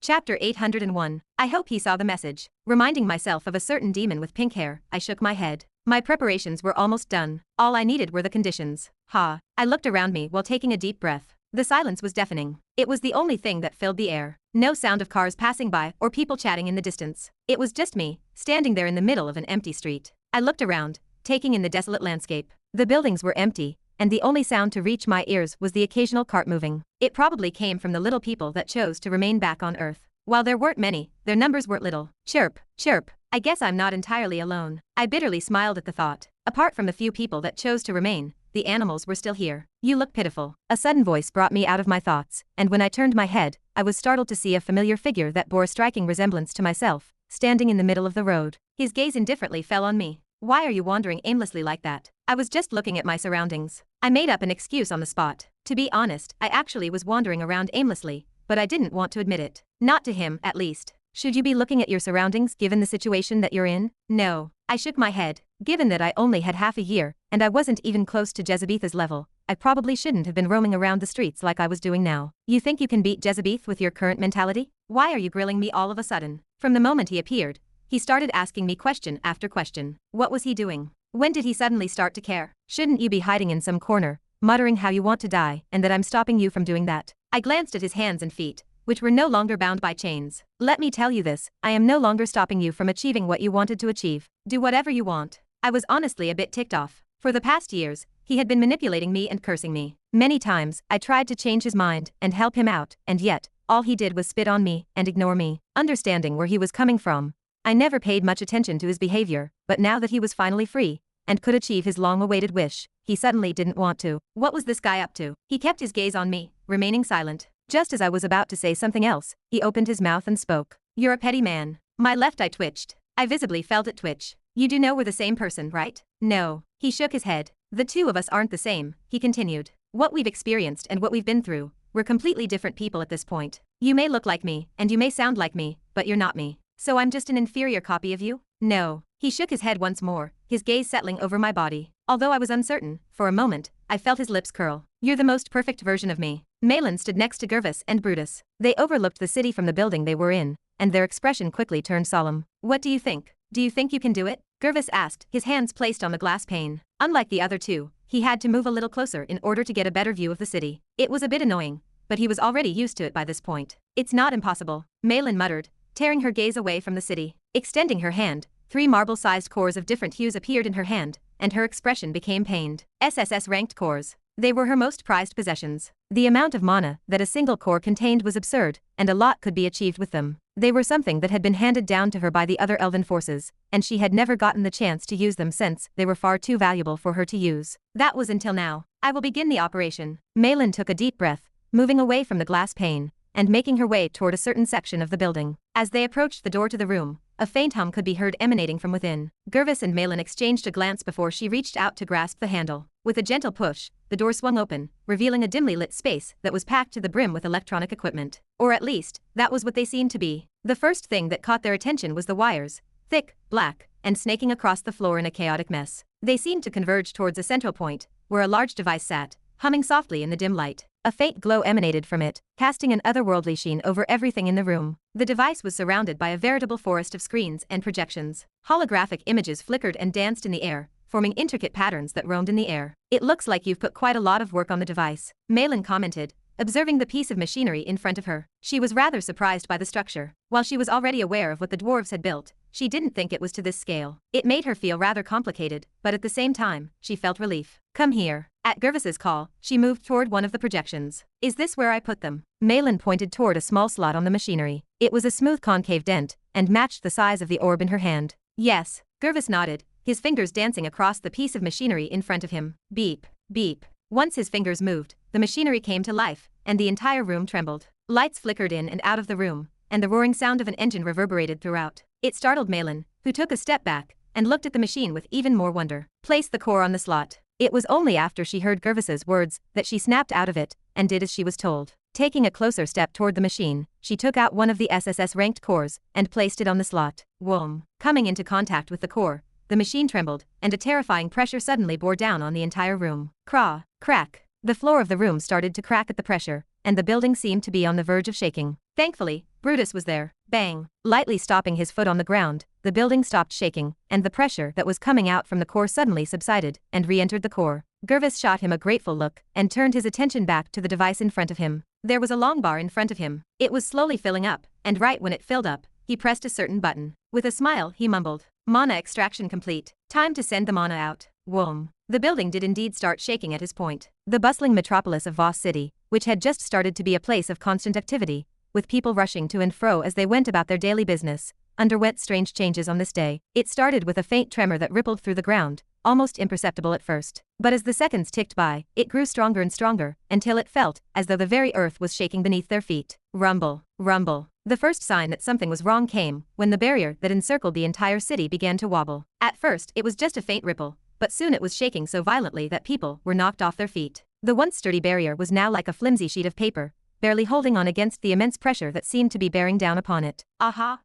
Chapter 801. I hope he saw the message. Reminding myself of a certain demon with pink hair, I shook my head. My preparations were almost done. All I needed were the conditions. I looked around me while taking a deep breath. The silence was deafening. It was the only thing that filled the air. No sound of cars passing by or people chatting in the distance. It was just me, standing there in the middle of an empty street. I looked around, taking in the desolate landscape. The buildings were empty, and the only sound to reach my ears was the occasional cart moving. It probably came from the little people that chose to remain back on Earth. While there weren't many, their numbers weren't little. Chirp, chirp. I guess I'm not entirely alone. I bitterly smiled at the thought. Apart from the few people that chose to remain, the animals were still here. You look pitiful. A sudden voice brought me out of my thoughts, and when I turned my head, I was startled to see a familiar figure that bore a striking resemblance to myself, standing in the middle of the road. His gaze indifferently fell on me. Why are you wandering aimlessly like that? I was just looking at my surroundings. I made up an excuse on the spot. To be honest, I actually was wandering around aimlessly, but I didn't want to admit it. Not to him, at least. Should you be looking at your surroundings given the situation that you're in? No. I shook my head. Given that I only had half a year, and I wasn't even close to Jezebeth's level, I probably shouldn't have been roaming around the streets like I was doing now. You think you can beat Jezebeth with your current mentality? Why are you grilling me all of a sudden? From the moment he appeared, he started asking me question after question. What was he doing? When did he suddenly start to care? Shouldn't you be hiding in some corner, muttering how you want to die and that I'm stopping you from doing that? I glanced at his hands and feet, which were no longer bound by chains. Let me tell you this, I am no longer stopping you from achieving what you wanted to achieve. Do whatever you want. I was honestly a bit ticked off. For the past years, he had been manipulating me and cursing me. Many times, I tried to change his mind and help him out, and yet, all he did was spit on me and ignore me. Understanding where he was coming from, I never paid much attention to his behavior, but now that he was finally free and could achieve his long-awaited wish, he suddenly didn't want to. What was this guy up to? He kept his gaze on me, remaining silent. Just as I was about to say something else, he opened his mouth and spoke. You're a petty man. My left eye twitched. I visibly felt it twitch. You do know we're the same person, right? No. He shook his head. The two of us aren't the same, he continued. What we've experienced and what we've been through, we're completely different people at this point. You may look like me, and you may sound like me, but you're not me. So I'm just an inferior copy of you? No. He shook his head once more, his gaze settling over my body. Although I was uncertain, for a moment, I felt his lips curl. You're the most perfect version of me. Malin stood next to Gervais and Brutus. They overlooked the city from the building they were in, and their expression quickly turned solemn. What do you think? Do you think you can do it? Gervais asked, his hands placed on the glass pane. Unlike the other two, he had to move a little closer in order to get a better view of the city. It was a bit annoying, but he was already used to it by this point. It's not impossible, Malin muttered, tearing her gaze away from the city. Extending her hand, 3 marble-sized cores of different hues appeared in her hand, and her expression became pained. SSS-ranked cores. They were her most prized possessions. The amount of mana that a single core contained was absurd, and a lot could be achieved with them. They were something that had been handed down to her by the other elven forces, and she had never gotten the chance to use them since they were far too valuable for her to use. That was until now. I will begin the operation. Malin took a deep breath, moving away from the glass pane, and making her way toward a certain section of the building. As they approached the door to the room, a faint hum could be heard emanating from within. Gervais and Malin exchanged a glance before she reached out to grasp the handle. With a gentle push, the door swung open, revealing a dimly lit space that was packed to the brim with electronic equipment. Or at least, that was what they seemed to be. The first thing that caught their attention was the wires, thick, black, and snaking across the floor in a chaotic mess. They seemed to converge towards a central point, where a large device sat, humming softly in the dim light. A faint glow emanated from it, casting an otherworldly sheen over everything in the room. The device was surrounded by a veritable forest of screens and projections. Holographic images flickered and danced in the air, forming intricate patterns that roamed in the air. It looks like you've put quite a lot of work on the device, Malin commented, observing the piece of machinery in front of her. She was rather surprised by the structure. While she was already aware of what the dwarves had built, she didn't think it was to this scale. It made her feel rather complicated, but at the same time, she felt relief. Come here. At Gervais's call, she moved toward one of the projections. Is this where I put them? Malin pointed toward a small slot on the machinery. It was a smooth concave dent, and matched the size of the orb in her hand. Yes, Gervais nodded, his fingers dancing across the piece of machinery in front of him. Beep, beep. Once his fingers moved, the machinery came to life, and the entire room trembled. Lights flickered in and out of the room, and the roaring sound of an engine reverberated throughout. It startled Malin, who took a step back, and looked at the machine with even more wonder. Place the core on the slot. It was only after she heard Gervais's words that she snapped out of it, and did as she was told. Taking a closer step toward the machine, she took out one of the SSS-ranked cores, and placed it on the slot. Whoom. Coming into contact with the core, the machine trembled, and a terrifying pressure suddenly bore down on the entire room. Craw, crack. The floor of the room started to crack at the pressure, and the building seemed to be on the verge of shaking. Thankfully, Brutus was there. Bang! Lightly stopping his foot on the ground, the building stopped shaking, and the pressure that was coming out from the core suddenly subsided and re-entered the core. Gervis shot him a grateful look and turned his attention back to the device in front of him. There was a long bar in front of him. It was slowly filling up, and right when it filled up, he pressed a certain button. With a smile, he mumbled, "Mana extraction complete. Time to send the mana out." Whoom. The building did indeed start shaking at his point. The bustling metropolis of Voss City, which had just started to be a place of constant activity, with people rushing to and fro as they went about their daily business, underwent strange changes on this day. It started with a faint tremor that rippled through the ground, almost imperceptible at first. But as the seconds ticked by, it grew stronger and stronger, until it felt as though the very earth was shaking beneath their feet. Rumble, rumble. The first sign that something was wrong came when the barrier that encircled the entire city began to wobble. At first, it was just a faint ripple, but soon it was shaking so violently that people were knocked off their feet. The once sturdy barrier was now like a flimsy sheet of paper, barely holding on against the immense pressure that seemed to be bearing down upon it. Aha!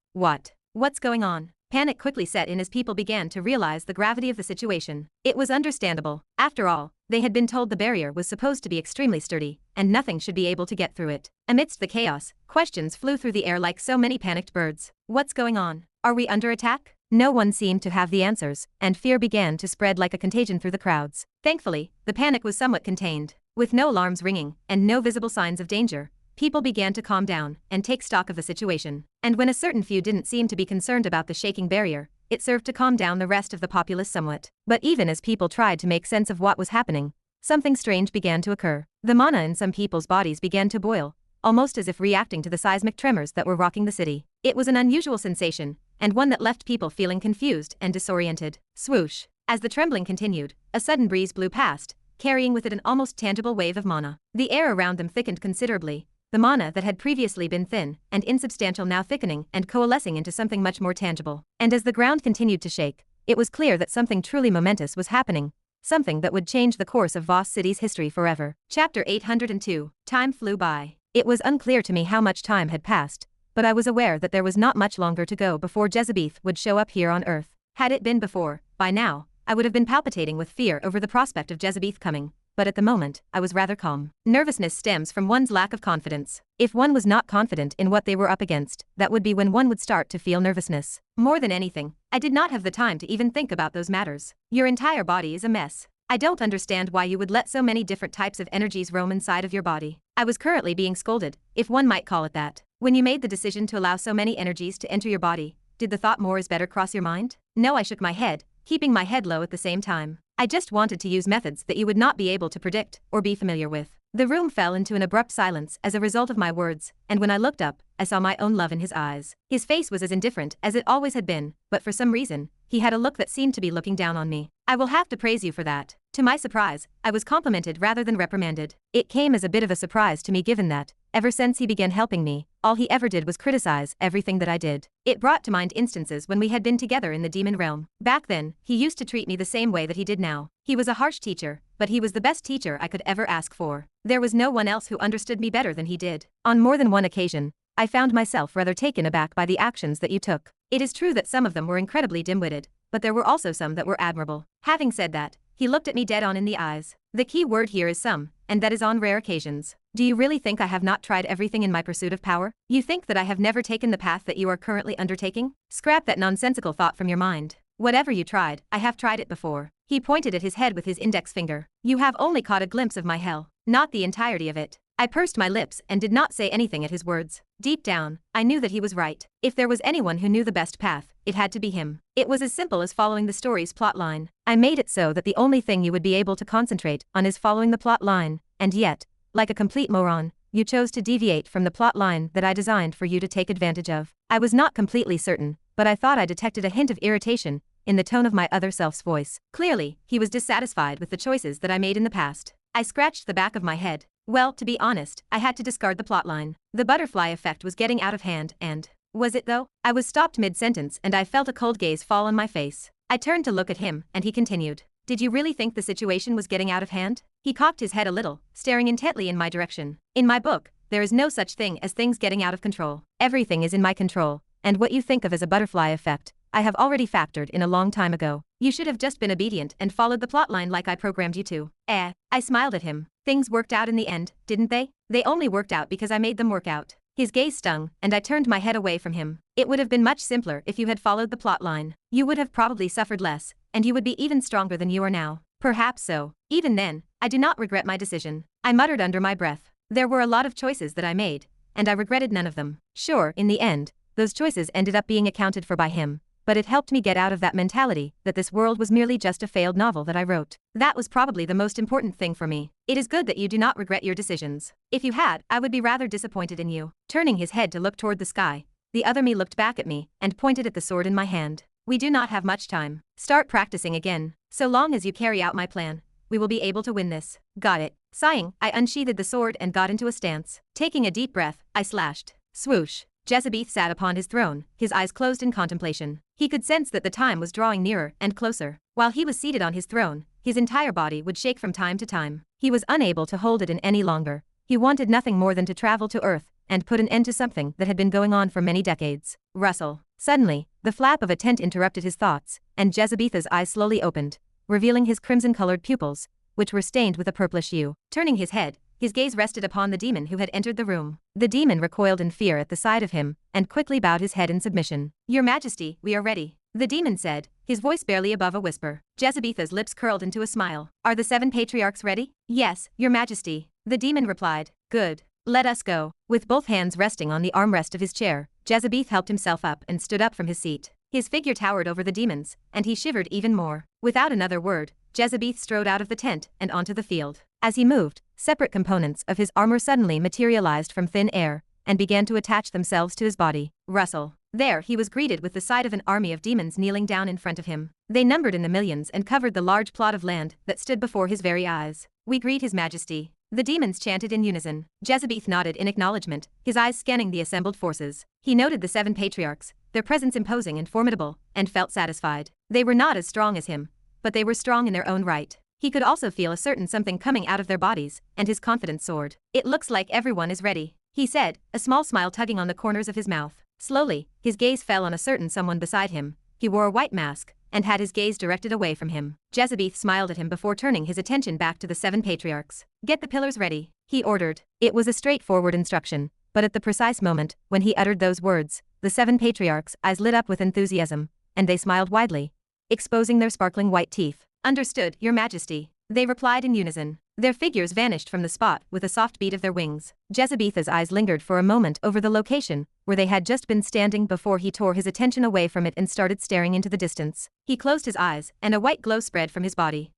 What's going on? Panic quickly set in as people began to realize the gravity of the situation. It was understandable. After all, they had been told the barrier was supposed to be extremely sturdy, and nothing should be able to get through it. Amidst the chaos, questions flew through the air like so many panicked birds. What's going on? Are we under attack? No one seemed to have the answers, and fear began to spread like a contagion through the crowds. Thankfully, the panic was somewhat contained. With no alarms ringing, and no visible signs of danger, people began to calm down and take stock of the situation. And when a certain few didn't seem to be concerned about the shaking barrier, it served to calm down the rest of the populace somewhat. But even as people tried to make sense of what was happening, something strange began to occur. The mana in some people's bodies began to boil, almost as if reacting to the seismic tremors that were rocking the city. It was an unusual sensation, and one that left people feeling confused and disoriented. Swoosh! As the trembling continued, a sudden breeze blew past, carrying with it an almost tangible wave of mana. The air around them thickened considerably, the mana that had previously been thin and insubstantial now thickening and coalescing into something much more tangible. And as the ground continued to shake, it was clear that something truly momentous was happening, something that would change the course of Voss City's history forever. Chapter 802. Time flew by. It was unclear to me how much time had passed, but I was aware that there was not much longer to go before Jezebeth would show up here on Earth. Had it been before, by now, I would have been palpitating with fear over the prospect of Jezebeth coming, but at the moment, I was rather calm. Nervousness stems from one's lack of confidence. If one was not confident in what they were up against, that would be when one would start to feel nervousness. More than anything, I did not have the time to even think about those matters. Your entire body is a mess. I don't understand why you would let so many different types of energies roam inside of your body. I was currently being scolded, if one might call it that. When you made the decision to allow so many energies to enter your body, did the thought more is better cross your mind? No, I shook my head, keeping my head low at the same time. I just wanted to use methods that you would not be able to predict or be familiar with. The room fell into an abrupt silence as a result of my words, and when I looked up, I saw my own love in his eyes. His face was as indifferent as it always had been, but for some reason, he had a look that seemed to be looking down on me. I will have to praise you for that. To my surprise, I was complimented rather than reprimanded. It came as a bit of a surprise to me given that, ever since he began helping me, all he ever did was criticize everything that I did. It brought to mind instances when we had been together in the demon realm. Back then, he used to treat me the same way that he did now. He was a harsh teacher, but he was the best teacher I could ever ask for. There was no one else who understood me better than he did. On more than one occasion, I found myself rather taken aback by the actions that you took. It is true that some of them were incredibly dim-witted, but there were also some that were admirable. Having said that, he looked at me dead on in the eyes. The key word here is some, and that is on rare occasions. Do you really think I have not tried everything in my pursuit of power? You think that I have never taken the path that you are currently undertaking? Scrap that nonsensical thought from your mind. Whatever you tried, I have tried it before. He pointed at his head with his index finger. You have only caught a glimpse of my hell, not the entirety of it. I pursed my lips and did not say anything at his words. Deep down, I knew that he was right. If there was anyone who knew the best path, it had to be him. It was as simple as following the story's plot line. I made it so that the only thing you would be able to concentrate on is following the plot line, and yet, like a complete moron, you chose to deviate from the plot line that I designed for you to take advantage of. I was not completely certain, but I thought I detected a hint of irritation in the tone of my other self's voice. Clearly, he was dissatisfied with the choices that I made in the past. I scratched the back of my head. Well, to be honest, I had to discard the plotline. The butterfly effect was getting out of hand and… Was it though? I was stopped mid-sentence and I felt a cold gaze fall on my face. I turned to look at him and he continued. Did you really think the situation was getting out of hand? He cocked his head a little, staring intently in my direction. In my book, there is no such thing as things getting out of control. Everything is in my control, and what you think of as a butterfly effect, I have already factored in a long time ago. You should have just been obedient and followed the plotline like I programmed you to. I smiled at him. Things worked out in the end, didn't they? They only worked out because I made them work out. His gaze stung, and I turned my head away from him. It would have been much simpler if you had followed the plot line. You would have probably suffered less, and you would be even stronger than you are now. Perhaps so. Even then, I do not regret my decision. I muttered under my breath. There were a lot of choices that I made, and I regretted none of them. Sure, in the end, those choices ended up being accounted for by him, but it helped me get out of that mentality that this world was merely just a failed novel that I wrote. That was probably the most important thing for me. It is good that you do not regret your decisions. If you had, I would be rather disappointed in you. Turning his head to look toward the sky, the other me looked back at me and pointed at the sword in my hand. We do not have much time. Start practicing again. So long as you carry out my plan, we will be able to win this. Got it. Sighing, I unsheathed the sword and got into a stance. Taking a deep breath, I slashed. Swoosh. Jezebeth sat upon his throne, his eyes closed in contemplation. He could sense that the time was drawing nearer and closer. While he was seated on his throne, his entire body would shake from time to time. He was unable to hold it in any longer. He wanted nothing more than to travel to Earth and put an end to something that had been going on for many decades. Rustle. Suddenly, the flap of a tent interrupted his thoughts, and Jezebeth's eyes slowly opened, revealing his crimson-colored pupils, which were stained with a purplish hue. Turning his head, his gaze rested upon the demon who had entered the room. The demon recoiled in fear at the sight of him, and quickly bowed his head in submission. Your Majesty, we are ready, the demon said, his voice barely above a whisper. Jezebeth's lips curled into a smile. Are the 7 patriarchs ready? Yes, Your Majesty, the demon replied. Good. Let us go. With both hands resting on the armrest of his chair, Jezebeth helped himself up and stood up from his seat. His figure towered over the demons, and he shivered even more. Without another word, Jezebeth strode out of the tent and onto the field. As he moved, separate components of his armor suddenly materialized from thin air and began to attach themselves to his body. Rustle. There he was greeted with the sight of an army of demons kneeling down in front of him. They numbered in the millions and covered the large plot of land that stood before his very eyes. We greet His Majesty. The demons chanted in unison. Jezebeth nodded in acknowledgement, his eyes scanning the assembled forces. He noted the 7 patriarchs, their presence imposing and formidable, and felt satisfied. They were not as strong as him, but they were strong in their own right. He could also feel a certain something coming out of their bodies, and his confidence soared. It looks like everyone is ready, he said, a small smile tugging on the corners of his mouth. Slowly, his gaze fell on a certain someone beside him. He wore a white mask, and had his gaze directed away from him. Jezebeth smiled at him before turning his attention back to the 7 patriarchs. Get the pillars ready, he ordered. It was a straightforward instruction, but at the precise moment when he uttered those words, the 7 patriarchs' eyes lit up with enthusiasm, and they smiled widely, exposing their sparkling white teeth. Understood, Your Majesty, they replied in unison. Their figures vanished from the spot with a soft beat of their wings. Jezebeth's eyes lingered for a moment over the location where they had just been standing before he tore his attention away from it and started staring into the distance. He closed his eyes, and a white glow spread from his body.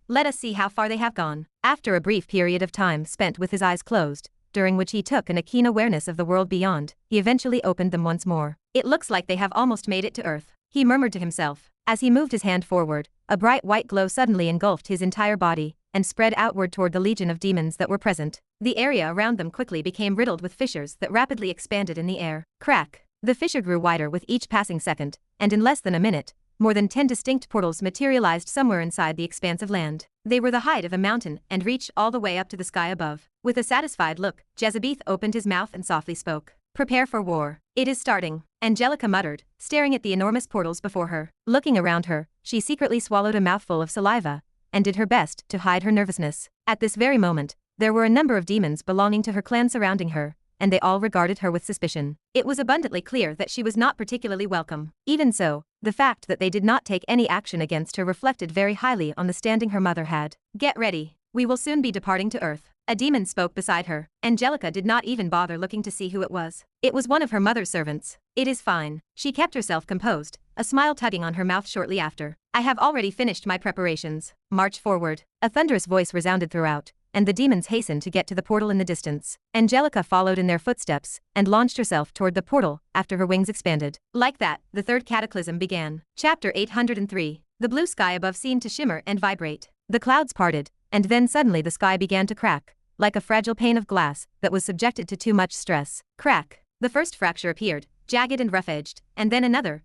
Let us see how far they have gone. After a brief period of time spent with his eyes closed, during which he took in a keen awareness of the world beyond, he eventually opened them once more. It looks like they have almost made it to Earth, he murmured to himself. As he moved his hand forward, a bright white glow suddenly engulfed his entire body and spread outward toward the legion of demons that were present. The area around them quickly became riddled with fissures that rapidly expanded in the air. Crack! The fissure grew wider with each passing second, and in less than a minute, more than 10 distinct portals materialized somewhere inside the expanse of land. They were the height of a mountain and reached all the way up to the sky above. With a satisfied look, Jezebeth opened his mouth and softly spoke. Prepare for war. It is starting, Angelica muttered, staring at the enormous portals before her. Looking around her, she secretly swallowed a mouthful of saliva and did her best to hide her nervousness. At this very moment, there were a number of demons belonging to her clan surrounding her, and they all regarded her with suspicion. It was abundantly clear that she was not particularly welcome. Even so, the fact that they did not take any action against her reflected very highly on the standing her mother had. Get ready. We will soon be departing to Earth. A demon spoke beside her. Angelica did not even bother looking to see who it was. It was one of her mother's servants. It is fine. She kept herself composed, a smile tugging on her mouth shortly after. I have already finished my preparations. March forward. A thunderous voice resounded throughout, and the demons hastened to get to the portal in the distance. Angelica followed in their footsteps and launched herself toward the portal after her wings expanded. Like that, the third cataclysm began. Chapter 803. The blue sky above seemed to shimmer and vibrate. The clouds parted, and then suddenly the sky began to crack, like a fragile pane of glass that was subjected to too much stress. Crack! The first fracture appeared, jagged and rough-edged, and then another,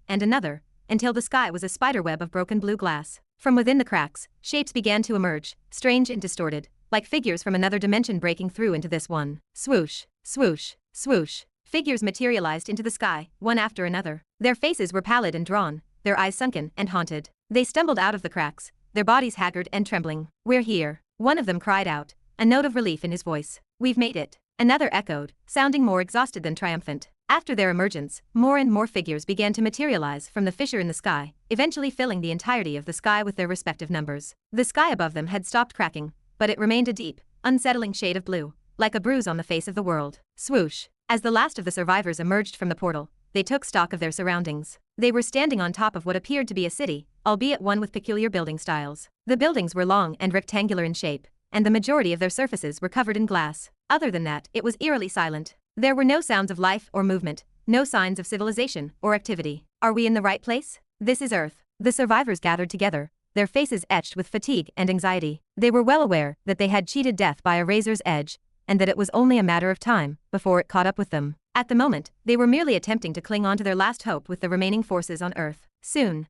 until the sky was a spiderweb of broken blue glass. From within the cracks, shapes began to emerge, strange and distorted, like figures from another dimension breaking through into this one. Swoosh, swoosh, swoosh. Figures materialized into the sky, one after another. Their faces were pallid and drawn, their eyes sunken and haunted. They stumbled out of the cracks, their bodies haggard and trembling. We're here, one of them cried out, a note of relief in his voice. We've made it. Another echoed, sounding more exhausted than triumphant. After their emergence, more and more figures began to materialize from the fissure in the sky, eventually filling the entirety of the sky with their respective numbers. The sky above them had stopped cracking, but it remained a deep, unsettling shade of blue, like a bruise on the face of the world. Swoosh! As the last of the survivors emerged from the portal, they took stock of their surroundings. They were standing on top of what appeared to be a city, albeit one with peculiar building styles. The buildings were long and rectangular in shape, and the majority of their surfaces were covered in glass. Other than that, it was eerily silent. There were no sounds of life or movement, no signs of civilization or activity. Are we in the right place? This is Earth. The survivors gathered together, their faces etched with fatigue and anxiety. They were well aware that they had cheated death by a razor's edge, and that it was only a matter of time before it caught up with them. At the moment, they were merely attempting to cling on to their last hope with the remaining forces on Earth. Soon,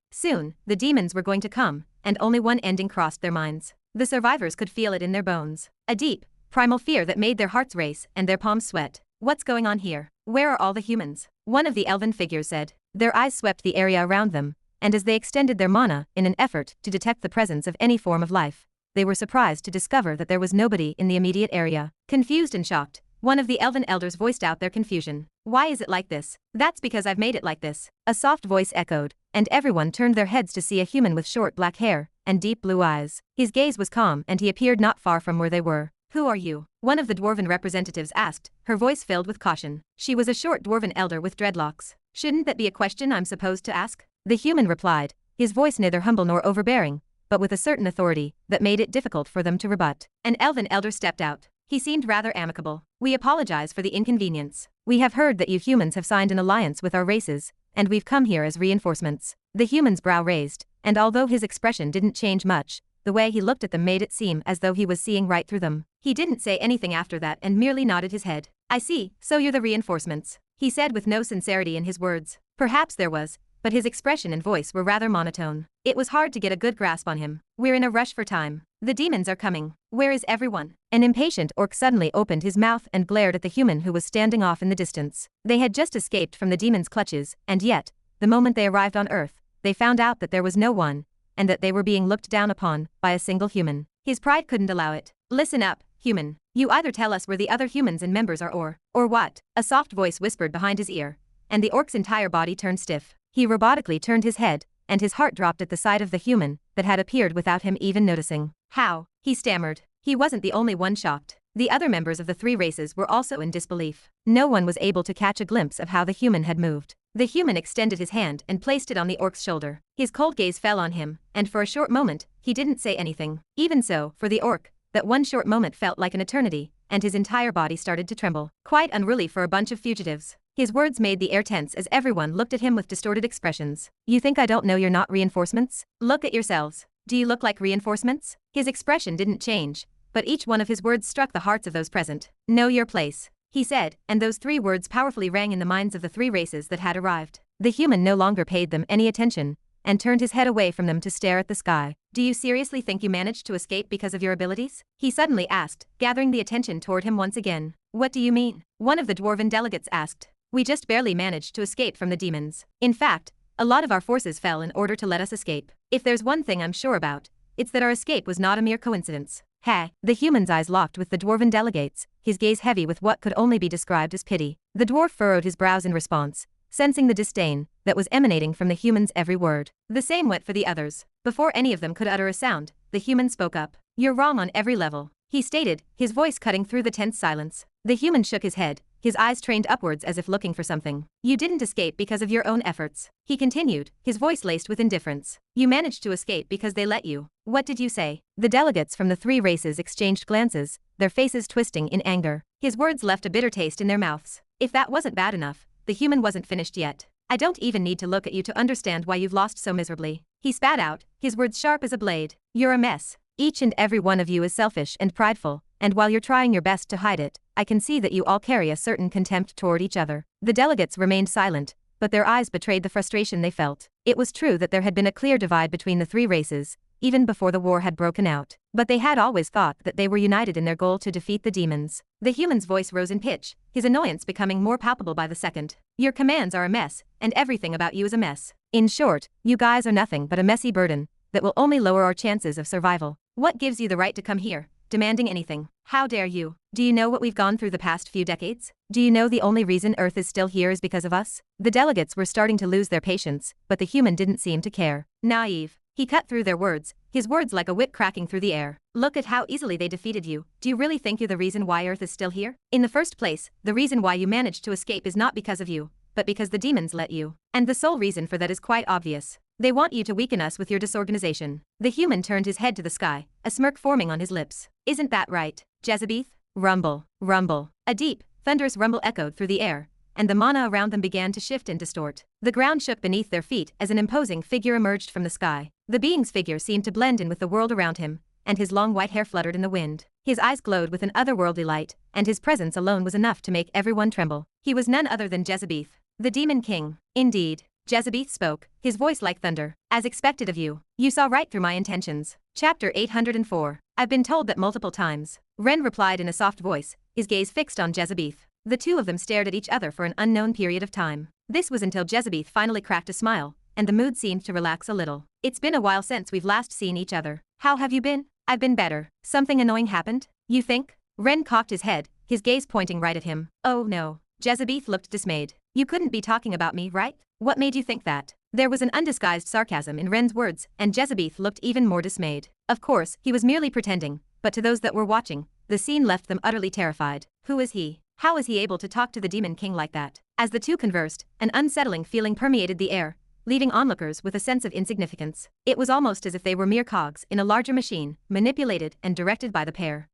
the demons were going to come, and only one ending crossed their minds. The survivors could feel it in their bones. A deep, primal fear that made their hearts race and their palms sweat. What's going on here? Where are all the humans? One of the elven figures said. Their eyes swept the area around them, and as they extended their mana in an effort to detect the presence of any form of life, they were surprised to discover that there was nobody in the immediate area. Confused and shocked, one of the elven elders voiced out their confusion. Why is it like this? That's because I've made it like this. A soft voice echoed, and everyone turned their heads to see a human with short black hair and deep blue eyes. His gaze was calm and he appeared not far from where they were. Who are you? One of the dwarven representatives asked, her voice filled with caution. She was a short dwarven elder with dreadlocks. Shouldn't that be a question I'm supposed to ask? The human replied, his voice neither humble nor overbearing, but with a certain authority that made it difficult for them to rebut. An elven elder stepped out. He seemed rather amicable. We apologize for the inconvenience. We have heard that you humans have signed an alliance with our races, and we've come here as reinforcements. The human's brow raised, and although his expression didn't change much, the way he looked at them made it seem as though he was seeing right through them. He didn't say anything after that and merely nodded his head. I see, so you're the reinforcements, he said with no sincerity in his words. Perhaps there was, but his expression and voice were rather monotone. It was hard to get a good grasp on him. We're in a rush for time. The demons are coming. Where is everyone? An impatient orc suddenly opened his mouth and glared at the human who was standing off in the distance. They had just escaped from the demon's clutches, and yet, the moment they arrived on Earth, they found out that there was no one, and that they were being looked down upon by a single human. His pride couldn't allow it. Listen up, human. You either tell us where the other humans and members are or what? A soft voice whispered behind his ear, and the orc's entire body turned stiff. He robotically turned his head, and his heart dropped at the sight of the human that had appeared without him even noticing. How? He stammered. He wasn't the only one shocked. The other members of the three races were also in disbelief. No one was able to catch a glimpse of how the human had moved. The human extended his hand and placed it on the orc's shoulder. His cold gaze fell on him, and for a short moment, he didn't say anything. Even so, for the orc, that one short moment felt like an eternity, and his entire body started to tremble. Quite unruly for a bunch of fugitives. His words made the air tense as everyone looked at him with distorted expressions. You think I don't know you're not reinforcements? Look at yourselves. Do you look like reinforcements? His expression didn't change, but each one of his words struck the hearts of those present. Know your place, he said, and those three words powerfully rang in the minds of the three races that had arrived. The human no longer paid them any attention, and turned his head away from them to stare at the sky. Do you seriously think you managed to escape because of your abilities? He suddenly asked, gathering the attention toward him once again. What do you mean? One of the dwarven delegates asked. We just barely managed to escape from the demons. In fact, a lot of our forces fell in order to let us escape. If there's one thing I'm sure about, it's that our escape was not a mere coincidence. Ha! The human's eyes locked with the dwarven delegates, his gaze heavy with what could only be described as pity. The dwarf furrowed his brows in response, sensing the disdain that was emanating from the human's every word. The same went for the others. Before any of them could utter a sound, the human spoke up. You're wrong on every level, he stated, his voice cutting through the tense silence. The human shook his head, his eyes trained upwards as if looking for something. You didn't escape because of your own efforts, he continued, his voice laced with indifference. You managed to escape because they let you. What did you say? The delegates from the three races exchanged glances, their faces twisting in anger. His words left a bitter taste in their mouths. If that wasn't bad enough, the human wasn't finished yet. I don't even need to look at you to understand why you've lost so miserably. He spat out, his words sharp as a blade. You're a mess. Each and every one of you is selfish and prideful, and while you're trying your best to hide it, I can see that you all carry a certain contempt toward each other. The delegates remained silent, but their eyes betrayed the frustration they felt. It was true that there had been a clear divide between the three races, even before the war had broken out, but they had always thought that they were united in their goal to defeat the demons. The human's voice rose in pitch, his annoyance becoming more palpable by the second. Your commands are a mess, and everything about you is a mess. In short, you guys are nothing but a messy burden that will only lower our chances of survival. What gives you the right to come here, demanding anything? How dare you? Do you know what we've gone through the past few decades? Do you know the only reason Earth is still here is because of us? The delegates were starting to lose their patience, but the human didn't seem to care. Naive. He cut through their words, his words like a whip cracking through the air. Look at how easily they defeated you. Do you really think you're the reason why Earth is still here? In the first place, the reason why you managed to escape is not because of you, but because the demons let you. And the sole reason for that is quite obvious. They want you to weaken us with your disorganization. The human turned his head to the sky, a smirk forming on his lips. Isn't that right, Jezebeth? Rumble, rumble. A deep, thunderous rumble echoed through the air, and the mana around them began to shift and distort. The ground shook beneath their feet as an imposing figure emerged from the sky. The being's figure seemed to blend in with the world around him, and his long white hair fluttered in the wind. His eyes glowed with an otherworldly light, and his presence alone was enough to make everyone tremble. He was none other than Jezebeth, the Demon King. Indeed. Jezebeth spoke, his voice like thunder. As expected of you. You saw right through my intentions. Chapter 804. I've been told that multiple times. Ren replied in a soft voice, his gaze fixed on Jezebeth. The two of them stared at each other for an unknown period of time. This was until Jezebeth finally cracked a smile, and the mood seemed to relax a little. It's been a while since we've last seen each other. How have you been? I've been better. Something annoying happened? You think? Ren cocked his head, his gaze pointing right at him. Oh no. Jezebeth looked dismayed. You couldn't be talking about me, right? What made you think that? There was an undisguised sarcasm in Ren's words, and Jezebeth looked even more dismayed. Of course, he was merely pretending, but to those that were watching, the scene left them utterly terrified. Who is he? How is he able to talk to the Demon King like that? As the two conversed, an unsettling feeling permeated the air, leaving onlookers with a sense of insignificance. It was almost as if they were mere cogs in a larger machine, manipulated and directed by the pair.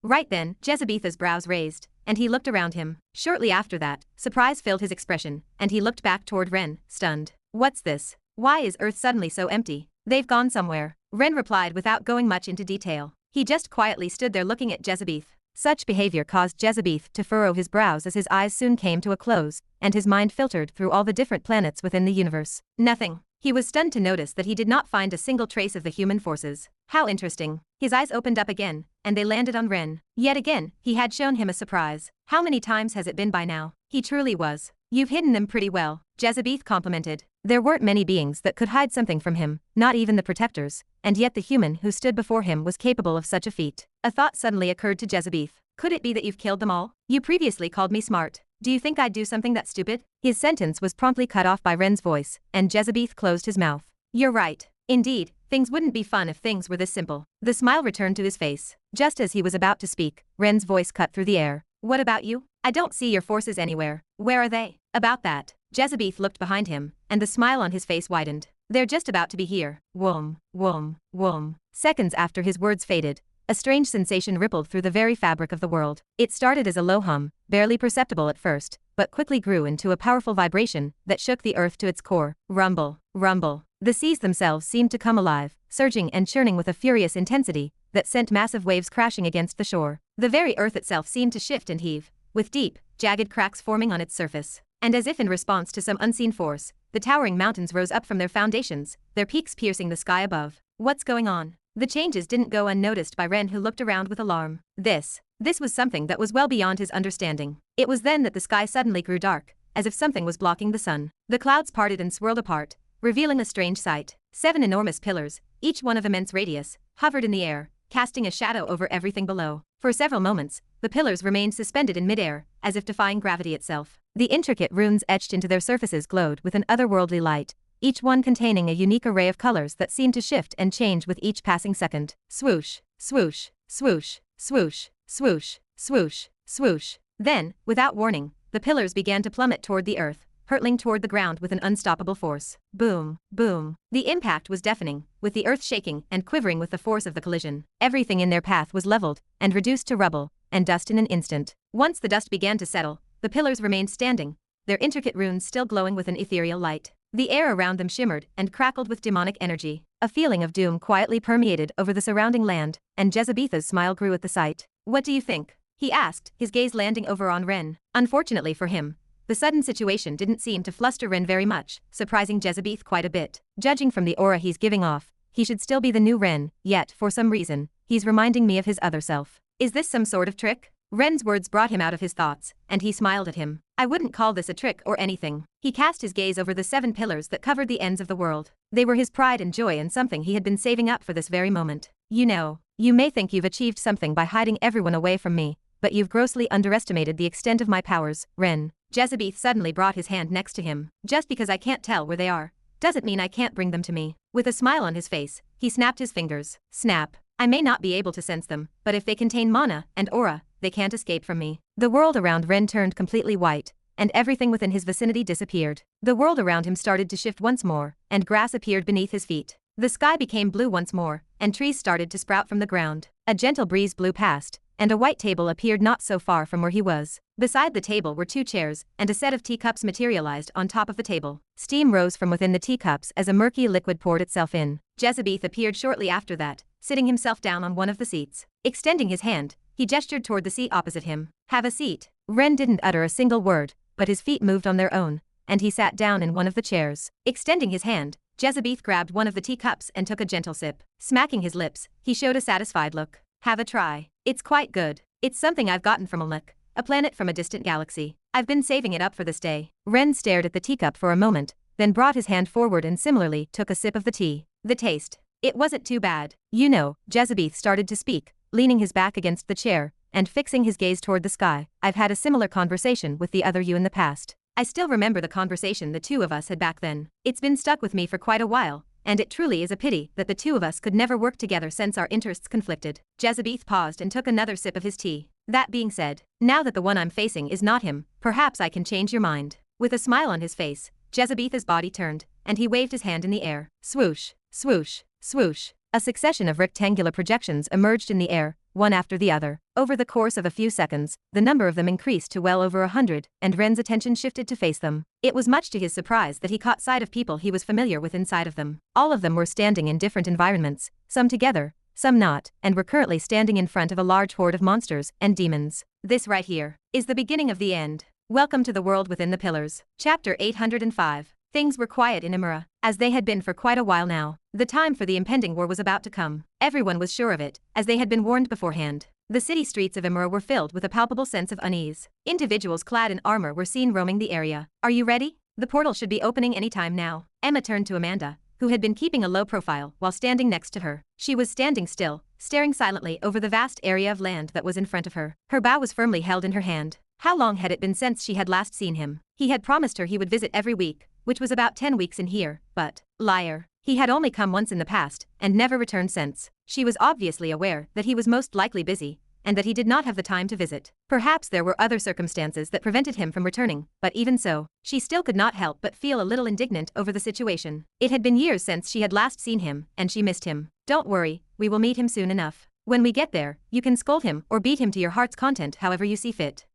Right then, Jezebeth's brows raised, and he looked around him. Shortly after that, surprise filled his expression, and he looked back toward Ren, stunned. What's this? Why is Earth suddenly so empty? They've gone somewhere. Ren replied without going much into detail. He just quietly stood there looking at Jezebeth. Such behavior caused Jezebeth to furrow his brows as his eyes soon came to a close, and his mind filtered through all the different planets within the universe. Nothing. He was stunned to notice that he did not find a single trace of the human forces. How interesting. His eyes opened up again, and they landed on Ren. Yet again, he had shown him a surprise. How many times has it been by now? He truly was. You've hidden them pretty well, Jezebeth complimented. There weren't many beings that could hide something from him, not even the protectors, and yet the human who stood before him was capable of such a feat. A thought suddenly occurred to Jezebeth. Could it be that you've killed them all? You previously called me smart. Do you think I'd do something that stupid? His sentence was promptly cut off by Ren's voice, and Jezebeth closed his mouth. You're right. Indeed, things wouldn't be fun if things were this simple. The smile returned to his face. Just as he was about to speak, Ren's voice cut through the air. What about you? I don't see your forces anywhere. Where are they? About that. Jezebeth looked behind him, and the smile on his face widened. They're just about to be here. Whoom, whoom, whoom. Seconds after his words faded, a strange sensation rippled through the very fabric of the world. It started as a low hum, barely perceptible at first, but quickly grew into a powerful vibration that shook the earth to its core. Rumble, rumble. The seas themselves seemed to come alive, surging and churning with a furious intensity that sent massive waves crashing against the shore. The very earth itself seemed to shift and heave, with deep, jagged cracks forming on its surface. And as if in response to some unseen force, the towering mountains rose up from their foundations, their peaks piercing the sky above. What's going on? The changes didn't go unnoticed by Ren, who looked around with alarm. This was something that was well beyond his understanding. It was then that the sky suddenly grew dark, as if something was blocking the sun. The clouds parted and swirled apart, revealing a strange sight. 7 enormous pillars, each one of immense radius, hovered in the air, casting a shadow over everything below. For several moments, the pillars remained suspended in midair, as if defying gravity itself. The intricate runes etched into their surfaces glowed with an otherworldly light, each one containing a unique array of colors that seemed to shift and change with each passing second. Swoosh, swoosh, swoosh, swoosh, swoosh, swoosh, swoosh. Then, without warning, the pillars began to plummet toward the earth, hurtling toward the ground with an unstoppable force. Boom, boom. The impact was deafening, with the earth shaking and quivering with the force of the collision. Everything in their path was leveled and reduced to rubble and dust in an instant. Once the dust began to settle, the pillars remained standing, their intricate runes still glowing with an ethereal light. The air around them shimmered and crackled with demonic energy. A feeling of doom quietly permeated over the surrounding land, and Jezebeth's smile grew at the sight. What do you think? He asked, his gaze landing over on Ren. Unfortunately for him, the sudden situation didn't seem to fluster Ren very much, surprising Jezebeth quite a bit. Judging from the aura he's giving off, he should still be the new Ren, yet, for some reason, he's reminding me of his other self. Is this some sort of trick? Ren's words brought him out of his thoughts, and he smiled at him. I wouldn't call this a trick or anything. He cast his gaze over the 7 pillars that covered the ends of the world. They were his pride and joy, and something he had been saving up for this very moment. You know, you may think you've achieved something by hiding everyone away from me, but you've grossly underestimated the extent of my powers, Ren. Jezebeth suddenly brought his hand next to him. Just because I can't tell where they are doesn't mean I can't bring them to me. With a smile on his face, he snapped his fingers. Snap. I may not be able to sense them, but if they contain mana and aura, they can't escape from me. The world around Ren turned completely white, and everything within his vicinity disappeared. The world around him started to shift once more, and grass appeared beneath his feet. The sky became blue once more, and trees started to sprout from the ground. A gentle breeze blew past, and a white table appeared not so far from where he was. Beside the table were 2 chairs, and a set of teacups materialized on top of the table. Steam rose from within the teacups as a murky liquid poured itself in. Jezebeth appeared shortly after that, sitting himself down on one of the seats. Extending his hand, he gestured toward the seat opposite him. Have a seat. Ren didn't utter a single word, but his feet moved on their own, and he sat down in one of the chairs. Extending his hand, Jezebeth grabbed one of the teacups and took a gentle sip. Smacking his lips, he showed a satisfied look. Have a try. It's quite good. It's something I've gotten from a planet from a distant galaxy. I've been saving it up for this day. Ren stared at the teacup for a moment, then brought his hand forward and similarly took a sip of the tea. The taste. It wasn't too bad. You know, Jezebeth started to speak, leaning his back against the chair, and fixing his gaze toward the sky. I've had a similar conversation with the other you in the past. I still remember the conversation the 2 of us had back then. It's been stuck with me for quite a while, and it truly is a pity that the 2 of us could never work together since our interests conflicted. Jezebeth paused and took another sip of his tea. That being said, now that the one I'm facing is not him, perhaps I can change your mind. With a smile on his face, Jezebeth's body turned, and he waved his hand in the air. Swoosh, swoosh, swoosh. A succession of rectangular projections emerged in the air, one after the other. Over the course of a few seconds, the number of them increased to well over 100, and Ren's attention shifted to face them. It was much to his surprise that he caught sight of people he was familiar with inside of them. All of them were standing in different environments, some together, some not, and were currently standing in front of a large horde of monsters and demons. This right here is the beginning of the end. Welcome to the world within the pillars. Chapter 805. Things were quiet in Imura, as they had been for quite a while now. The time for the impending war was about to come. Everyone was sure of it, as they had been warned beforehand. The city streets of Imura were filled with a palpable sense of unease. Individuals clad in armor were seen roaming the area. Are you ready? The portal should be opening any time now. Emma turned to Amanda, who had been keeping a low profile while standing next to her. She was standing still, staring silently over the vast area of land that was in front of her. Her bow was firmly held in her hand. How long had it been since she had last seen him? He had promised her he would visit every week, which was about 10 weeks in here, but, liar. He had only come once in the past, and never returned since. She was obviously aware that he was most likely busy, and that he did not have the time to visit. Perhaps there were other circumstances that prevented him from returning, but even so, she still could not help but feel a little indignant over the situation. It had been years since she had last seen him, and she missed him. Don't worry, we will meet him soon enough. When we get there, you can scold him or beat him to your heart's content however you see fit.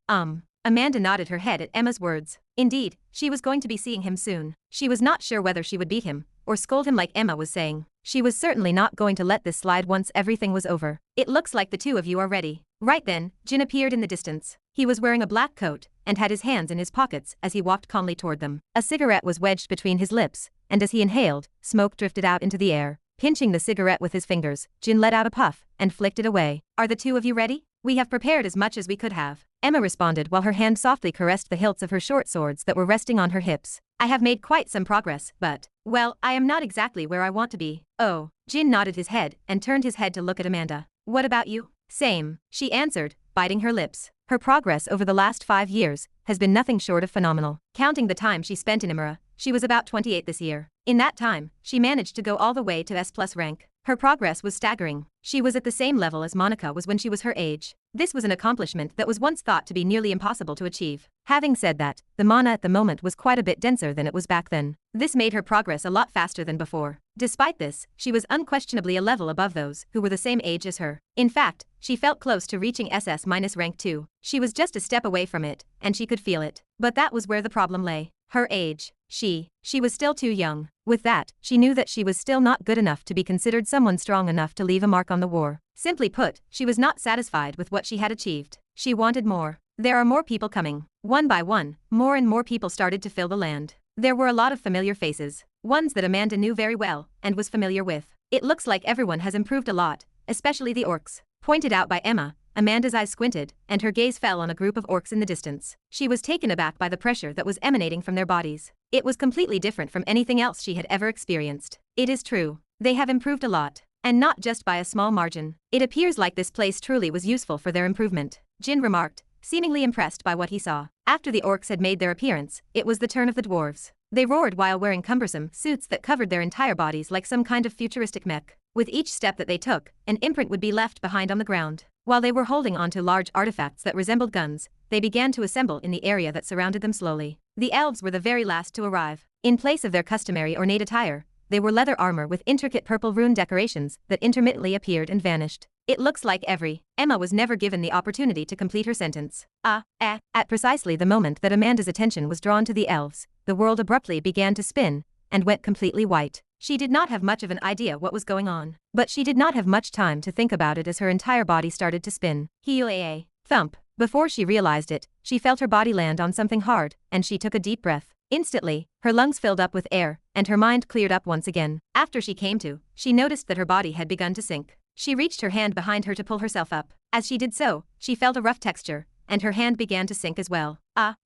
Amanda nodded her head at Emma's words. Indeed, she was going to be seeing him soon. She was not sure whether she would beat him, or scold him like Emma was saying. She was certainly not going to let this slide once everything was over. It looks like the 2 of you are ready. Right then, Jin appeared in the distance. He was wearing a black coat, and had his hands in his pockets as he walked calmly toward them. A cigarette was wedged between his lips, and as he inhaled, smoke drifted out into the air. Pinching the cigarette with his fingers, Jin let out a puff, and flicked it away. Are the 2 of you ready? We have prepared as much as we could have. Emma responded while her hand softly caressed the hilts of her short swords that were resting on her hips. I have made quite some progress, but, well, I am not exactly where I want to be. Oh. Jin nodded his head and turned his head to look at Amanda. What about you? Same, she answered, biting her lips. Her progress over the last 5 years has been nothing short of phenomenal. Counting the time she spent in Imura, she was about 28 this year. In that time, she managed to go all the way to S+ rank. Her progress was staggering. She was at the same level as Monica was when she was her age. This was an accomplishment that was once thought to be nearly impossible to achieve. Having said that, the mana at the moment was quite a bit denser than it was back then. This made her progress a lot faster than before. Despite this, she was unquestionably a level above those who were the same age as her. In fact, she felt close to reaching SS- rank 2. She was just a step away from it, and she could feel it. But that was where the problem lay. Her age. She was still too young. With that, she knew that she was still not good enough to be considered someone strong enough to leave a mark on the war. Simply put, she was not satisfied with what she had achieved. She wanted more. There are more people coming. One by one, more and more people started to fill the land. There were a lot of familiar faces, ones that Amanda knew very well and was familiar with. It looks like everyone has improved a lot, especially the orcs. Pointed out by Emma, Amanda's eyes squinted, and her gaze fell on a group of orcs in the distance. She was taken aback by the pressure that was emanating from their bodies. It was completely different from anything else she had ever experienced. It is true, they have improved a lot, and not just by a small margin. It appears like this place truly was useful for their improvement. Jin remarked, seemingly impressed by what he saw. After the orcs had made their appearance, it was the turn of the dwarves. They roared while wearing cumbersome suits that covered their entire bodies like some kind of futuristic mech. With each step that they took, an imprint would be left behind on the ground. While they were holding onto large artifacts that resembled guns, they began to assemble in the area that surrounded them slowly. The elves were the very last to arrive. In place of their customary ornate attire, they wore leather armor with intricate purple rune decorations that intermittently appeared and vanished. It looks like Emma was never given the opportunity to complete her sentence. At precisely the moment that Amanda's attention was drawn to the elves, the world abruptly began to spin and went completely white. She did not have much of an idea what was going on, but she did not have much time to think about it as her entire body started to spin. Heel-a-a. Thump. Before she realized it, she felt her body land on something hard, and she took a deep breath. Instantly, her lungs filled up with air, and her mind cleared up once again. After she came to, she noticed that her body had begun to sink. She reached her hand behind her to pull herself up. As she did so, she felt a rough texture, and her hand began to sink as well.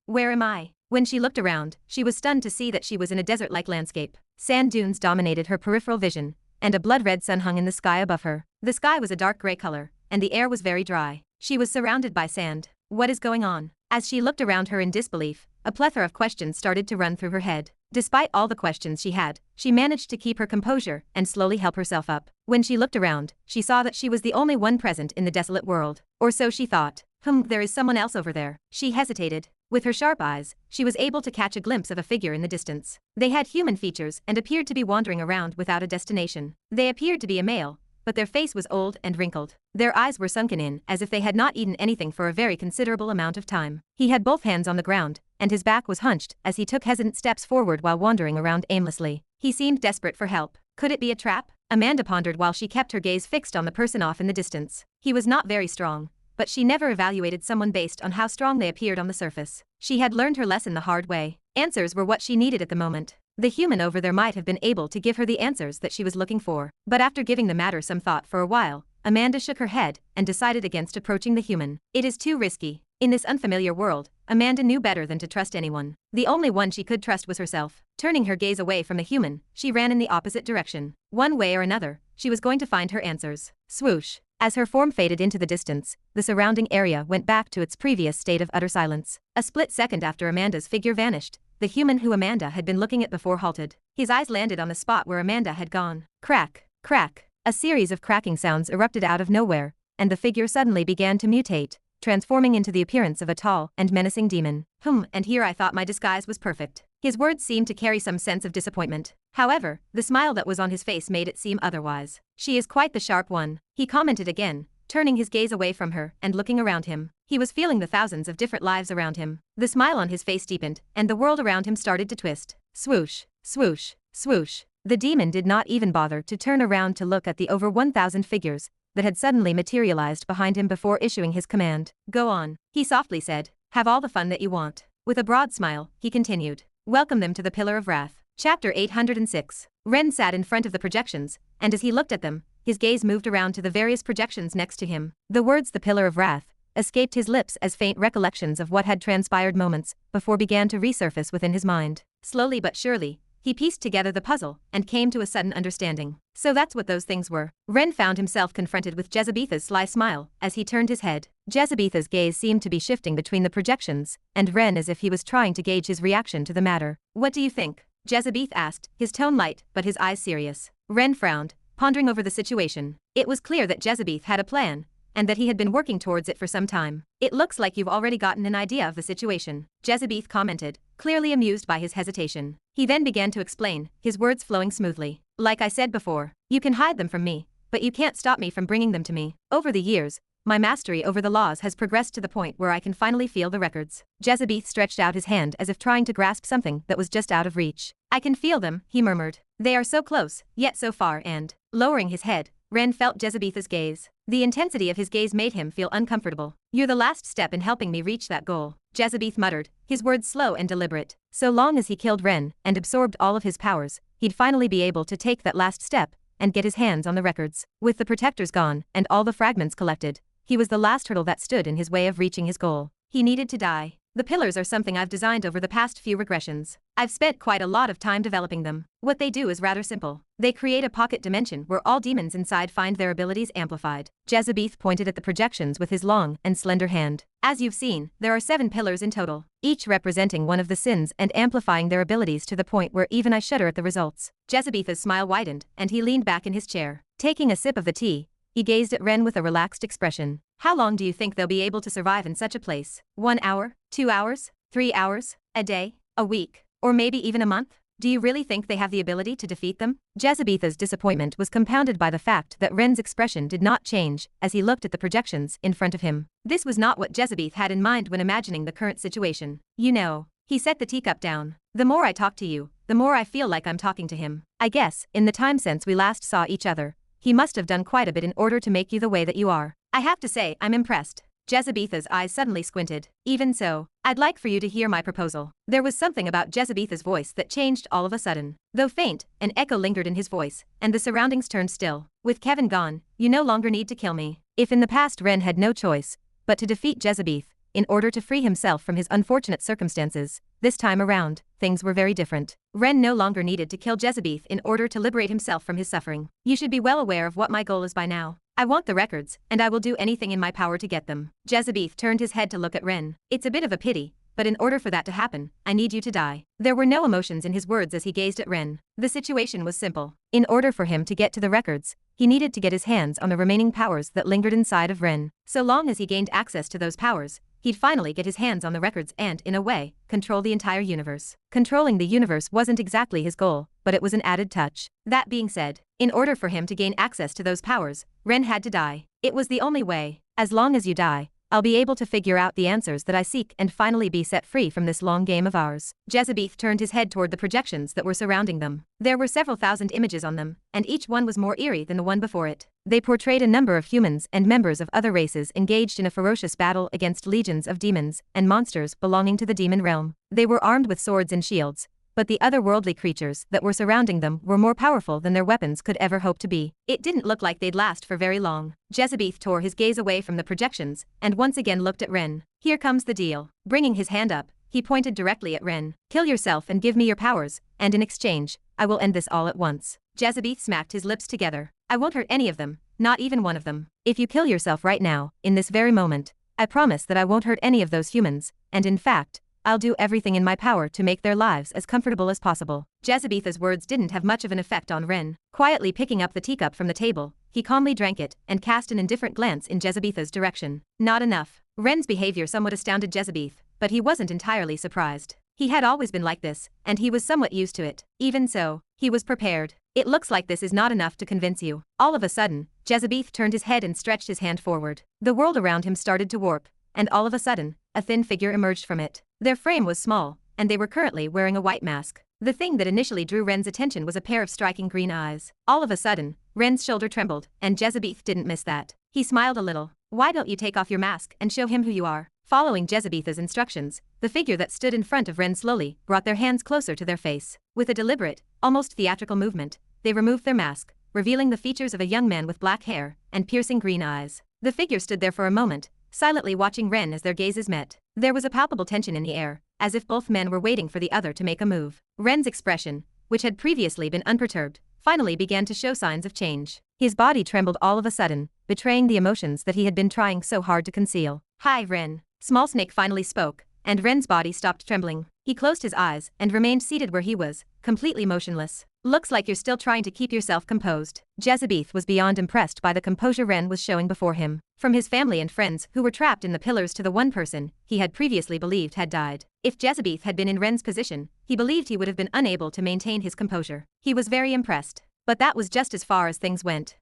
Where am I? When she looked around, she was stunned to see that she was in a desert-like landscape. Sand dunes dominated her peripheral vision, and a blood-red sun hung in the sky above her. The sky was a dark gray color, and the air was very dry. She was surrounded by sand. What is going on? As she looked around her in disbelief, a plethora of questions started to run through her head. Despite all the questions she had, she managed to keep her composure and slowly help herself up. When she looked around, she saw that she was the only one present in the desolate world. Or so she thought. There is someone else over there. She hesitated. With her sharp eyes, she was able to catch a glimpse of a figure in the distance. They had human features and appeared to be wandering around without a destination. They appeared to be a male, but their face was old and wrinkled. Their eyes were sunken in as if they had not eaten anything for a very considerable amount of time. He had both hands on the ground, and his back was hunched as he took hesitant steps forward while wandering around aimlessly. He seemed desperate for help. Could it be a trap? Amanda pondered while she kept her gaze fixed on the person off in the distance. He was not very strong, but she never evaluated someone based on how strong they appeared on the surface. She had learned her lesson the hard way. Answers were what she needed at the moment. The human over there might have been able to give her the answers that she was looking for. But after giving the matter some thought for a while, Amanda shook her head and decided against approaching the human. It is too risky. In this unfamiliar world, Amanda knew better than to trust anyone. The only one she could trust was herself. Turning her gaze away from the human, she ran in the opposite direction. One way or another, she was going to find her answers. Swoosh. As her form faded into the distance, the surrounding area went back to its previous state of utter silence. A split second after Amanda's figure vanished, the human who Amanda had been looking at before halted. His eyes landed on the spot where Amanda had gone. Crack, crack. A series of cracking sounds erupted out of nowhere, and the figure suddenly began to mutate, transforming into the appearance of a tall and menacing demon. And here I thought my disguise was perfect. His words seemed to carry some sense of disappointment. However, the smile that was on his face made it seem otherwise. She is quite the sharp one, he commented again, turning his gaze away from her and looking around him. He was feeling the thousands of different lives around him. The smile on his face deepened, and the world around him started to twist. Swoosh, swoosh, swoosh. The demon did not even bother to turn around to look at the over 1,000 figures that had suddenly materialized behind him before issuing his command. Go on, he softly said. Have all the fun that you want. With a broad smile, he continued. Welcome them to the Pillar of Wrath. Chapter 806. Ren sat in front of the projections, and as he looked at them, his gaze moved around to the various projections next to him. The words "the Pillar of Wrath" escaped his lips as faint recollections of what had transpired moments before began to resurface within his mind. Slowly but surely, he pieced together the puzzle and came to a sudden understanding. So that's what those things were. Ren found himself confronted with Jezebetha's sly smile as he turned his head. Jezebetha's gaze seemed to be shifting between the projections and Ren as if he was trying to gauge his reaction to the matter. What do you think? Jezebeth asked, his tone light but his eyes serious. Ren frowned, pondering over the situation. It was clear that Jezebeth had a plan, and that he had been working towards it for some time. It looks like you've already gotten an idea of the situation, Jezebeth commented, clearly amused by his hesitation. He then began to explain, his words flowing smoothly. Like I said before, you can hide them from me, but you can't stop me from bringing them to me. Over the years, my mastery over the laws has progressed to the point where I can finally feel the records. Jezebeth stretched out his hand as if trying to grasp something that was just out of reach. I can feel them, he murmured. They are so close, yet so far and, lowering his head, Ren felt Jezebetha's gaze. The intensity of his gaze made him feel uncomfortable. You're the last step in helping me reach that goal, Jezebeth muttered, his words slow and deliberate. So long as he killed Ren and absorbed all of his powers, he'd finally be able to take that last step and get his hands on the records. With the protectors gone and all the fragments collected, he was the last hurdle that stood in his way of reaching his goal. He needed to die. The pillars are something I've designed over the past few regressions. I've spent quite a lot of time developing them. What they do is rather simple. They create a pocket dimension where all demons inside find their abilities amplified. Jezebeth pointed at the projections with his long and slender hand. As you've seen, there are 7 pillars in total, each representing one of the sins and amplifying their abilities to the point where even I shudder at the results. Jezebeth's smile widened, and he leaned back in his chair. Taking a sip of the tea, he gazed at Ren with a relaxed expression. How long do you think they'll be able to survive in such a place? 1 hour? 2 hours? 3 hours? A day? A week? Or maybe even a month? Do you really think they have the ability to defeat them? Jezebeth's disappointment was compounded by the fact that Ren's expression did not change as he looked at the projections in front of him. This was not what Jezebeth had in mind when imagining the current situation. You know, he set the teacup down. The more I talk to you, the more I feel like I'm talking to him. I guess, in the time since we last saw each other, he must have done quite a bit in order to make you the way that you are. I have to say, I'm impressed. Jezebeth's eyes suddenly squinted. Even so, I'd like for you to hear my proposal. There was something about Jezebeth's voice that changed all of a sudden. Though faint, an echo lingered in his voice, and the surroundings turned still. With Kevin gone, you no longer need to kill me. If in the past Ren had no choice but to defeat Jezebeth in order to free himself from his unfortunate circumstances, this time around, things were very different. Ren no longer needed to kill Jezebeth in order to liberate himself from his suffering. You should be well aware of what my goal is by now. I want the records, and I will do anything in my power to get them. Jezebeth turned his head to look at Ren. It's a bit of a pity, but in order for that to happen, I need you to die. There were no emotions in his words as he gazed at Ren. The situation was simple. In order for him to get to the records, he needed to get his hands on the remaining powers that lingered inside of Ren. So long as he gained access to those powers, he'd finally get his hands on the records and, in a way, control the entire universe. Controlling the universe wasn't exactly his goal, but it was an added touch. That being said, in order for him to gain access to those powers, Ren had to die. It was the only way. As long as you die, I'll be able to figure out the answers that I seek and finally be set free from this long game of ours. Jezebeth turned his head toward the projections that were surrounding them. There were several thousand images on them, and each one was more eerie than the one before it. They portrayed a number of humans and members of other races engaged in a ferocious battle against legions of demons and monsters belonging to the demon realm. They were armed with swords and shields, but the otherworldly creatures that were surrounding them were more powerful than their weapons could ever hope to be. It didn't look like they'd last for very long. Jezebeth tore his gaze away from the projections and once again looked at Ren. Here comes the deal. Bringing his hand up, he pointed directly at Ren. Kill yourself and give me your powers, and in exchange, I will end this all at once. Jezebeth smacked his lips together. I won't hurt any of them, not even one of them. If you kill yourself right now, in this very moment, I promise that I won't hurt any of those humans, and in fact, I'll do everything in my power to make their lives as comfortable as possible. Jezebeth's words didn't have much of an effect on Ren. Quietly picking up the teacup from the table, he calmly drank it and cast an indifferent glance in Jezebeth's direction. Not enough. Ren's behavior somewhat astounded Jezebeth, but he wasn't entirely surprised. He had always been like this, and he was somewhat used to it. Even so, he was prepared. It looks like this is not enough to convince you. All of a sudden, Jezebeth turned his head and stretched his hand forward. The world around him started to warp, and all of a sudden, a thin figure emerged from it. Their frame was small, and they were currently wearing a white mask. The thing that initially drew Ren's attention was a pair of striking green eyes. All of a sudden, Ren's shoulder trembled, and Jezebeth didn't miss that. He smiled a little. Why don't you take off your mask and show him who you are? Following Jezebeth's instructions, the figure that stood in front of Ren slowly brought their hands closer to their face. With a deliberate, almost theatrical movement, they removed their mask, revealing the features of a young man with black hair and piercing green eyes. The figure stood there for a moment, silently watching Ren as their gazes met. There was a palpable tension in the air, as if both men were waiting for the other to make a move. Ren's expression, which had previously been unperturbed, finally began to show signs of change. His body trembled all of a sudden, betraying the emotions that he had been trying so hard to conceal. Hi, Ren. Small Snake finally spoke, and Ren's body stopped trembling. He closed his eyes and remained seated where he was, completely motionless. Looks like you're still trying to keep yourself composed. Jezebeth was beyond impressed by the composure Ren was showing before him. From his family and friends who were trapped in the pillars to the one person he had previously believed had died. If Jezebeth had been in Ren's position, he believed he would have been unable to maintain his composure. He was very impressed. But that was just as far as things went.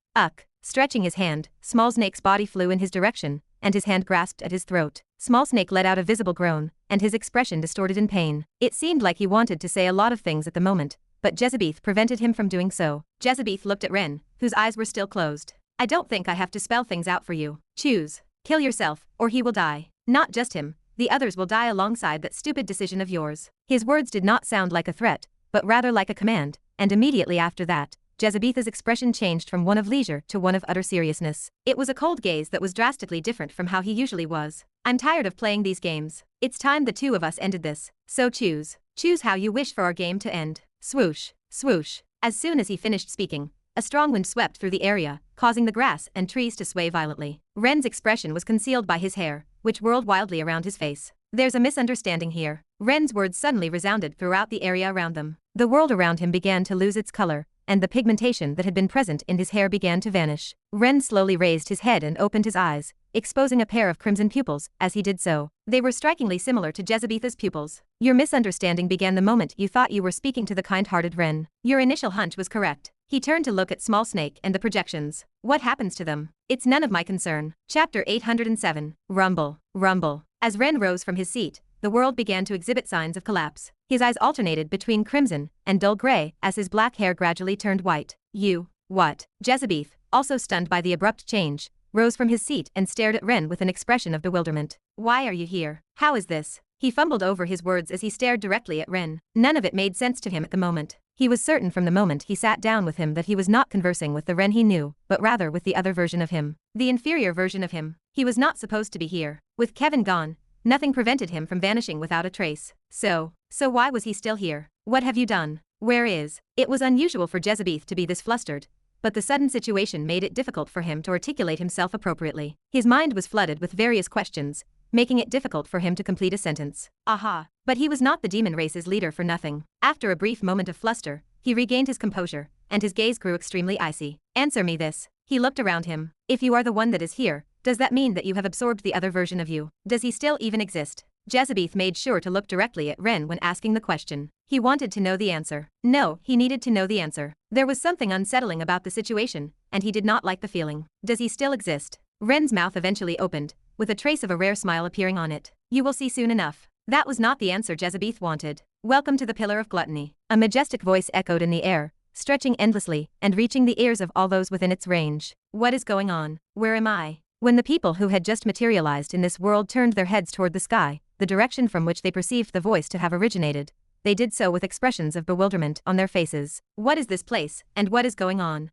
Stretching his hand, Small Snake's body flew in his direction, and his hand grasped at his throat. Small Snake let out a visible groan, and his expression distorted in pain. It seemed like he wanted to say a lot of things at the moment, but Jezebeth prevented him from doing so. Jezebeth looked at Ren, whose eyes were still closed. I don't think I have to spell things out for you. Choose. Kill yourself, or he will die. Not just him, the others will die alongside that stupid decision of yours. His words did not sound like a threat, but rather like a command, and immediately after that, Jezebeth's expression changed from one of leisure to one of utter seriousness. It was a cold gaze that was drastically different from how he usually was. I'm tired of playing these games. It's time the two of us ended this. So choose. Choose how you wish for our game to end. Swoosh, swoosh. As soon as he finished speaking, a strong wind swept through the area, causing the grass and trees to sway violently. Ren's expression was concealed by his hair, which whirled wildly around his face. There's a misunderstanding here. Ren's words suddenly resounded throughout the area around them. The world around him began to lose its color, and the pigmentation that had been present in his hair began to vanish. Ren slowly raised his head and opened his eyes, exposing a pair of crimson pupils as he did so. They were strikingly similar to Jezebetha's pupils. Your misunderstanding began the moment you thought you were speaking to the kind-hearted Ren. Your initial hunch was correct. He turned to look at Small Snake and the projections. What happens to them? It's none of my concern. Chapter 807. Rumble. Rumble. As Ren rose from his seat, the world began to exhibit signs of collapse. His eyes alternated between crimson and dull gray as his black hair gradually turned white. You. What? Jezebeth, also stunned by the abrupt change, rose from his seat and stared at Ren with an expression of bewilderment. Why are you here? How is this? He fumbled over his words as he stared directly at Ren. None of it made sense to him at the moment. He was certain from the moment he sat down with him that he was not conversing with the Ren he knew, but rather with the other version of him. The inferior version of him. He was not supposed to be here. With Kevin gone, nothing prevented him from vanishing without a trace. So why was he still here? What have you done? Where is? It was unusual for Jezebeth to be this flustered, but the sudden situation made it difficult for him to articulate himself appropriately. His mind was flooded with various questions, making it difficult for him to complete a sentence. Aha! But he was not the demon race's leader for nothing. After a brief moment of fluster, he regained his composure, and his gaze grew extremely icy. Answer me this. He looked around him. If you are the one that is here, does that mean that you have absorbed the other version of you? Does he still even exist? Jezebeth made sure to look directly at Ren when asking the question. He wanted to know the answer. No, he needed to know the answer. There was something unsettling about the situation, and he did not like the feeling. Does he still exist? Ren's mouth eventually opened, with a trace of a rare smile appearing on it. You will see soon enough. That was not the answer Jezebeth wanted. Welcome to the Pillar of Gluttony. A majestic voice echoed in the air, stretching endlessly and reaching the ears of all those within its range. What is going on? Where am I? When the people who had just materialized in this world turned their heads toward the sky, the direction from which they perceived the voice to have originated, they did so with expressions of bewilderment on their faces. What is this place, and what is going on?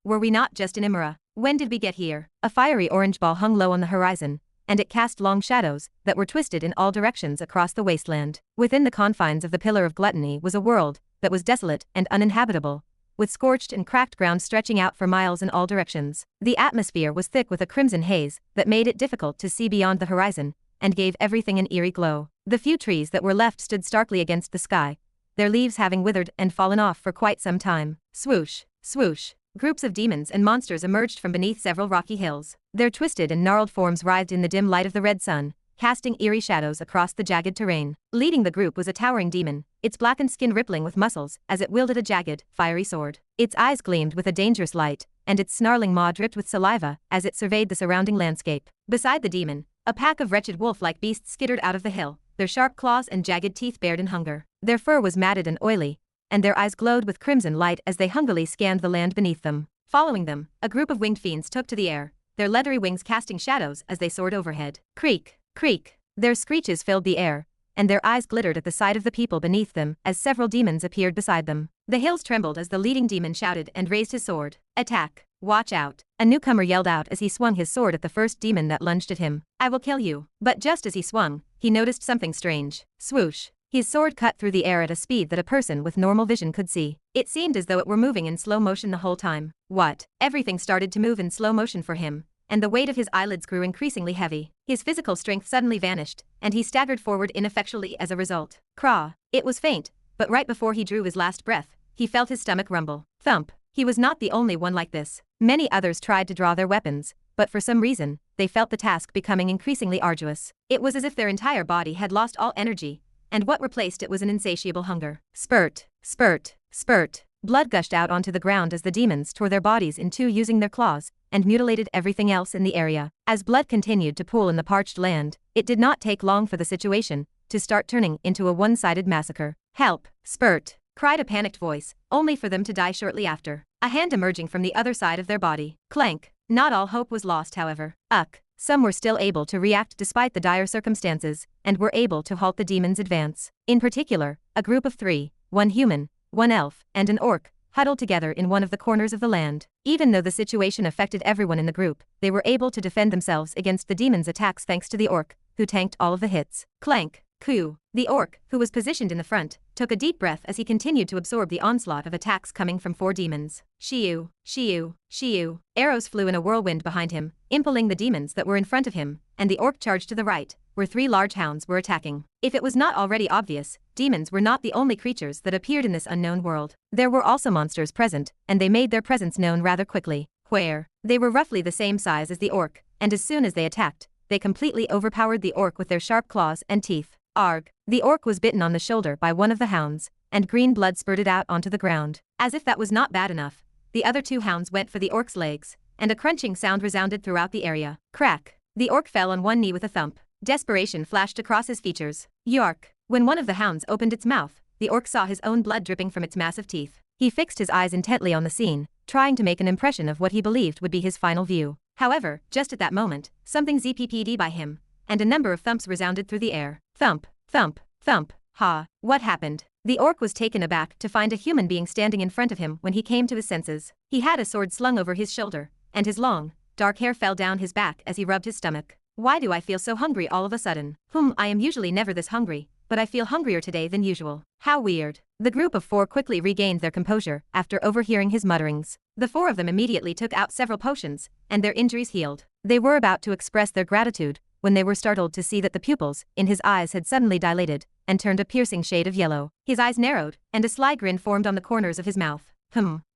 Were we not just in Imra? When did we get here? A fiery orange ball hung low on the horizon, and it cast long shadows that were twisted in all directions across the wasteland. Within the confines of the Pillar of Gluttony was a world that was desolate and uninhabitable, with scorched and cracked ground stretching out for miles in all directions. The atmosphere was thick with a crimson haze that made it difficult to see beyond the horizon, and gave everything an eerie glow. The few trees that were left stood starkly against the sky, their leaves having withered and fallen off for quite some time. Swoosh, swoosh. Groups of demons and monsters emerged from beneath several rocky hills. Their twisted and gnarled forms writhed in the dim light of the red sun, casting eerie shadows across the jagged terrain. Leading the group was a towering demon, its blackened skin rippling with muscles as it wielded a jagged, fiery sword. Its eyes gleamed with a dangerous light, and its snarling maw dripped with saliva as it surveyed the surrounding landscape. Beside the demon, a pack of wretched wolf-like beasts skittered out of the hill, their sharp claws and jagged teeth bared in hunger. Their fur was matted and oily, and their eyes glowed with crimson light as they hungrily scanned the land beneath them. Following them, a group of winged fiends took to the air, their leathery wings casting shadows as they soared overhead. Creak, creak. Their screeches filled the air, and their eyes glittered at the sight of the people beneath them as several demons appeared beside them. The hills trembled as the leading demon shouted and raised his sword. Attack! Watch out! A newcomer yelled out as he swung his sword at the first demon that lunged at him. I will kill you. But just as he swung, he noticed something strange. Swoosh! His sword cut through the air at a speed that a person with normal vision could see. It seemed as though it were moving in slow motion the whole time. What? Everything started to move in slow motion for him, and the weight of his eyelids grew increasingly heavy. His physical strength suddenly vanished, and he staggered forward ineffectually as a result. Craw! It was faint, but right before he drew his last breath, he felt his stomach rumble. Thump! He was not the only one like this. Many others tried to draw their weapons, but for some reason, they felt the task becoming increasingly arduous. It was as if their entire body had lost all energy, and what replaced it was an insatiable hunger. Spurt, spurt, spurt. Blood gushed out onto the ground as the demons tore their bodies in two using their claws, and mutilated everything else in the area. As blood continued to pool in the parched land, it did not take long for the situation to start turning into a one-sided massacre. Help! Spurt! Cried a panicked voice, only for them to die shortly after, a hand emerging from the other side of their body. Clank! Not all hope was lost, however. Some were still able to react despite the dire circumstances, and were able to halt the demon's advance. In particular, a group of three, one human, one elf, and an orc, huddled together in one of the corners of the land. Even though the situation affected everyone in the group, they were able to defend themselves against the demon's attacks thanks to the orc, who tanked all of the hits. Clank. Coo. The orc, who was positioned in the front, took a deep breath as he continued to absorb the onslaught of attacks coming from 4 demons. Shiu, Shiu, Shiu. Arrows flew in a whirlwind behind him, impaling the demons that were in front of him, and the orc charged to the right, where 3 large hounds were attacking. If it was not already obvious, demons were not the only creatures that appeared in this unknown world. There were also monsters present, and they made their presence known rather quickly. Where? They were roughly the same size as the orc, and as soon as they attacked, they completely overpowered the orc with their sharp claws and teeth. Arg. The orc was bitten on the shoulder by one of the hounds, and green blood spurted out onto the ground. As if that was not bad enough, the other 2 hounds went for the orc's legs, and a crunching sound resounded throughout the area. Crack. The orc fell on one knee with a thump. Desperation flashed across his features. Yark. When one of the hounds opened its mouth, the orc saw his own blood dripping from its massive teeth. He fixed his eyes intently on the scene, trying to make an impression of what he believed would be his final view. However, just at that moment, something ZPP'd by him, and a number of thumps resounded through the air. Thump, thump, thump. Ha. What happened? The orc was taken aback to find a human being standing in front of him when he came to his senses. He had a sword slung over his shoulder, and his long, dark hair fell down his back as he rubbed his stomach. Why do I feel so hungry all of a sudden? I am usually never this hungry, but I feel hungrier today than usual. How weird. The group of 4 quickly regained their composure after overhearing his mutterings. The 4 of them immediately took out several potions, and their injuries healed. They were about to express their gratitude when they were startled to see that the pupils in his eyes had suddenly dilated and turned a piercing shade of yellow. His eyes narrowed, and a sly grin formed on the corners of his mouth.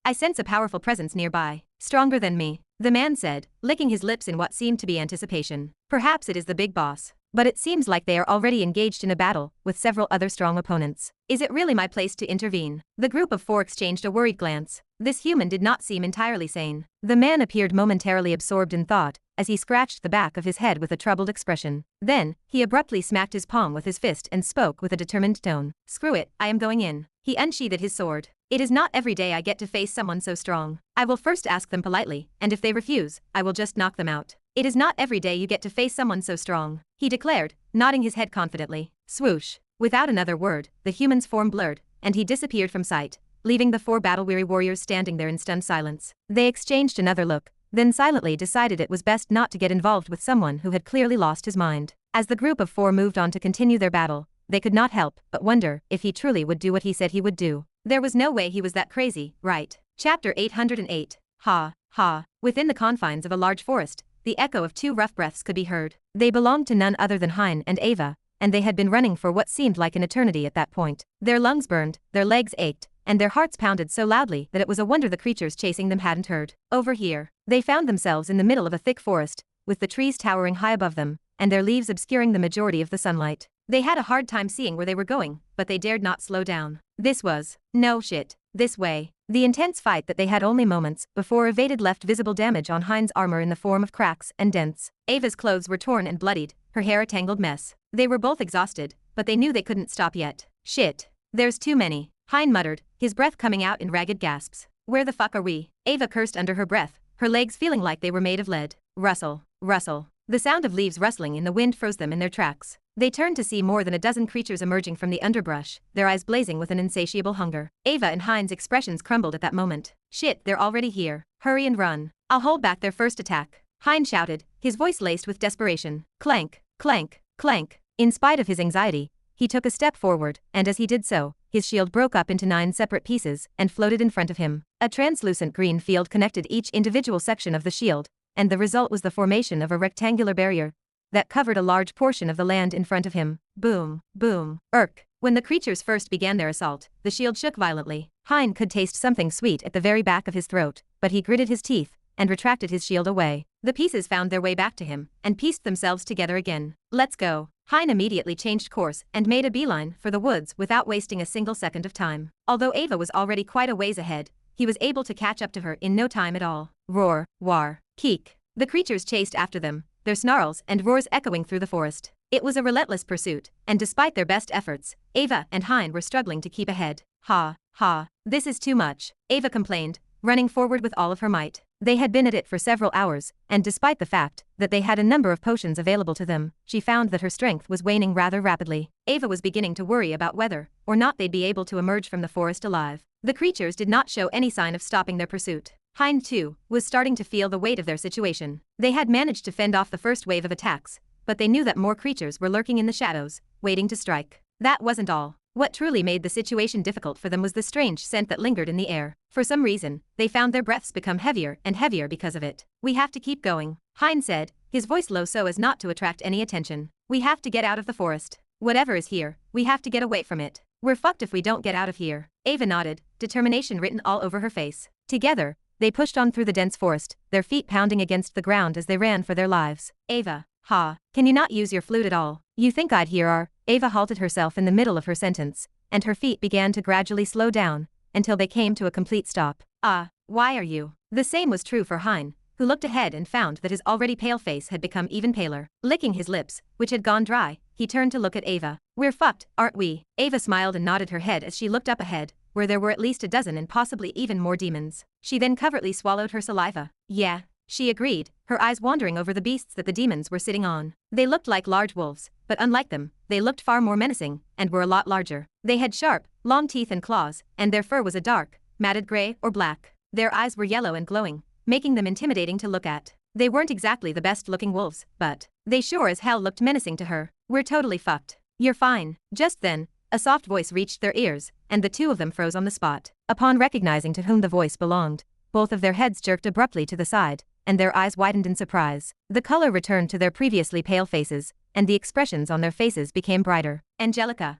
I sense a powerful presence nearby. Stronger than me, the man said, licking his lips in what seemed to be anticipation. Perhaps it is the big boss, but it seems like they are already engaged in a battle with several other strong opponents. Is it really my place to intervene? The group of 4 exchanged a worried glance. This human did not seem entirely sane. The man appeared momentarily absorbed in thought as he scratched the back of his head with a troubled expression. Then, he abruptly smacked his palm with his fist and spoke with a determined tone. Screw it, I am going in. He unsheathed his sword. It is not every day I get to face someone so strong. I will first ask them politely, and if they refuse, I will just knock them out. It is not every day you get to face someone so strong, he declared, nodding his head confidently. Swoosh. Without another word, the human's form blurred, and he disappeared from sight, leaving the 4 battle-weary warriors standing there in stunned silence. They exchanged another look, then silently decided it was best not to get involved with someone who had clearly lost his mind. As the group of 4 moved on to continue their battle, they could not help but wonder if he truly would do what he said he would do. There was no way he was that crazy, right? Chapter 808. Ha, ha. Within the confines of a large forest, the echo of 2 rough breaths could be heard. They belonged to none other than Hein and Ava, and they had been running for what seemed like an eternity at that point. Their lungs burned, their legs ached, and their hearts pounded so loudly that it was a wonder the creatures chasing them hadn't heard. Over here, they found themselves in the middle of a thick forest, with the trees towering high above them, and their leaves obscuring the majority of the sunlight. They had a hard time seeing where they were going, but they dared not slow down. This was, no shit, this way. The intense fight that they had only moments before evaded left visible damage on Hein's armor in the form of cracks and dents. Ava's clothes were torn and bloodied, her hair a tangled mess. They were both exhausted, but they knew they couldn't stop yet. Shit. There's too many, Hein muttered, his breath coming out in ragged gasps. Where the fuck are we? Ava cursed under her breath, her legs feeling like they were made of lead. Rustle, rustle. The sound of leaves rustling in the wind froze them in their tracks. They turned to see more than a dozen creatures emerging from the underbrush, their eyes blazing with an insatiable hunger. Ava and Hein's expressions crumbled at that moment. Shit, they're already here. Hurry and run. I'll hold back their first attack, Hein shouted, his voice laced with desperation. Clank, clank, clank. In spite of his anxiety, he took a step forward, and as he did so, his shield broke up into 9 separate pieces and floated in front of him. A translucent green field connected each individual section of the shield, and the result was the formation of a rectangular barrier that covered a large portion of the land in front of him. Boom, boom, irk. When the creatures first began their assault, the shield shook violently. Hein could taste something sweet at the very back of his throat, but he gritted his teeth and retracted his shield away. The pieces found their way back to him and pieced themselves together again. Let's go. Hein immediately changed course and made a beeline for the woods without wasting a single second of time. Although Ava was already quite a ways ahead, he was able to catch up to her in no time at all. Roar, war, keek. The creatures chased after them, their snarls and roars echoing through the forest. It was a relentless pursuit, and despite their best efforts, Ava and Hein were struggling to keep ahead. Ha, ha, this is too much, Ava complained, running forward with all of her might. They had been at it for several hours, and despite the fact that they had a number of potions available to them, she found that her strength was waning rather rapidly. Ava was beginning to worry about whether or not they'd be able to emerge from the forest alive. The creatures did not show any sign of stopping their pursuit. Hein, too, was starting to feel the weight of their situation. They had managed to fend off the first wave of attacks, but they knew that more creatures were lurking in the shadows, waiting to strike. That wasn't all. What truly made the situation difficult for them was the strange scent that lingered in the air. For some reason, they found their breaths become heavier and heavier because of it. "We have to keep going," Hein said, his voice low so as not to attract any attention. "We have to get out of the forest. Whatever is here, we have to get away from it. We're fucked if we don't get out of here." Ava nodded, determination written all over her face. Together, they pushed on through the dense forest, their feet pounding against the ground as they ran for their lives. "Ava, can you not use your flute at all? You think I'd hear our—" Ava halted herself in the middle of her sentence, and her feet began to gradually slow down, until they came to a complete stop. Why are you?" The same was true for Hein, who looked ahead and found that his already pale face had become even paler. Licking his lips, which had gone dry, he turned to look at Ava. "We're fucked, aren't we?" Ava smiled and nodded her head as she looked up ahead, where there were at least a dozen and possibly even more demons. She then covertly swallowed her saliva. "Yeah," she agreed, her eyes wandering over the beasts that the demons were sitting on. They looked like large wolves, but unlike them, they looked far more menacing, and were a lot larger. They had sharp, long teeth and claws, and their fur was a dark, matted gray or black. Their eyes were yellow and glowing, making them intimidating to look at. They weren't exactly the best-looking wolves, but they sure as hell looked menacing to her. "We're totally fucked. You're fine." Just then, a soft voice reached their ears, and the two of them froze on the spot. Upon recognizing to whom the voice belonged, both of their heads jerked abruptly to the side, and their eyes widened in surprise. The color returned to their previously pale faces, and the expressions on their faces became brighter. Angelica,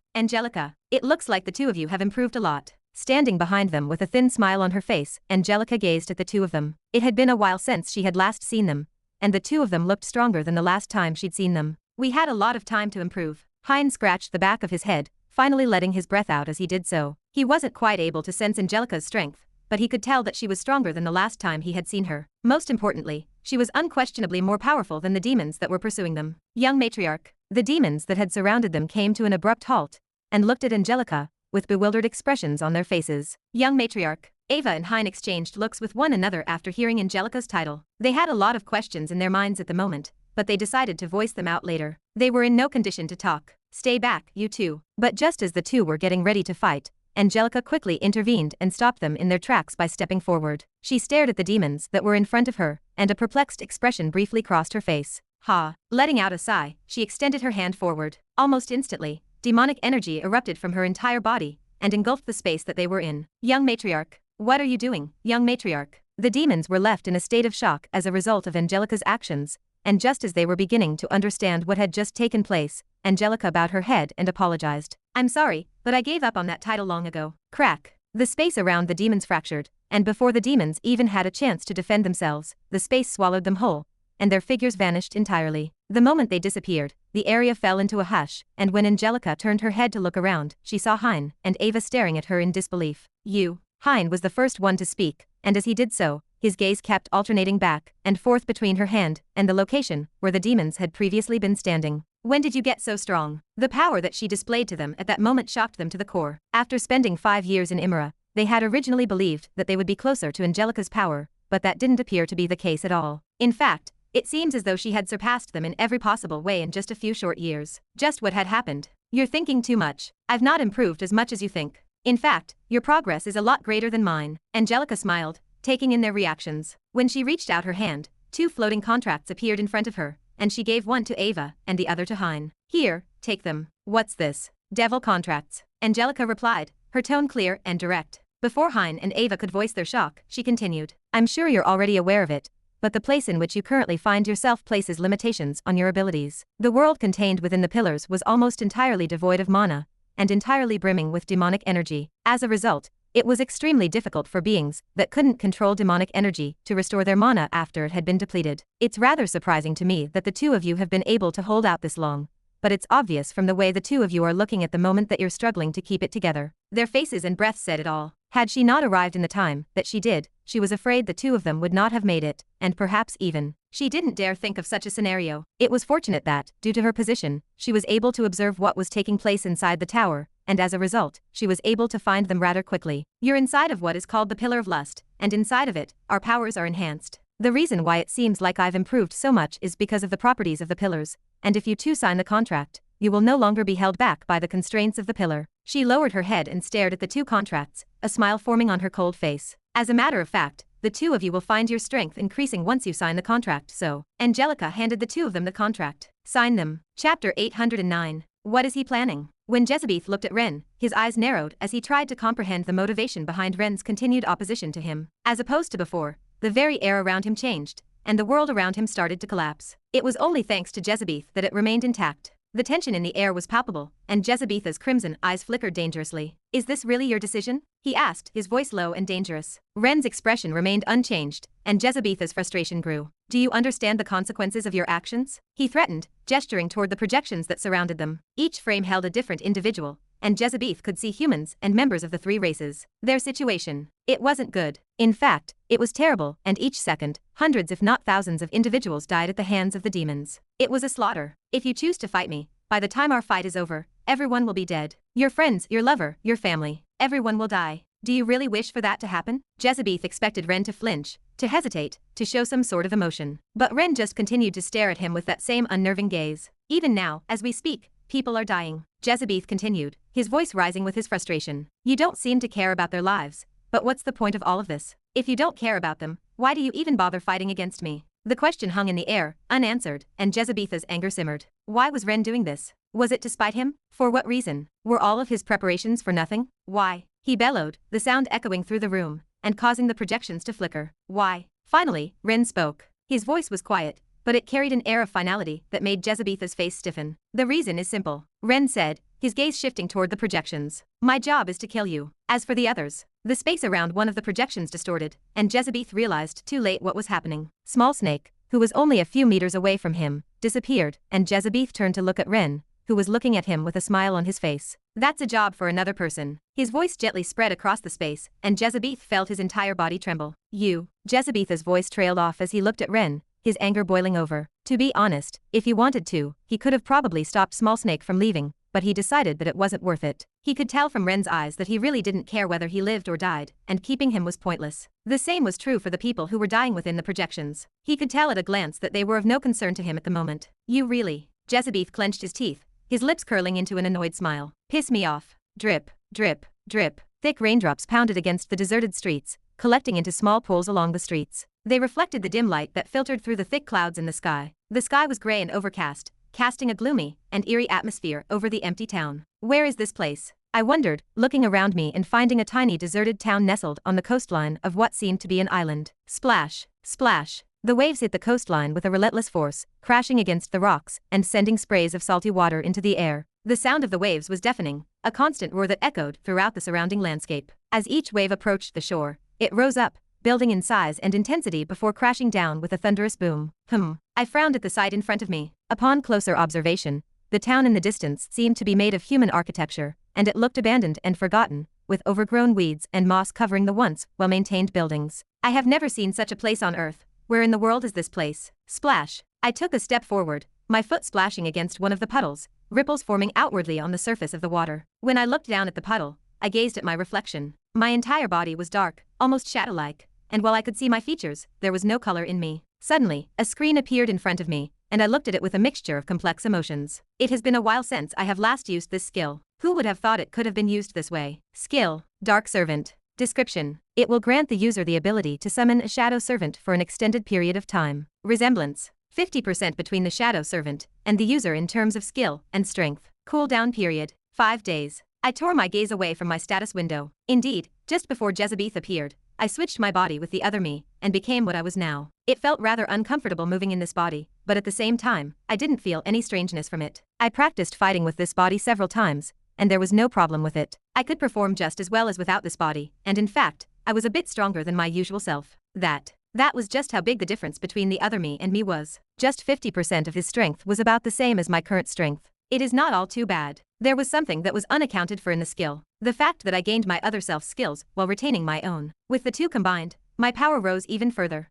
it looks like the two of you have improved a lot." Standing behind them with a thin smile on her face, Angelica gazed at the two of them. It had been a while since she had last seen them, and the two of them looked stronger than the last time she'd seen them. "We had a lot of time to improve." Hein scratched the back of his head, finally letting his breath out as he did so. He wasn't quite able to sense Angelica's strength, but he could tell that she was stronger than the last time he had seen her. Most importantly, she was unquestionably more powerful than the demons that were pursuing them. "Young matriarch." The demons that had surrounded them came to an abrupt halt, and looked at Angelica, with bewildered expressions on their faces. "Young matriarch." Ava and Hein exchanged looks with one another after hearing Angelica's title. They had a lot of questions in their minds at the moment, but they decided to voice them out later. They were in no condition to talk. "Stay back, you two." But just as the two were getting ready to fight, Angelica quickly intervened and stopped them in their tracks by stepping forward. She stared at the demons that were in front of her, and a perplexed expression briefly crossed her face. Letting out a sigh, she extended her hand forward. Almost instantly, demonic energy erupted from her entire body, and engulfed the space that they were in. "Young matriarch, what are you doing, young matriarch?" The demons were left in a state of shock as a result of Angelica's actions, and just as they were beginning to understand what had just taken place, Angelica bowed her head and apologized. "I'm sorry, but I gave up on that title long ago." Crack. The space around the demons fractured, and before the demons even had a chance to defend themselves, the space swallowed them whole, and their figures vanished entirely. The moment they disappeared, the area fell into a hush, and when Angelica turned her head to look around, she saw Hein and Ava staring at her in disbelief. "You." Hein was the first one to speak, and as he did so, his gaze kept alternating back and forth between her hand and the location where the demons had previously been standing. "When did you get so strong?" The power that she displayed to them at that moment shocked them to the core. After spending 5 years in Imra, they had originally believed that they would be closer to Angelica's power, but that didn't appear to be the case at all. In fact, it seems as though she had surpassed them in every possible way in just a few short years. Just what had happened? "You're thinking too much. I've not improved as much as you think. In fact, your progress is a lot greater than mine." Angelica smiled, taking in their reactions. When she reached out her hand, 2 floating contracts appeared in front of her, and she gave one to Ava and the other to Hein. "Here, take them." "What's this?" "Devil contracts." Angelica replied, her tone clear and direct. Before Hein and Ava could voice their shock, she continued. "I'm sure you're already aware of it, but the place in which you currently find yourself places limitations on your abilities. The world contained within the pillars was almost entirely devoid of mana, and entirely brimming with demonic energy. As a result, it was extremely difficult for beings that couldn't control demonic energy to restore their mana after it had been depleted. It's rather surprising to me that the two of you have been able to hold out this long, but it's obvious from the way the two of you are looking at the moment that you're struggling to keep it together." Their faces and breaths said it all. Had she not arrived in the time that she did, she was afraid the two of them would not have made it, and perhaps even. She didn't dare think of such a scenario. It was fortunate that, due to her position, she was able to observe what was taking place inside the tower, and as a result, she was able to find them rather quickly. "You're inside of what is called the Pillar of Lust, and inside of it, our powers are enhanced. The reason why it seems like I've improved so much is because of the properties of the pillars, and if you two sign the contract, you will no longer be held back by the constraints of the pillar." She lowered her head and stared at the 2 contracts, a smile forming on her cold face. As a matter of fact, the two of you will find your strength increasing once you sign the contract, so. Angelica handed the two of them the contract. Sign them. Chapter 809. What is he planning? When Jezebeth looked at Ren, his eyes narrowed as he tried to comprehend the motivation behind Ren's continued opposition to him. As opposed to before, the very air around him changed, and the world around him started to collapse. It was only thanks to Jezebeth that it remained intact. The tension in the air was palpable, and Jezebeth's crimson eyes flickered dangerously. Is this really your decision? He asked, his voice low and dangerous. Ren's expression remained unchanged, and Jezebeth's frustration grew. Do you understand the consequences of your actions? He threatened, gesturing toward the projections that surrounded them. Each frame held a different individual, and Jezebeth could see humans and members of the three races. Their situation. It wasn't good. In fact, it was terrible, and each second, hundreds if not thousands of individuals died at the hands of the demons. It was a slaughter. If you choose to fight me, by the time our fight is over, everyone will be dead. Your friends, your lover, your family. Everyone will die. Do you really wish for that to happen? Jezebeth expected Ren to flinch, to hesitate, to show some sort of emotion. But Ren just continued to stare at him with that same unnerving gaze. Even now, as we speak, people are dying. Jezebeth continued, his voice rising with his frustration. You don't seem to care about their lives. But what's the point of all of this? If you don't care about them, why do you even bother fighting against me? The question hung in the air, unanswered, and Jezebeth's anger simmered. Why was Ren doing this? Was it to spite him? For what reason? Were all of his preparations for nothing? Why? He bellowed, the sound echoing through the room, and causing the projections to flicker. Why? Finally, Ren spoke. His voice was quiet, but it carried an air of finality that made Jezebeth's face stiffen. The reason is simple, Ren said, his gaze shifting toward the projections. My job is to kill you. As for the others, the space around one of the projections distorted, and Jezebeth realized too late what was happening. Small Snake, who was only a few meters away from him, disappeared, and Jezebeth turned to look at Ren, who was looking at him with a smile on his face. That's a job for another person. His voice gently spread across the space, and Jezebeth felt his entire body tremble. You. Jezebeth's voice trailed off as he looked at Ren, his anger boiling over. To be honest, if he wanted to, he could have probably stopped Small Snake from leaving, but he decided that it wasn't worth it. He could tell from Ren's eyes that he really didn't care whether he lived or died, and keeping him was pointless. The same was true for the people who were dying within the projections. He could tell at a glance that they were of no concern to him at the moment. You really. Jezebeth clenched his teeth, his lips curling into an annoyed smile. Piss me off. Drip, drip, drip. Thick raindrops pounded against the deserted streets, collecting into small pools along the streets. They reflected the dim light that filtered through the thick clouds in the sky. The sky was gray and overcast, casting a gloomy and eerie atmosphere over the empty town. Where is this place? I wondered, looking around me and finding a tiny deserted town nestled on the coastline of what seemed to be an island. Splash, splash. The waves hit the coastline with a relentless force, crashing against the rocks and sending sprays of salty water into the air. The sound of the waves was deafening, a constant roar that echoed throughout the surrounding landscape. As each wave approached the shore, it rose up, building in size and intensity before crashing down with a thunderous boom. I frowned at the sight in front of me. Upon closer observation, the town in the distance seemed to be made of human architecture, and it looked abandoned and forgotten, with overgrown weeds and moss covering the once well-maintained buildings. I have never seen such a place on Earth. Where in the world is this place? Splash. I took a step forward, my foot splashing against one of the puddles, ripples forming outwardly on the surface of the water. When I looked down at the puddle, I gazed at my reflection. My entire body was dark, almost shadow-like, and while I could see my features, there was no color in me. Suddenly, a screen appeared in front of me, and I looked at it with a mixture of complex emotions. It has been a while since I have last used this skill. Who would have thought it could have been used this way? Skill, Dark Servant. Description. It will grant the user the ability to summon a shadow servant for an extended period of time. Resemblance. 50% between the shadow servant and the user in terms of skill and strength. Cooldown period. 5 days. I tore my gaze away from my status window. Indeed, just before Jezebeth appeared, I switched my body with the other me, and became what I was now. It felt rather uncomfortable moving in this body, but at the same time, I didn't feel any strangeness from it. I practiced fighting with this body several times, and there was no problem with it. I could perform just as well as without this body, and in fact, I was a bit stronger than my usual self. That was just how big the difference between the other me and me was. Just 50% of his strength was about the same as my current strength. It is not all too bad. There was something that was unaccounted for in the skill. The fact that I gained my other self's skills while retaining my own. With the two combined, my power rose even further.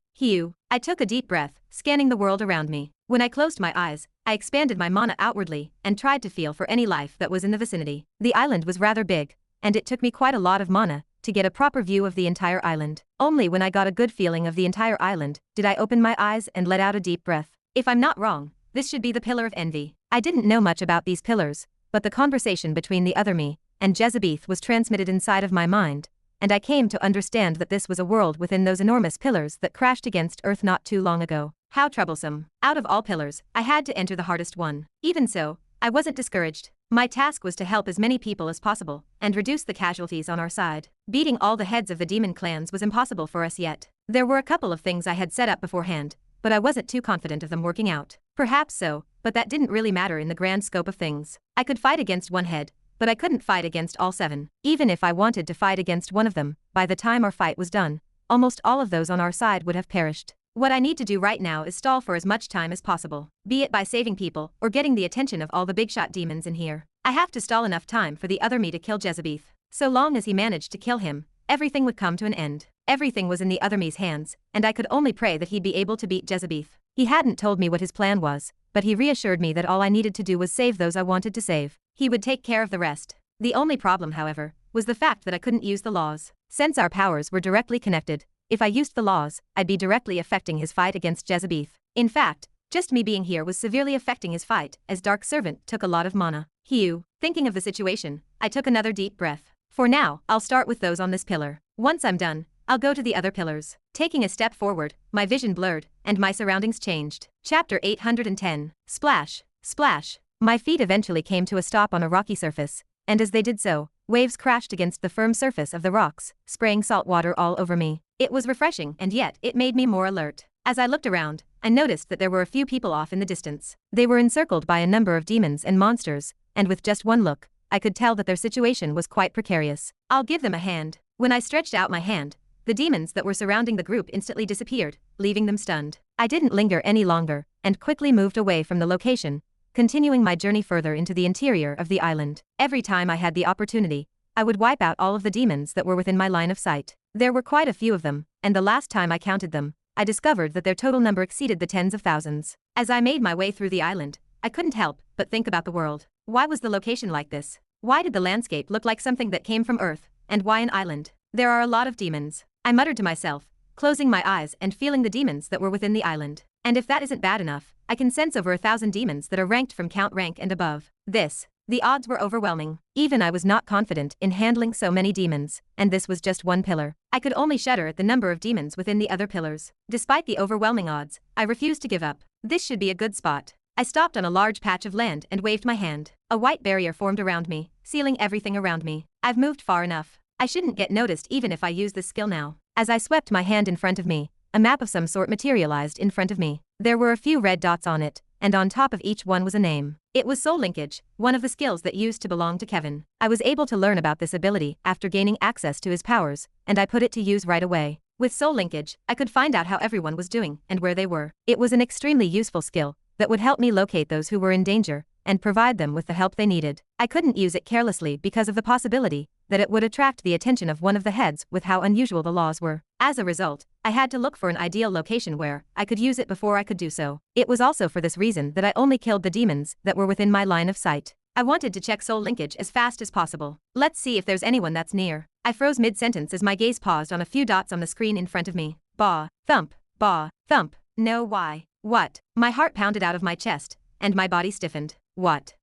I took a deep breath, scanning the world around me. When I closed my eyes, I expanded my mana outwardly and tried to feel for any life that was in the vicinity. The island was rather big, and it took me quite a lot of mana to get a proper view of the entire island. Only when I got a good feeling of the entire island did I open my eyes and let out a deep breath. If I'm not wrong, this should be the Pillar of Envy. I didn't know much about these pillars, but the conversation between the other me and Jezebeth was transmitted inside of my mind, and I came to understand that this was a world within those enormous pillars that crashed against Earth not too long ago. How troublesome. Out of all pillars, I had to enter the hardest one. Even so, I wasn't discouraged. My task was to help as many people as possible, and reduce the casualties on our side. Beating all the heads of the demon clans was impossible for us yet. There were a couple of things I had set up beforehand, but I wasn't too confident of them working out. Perhaps so, but that didn't really matter in the grand scope of things. I could fight against one head, but I couldn't fight against all 7. Even if I wanted to fight against one of them, by the time our fight was done, almost all of those on our side would have perished. What I need to do right now is stall for as much time as possible, be it by saving people or getting the attention of all the big shot demons in here. I have to stall enough time for the other me to kill Jezebeth. So long as he managed to kill him, everything would come to an end. Everything was in the other me's hands, and I could only pray that he'd be able to beat Jezebeth. He hadn't told me what his plan was, but he reassured me that all I needed to do was save those I wanted to save. He would take care of the rest. The only problem, however, was the fact that I couldn't use the laws. Since our powers were directly connected, if I used the laws, I'd be directly affecting his fight against Jezebeth. In fact, just me being here was severely affecting his fight, as Dark Servant took a lot of mana. Thinking of the situation, I took another deep breath. For now, I'll start with those on this pillar. Once I'm done, I'll go to the other pillars. Taking a step forward, my vision blurred, and my surroundings changed. Chapter 810. Splash, splash. My feet eventually came to a stop on a rocky surface, and as they did so, waves crashed against the firm surface of the rocks, spraying salt water all over me. It was refreshing, and yet it made me more alert. As I looked around, I noticed that there were a few people off in the distance. They were encircled by a number of demons and monsters, and with just one look, I could tell that their situation was quite precarious. I'll give them a hand. When I stretched out my hand, the demons that were surrounding the group instantly disappeared, leaving them stunned. I didn't linger any longer, and quickly moved away from the location, continuing my journey further into the interior of the island. Every time I had the opportunity, I would wipe out all of the demons that were within my line of sight. There were quite a few of them, and the last time I counted them, I discovered that their total number exceeded the tens of thousands. As I made my way through the island, I couldn't help but think about the world. Why was the location like this? Why did the landscape look like something that came from Earth, and why an island? There are a lot of demons, I muttered to myself, closing my eyes and feeling the demons that were within the island. And if that isn't bad enough, I can sense over 1,000 demons that are ranked from count rank and above. The odds were overwhelming. Even I was not confident in handling so many demons, and this was just one pillar. I could only shudder at the number of demons within the other pillars. Despite the overwhelming odds, I refused to give up. This should be a good spot. I stopped on a large patch of land and waved my hand. A white barrier formed around me, sealing everything around me. I've moved far enough. I shouldn't get noticed even if I use this skill now. As I swept my hand in front of me, a map of some sort materialized in front of me. There were a few red dots on it, and on top of each one was a name. It was soul linkage, one of the skills that used to belong to Kevin. I was able to learn about this ability after gaining access to his powers, and I put it to use right away. With soul linkage, I could find out how everyone was doing and where they were. It was an extremely useful skill that would help me locate those who were in danger and provide them with the help they needed. I couldn't use it carelessly because of the possibility that it would attract the attention of one of the heads with how unusual the laws were. As a result, I had to look for an ideal location where I could use it before I could do so. It was also for this reason that I only killed the demons that were within my line of sight. I wanted to check soul linkage as fast as possible. Let's see if there's anyone that's near. I froze mid-sentence as my gaze paused on a few dots on the screen in front of me. Bah, thump, bah, thump. No, why? What? My heart pounded out of my chest, and my body stiffened. What?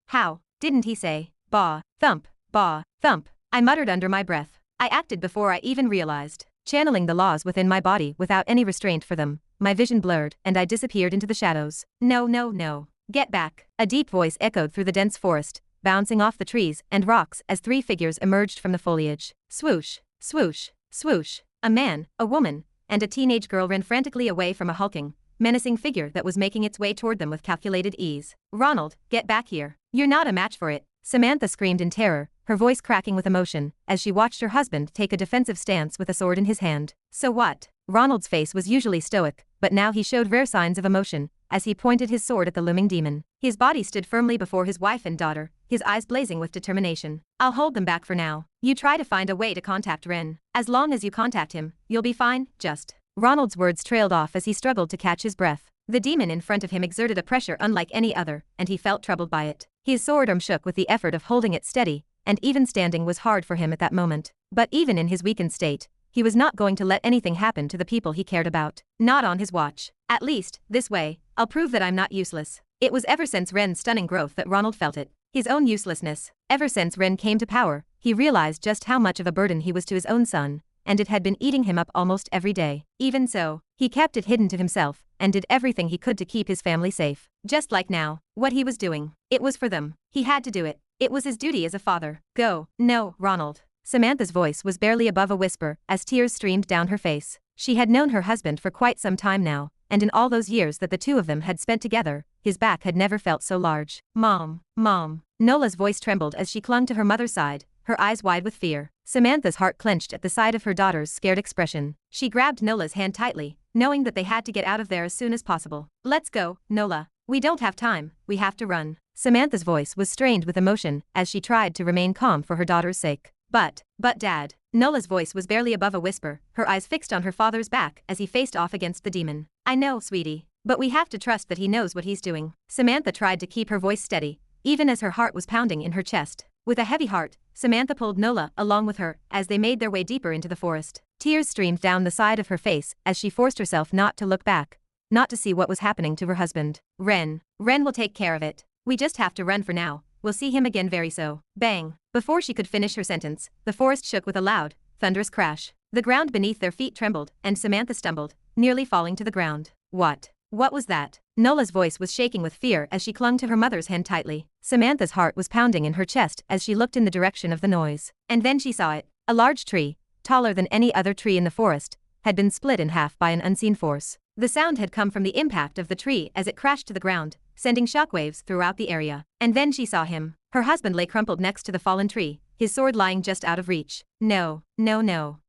How? Didn't he say? Bah, thump, bah, thump. I muttered under my breath. I acted before I even realized. Channeling the laws within my body without any restraint for them, my vision blurred and I disappeared into the shadows. No. Get back. A deep voice echoed through the dense forest, bouncing off the trees and rocks as 3 figures emerged from the foliage. Swoosh, swoosh, swoosh. A man, a woman, and a teenage girl ran frantically away from a hulking, menacing figure that was making its way toward them with calculated ease. Ronald, get back here. You're not a match for it. Samantha screamed in terror, her voice cracking with emotion, as she watched her husband take a defensive stance with a sword in his hand. So what? Ronald's face was usually stoic, but now he showed rare signs of emotion, as he pointed his sword at the looming demon. His body stood firmly before his wife and daughter, his eyes blazing with determination. I'll hold them back for now. You try to find a way to contact Ren. As long as you contact him, you'll be fine, just. Ronald's words trailed off as he struggled to catch his breath. The demon in front of him exerted a pressure unlike any other, and he felt troubled by it. His sword arm shook with the effort of holding it steady, and even standing was hard for him at that moment. But even in his weakened state, he was not going to let anything happen to the people he cared about. Not on his watch. At least, this way, I'll prove that I'm not useless. It was ever since Ren's stunning growth that Ronald felt it. His own uselessness. Ever since Ren came to power, he realized just how much of a burden he was to his own son, and it had been eating him up almost every day. Even so, he kept it hidden to himself, and did everything he could to keep his family safe. Just like now, what he was doing. It was for them. He had to do it. It was his duty as a father. Go. No, Ronald. Samantha's voice was barely above a whisper as tears streamed down her face. She had known her husband for quite some time now, and in all those years that the two of them had spent together, his back had never felt so large. Mom. Mom. Nola's voice trembled as she clung to her mother's side, her eyes wide with fear. Samantha's heart clenched at the sight of her daughter's scared expression. She grabbed Nola's hand tightly, knowing that they had to get out of there as soon as possible. Let's go, Nola. We don't have time, we have to run. Samantha's voice was strained with emotion as she tried to remain calm for her daughter's sake. But Dad. Nola's voice was barely above a whisper, her eyes fixed on her father's back as he faced off against the demon. I know, sweetie. But we have to trust that he knows what he's doing. Samantha tried to keep her voice steady, even as her heart was pounding in her chest. With a heavy heart, Samantha pulled Nola along with her as they made their way deeper into the forest. Tears streamed down the side of her face as she forced herself not to look back, not to see what was happening to her husband. Ren will take care of it. We just have to run for now. We'll see him again very so. Bang. Before she could finish her sentence, the forest shook with a loud, thunderous crash. The ground beneath their feet trembled, and Samantha stumbled, nearly falling to the ground. What was that? Nola's voice was shaking with fear as she clung to her mother's hand tightly. Samantha's heart was pounding in her chest as she looked in the direction of the noise. And then she saw it. A large tree, taller than any other tree in the forest, had been split in half by an unseen force. The sound had come from the impact of the tree as it crashed to the ground, sending shockwaves throughout the area. And then she saw him. Her husband lay crumpled next to the fallen tree, his sword lying just out of reach. No.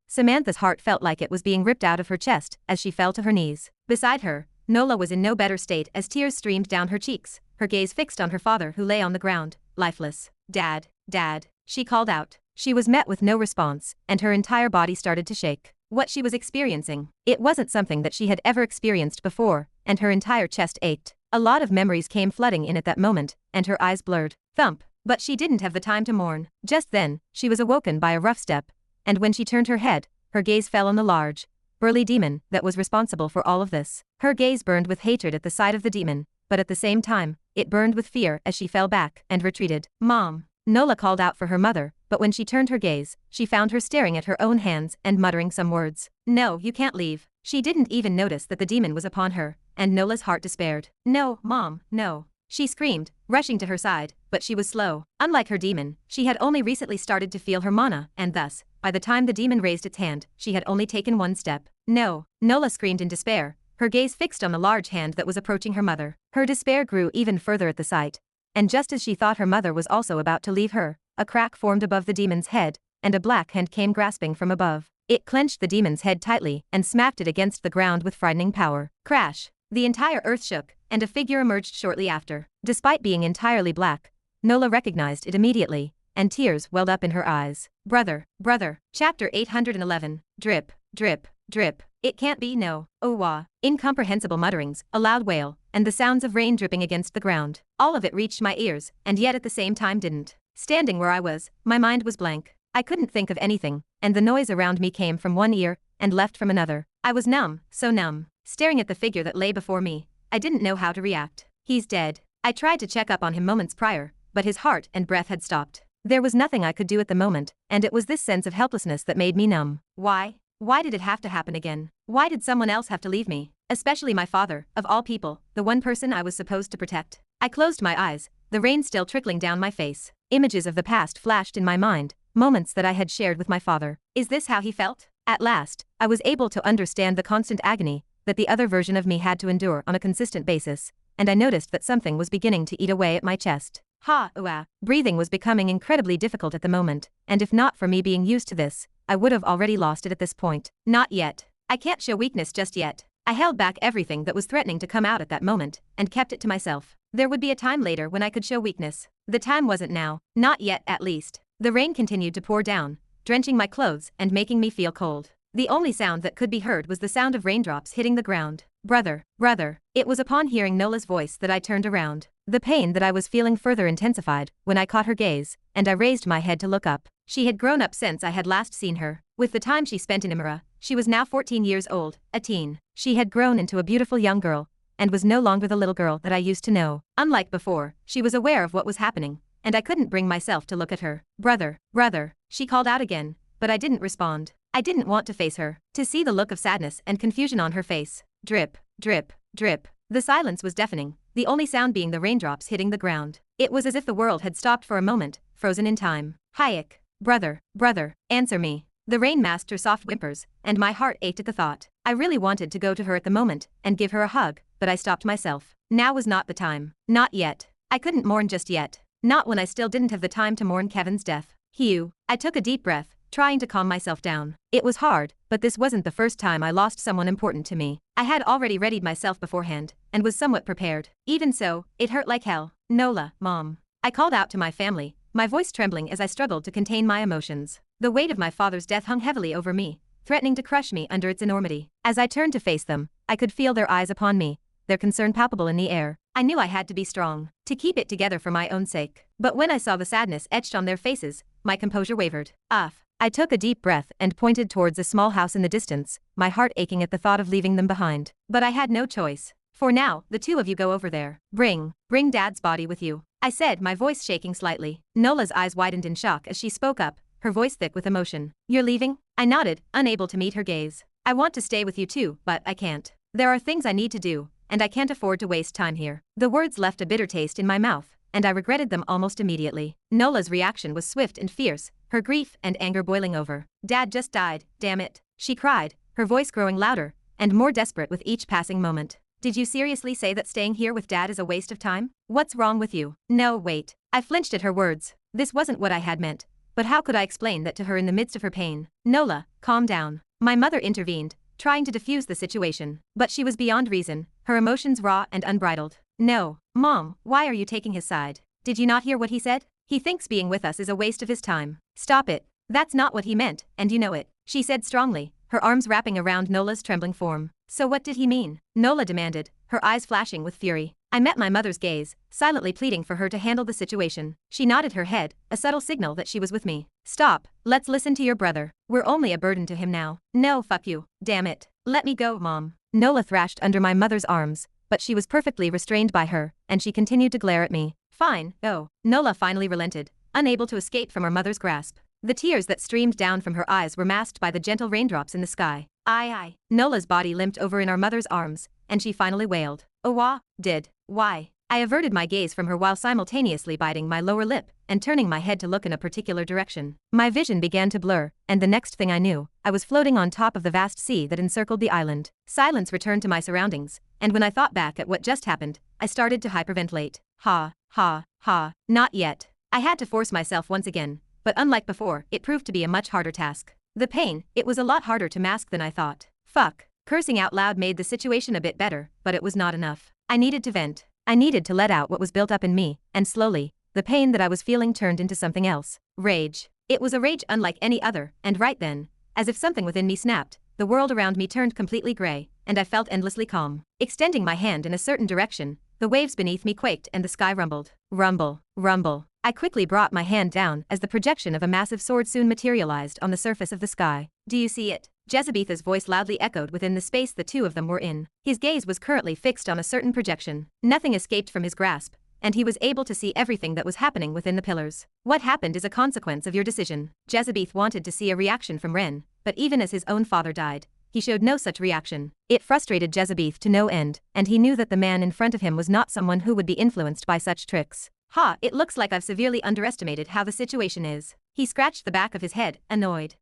Samantha's heart felt like it was being ripped out of her chest as she fell to her knees. Beside her, Nola was in no better state as tears streamed down her cheeks, her gaze fixed on her father who lay on the ground, lifeless. Dad, she called out. She was met with no response, and her entire body started to shake. What she was experiencing, it wasn't something that she had ever experienced before, and her entire chest ached. A lot of memories came flooding in at that moment, and her eyes blurred. Thump. But she didn't have the time to mourn. Just then, she was awoken by a rough step, and when she turned her head, her gaze fell on the large, burly demon that was responsible for all of this. Her gaze burned with hatred at the sight of the demon, but at the same time, it burned with fear as she fell back and retreated. Mom. Nola called out for her mother, but when she turned her gaze, she found her staring at her own hands and muttering some words. No, you can't leave. She didn't even notice that the demon was upon her, and Nola's heart despaired. No, Mom, no. She screamed, rushing to her side, but she was slow. Unlike her demon, she had only recently started to feel her mana, and thus, by the time the demon raised its hand, she had only taken one step. No. Nola screamed in despair, her gaze fixed on the large hand that was approaching her mother. Her despair grew even further at the sight. And just as she thought her mother was also about to leave her, a crack formed above the demon's head, and a black hand came grasping from above. It clenched the demon's head tightly and smacked it against the ground with frightening power. Crash! The entire earth shook, and a figure emerged shortly after. Despite being entirely black, Nola recognized it immediately, and tears welled up in her eyes. Brother. Chapter 811. Drip. It can't be, no. Oh wah. Incomprehensible mutterings, a loud wail, and the sounds of rain dripping against the ground. All of it reached my ears, and yet at the same time didn't. Standing where I was, my mind was blank. I couldn't think of anything, and the noise around me came from one ear and left from another. I was numb, so numb. Staring at the figure that lay before me, I didn't know how to react. He's dead. I tried to check up on him moments prior, but his heart and breath had stopped. There was nothing I could do at the moment, and it was this sense of helplessness that made me numb. Why? Why did it have to happen again? Why did someone else have to leave me? Especially my father, of all people, the one person I was supposed to protect. I closed my eyes, the rain still trickling down my face. Images of the past flashed in my mind, moments that I had shared with my father. Is this how he felt? At last, I was able to understand the constant agony that the other version of me had to endure on a consistent basis, and I noticed that something was beginning to eat away at my chest. Breathing was becoming incredibly difficult at the moment, and if not for me being used to this, I would have already lost it at this point. Not yet. I can't show weakness just yet. I held back everything that was threatening to come out at that moment, and kept it to myself. There would be a time later when I could show weakness. The time wasn't now. Not yet, at least. The rain continued to pour down, drenching my clothes and making me feel cold. The only sound that could be heard was the sound of raindrops hitting the ground. Brother. It was upon hearing Nola's voice that I turned around. The pain that I was feeling further intensified when I caught her gaze, and I raised my head to look up. She had grown up since I had last seen her. With the time she spent in Imara, she was now 14 years old, a teen. She had grown into a beautiful young girl, and was no longer the little girl that I used to know. Unlike before, she was aware of what was happening, and I couldn't bring myself to look at her. Brother. she called out again, but I didn't respond. I didn't want to face her, to see the look of sadness and confusion on her face. Drip, drip, drip. The silence was deafening, the only sound being the raindrops hitting the ground. It was as if the world had stopped for a moment, frozen in time. Hayek, brother, brother, answer me. The rain masked her soft whimpers, and my heart ached at the thought. I really wanted to go to her at the moment and give her a hug, but I stopped myself. Now was not the time. Not yet. I couldn't mourn just yet. Not when I still didn't have the time to mourn Kevin's death. Hugh. I took a deep breath, trying to calm myself down. It was hard, but this wasn't the first time I lost someone important to me. I had already readied myself beforehand, and was somewhat prepared. Even so, it hurt like hell. Nola, Mom. I called out to my family, my voice trembling as I struggled to contain my emotions. The weight of my father's death hung heavily over me, threatening to crush me under its enormity. As I turned to face them, I could feel their eyes upon me, their concern palpable in the air. I knew I had to be strong, to keep it together for my own sake. But when I saw the sadness etched on their faces, my composure wavered. I took a deep breath and pointed towards a small house in the distance, my heart aching at the thought of leaving them behind. But I had no choice. For now, the two of you go over there. Bring Dad's body with you, I said, my voice shaking slightly. Nola's eyes widened in shock as she spoke up, her voice thick with emotion. You're leaving? I nodded, unable to meet her gaze. I want to stay with you too, but I can't. There are things I need to do, and I can't afford to waste time here. The words left a bitter taste in my mouth, and I regretted them almost immediately. Nola's reaction was swift and fierce, her grief and anger boiling over. Dad just died, damn it, she cried, her voice growing louder and more desperate with each passing moment. Did you seriously say that staying here with Dad is a waste of time? What's wrong with you? No, wait. I flinched at her words. This wasn't what I had meant. But how could I explain that to her in the midst of her pain? Nola, calm down. My mother intervened, trying to defuse the situation. But she was beyond reason, her emotions raw and unbridled. No, Mom, why are you taking his side? Did you not hear what he said? He thinks being with us is a waste of his time. Stop it. That's not what he meant, and you know it, she said strongly, her arms wrapping around Nola's trembling form. So what did he mean? Nola demanded, her eyes flashing with fury. I met my mother's gaze, silently pleading for her to handle the situation. She nodded her head, a subtle signal that she was with me. Stop, let's listen to your brother. We're only a burden to him now. No, fuck you, damn it. Let me go, Mom. Nola thrashed under my mother's arms, but she was perfectly restrained by her, and she continued to glare at me. Fine, go. Nola finally relented, unable to escape from her mother's grasp. The tears that streamed down from her eyes were masked by the gentle raindrops in the sky. Aye. Nola's body limped over in our mother's arms, and she finally wailed. Oh, why? I averted my gaze from her while simultaneously biting my lower lip and turning my head to look in a particular direction. My vision began to blur, and the next thing I knew, I was floating on top of the vast sea that encircled the island. Silence returned to my surroundings, and when I thought back at what just happened, I started to hyperventilate. Not yet. I had to force myself once again, but unlike before, it proved to be a much harder task. The pain, it was a lot harder to mask than I thought. Fuck. Cursing out loud made the situation a bit better, but it was not enough. I needed to vent. I needed to let out what was built up in me, and slowly, the pain that I was feeling turned into something else. Rage. It was a rage unlike any other, and right then, as if something within me snapped, the world around me turned completely gray, and I felt endlessly calm. Extending my hand in a certain direction, the waves beneath me quaked and the sky rumbled. Rumble, rumble. I quickly brought my hand down as the projection of a massive sword soon materialized on the surface of the sky. Do you see it? Jezebetha's voice loudly echoed within the space the two of them were in. His gaze was currently fixed on a certain projection. Nothing escaped from his grasp, and he was able to see everything that was happening within the pillars. What happened is a consequence of your decision. Jezebeth wanted to see a reaction from Ren, but even as his own father died, he showed no such reaction. It frustrated Jezebeth to no end, and he knew that the man in front of him was not someone who would be influenced by such tricks. It looks like I've severely underestimated how the situation is. He scratched the back of his head, annoyed.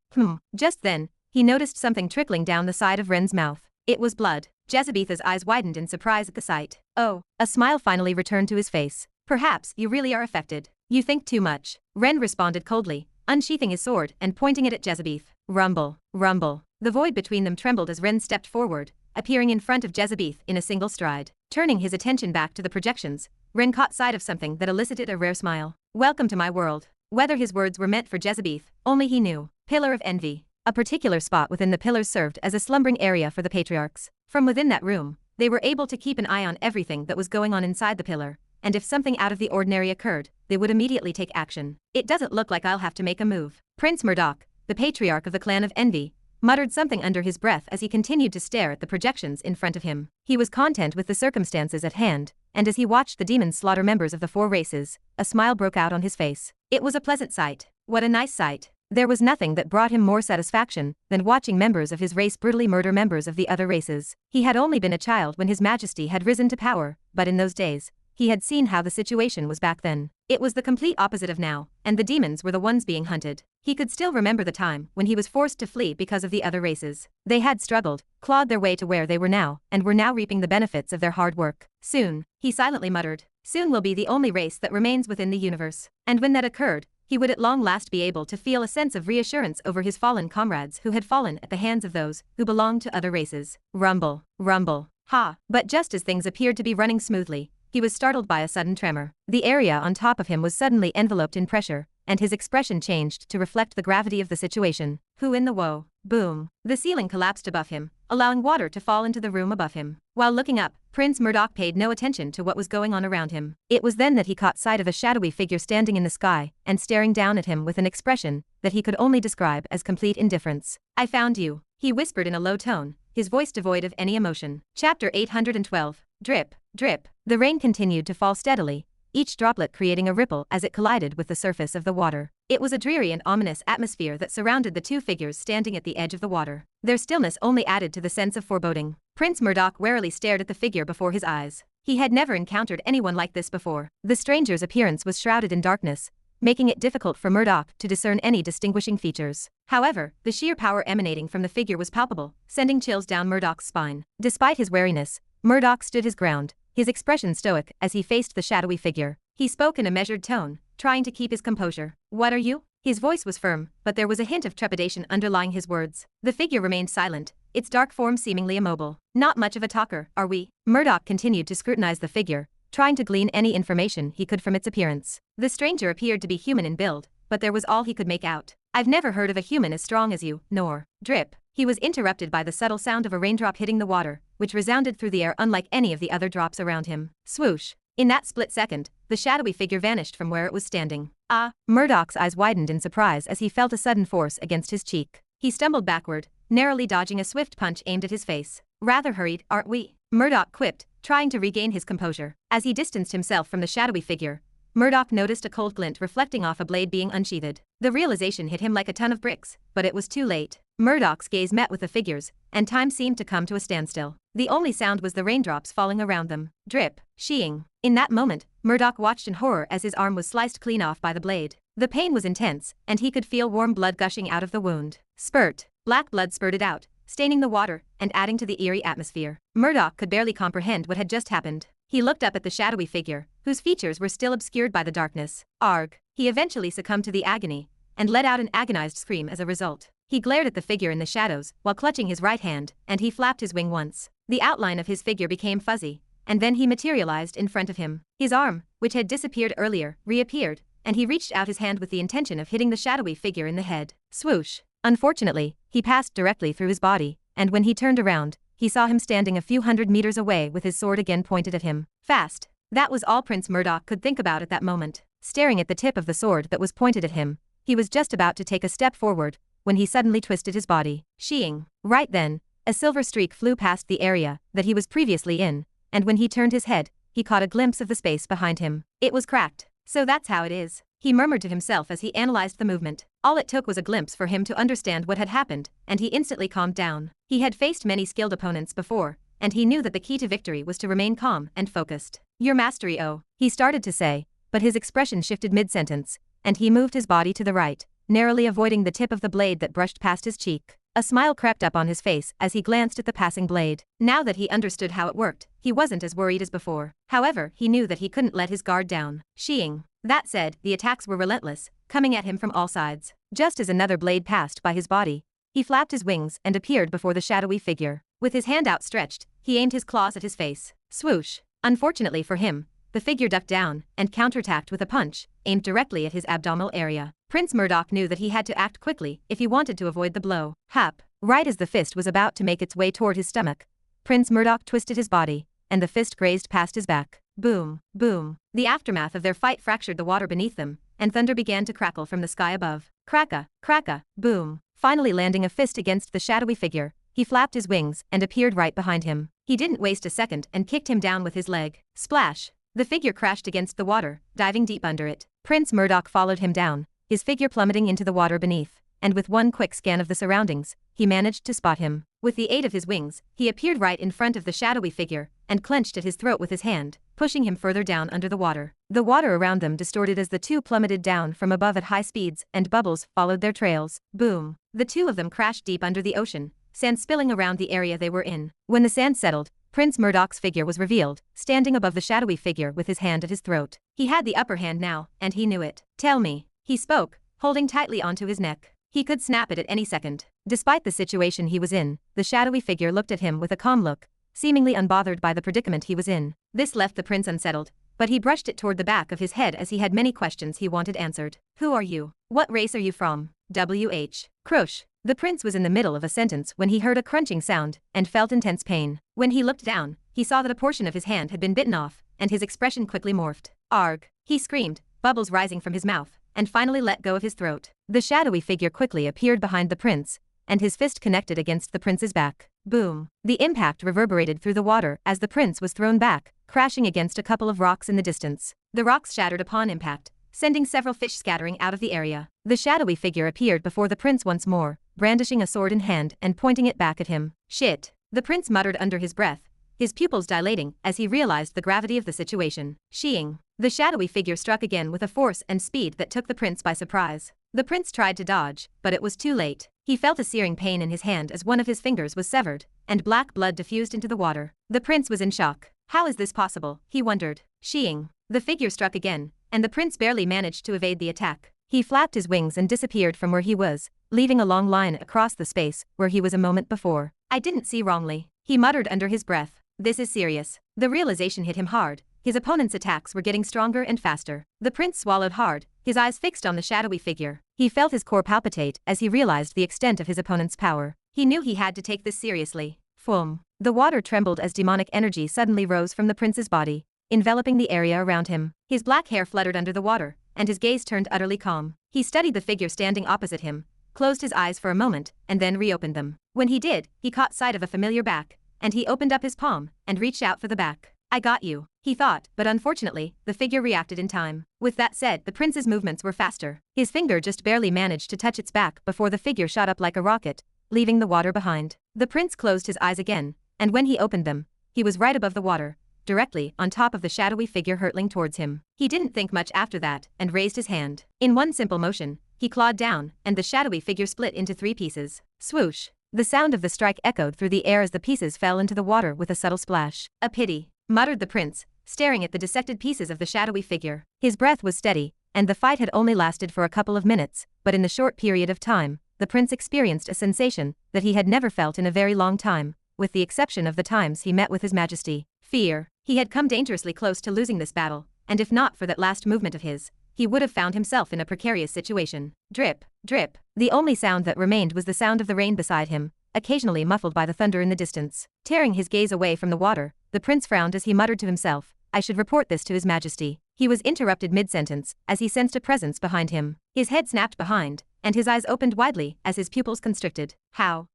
Just then, he noticed something trickling down the side of Ren's mouth. It was blood. Jezebetha's eyes widened in surprise at the sight. Oh, a smile finally returned to his face. Perhaps you really are affected. You think too much. Ren responded coldly, unsheathing his sword and pointing it at Jezebeth. Rumble, rumble. The void between them trembled as Ren stepped forward, appearing in front of Jezebeth in a single stride. Turning his attention back to the projections, Ren caught sight of something that elicited a rare smile. Welcome to my world. Whether his words were meant for Jezebeth, only he knew. Pillar of Envy. A particular spot within the pillars served as a slumbering area for the patriarchs. From within that room, they were able to keep an eye on everything that was going on inside the pillar, and if something out of the ordinary occurred, they would immediately take action. It doesn't look like I'll have to make a move. Prince Murdoch, the patriarch of the clan of Envy, muttered something under his breath as he continued to stare at the projections in front of him. He was content with the circumstances at hand, and as he watched the demons slaughter members of the four races, a smile broke out on his face. It was a pleasant sight. What a nice sight. There was nothing that brought him more satisfaction than watching members of his race brutally murder members of the other races. He had only been a child when His Majesty had risen to power, but in those days, he had seen how the situation was back then. It was the complete opposite of now, and the demons were the ones being hunted. He could still remember the time when he was forced to flee because of the other races. They had struggled, clawed their way to where they were now, and were now reaping the benefits of their hard work. Soon, he silently muttered, soon we'll be the only race that remains within the universe. And when that occurred, he would at long last be able to feel a sense of reassurance over his fallen comrades who had fallen at the hands of those who belonged to other races. Rumble, rumble, ha! But just as things appeared to be running smoothly, he was startled by a sudden tremor. The area on top of him was suddenly enveloped in pressure, and his expression changed to reflect the gravity of the situation. Who in the woe? Boom. The ceiling collapsed above him, allowing water to fall into the room above him. While looking up, Prince Murdoch paid no attention to what was going on around him. It was then that he caught sight of a shadowy figure standing in the sky and staring down at him with an expression that he could only describe as complete indifference. I found you, he whispered in a low tone, his voice devoid of any emotion. Chapter 812. Drip, drip. The rain continued to fall steadily, each droplet creating a ripple as it collided with the surface of the water. It was a dreary and ominous atmosphere that surrounded the two figures standing at the edge of the water. Their stillness only added to the sense of foreboding. Prince Murdoch warily stared at the figure before his eyes. He had never encountered anyone like this before. The stranger's appearance was shrouded in darkness, making it difficult for Murdoch to discern any distinguishing features. However, the sheer power emanating from the figure was palpable, sending chills down Murdoch's spine. Despite his wariness, Murdoch stood his ground, his expression stoic as he faced the shadowy figure. He spoke in a measured tone, trying to keep his composure. What are you? His voice was firm, but there was a hint of trepidation underlying his words. The figure remained silent, its dark form seemingly immobile. Not much of a talker, are we? Murdoch continued to scrutinize the figure, trying to glean any information he could from its appearance. The stranger appeared to be human in build, but there was all he could make out. I've never heard of a human as strong as you, nor. Drip. He was interrupted by the subtle sound of a raindrop hitting the water, which resounded through the air unlike any of the other drops around him. Swoosh. In that split second, the shadowy figure vanished from where it was standing. Ah! Murdoch's eyes widened in surprise as he felt a sudden force against his cheek. He stumbled backward, narrowly dodging a swift punch aimed at his face. Rather hurried, aren't we? Murdoch quipped, trying to regain his composure. As he distanced himself from the shadowy figure, Murdoch noticed a cold glint reflecting off a blade being unsheathed. The realization hit him like a ton of bricks, but it was too late. Murdoch's gaze met with the figures, and time seemed to come to a standstill. The only sound was the raindrops falling around them. Drip, sheeing. In that moment, Murdoch watched in horror as his arm was sliced clean off by the blade. The pain was intense, and he could feel warm blood gushing out of the wound. Spurt. Black blood spurted out, staining the water and adding to the eerie atmosphere. Murdoch could barely comprehend what had just happened. He looked up at the shadowy figure, whose features were still obscured by the darkness. Arg. He eventually succumbed to the agony, and let out an agonized scream as a result. He glared at the figure in the shadows while clutching his right hand, and he flapped his wing once. The outline of his figure became fuzzy, and then he materialized in front of him. His arm, which had disappeared earlier, reappeared, and he reached out his hand with the intention of hitting the shadowy figure in the head. Swoosh. Unfortunately, he passed directly through his body, and when he turned around, he saw him standing a few hundred meters away with his sword again pointed at him. Fast. That was all Prince Murdoch could think about at that moment. Staring at the tip of the sword that was pointed at him, he was just about to take a step forward when he suddenly twisted his body. Sheeing. Right then, a silver streak flew past the area that he was previously in, and when he turned his head, he caught a glimpse of the space behind him. It was cracked. So that's how it is, he murmured to himself as he analyzed the movement. All it took was a glimpse for him to understand what had happened, and he instantly calmed down. He had faced many skilled opponents before, and he knew that the key to victory was to remain calm and focused. Your mastery, oh, he started to say, but his expression shifted mid-sentence, and he moved his body to the right, narrowly avoiding the tip of the blade that brushed past his cheek. A smile crept up on his face as he glanced at the passing blade. Now that he understood how it worked, he wasn't as worried as before. However, he knew that he couldn't let his guard down. Sheeing. That said, the attacks were relentless, coming at him from all sides. Just as another blade passed by his body, he flapped his wings and appeared before the shadowy figure. With his hand outstretched, he aimed his claws at his face. Swoosh. Unfortunately for him, the figure ducked down and counterattacked with a punch, aimed directly at his abdominal area. Prince Murdoch knew that he had to act quickly if he wanted to avoid the blow. Hap. Right as the fist was about to make its way toward his stomach, Prince Murdoch twisted his body, and the fist grazed past his back. Boom, boom. The aftermath of their fight fractured the water beneath them, and thunder began to crackle from the sky above. Cracka, cracka, boom. Finally landing a fist against the shadowy figure, he flapped his wings and appeared right behind him. He didn't waste a second and kicked him down with his leg. Splash. The figure crashed against the water, diving deep under it. Prince Murdoch followed him down, his figure plummeting into the water beneath, and with one quick scan of the surroundings, he managed to spot him. With the aid of his wings, he appeared right in front of the shadowy figure, and clenched at his throat with his hand, pushing him further down under the water. The water around them distorted as the two plummeted down from above at high speeds, and bubbles followed their trails. Boom! The two of them crashed deep under the ocean, sand spilling around the area they were in. When the sand settled, Prince Murdoch's figure was revealed, standing above the shadowy figure with his hand at his throat. He had the upper hand now, and he knew it. "Tell me," he spoke, holding tightly onto his neck. He could snap it at any second. Despite the situation he was in, the shadowy figure looked at him with a calm look, seemingly unbothered by the predicament he was in. This left the prince unsettled, but he brushed it toward the back of his head as he had many questions he wanted answered. "Who are you? What race are you from?" "WH. Crush." The prince was in the middle of a sentence when he heard a crunching sound and felt intense pain. When he looked down, he saw that a portion of his hand had been bitten off, and his expression quickly morphed. "Arg!" he screamed, bubbles rising from his mouth, and finally let go of his throat. The shadowy figure quickly appeared behind the prince, and his fist connected against the prince's back. Boom! The impact reverberated through the water as the prince was thrown back, crashing against a couple of rocks in the distance. The rocks shattered upon impact, sending several fish scattering out of the area. The shadowy figure appeared before the prince once more, brandishing a sword in hand and pointing it back at him. "Shit!" the prince muttered under his breath, his pupils dilating as he realized the gravity of the situation. Sheeing! The shadowy figure struck again with a force and speed that took the prince by surprise. The prince tried to dodge, but it was too late. He felt a searing pain in his hand as one of his fingers was severed, and black blood diffused into the water. The prince was in shock. How is this possible? He wondered. Sheeing! The figure struck again, and the prince barely managed to evade the attack. He flapped his wings and disappeared from where he was, leaving a long line across the space where he was a moment before. "I didn't see wrongly," he muttered under his breath. "This is serious." The realization hit him hard. His opponent's attacks were getting stronger and faster. The prince swallowed hard, his eyes fixed on the shadowy figure. He felt his core palpitate as he realized the extent of his opponent's power. He knew he had to take this seriously. Foom! The water trembled as demonic energy suddenly rose from the prince's body, enveloping the area around him. His black hair fluttered under the water, and his gaze turned utterly calm. He studied the figure standing opposite him, closed his eyes for a moment, and then reopened them. When he did, he caught sight of a familiar back, and he opened up his palm and reached out for the back. "I got you," he thought, but unfortunately, the figure reacted in time. With that said, the prince's movements were faster. His finger just barely managed to touch its back before the figure shot up like a rocket, leaving the water behind. The prince closed his eyes again, and when he opened them, he was right above the water, directly on top of the shadowy figure hurtling towards him. He didn't think much after that and raised his hand. In one simple motion, he clawed down, and the shadowy figure split into 3 pieces. Swoosh! The sound of the strike echoed through the air as the pieces fell into the water with a subtle splash. "A pity," muttered the prince, staring at the dissected pieces of the shadowy figure. His breath was steady, and the fight had only lasted for a couple of minutes, but in the short period of time, the prince experienced a sensation that he had never felt in a very long time, with the exception of the times he met with His Majesty. Fear. He had come dangerously close to losing this battle, and if not for that last movement of his, he would have found himself in a precarious situation. Drip, drip. The only sound that remained was the sound of the rain beside him, occasionally muffled by the thunder in the distance. Tearing his gaze away from the water, the prince frowned as he muttered to himself, "I should report this to His Majesty." He was interrupted mid-sentence as he sensed a presence behind him. His head snapped behind, and his eyes opened widely as his pupils constricted. How?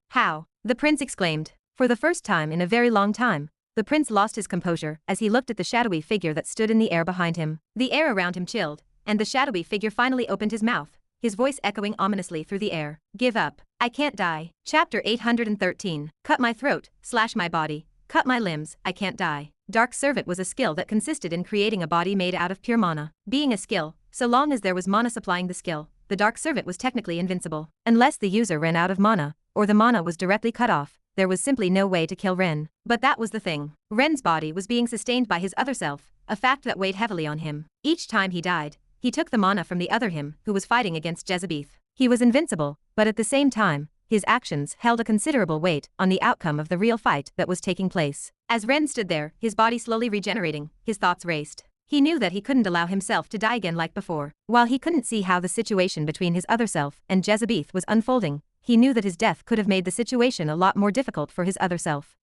The prince exclaimed. For the first time in a very long time, the prince lost his composure as he looked at the shadowy figure that stood in the air behind him. The air around him chilled, and the shadowy figure finally opened his mouth, his voice echoing ominously through the air. "Give up. I can't die." Chapter 813. Cut my throat, slash my body, cut my limbs, I can't die. Dark Servant was a skill that consisted in creating a body made out of pure mana. Being a skill, so long as there was mana supplying the skill, the Dark Servant was technically invincible. Unless the user ran out of mana, or the mana was directly cut off, there was simply no way to kill Ren. But that was the thing. Ren's body was being sustained by his other self, a fact that weighed heavily on him. Each time he died, he took the mana from the other him who was fighting against Jezebeth. He was invincible, but at the same time, his actions held a considerable weight on the outcome of the real fight that was taking place. As Ren stood there, his body slowly regenerating, his thoughts raced. He knew that he couldn't allow himself to die again like before. While he couldn't see how the situation between his other self and Jezebeth was unfolding, he knew that his death could have made the situation a lot more difficult for his other self.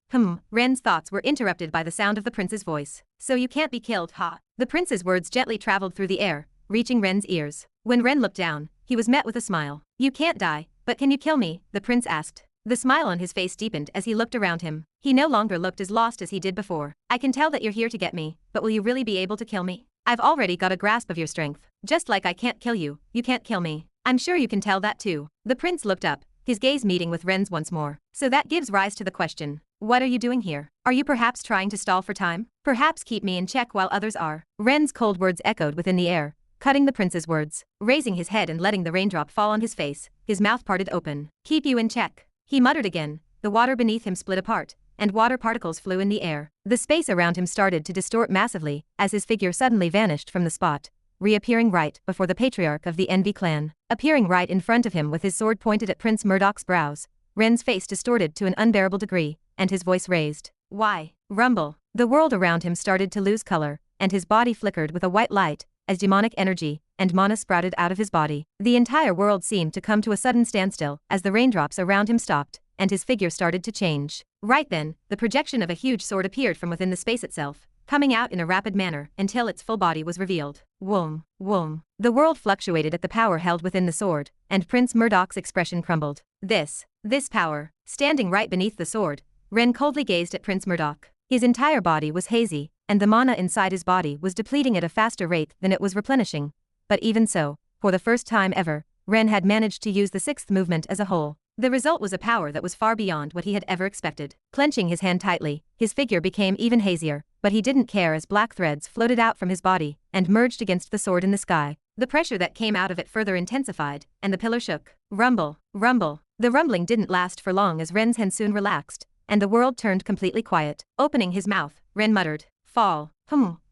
Ren's thoughts were interrupted by the sound of the prince's voice. "So you can't be killed, ha?" The prince's words gently traveled through the air, reaching Ren's ears. When Ren looked down, he was met with a smile. "You can't die, but can you kill me?" the prince asked. The smile on his face deepened as he looked around him. He no longer looked as lost as he did before. "I can tell that you're here to get me, but will you really be able to kill me?" I've already got a grasp of your strength. Just like I can't kill you, you can't kill me. I'm sure you can tell that too. The prince looked up, his gaze meeting with Ren's once more. So that gives rise to the question. What are you doing here? Are you perhaps trying to stall for time? Perhaps keep me in check while others are. Ren's cold words echoed within the air, cutting the prince's words. Raising his head and letting the raindrop fall on his face, his mouth parted open. Keep you in check. He muttered again. The water beneath him split apart, and water particles flew in the air. The space around him started to distort massively, as his figure suddenly vanished from the spot, reappearing right before the patriarch of the Envy clan. Appearing right in front of him with his sword pointed at Prince Murdoch's brows, Ren's face distorted to an unbearable degree, and his voice raised. Why? Rumble. The world around him started to lose color, and his body flickered with a white light, as demonic energy and mana sprouted out of his body. The entire world seemed to come to a sudden standstill as the raindrops around him stopped, and his figure started to change. Right then, the projection of a huge sword appeared from within the space itself, coming out in a rapid manner until its full body was revealed. Whoom, whoom. The world fluctuated at the power held within the sword, and Prince Murdoch's expression crumbled. This power. Standing right beneath the sword, Ren coldly gazed at Prince Murdoch. His entire body was hazy, and the mana inside his body was depleting at a faster rate than it was replenishing. But even so, for the first time ever, Ren had managed to use the sixth movement as a whole. The result was a power that was far beyond what he had ever expected. Clenching his hand tightly, his figure became even hazier, but he didn't care as black threads floated out from his body and merged against the sword in the sky. The pressure that came out of it further intensified, and the pillar shook. Rumble, rumble. The rumbling didn't last for long as Ren's hand soon relaxed, and the world turned completely quiet. Opening his mouth, Ren muttered, "Fall.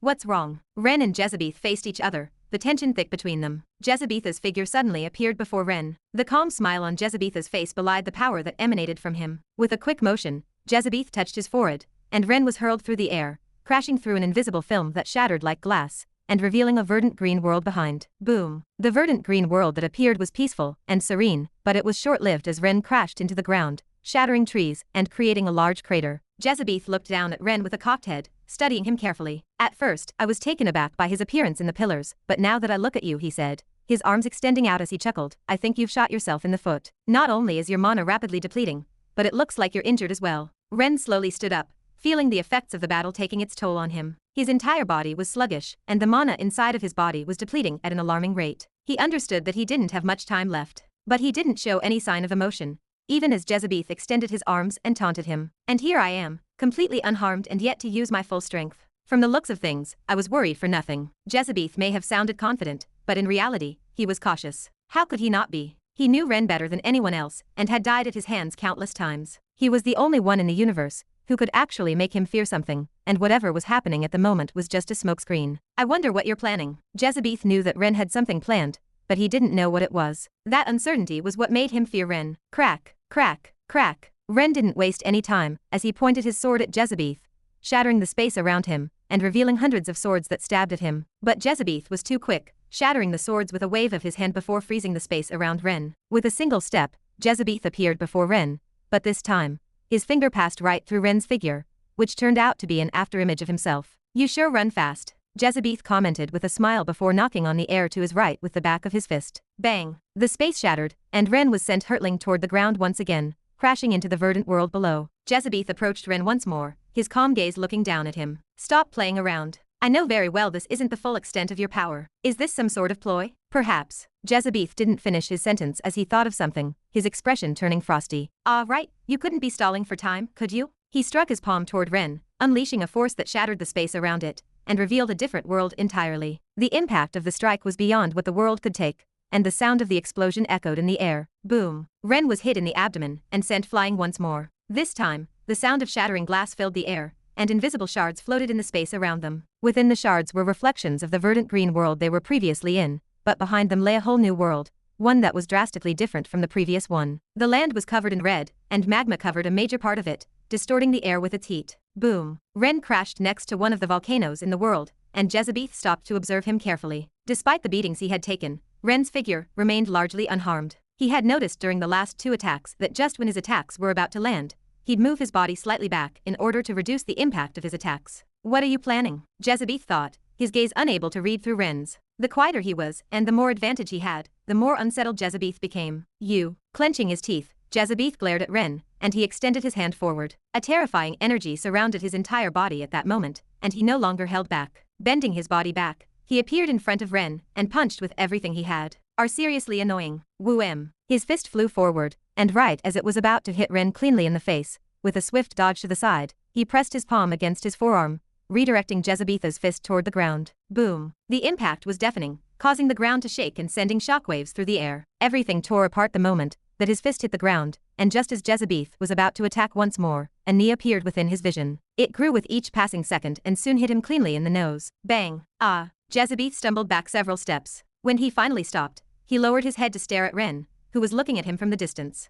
What's wrong?" Ren and Jezebeth faced each other, the tension thick between them. Jezebeth's figure suddenly appeared before Ren. The calm smile on Jezebeth's face belied the power that emanated from him. With a quick motion, Jezebeth touched his forehead, and Ren was hurled through the air, crashing through an invisible film that shattered like glass, and revealing a verdant green world behind. Boom. The verdant green world that appeared was peaceful and serene, but it was short-lived as Ren crashed into the ground, shattering trees and creating a large crater. Jezebeth looked down at Ren with a cocked head, studying him carefully. At first, I was taken aback by his appearance in the pillars, but now that I look at you, he said, his arms extending out as he chuckled, I think you've shot yourself in the foot. Not only is your mana rapidly depleting, but it looks like you're injured as well. Ren slowly stood up, feeling the effects of the battle taking its toll on him. His entire body was sluggish, and the mana inside of his body was depleting at an alarming rate. He understood that he didn't have much time left, but he didn't show any sign of emotion, even as Jezebeth extended his arms and taunted him. And here I am, completely unharmed and yet to use my full strength. From the looks of things, I was worried for nothing. Jezebeth may have sounded confident, but in reality, he was cautious. How could he not be? He knew Ren better than anyone else, and had died at his hands countless times. He was the only one in the universe who could actually make him fear something, and whatever was happening at the moment was just a smokescreen. I wonder what you're planning. Jezebeth knew that Ren had something planned, but he didn't know what it was. That uncertainty was what made him fear Ren. Crack, crack, crack. Ren didn't waste any time, as he pointed his sword at Jezebeth, shattering the space around him, and revealing hundreds of swords that stabbed at him. But Jezebeth was too quick, shattering the swords with a wave of his hand before freezing the space around Ren. With a single step, Jezebeth appeared before Ren, but this time, his finger passed right through Ren's figure, which turned out to be an afterimage of himself. You sure run fast, Jezebeth commented with a smile before knocking on the air to his right with the back of his fist. Bang! The space shattered, and Ren was sent hurtling toward the ground once again, crashing into the verdant world below. Jezebeth approached Ren once more, his calm gaze looking down at him. Stop playing around. I know very well this isn't the full extent of your power. Is this some sort of ploy? Perhaps. Jezebeth didn't finish his sentence as he thought of something, his expression turning frosty. Right, you couldn't be stalling for time, could you? He struck his palm toward Ren, unleashing a force that shattered the space around it, and revealed a different world entirely. The impact of the strike was beyond what the world could take, and the sound of the explosion echoed in the air. Boom. Ren was hit in the abdomen and sent flying once more. This time, the sound of shattering glass filled the air, and invisible shards floated in the space around them. Within the shards were reflections of the verdant green world they were previously in, but behind them lay a whole new world, one that was drastically different from the previous one. The land was covered in red, and magma covered a major part of it, distorting the air with its heat. Boom. Ren crashed next to one of the volcanoes in the world, and Jezebeth stopped to observe him carefully. Despite the beatings he had taken, Ren's figure remained largely unharmed. He had noticed during the last two attacks that just when his attacks were about to land, he'd move his body slightly back in order to reduce the impact of his attacks. What are you planning? Jezebeth thought, his gaze unable to read through Ren's. The quieter he was, and the more advantage he had, the more unsettled Jezebeth became. You. Clenching his teeth, Jezebeth glared at Ren, and he extended his hand forward. A terrifying energy surrounded his entire body at that moment, and he no longer held back. Bending his body back, He appeared in front of Ren and punched with everything he had. Are seriously annoying. Woo-em. His fist flew forward, and right as it was about to hit Ren cleanly in the face, with a swift dodge to the side, he pressed his palm against his forearm, redirecting Jezebetha's fist toward the ground. Boom. The impact was deafening, causing the ground to shake and sending shockwaves through the air. Everything tore apart the moment that his fist hit the ground, and just as Jezebeth was about to attack once more, a knee appeared within his vision. It grew with each passing second and soon hit him cleanly in the nose. Bang. Ah. Jezebeth stumbled back several steps. When he finally stopped, he lowered his head to stare at Ren, who was looking at him from the distance.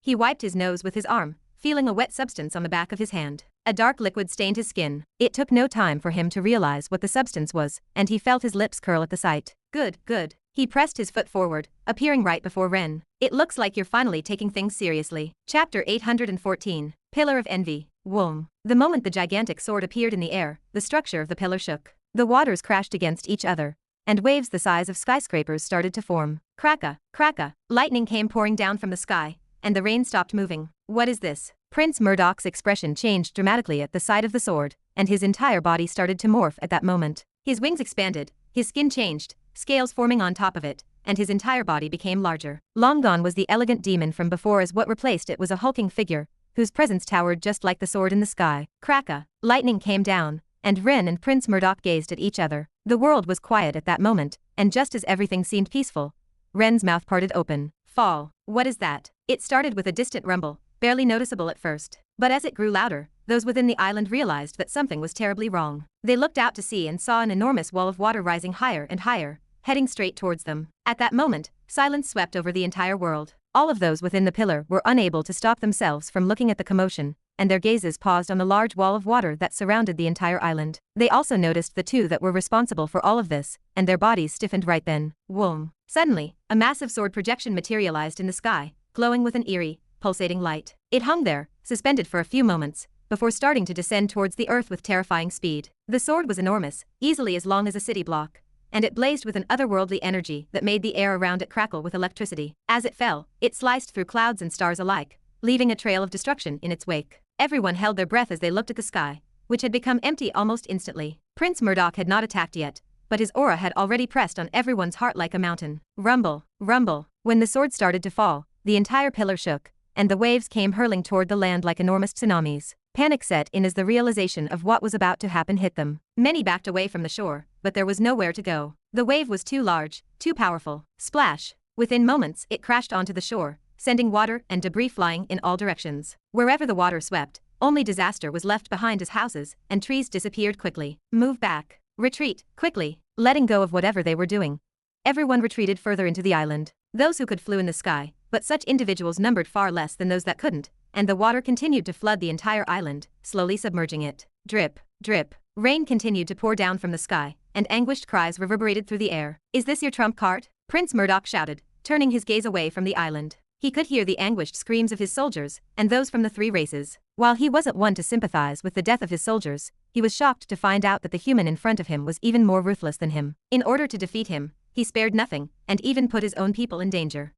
He wiped his nose with his arm, feeling a wet substance on the back of his hand. A dark liquid stained his skin. It took no time for him to realize what the substance was, and he felt his lips curl at the sight. Good, good. He pressed his foot forward, appearing right before Ren. It looks like you're finally taking things seriously. Chapter 814. Pillar of Envy. Womb. The moment the gigantic sword appeared in the air, the structure of the pillar shook. The waters crashed against each other, and waves the size of skyscrapers started to form. Cracka, cracka. Lightning came pouring down from the sky, and the rain stopped moving. What is this? Prince Murdoch's expression changed dramatically at the sight of the sword, and his entire body started to morph at that moment. His wings expanded, his skin changed, scales forming on top of it, and his entire body became larger. Long gone was the elegant demon from before, as what replaced it was a hulking figure, whose presence towered just like the sword in the sky. Cracka. Lightning came down, and Ren and Prince Murdoch gazed at each other. The world was quiet at that moment, and just as everything seemed peaceful, Ren's mouth parted open. Fall. What is that? It started with a distant rumble, barely noticeable at first. But as it grew louder, those within the island realized that something was terribly wrong. They looked out to sea and saw an enormous wall of water rising higher and higher, heading straight towards them. At that moment, silence swept over the entire world. All of those within the pillar were unable to stop themselves from looking at the commotion, and their gazes paused on the large wall of water that surrounded the entire island. They also noticed the two that were responsible for all of this, and their bodies stiffened right then. Whoom. Suddenly, a massive sword projection materialized in the sky, glowing with an eerie, pulsating light. It hung there, suspended for a few moments, before starting to descend towards the earth with terrifying speed. The sword was enormous, easily as long as a city block, and it blazed with an otherworldly energy that made the air around it crackle with electricity. As it fell, it sliced through clouds and stars alike, leaving a trail of destruction in its wake. Everyone held their breath as they looked at the sky, which had become empty almost instantly. Prince Murdoch had not attacked yet, but his aura had already pressed on everyone's heart like a mountain. Rumble, rumble. When the sword started to fall, the entire pillar shook, and the waves came hurling toward the land like enormous tsunamis. Panic set in as the realization of what was about to happen hit them. Many backed away from the shore, but there was nowhere to go. The wave was too large, too powerful. Splash. Within moments, it crashed onto the shore, sending water and debris flying in all directions. Wherever the water swept, only disaster was left behind as houses and trees disappeared quickly. Move back. Retreat, quickly. Letting go of whatever they were doing, everyone retreated further into the island. Those who could flew in the sky, but such individuals numbered far less than those that couldn't, and the water continued to flood the entire island, slowly submerging it. Drip, drip. Rain continued to pour down from the sky, and anguished cries reverberated through the air. Is this your trump card? Prince Murdoch shouted, turning his gaze away from the island. He could hear the anguished screams of his soldiers, and those from the three races. While he wasn't one to sympathize with the death of his soldiers, he was shocked to find out that the human in front of him was even more ruthless than him. In order to defeat him, he spared nothing, and even put his own people in danger.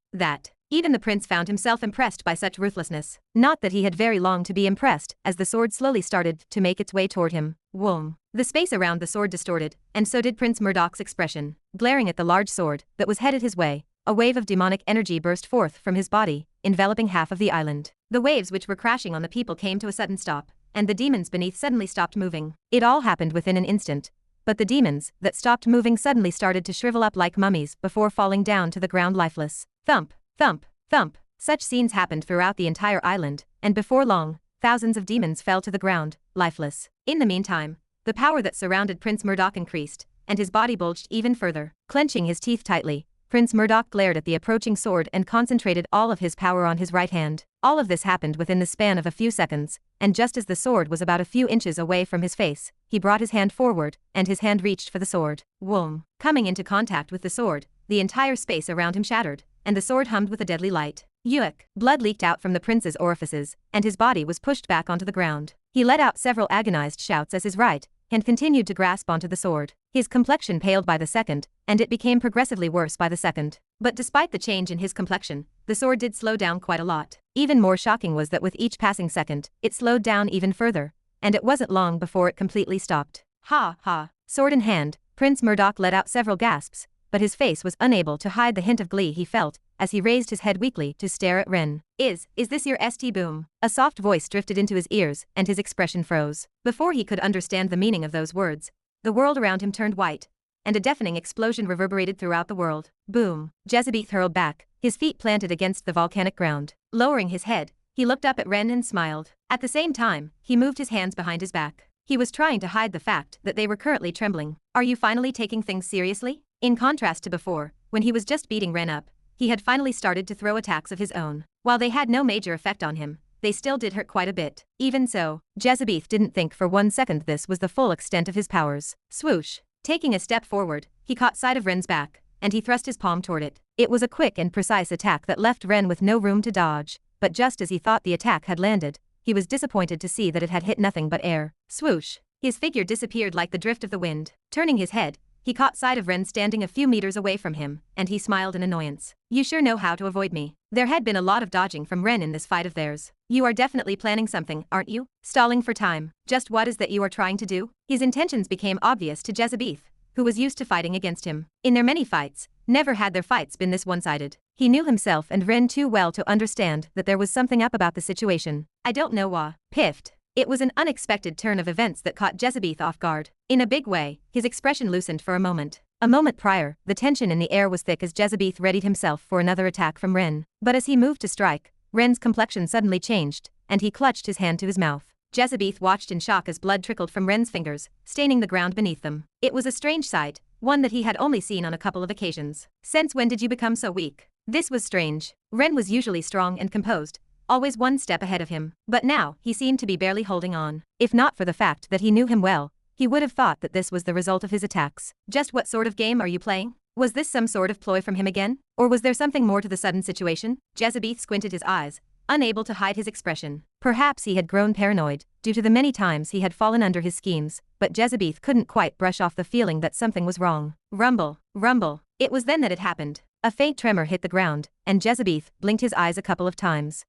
Even the prince found himself impressed by such ruthlessness. Not that he had very long to be impressed, as the sword slowly started to make its way toward him. Whoom. The space around the sword distorted, and so did Prince Murdoch's expression. Glaring at the large sword that was headed his way, a wave of demonic energy burst forth from his body, enveloping half of the island. The waves which were crashing on the people came to a sudden stop, and the demons beneath suddenly stopped moving. It all happened within an instant, but the demons that stopped moving suddenly started to shrivel up like mummies before falling down to the ground lifeless. Thump, thump, thump. Such scenes happened throughout the entire island, and before long, thousands of demons fell to the ground, lifeless. In the meantime, the power that surrounded Prince Murdoch increased, and his body bulged even further. Clenching his teeth tightly, Prince Murdoch glared at the approaching sword and concentrated all of his power on his right hand. All of this happened within the span of a few seconds, and just as the sword was about a few inches away from his face, he brought his hand forward, and his hand reached for the sword. Whoom. Coming into contact with the sword, the entire space around him shattered, and the sword hummed with a deadly light. Yuck. Blood leaked out from the prince's orifices, and his body was pushed back onto the ground. He let out several agonized shouts as his right hand continued to grasp onto the sword. His complexion paled by the second, and it became progressively worse by the second. But despite the change in his complexion, the sword did slow down quite a lot. Even more shocking was that with each passing second, it slowed down even further, and it wasn't long before it completely stopped. Ha ha. Sword in hand, Prince Murdoch let out several gasps, but his face was unable to hide the hint of glee he felt as he raised his head weakly to stare at Ren. Is this your ST boom? A soft voice drifted into his ears and his expression froze. Before he could understand the meaning of those words, the world around him turned white, and a deafening explosion reverberated throughout the world. Boom! Jezebeth hurled back, his feet planted against the volcanic ground. Lowering his head, he looked up at Ren and smiled. At the same time, he moved his hands behind his back. He was trying to hide the fact that they were currently trembling. Are you finally taking things seriously? In contrast to before, when he was just beating Ren up, he had finally started to throw attacks of his own. While they had no major effect on him, they still did hurt quite a bit. Even so, Jezebeth didn't think for 1 second this was the full extent of his powers. Swoosh! Taking a step forward, he caught sight of Ren's back, and he thrust his palm toward it. It was a quick and precise attack that left Ren with no room to dodge, but just as he thought the attack had landed, he was disappointed to see that it had hit nothing but air. Swoosh! His figure disappeared like the drift of the wind. Turning his head, he caught sight of Ren standing a few meters away from him, and he smiled in annoyance. You sure know how to avoid me. There had been a lot of dodging from Ren in this fight of theirs. You are definitely planning something, aren't you? Stalling for time. Just what is that you are trying to do? His intentions became obvious to Jezebeth, who was used to fighting against him. In their many fights, never had their fights been this one-sided. He knew himself and Ren too well to understand that there was something up about the situation. I don't know why. Piffed. It was an unexpected turn of events that caught Jezebeth off guard. In a big way, his expression loosened for a moment. A moment prior, the tension in the air was thick as Jezebeth readied himself for another attack from Ren. But as he moved to strike, Ren's complexion suddenly changed, and he clutched his hand to his mouth. Jezebeth watched in shock as blood trickled from Ren's fingers, staining the ground beneath them. It was a strange sight, one that he had only seen on a couple of occasions. Since when did you become so weak? This was strange. Ren was usually strong and composed, always one step ahead of him, but now he seemed to be barely holding on. If not for the fact that he knew him well, he would have thought that this was the result of his attacks. Just what sort of game are you playing? Was this some sort of ploy from him again? Or was there something more to the sudden situation? Jezebeth squinted his eyes, unable to hide his expression. Perhaps he had grown paranoid, due to the many times he had fallen under his schemes, but Jezebeth couldn't quite brush off the feeling that something was wrong. Rumble, rumble. It was then that it happened. A faint tremor hit the ground, and Jezebeth blinked his eyes a couple of times.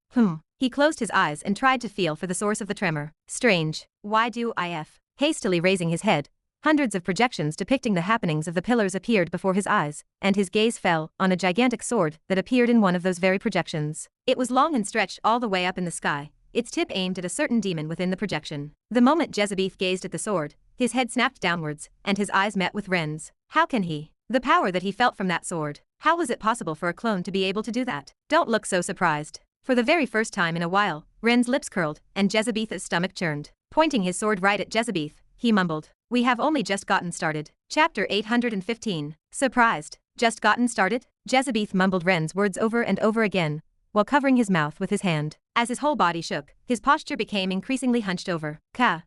He closed his eyes and tried to feel for the source of the tremor. Strange. Why do if? Hastily raising his head, hundreds of projections depicting the happenings of the pillars appeared before his eyes, and his gaze fell on a gigantic sword that appeared in one of those very projections. It was long and stretched all the way up in the sky, its tip aimed at a certain demon within the projection. The moment Jezebeth gazed at the sword, his head snapped downwards, and his eyes met with Ren's. How can he? The power that he felt from that sword. How was it possible for a clone to be able to do that? Don't look so surprised. For the very first time in a while, Ren's lips curled, and Jezebeth's stomach churned. Pointing his sword right at Jezebeth, he mumbled, "We have only just gotten started." Chapter 815. Surprised. Just gotten started? Jezebeth mumbled Ren's words over and over again, while covering his mouth with his hand. As his whole body shook, his posture became increasingly hunched over. Ka.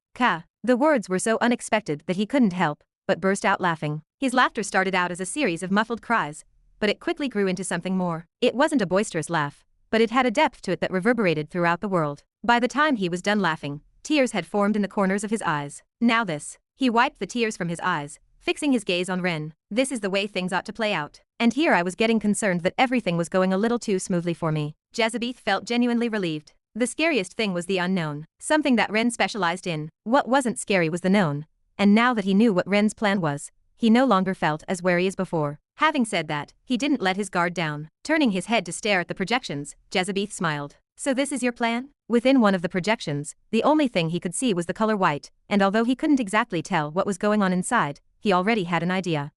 The words were so unexpected that he couldn't help but burst out laughing. His laughter started out as a series of muffled cries, but it quickly grew into something more. It wasn't a boisterous laugh, but it had a depth to it that reverberated throughout the world. By the time he was done laughing, tears had formed in the corners of his eyes. Now this. He wiped the tears from his eyes, fixing his gaze on Ren. This is the way things ought to play out. And here I was getting concerned that everything was going a little too smoothly for me. Jezebeth felt genuinely relieved. The scariest thing was the unknown, something that Ren specialized in. What wasn't scary was the known. And now that he knew what Ren's plan was, he no longer felt as wary as before. Having said that, he didn't let his guard down. Turning his head to stare at the projections, Jezebeth smiled. So this is your plan? Within one of the projections, the only thing he could see was the color white, and although he couldn't exactly tell what was going on inside, he already had an idea.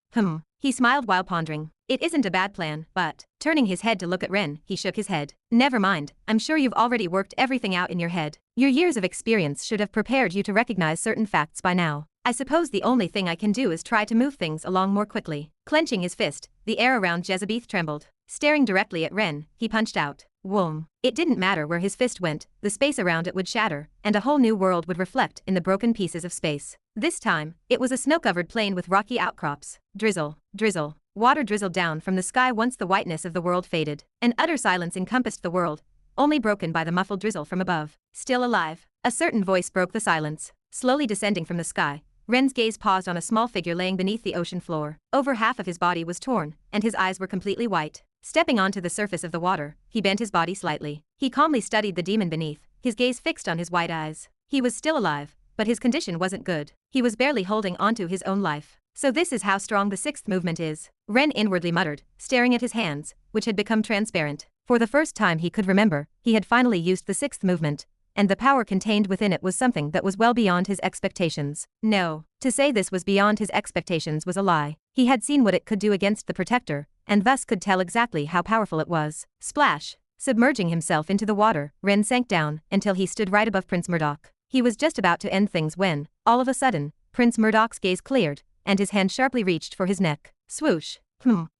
He smiled while pondering. It isn't a bad plan, but, turning his head to look at Ren, he shook his head. Never mind, I'm sure you've already worked everything out in your head. Your years of experience should have prepared you to recognize certain facts by now. I suppose the only thing I can do is try to move things along more quickly. Clenching his fist, the air around Jezebeth trembled. Staring directly at Ren, he punched out. Whoom. It didn't matter where his fist went, the space around it would shatter, and a whole new world would reflect in the broken pieces of space. This time, it was a snow-covered plain with rocky outcrops. Drizzle, drizzle. Water drizzled down from the sky once the whiteness of the world faded. An utter silence encompassed the world, only broken by the muffled drizzle from above. Still alive. A certain voice broke the silence. Slowly descending from the sky, Ren's gaze paused on a small figure laying beneath the ocean floor. Over half of his body was torn, and his eyes were completely white. Stepping onto the surface of the water, he bent his body slightly. He calmly studied the demon beneath, his gaze fixed on his white eyes. He was still alive, but his condition wasn't good. He was barely holding onto his own life. So this is how strong the sixth movement is. Ren inwardly muttered, staring at his hands, which had become transparent. For the first time he could remember, he had finally used the sixth movement, and the power contained within it was something that was well beyond his expectations. No, to say this was beyond his expectations was a lie. He had seen what it could do against the Protector, and thus could tell exactly how powerful it was. Splash! Submerging himself into the water, Ren sank down until he stood right above Prince Murdoch. He was just about to end things when, all of a sudden, Prince Murdoch's gaze cleared, and his hand sharply reached for his neck. Swoosh!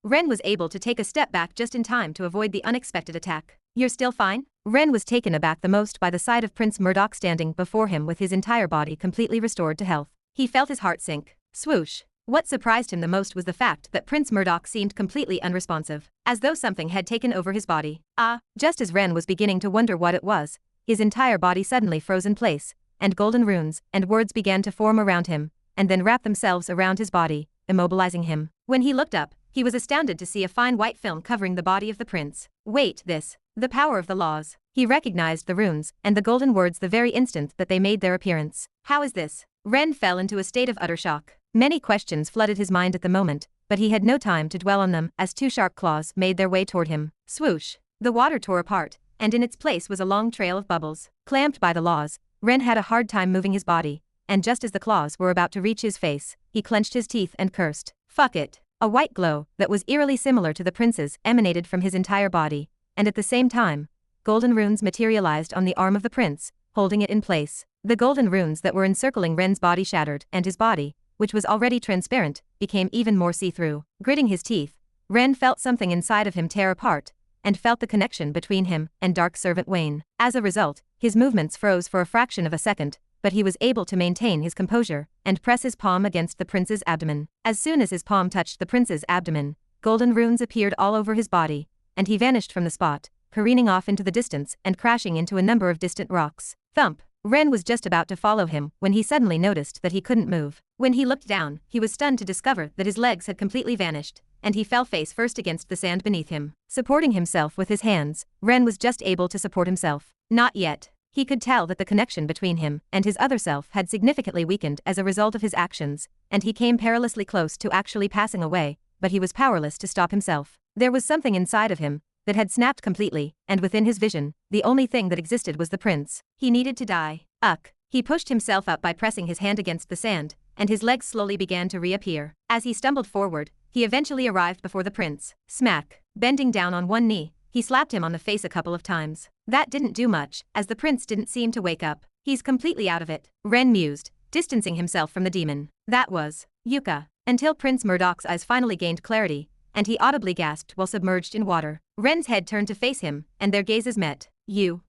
Ren was able to take a step back just in time to avoid the unexpected attack. You're still fine? Ren was taken aback the most by the sight of Prince Murdoch standing before him with his entire body completely restored to health. He felt his heart sink. Swoosh! What surprised him the most was the fact that Prince Murdoch seemed completely unresponsive, as though something had taken over his body. Just as Ren was beginning to wonder what it was, his entire body suddenly froze in place, and golden runes and words began to form around him, and then wrap themselves around his body, immobilizing him. When he looked up, he was astounded to see a fine white film covering the body of the prince. Wait, this. The power of the laws. He recognized the runes and the golden words the very instant that they made their appearance. How is this? Ren fell into a state of utter shock. Many questions flooded his mind at the moment, but he had no time to dwell on them as two sharp claws made their way toward him. Swoosh! The water tore apart, and in its place was a long trail of bubbles. Clamped by the laws, Ren had a hard time moving his body, and just as the claws were about to reach his face, he clenched his teeth and cursed. Fuck it! A white glow that was eerily similar to the prince's emanated from his entire body, and at the same time, golden runes materialized on the arm of the prince, holding it in place. The golden runes that were encircling Ren's body shattered, and his body, which was already transparent, became even more see-through. Gritting his teeth, Ren felt something inside of him tear apart, and felt the connection between him and Dark Servant wane. As a result, his movements froze for a fraction of a second, but he was able to maintain his composure and press his palm against the prince's abdomen. As soon as his palm touched the prince's abdomen, golden runes appeared all over his body, and he vanished from the spot, careening off into the distance and crashing into a number of distant rocks. Thump! Ren was just about to follow him when he suddenly noticed that he couldn't move. When he looked down, he was stunned to discover that his legs had completely vanished, and he fell face first against the sand beneath him. Supporting himself with his hands, Ren was just able to support himself. Not yet. He could tell that the connection between him and his other self had significantly weakened as a result of his actions, and he came perilously close to actually passing away, but he was powerless to stop himself. There was something inside of him that had snapped completely, and within his vision, the only thing that existed was the prince. He needed to die. He pushed himself up by pressing his hand against the sand, and his legs slowly began to reappear. As he stumbled forward, he eventually arrived before the prince. Smack! Bending down on one knee, he slapped him on the face a couple of times. That didn't do much, as the prince didn't seem to wake up. He's completely out of it, Ren mused, distancing himself from the demon. That was Yuka. Until Prince Murdoch's eyes finally gained clarity, and he audibly gasped while submerged in water. Ren's head turned to face him, and their gazes met. You.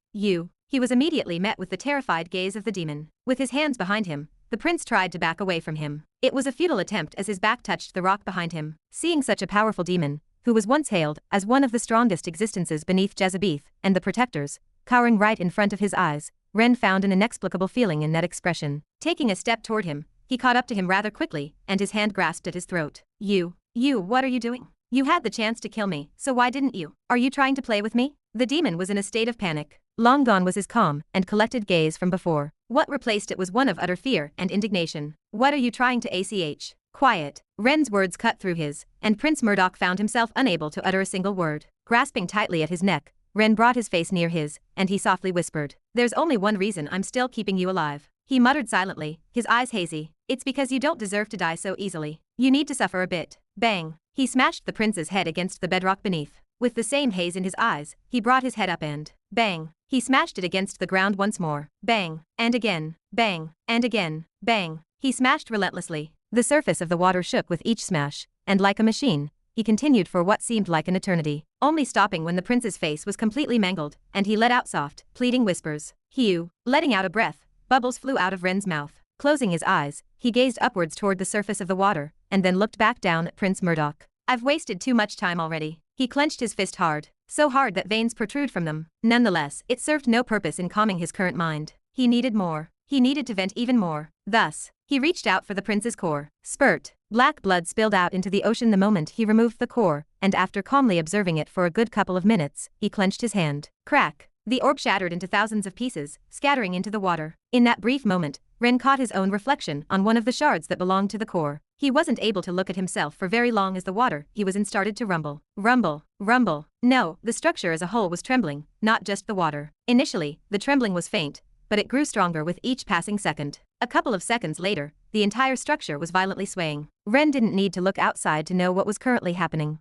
He was immediately met with the terrified gaze of the demon. With his hands behind him, the prince tried to back away from him. It was a futile attempt as his back touched the rock behind him. Seeing such a powerful demon, who was once hailed as one of the strongest existences beneath Jezebeth and the Protectors, cowering right in front of his eyes, Ren found an inexplicable feeling in that expression. Taking a step toward him, he caught up to him rather quickly, and his hand grasped at his throat. You, what are you doing? You had the chance to kill me, so why didn't you? Are you trying to play with me? The demon was in a state of panic. Long gone was his calm and collected gaze from before. What replaced it was one of utter fear and indignation. What are you trying to ach? Quiet. Ren's words cut through his, and Prince Murdoch found himself unable to utter a single word. Grasping tightly at his neck, Ren brought his face near his, and he softly whispered. There's only one reason I'm still keeping you alive. He muttered silently, his eyes hazy. It's because you don't deserve to die so easily. You need to suffer a bit. Bang. He smashed the prince's head against the bedrock beneath. With the same haze in his eyes, he brought his head up and bang. He smashed it against the ground once more. Bang. And again. Bang. And again. Bang. He smashed relentlessly. The surface of the water shook with each smash, and like a machine, he continued for what seemed like an eternity, only stopping when the prince's face was completely mangled, and he let out soft, pleading whispers. Hugh. Letting out a breath, bubbles flew out of Ren's mouth. Closing his eyes, he gazed upwards toward the surface of the water, and then looked back down at Prince Murdoch. I've wasted too much time already. He clenched his fist hard, so hard that veins protrude from them. Nonetheless, it served no purpose in calming his current mind. He needed more. He needed to vent even more. Thus, he reached out for the prince's core. Spurt. Black blood spilled out into the ocean the moment he removed the core, and after calmly observing it for a good couple of minutes, he clenched his hand. Crack. The orb shattered into thousands of pieces, scattering into the water. In that brief moment, Ren caught his own reflection on one of the shards that belonged to the core. He wasn't able to look at himself for very long as the water he was in started to rumble. Rumble, rumble. No, the structure as a whole was trembling, not just the water. Initially, the trembling was faint, but it grew stronger with each passing second. A couple of seconds later, the entire structure was violently swaying. Ren didn't need to look outside to know what was currently happening.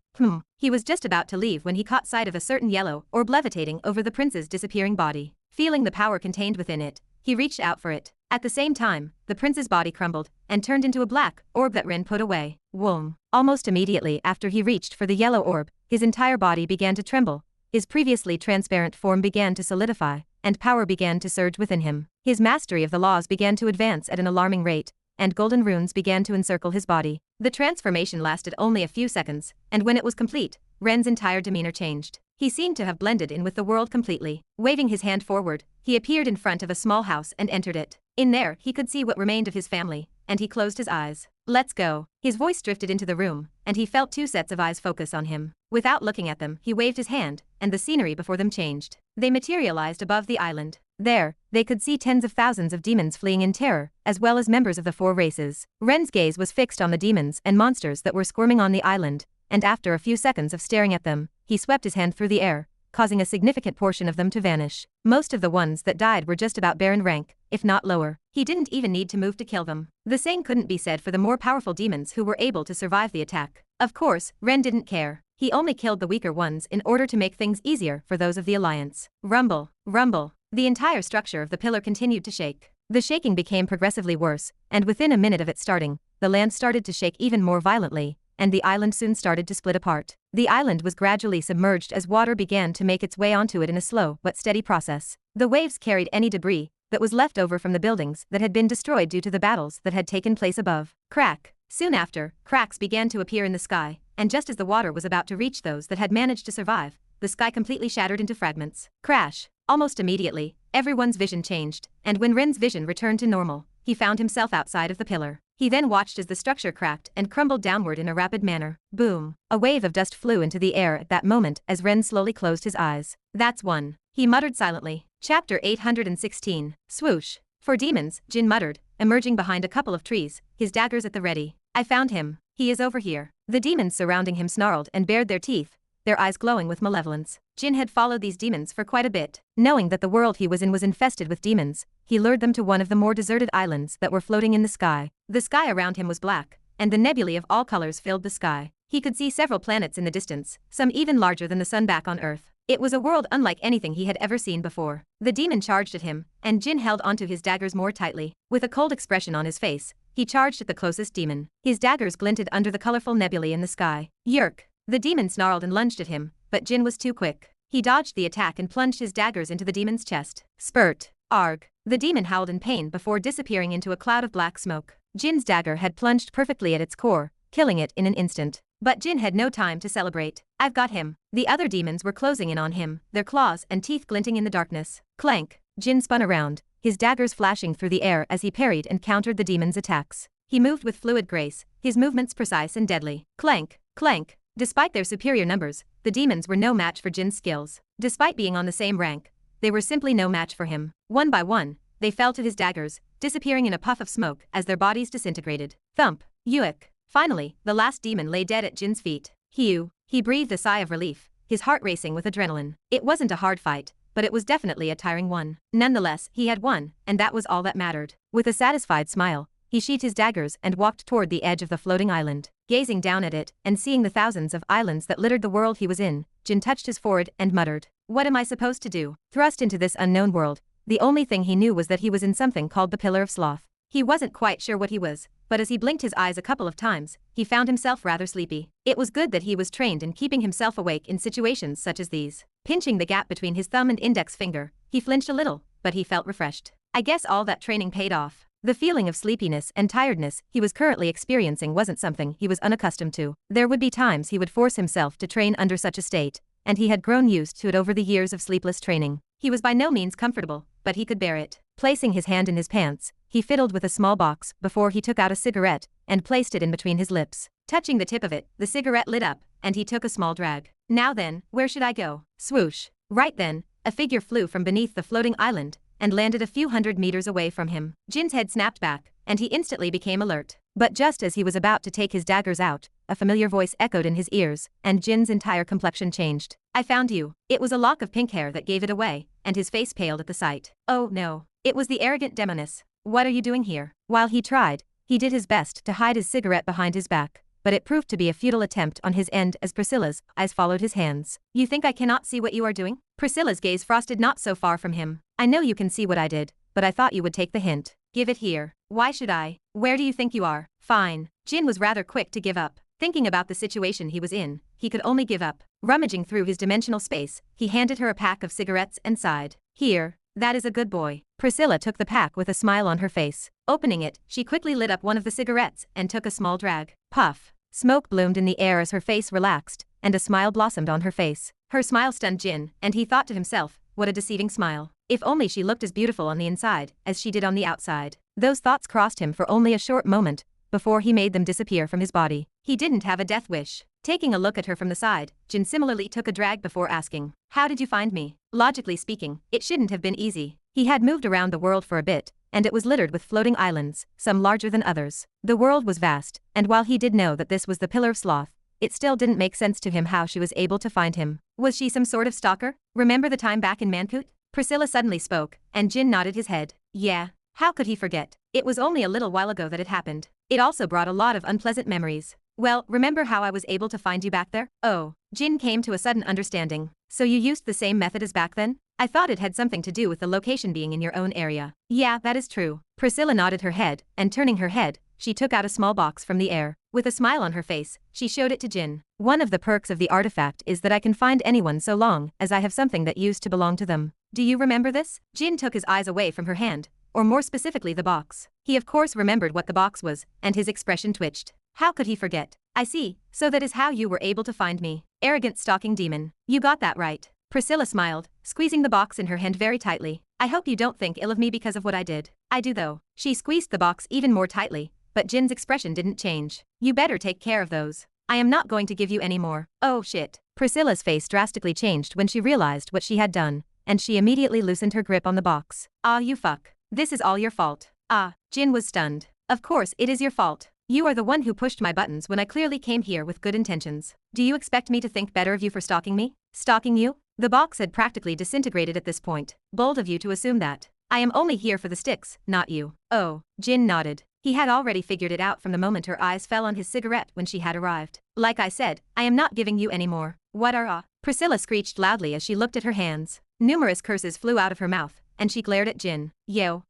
He was just about to leave when he caught sight of a certain yellow orb levitating over the prince's disappearing body. Feeling the power contained within it, he reached out for it. At the same time, the prince's body crumbled and turned into a black orb that Ren put away. Whoom. Almost immediately after he reached for the yellow orb, his entire body began to tremble. His previously transparent form began to solidify, and power began to surge within him. His mastery of the laws began to advance at an alarming rate, and golden runes began to encircle his body. The transformation lasted only a few seconds, and when it was complete, Ren's entire demeanor changed. He seemed to have blended in with the world completely. Waving his hand forward, he appeared in front of a small house and entered it. In there, he could see what remained of his family, and he closed his eyes. Let's go. His voice drifted into the room, and he felt two sets of eyes focus on him. Without looking at them, he waved his hand, and the scenery before them changed. They materialized above the island. There, they could see tens of thousands of demons fleeing in terror, as well as members of the four races. Ren's gaze was fixed on the demons and monsters that were squirming on the island, and after a few seconds of staring at them, he swept his hand through the air, causing a significant portion of them to vanish. Most of the ones that died were just about Baron rank, if not lower. He didn't even need to move to kill them. The same couldn't be said for the more powerful demons who were able to survive the attack. Of course, Ren didn't care. He only killed the weaker ones in order to make things easier for those of the Alliance. Rumble, rumble. The entire structure of the pillar continued to shake. The shaking became progressively worse, and within a minute of it starting, the land started to shake even more violently, and the island soon started to split apart. The island was gradually submerged as water began to make its way onto it in a slow but steady process. The waves carried any debris that was left over from the buildings that had been destroyed due to the battles that had taken place above. Crack. Soon after, cracks began to appear in the sky, and just as the water was about to reach those that had managed to survive, the sky completely shattered into fragments. Crash. Almost immediately, everyone's vision changed, and when Ren's vision returned to normal, he found himself outside of the pillar. He then watched as the structure cracked and crumbled downward in a rapid manner. Boom. A wave of dust flew into the air at that moment as Ren slowly closed his eyes. That's one. He muttered silently. Chapter 816. Swoosh. For demons, Jin muttered, emerging behind a couple of trees, his daggers at the ready. I found him. He is over here. The demons surrounding him snarled and bared their teeth, their eyes glowing with malevolence. Jin had followed these demons for quite a bit. Knowing that the world he was in was infested with demons, he lured them to one of the more deserted islands that were floating in the sky. The sky around him was black, and the nebulae of all colors filled the sky. He could see several planets in the distance, some even larger than the sun back on Earth. It was a world unlike anything he had ever seen before. The demon charged at him, and Jin held onto his daggers more tightly. With a cold expression on his face, he charged at the closest demon. His daggers glinted under the colorful nebulae in the sky. Yerk! The demon snarled and lunged at him, but Jin was too quick. He dodged the attack and plunged his daggers into the demon's chest. Spurt. Arg. The demon howled in pain before disappearing into a cloud of black smoke. Jin's dagger had plunged perfectly at its core, killing it in an instant. But Jin had no time to celebrate. I've got him. The other demons were closing in on him, their claws and teeth glinting in the darkness. Clank. Jin spun around, his daggers flashing through the air as he parried and countered the demon's attacks. He moved with fluid grace, his movements precise and deadly. Clank. Clank. Despite their superior numbers, the demons were no match for Jin's skills. Despite being on the same rank, they were simply no match for him. One by one, they fell to his daggers, disappearing in a puff of smoke as their bodies disintegrated. Thump. Yuck. Finally, the last demon lay dead at Jin's feet. He breathed a sigh of relief, his heart racing with adrenaline. It wasn't a hard fight, but it was definitely a tiring one. Nonetheless, he had won, and that was all that mattered. With a satisfied smile, he sheathed his daggers and walked toward the edge of the floating island. Gazing down at it, and seeing the thousands of islands that littered the world he was in, Jin touched his forehead and muttered, "What am I supposed to do?" Thrust into this unknown world, the only thing he knew was that he was in something called the Pillar of Sloth. He wasn't quite sure what he was, but as he blinked his eyes a couple of times, he found himself rather sleepy. It was good that he was trained in keeping himself awake in situations such as these. Pinching the gap between his thumb and index finger, he flinched a little, but he felt refreshed. I guess all that training paid off. The feeling of sleepiness and tiredness he was currently experiencing wasn't something he was unaccustomed to. There would be times he would force himself to train under such a state, and he had grown used to it over the years of sleepless training. He was by no means comfortable, but he could bear it. Placing his hand in his pants, he fiddled with a small box before he took out a cigarette and placed it in between his lips. Touching the tip of it, the cigarette lit up, and he took a small drag. Now then, where should I go? Swoosh. Right then, a figure flew from beneath the floating island and landed a few hundred meters away from him. Jin's head snapped back, and he instantly became alert. But just as he was about to take his daggers out, a familiar voice echoed in his ears, and Jin's entire complexion changed. I found you. It was a lock of pink hair that gave it away, and his face paled at the sight. Oh no. It was the arrogant demoness. What are you doing here? While he tried, he did his best to hide his cigarette behind his back, but it proved to be a futile attempt on his end as Priscilla's eyes followed his hands. You think I cannot see what you are doing? Priscilla's gaze frosted not so far from him. I know you can see what I did, but I thought you would take the hint. Give it here. Why should I? Where do you think you are? Fine. Jin was rather quick to give up. Thinking about the situation he was in, he could only give up. Rummaging through his dimensional space, he handed her a pack of cigarettes and sighed. Here. That is a good boy. Priscilla took the pack with a smile on her face. Opening it, she quickly lit up one of the cigarettes and took a small drag. Puff. Smoke bloomed in the air as her face relaxed, and a smile blossomed on her face. Her smile stunned Jin, and he thought to himself, what a deceiving smile. If only she looked as beautiful on the inside as she did on the outside. Those thoughts crossed him for only a short moment, before he made them disappear from his body. He didn't have a death wish. Taking a look at her from the side, Jin similarly took a drag before asking, how did you find me? Logically speaking, it shouldn't have been easy. He had moved around the world for a bit, and it was littered with floating islands, some larger than others. The world was vast, and while he did know that this was the Pillar of Sloth, it still didn't make sense to him how she was able to find him. Was she some sort of stalker? Remember the time back in Mankut? Priscilla suddenly spoke, and Jin nodded his head. Yeah. How could he forget? It was only a little while ago that it happened. It also brought a lot of unpleasant memories. Well, remember how I was able to find you back there? Oh. Jin came to a sudden understanding. So you used the same method as back then? I thought it had something to do with the location being in your own area. Yeah, that is true. Priscilla nodded her head, and turning her head, she took out a small box from the air. With a smile on her face, she showed it to Jin. One of the perks of the artifact is that I can find anyone so long as I have something that used to belong to them. Do you remember this? Jin took his eyes away from her hand, or more specifically the box. He of course remembered what the box was, and his expression twitched. How could he forget? I see, so that is how you were able to find me. Arrogant stalking demon. You got that right. Priscilla smiled, squeezing the box in her hand very tightly. I hope you don't think ill of me because of what I did. I do though. She squeezed the box even more tightly, but Jin's expression didn't change. You better take care of those. I am not going to give you any more. Oh shit. Priscilla's face drastically changed when she realized what she had done, and she immediately loosened her grip on the box. Ah, you fuck. This is all your fault. Ah, Jin was stunned. Of course it is your fault. You are the one who pushed my buttons when I clearly came here with good intentions. Do you expect me to think better of you for stalking me? Stalking you? The box had practically disintegrated at this point. Bold of you to assume that. I am only here for the sticks, not you. Oh, Jin nodded. He had already figured it out from the moment her eyes fell on his cigarette when she had arrived. Like I said, I am not giving you any more. What are Priscilla screeched loudly as she looked at her hands. Numerous curses flew out of her mouth, and she glared at Jin. Yo,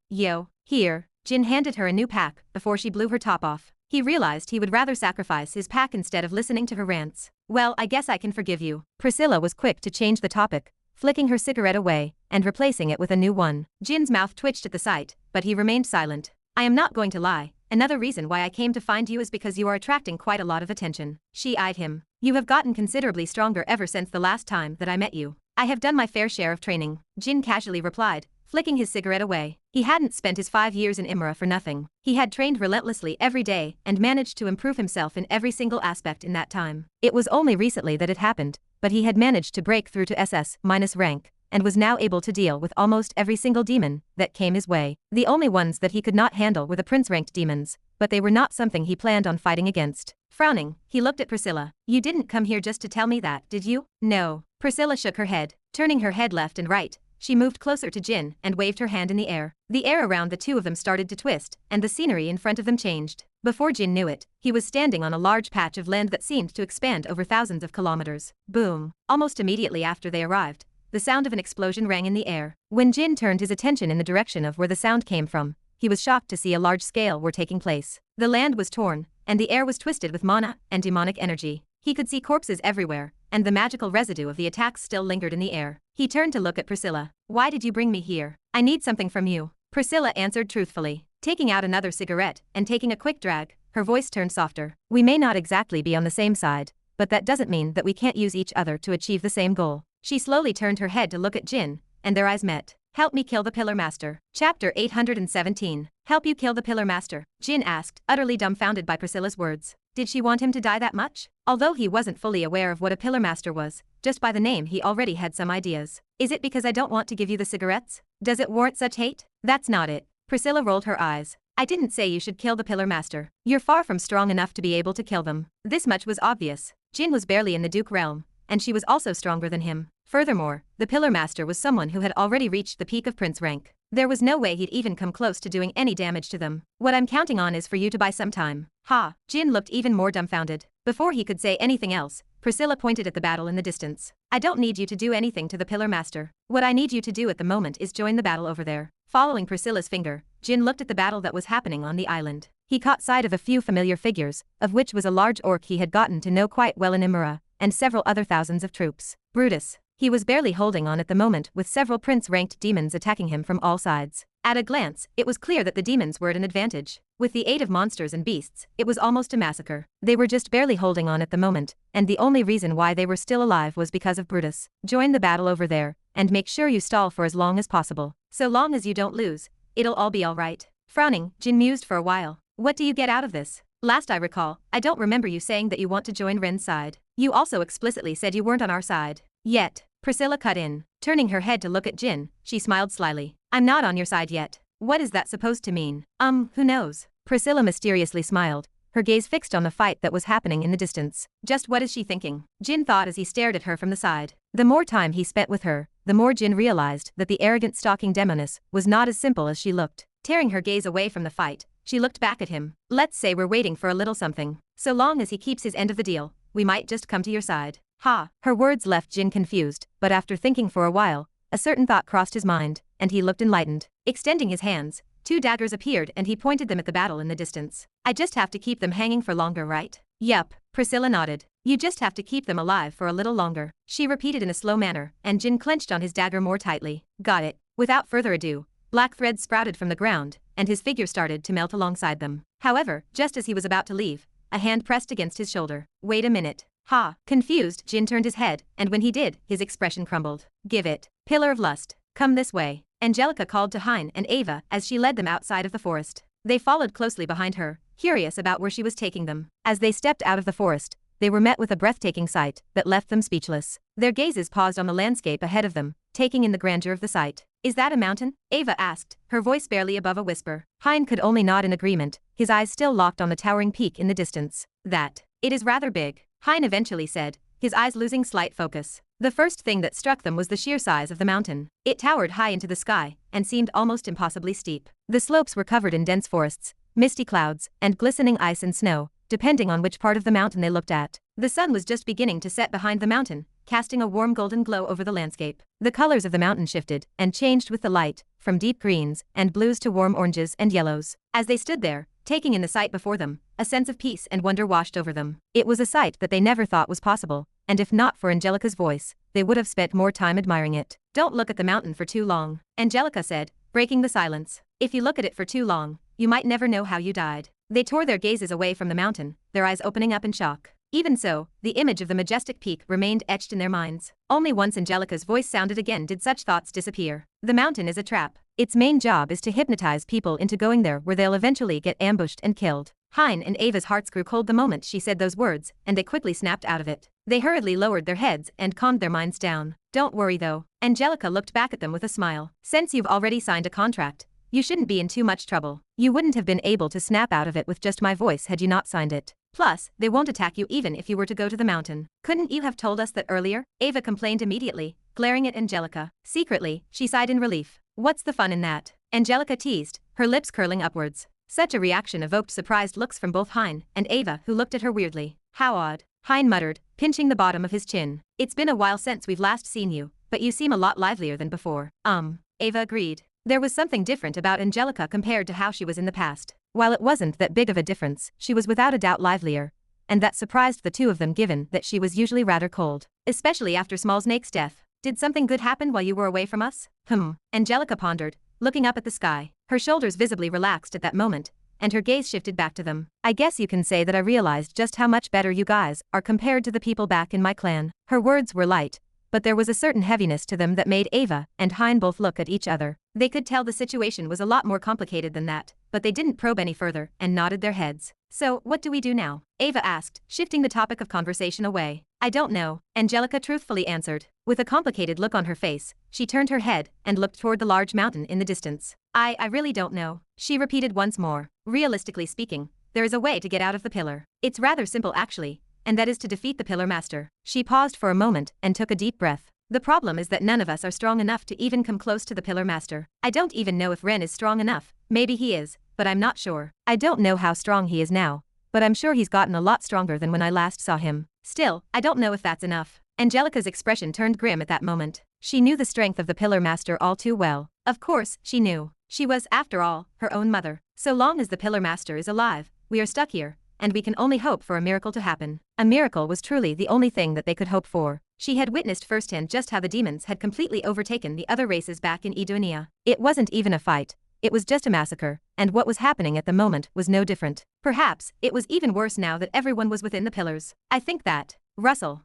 here. Jin handed her a new pack before she blew her top off. He realized he would rather sacrifice his pack instead of listening to her rants. Well, I guess I can forgive you. Priscilla was quick to change the topic, flicking her cigarette away and replacing it with a new one. Jin's mouth twitched at the sight, but he remained silent. I am not going to lie. Another reason why I came to find you is because you are attracting quite a lot of attention. She eyed him. You have gotten considerably stronger ever since the last time that I met you. I have done my fair share of training, Jin casually replied, flicking his cigarette away. He hadn't spent his 5 years in Imra for nothing. He had trained relentlessly every day and managed to improve himself in every single aspect in that time. It was only recently that it happened, but he had managed to break through to SS- rank, and was now able to deal with almost every single demon that came his way. The only ones that he could not handle were the prince-ranked demons, but they were not something he planned on fighting against. Frowning, he looked at Priscilla. You didn't come here just to tell me that, did you? No. Priscilla shook her head, turning her head left and right. She moved closer to Jin and waved her hand in the air. The air around the two of them started to twist, and the scenery in front of them changed. Before Jin knew it, he was standing on a large patch of land that seemed to expand over thousands of kilometers. Boom. Almost immediately after they arrived, the sound of an explosion rang in the air. When Jin turned his attention in the direction of where the sound came from, he was shocked to see a large scale war taking place. The land was torn, and the air was twisted with mana and demonic energy. He could see corpses everywhere, and the magical residue of the attacks still lingered in the air. He turned to look at Priscilla. Why did you bring me here? I need something from you. Priscilla answered truthfully, taking out another cigarette and taking a quick drag. Her voice turned softer. We may not exactly be on the same side, but that doesn't mean that we can't use each other to achieve the same goal. She slowly turned her head to look at Jin, and their eyes met. Help me kill the Pillar Master. Chapter 817. Help you kill the Pillar Master? Jin asked, utterly dumbfounded by Priscilla's words. Did she want him to die that much? Although he wasn't fully aware of what a Pillar Master was, just by the name he already had some ideas. Is it because I don't want to give you the cigarettes? Does it warrant such hate? That's not it. Priscilla rolled her eyes. I didn't say you should kill the Pillar Master. You're far from strong enough to be able to kill them. This much was obvious. Jin was barely in the Duke realm, and she was also stronger than him. Furthermore, the Pillar Master was someone who had already reached the peak of Prince rank. There was no way he'd even come close to doing any damage to them. What I'm counting on is for you to buy some time. Ha! Jin looked even more dumbfounded. Before he could say anything else, Priscilla pointed at the battle in the distance. I don't need you to do anything to the Pillar Master. What I need you to do at the moment is join the battle over there. Following Priscilla's finger, Jin looked at the battle that was happening on the island. He caught sight of a few familiar figures, of which was a large orc he had gotten to know quite well in Imura, and several other thousands of troops. Brutus. He was barely holding on at the moment with several prince-ranked demons attacking him from all sides. At a glance, it was clear that the demons were at an advantage. With the aid of monsters and beasts, it was almost a massacre. They were just barely holding on at the moment, and the only reason why they were still alive was because of Brutus. Join the battle over there, and make sure you stall for as long as possible. So long as you don't lose, it'll all be alright. Frowning, Jin mused for a while. What do you get out of this? Last I recall, I don't remember you saying that you want to join Ren's side. You also explicitly said you weren't on our side. Yet. Priscilla cut in. Turning her head to look at Jin, she smiled slyly. I'm not on your side yet. What is that supposed to mean? Who knows? Priscilla mysteriously smiled, her gaze fixed on the fight that was happening in the distance. Just what is she thinking? Jin thought as he stared at her from the side. The more time he spent with her, the more Jin realized that the arrogant stalking demoness was not as simple as she looked. Tearing her gaze away from the fight, she looked back at him. Let's say we're waiting for a little something. So long as he keeps his end of the deal, we might just come to your side. Ha! Her words left Jin confused, but after thinking for a while, a certain thought crossed his mind, and he looked enlightened. Extending his hands, 2 daggers appeared and he pointed them at the battle in the distance. I just have to keep them hanging for longer, right? Yup, Priscilla nodded. You just have to keep them alive for a little longer. She repeated in a slow manner, and Jin clenched on his dagger more tightly. Got it. Without further ado, black threads sprouted from the ground, and his figure started to melt alongside them. However, just as he was about to leave, a hand pressed against his shoulder. Wait a minute. Ha! Confused, Jin turned his head, and when he did, his expression crumbled. Give it. Pillar of Lust. Come this way. Angelica called to Hein and Ava as she led them outside of the forest. They followed closely behind her, curious about where she was taking them. As they stepped out of the forest, they were met with a breathtaking sight that left them speechless. Their gazes paused on the landscape ahead of them, taking in the grandeur of the sight. Is that a mountain? Ava asked, her voice barely above a whisper. Hein could only nod in agreement, his eyes still locked on the towering peak in the distance. It is rather big, Hein eventually said, his eyes losing slight focus. The first thing that struck them was the sheer size of the mountain. It towered high into the sky, and seemed almost impossibly steep. The slopes were covered in dense forests, misty clouds, and glistening ice and snow, depending on which part of the mountain they looked at. The sun was just beginning to set behind the mountain, casting a warm golden glow over the landscape. The colors of the mountain shifted and changed with the light, from deep greens and blues to warm oranges and yellows. As they stood there, taking in the sight before them, a sense of peace and wonder washed over them. It was a sight that they never thought was possible, and if not for Angelica's voice, they would have spent more time admiring it. Don't look at the mountain for too long, Angelica said, breaking the silence. If you look at it for too long, you might never know how you died. They tore their gazes away from the mountain, their eyes opening up in shock. Even so, the image of the majestic peak remained etched in their minds. Only once Angelica's voice sounded again did such thoughts disappear. The mountain is a trap. Its main job is to hypnotize people into going there where they'll eventually get ambushed and killed. Hein and Ava's hearts grew cold the moment she said those words, and they quickly snapped out of it. They hurriedly lowered their heads and calmed their minds down. Don't worry though. Angelica looked back at them with a smile. Since you've already signed a contract, you shouldn't be in too much trouble. You wouldn't have been able to snap out of it with just my voice had you not signed it. Plus, they won't attack you even if you were to go to the mountain. Couldn't you have told us that earlier? Ava complained immediately, glaring at Angelica. Secretly, she sighed in relief. What's the fun in that? Angelica teased, her lips curling upwards. Such a reaction evoked surprised looks from both Hein and Ava, who looked at her weirdly. How odd. Hein muttered, pinching the bottom of his chin. It's been a while since we've last seen you, but you seem a lot livelier than before. Ava agreed. There was something different about Angelica compared to how she was in the past. While it wasn't that big of a difference, she was without a doubt livelier, and that surprised the two of them given that she was usually rather cold. Especially after Smallsnake's death. Did something good happen while you were away from us? Angelica pondered, looking up at the sky. Her shoulders visibly relaxed at that moment, and her gaze shifted back to them. I guess you can say that I realized just how much better you guys are compared to the people back in my clan. Her words were light, but there was a certain heaviness to them that made Ava and Hein both look at each other. They could tell the situation was a lot more complicated than that, but they didn't probe any further and nodded their heads. So, what do we do now? Ava asked, shifting the topic of conversation away. I don't know, Angelica truthfully answered. With a complicated look on her face, she turned her head and looked toward the large mountain in the distance. I really don't know, she repeated once more. Realistically speaking, there is a way to get out of the pillar. It's rather simple actually, and that is to defeat the Pillar Master. She paused for a moment and took a deep breath. The problem is that none of us are strong enough to even come close to the Pillar Master. I don't even know if Ren is strong enough. Maybe he is, but I'm not sure. I don't know how strong he is now, but I'm sure he's gotten a lot stronger than when I last saw him. Still, I don't know if that's enough. Angelica's expression turned grim at that moment. She knew the strength of the Pillar Master all too well. Of course, she knew. She was, after all, her own mother. So long as the Pillar Master is alive, we are stuck here, and we can only hope for a miracle to happen. A miracle was truly the only thing that they could hope for. She had witnessed firsthand just how the demons had completely overtaken the other races back in Edonia. It wasn't even a fight. It was just a massacre, and what was happening at the moment was no different. Perhaps, it was even worse now that everyone was within the pillars. I think that. Rustle.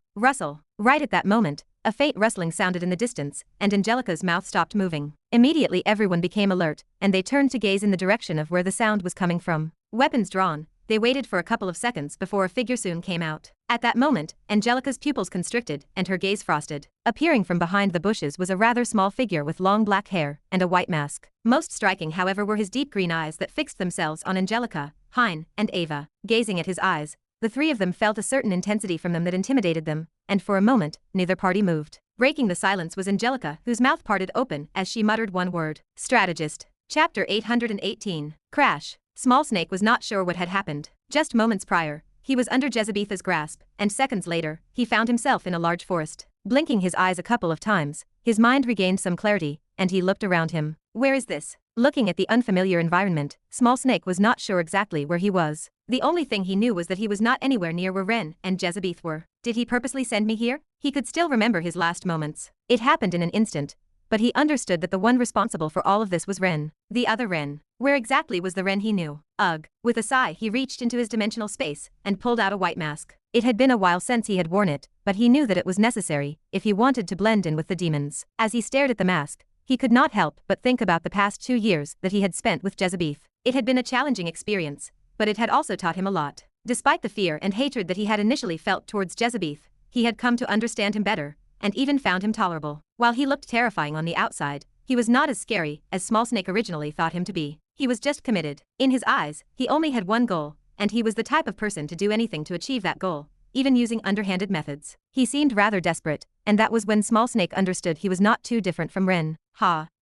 Right at that moment, a faint rustling sounded in the distance, and Angelica's mouth stopped moving. Immediately everyone became alert, and they turned to gaze in the direction of where the sound was coming from. Weapons drawn, they waited for a couple of seconds before a figure soon came out. At that moment, Angelica's pupils constricted and her gaze frosted. Appearing from behind the bushes was a rather small figure with long black hair and a white mask. Most striking, however, were his deep green eyes that fixed themselves on Angelica, Hein, and Ava. Gazing at his eyes, the three of them felt a certain intensity from them that intimidated them, and for a moment, neither party moved. Breaking the silence was Angelica, whose mouth parted open as she muttered one word. Strategist. Chapter 818. Crash. Small Snake was not sure what had happened. Just moments prior, he was under Jezebetha's grasp, and seconds later, he found himself in a large forest. Blinking his eyes a couple of times, his mind regained some clarity, and he looked around him. Where is this? Looking at the unfamiliar environment, Small Snake was not sure exactly where he was. The only thing he knew was that he was not anywhere near where Ren and Jezebeth were. Did he purposely send me here? He could still remember his last moments. It happened in an instant, but he understood that the one responsible for all of this was Ren. The other Ren. Where exactly was the Ren he knew? Ugh. With a sigh, he reached into his dimensional space and pulled out a white mask. It had been a while since he had worn it, but he knew that it was necessary if he wanted to blend in with the demons. As he stared at the mask, he could not help but think about the past 2 years that he had spent with Jezebeth. It had been a challenging experience, but it had also taught him a lot. Despite the fear and hatred that he had initially felt towards Jezebeth, he had come to understand him better, and even found him tolerable. While he looked terrifying on the outside, he was not as scary as Small Snake originally thought him to be. He was just committed. In his eyes, he only had one goal, and he was the type of person to do anything to achieve that goal, even using underhanded methods. He seemed rather desperate, and that was when Small Snake understood he was not too different from Ren.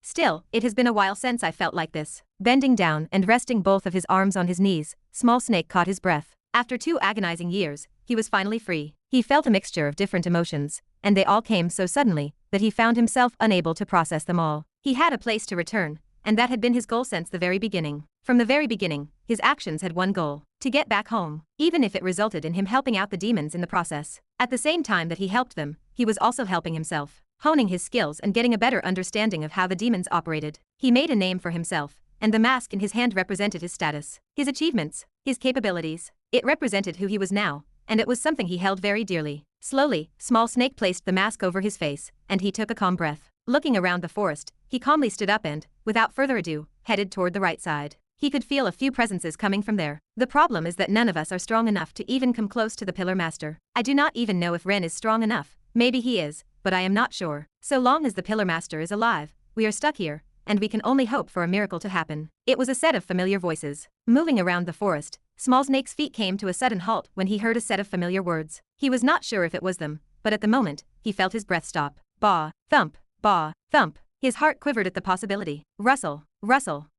Still, it has been a while since I felt like this. Bending down and resting both of his arms on his knees, Small Snake caught his breath. After 2 agonizing years, he was finally free. He felt a mixture of different emotions, and they all came so suddenly that he found himself unable to process them all. He had a place to return, and that had been his goal since the very beginning. From the very beginning, his actions had one goal: to get back home, even if it resulted in him helping out the demons in the process. At the same time that he helped them, he was also helping himself, honing his skills and getting a better understanding of how the demons operated. He made a name for himself, and the mask in his hand represented his status, his achievements, his capabilities. It represented who he was now, and it was something he held very dearly. Slowly, Small Snake placed the mask over his face, and he took a calm breath. Looking around the forest, he calmly stood up and, without further ado, headed toward the right side. He could feel a few presences coming from there. The problem is that none of us are strong enough to even come close to the Pillar Master. I do not even know if Ren is strong enough. Maybe he is, but I am not sure. So long as the Pillar Master is alive, we are stuck here, and we can only hope for a miracle to happen. It was a set of familiar voices. Moving around the forest, Small Snake's feet came to a sudden halt when he heard a set of familiar words. He was not sure if it was them, but at the moment, he felt his breath stop. Bah, thump, bah, thump. His heart quivered at the possibility. Rustle.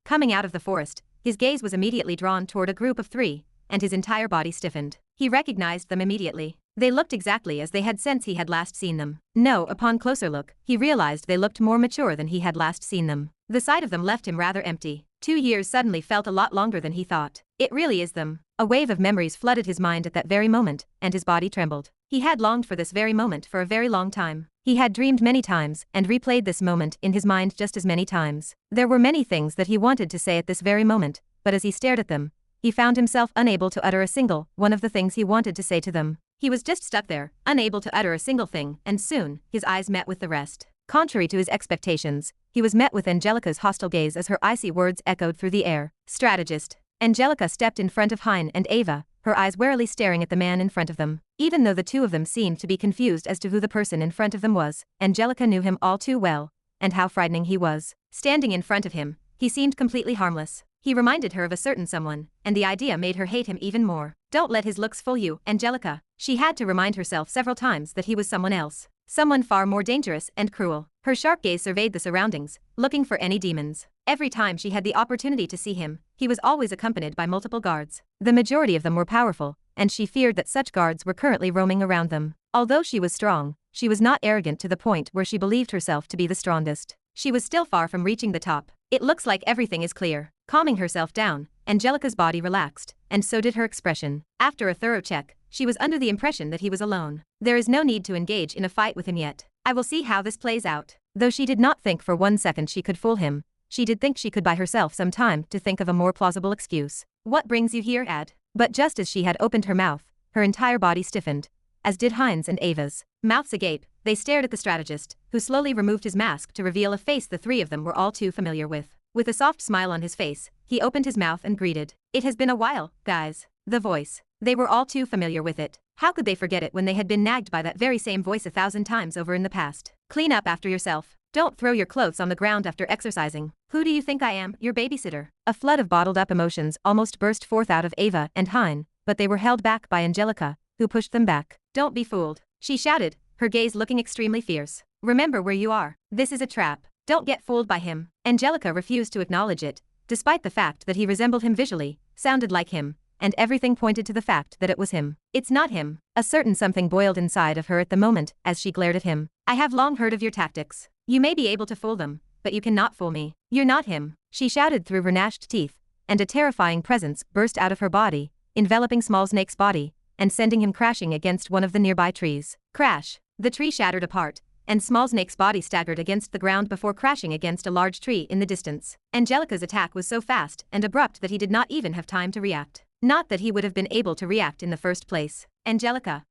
Coming out of the forest, his gaze was immediately drawn toward a group of 3, and his entire body stiffened. He recognized them immediately. They looked exactly as they had since he had last seen them. No, upon closer look, he realized they looked more mature than he had last seen them. The sight of them left him rather empty. 2 years suddenly felt a lot longer than he thought. It really is them. A wave of memories flooded his mind at that very moment, and his body trembled. He had longed for this very moment for a very long time. He had dreamed many times and replayed this moment in his mind just as many times. There were many things that he wanted to say at this very moment, but as he stared at them, he found himself unable to utter a single one of the things he wanted to say to them. He was just stuck there, unable to utter a single thing, and soon, his eyes met with the rest. Contrary to his expectations, he was met with Angelica's hostile gaze as her icy words echoed through the air. Strategist. Angelica stepped in front of Hein and Ava, her eyes warily staring at the man in front of them. Even though the two of them seemed to be confused as to who the person in front of them was, Angelica knew him all too well, and how frightening he was. Standing in front of him, he seemed completely harmless. He reminded her of a certain someone, and the idea made her hate him even more. Don't let his looks fool you, Angelica. She had to remind herself several times that he was someone else. Someone far more dangerous and cruel. Her sharp gaze surveyed the surroundings, looking for any demons. Every time she had the opportunity to see him, he was always accompanied by multiple guards. The majority of them were powerful, and she feared that such guards were currently roaming around them. Although she was strong, she was not arrogant to the point where she believed herself to be the strongest. She was still far from reaching the top. It looks like everything is clear. Calming herself down, Angelica's body relaxed, and so did her expression. After a thorough check, she was under the impression that he was alone. There is no need to engage in a fight with him yet. I will see how this plays out. Though she did not think for 1 second she could fool him, she did think she could buy herself some time to think of a more plausible excuse. What brings you here, Ad? But just as she had opened her mouth, her entire body stiffened, as did Heinz and Ava's. Mouths agape, they stared at the strategist, who slowly removed his mask to reveal a face the three of them were all too familiar with. With a soft smile on his face, he opened his mouth and greeted. It has been a while, guys. The voice. They were all too familiar with it. How could they forget it when they had been nagged by that very same voice 1,000 times over in the past? Clean up after yourself. Don't throw your clothes on the ground after exercising. Who do you think I am, your babysitter? A flood of bottled-up emotions almost burst forth out of Ava and Hein, but they were held back by Angelica, who pushed them back. Don't be fooled, she shouted, her gaze looking extremely fierce. Remember where you are. This is a trap. Don't get fooled by him. Angelica refused to acknowledge it, despite the fact that he resembled him visually, sounded like him, and everything pointed to the fact that it was him. It's not him. A certain something boiled inside of her at the moment as she glared at him. I have long heard of your tactics. You may be able to fool them, but you cannot fool me. You're not him, she shouted through her gnashed teeth, and a terrifying presence burst out of her body, enveloping Small Snake's body, and sending him crashing against one of the nearby trees. Crash! The tree shattered apart, and Small Snake's body staggered against the ground before crashing against a large tree in the distance. Angelica's attack was so fast and abrupt that he did not even have time to react. Not that he would have been able to react in the first place. Angelica,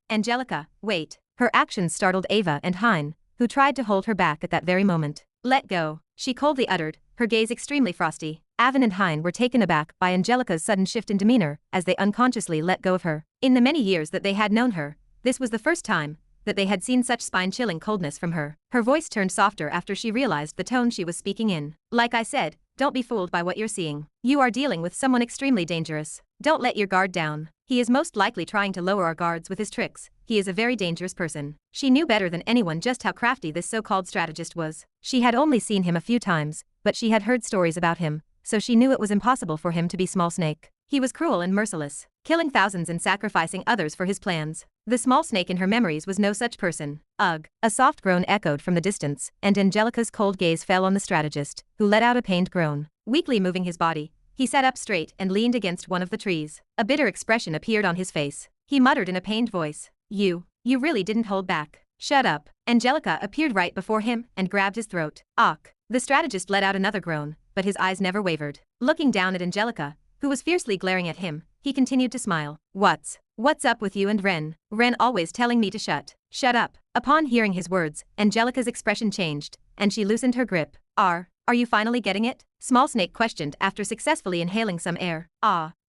wait. Her actions startled Ava and Hein, who tried to hold her back at that very moment. Let go, she coldly uttered, her gaze extremely frosty. Avon and Hein were taken aback by Angelica's sudden shift in demeanor as they unconsciously let go of her. In the many years that they had known her, this was the first time that they had seen such spine-chilling coldness from her. Her voice turned softer after she realized the tone she was speaking in. Like I said, don't be fooled by what you're seeing. You are dealing with someone extremely dangerous. Don't let your guard down. He is most likely trying to lower our guards with his tricks. He is a very dangerous person. She knew better than anyone just how crafty this so-called strategist was. She had only seen him a few times, but she had heard stories about him, so she knew it was impossible for him to be Small Snake. He was cruel and merciless, killing thousands and sacrificing others for his plans. The Small Snake in her memories was no such person. Ugh. A soft groan echoed from the distance, and Angelica's cold gaze fell on the strategist, who let out a pained groan. Weakly moving his body, he sat up straight and leaned against one of the trees. A bitter expression appeared on his face. He muttered in a pained voice. You really didn't hold back. Shut up. Angelica appeared right before him and grabbed his throat. Ach. The strategist let out another groan, but his eyes never wavered. Looking down at Angelica, who was fiercely glaring at him, he continued to smile. What's up with you and Ren? Ren always telling me to shut up. Upon hearing his words, Angelica's expression changed, and she loosened her grip. Are you finally getting it? Small Snake questioned after successfully inhaling some air.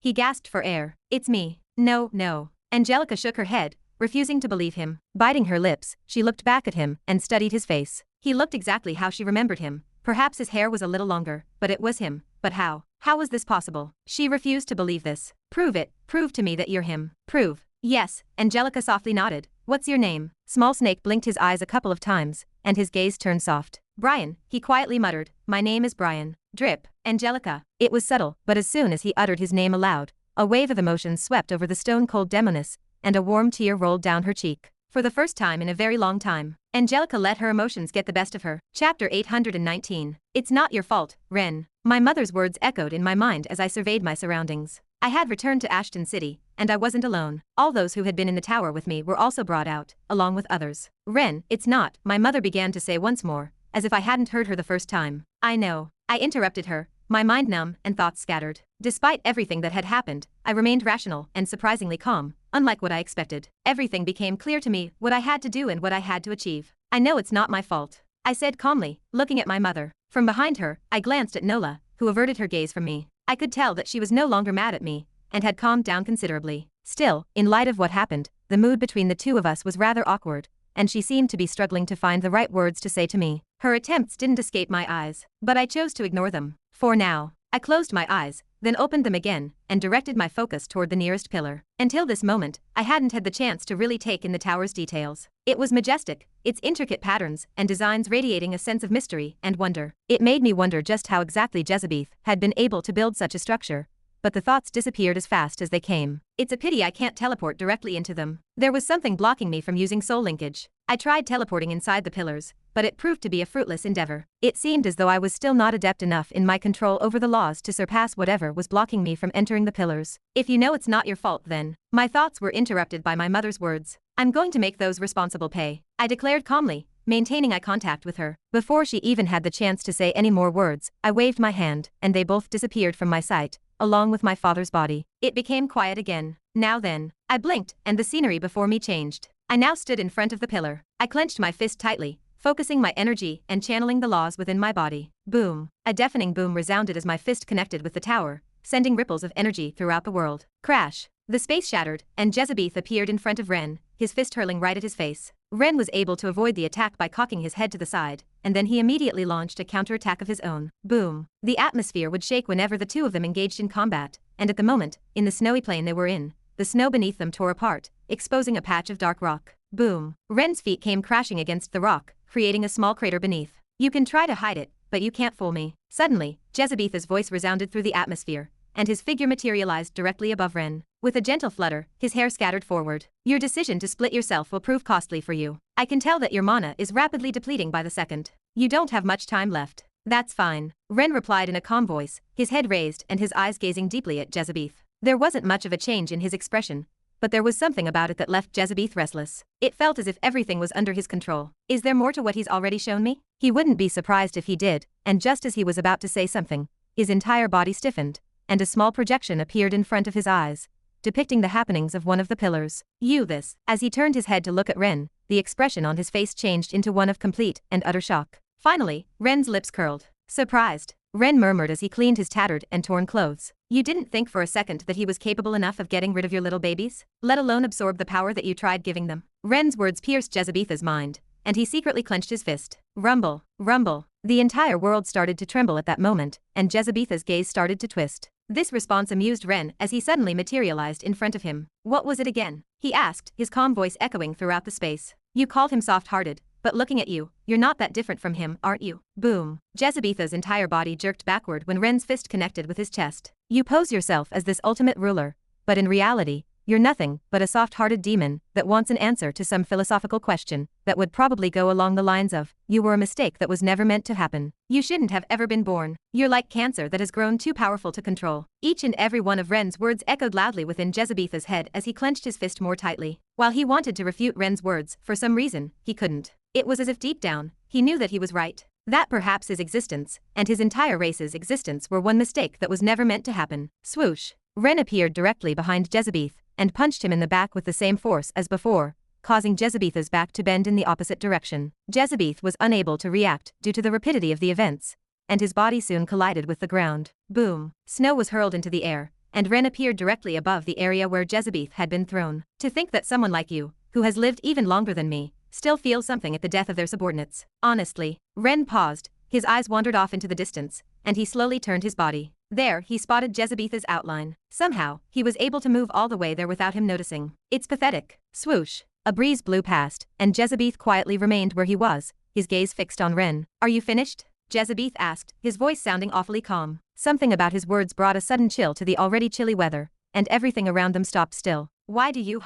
He gasped for air. It's me. No. Angelica shook her head, refusing to believe him. Biting her lips, she looked back at him and studied his face. He looked exactly how she remembered him. Perhaps his hair was a little longer, but it was him. But how? How was this possible? She refused to believe this. Prove it. Prove to me that you're him. Prove. Yes, Angelica softly nodded. What's your name? Small Snake blinked his eyes a couple of times, and his gaze turned soft. Brian, he quietly muttered. My name is Brian. Drip. Angelica. It was subtle, but as soon as he uttered his name aloud, a wave of emotion swept over the stone-cold demoness, and a warm tear rolled down her cheek. For the first time in a very long time, Angelica let her emotions get the best of her. Chapter 819. It's not your fault, Ren. My mother's words echoed in my mind as I surveyed my surroundings. I had returned to Ashton City, and I wasn't alone. All those who had been in the tower with me were also brought out, along with others. Ren, it's not, my mother began to say once more, as if I hadn't heard her the first time. I know. I interrupted her, my mind numb and thoughts scattered. Despite everything that had happened, I remained rational and surprisingly calm, unlike what I expected. Everything became clear to me, what I had to do and what I had to achieve. I know it's not my fault, I said calmly, looking at my mother. From behind her, I glanced at Nola, who averted her gaze from me. I could tell that she was no longer mad at me, and had calmed down considerably. Still, in light of what happened, the mood between the two of us was rather awkward, and she seemed to be struggling to find the right words to say to me. Her attempts didn't escape my eyes, but I chose to ignore them. For now. I closed my eyes, then opened them again, and directed my focus toward the nearest pillar. Until this moment, I hadn't had the chance to really take in the tower's details. It was majestic, its intricate patterns and designs radiating a sense of mystery and wonder. It made me wonder just how exactly Jezebeth had been able to build such a structure, but the thoughts disappeared as fast as they came. It's a pity I can't teleport directly into them. There was something blocking me from using soul linkage. I tried teleporting inside the pillars, but it proved to be a fruitless endeavor. It seemed as though I was still not adept enough in my control over the laws to surpass whatever was blocking me from entering the pillars. If you know it's not your fault then. My thoughts were interrupted by my mother's words. I'm going to make those responsible pay, I declared calmly, maintaining eye contact with her. Before she even had the chance to say any more words, I waved my hand, and they both disappeared from my sight, along with my father's body. It became quiet again. Now then. I blinked, and the scenery before me changed. I now stood in front of the pillar. I clenched my fist tightly, focusing my energy and channeling the laws within my body. Boom. A deafening boom resounded as my fist connected with the tower, sending ripples of energy throughout the world. Crash. The space shattered, and Jezebeth appeared in front of Ren, his fist hurling right at his face. Ren was able to avoid the attack by cocking his head to the side, and then he immediately launched a counterattack of his own. Boom. The atmosphere would shake whenever the two of them engaged in combat, and at the moment, in the snowy plain they were in, the snow beneath them tore apart, exposing a patch of dark rock. Boom. Ren's feet came crashing against the rock, creating a small crater beneath. You can try to hide it, but you can't fool me. Suddenly, Jezebeth's voice resounded through the atmosphere, and his figure materialized directly above Ren. With a gentle flutter, his hair scattered forward. Your decision to split yourself will prove costly for you. I can tell that your mana is rapidly depleting by the second. You don't have much time left. That's fine. Ren replied in a calm voice, his head raised and his eyes gazing deeply at Jezebeth. There wasn't much of a change in his expression, but there was something about it that left Jezebeth restless. It felt as if everything was under his control. Is there more to what he's already shown me? He wouldn't be surprised if he did, and just as he was about to say something, his entire body stiffened, and a small projection appeared in front of his eyes, depicting the happenings of one of the pillars. This. As he turned his head to look at Ren, the expression on his face changed into one of complete and utter shock. Finally, Ren's lips curled. Surprised, Ren murmured as he cleaned his tattered and torn clothes. You didn't think for a second that he was capable enough of getting rid of your little babies? Let alone absorb the power that you tried giving them? Ren's words pierced Jezebeth's mind, and he secretly clenched his fist. Rumble, rumble. The entire world started to tremble at that moment, and Jezebeth's gaze started to twist. This response amused Ren as he suddenly materialized in front of him. What was it again? He asked, his calm voice echoing throughout the space. You called him soft-hearted, but looking at you, you're not that different from him, aren't you? Boom. Jezebeth's entire body jerked backward when Ren's fist connected with his chest. You pose yourself as this ultimate ruler, but in reality, you're nothing but a soft-hearted demon that wants an answer to some philosophical question that would probably go along the lines of, you were a mistake that was never meant to happen. You shouldn't have ever been born. You're like cancer that has grown too powerful to control. Each and every one of Ren's words echoed loudly within Jezebeth's head as he clenched his fist more tightly. While he wanted to refute Ren's words, for some reason, he couldn't. It was as if deep down, he knew that he was right. That perhaps his existence, and his entire race's existence were one mistake that was never meant to happen. Swoosh. Ren appeared directly behind Jezebeth, and punched him in the back with the same force as before, causing Jezebeth's back to bend in the opposite direction. Jezebeth was unable to react due to the rapidity of the events, and his body soon collided with the ground. Boom. Snow was hurled into the air, and Ren appeared directly above the area where Jezebeth had been thrown. To think that someone like you, who has lived even longer than me, still feels something at the death of their subordinates. Honestly. Ren paused, his eyes wandered off into the distance, and he slowly turned his body. There, he spotted Jezebeth's outline. Somehow, he was able to move all the way there without him noticing. It's pathetic. Swoosh. A breeze blew past, and Jezebeth quietly remained where he was, his gaze fixed on Ren. Are you finished? Jezebeth asked, his voice sounding awfully calm. Something about his words brought a sudden chill to the already chilly weather, and everything around them stopped still. Why do you,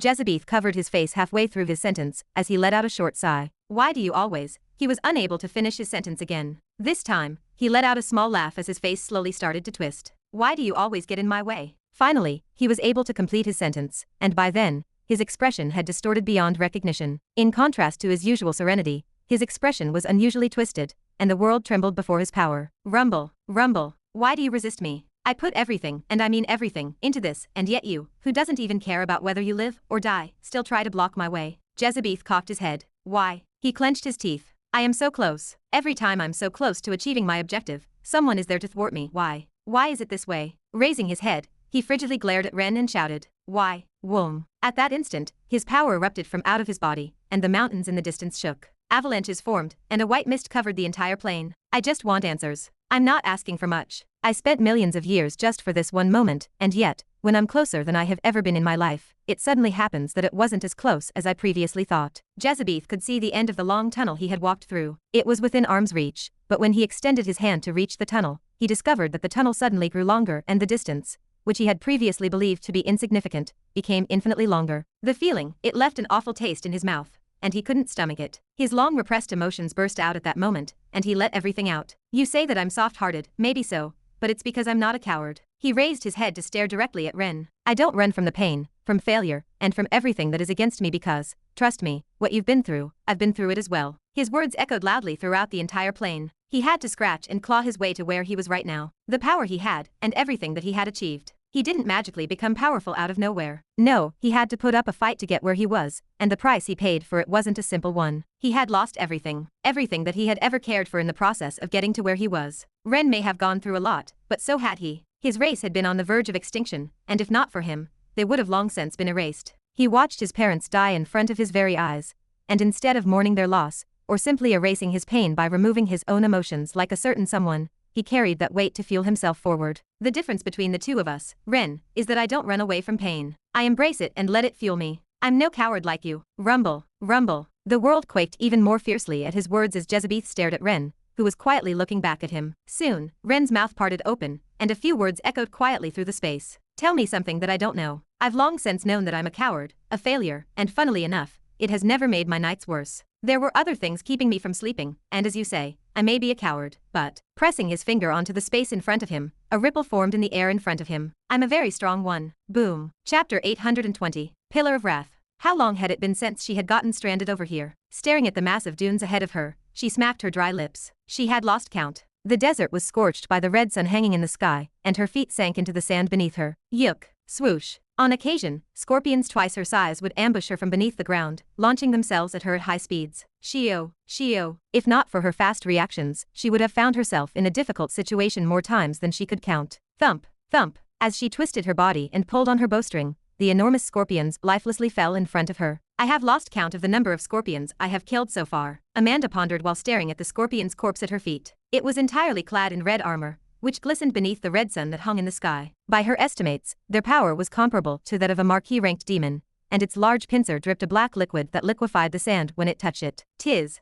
Jezebeth covered his face halfway through his sentence, as he let out a short sigh. Why do you always? He was unable to finish his sentence again. This time, he let out a small laugh as his face slowly started to twist. Why do you always get in my way? Finally, he was able to complete his sentence, and by then, his expression had distorted beyond recognition. In contrast to his usual serenity, his expression was unusually twisted, and the world trembled before his power. Rumble, rumble. Why do you resist me? I put everything, and I mean everything, into this, and yet you, who doesn't even care about whether you live or die, still try to block my way. Jezebeth cocked his head. Why? He clenched his teeth. I am so close. Every time I'm so close to achieving my objective, someone is there to thwart me. Why? Why is it this way? Raising his head, He frigidly glared at Ren and shouted, "Why, Womb." At that instant, his power erupted from out of his body, and the mountains in the distance shook. Avalanches formed, and a white mist covered the entire plain. I just want answers. I'm not asking for much. I spent millions of years just for this one moment, and yet, when I'm closer than I have ever been in my life, it suddenly happens that it wasn't as close as I previously thought. Jezebeth could see the end of the long tunnel he had walked through. It was within arm's reach, but when he extended his hand to reach the tunnel, he discovered that the tunnel suddenly grew longer and the distance, which he had previously believed to be insignificant, became infinitely longer. The feeling, it left an awful taste in his mouth, and he couldn't stomach it. His long repressed emotions burst out at that moment, and he let everything out. You say that I'm soft-hearted, maybe so, but it's because I'm not a coward. He raised his head to stare directly at Ren. I don't run from the pain, from failure, and from everything that is against me because, trust me, what you've been through, I've been through it as well. His words echoed loudly throughout the entire plain. He had to scratch and claw his way to where he was right now. The power he had, and everything that he had achieved. He didn't magically become powerful out of nowhere. No, he had to put up a fight to get where he was, and the price he paid for it wasn't a simple one. He had lost everything. Everything that he had ever cared for in the process of getting to where he was. Ren may have gone through a lot, but so had he. His race had been on the verge of extinction, and if not for him, they would have long since been erased. He watched his parents die in front of his very eyes, and instead of mourning their loss, or simply erasing his pain by removing his own emotions like a certain someone, he carried that weight to fuel himself forward. The difference between the two of us, Ren, is that I don't run away from pain. I embrace it and let it fuel me. I'm no coward like you. Rumble, rumble. The world quaked even more fiercely at his words as Jezebeth stared at Ren, who was quietly looking back at him. Soon, Ren's mouth parted open, and a few words echoed quietly through the space. Tell me something that I don't know. I've long since known that I'm a coward, a failure, and funnily enough, it has never made my nights worse. There were other things keeping me from sleeping, and as you say, I may be a coward, but, pressing his finger onto the space in front of him, a ripple formed in the air in front of him. I'm a very strong one. Boom. Chapter 820. Pillar of Wrath. How long had it been since she had gotten stranded over here? Staring at the massive dunes ahead of her, she smacked her dry lips. She had lost count. The desert was scorched by the red sun hanging in the sky, and her feet sank into the sand beneath her. Yuk. Swoosh. On occasion, scorpions twice her size would ambush her from beneath the ground, launching themselves at her at high speeds. Shio, Shio. If not for her fast reactions, she would have found herself in a difficult situation more times than she could count. Thump, thump. As she twisted her body and pulled on her bowstring, the enormous scorpions lifelessly fell in front of her. I have lost count of the number of scorpions I have killed so far, Amanda pondered while staring at the scorpion's corpse at her feet. It was entirely clad in red armor, which glistened beneath the red sun that hung in the sky. By her estimates, their power was comparable to that of a marquis-ranked demon, and its large pincer dripped a black liquid that liquefied the sand when it touched it. Tis.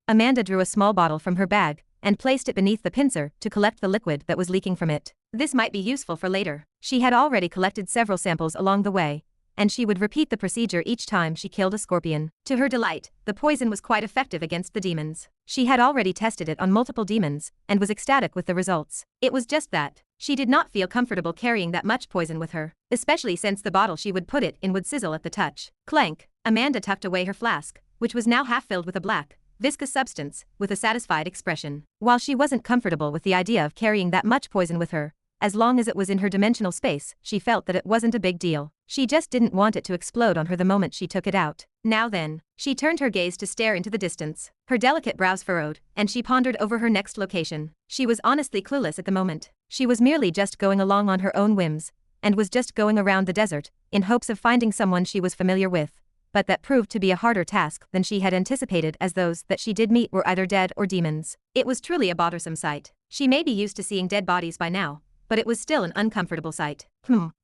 Amanda drew a small bottle from her bag, and placed it beneath the pincer to collect the liquid that was leaking from it. This might be useful for later. She had already collected several samples along the way, and she would repeat the procedure each time she killed a scorpion. To her delight, the poison was quite effective against the demons. She had already tested it on multiple demons, and was ecstatic with the results. It was just that she did not feel comfortable carrying that much poison with her, especially since the bottle she would put it in would sizzle at the touch. Clank. Amanda tucked away her flask, which was now half filled with a black, viscous substance, with a satisfied expression. While she wasn't comfortable with the idea of carrying that much poison with her, as long as it was in her dimensional space, she felt that it wasn't a big deal. She just didn't want it to explode on her the moment she took it out. Now then, she turned her gaze to stare into the distance. Her delicate brows furrowed, and she pondered over her next location. She was honestly clueless at the moment. She was merely just going along on her own whims, and was just going around the desert, in hopes of finding someone she was familiar with. But that proved to be a harder task than she had anticipated, as those that she did meet were either dead or demons. It was truly a bothersome sight. She may be used to seeing dead bodies by now, but it was still an uncomfortable sight.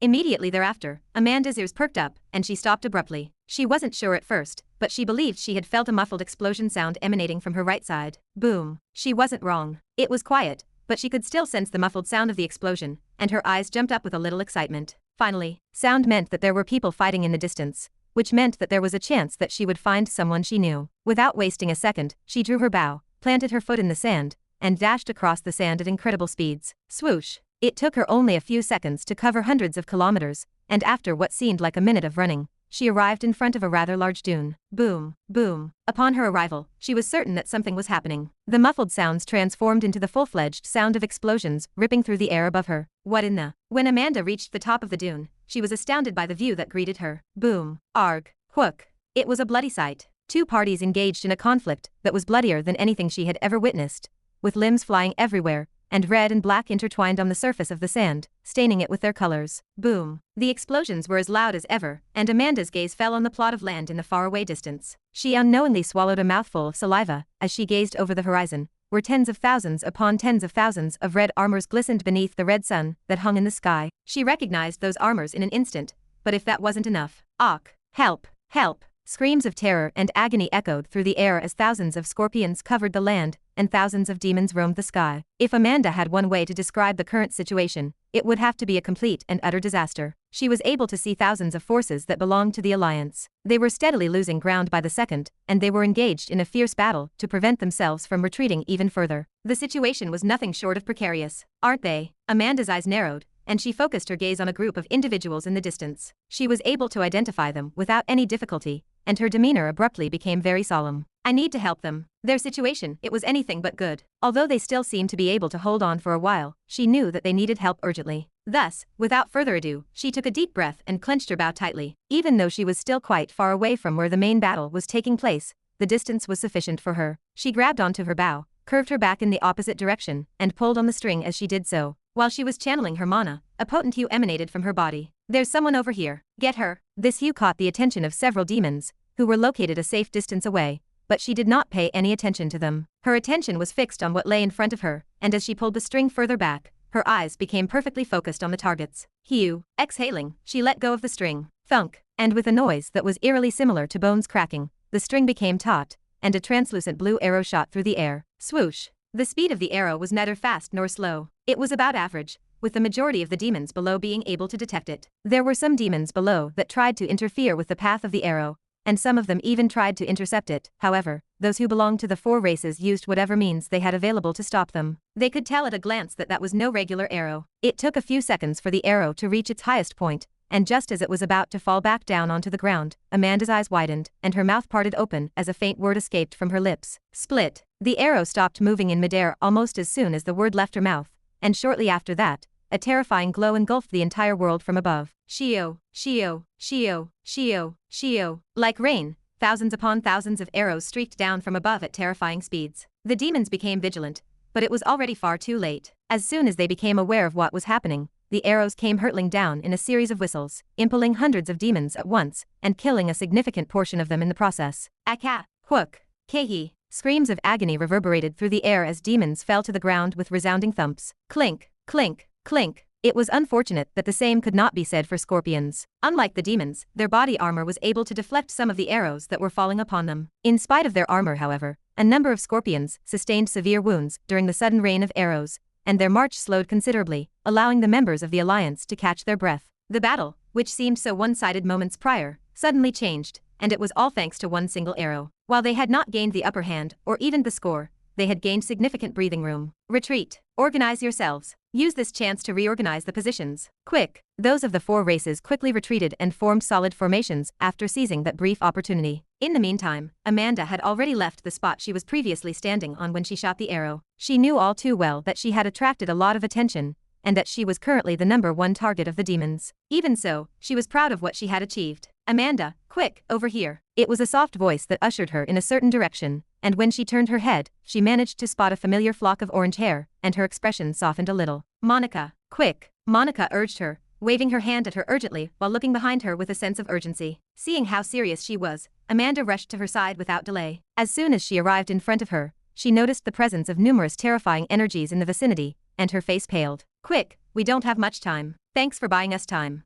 Immediately thereafter, Amanda's ears perked up, and she stopped abruptly. She wasn't sure at first, but she believed she had felt a muffled explosion sound emanating from her right side. Boom. She wasn't wrong. It was quiet, but she could still sense the muffled sound of the explosion, and her eyes jumped up with a little excitement. Finally, sound meant that there were people fighting in the distance, which meant that there was a chance that she would find someone she knew. Without wasting a second, she drew her bow, planted her foot in the sand, and dashed across the sand at incredible speeds. Swoosh. It took her only a few seconds to cover hundreds of kilometers, and after what seemed like a minute of running, she arrived in front of a rather large dune. Boom, boom. Upon her arrival, she was certain that something was happening. The muffled sounds transformed into the full-fledged sound of explosions ripping through the air above her. What in the? When Amanda reached the top of the dune, she was astounded by the view that greeted her. Boom. Arg. Quook. It was a bloody sight. Two parties engaged in a conflict that was bloodier than anything she had ever witnessed, with limbs flying everywhere, and red and black intertwined on the surface of the sand, staining it with their colors. Boom. The explosions were as loud as ever, and Amanda's gaze fell on the plot of land in the faraway distance. She unknowingly swallowed a mouthful of saliva as she gazed over the horizon, where tens of thousands upon tens of thousands of red armors glistened beneath the red sun that hung in the sky. She recognized those armors in an instant, but if that wasn't enough, "Ach! Help! Help!" Screams of terror and agony echoed through the air as thousands of scorpions covered the land, and thousands of demons roamed the sky. If Amanda had one way to describe the current situation, it would have to be a complete and utter disaster. She was able to see thousands of forces that belonged to the Alliance. They were steadily losing ground by the second, and they were engaged in a fierce battle to prevent themselves from retreating even further. The situation was nothing short of precarious. "Aren't they?" Amanda's eyes narrowed, and she focused her gaze on a group of individuals in the distance. She was able to identify them without any difficulty, and her demeanor abruptly became very solemn. "I need to help them. Their situation, it was anything but good." Although they still seemed to be able to hold on for a while, she knew that they needed help urgently. Thus, without further ado, she took a deep breath and clenched her bow tightly. Even though she was still quite far away from where the main battle was taking place, the distance was sufficient for her. She grabbed onto her bow, curved her back in the opposite direction, and pulled on the string as she did so. While she was channeling her mana, a potent hue emanated from her body. "There's someone over here. Get her." This hue caught the attention of several demons, who were located a safe distance away, but she did not pay any attention to them. Her attention was fixed on what lay in front of her, and as she pulled the string further back, her eyes became perfectly focused on the targets. Hue. Exhaling, she let go of the string. Thunk. And with a noise that was eerily similar to bones cracking, the string became taut, and a translucent blue arrow shot through the air. Swoosh. The speed of the arrow was neither fast nor slow. It was about average, with the majority of the demons below being able to detect it. There were some demons below that tried to interfere with the path of the arrow, and some of them even tried to intercept it. However, those who belonged to the four races used whatever means they had available to stop them. They could tell at a glance that that was no regular arrow. It took a few seconds for the arrow to reach its highest point, and just as it was about to fall back down onto the ground, Amanda's eyes widened, and her mouth parted open as a faint word escaped from her lips. Split. The arrow stopped moving in midair almost as soon as the word left her mouth, and shortly after that, a terrifying glow engulfed the entire world from above. Shio, Shio, Shio, Shio, Shio. Like rain, thousands upon thousands of arrows streaked down from above at terrifying speeds. The demons became vigilant, but it was already far too late. As soon as they became aware of what was happening, the arrows came hurtling down in a series of whistles, impaling hundreds of demons at once, and killing a significant portion of them in the process. Aka, Hook, Kehi. Screams of agony reverberated through the air as demons fell to the ground with resounding thumps. Clink, clink, clink. It was unfortunate that the same could not be said for scorpions. Unlike the demons, their body armor was able to deflect some of the arrows that were falling upon them. In spite of their armor, however, a number of scorpions sustained severe wounds during the sudden rain of arrows, and their march slowed considerably, allowing the members of the Alliance to catch their breath. The battle, which seemed so one-sided moments prior, suddenly changed, and it was all thanks to one single arrow. While they had not gained the upper hand, or even the score, they had gained significant breathing room. Retreat. Organize yourselves. Use this chance to reorganize the positions. Quick. Those of the four races quickly retreated and formed solid formations after seizing that brief opportunity. In the meantime, Amanda had already left the spot she was previously standing on when she shot the arrow. She knew all too well that she had attracted a lot of attention, and that she was currently the #1 target of the demons. Even so, she was proud of what she had achieved. "Amanda, quick, over here." It was a soft voice that ushered her in a certain direction, and when she turned her head, she managed to spot a familiar flock of orange hair, and her expression softened a little. "Monica, quick," Monica urged her, waving her hand at her urgently while looking behind her with a sense of urgency. Seeing how serious she was, Amanda rushed to her side without delay. As soon as she arrived in front of her, she noticed the presence of numerous terrifying energies in the vicinity, and her face paled. "Quick, we don't have much time. Thanks for buying us time."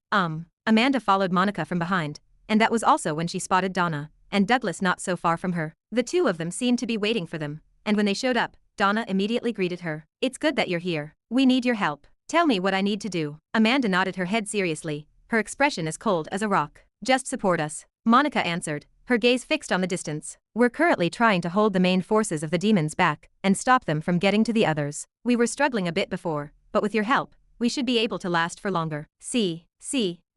Amanda followed Monica from behind, and that was also when she spotted Donna and Douglas not so far from her. The two of them seemed to be waiting for them, and when they showed up, Donna immediately greeted her. "It's good that you're here. We need your help. Tell me what I need to do." Amanda nodded her head seriously, her expression as cold as a rock. "Just support us," Monica answered, her gaze fixed on the distance. "We're currently trying to hold the main forces of the demons back and stop them from getting to the others. We were struggling a bit before, but with your help, we should be able to last for longer." See.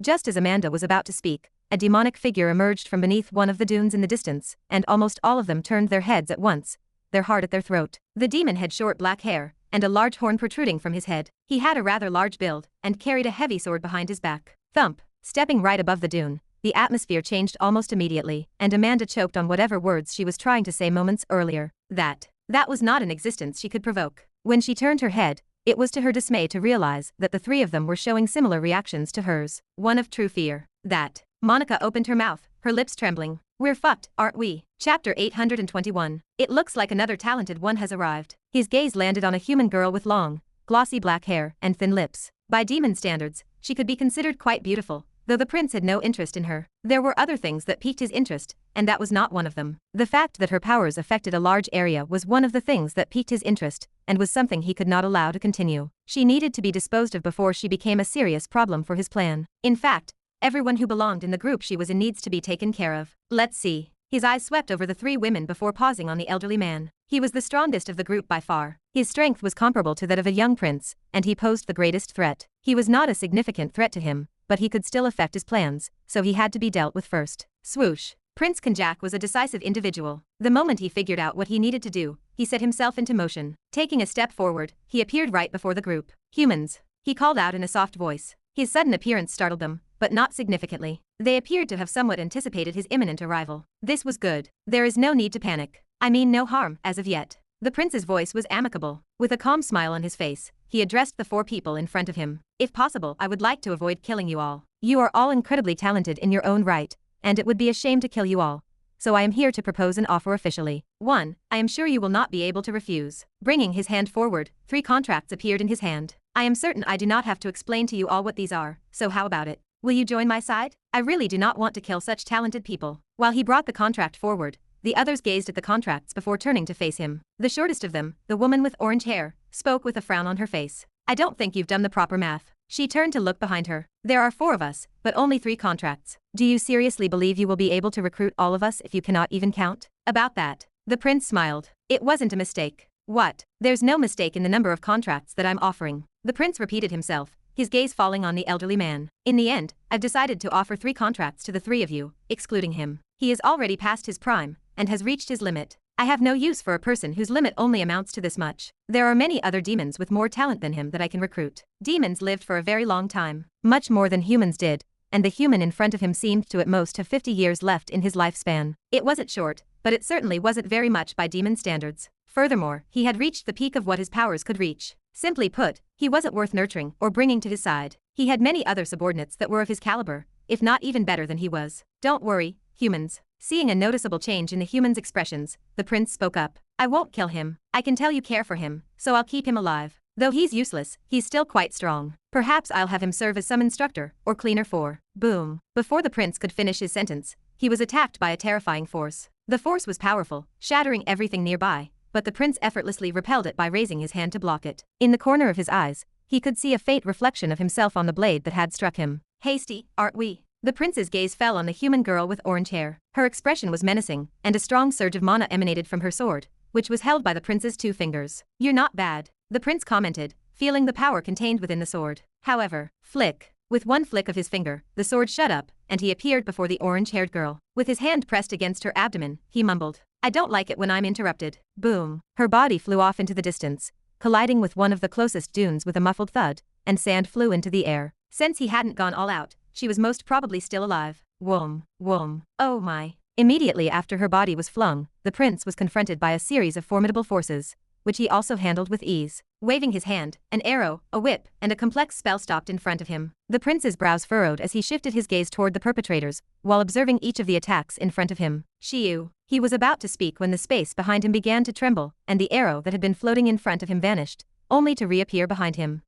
Just as Amanda was about to speak, a demonic figure emerged from beneath one of the dunes in the distance, and almost all of them turned their heads at once, their heart at their throat. The demon had short black hair, and a large horn protruding from his head. He had a rather large build, and carried a heavy sword behind his back. Thump. Stepping right above the dune, the atmosphere changed almost immediately, and Amanda choked on whatever words she was trying to say moments earlier. That was not an existence she could provoke. When she turned her head, It was to her dismay to realize that the three of them were showing similar reactions to hers. One of true fear. That. Monica opened her mouth, her lips trembling. We're fucked, aren't we? Chapter 821. It looks like another talented one has arrived. His gaze landed on a human girl with long, glossy black hair and thin lips. By demon standards, she could be considered quite beautiful, though the prince had no interest in her. There were other things that piqued his interest, and that was not one of them. The fact that her powers affected a large area was one of the things that piqued his interest, and was something he could not allow to continue. She needed to be disposed of before she became a serious problem for his plan. In fact, everyone who belonged in the group she was in needs to be taken care of. Let's see. His eyes swept over the three women before pausing on the elderly man. He was the strongest of the group by far. His strength was comparable to that of a young prince, and he posed the greatest threat. He was not a significant threat to him, but he could still affect his plans, so he had to be dealt with first. Swoosh. Prince Konjak was a decisive individual. The moment he figured out what he needed to do, he set himself into motion. Taking a step forward, he appeared right before the group. Humans. He called out in a soft voice. His sudden appearance startled them, but not significantly. They appeared to have somewhat anticipated his imminent arrival. This was good. There is no need to panic. I mean no harm, as of yet. The prince's voice was amicable. With a calm smile on his face, he addressed the four people in front of him. If possible, I would like to avoid killing you all. You are all incredibly talented in your own right, and it would be a shame to kill you all. So I am here to propose an offer officially. 1. I am sure you will not be able to refuse. Bringing his hand forward, 3 contracts appeared in his hand. I am certain I do not have to explain to you all what these are, so how about it? Will you join my side? I really do not want to kill such talented people. While he brought the contract forward, the others gazed at the contracts before turning to face him. The shortest of them, the woman with orange hair, spoke with a frown on her face. I don't think you've done the proper math. She turned to look behind her. There are 4 of us, but only 3 contracts. Do you seriously believe you will be able to recruit all of us if you cannot even count? About that. The prince smiled. It wasn't a mistake. What? There's no mistake in the number of contracts that I'm offering. The prince repeated himself, his gaze falling on the elderly man. In the end, I've decided to offer 3 contracts to the 3 of you, excluding him. He is already past his prime, and has reached his limit. I have no use for a person whose limit only amounts to this much. There are many other demons with more talent than him that I can recruit. Demons lived for a very long time, much more than humans did, and the human in front of him seemed to at most have 50 years left in his lifespan. It wasn't short, but it certainly wasn't very much by demon standards. Furthermore, he had reached the peak of what his powers could reach. Simply put, he wasn't worth nurturing or bringing to his side. He had many other subordinates that were of his caliber, if not even better than he was. Don't worry, humans. Seeing a noticeable change in the humans' expressions, the prince spoke up. I won't kill him. I can tell you care for him, so I'll keep him alive. Though he's useless, he's still quite strong. Perhaps I'll have him serve as some instructor or cleaner for. Boom. Before the prince could finish his sentence, he was attacked by a terrifying force. The force was powerful, shattering everything nearby, but the prince effortlessly repelled it by raising his hand to block it. In the corner of his eyes, he could see a faint reflection of himself on the blade that had struck him. Hasty, aren't we? The prince's gaze fell on the human girl with orange hair. Her expression was menacing, and a strong surge of mana emanated from her sword, which was held by the prince's 2 fingers. You're not bad, the prince commented, feeling the power contained within the sword. However, flick. With one flick of his finger, the sword shut up, and he appeared before the orange-haired girl. With his hand pressed against her abdomen, he mumbled, I don't like it when I'm interrupted. Boom. Her body flew off into the distance, colliding with one of the closest dunes with a muffled thud, and sand flew into the air. Since he hadn't gone all out, she was most probably still alive. Whoom, whoom. Oh my. Immediately after her body was flung, the prince was confronted by a series of formidable forces, which he also handled with ease. Waving his hand, an arrow, a whip, and a complex spell stopped in front of him. The prince's brows furrowed as he shifted his gaze toward the perpetrators, while observing each of the attacks in front of him. Shiyu. He was about to speak when the space behind him began to tremble, and the arrow that had been floating in front of him vanished, only to reappear behind him.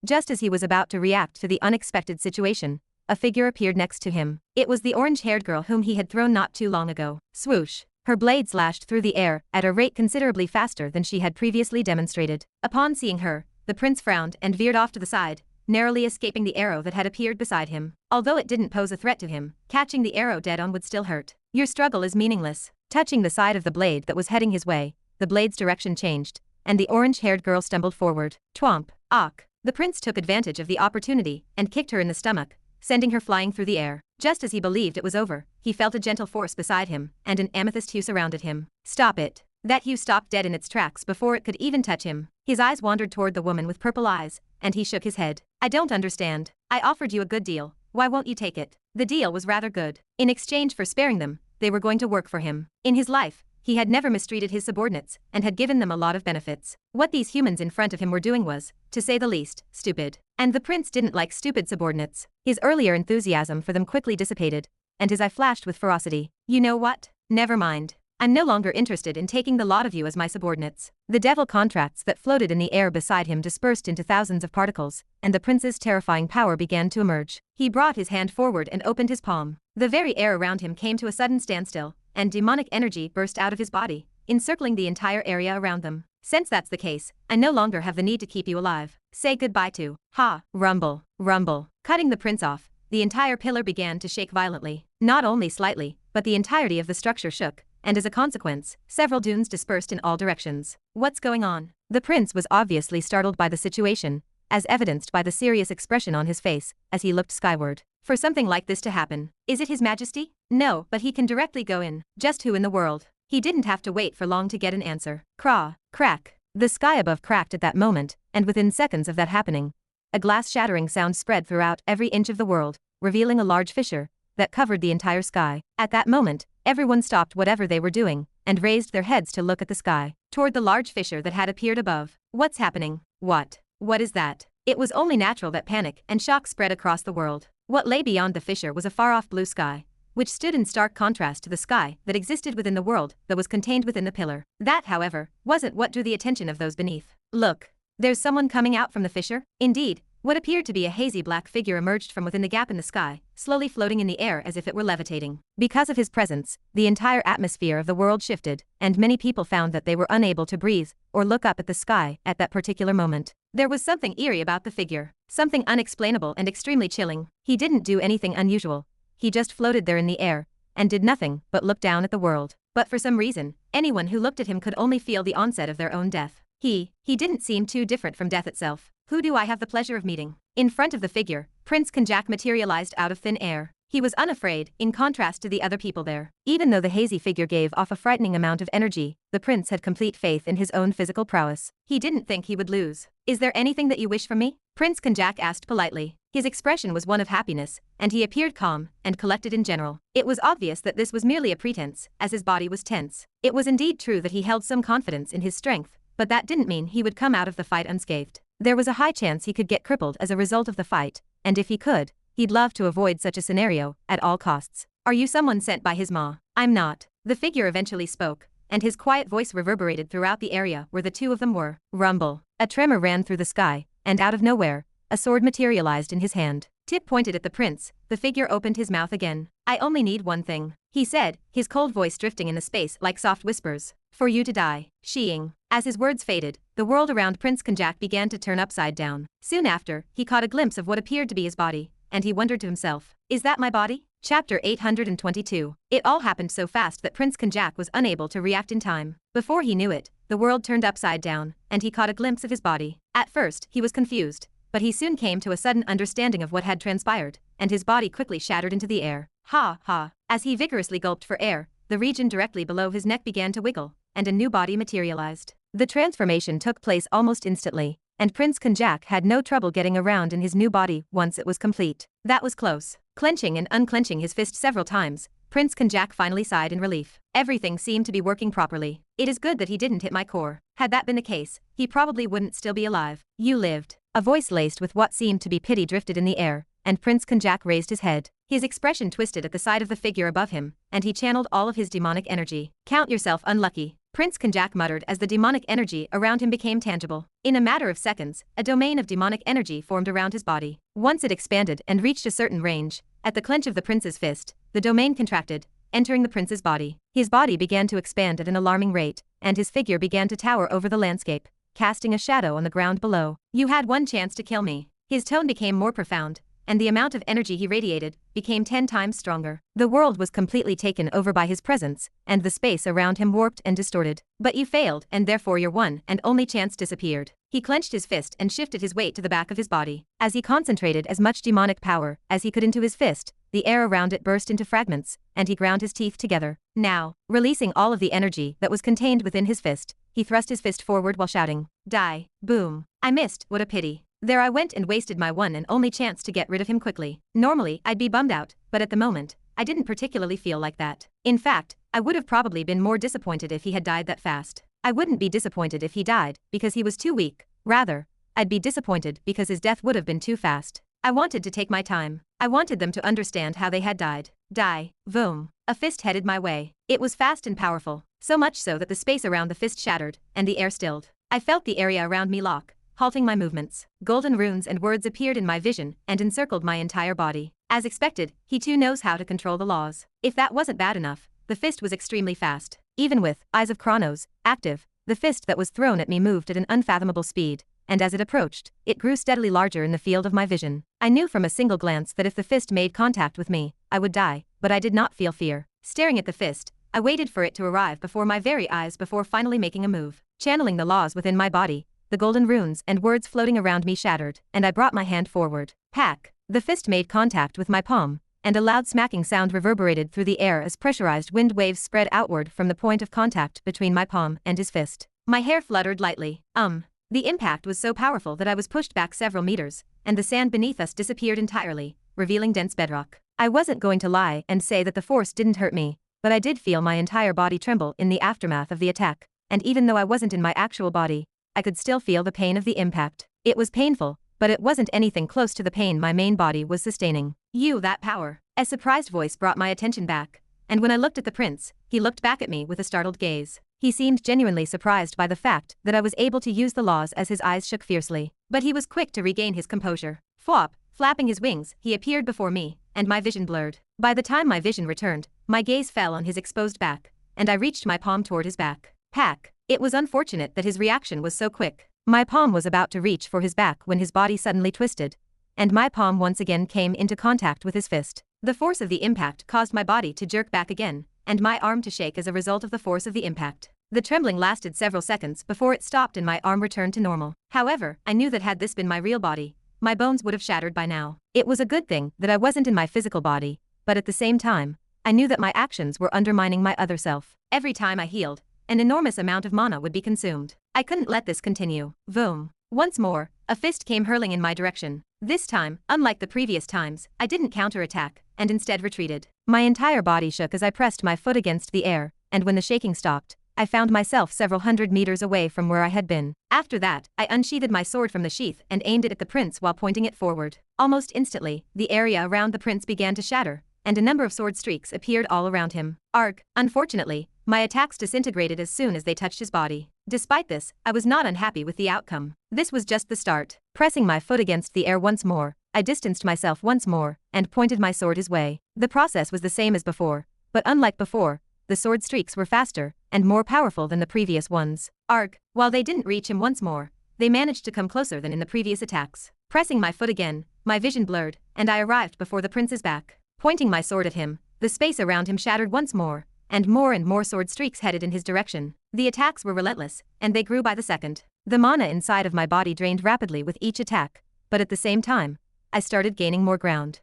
Just as he was about to react to the unexpected situation, a figure appeared next to him. It was the orange-haired girl whom he had thrown not too long ago. Swoosh. Her blade slashed through the air at a rate considerably faster than she had previously demonstrated. Upon seeing her, the prince frowned and veered off to the side, narrowly escaping the arrow that had appeared beside him. Although it didn't pose a threat to him, catching the arrow dead-on would still hurt. Your struggle is meaningless. Touching the side of the blade that was heading his way, the blade's direction changed, and the orange-haired girl stumbled forward. Twomp. Ock. The prince took advantage of the opportunity and kicked her in the stomach, sending her flying through the air. Just as he believed it was over, he felt a gentle force beside him, and an amethyst hue surrounded him. Stop it. That hue stopped dead in its tracks before it could even touch him. His eyes wandered toward the woman with purple eyes, and he shook his head. I don't understand. I offered you a good deal. Why won't you take it? The deal was rather good. In exchange for sparing them, they were going to work for him. In his life, he had never mistreated his subordinates and had given them a lot of benefits. What these humans in front of him were doing was, to say the least, stupid. And the prince didn't like stupid subordinates. His earlier enthusiasm for them quickly dissipated, and his eye flashed with ferocity. You know what? Never mind. I'm no longer interested in taking the lot of you as my subordinates. The devil contracts that floated in the air beside him dispersed into thousands of particles, and the prince's terrifying power began to emerge. He brought his hand forward and opened his palm. The very air around him came to a sudden standstill, and demonic energy burst out of his body, encircling the entire area around them. Since that's the case, I no longer have the need to keep you alive. Say goodbye to. Ha! Rumble, rumble. Cutting the prince off, the entire pillar began to shake violently. Not only slightly, but the entirety of the structure shook, and as a consequence, several dunes dispersed in all directions. What's going on? The prince was obviously startled by the situation, as evidenced by the serious expression on his face as he looked skyward. For something like this to happen, is it His Majesty? No, but he can directly go in. Just who in the world? He didn't have to wait for long to get an answer. Craw, crack. The sky above cracked at that moment, and within seconds of that happening, a glass-shattering sound spread throughout every inch of the world, revealing a large fissure that covered the entire sky. At that moment, everyone stopped whatever they were doing and raised their heads to look at the sky, toward the large fissure that had appeared above. What's happening? What? What is that? It was only natural that panic and shock spread across the world. What lay beyond the fissure was a far-off blue sky, which stood in stark contrast to the sky that existed within the world that was contained within the pillar. That, however, wasn't what drew the attention of those beneath. Look, there's someone coming out from the fissure. Indeed, what appeared to be a hazy black figure emerged from within the gap in the sky, slowly floating in the air as if it were levitating. Because of his presence, the entire atmosphere of the world shifted, and many people found that they were unable to breathe or look up at the sky at that particular moment. There was something eerie about the figure, something unexplainable and extremely chilling. He didn't do anything unusual. He just floated there in the air and did nothing but look down at the world. But for some reason, anyone who looked at him could only feel the onset of their own death. He didn't seem too different from death itself. Who do I have the pleasure of meeting? In front of the figure, Prince Konjak materialized out of thin air. He was unafraid, in contrast to the other people there. Even though the hazy figure gave off a frightening amount of energy, the prince had complete faith in his own physical prowess. He didn't think he would lose. Is there anything that you wish from me? Prince Konjak asked politely. His expression was one of happiness, and he appeared calm and collected in general. It was obvious that this was merely a pretense, as his body was tense. It was indeed true that he held some confidence in his strength, but that didn't mean he would come out of the fight unscathed. There was a high chance he could get crippled as a result of the fight, and if he could, he'd love to avoid such a scenario at all costs. Are you someone sent by his ma? I'm not. The figure eventually spoke, and his quiet voice reverberated throughout the area where the two of them were. Rumble. A tremor ran through the sky, and out of nowhere, a sword materialized in his hand. Tip pointed at the prince. The figure opened his mouth again. I only need one thing, he said, his cold voice drifting in the space like soft whispers. For you to die. Sheeing. As his words faded, the world around Prince Konjak began to turn upside down. Soon after, he caught a glimpse of what appeared to be his body, and he wondered to himself, is that my body? Chapter 822. It all happened so fast that Prince Konjak was unable to react in time. Before he knew it, the world turned upside down, and he caught a glimpse of his body. At first, he was confused, but he soon came to a sudden understanding of what had transpired, and his body quickly shattered into the air. Ha ha. As he vigorously gulped for air, the region directly below his neck began to wiggle, and a new body materialized. The transformation took place almost instantly, and Prince Konjak had no trouble getting around in his new body once it was complete. That was close. Clenching and unclenching his fist several times, Prince Konjak finally sighed in relief. Everything seemed to be working properly. It is good that he didn't hit my core. Had that been the case, he probably wouldn't still be alive. You lived. A voice laced with what seemed to be pity drifted in the air, and Prince Konjak raised his head. His expression twisted at the sight of the figure above him, and he channeled all of his demonic energy. Count yourself unlucky, Prince Konjak muttered as the demonic energy around him became tangible. In a matter of seconds, a domain of demonic energy formed around his body. Once it expanded and reached a certain range, at the clench of the prince's fist, the domain contracted, entering the prince's body. His body began to expand at an alarming rate, and his figure began to tower over the landscape, casting a shadow on the ground below. You had one chance to kill me. His tone became more profound, and the amount of energy he radiated became 10 times stronger. The world was completely taken over by his presence, and the space around him warped and distorted. But you failed, and therefore your one and only chance disappeared. He clenched his fist and shifted his weight to the back of his body. As he concentrated as much demonic power as he could into his fist, the air around it burst into fragments, and he ground his teeth together. Now, releasing all of the energy that was contained within his fist, he thrust his fist forward while shouting, "Die." Boom. I missed, what a pity. There I went and wasted my one and only chance to get rid of him quickly. Normally, I'd be bummed out, but at the moment, I didn't particularly feel like that. In fact, I would have probably been more disappointed if he had died that fast. I wouldn't be disappointed if he died because he was too weak. Rather, I'd be disappointed because his death would have been too fast. I wanted to take my time. I wanted them to understand how they had died. Die. Boom. A fist headed my way. It was fast and powerful, so much so that the space around the fist shattered, and the air stilled. I felt the area around me lock, halting my movements. Golden runes and words appeared in my vision and encircled my entire body. As expected, he too knows how to control the laws. If that wasn't bad enough, the fist was extremely fast. Even with Eyes of Chronos active, the fist that was thrown at me moved at an unfathomable speed, and as it approached, it grew steadily larger in the field of my vision. I knew from a single glance that if the fist made contact with me, I would die, but I did not feel fear. Staring at the fist, I waited for it to arrive before my very eyes before finally making a move. Channeling the laws within my body, the golden runes and words floating around me shattered, and I brought my hand forward. Pack. The fist made contact with my palm, and a loud smacking sound reverberated through the air as pressurized wind waves spread outward from the point of contact between my palm and his fist. My hair fluttered lightly. The impact was so powerful that I was pushed back several meters, and the sand beneath us disappeared entirely, revealing dense bedrock. I wasn't going to lie and say that the force didn't hurt me, but I did feel my entire body tremble in the aftermath of the attack, and even though I wasn't in my actual body, I could still feel the pain of the impact. It was painful, but it wasn't anything close to the pain my main body was sustaining. You, that power. A surprised voice brought my attention back, and when I looked at the prince, he looked back at me with a startled gaze. He seemed genuinely surprised by the fact that I was able to use the laws as his eyes shook fiercely. But he was quick to regain his composure. Flop, flapping his wings, he appeared before me, and my vision blurred. By the time my vision returned, my gaze fell on his exposed back, and I reached my palm toward his back. Pack. It was unfortunate that his reaction was so quick. My palm was about to reach for his back when his body suddenly twisted, and my palm once again came into contact with his fist. The force of the impact caused my body to jerk back again, and my arm to shake as a result of the force of the impact. The trembling lasted several seconds before it stopped and my arm returned to normal. However, I knew that had this been my real body, my bones would have shattered by now. It was a good thing that I wasn't in my physical body, but at the same time, I knew that my actions were undermining my other self. Every time I healed, an enormous amount of mana would be consumed. I couldn't let this continue. Boom. Once more, a fist came hurling in my direction. This time, unlike the previous times, I didn't counterattack, and instead retreated. My entire body shook as I pressed my foot against the air, and when the shaking stopped, I found myself several hundred meters away from where I had been. After that, I unsheathed my sword from the sheath and aimed it at the prince while pointing it forward. Almost instantly, the area around the prince began to shatter, and a number of sword streaks appeared all around him. Arg. Unfortunately, my attacks disintegrated as soon as they touched his body. Despite this, I was not unhappy with the outcome. This was just the start. Pressing my foot against the air once more, I distanced myself once more and pointed my sword his way. The process was the same as before, but unlike before, the sword streaks were faster and more powerful than the previous ones. Arg. While they didn't reach him once more, they managed to come closer than in the previous attacks. Pressing my foot again, my vision blurred, and I arrived before the prince's back. Pointing my sword at him, the space around him shattered once more, and more sword streaks headed in his direction. The attacks were relentless, and they grew by the second. The mana inside of my body drained rapidly with each attack, but at the same time, I started gaining more ground.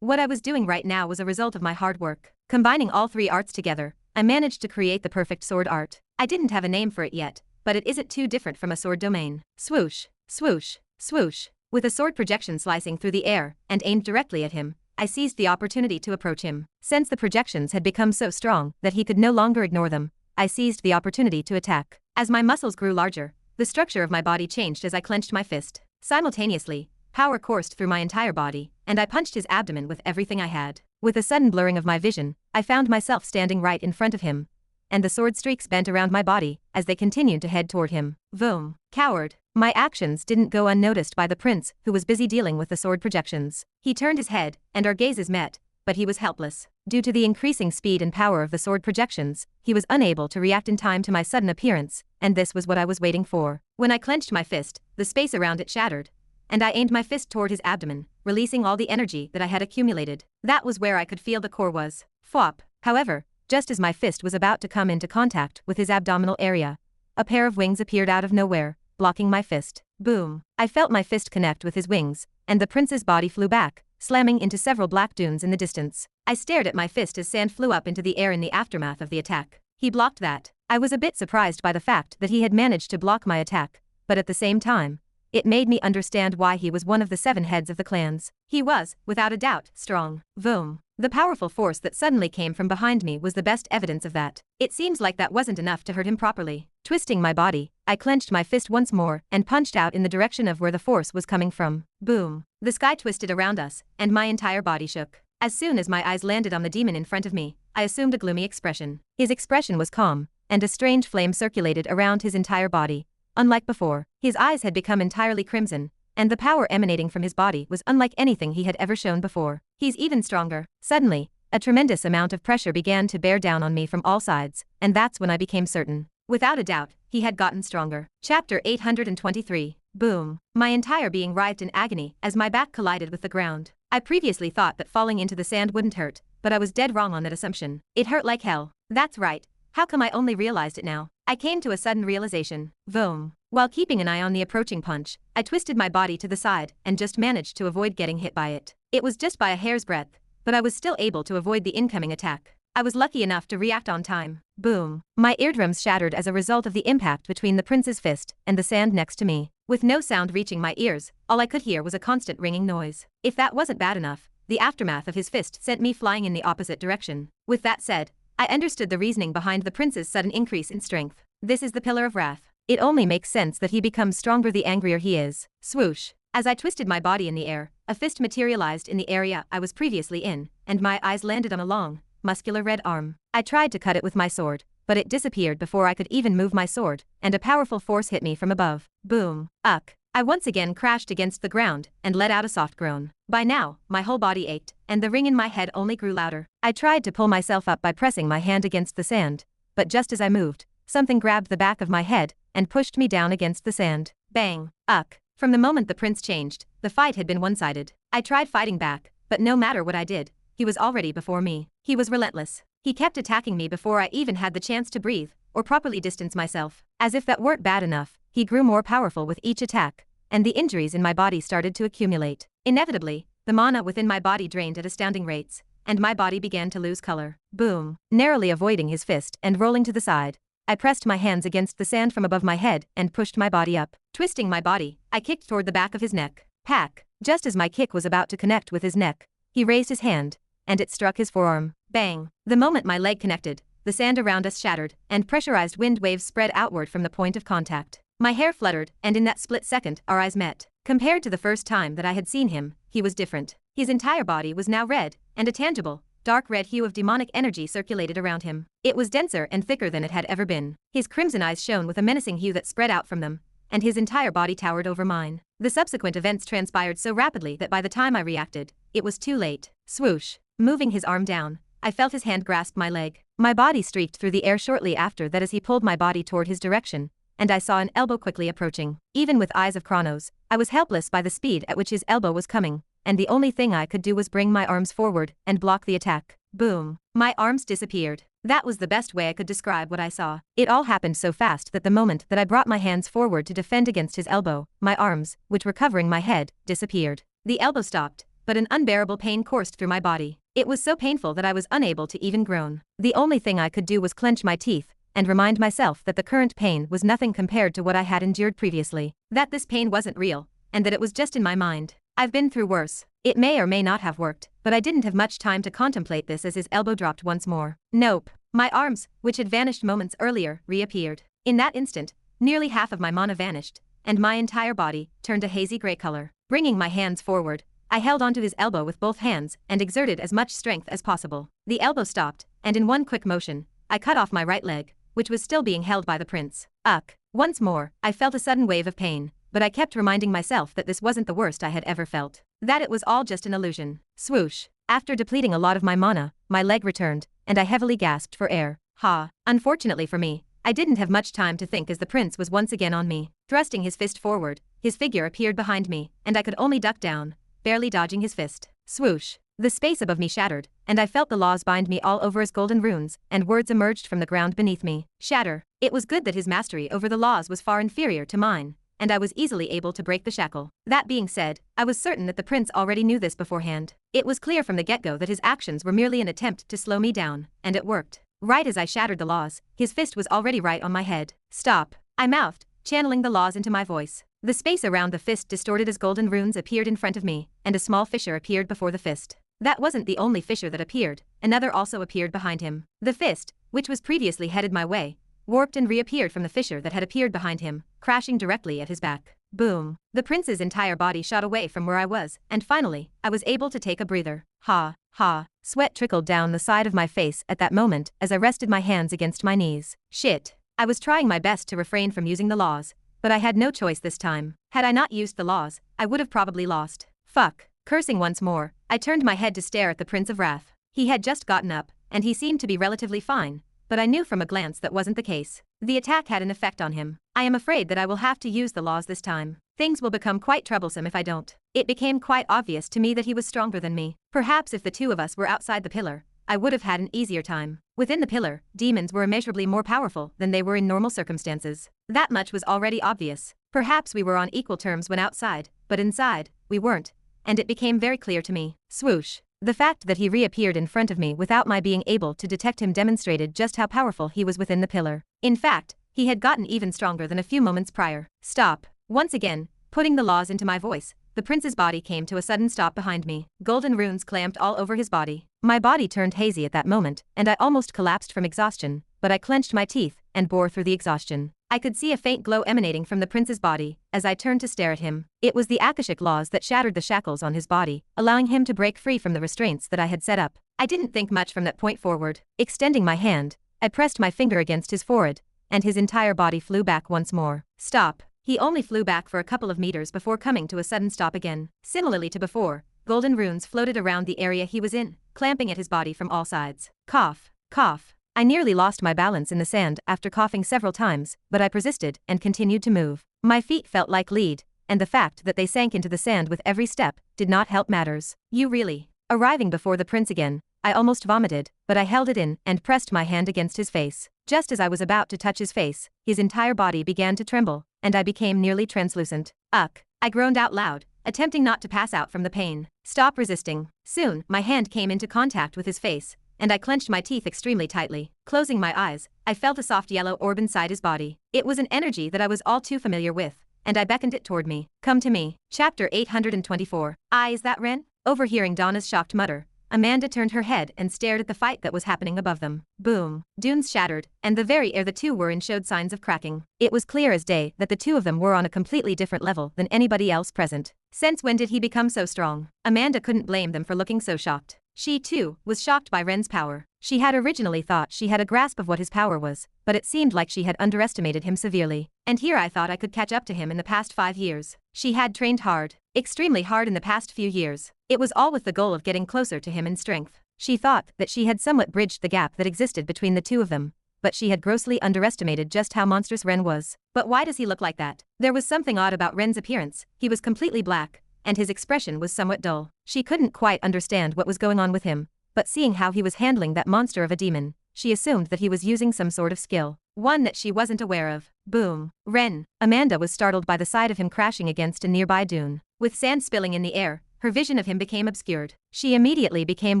What I was doing right now was a result of my hard work. Combining all three arts together, I managed to create the perfect sword art. I didn't have a name for it yet, but it isn't too different from a sword domain. Swoosh, swoosh, swoosh. With a sword projection slicing through the air and aimed directly at him, I seized the opportunity to approach him. Since the projections had become so strong that he could no longer ignore them, I seized the opportunity to attack. As my muscles grew larger, the structure of my body changed as I clenched my fist. Simultaneously, power coursed through my entire body, and I punched his abdomen with everything I had. With a sudden blurring of my vision, I found myself standing right in front of him, and the sword streaks bent around my body as they continued to head toward him. Boom. Coward. My actions didn't go unnoticed by the prince, who was busy dealing with the sword projections. He turned his head, and our gazes met, but he was helpless. Due to the increasing speed and power of the sword projections, he was unable to react in time to my sudden appearance, and this was what I was waiting for. When I clenched my fist, the space around it shattered, and I aimed my fist toward his abdomen, releasing all the energy that I had accumulated. That was where I could feel the core was. Flop. However, just as my fist was about to come into contact with his abdominal area, a pair of wings appeared out of nowhere, blocking my fist. Boom. I felt my fist connect with his wings, and the prince's body flew back, slamming into several black dunes in the distance. I stared at my fist as sand flew up into the air in the aftermath of the attack. He blocked that. I was a bit surprised by the fact that he had managed to block my attack, but at the same time, it made me understand why he was one of the 7 heads of the clans. He was, without a doubt, strong. Boom. The powerful force that suddenly came from behind me was the best evidence of that. It seems like that wasn't enough to hurt him properly. Twisting my body, I clenched my fist once more and punched out in the direction of where the force was coming from. Boom. The sky twisted around us, and my entire body shook. As soon as my eyes landed on the demon in front of me, I assumed a gloomy expression. His expression was calm, and a strange flame circulated around his entire body. Unlike before, his eyes had become entirely crimson, and the power emanating from his body was unlike anything he had ever shown before. He's even stronger. Suddenly, a tremendous amount of pressure began to bear down on me from all sides, and that's when I became certain. Without a doubt, he had gotten stronger. Chapter 823. Boom. My entire being writhed in agony as my back collided with the ground. I previously thought that falling into the sand wouldn't hurt, but I was dead wrong on that assumption. It hurt like hell. That's right. How come I only realized it now? I came to a sudden realization. Boom. While keeping an eye on the approaching punch, I twisted my body to the side and just managed to avoid getting hit by it. It was just by a hair's breadth, but I was still able to avoid the incoming attack. I was lucky enough to react on time. Boom. My eardrums shattered as a result of the impact between the prince's fist and the sand next to me. With no sound reaching my ears, all I could hear was a constant ringing noise. If that wasn't bad enough, the aftermath of his fist sent me flying in the opposite direction. With that said, I understood the reasoning behind the prince's sudden increase in strength. This is the Pillar of Wrath. It only makes sense that he becomes stronger the angrier he is. Swoosh. As I twisted my body in the air, a fist materialized in the area I was previously in, and my eyes landed on a long, muscular red arm. I tried to cut it with my sword, but it disappeared before I could even move my sword, and a powerful force hit me from above. Boom. Uck. I once again crashed against the ground and let out a soft groan. By now, my whole body ached, and the ring in my head only grew louder. I tried to pull myself up by pressing my hand against the sand, but just as I moved, something grabbed the back of my head and pushed me down against the sand. Bang. Uck. From the moment the prince changed, the fight had been one-sided. I tried fighting back, but no matter what I did, he was already before me. He was relentless. He kept attacking me before I even had the chance to breathe or properly distance myself. As if that weren't bad enough, he grew more powerful with each attack, and the injuries in my body started to accumulate. Inevitably, the mana within my body drained at astounding rates, and my body began to lose color. Boom. Narrowly avoiding his fist and rolling to the side, I pressed my hands against the sand from above my head and pushed my body up. Twisting my body, I kicked toward the back of his neck. Pack. Just as my kick was about to connect with his neck, he raised his hand, and it struck his forearm. Bang. The moment my leg connected, the sand around us shattered, and pressurized wind waves spread outward from the point of contact. My hair fluttered, and in that split second, our eyes met. Compared to the first time that I had seen him, he was different. His entire body was now red, and a tangible, dark red hue of demonic energy circulated around him. It was denser and thicker than it had ever been. His crimson eyes shone with a menacing hue that spread out from them, and his entire body towered over mine. The subsequent events transpired so rapidly that by the time I reacted, it was too late. Swoosh. Moving his arm down, I felt his hand grasp my leg. My body streaked through the air shortly after that as he pulled my body toward his direction, and I saw an elbow quickly approaching. Even with eyes of Chronos, I was helpless by the speed at which his elbow was coming, and the only thing I could do was bring my arms forward and block the attack. Boom. My arms disappeared. That was the best way I could describe what I saw. It all happened so fast that the moment that I brought my hands forward to defend against his elbow, my arms, which were covering my head, disappeared. The elbow stopped, but an unbearable pain coursed through my body. It was so painful that I was unable to even groan. The only thing I could do was clench my teeth and remind myself that the current pain was nothing compared to what I had endured previously. That this pain wasn't real, and that it was just in my mind. I've been through worse. It may or may not have worked, but I didn't have much time to contemplate this as his elbow dropped once more. Nope. My arms, which had vanished moments earlier, reappeared. In that instant, nearly half of my mana vanished, and my entire body turned a hazy gray color. Bringing my hands forward, I held onto his elbow with both hands and exerted as much strength as possible. The elbow stopped, and in one quick motion, I cut off my right leg, which was still being held by the prince. Uck. Once more, I felt a sudden wave of pain, but I kept reminding myself that this wasn't the worst I had ever felt. That it was all just an illusion. Swoosh. After depleting a lot of my mana, my leg returned, and I heavily gasped for air. Ha. Unfortunately for me, I didn't have much time to think as the prince was once again on me. Thrusting his fist forward, his figure appeared behind me, and I could only duck down, barely dodging his fist. Swoosh. The space above me shattered, and I felt the laws bind me all over as golden runes, and words emerged from the ground beneath me. Shatter. It was good that his mastery over the laws was far inferior to mine, and I was easily able to break the shackle. That being said, I was certain that the prince already knew this beforehand. It was clear from the get-go that his actions were merely an attempt to slow me down, and it worked. Right as I shattered the laws, his fist was already right on my head. Stop. I mouthed, channeling the laws into my voice. The space around the fist distorted as golden runes appeared in front of me, and a small fissure appeared before the fist. That wasn't the only fissure that appeared, another also appeared behind him. The fist, which was previously headed my way, warped and reappeared from the fissure that had appeared behind him, crashing directly at his back. Boom. The prince's entire body shot away from where I was, and finally, I was able to take a breather. Ha, ha. Sweat trickled down the side of my face at that moment as I rested my hands against my knees. Shit. I was trying my best to refrain from using the laws, but I had no choice this time. Had I not used the laws, I would have probably lost. Fuck. Cursing once more, I turned my head to stare at the Prince of Wrath. He had just gotten up, and he seemed to be relatively fine, but I knew from a glance that wasn't the case. The attack had an effect on him. I am afraid that I will have to use the laws this time. Things will become quite troublesome if I don't. It became quite obvious to me that he was stronger than me. Perhaps if the two of us were outside the pillar, I would have had an easier time. Within the pillar, demons were immeasurably more powerful than they were in normal circumstances. That much was already obvious. Perhaps we were on equal terms when outside, but inside, we weren't. And it became very clear to me. Swoosh. The fact that he reappeared in front of me without my being able to detect him demonstrated just how powerful he was within the pillar. In fact, he had gotten even stronger than a few moments prior. Stop. Once again, putting the laws into my voice, the prince's body came to a sudden stop behind me. Golden runes clamped all over his body. My body turned hazy at that moment, and I almost collapsed from exhaustion, but I clenched my teeth and bore through the exhaustion. I could see a faint glow emanating from the prince's body as I turned to stare at him. It was the Akashic laws that shattered the shackles on his body, allowing him to break free from the restraints that I had set up. I didn't think much from that point forward. Extending my hand, I pressed my finger against his forehead, and his entire body flew back once more. Stop. He only flew back for a couple of meters before coming to a sudden stop again. Similarly to before, golden runes floated around the area he was in, clamping at his body from all sides. Cough. Cough. I nearly lost my balance in the sand after coughing several times, but I persisted and continued to move. My feet felt like lead, and the fact that they sank into the sand with every step did not help matters. You really. Arriving before the prince again, I almost vomited, but I held it in and pressed my hand against his face. Just as I was about to touch his face, his entire body began to tremble, and I became nearly translucent. Ugh. I groaned out loud, attempting not to pass out from the pain. Stop resisting. Soon, my hand came into contact with his face, and I clenched my teeth extremely tightly. Closing my eyes, I felt a soft yellow orb inside his body. It was an energy that I was all too familiar with, and I beckoned it toward me. Come to me. Chapter 824. Is that Ren? Overhearing Donna's shocked mutter, Amanda turned her head and stared at the fight that was happening above them. Boom. Dunes shattered, and the very air the two were in showed signs of cracking. It was clear as day that the two of them were on a completely different level than anybody else present. Since when did he become so strong? Amanda couldn't blame them for looking so shocked. She, too, was shocked by Ren's power. She had originally thought she had a grasp of what his power was, but it seemed like she had underestimated him severely. And here I thought I could catch up to him in the past 5 years. She had trained hard, extremely hard in the past few years. It was all with the goal of getting closer to him in strength. She thought that she had somewhat bridged the gap that existed between the two of them, but she had grossly underestimated just how monstrous Ren was. But why does he look like that? There was something odd about Ren's appearance. He was completely black, and his expression was somewhat dull. She couldn't quite understand what was going on with him, but seeing how he was handling that monster of a demon, she assumed that he was using some sort of skill, one that she wasn't aware of. Boom. Ren. Amanda was startled by the sight of him crashing against a nearby dune. With sand spilling in the air, her vision of him became obscured. She immediately became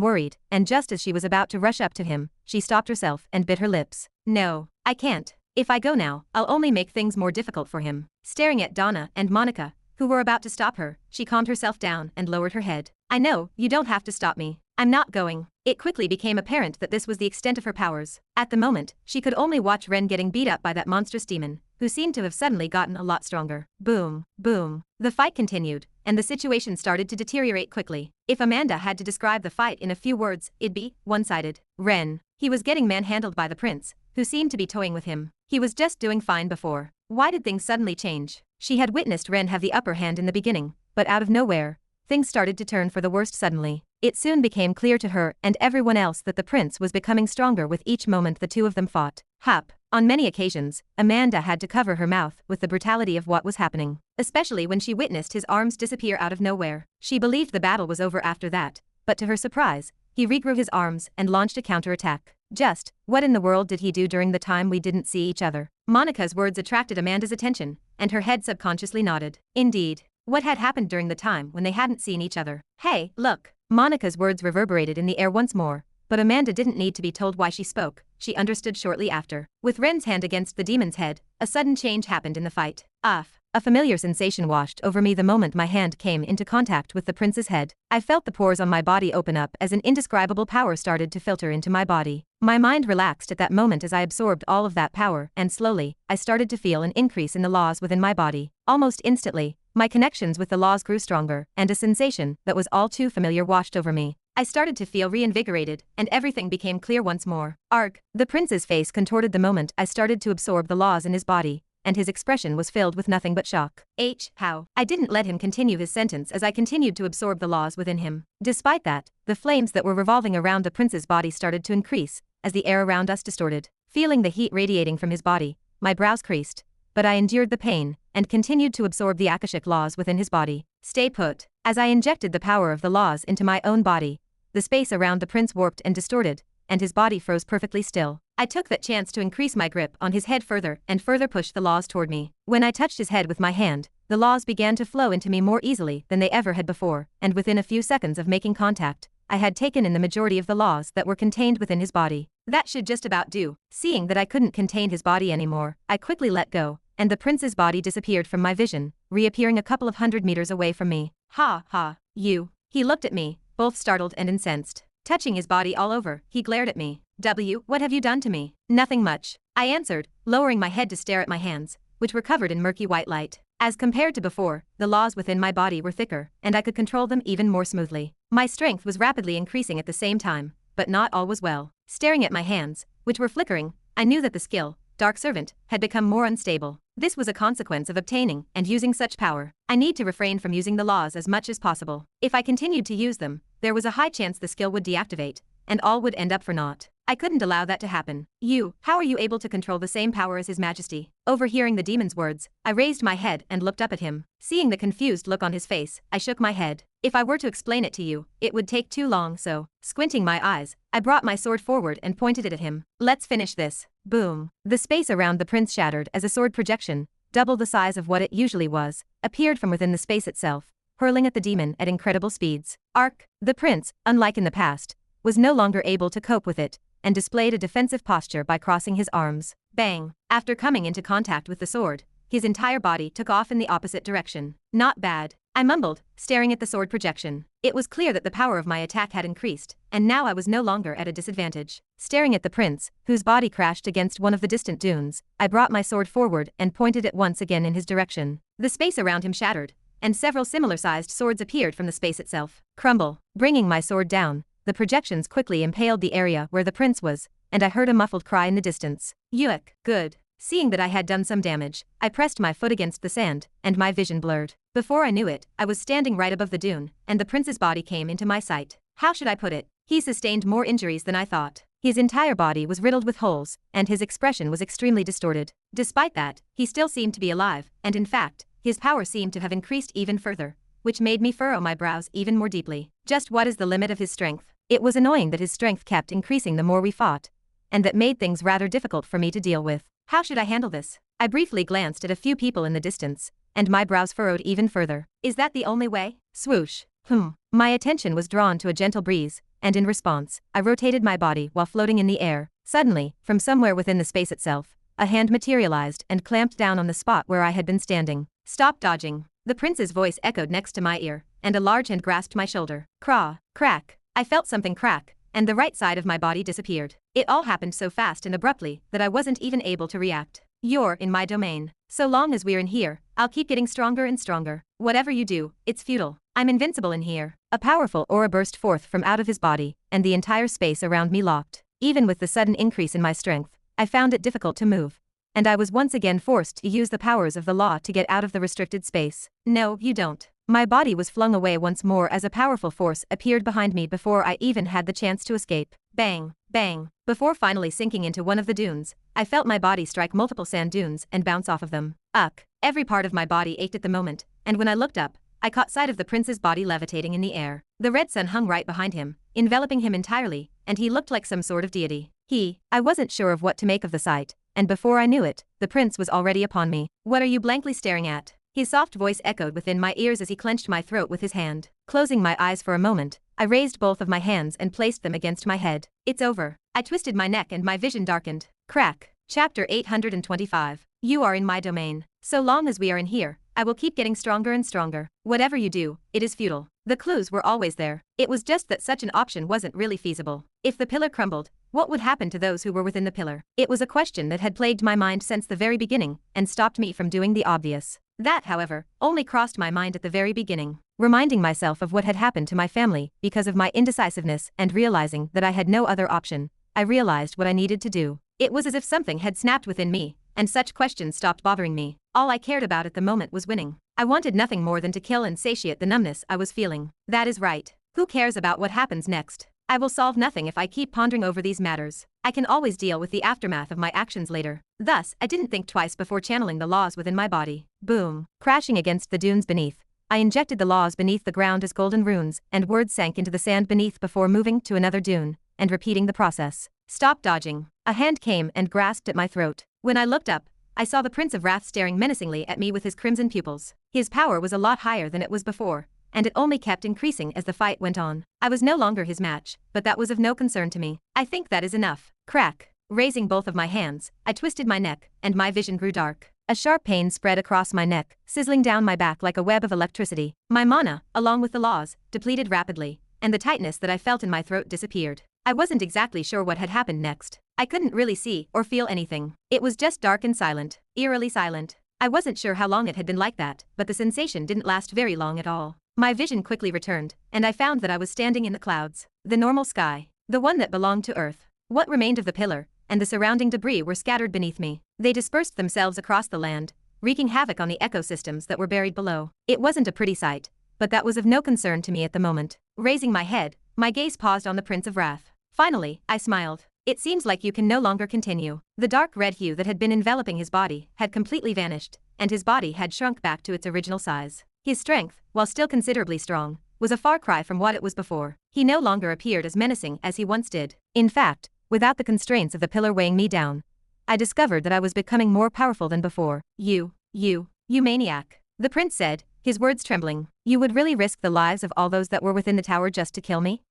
worried, and just as she was about to rush up to him, she stopped herself and bit her lips. No, I can't. If I go now, I'll only make things more difficult for him. Staring at Donna and Monica, who were about to stop her, she calmed herself down and lowered her head. I know, you don't have to stop me. I'm not going. It quickly became apparent that this was the extent of her powers. At the moment, she could only watch Ren getting beat up by that monstrous demon, who seemed to have suddenly gotten a lot stronger. Boom. Boom. The fight continued, and the situation started to deteriorate quickly. If Amanda had to describe the fight in a few words, it'd be one-sided. Ren. He was getting manhandled by the prince, who seemed to be toying with him. He was just doing fine before. Why did things suddenly change? She had witnessed Ren have the upper hand in the beginning, but out of nowhere, things started to turn for the worst suddenly. It soon became clear to her and everyone else that the prince was becoming stronger with each moment the two of them fought. Hup. On many occasions, Amanda had to cover her mouth with the brutality of what was happening, especially when she witnessed his arms disappear out of nowhere. She believed the battle was over after that, but to her surprise, he regrew his arms and launched a counterattack. Just, what in the world did he do during the time we didn't see each other? Monica's words attracted Amanda's attention, and her head subconsciously nodded. Indeed. What had happened during the time when they hadn't seen each other? Hey, look. Monica's words reverberated in the air once more, but Amanda didn't need to be told why she spoke. She understood shortly after. With Ren's hand against the demon's head, a sudden change happened in the fight. A familiar sensation washed over me the moment my hand came into contact with the prince's head. I felt the pores on my body open up as an indescribable power started to filter into my body. My mind relaxed at that moment as I absorbed all of that power, and slowly, I started to feel an increase in the laws within my body. Almost instantly, my connections with the laws grew stronger, and a sensation that was all too familiar washed over me. I started to feel reinvigorated, and everything became clear once more. Arg! The prince's face contorted the moment I started to absorb the laws in his body, and his expression was filled with nothing but shock. How? I didn't let him continue his sentence as I continued to absorb the laws within him. Despite that, the flames that were revolving around the prince's body started to increase, as the air around us distorted. Feeling the heat radiating from his body, my brows creased, but I endured the pain, and continued to absorb the Akashic laws within his body. Stay put. As I injected the power of the laws into my own body, the space around the prince warped and distorted, and his body froze perfectly still. I took that chance to increase my grip on his head further and further push the laws toward me. When I touched his head with my hand, the laws began to flow into me more easily than they ever had before, and within a few seconds of making contact, I had taken in the majority of the laws that were contained within his body. That should just about do. Seeing that I couldn't contain his body anymore, I quickly let go, and the prince's body disappeared from my vision, reappearing a couple of 100 meters away from me. Ha ha, you. He looked at me, both startled and incensed. Touching his body all over, he glared at me. What have you done to me? Nothing much, I answered, lowering my head to stare at my hands, which were covered in murky white light. As compared to before, the laws within my body were thicker, and I could control them even more smoothly. My strength was rapidly increasing at the same time, but not all was well. Staring at my hands, which were flickering, I knew that the skill, Dark Servant, had become more unstable. This was a consequence of obtaining and using such power. I need to refrain from using the laws as much as possible. If I continued to use them, there was a high chance the skill would deactivate, and all would end up for naught. I couldn't allow that to happen. How are you able to control the same power as His Majesty? Overhearing the demon's words, I raised my head and looked up at him. Seeing the confused look on his face, I shook my head. If I were to explain it to you, it would take too long, so, squinting my eyes, I brought my sword forward and pointed it at him. Let's finish this. Boom. The space around the prince shattered as a sword projection, double the size of what it usually was, appeared from within the space itself, hurling at the demon at incredible speeds. The prince, unlike in the past, was no longer able to cope with it, and displayed a defensive posture by crossing his arms. Bang! After coming into contact with the sword, his entire body took off in the opposite direction. Not bad, I mumbled, staring at the sword projection. It was clear that the power of my attack had increased, and now I was no longer at a disadvantage. Staring at the prince, whose body crashed against one of the distant dunes, I brought my sword forward and pointed it once again in his direction. The space around him shattered, and several similar-sized swords appeared from the space itself. Crumble. Bringing my sword down, the projections quickly impaled the area where the prince was, and I heard a muffled cry in the distance. Good. Seeing that I had done some damage, I pressed my foot against the sand, and my vision blurred. Before I knew it, I was standing right above the dune, and the prince's body came into my sight. How should I put it? He sustained more injuries than I thought. His entire body was riddled with holes, and his expression was extremely distorted. Despite that, he still seemed to be alive, and in fact, his power seemed to have increased even further, which made me furrow my brows even more deeply. Just what is the limit of his strength? It was annoying that his strength kept increasing the more we fought, and that made things rather difficult for me to deal with. How should I handle this? I briefly glanced at a few people in the distance, and my brows furrowed even further. Is that the only way? Swoosh. My attention was drawn to a gentle breeze, and in response, I rotated my body while floating in the air. Suddenly, from somewhere within the space itself, a hand materialized and clamped down on the spot where I had been standing. Stop dodging. The prince's voice echoed next to my ear, and a large hand grasped my shoulder. Crack. I felt something crack, and the right side of my body disappeared. It all happened so fast and abruptly that I wasn't even able to react. You're in my domain. So long as we're in here, I'll keep getting stronger and stronger. Whatever you do, it's futile. I'm invincible in here. A powerful aura burst forth from out of his body, and the entire space around me locked. Even with the sudden increase in my strength, I found it difficult to move, and I was once again forced to use the powers of the law to get out of the restricted space. No, you don't. My body was flung away once more as a powerful force appeared behind me before I even had the chance to escape. Bang, bang. Before finally sinking into one of the dunes, I felt my body strike multiple sand dunes and bounce off of them. Every part of my body ached at the moment, and when I looked up, I caught sight of the prince's body levitating in the air. The red sun hung right behind him, enveloping him entirely, and he looked like some sort of deity. I wasn't sure of what to make of the sight, and before I knew it, the prince was already upon me. What are you blankly staring at? His soft voice echoed within my ears as he clenched my throat with his hand. Closing my eyes for a moment, I raised both of my hands and placed them against my head. It's over. I twisted my neck and my vision darkened. Crack. Chapter 825. You are in my domain. So long as we are in here, I will keep getting stronger and stronger. Whatever you do, it is futile. The clues were always there. It was just that such an option wasn't really feasible. If the pillar crumbled, what would happen to those who were within the pillar? It was a question that had plagued my mind since the very beginning and stopped me from doing the obvious. That, however, only crossed my mind at the very beginning. Reminding myself of what had happened to my family because of my indecisiveness and realizing that I had no other option, I realized what I needed to do. It was as if something had snapped within me, and such questions stopped bothering me. All I cared about at the moment was winning. I wanted nothing more than to kill and satiate the numbness I was feeling. That is right. Who cares about what happens next? I will solve nothing if I keep pondering over these matters. I can always deal with the aftermath of my actions later. Thus, I didn't think twice before channeling the laws within my body. Boom. Crashing against the dunes beneath, I injected the laws beneath the ground as golden runes, and words sank into the sand beneath before moving to another dune and repeating the process. Stop dodging. A hand came and grasped at my throat. When I looked up, I saw the Prince of Wrath staring menacingly at me with his crimson pupils. His power was a lot higher than it was before, and it only kept increasing as the fight went on. I was no longer his match, but that was of no concern to me. I think that is enough. Crack. Raising both of my hands, I twisted my neck, and my vision grew dark. A sharp pain spread across my neck, sizzling down my back like a web of electricity. My mana, along with the laws, depleted rapidly, and the tightness that I felt in my throat disappeared. I wasn't exactly sure what had happened next. I couldn't really see or feel anything. It was just dark and silent, eerily silent. I wasn't sure how long it had been like that, but the sensation didn't last very long at all. My vision quickly returned, and I found that I was standing in the clouds. The normal sky. The one that belonged to Earth. What remained of the pillar and the surrounding debris were scattered beneath me. They dispersed themselves across the land, wreaking havoc on the ecosystems that were buried below. It wasn't a pretty sight, but that was of no concern to me at the moment. Raising my head, my gaze paused on the Prince of Wrath. Finally, I smiled. It seems like you can no longer continue. The dark red hue that had been enveloping his body had completely vanished, and his body had shrunk back to its original size. His strength, while still considerably strong, was a far cry from what it was before. He no longer appeared as menacing as he once did. In fact, without the constraints of the pillar weighing me down, I discovered that I was becoming more powerful than before. You maniac. The prince said, his words trembling. You would really risk the lives of all those that were within the tower just to kill me?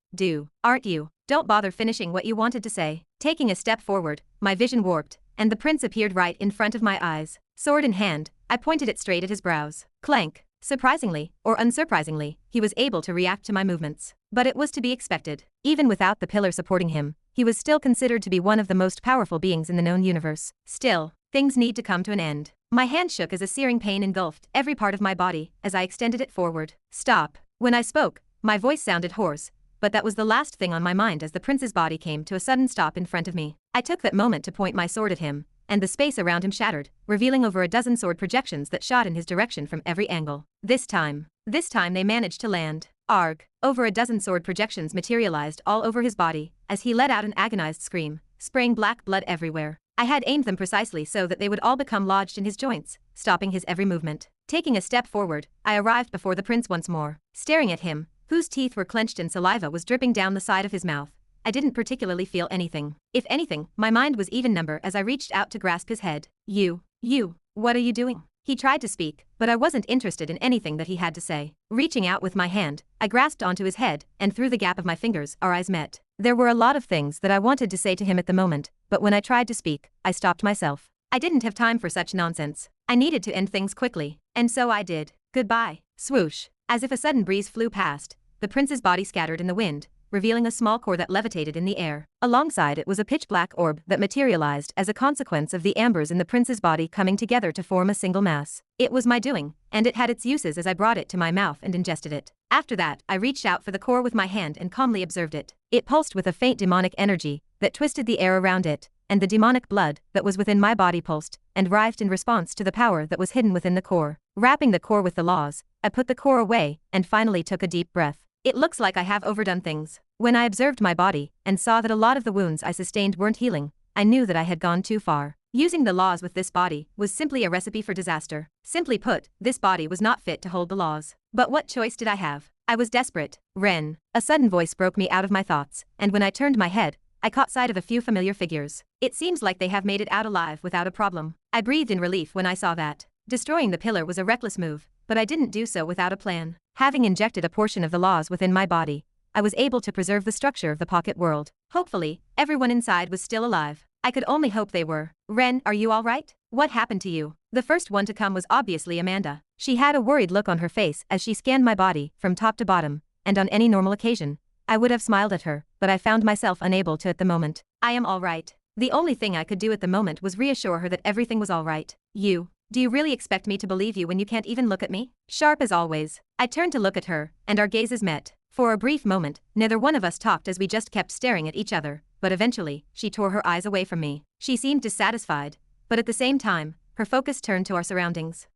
Aren't you? Don't bother finishing what you wanted to say. Taking a step forward, my vision warped, and the prince appeared right in front of my eyes. Sword in hand, I pointed it straight at his brows. Clank. Surprisingly, or unsurprisingly, he was able to react to my movements. But it was to be expected. Even without the pillar supporting him, he was still considered to be one of the most powerful beings in the known universe. Still, things need to come to an end. My hand shook as a searing pain engulfed every part of my body as I extended it forward. Stop. When I spoke, my voice sounded hoarse, but that was the last thing on my mind as the prince's body came to a sudden stop in front of me. I took that moment to point my sword at him, and the space around him shattered, revealing over a dozen sword projections that shot in his direction from every angle. This time they managed to land. Arg. Over a dozen sword projections materialized all over his body as he let out an agonized scream, spraying black blood everywhere. I had aimed them precisely so that they would all become lodged in his joints, stopping his every movement. Taking a step forward, I arrived before the prince once more. Staring at him, whose teeth were clenched and saliva was dripping down the side of his mouth, I didn't particularly feel anything. If anything, my mind was even number as I reached out to grasp his head. What are you doing? He tried to speak, but I wasn't interested in anything that he had to say. Reaching out with my hand, I grasped onto his head, and through the gap of my fingers, our eyes met. There were a lot of things that I wanted to say to him at the moment, but when I tried to speak, I stopped myself. I didn't have time for such nonsense. I needed to end things quickly, and so I did. Goodbye. Swoosh. As if a sudden breeze flew past, the prince's body scattered in the wind, revealing a small core that levitated in the air. Alongside it was a pitch-black orb that materialized as a consequence of the ambers in the prince's body coming together to form a single mass. It was my doing, and it had its uses as I brought it to my mouth and ingested it. After that, I reached out for the core with my hand and calmly observed it. It pulsed with a faint demonic energy that twisted the air around it, and the demonic blood that was within my body pulsed and writhed in response to the power that was hidden within the core. Wrapping the core with the laws, I put the core away and finally took a deep breath. It looks like I have overdone things. When I observed my body and saw that a lot of the wounds I sustained weren't healing, I knew that I had gone too far. Using the laws with this body was simply a recipe for disaster. Simply put, this body was not fit to hold the laws. But what choice did I have? I was desperate. Ren. A sudden voice broke me out of my thoughts, and when I turned my head, I caught sight of a few familiar figures. It seems like they have made it out alive without a problem. I breathed in relief when I saw that. Destroying the pillar was a reckless move, but I didn't do so without a plan. Having injected a portion of the laws within my body, I was able to preserve the structure of the pocket world. Hopefully, everyone inside was still alive. I could only hope they were. Ren, are you all right? What happened to you? The first one to come was obviously Amanda. She had a worried look on her face as she scanned my body from top to bottom, and on any normal occasion, I would have smiled at her, but I found myself unable to at the moment. I am all right. The only thing I could do at the moment was reassure her that everything was all right. Do you really expect me to believe you when you can't even look at me? Sharp as always. I turned to look at her, and our gazes met. For a brief moment, neither one of us talked as we just kept staring at each other, but eventually, she tore her eyes away from me. She seemed dissatisfied, but at the same time, her focus turned to our surroundings.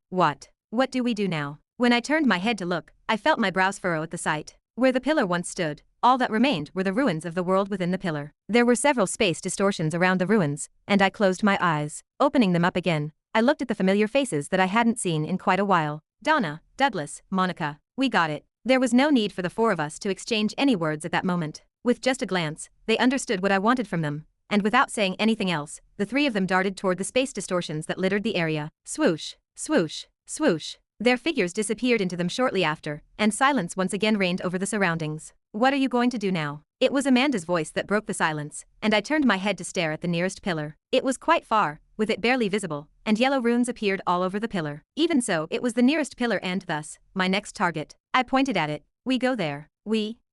What do we do now? When I turned my head to look, I felt my brows furrow at the sight. Where the pillar once stood, all that remained were the ruins of the world within the pillar. There were several space distortions around the ruins, and I closed my eyes. Opening them up again, I looked at the familiar faces that I hadn't seen in quite a while. Donna, Douglas, Monica. We got it. There was no need for the four of us to exchange any words at that moment. With just a glance, they understood what I wanted from them, and without saying anything else, the three of them darted toward the space distortions that littered the area. Swoosh, swoosh, swoosh. Their figures disappeared into them shortly after, and silence once again reigned over the surroundings. What are you going to do now? It was Amanda's voice that broke the silence, and I turned my head to stare at the nearest pillar. It was quite far, with it barely visible, and yellow runes appeared all over the pillar. Even so, it was the nearest pillar and thus, my next target. I pointed at it. We go there.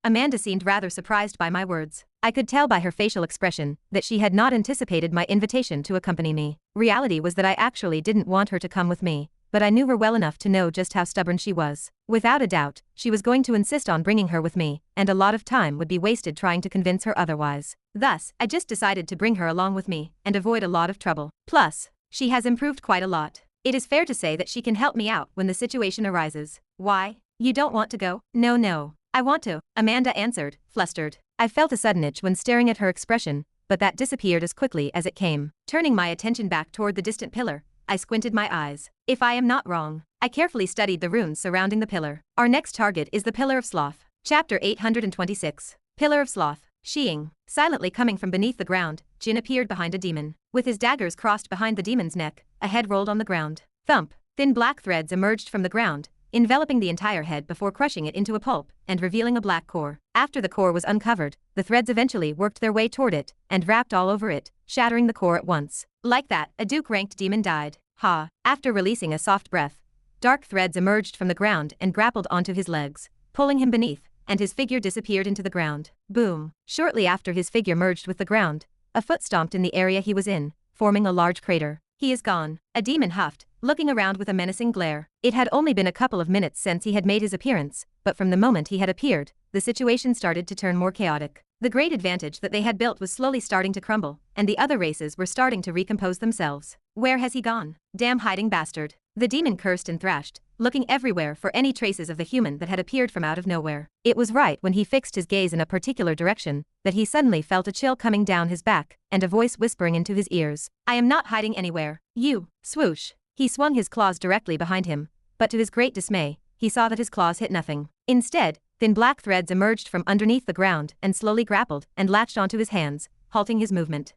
Amanda seemed rather surprised by my words. I could tell by her facial expression that she had not anticipated my invitation to accompany me. Reality was that I actually didn't want her to come with me, but I knew her well enough to know just how stubborn she was. Without a doubt, she was going to insist on bringing her with me, and a lot of time would be wasted trying to convince her otherwise. Thus, I just decided to bring her along with me, and avoid a lot of trouble. Plus, she has improved quite a lot. It is fair to say that she can help me out when the situation arises. Why? You don't want to go? No. I want to, Amanda answered, flustered. I felt a sudden itch when staring at her expression, but that disappeared as quickly as it came. Turning my attention back toward the distant pillar, I squinted my eyes. If I am not wrong, I carefully studied the runes surrounding the pillar. Our next target is the Pillar of Sloth. Chapter 826. Pillar of Sloth. Sheeing. Silently coming from beneath the ground, Jin appeared behind a demon. With his daggers crossed behind the demon's neck, a head rolled on the ground. Thump. Thin black threads emerged from the ground, enveloping the entire head before crushing it into a pulp and revealing a black core. After the core was uncovered, the threads eventually worked their way toward it and wrapped all over it, shattering the core at once. Like that, a Duke-ranked demon died. Ha! After releasing a soft breath, dark threads emerged from the ground and grappled onto his legs, pulling him beneath, and his figure disappeared into the ground. Boom! Shortly after his figure merged with the ground, a foot stomped in the area he was in, forming a large crater. He is gone. A demon huffed, looking around with a menacing glare. It had only been a couple of minutes since he had made his appearance, but from the moment he had appeared, the situation started to turn more chaotic. The great advantage that they had built was slowly starting to crumble, and the other races were starting to recompose themselves. Where has he gone? Damn hiding bastard. The demon cursed and thrashed, looking everywhere for any traces of the human that had appeared from out of nowhere. It was right when he fixed his gaze in a particular direction that he suddenly felt a chill coming down his back and a voice whispering into his ears. I am not hiding anywhere. You. Swoosh. He swung his claws directly behind him, but to his great dismay, he saw that his claws hit nothing. Instead, thin black threads emerged from underneath the ground and slowly grappled and latched onto his hands, halting his movement.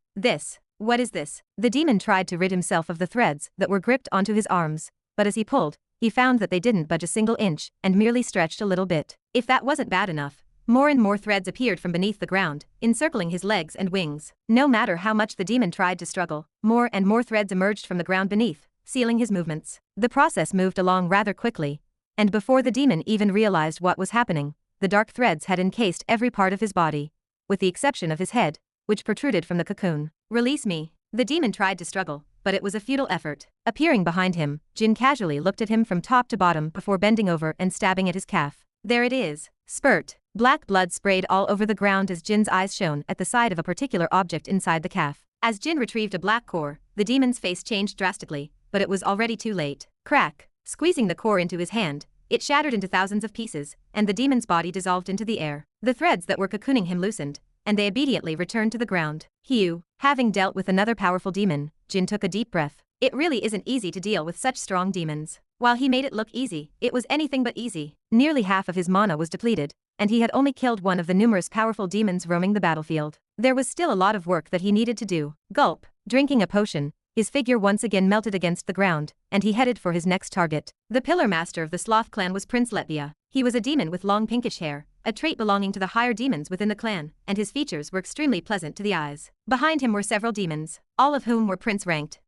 What is this? The demon tried to rid himself of the threads that were gripped onto his arms, but as he pulled, he found that they didn't budge a single inch and merely stretched a little bit. If that wasn't bad enough, more and more threads appeared from beneath the ground, encircling his legs and wings. No matter how much the demon tried to struggle, more and more threads emerged from the ground beneath, sealing his movements. The process moved along rather quickly, and before the demon even realized what was happening, the dark threads had encased every part of his body, with the exception of his head, which protruded from the cocoon. Release me. The demon tried to struggle, but it was a futile effort. Appearing behind him, Jin casually looked at him from top to bottom before bending over and stabbing at his calf. There it is. Spurt. Black blood sprayed all over the ground as Jin's eyes shone at the sight of a particular object inside the calf. As Jin retrieved a black core, the demon's face changed drastically, but it was already too late. Crack. Squeezing the core into his hand, it shattered into thousands of pieces, and the demon's body dissolved into the air. The threads that were cocooning him loosened, and they immediately returned to the ground. Having dealt with another powerful demon, Jin took a deep breath. It really isn't easy to deal with such strong demons. While he made it look easy, it was anything but easy. Nearly half of his mana was depleted, and he had only killed one of the numerous powerful demons roaming the battlefield. There was still a lot of work that he needed to do. Gulp. Drinking a potion, his figure once again melted against the ground, and he headed for his next target. The pillar master of the Sloth clan was Prince Letbia. He was a demon with long pinkish hair, a trait belonging to the higher demons within the clan, and his features were extremely pleasant to the eyes. Behind him were several demons, all of whom were prince-ranked.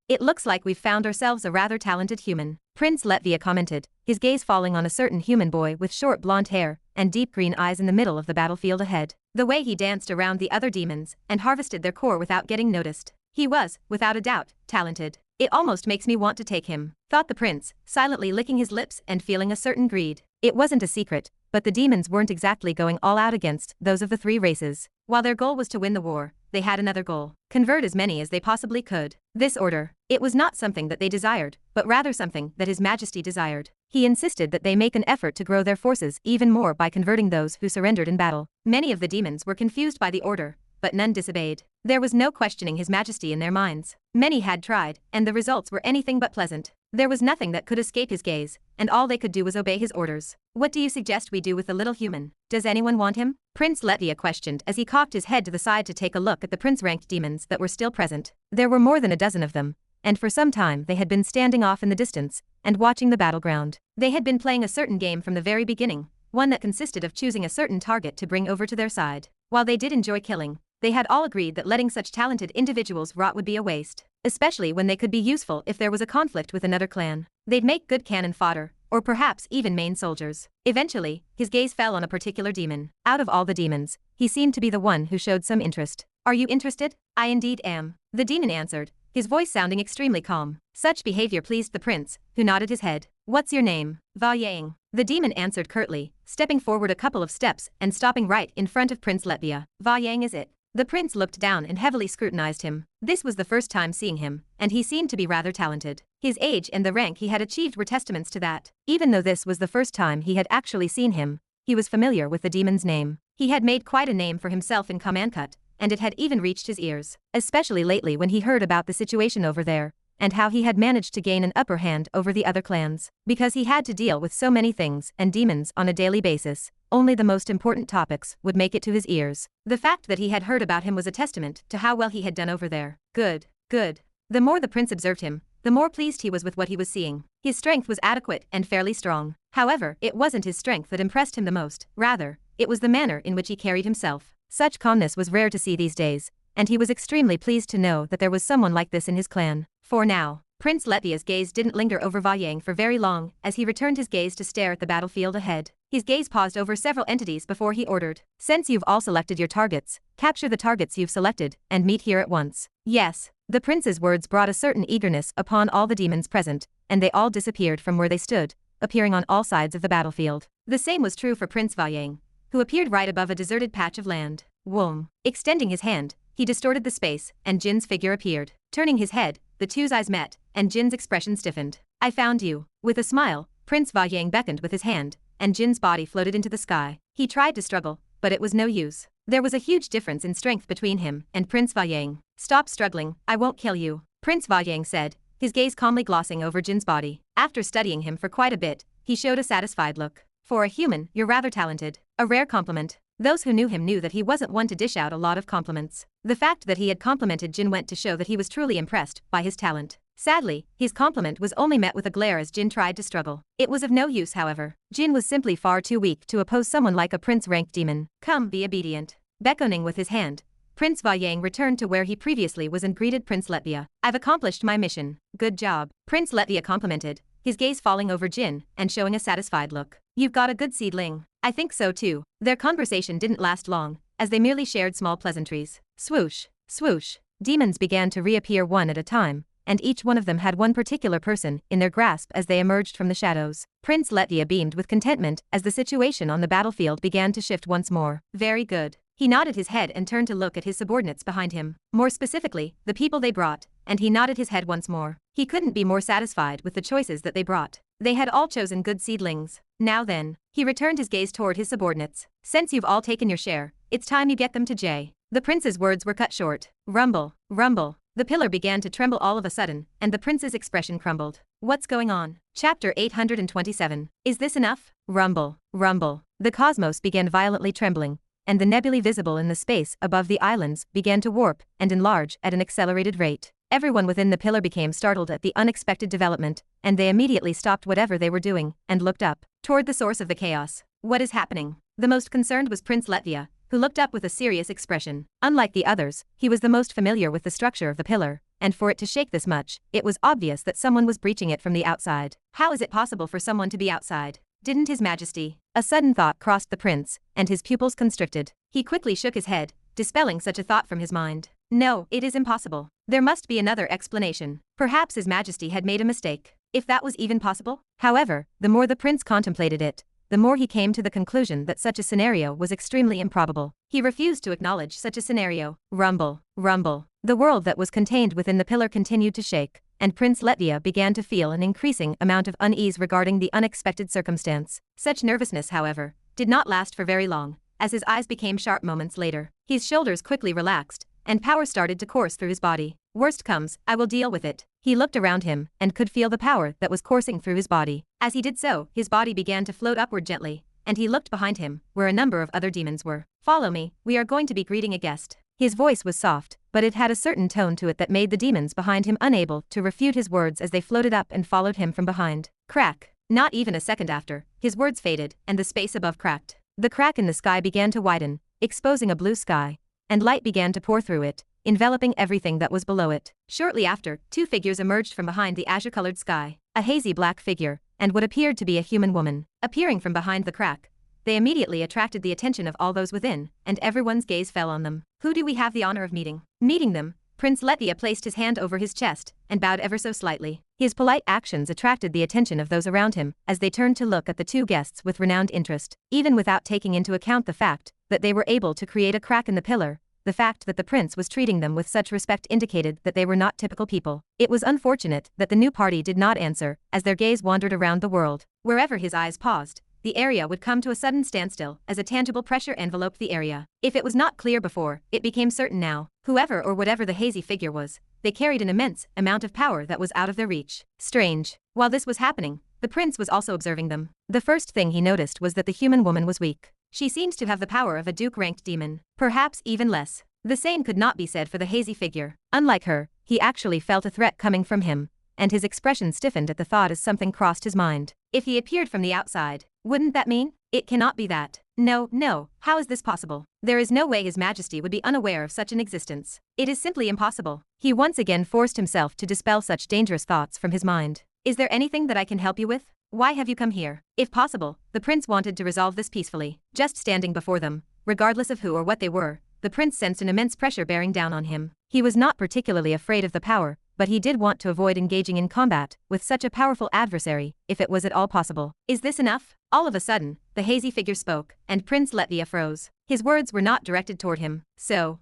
It looks like we've found ourselves a rather talented human, Prince Letvia commented, his gaze falling on a certain human boy with short blonde hair and deep green eyes in the middle of the battlefield ahead. The way he danced around the other demons and harvested their core without getting noticed. He was, without a doubt, talented. It almost makes me want to take him, thought the prince, silently licking his lips and feeling a certain greed. It wasn't a secret, but the demons weren't exactly going all out against those of the three races. While their goal was to win the war, they had another goal: convert as many as they possibly could. This order, it was not something that they desired, but rather something that His Majesty desired. He insisted that they make an effort to grow their forces even more by converting those who surrendered in battle. Many of the demons were confused by the order, but none disobeyed. There was no questioning His Majesty in their minds. Many had tried, and the results were anything but pleasant. There was nothing that could escape his gaze, and all they could do was obey his orders. What do you suggest we do with the little human? Does anyone want him? Prince Letvia questioned as he cocked his head to the side to take a look at the prince-ranked demons that were still present. There were more than a dozen of them, and for some time they had been standing off in the distance and watching the battleground. They had been playing a certain game from the very beginning, one that consisted of choosing a certain target to bring over to their side. While they did enjoy killing, they had all agreed that letting such talented individuals rot would be a waste, especially when they could be useful if there was a conflict with another clan. They'd make good cannon fodder, or perhaps even main soldiers. Eventually, his gaze fell on a particular demon. Out of all the demons, he seemed to be the one who showed some interest. Are you interested? I indeed am, the demon answered, his voice sounding extremely calm. Such behavior pleased the prince, who nodded his head. What's your name? Va Yang. The demon answered curtly, stepping forward a couple of steps and stopping right in front of Prince Letvia. Va Yang is it? The prince looked down and heavily scrutinized him. This was the first time seeing him, and he seemed to be rather talented. His age and the rank he had achieved were testaments to that. Even though this was the first time he had actually seen him, he was familiar with the demon's name. He had made quite a name for himself in Kamankut, and it had even reached his ears, especially lately when he heard about the situation over there, and how he had managed to gain an upper hand over the other clans. Because he had to deal with so many things and demons on a daily basis, only the most important topics would make it to his ears. The fact that he had heard about him was a testament to how well he had done over there. Good, good. The more the prince observed him, the more pleased he was with what he was seeing. His strength was adequate and fairly strong. However, it wasn't his strength that impressed him the most. Rather, it was the manner in which he carried himself. Such calmness was rare to see these days, and he was extremely pleased to know that there was someone like this in his clan. For now, Prince Letvia's gaze didn't linger over Va Yang for very long as he returned his gaze to stare at the battlefield ahead. His gaze paused over several entities before he ordered, "Since you've all selected your targets, capture the targets you've selected and meet here at once." Yes. The prince's words brought a certain eagerness upon all the demons present, and they all disappeared from where they stood, appearing on all sides of the battlefield. The same was true for Prince Va Yang, who appeared right above a deserted patch of land. Whoom. Extending his hand, he distorted the space, and Jin's figure appeared. Turning his head, the two's eyes met, and Jin's expression stiffened. "I found you." With a smile, Prince Va Yang beckoned with his hand, and Jin's body floated into the sky. He tried to struggle, but it was no use. There was a huge difference in strength between him and Prince Va Yang. "Stop struggling, I won't kill you," Prince Va Yang said, his gaze calmly glossing over Jin's body. After studying him for quite a bit, he showed a satisfied look. "For a human, you're rather talented." A rare compliment. Those who knew him knew that he wasn't one to dish out a lot of compliments. The fact that he had complimented Jin went to show that he was truly impressed by his talent. Sadly, his compliment was only met with a glare as Jin tried to struggle. It was of no use, however. Jin was simply far too weak to oppose someone like a prince-ranked demon. "Come, be obedient." Beckoning with his hand, Prince Va Yang returned to where he previously was and greeted Prince Letvia. "I've accomplished my mission. Good job." Prince Letvia complimented, his gaze falling over Jin and showing a satisfied look. "You've got a good seedling." "I think so too." Their conversation didn't last long, as they merely shared small pleasantries. Swoosh, swoosh. Demons began to reappear one at a time, and each one of them had one particular person in their grasp as they emerged from the shadows. Prince Letvia beamed with contentment as the situation on the battlefield began to shift once more. "Very good." He nodded his head and turned to look at his subordinates behind him, more specifically, the people they brought, and he nodded his head once more. He couldn't be more satisfied with the choices that they brought. They had all chosen good seedlings. Now then, he returned his gaze toward his subordinates. "Since you've all taken your share, it's time you get them to J." The prince's words were cut short. Rumble, rumble. The pillar began to tremble all of a sudden, and the prince's expression crumbled. What's going on? Chapter 827. Is this enough? Rumble, rumble. The cosmos began violently trembling, and the nebulae visible in the space above the islands began to warp and enlarge at an accelerated rate. Everyone within the pillar became startled at the unexpected development, and they immediately stopped whatever they were doing and looked up toward the source of the chaos. What is happening? The most concerned was Prince Letvia, who looked up with a serious expression. Unlike the others, he was the most familiar with the structure of the pillar, and for it to shake this much, it was obvious that someone was breaching it from the outside. How is it possible for someone to be outside? Didn't His Majesty? A sudden thought crossed the prince, and his pupils constricted. He quickly shook his head, dispelling such a thought from his mind. No, it is impossible. There must be another explanation. Perhaps His Majesty had made a mistake. If that was even possible? However, the more the prince contemplated it, the more he came to the conclusion that such a scenario was extremely improbable. He refused to acknowledge such a scenario. Rumble, rumble. The world that was contained within the pillar continued to shake, and Prince Letvia began to feel an increasing amount of unease regarding the unexpected circumstance. Such nervousness, however, did not last for very long, as his eyes became sharp moments later. His shoulders quickly relaxed, and power started to course through his body. Worst comes, I will deal with it. He looked around him and could feel the power that was coursing through his body. As he did so, his body began to float upward gently, and he looked behind him, where a number of other demons were. Follow me, we are going to be greeting a guest. His voice was soft, but it had a certain tone to it that made the demons behind him unable to refute his words as they floated up and followed him from behind. Crack. Not even a second after, his words faded, and the space above cracked. The crack in the sky began to widen, exposing a blue sky, and light began to pour through it, enveloping everything that was below it. Shortly after, two figures emerged from behind the azure-colored sky, a hazy black figure, and what appeared to be a human woman. Appearing from behind the crack, they immediately attracted the attention of all those within, and everyone's gaze fell on them. Who do we have the honor of meeting? Meeting them, Prince Letvia placed his hand over his chest, and bowed ever so slightly. His polite actions attracted the attention of those around him, as they turned to look at the two guests with renowned interest. Even without taking into account the fact that they were able to create a crack in the pillar, the fact that the prince was treating them with such respect indicated that they were not typical people. It was unfortunate that the new party did not answer, as their gaze wandered around the world. Wherever his eyes paused, the area would come to a sudden standstill as a tangible pressure enveloped the area. If it was not clear before, it became certain now. Whoever or whatever the hazy figure was, they carried an immense amount of power that was out of their reach. Strange. While this was happening, the prince was also observing them. The first thing he noticed was that the human woman was weak. She seemed to have the power of a duke-ranked demon, perhaps even less. The same could not be said for the hazy figure. Unlike her, he actually felt a threat coming from him, and his expression stiffened at the thought as something crossed his mind. If he appeared from the outside, wouldn't that mean? It cannot be that. No, no, how is this possible? There is no way His Majesty would be unaware of such an existence. It is simply impossible. He once again forced himself to dispel such dangerous thoughts from his mind. Is there anything that I can help you with? Why have you come here? If possible, the prince wanted to resolve this peacefully. Just standing before them, regardless of who or what they were, the prince sensed an immense pressure bearing down on him. He was not particularly afraid of the power, but he did want to avoid engaging in combat with such a powerful adversary, if it was at all possible. Is this enough? All of a sudden, the hazy figure spoke, and Prince Letvia froze. His words were not directed toward him. So,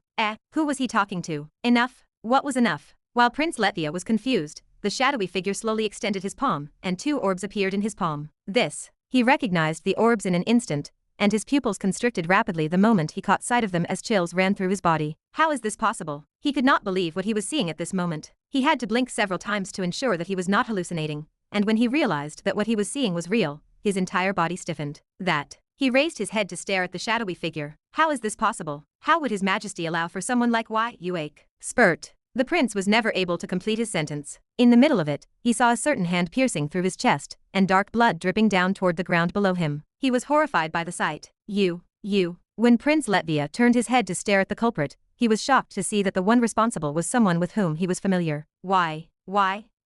who was he talking to? Enough? What was enough? While Prince Letvia was confused, the shadowy figure slowly extended his palm, and two orbs appeared in his palm. He recognized the orbs in an instant, and his pupils constricted rapidly the moment he caught sight of them as chills ran through his body. How is this possible? He could not believe what he was seeing at this moment. He had to blink several times to ensure that he was not hallucinating, and when he realized that what he was seeing was real, his entire body stiffened. He raised his head to stare at the shadowy figure. How is this possible? How would His Majesty allow for someone like you ache? Spurt. The prince was never able to complete his sentence. In the middle of it, he saw a certain hand piercing through his chest, and dark blood dripping down toward the ground below him. He was horrified by the sight. You. When Prince Letvia turned his head to stare at the culprit, he was shocked to see that the one responsible was someone with whom he was familiar. Why?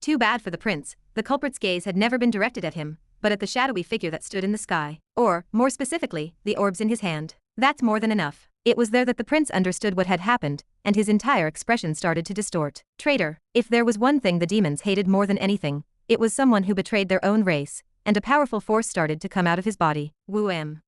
Too bad for the prince. The culprit's gaze had never been directed at him, but at the shadowy figure that stood in the sky. Or, more specifically, the orbs in his hand. That's more than enough. It was there that the prince understood what had happened, and his entire expression started to distort. Traitor. If there was one thing the demons hated more than anything, it was someone who betrayed their own race, and a powerful force started to come out of his body.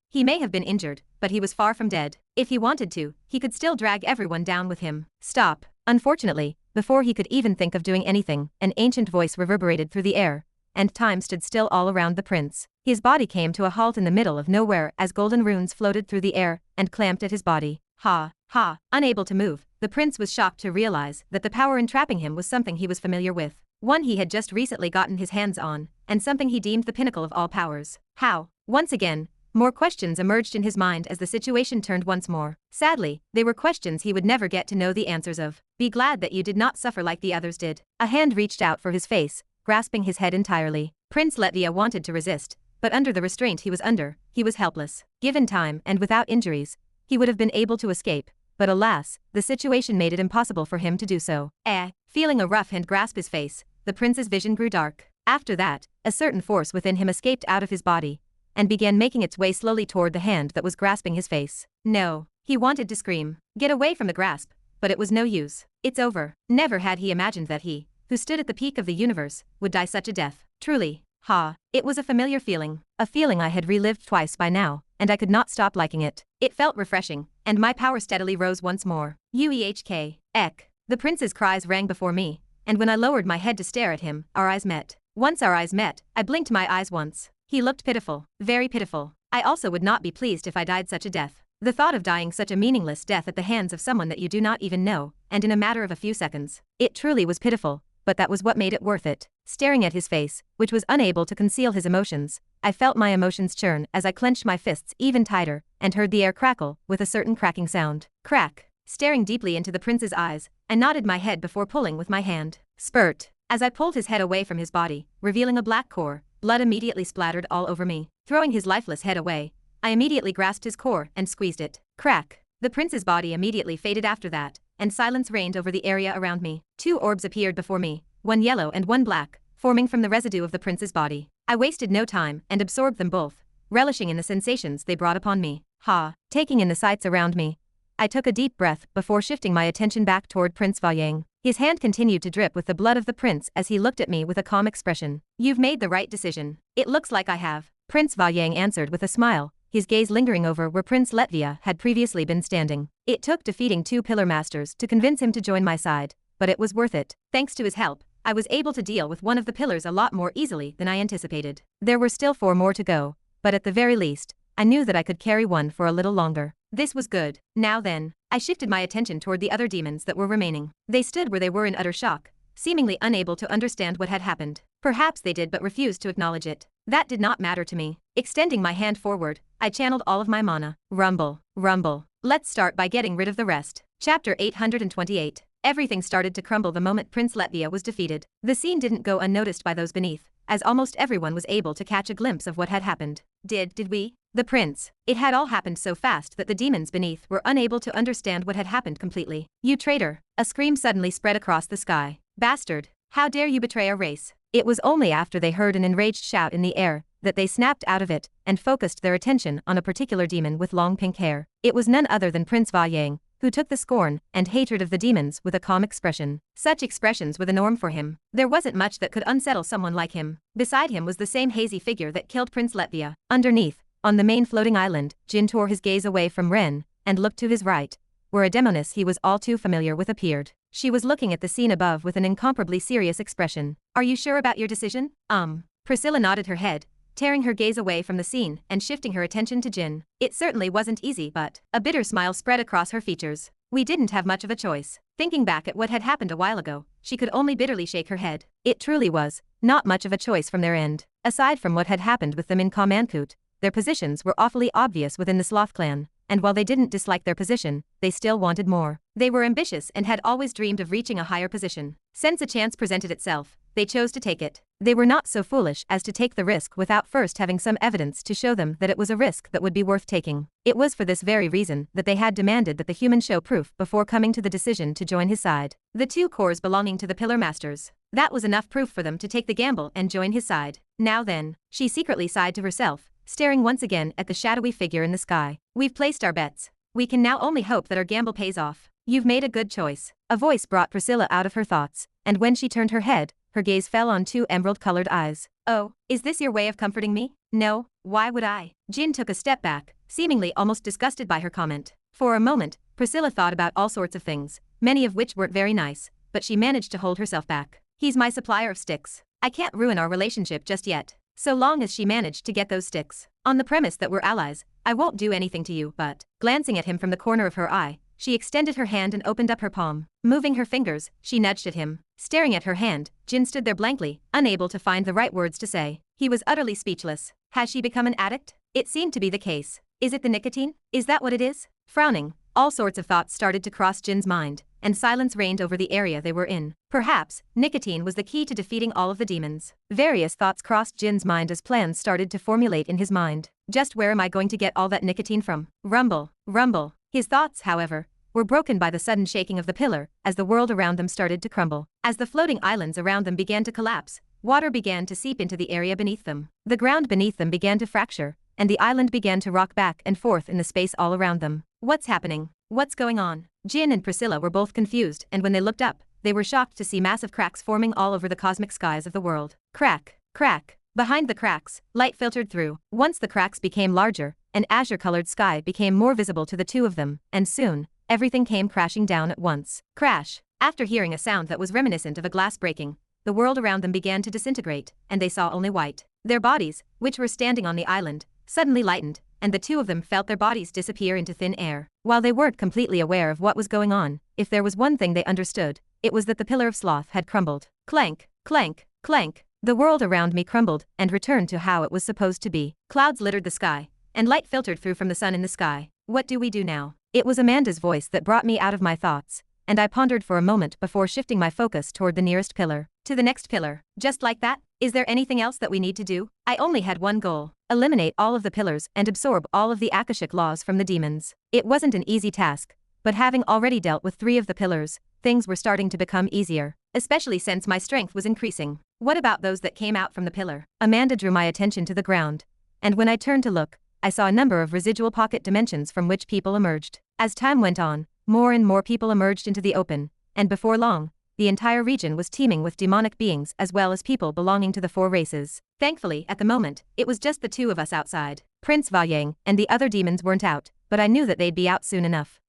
He may have been injured, but he was far from dead. If he wanted to, he could still drag everyone down with him. Stop. Unfortunately, before he could even think of doing anything, an ancient voice reverberated through the air, and time stood still all around the prince. His body came to a halt in the middle of nowhere as golden runes floated through the air and clamped at his body. Unable to move, the prince was shocked to realize that the power entrapping him was something he was familiar with. One he had just recently gotten his hands on, and something he deemed the pinnacle of all powers. How? Once again, more questions emerged in his mind as the situation turned once more. Sadly, they were questions he would never get to know the answers of. Be glad that you did not suffer like the others did. A hand reached out for his face, grasping his head entirely. Prince Letvia wanted to resist, but under the restraint he was under, he was helpless. Given time and without injuries, he would have been able to escape, but alas, the situation made it impossible for him to do so. Feeling a rough hand grasp his face, the prince's vision grew dark. After that, a certain force within him escaped out of his body and began making its way slowly toward the hand that was grasping his face. No, he wanted to scream, get away from the grasp, but it was no use. It's over. Never had he imagined that he, who stood at the peak of the universe, would die such a death. Truly, it was a familiar feeling, a feeling I had relived twice by now, and I could not stop liking it. It felt refreshing, and my power steadily rose once more. Ek. The prince's cries rang before me, and when I lowered my head to stare at him, our eyes met. Once our eyes met, I blinked my eyes once. He looked pitiful, very pitiful. I also would not be pleased if I died such a death. The thought of dying such a meaningless death at the hands of someone that you do not even know, and in a matter of a few seconds. It truly was pitiful, but that was what made it worth it. Staring at his face, which was unable to conceal his emotions, I felt my emotions churn as I clenched my fists even tighter, and heard the air crackle, with a certain cracking sound. Crack. Staring deeply into the prince's eyes, I nodded my head before pulling with my hand. Spurt. As I pulled his head away from his body, revealing a black core, blood immediately splattered all over me. Throwing his lifeless head away, I immediately grasped his core and squeezed it. Crack. The prince's body immediately faded after that, and silence reigned over the area around me. 2 orbs appeared before me, one yellow and one black, forming from the residue of the prince's body. I wasted no time and absorbed them both, relishing in the sensations they brought upon me. Taking in the sights around me, I took a deep breath before shifting my attention back toward Prince Valyang. His hand continued to drip with the blood of the prince as he looked at me with a calm expression. You've made the right decision. It looks like I have. Prince Valyang answered with a smile, his gaze lingering over where Prince Letvia had previously been standing. It took defeating 2 pillar masters to convince him to join my side, but it was worth it. Thanks to his help, I was able to deal with one of the pillars a lot more easily than I anticipated. There were still 4 more to go, but at the very least, I knew that I could carry one for a little longer. This was good. Now then, I shifted my attention toward the other demons that were remaining. They stood where they were in utter shock, seemingly unable to understand what had happened. Perhaps they did but refused to acknowledge it. That did not matter to me. Extending my hand forward, I channeled all of my mana. Rumble. Let's start by getting rid of the rest. Chapter 828. Everything started to crumble the moment Prince Letvia was defeated. The scene didn't go unnoticed by those beneath, as almost everyone was able to catch a glimpse of what had happened. Did we? The prince. It had all happened so fast that the demons beneath were unable to understand what had happened completely. You traitor. A scream suddenly spread across the sky. Bastard. How dare you betray our race? It was only after they heard an enraged shout in the air that they snapped out of it and focused their attention on a particular demon with long pink hair. It was none other than Prince Valyang, who took the scorn and hatred of the demons with a calm expression. Such expressions were the norm for him. There wasn't much that could unsettle someone like him. Beside him was the same hazy figure that killed Prince Letvia. Underneath, on the main floating island, Jin tore his gaze away from Ren and looked to his right, where a demoness he was all too familiar with appeared. She was looking at the scene above with an incomparably serious expression. Are you sure about your decision? Priscilla nodded her head, tearing her gaze away from the scene and shifting her attention to Jin. It certainly wasn't easy, but a bitter smile spread across her features. We didn't have much of a choice. Thinking back at what had happened a while ago, she could only bitterly shake her head. It truly was not much of a choice from their end. Aside from what had happened with them in Kamankut, their positions were awfully obvious within the Sloth clan, and while they didn't dislike their position, they still wanted more. They were ambitious and had always dreamed of reaching a higher position. Since a chance presented itself, they chose to take it. They were not so foolish as to take the risk without first having some evidence to show them that it was a risk that would be worth taking. It was for this very reason that they had demanded that the human show proof before coming to the decision to join his side. The 2 cores belonging to the Pillar Masters. That was enough proof for them to take the gamble and join his side. Now then, she secretly sighed to herself, staring once again at the shadowy figure in the sky. We've placed our bets. We can now only hope that our gamble pays off. You've made a good choice. A voice brought Priscilla out of her thoughts, and when she turned her head, her gaze fell on 2 emerald-colored eyes. Oh, is this your way of comforting me? No, why would I? Jin took a step back, seemingly almost disgusted by her comment. For a moment, Priscilla thought about all sorts of things, many of which weren't very nice, but she managed to hold herself back. He's my supplier of sticks. I can't ruin our relationship just yet, so long as she managed to get those sticks. On the premise that we're allies, I won't do anything to you, but, glancing at him from the corner of her eye, she extended her hand and opened up her palm. Moving her fingers, she nudged at him. Staring at her hand, Jin stood there blankly, unable to find the right words to say. He was utterly speechless. Has she become an addict? It seemed to be the case. Is it the nicotine? Is that what it is? Frowning, all sorts of thoughts started to cross Jin's mind, and silence reigned over the area they were in. Perhaps, nicotine was the key to defeating all of the demons. Various thoughts crossed Jin's mind as plans started to formulate in his mind. Just where am I going to get all that nicotine from? Rumble. His thoughts, however, were broken by the sudden shaking of the pillar as the world around them started to crumble. As the floating islands around them began to collapse, water began to seep into the area beneath them. The ground beneath them began to fracture, and the island began to rock back and forth in the space all around them. What's happening? What's going on? Jin and Priscilla were both confused, and when they looked up, they were shocked to see massive cracks forming all over the cosmic skies of the world. Crack, crack. Behind the cracks, light filtered through. Once the cracks became larger, an azure-colored sky became more visible to the two of them, and soon, everything came crashing down at once. Crash. After hearing a sound that was reminiscent of a glass breaking, the world around them began to disintegrate, and they saw only white. Their bodies, which were standing on the island, suddenly lightened, and the two of them felt their bodies disappear into thin air. While they weren't completely aware of what was going on, if there was one thing they understood, it was that the Pillar of Sloth had crumbled. Clank, clank, clank. The world around me crumbled and returned to how it was supposed to be. Clouds littered the sky, and light filtered through from the sun in the sky. What do we do now? It was Amanda's voice that brought me out of my thoughts, and I pondered for a moment before shifting my focus toward the nearest pillar. To the next pillar. Just like that? Is there anything else that we need to do? I only had one goal. Eliminate all of the pillars and absorb all of the Akashic laws from the demons. It wasn't an easy task, but having already dealt with 3 of the pillars, things were starting to become easier, especially since my strength was increasing. What about those that came out from the pillar? Amanda drew my attention to the ground, and when I turned to look, I saw a number of residual pocket dimensions from which people emerged. As time went on, more and more people emerged into the open, and before long, the entire region was teeming with demonic beings as well as people belonging to the 4 races. Thankfully, at the moment, it was just the 2 of us outside. Prince Valyang and the other demons weren't out, but I knew that they'd be out soon enough.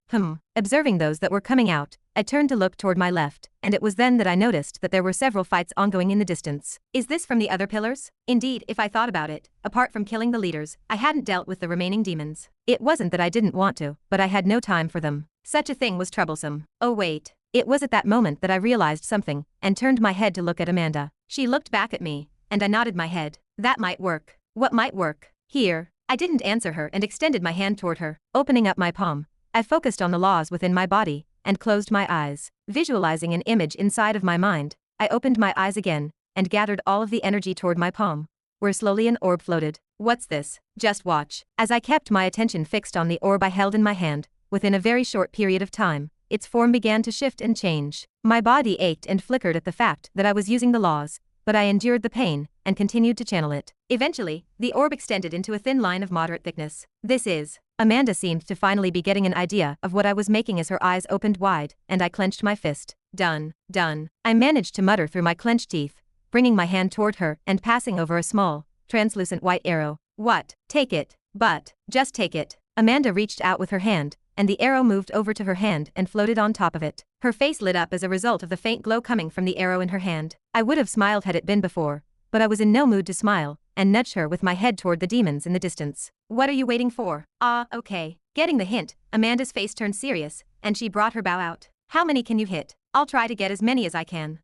Observing those that were coming out, I turned to look toward my left, and it was then that I noticed that there were several fights ongoing in the distance. Is this from the other pillars? Indeed, if I thought about it, apart from killing the leaders, I hadn't dealt with the remaining demons. It wasn't that I didn't want to, but I had no time for them. Such a thing was troublesome. Oh wait. It was at that moment that I realized something, and turned my head to look at Amanda. She looked back at me, and I nodded my head. That might work. What might work? Here. I didn't answer her and extended my hand toward her, opening up my palm. I focused on the laws within my body, and closed my eyes. Visualizing an image inside of my mind, I opened my eyes again, and gathered all of the energy toward my palm, where slowly an orb floated. What's this? Just watch. As I kept my attention fixed on the orb I held in my hand, within a very short period of time, its form began to shift and change. My body ached and flickered at the fact that I was using the laws, but I endured the pain, and continued to channel it. Eventually, the orb extended into a thin line of moderate thickness. This is. Amanda seemed to finally be getting an idea of what I was making as her eyes opened wide, and I clenched my fist. Done. Done. I managed to mutter through my clenched teeth, bringing my hand toward her and passing over a small, translucent white arrow. What? Take it. But. Just take it. Amanda reached out with her hand, and the arrow moved over to her hand and floated on top of it. Her face lit up as a result of the faint glow coming from the arrow in her hand. I would have smiled had it been before, but I was in no mood to smile, and nudged her with my head toward the demons in the distance. What are you waiting for? Okay. Getting the hint, Amanda's face turned serious, and she brought her bow out. How many can you hit? I'll try to get as many as I can.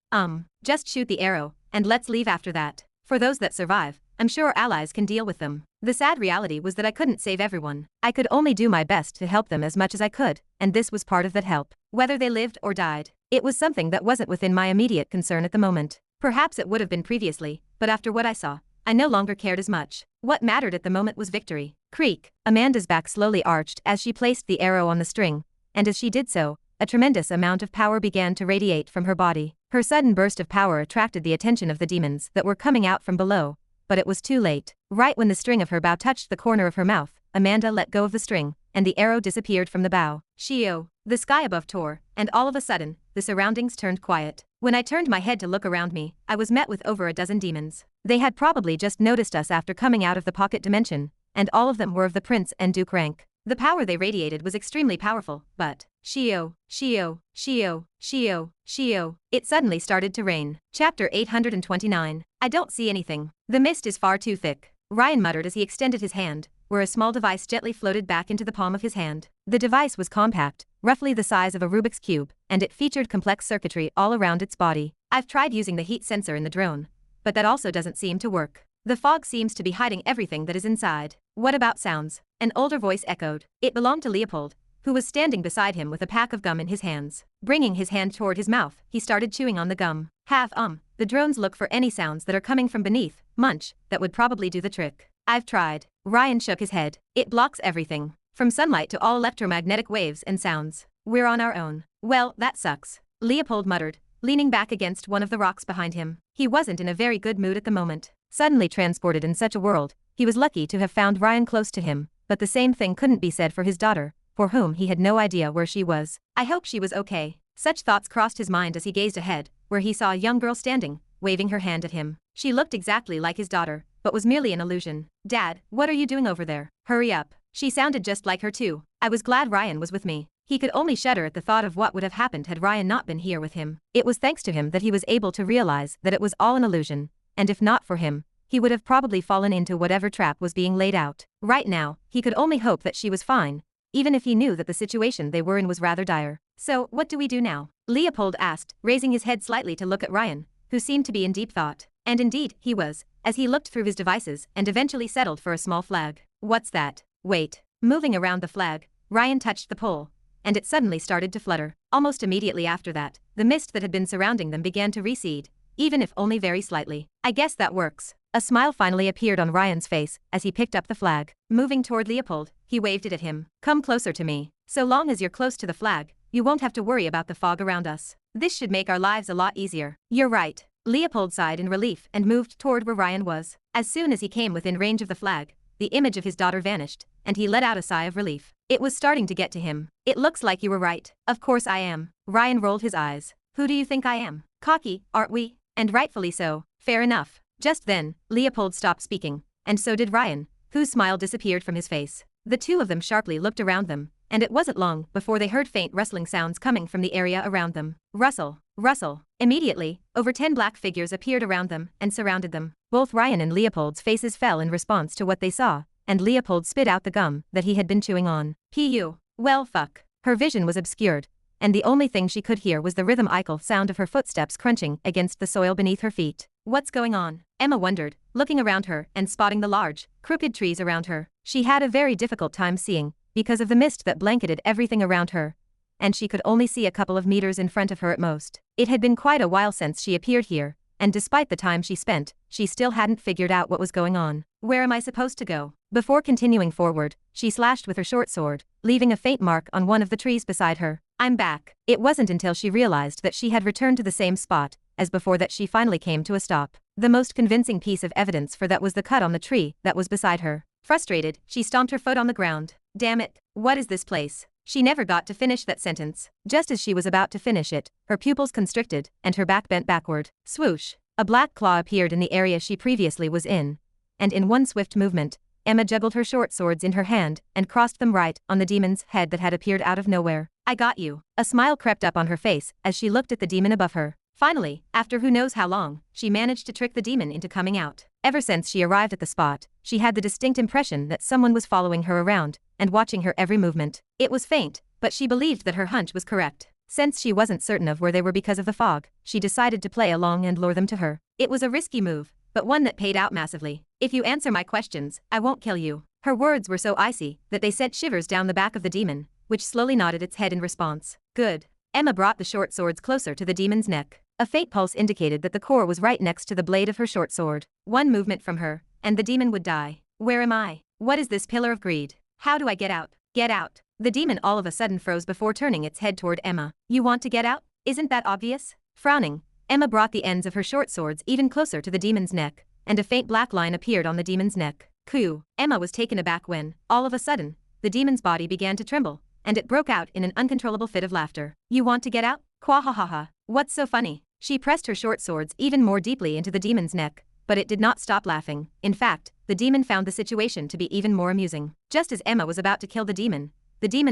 Just shoot the arrow, and let's leave after that. For those that survive, I'm sure allies can deal with them. The sad reality was that I couldn't save everyone. I could only do my best to help them as much as I could, and this was part of that help. Whether they lived or died, it was something that wasn't within my immediate concern at the moment. Perhaps it would have been previously, but after what I saw, I no longer cared as much. What mattered at the moment was victory. Creak. Amanda's back slowly arched as she placed the arrow on the string, and as she did so, a tremendous amount of power began to radiate from her body. Her sudden burst of power attracted the attention of the demons that were coming out from below, but it was too late. Right when the string of her bow touched the corner of her mouth, Amanda let go of the string, and the arrow disappeared from the bow. Shio. The sky above tore, and all of a sudden, the surroundings turned quiet. When I turned my head to look around me, I was met with over a dozen demons. They had probably just noticed us after coming out of the pocket dimension, and all of them were of the prince and duke rank. The power they radiated was extremely powerful, but Shio, Shio, Shio, Shio, Shio. It suddenly started to rain. Chapter 829. I don't see anything. The mist is far too thick. Ryan muttered as he extended his hand, where a small device gently floated back into the palm of his hand. The device was compact, roughly the size of a Rubik's Cube, and it featured complex circuitry all around its body. I've tried using the heat sensor in the drone, but that also doesn't seem to work. The fog seems to be hiding everything that is inside. What about sounds? An older voice echoed. It belonged to Leopold, who was standing beside him with a pack of gum in his hands. Bringing his hand toward his mouth, he started chewing on the gum. The drones look for any sounds that are coming from beneath. Munch, that would probably do the trick. I've tried. Ryan shook his head. It blocks everything, from sunlight to all electromagnetic waves and sounds. We're on our own. Well, that sucks. Leopold muttered, leaning back against one of the rocks behind him. He wasn't in a very good mood at the moment. Suddenly transported in such a world, he was lucky to have found Ryan close to him, but the same thing couldn't be said for his daughter, for whom he had no idea where she was. I hope she was okay. Such thoughts crossed his mind as he gazed ahead, where he saw a young girl standing, waving her hand at him. She looked exactly like his daughter, but was merely an illusion. Dad, what are you doing over there? Hurry up. She sounded just like her too. I was glad Ryan was with me. He could only shudder at the thought of what would have happened had Ryan not been here with him. It was thanks to him that he was able to realize that it was all an illusion, and if not for him, he would have probably fallen into whatever trap was being laid out. Right now, he could only hope that she was fine, even if he knew that the situation they were in was rather dire. So, what do we do now? Leopold asked, raising his head slightly to look at Ryan, who seemed to be in deep thought. And indeed, he was, as he looked through his devices and eventually settled for a small flag. What's that? Wait. Moving around the flag, Ryan touched the pole, and it suddenly started to flutter. Almost immediately after that, the mist that had been surrounding them began to recede, even if only very slightly. I guess that works. A smile finally appeared on Ryan's face as he picked up the flag. Moving toward Leopold, he waved it at him. Come closer to me. So long as you're close to the flag, you won't have to worry about the fog around us. This should make our lives a lot easier. You're right. Leopold sighed in relief and moved toward where Ryan was. As soon as he came within range of the flag, the image of his daughter vanished, and he let out a sigh of relief. It was starting to get to him. It looks like you were right. Of course I am. Ryan rolled his eyes. Who do you think I am? Cocky, aren't we? And rightfully so. Fair enough. Just then, Leopold stopped speaking, and so did Ryan, whose smile disappeared from his face. The two of them sharply looked around them, and it wasn't long before they heard faint rustling sounds coming from the area around them. Rustle, rustle. Immediately, over 10 black figures appeared around them and surrounded them. Both Ryan and Leopold's faces fell in response to what they saw, and Leopold spit out the gum that he had been chewing on. Pu. Well fuck. Her vision was obscured, and the only thing she could hear was the rhythmical sound of her footsteps crunching against the soil beneath her feet. What's going on? Emma wondered, looking around her and spotting the large, crooked trees around her. She had a very difficult time seeing, because of the mist that blanketed everything around her, and she could only see a couple of meters in front of her at most. It had been quite a while since she appeared here, and despite the time she spent, she still hadn't figured out what was going on. Where am I supposed to go? Before continuing forward, she slashed with her short sword, leaving a faint mark on one of the trees beside her. I'm back. It wasn't until she realized that she had returned to the same spot as before that she finally came to a stop. The most convincing piece of evidence for that was the cut on the tree that was beside her. Frustrated, she stomped her foot on the ground. Damn it, what is this place? She never got to finish that sentence. Just as she was about to finish it, her pupils constricted and her back bent backward. Swoosh! A black claw appeared in the area she previously was in, and in one swift movement, Emma juggled her short swords in her hand and crossed them right on the demon's head that had appeared out of nowhere. I got you. A smile crept up on her face as she looked at the demon above her. Finally, after who knows how long, she managed to trick the demon into coming out. Ever since she arrived at the spot, she had the distinct impression that someone was following her around and watching her every movement. It was faint, but she believed that her hunch was correct. Since she wasn't certain of where they were because of the fog, she decided to play along and lure them to her. It was a risky move, but one that paid out massively. If you answer my questions, I won't kill you. Her words were so icy that they sent shivers down the back of the demon, which slowly nodded its head in response. Good. Emma brought the short swords closer to the demon's neck. A faint pulse indicated that the core was right next to the blade of her short sword. One movement from her, and the demon would die. Where am I? What is this pillar of greed? How do I get out? Get out. The demon all of a sudden froze before turning its head toward Emma. You want to get out? Isn't that obvious? Frowning, Emma brought the ends of her short swords even closer to the demon's neck, and a faint black line appeared on the demon's neck. Coo. Emma was taken aback when, all of a sudden, the demon's body began to tremble, and it broke out in an uncontrollable fit of laughter. You want to get out? Quahahaha. What's so funny? She pressed her short swords even more deeply into the demon's neck, but it did not stop laughing. In fact, the demon found the situation to be even more amusing. Just as Emma was about to kill the demon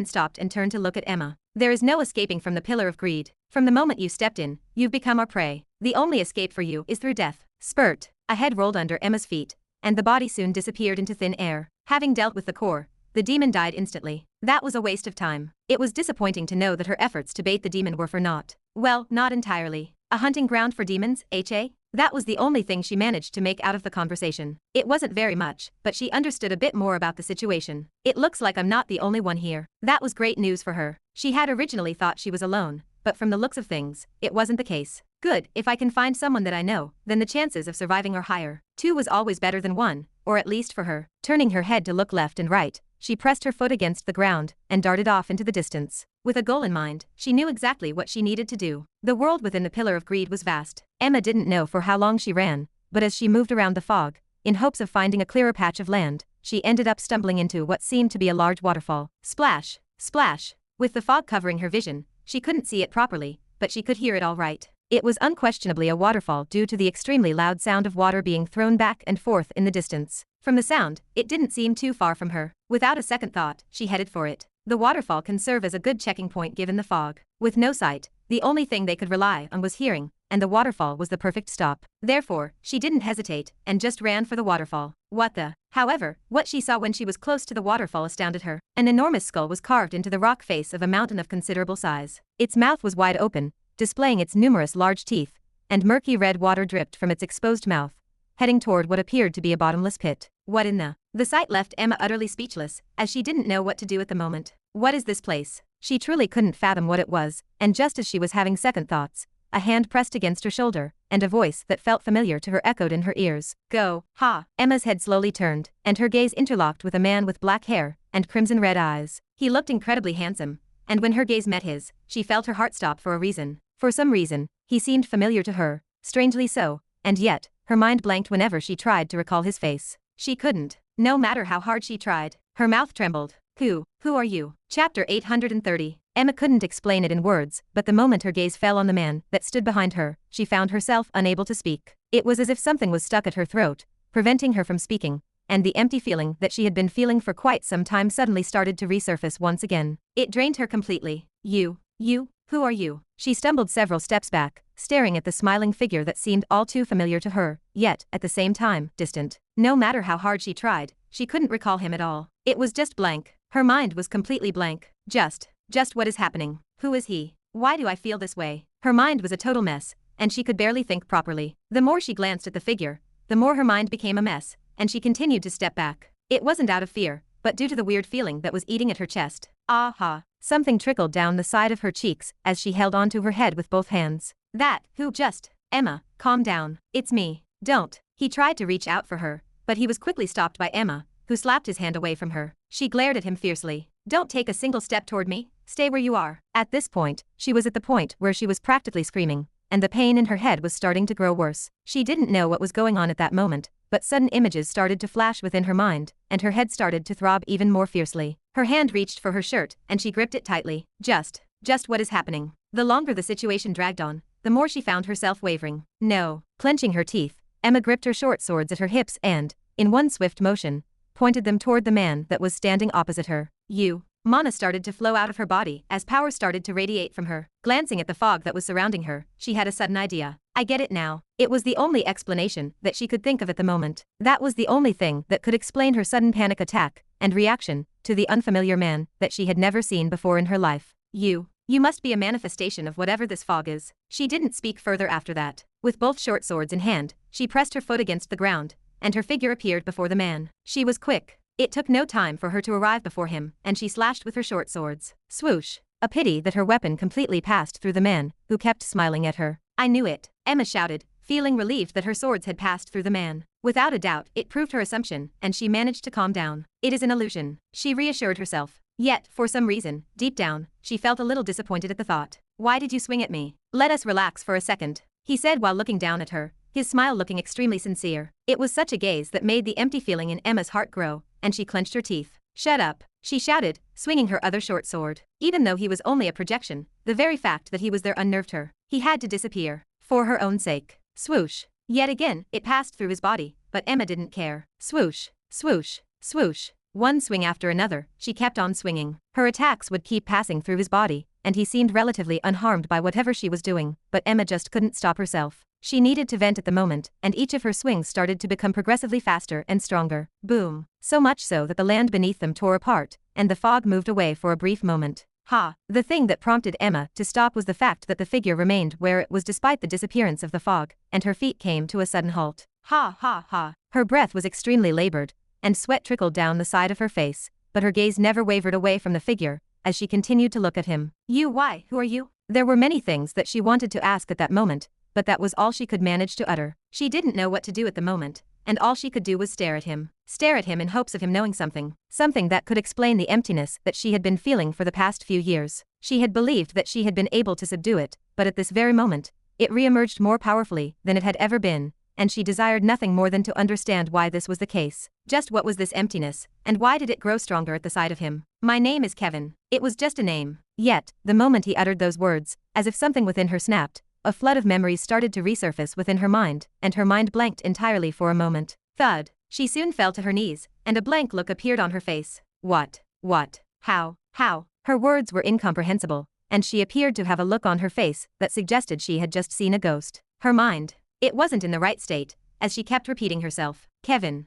stopped and turned to look at Emma. There is no escaping from the pillar of greed. From the moment you stepped in, you've become our prey. The only escape for you is through death. Spurt. A head rolled under Emma's feet, and the body soon disappeared into thin air. Having dealt with the core, the demon died instantly. That was a waste of time. It was disappointing to know that her efforts to bait the demon were for naught. Well, not entirely. A hunting ground for demons, HA? That was the only thing she managed to make out of the conversation. It wasn't very much, but she understood a bit more about the situation. It looks like I'm not the only one here. That was great news for her. She had originally thought she was alone, but from the looks of things, it wasn't the case. Good, if I can find someone that I know, then the chances of surviving are higher. 2 was always better than 1, or at least for her. Turning her head to look left and right, she pressed her foot against the ground and darted off into the distance. With a goal in mind, she knew exactly what she needed to do. The world within the Pillar of Greed was vast. Emma didn't know for how long she ran, but as she moved around the fog, in hopes of finding a clearer patch of land, she ended up stumbling into what seemed to be a large waterfall. Splash! Splash! With the fog covering her vision, she couldn't see it properly, but she could hear it all right. It was unquestionably a waterfall due to the extremely loud sound of water being thrown back and forth in the distance. From the sound, it didn't seem too far from her. Without a second thought, she headed for it. The waterfall can serve as a good checking point given the fog. With no sight, the only thing they could rely on was hearing, and the waterfall was the perfect stop. Therefore, she didn't hesitate and just ran for the waterfall. However, what she saw when she was close to the waterfall astounded her. An enormous skull was carved into the rock face of a mountain of considerable size. Its mouth was wide open, displaying its numerous large teeth, and murky red water dripped from its exposed mouth, heading toward what appeared to be a bottomless pit. What in the? The sight left Emma utterly speechless, as she didn't know what to do at the moment. What is this place? She truly couldn't fathom what it was, and just as she was having second thoughts, a hand pressed against her shoulder, and a voice that felt familiar to her echoed in her ears. Go, ha! Emma's head slowly turned, and her gaze interlocked with a man with black hair and crimson-red eyes. He looked incredibly handsome, and when her gaze met his, she felt her heart stop for a reason. For some reason, he seemed familiar to her, strangely so, and yet, her mind blanked whenever she tried to recall his face. She couldn't. No matter how hard she tried, her mouth trembled. Who are you? Chapter 830. Emma couldn't explain it in words, but the moment her gaze fell on the man that stood behind her, she found herself unable to speak. It was as if something was stuck at her throat, preventing her from speaking, and the empty feeling that she had been feeling for quite some time suddenly started to resurface once again. It drained her completely. Who are you? She stumbled several steps back, staring at the smiling figure that seemed all too familiar to her, yet, at the same time, distant. No matter how hard she tried, she couldn't recall him at all. It was just blank. Her mind was completely blank. Just what is happening? Who is he? Why do I feel this way? Her mind was a total mess, and she could barely think properly. The more she glanced at the figure, the more her mind became a mess, and she continued to step back. It wasn't out of fear, but due to the weird feeling that was eating at her chest. Aha! Something trickled down the side of her cheeks as she held onto her head with both hands. Emma, calm down. It's me. Don't. He tried to reach out for her, but he was quickly stopped by Emma, who slapped his hand away from her. She glared at him fiercely. Don't take a single step toward me. Stay where you are. At this point, she was at the point where she was practically screaming, and the pain in her head was starting to grow worse. She didn't know what was going on at that moment, but sudden images started to flash within her mind, and her head started to throb even more fiercely. Her hand reached for her shirt, and she gripped it tightly. Just what is happening? The longer the situation dragged on, the more she found herself wavering. No. Clenching her teeth, Emma gripped her short swords at her hips and, in one swift motion, pointed them toward the man that was standing opposite her. Mana started to flow out of her body as power started to radiate from her. Glancing at the fog that was surrounding her, she had a sudden idea. I get it now. It was the only explanation that she could think of at the moment. That was the only thing that could explain her sudden panic attack and reaction to the unfamiliar man that she had never seen before in her life. You must be a manifestation of whatever this fog is. She didn't speak further after that. With both short swords in hand, she pressed her foot against the ground, and her figure appeared before the man. She was quick. It took no time for her to arrive before him, and she slashed with her short swords. Swoosh! A pity that her weapon completely passed through the man, who kept smiling at her. I knew it, Emma shouted, feeling relieved that her swords had passed through the man. Without a doubt, it proved her assumption, and she managed to calm down. It is an illusion, she reassured herself. Yet, for some reason, deep down, she felt a little disappointed at the thought. Why did you swing at me? Let us relax for a second, he said while looking down at her, his smile looking extremely sincere. It was such a gaze that made the empty feeling in Emma's heart grow, and she clenched her teeth. Shut up, she shouted, swinging her other short sword. Even though he was only a projection, the very fact that he was there unnerved her. He had to disappear. For her own sake. Swoosh. Yet again, it passed through his body, but Emma didn't care. Swoosh, swoosh, swoosh. One swing after another, she kept on swinging. Her attacks would keep passing through his body, and he seemed relatively unharmed by whatever she was doing, but Emma just couldn't stop herself. She needed to vent at the moment, and each of her swings started to become progressively faster and stronger. Boom. So much so that the land beneath them tore apart, and the fog moved away for a brief moment. The thing that prompted Emma to stop was the fact that the figure remained where it was despite the disappearance of the fog, and her feet came to a sudden halt. Her breath was extremely labored, and sweat trickled down the side of her face, but her gaze never wavered away from the figure, as she continued to look at him. Who are you? There were many things that she wanted to ask at that moment, but that was all she could manage to utter. She didn't know what to do at the moment, and all she could do was stare at him. Stare at him in hopes of him knowing something. Something that could explain the emptiness that she had been feeling for the past few years. She had believed that she had been able to subdue it, but at this very moment, it re-emerged more powerfully than it had ever been, and she desired nothing more than to understand why this was the case. Just what was this emptiness, and why did it grow stronger at the sight of him? My name is Kevin. It was just a name. Yet, the moment he uttered those words, as if something within her snapped, a flood of memories started to resurface within her mind, and her mind blanked entirely for a moment. Thud. She soon fell to her knees, and a blank look appeared on her face. What? How? Her words were incomprehensible, and she appeared to have a look on her face that suggested she had just seen a ghost. Her mind. It wasn't in the right state, as she kept repeating herself. Kevin?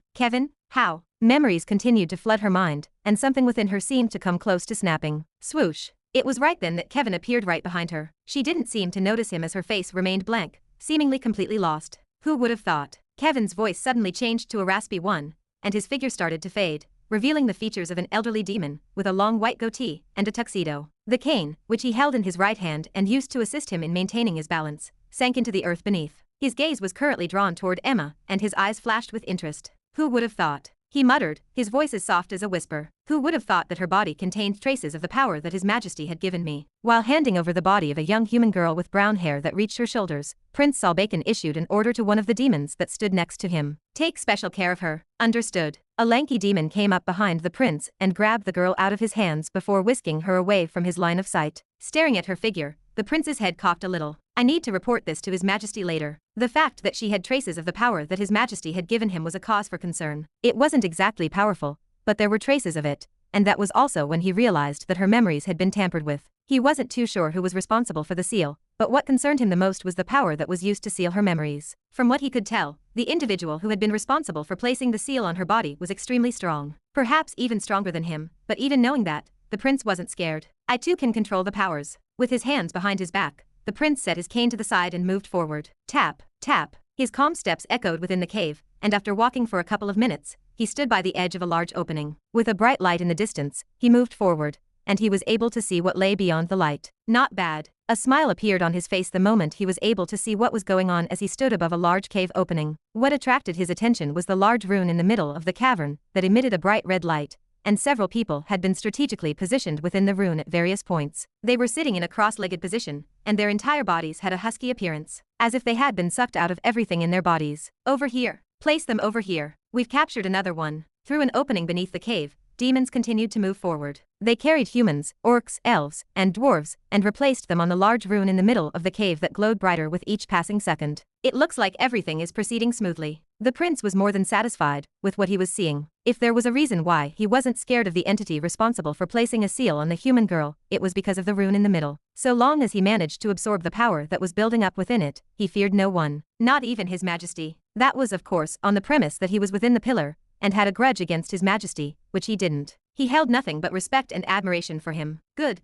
How? Memories continued to flood her mind, and something within her seemed to come close to snapping. Swoosh. It was right then that Kevin appeared right behind her. She didn't seem to notice him as her face remained blank, seemingly completely lost. Who would have thought? Kevin's voice suddenly changed to a raspy one, and his figure started to fade, revealing the features of an elderly demon, with a long white goatee and a tuxedo. The cane, which he held in his right hand and used to assist him in maintaining his balance, sank into the earth beneath. His gaze was currently drawn toward Emma, and his eyes flashed with interest. Who would have thought? He muttered, his voice as soft as a whisper. Who would have thought that her body contained traces of the power that His Majesty had given me? While handing over the body of a young human girl with brown hair that reached her shoulders, Prince Solbacon issued an order to one of the demons that stood next to him. Take special care of her. Understood. A lanky demon came up behind the prince and grabbed the girl out of his hands before whisking her away from his line of sight. Staring at her figure, the prince's head cocked a little. I need to report this to His Majesty later. The fact that she had traces of the power that His Majesty had given him was a cause for concern. It wasn't exactly powerful, but there were traces of it, and that was also when he realized that her memories had been tampered with. He wasn't too sure who was responsible for the seal, but what concerned him the most was the power that was used to seal her memories. From what he could tell, the individual who had been responsible for placing the seal on her body was extremely strong. Perhaps even stronger than him, but even knowing that, the prince wasn't scared. I too can control the powers. With his hands behind his back, the prince set his cane to the side and moved forward. Tap, tap. His calm steps echoed within the cave, and after walking for a couple of minutes, he stood by the edge of a large opening. With a bright light in the distance, he moved forward, and he was able to see what lay beyond the light. Not bad. A smile appeared on his face the moment he was able to see what was going on as he stood above a large cave opening. What attracted his attention was the large rune in the middle of the cavern that emitted a bright red light, and several people had been strategically positioned within the rune at various points. They were sitting in a cross-legged position, and their entire bodies had a husky appearance, as if they had been sucked out of everything in their bodies. Over here. Place them over here. We've captured another one. Through an opening beneath the cave, demons continued to move forward. They carried humans, orcs, elves, and dwarves, and replaced them on the large rune in the middle of the cave that glowed brighter with each passing second. It looks like everything is proceeding smoothly. The prince was more than satisfied with what he was seeing. If there was a reason why he wasn't scared of the entity responsible for placing a seal on the human girl, it was because of the rune in the middle. So long as he managed to absorb the power that was building up within it, he feared no one. Not even His Majesty. That was of course on the premise that he was within the pillar, and had a grudge against His Majesty, which he didn't. He held nothing but respect and admiration for him. Good.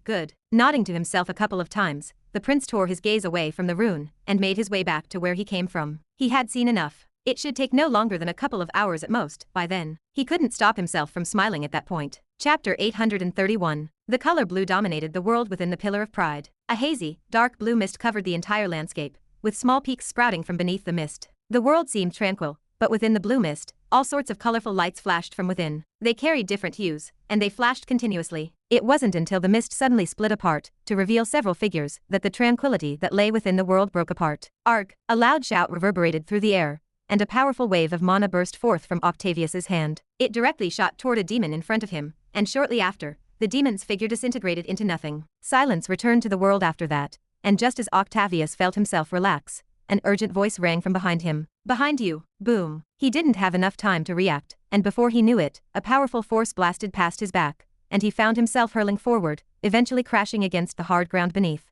Nodding to himself a couple of times, the prince tore his gaze away from the rune, and made his way back to where he came from. He had seen enough. It should take no longer than a couple of hours at most, by then. He couldn't stop himself from smiling at that point. Chapter 831. The color blue dominated the world within the Pillar of Pride. A hazy, dark blue mist covered the entire landscape, with small peaks sprouting from beneath the mist. The world seemed tranquil, but within the blue mist, all sorts of colorful lights flashed from within. They carried different hues, and they flashed continuously. It wasn't until the mist suddenly split apart, to reveal several figures, that the tranquility that lay within the world broke apart. Arg! A loud shout reverberated through the air, and a powerful wave of mana burst forth from Octavius's hand. It directly shot toward a demon in front of him, and shortly after, the demon's figure disintegrated into nothing. Silence returned to the world after that, and just as Octavius felt himself relax, an urgent voice rang from behind him. Behind you. Boom. He didn't have enough time to react, and before he knew it, a powerful force blasted past his back, and he found himself hurling forward, eventually crashing against the hard ground beneath.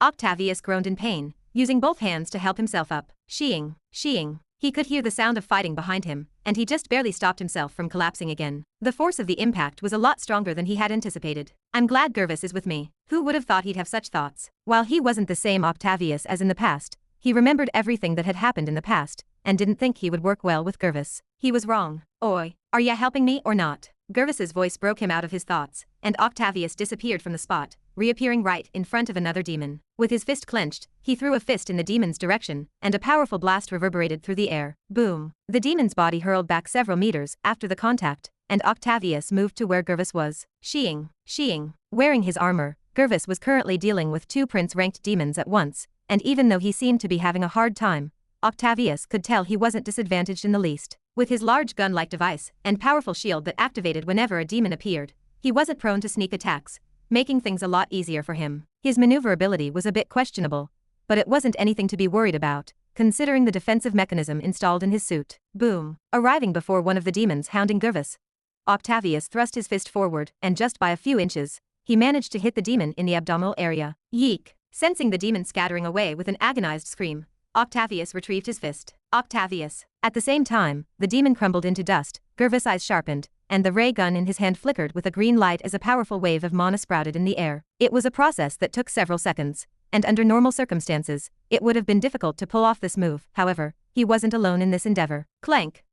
Octavius groaned in pain, using both hands to help himself up. Sheeing. He could hear the sound of fighting behind him, and he just barely stopped himself from collapsing again. The force of the impact was a lot stronger than he had anticipated. I'm glad Gervis is with me. Who would have thought he'd have such thoughts? While he wasn't the same Octavius as in the past, he remembered everything that had happened in the past, and didn't think he would work well with Gervis. He was wrong. Oi, are ya helping me or not? Gervis's voice broke him out of his thoughts, and Octavius disappeared from the spot, reappearing right in front of another demon. With his fist clenched, he threw a fist in the demon's direction, and a powerful blast reverberated through the air. Boom! The demon's body hurled back several meters after the contact, and Octavius moved to where Gervis was. Sheeing. Wearing his armor, Gervis was currently dealing with 2 prince-ranked demons at once, and even though he seemed to be having a hard time, Octavius could tell he wasn't disadvantaged in the least. With his large gun-like device and powerful shield that activated whenever a demon appeared, he wasn't prone to sneak attacks, making things a lot easier for him. His maneuverability was a bit questionable, but it wasn't anything to be worried about, considering the defensive mechanism installed in his suit. Boom! Arriving before one of the demons hounding Gervis, Octavius thrust his fist forward, and just by a few inches, he managed to hit the demon in the abdominal area. Yeek! Sensing the demon scattering away with an agonized scream, Octavius retrieved his fist. Octavius! At the same time, the demon crumbled into dust, Gervis' eyes sharpened, and the ray gun in his hand flickered with a green light as a powerful wave of mana sprouted in the air. It was a process that took several seconds, and under normal circumstances, it would have been difficult to pull off this move. However, he wasn't alone in this endeavor. Clank!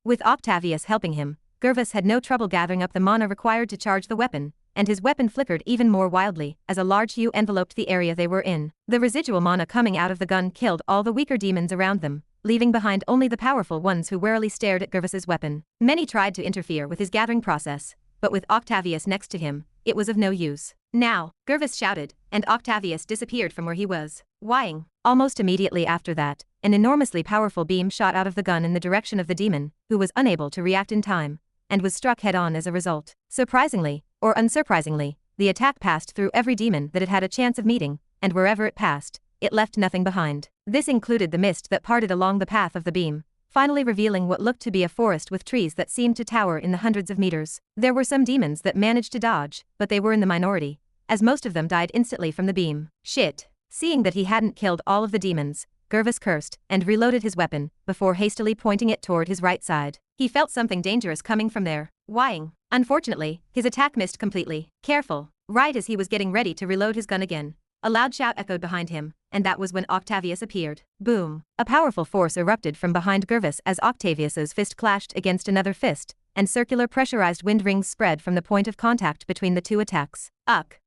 With Octavius helping him, Gervis had no trouble gathering up the mana required to charge the weapon, and his weapon flickered even more wildly as a large hue enveloped the area they were in. The residual mana coming out of the gun killed all the weaker demons around them, leaving behind only the powerful ones who warily stared at Gervis' weapon. Many tried to interfere with his gathering process, but with Octavius next to him, it was of no use. Now! Gervis shouted, and Octavius disappeared from where he was. Whing! Almost immediately after that, an enormously powerful beam shot out of the gun in the direction of the demon, who was unable to react in time, and was struck head-on as a result. Surprisingly, or unsurprisingly, the attack passed through every demon that it had a chance of meeting, and wherever it passed, it left nothing behind. This included the mist that parted along the path of the beam, finally revealing what looked to be a forest with trees that seemed to tower in the hundreds of meters. There were some demons that managed to dodge, but they were in the minority, as most of them died instantly from the beam. Shit! Seeing that he hadn't killed all of the demons, Gervis cursed and reloaded his weapon before hastily pointing it toward his right side. He felt something dangerous coming from there. Whing! Unfortunately, his attack missed completely. Careful! Right as he was getting ready to reload his gun again, a loud shout echoed behind him, and that was when Octavius appeared. Boom! A powerful force erupted from behind Gervis as Octavius's fist clashed against another fist, and circular pressurized wind rings spread from the point of contact between the 2 attacks.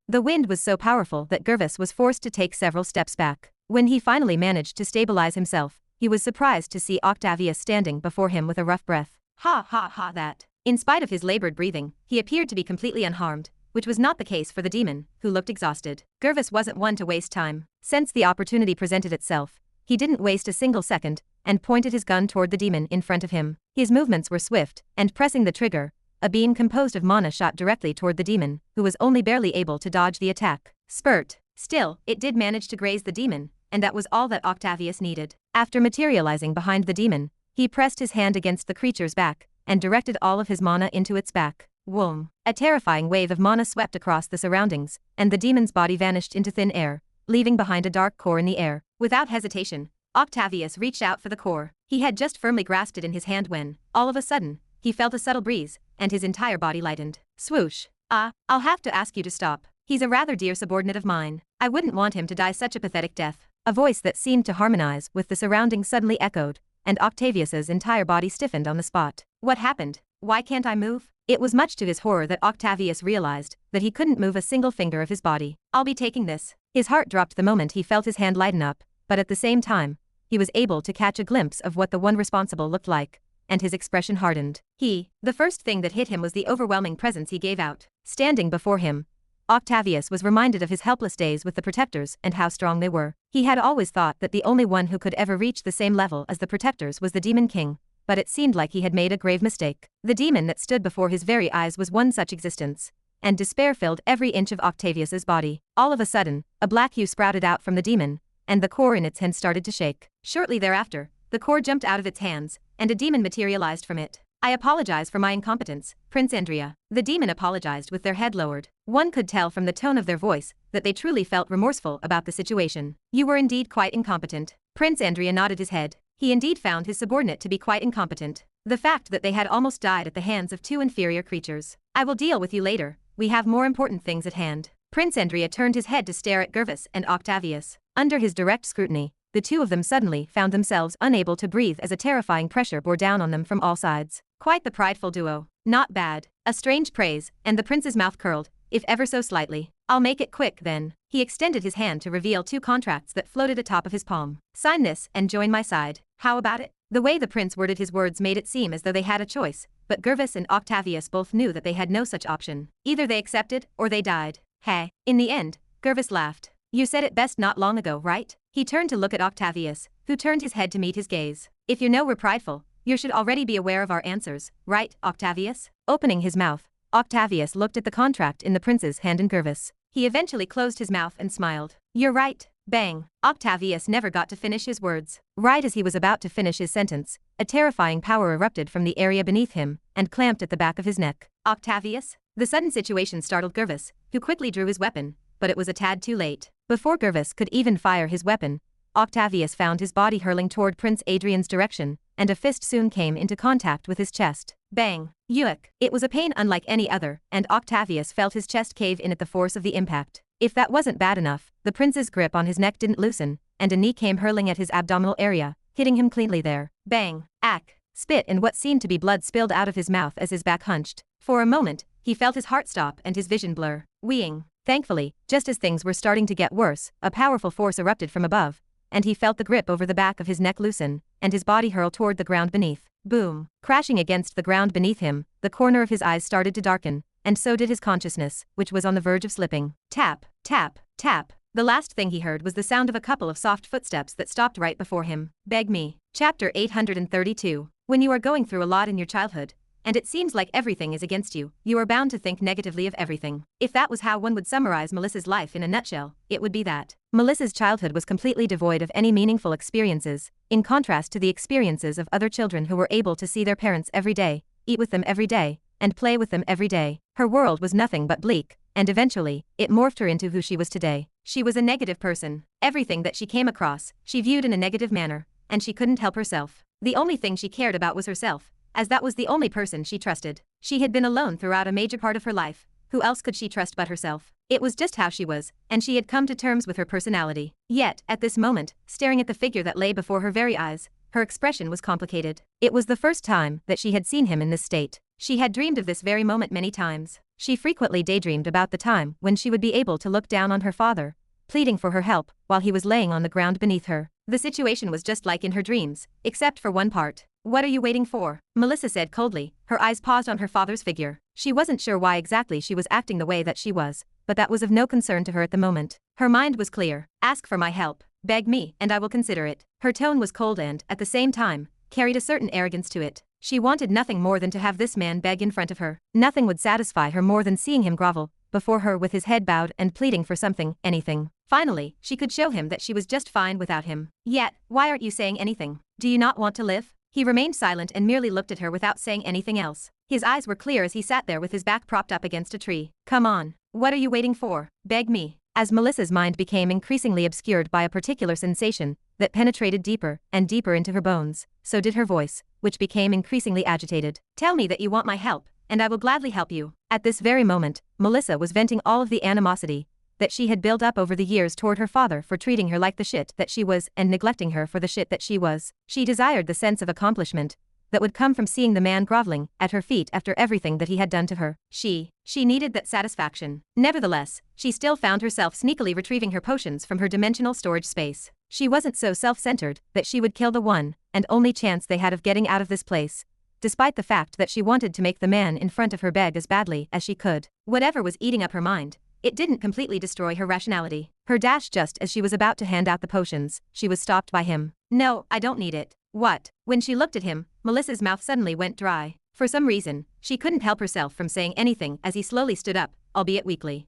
The wind was so powerful that Gervis was forced to take several steps back. When he finally managed to stabilize himself, he was surprised to see Octavius standing before him with a rough breath. That. In spite of his labored breathing, he appeared to be completely unharmed, which was not the case for the demon, who looked exhausted. Gervis wasn't one to waste time. Since the opportunity presented itself, he didn't waste a single second, and pointed his gun toward the demon in front of him. His movements were swift, and pressing the trigger, a beam composed of mana shot directly toward the demon, who was only barely able to dodge the attack. Spurt! Still, it did manage to graze the demon, and that was all that Octavius needed. After materializing behind the demon, he pressed his hand against the creature's back, and directed all of his mana into its back. Whoom! A terrifying wave of mana swept across the surroundings, and the demon's body vanished into thin air, leaving behind a dark core in the air. Without hesitation, Octavius reached out for the core. He had just firmly grasped it in his hand when, all of a sudden, he felt a subtle breeze, and his entire body lightened. Swoosh! I'll have to ask you to stop. He's a rather dear subordinate of mine. I wouldn't want him to die such a pathetic death. A voice that seemed to harmonize with the surroundings suddenly echoed, and Octavius's entire body stiffened on the spot. What happened? Why can't I move? It was much to his horror that Octavius realized that he couldn't move a single finger of his body. I'll be taking this. His heart dropped the moment he felt his hand lighten up, but at the same time, he was able to catch a glimpse of what the one responsible looked like, and his expression hardened. The first thing that hit him was the overwhelming presence he gave out. Standing before him, Octavius was reminded of his helpless days with the Protectors and how strong they were. He had always thought that the only one who could ever reach the same level as the Protectors was the Demon King, but it seemed like he had made a grave mistake. The demon that stood before his very eyes was one such existence, and despair filled every inch of Octavius's body. All of a sudden, a black hue sprouted out from the demon, and the core in its hand started to shake. Shortly thereafter, the core jumped out of its hands, and a demon materialized from it. I apologize for my incompetence, Prince Andrea. The demon apologized with their head lowered. One could tell from the tone of their voice that they truly felt remorseful about the situation. You were indeed quite incompetent. Prince Andrea nodded his head. He indeed found his subordinate to be quite incompetent. The fact that they had almost died at the hands of two inferior creatures. I will deal with you later. We have more important things at hand. Prince Andrea turned his head to stare at Gervis and Octavius. Under his direct scrutiny, the two of them suddenly found themselves unable to breathe as a terrifying pressure bore down on them from all sides. Quite the prideful duo. Not bad. A strange praise, and the prince's mouth curled. if ever so slightly. I'll make it quick then. He extended his hand to reveal 2 contracts that floated atop of his palm. Sign this and join my side. How about it? The way the prince worded his words made it seem as though they had a choice, but Gervais and Octavius both knew that they had no such option. Either they accepted, or they died. Hey. In the end, Gervais laughed. You said it best not long ago, right? He turned to look at Octavius, who turned his head to meet his gaze. If you know we're prideful, you should already be aware of our answers, right, Octavius? Opening his mouth, Octavius looked at the contract in the prince's hand and Gervais. He eventually closed his mouth and smiled. You're right. Bang. Octavius never got to finish his words. Right as he was about to finish his sentence, a terrifying power erupted from the area beneath him and clamped at the back of his neck. Octavius? The sudden situation startled Gervais, who quickly drew his weapon, but it was a tad too late. Before Gervais could even fire his weapon, Octavius found his body hurling toward Prince Adrian's direction, and a fist soon came into contact with his chest. Bang. Yuck. It was a pain unlike any other, and Octavius felt his chest cave in at the force of the impact. If that wasn't bad enough, the prince's grip on his neck didn't loosen, and a knee came hurling at his abdominal area, hitting him cleanly there. Bang. Ack. Spit and what seemed to be blood spilled out of his mouth as his back hunched. For a moment, he felt his heart stop and his vision blur. Weeing. Thankfully, just as things were starting to get worse, a powerful force erupted from above, and he felt the grip over the back of his neck loosen, and his body hurl toward the ground beneath. Boom. Crashing against the ground beneath him, the corner of his eyes started to darken, and so did his consciousness, which was on the verge of slipping. Tap, tap, tap. The last thing he heard was the sound of a couple of soft footsteps that stopped right before him. Beg me. Chapter 832. When you are going through a lot in your childhood, and it seems like everything is against you, you are bound to think negatively of everything. If that was how one would summarize Melissa's life in a nutshell, it would be that. Melissa's childhood was completely devoid of any meaningful experiences, in contrast to the experiences of other children who were able to see their parents every day, eat with them every day, and play with them every day. Her world was nothing but bleak, and eventually, it morphed her into who she was today. She was a negative person. Everything that she came across, she viewed in a negative manner, and she couldn't help herself. The only thing she cared about was herself, as that was the only person she trusted. She had been alone throughout a major part of her life. Who else could she trust but herself? It was just how she was, and she had come to terms with her personality. Yet, at this moment, staring at the figure that lay before her very eyes, her expression was complicated. It was the first time that she had seen him in this state. She had dreamed of this very moment many times. She frequently daydreamed about the time when she would be able to look down on her father, pleading for her help, while he was laying on the ground beneath her. The situation was just like in her dreams, except for one part. What are you waiting for? Melissa said coldly, her eyes paused on her father's figure. She wasn't sure why exactly she was acting the way that she was, but that was of no concern to her at the moment. Her mind was clear. Ask for my help. Beg me, and I will consider it. Her tone was cold and, at the same time, carried a certain arrogance to it. She wanted nothing more than to have this man beg in front of her. Nothing would satisfy her more than seeing him grovel before her with his head bowed and pleading for something, anything. Finally, she could show him that she was just fine without him. Yet, why aren't you saying anything? Do you not want to live? He remained silent and merely looked at her without saying anything else. His eyes were clear as he sat there with his back propped up against a tree. Come on. What are you waiting for? Beg me. As Melissa's mind became increasingly obscured by a particular sensation that penetrated deeper and deeper into her bones, so did her voice, which became increasingly agitated. Tell me that you want my help, and I will gladly help you. At this very moment, Melissa was venting all of the animosity that she had built up over the years toward her father for treating her like the shit that she was and neglecting her for the shit that she was. She desired the sense of accomplishment that would come from seeing the man groveling at her feet after everything that he had done to her. She needed that satisfaction. Nevertheless, she still found herself sneakily retrieving her potions from her dimensional storage space. She wasn't so self-centered that she would kill the one and only chance they had of getting out of this place, despite the fact that she wanted to make the man in front of her beg as badly as she could. Whatever was eating up her mind, it didn't completely destroy her rationality. Her dash just as she was about to hand out the potions, she was stopped by him. No, I don't need it. What? When she looked at him, Melissa's mouth suddenly went dry. For some reason, she couldn't help herself from saying anything as he slowly stood up, albeit weakly.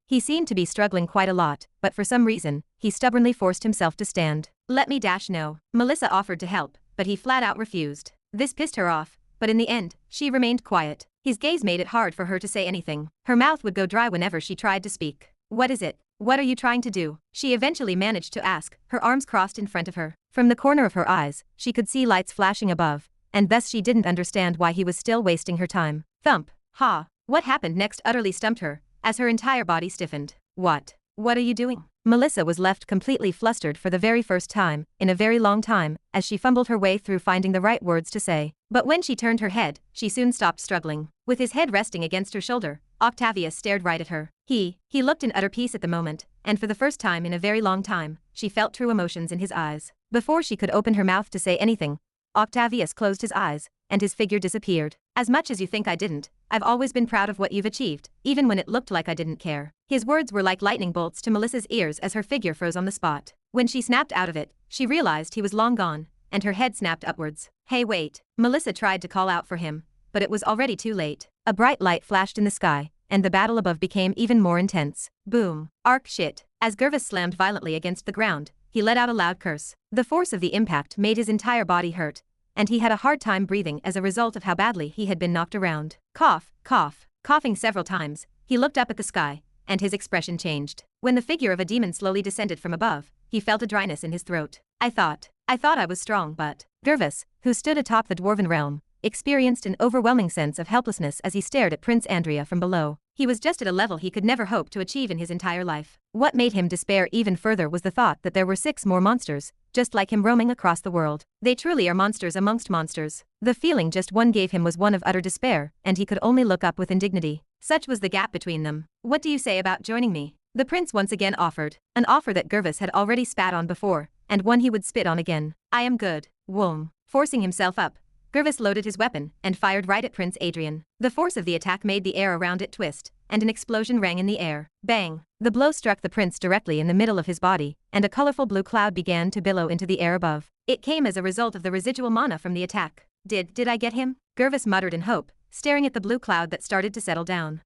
He seemed to be struggling quite a lot, but for some reason, he stubbornly forced himself to stand. Let me dash no. Melissa offered to help, but he flat out refused. This pissed her off, but in the end, she remained quiet. His gaze made it hard for her to say anything. Her mouth would go dry whenever she tried to speak. What is it? What are you trying to do? She eventually managed to ask, her arms crossed in front of her. From the corner of her eyes, she could see lights flashing above, and thus she didn't understand why he was still wasting her time. Thump. Ha. What happened next utterly stumped her, as her entire body stiffened. What are you doing? Melissa was left completely flustered for the very first time, in a very long time, as she fumbled her way through finding the right words to say. But when she turned her head, she soon stopped struggling. With his head resting against her shoulder, Octavia stared right at her. He looked in utter peace at the moment, and for the first time in a very long time, she felt true emotions in his eyes. Before she could open her mouth to say anything, Octavius closed his eyes, and his figure disappeared. As much as you think I didn't, I've always been proud of what you've achieved, even when it looked like I didn't care. His words were like lightning bolts to Melissa's ears as her figure froze on the spot. When she snapped out of it, she realized he was long gone, and her head snapped upwards. Hey wait, Melissa tried to call out for him, but it was already too late. A bright light flashed in the sky, and the battle above became even more intense. Boom. Arc shit. As Gervis slammed violently against the ground, he let out a loud curse. The force of the impact made his entire body hurt, and he had a hard time breathing as a result of how badly he had been knocked around. Cough, cough. Coughing several times, he looked up at the sky, and his expression changed. When the figure of a demon slowly descended from above, he felt a dryness in his throat. I thought I was strong, but Gervis, who stood atop the dwarven realm, experienced an overwhelming sense of helplessness as he stared at Prince Andrea from below. He was just at a level he could never hope to achieve in his entire life. What made him despair even further was the thought that there were 6 more monsters, just like him, roaming across the world. They truly are monsters amongst monsters. The feeling just one gave him was one of utter despair, and he could only look up with indignity. Such was the gap between them. What do you say about joining me? The prince once again offered, an offer that Gervis had already spat on before, and one he would spit on again. I am good. Whoom. Forcing himself up, Gervis loaded his weapon and fired right at Prince Adrian. The force of the attack made the air around it twist, and an explosion rang in the air. Bang! The blow struck the prince directly in the middle of his body, and a colorful blue cloud began to billow into the air above. It came as a result of the residual mana from the attack. Did I get him? Gervis muttered in hope, staring at the blue cloud that started to settle down.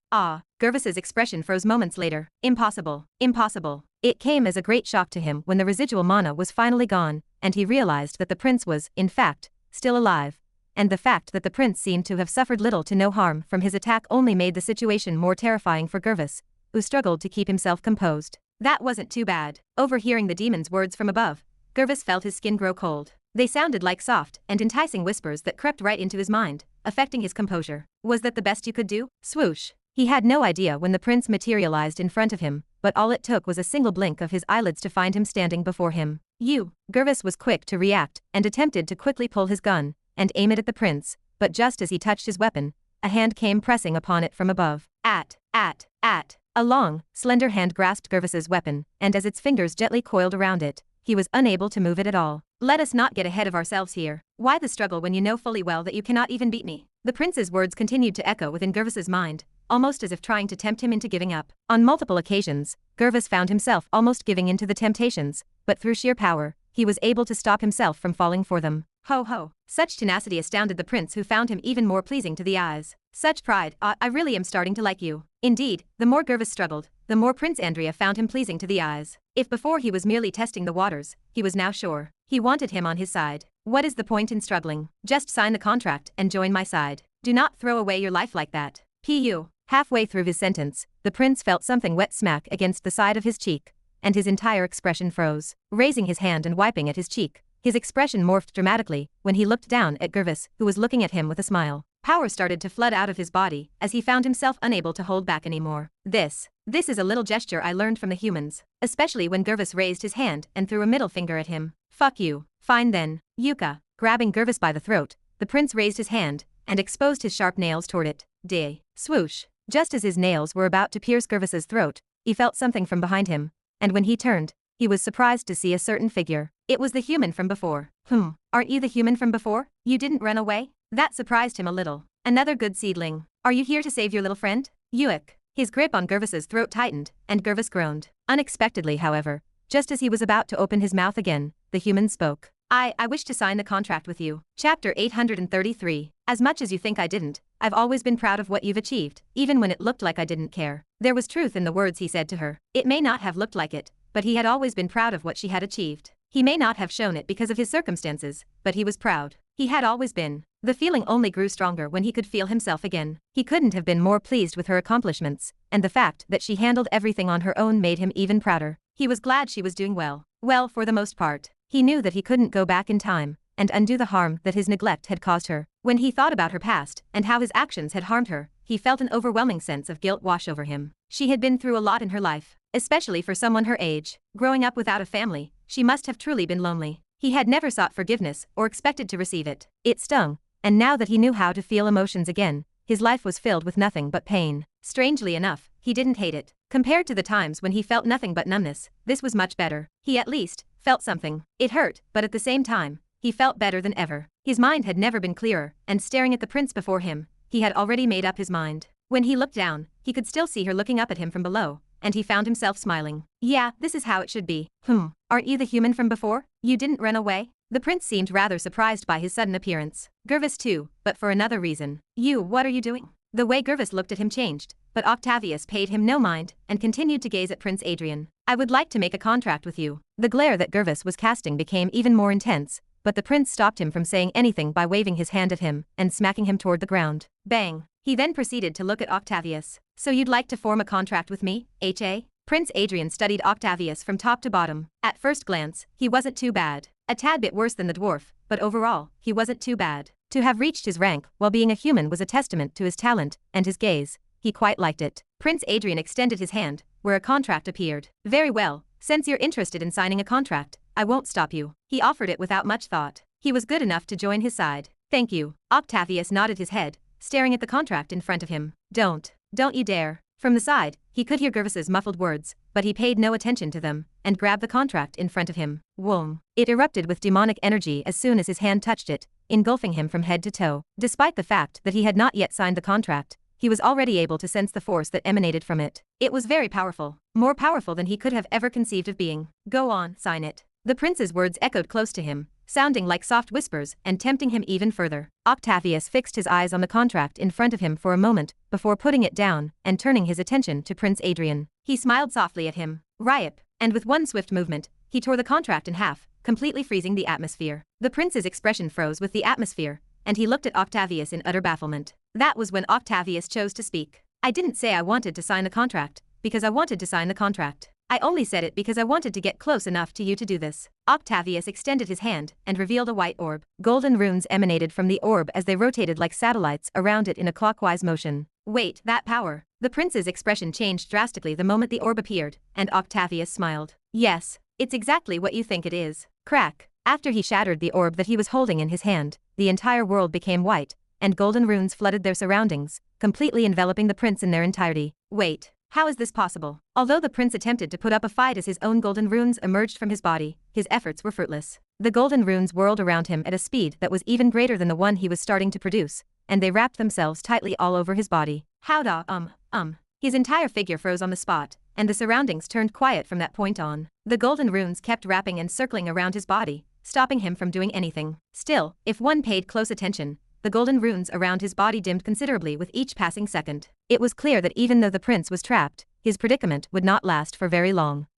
Gervis's expression froze moments later. Impossible. Impossible. It came as a great shock to him when the residual mana was finally gone, and he realized that the prince was, in fact, still alive. And the fact that the prince seemed to have suffered little to no harm from his attack only made the situation more terrifying for Gervis, who struggled to keep himself composed. That wasn't too bad. Overhearing the demon's words from above, Gervis felt his skin grow cold. They sounded like soft and enticing whispers that crept right into his mind, affecting his composure. Was that the best you could do? Swoosh. He had no idea when the prince materialized in front of him, but all it took was a single blink of his eyelids to find him standing before him. Gervis was quick to react and attempted to quickly pull his gun and aim it at the prince, but just as he touched his weapon, a hand came pressing upon it from above. A long, slender hand grasped Gervis's weapon, and as its fingers gently coiled around it, he was unable to move it at all. Let us not get ahead of ourselves here. Why the struggle when you know fully well that you cannot even beat me? The prince's words continued to echo within Gervis's mind, almost as if trying to tempt him into giving up. On multiple occasions, Gervis found himself almost giving in to the temptations, but through sheer power, he was able to stop himself from falling for them. Ho ho. Such tenacity astounded the prince, who found him even more pleasing to the eyes. Such pride. I really am starting to like you. Indeed, the more Gervis struggled, the more Prince Andrea found him pleasing to the eyes. If before he was merely testing the waters, he was now sure. He wanted him on his side. What is the point in struggling? Just sign the contract and join my side. Do not throw away your life like that. Pu. Halfway through his sentence, the prince felt something wet smack against the side of his cheek, and his entire expression froze. Raising his hand and wiping at his cheek, his expression morphed dramatically when he looked down at Gervis, who was looking at him with a smile. Power started to flood out of his body as he found himself unable to hold back anymore. This is a little gesture I learned from the humans, especially when Gervis raised his hand and threw a middle finger at him. Fuck you. Fine then. Yuka. Grabbing Gervis by the throat, the prince raised his hand and exposed his sharp nails toward it. Swoosh. Just as his nails were about to pierce Gervis's throat, he felt something from behind him, and when he turned, he was surprised to see a certain figure. It was the human from before. Aren't you the human from before? You didn't run away? That surprised him a little. Another good seedling. Are you here to save your little friend? Yuik. His grip on Gervis's throat tightened, and Gervis groaned. Unexpectedly, however, just as he was about to open his mouth again, the human spoke. I wish to sign the contract with you. Chapter 833. As much as you think I didn't, I've always been proud of what you've achieved, even when it looked like I didn't care. There was truth in the words he said to her. It may not have looked like it, but he had always been proud of what she had achieved. He may not have shown it because of his circumstances, but he was proud. He had always been. The feeling only grew stronger when he could feel himself again. He couldn't have been more pleased with her accomplishments, and the fact that she handled everything on her own made him even prouder. He was glad she was doing well. Well, for the most part. He knew that he couldn't go back in time and undo the harm that his neglect had caused her. When he thought about her past and how his actions had harmed her, he felt an overwhelming sense of guilt wash over him. She had been through a lot in her life, especially for someone her age. Growing up without a family, she must have truly been lonely. He had never sought forgiveness or expected to receive it. It stung, and now that he knew how to feel emotions again, his life was filled with nothing but pain. Strangely enough, he didn't hate it. Compared to the times when he felt nothing but numbness, this was much better. He at least felt something. It hurt, but at the same time, he felt better than ever. His mind had never been clearer, and staring at the prince before him, he had already made up his mind. When he looked down, he could still see her looking up at him from below, and he found himself smiling. Yeah, this is how it should be. Aren't you the human from before? You didn't run away? The prince seemed rather surprised by his sudden appearance. Gervis too, but for another reason. What are you doing? The way Gervis looked at him changed, but Octavius paid him no mind and continued to gaze at Prince Adrian. I would like to make a contract with you. The glare that Gervis was casting became even more intense, but the prince stopped him from saying anything by waving his hand at him and smacking him toward the ground. Bang! He then proceeded to look at Octavius. So you'd like to form a contract with me, H.A.? Prince Adrian studied Octavius from top to bottom. At first glance, he wasn't too bad. A tad bit worse than the dwarf, but overall, he wasn't too bad. To have reached his rank while being a human was a testament to his talent and his gaze. He quite liked it. Prince Adrian extended his hand, where a contract appeared. Very well, since you're interested in signing a contract, I won't stop you. He offered it without much thought. He was good enough to join his side. Thank you. Octavius nodded his head, staring at the contract in front of him. Don't you dare. From the side, he could hear Gervis's muffled words, but he paid no attention to them, and grabbed the contract in front of him. Whoom. It erupted with demonic energy as soon as his hand touched it, engulfing him from head to toe. Despite the fact that he had not yet signed the contract, he was already able to sense the force that emanated from it. It was very powerful, more powerful than he could have ever conceived of being. Go on, sign it. The prince's words echoed close to him, sounding like soft whispers and tempting him even further. Octavius fixed his eyes on the contract in front of him for a moment before putting it down and turning his attention to Prince Adrian. He smiled softly at him. Ryip, and with one swift movement, he tore the contract in half, completely freezing the atmosphere. The prince's expression froze with the atmosphere, and he looked at Octavius in utter bafflement. That was when Octavius chose to speak. I didn't say I wanted to sign the contract, because I wanted to sign the contract. I only said it because I wanted to get close enough to you to do this. Octavius extended his hand and revealed a white orb. Golden runes emanated from the orb as they rotated like satellites around it in a clockwise motion. Wait, that power. The prince's expression changed drastically the moment the orb appeared, and Octavius smiled. Yes, it's exactly what you think it is. Crack. After he shattered the orb that he was holding in his hand, the entire world became white, and golden runes flooded their surroundings, completely enveloping the prince in their entirety. Wait. How is this possible? Although the prince attempted to put up a fight as his own golden runes emerged from his body, his efforts were fruitless. The golden runes whirled around him at a speed that was even greater than the one he was starting to produce, and they wrapped themselves tightly all over his body. His entire figure froze on the spot, and the surroundings turned quiet from that point on. The golden runes kept wrapping and circling around his body, stopping him from doing anything. Still, if one paid close attention, the golden runes around his body dimmed considerably with each passing second. It was clear that even though the prince was trapped, his predicament would not last for very long.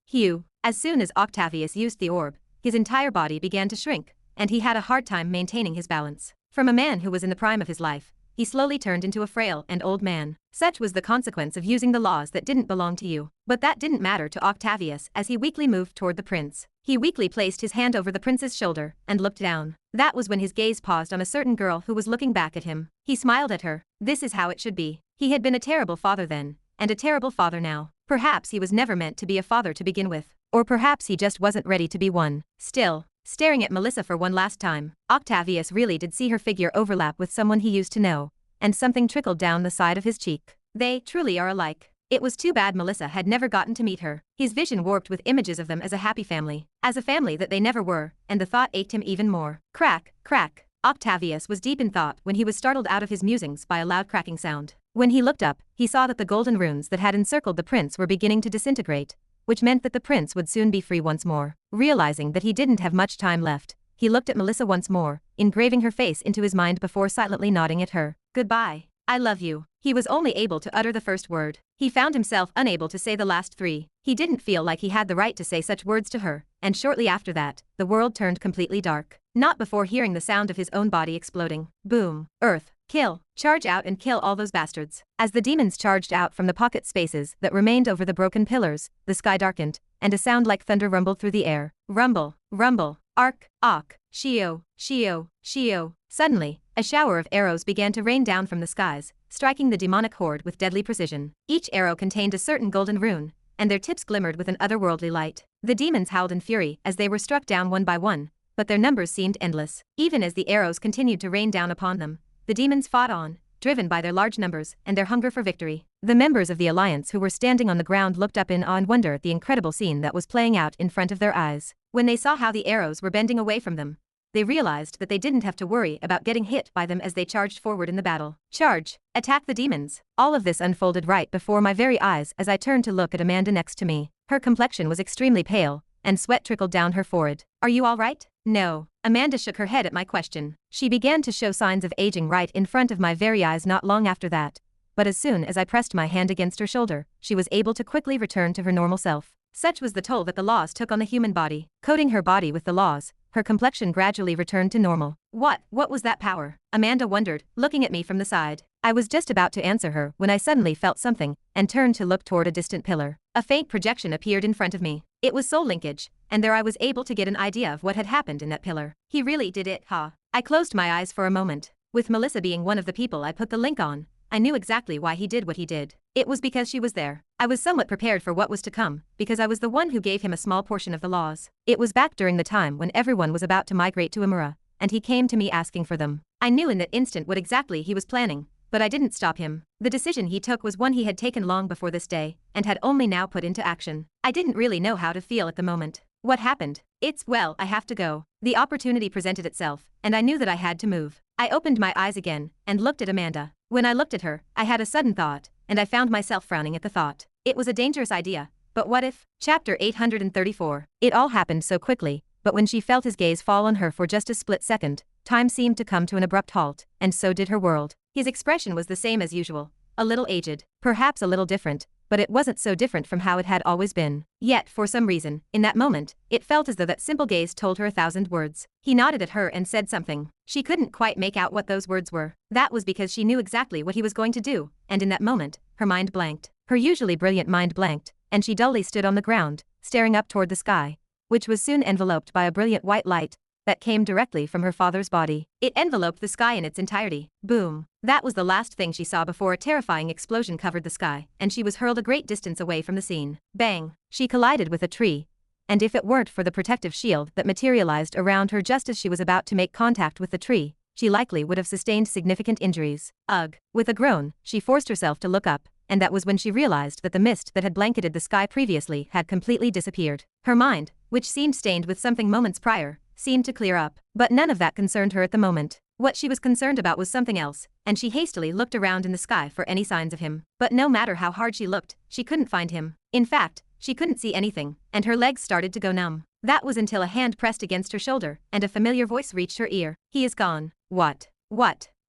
As soon as Octavius used the orb, his entire body began to shrink, and he had a hard time maintaining his balance. From a man who was in the prime of his life, he slowly turned into a frail and old man. Such was the consequence of using the laws that didn't belong to you. But that didn't matter to Octavius as he weakly moved toward the prince. He weakly placed his hand over the prince's shoulder and looked down. That was when his gaze paused on a certain girl who was looking back at him. He smiled at her. This is how it should be. He had been a terrible father then, and a terrible father now. Perhaps he was never meant to be a father to begin with. Or perhaps he just wasn't ready to be one. Still, staring at Melissa for one last time, Octavius really did see her figure overlap with someone he used to know, and something trickled down the side of his cheek. They truly are alike. It was too bad Melissa had never gotten to meet her. His vision warped with images of them as a happy family. As a family that they never were, and the thought ached him even more. Crack, crack. Octavius was deep in thought when he was startled out of his musings by a loud cracking sound. When he looked up, he saw that the golden runes that had encircled the prince were beginning to disintegrate, which meant that the prince would soon be free once more. Realizing that he didn't have much time left, he looked at Melissa once more, engraving her face into his mind before silently nodding at her. Goodbye. I love you. He was only able to utter the first word. He found himself unable to say the last three. He didn't feel like he had the right to say such words to her, and shortly after that, the world turned completely dark. Not before hearing the sound of his own body exploding. Boom. Earth. Kill. Charge out and kill all those bastards. As the demons charged out from the pocket spaces that remained over the broken pillars, the sky darkened, and a sound like thunder rumbled through the air. Rumble. Rumble. Arc. Ak. Shio. Shio. Shio. Suddenly, a shower of arrows began to rain down from the skies, striking the demonic horde with deadly precision. Each arrow contained a certain golden rune, and their tips glimmered with an otherworldly light. The demons howled in fury as they were struck down one by one, but their numbers seemed endless. Even as the arrows continued to rain down upon them, the demons fought on, driven by their large numbers and their hunger for victory. The members of the alliance who were standing on the ground looked up in awe and wonder at the incredible scene that was playing out in front of their eyes. When they saw how the arrows were bending away from them, they realized that they didn't have to worry about getting hit by them as they charged forward in the battle. Charge! Attack the demons! All of this unfolded right before my very eyes as I turned to look at Amanda next to me. Her complexion was extremely pale, and sweat trickled down her forehead. Are you all right? No. Amanda shook her head at my question. She began to show signs of aging right in front of my very eyes not long after that. But as soon as I pressed my hand against her shoulder, she was able to quickly return to her normal self. Such was the toll that the laws took on the human body. Coating her body with the laws, her complexion gradually returned to normal. What was that power? Amanda wondered, looking at me from the side. I was just about to answer her when I suddenly felt something, and turned to look toward a distant pillar. A faint projection appeared in front of me. It was soul linkage, and there I was able to get an idea of what had happened in that pillar. He really did it, huh? I closed my eyes for a moment. With Melissa being one of the people I put the link on, I knew exactly why he did what he did. It was because she was there. I was somewhat prepared for what was to come, because I was the one who gave him a small portion of the laws. It was back during the time when everyone was about to migrate to Amura, and he came to me asking for them. I knew in that instant what exactly he was planning, but I didn't stop him. The decision he took was one he had taken long before this day, and had only now put into action. I didn't really know how to feel at the moment. What happened? Well, I have to go. The opportunity presented itself, and I knew that I had to move. I opened my eyes again, and looked at Amanda. When I looked at her, I had a sudden thought, and I found myself frowning at the thought. It was a dangerous idea, but what if? Chapter 834. It all happened so quickly, but when she felt his gaze fall on her for just a split second, time seemed to come to an abrupt halt, and so did her world. His expression was the same as usual, a little aged, perhaps a little different, but it wasn't so different from how it had always been. Yet, for some reason, in that moment, it felt as though that simple gaze told her 1,000 words. He nodded at her and said something. She couldn't quite make out what those words were. That was because she knew exactly what he was going to do, and in that moment, her mind blanked. Her usually brilliant mind blanked, and she dully stood on the ground, staring up toward the sky, which was soon enveloped by a brilliant white light that came directly from her father's body. It enveloped the sky in its entirety. Boom. That was the last thing she saw before a terrifying explosion covered the sky, and she was hurled a great distance away from the scene. Bang! She collided with a tree, and if it weren't for the protective shield that materialized around her just as she was about to make contact with the tree, she likely would have sustained significant injuries. Ugh. With a groan, she forced herself to look up, and that was when she realized that the mist that had blanketed the sky previously had completely disappeared. Her mind, which seemed stained with something moments prior, seemed to clear up, but none of that concerned her at the moment. What she was concerned about was something else, and she hastily looked around in the sky for any signs of him. But no matter how hard she looked, she couldn't find him. In fact, she couldn't see anything, and her legs started to go numb. That was until a hand pressed against her shoulder, and a familiar voice reached her ear. He is gone. What?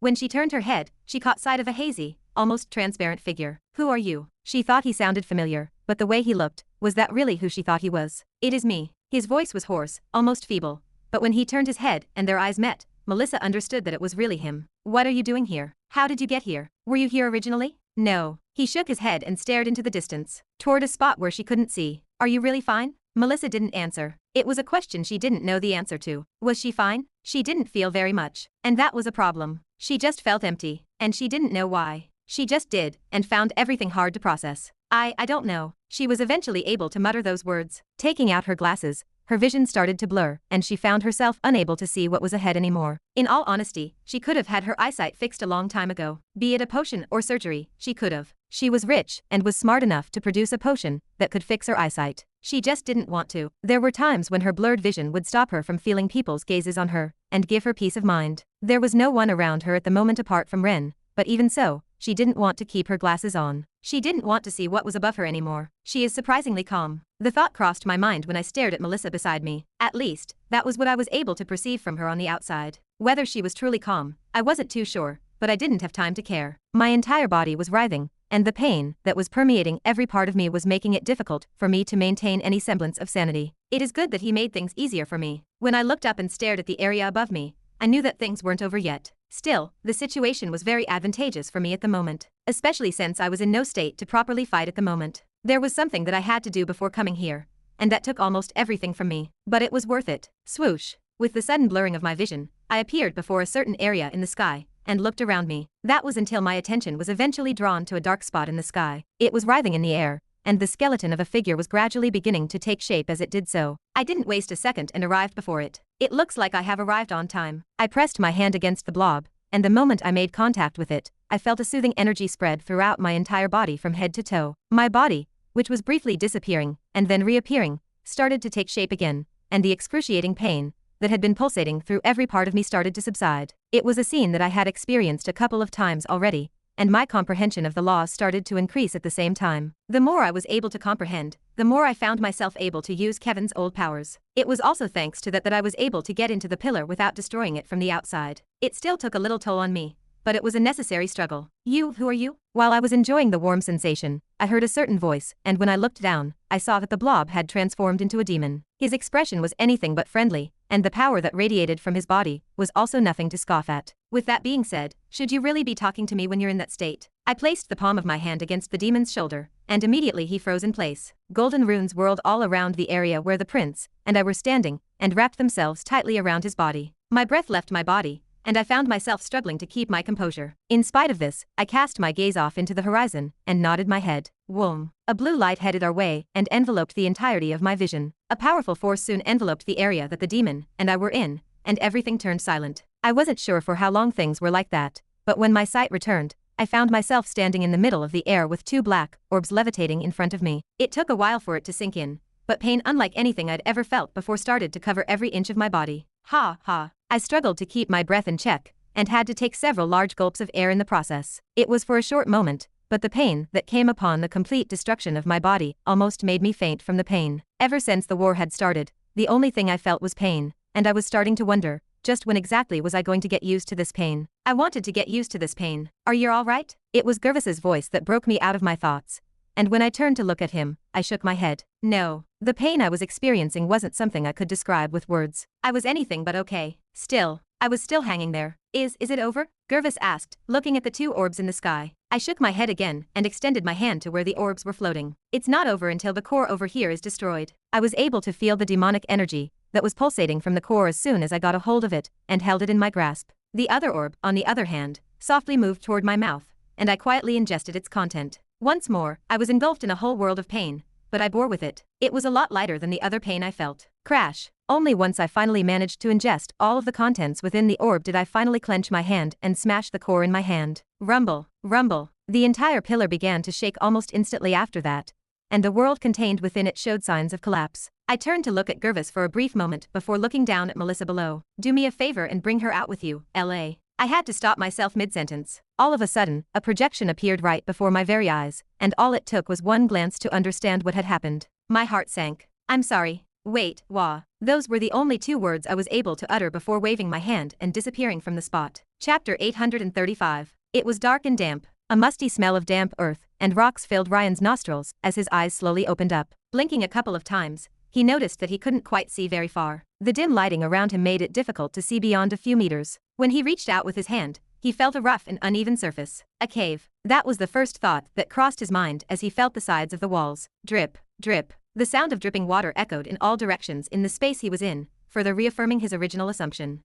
When she turned her head, she caught sight of a hazy, almost transparent figure. Who are you? She thought he sounded familiar, but the way he looked, was that really who she thought he was? It is me. His voice was hoarse, almost feeble. But when he turned his head and their eyes met, Melissa understood that it was really him. What are you doing here? How did you get here? Were you here originally? No. He shook his head and stared into the distance, toward a spot where she couldn't see. Are you really fine? Melissa didn't answer. It was a question she didn't know the answer to. Was she fine? She didn't feel very much, and that was a problem. She just felt empty, and she didn't know why. She just did, and found everything hard to process. I don't know. She was eventually able to mutter those words. Taking out her glasses, her vision started to blur, and she found herself unable to see what was ahead anymore. In all honesty, she could have had her eyesight fixed a long time ago. Be it a potion or surgery, she could have. She was rich and was smart enough to produce a potion that could fix her eyesight. She just didn't want to. There were times when her blurred vision would stop her from feeling people's gazes on her, and give her peace of mind. There was no one around her at the moment apart from Ren, but even so, she didn't want to keep her glasses on. She didn't want to see what was above her anymore. She is surprisingly calm. The thought crossed my mind when I stared at Melissa beside me. At least, that was what I was able to perceive from her on the outside. Whether she was truly calm, I wasn't too sure, but I didn't have time to care. My entire body was writhing, and the pain that was permeating every part of me was making it difficult for me to maintain any semblance of sanity. It is good that he made things easier for me. When I looked up and stared at the area above me, I knew that things weren't over yet. Still, the situation was very advantageous for me at the moment, especially since I was in no state to properly fight at the moment. There was something that I had to do before coming here, and that took almost everything from me. But it was worth it. Swoosh. With the sudden blurring of my vision, I appeared before a certain area in the sky, and looked around me. That was until my attention was eventually drawn to a dark spot in the sky. It was writhing in the air, and the skeleton of a figure was gradually beginning to take shape as it did so. I didn't waste a second and arrived before it. It looks like I have arrived on time. I pressed my hand against the blob, and the moment I made contact with it, I felt a soothing energy spread throughout my entire body from head to toe. My body, which was briefly disappearing, and then reappearing, started to take shape again, and the excruciating pain that had been pulsating through every part of me started to subside. It was a scene that I had experienced a couple of times already, and my comprehension of the laws started to increase at the same time. The more I was able to comprehend, the more I found myself able to use Kevin's old powers. It was also thanks to that I was able to get into the pillar without destroying it from the outside. It still took a little toll on me, but it was a necessary struggle. Who are you? While I was enjoying the warm sensation, I heard a certain voice, and when I looked down, I saw that the blob had transformed into a demon. His expression was anything but friendly, and the power that radiated from his body was also nothing to scoff at. With that being said, should you really be talking to me when you're in that state? I placed the palm of my hand against the demon's shoulder, and immediately he froze in place. Golden runes whirled all around the area where the prince and I were standing, and wrapped themselves tightly around his body. My breath left my body, and I found myself struggling to keep my composure. In spite of this, I cast my gaze off into the horizon, and nodded my head. Whoom. A blue light headed our way, and enveloped the entirety of my vision. A powerful force soon enveloped the area that the demon and I were in, and everything turned silent. I wasn't sure for how long things were like that, but when my sight returned, I found myself standing in the middle of the air with two black orbs levitating in front of me. It took a while for it to sink in, but pain unlike anything I'd ever felt before started to cover every inch of my body. Ha ha. I struggled to keep my breath in check, and had to take several large gulps of air in the process. It was for a short moment, but the pain that came upon the complete destruction of my body almost made me faint from the pain. Ever since the war had started, the only thing I felt was pain, and I was starting to wonder, just when exactly was I going to get used to this pain? I wanted to get used to this pain. Are you all right? It was Gervis's voice that broke me out of my thoughts, and when I turned to look at him, I shook my head. No, the pain I was experiencing wasn't something I could describe with words. I was anything but okay. Still, I was still hanging there. Is it over? Gervis asked, looking at the two orbs in the sky. I shook my head again, and extended my hand to where the orbs were floating. It's not over until the core over here is destroyed. I was able to feel the demonic energy that was pulsating from the core as soon as I got a hold of it, and held it in my grasp. The other orb, on the other hand, softly moved toward my mouth, and I quietly ingested its content. Once more, I was engulfed in a whole world of pain, but I bore with it. It was a lot lighter than the other pain I felt. Crash. Only once I finally managed to ingest all of the contents within the orb did I finally clench my hand and smash the core in my hand. Rumble, rumble. The entire pillar began to shake almost instantly after that, and the world contained within it showed signs of collapse. I turned to look at Gervis for a brief moment before looking down at Melissa below. Do me a favor and bring her out with you, L.A. I had to stop myself mid-sentence. All of a sudden, a projection appeared right before my very eyes, and all it took was one glance to understand what had happened. My heart sank. I'm sorry. Wait, wah. Those were the only two words I was able to utter before waving my hand and disappearing from the spot. Chapter 835. It was dark and damp. A musty smell of damp earth and rocks filled Ryan's nostrils as his eyes slowly opened up. Blinking a couple of times, he noticed that he couldn't quite see very far. The dim lighting around him made it difficult to see beyond a few meters. When he reached out with his hand, he felt a rough and uneven surface. A cave. That was the first thought that crossed his mind as he felt the sides of the walls. Drip, drip. The sound of dripping water echoed in all directions in the space he was in, further reaffirming his original assumption.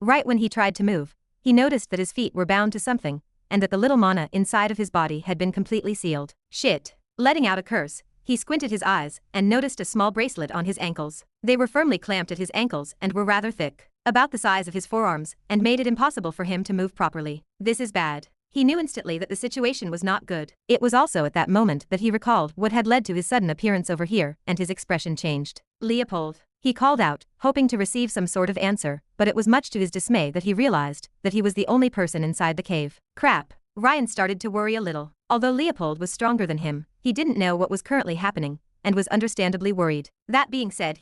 Right when he tried to move, he noticed that his feet were bound to something, and that the little mana inside of his body had been completely sealed. Shit. Letting out a curse, he squinted his eyes and noticed a small bracelet on his ankles. They were firmly clamped at his ankles and were rather thick, about the size of his forearms, and made it impossible for him to move properly. This is bad. He knew instantly that the situation was not good. It was also at that moment that he recalled what had led to his sudden appearance over here, and his expression changed. Leopold. He called out, hoping to receive some sort of answer, but it was much to his dismay that he realized that he was the only person inside the cave. Crap. Ryan started to worry a little. Although Leopold was stronger than him, he didn't know what was currently happening, and was understandably worried. That being said,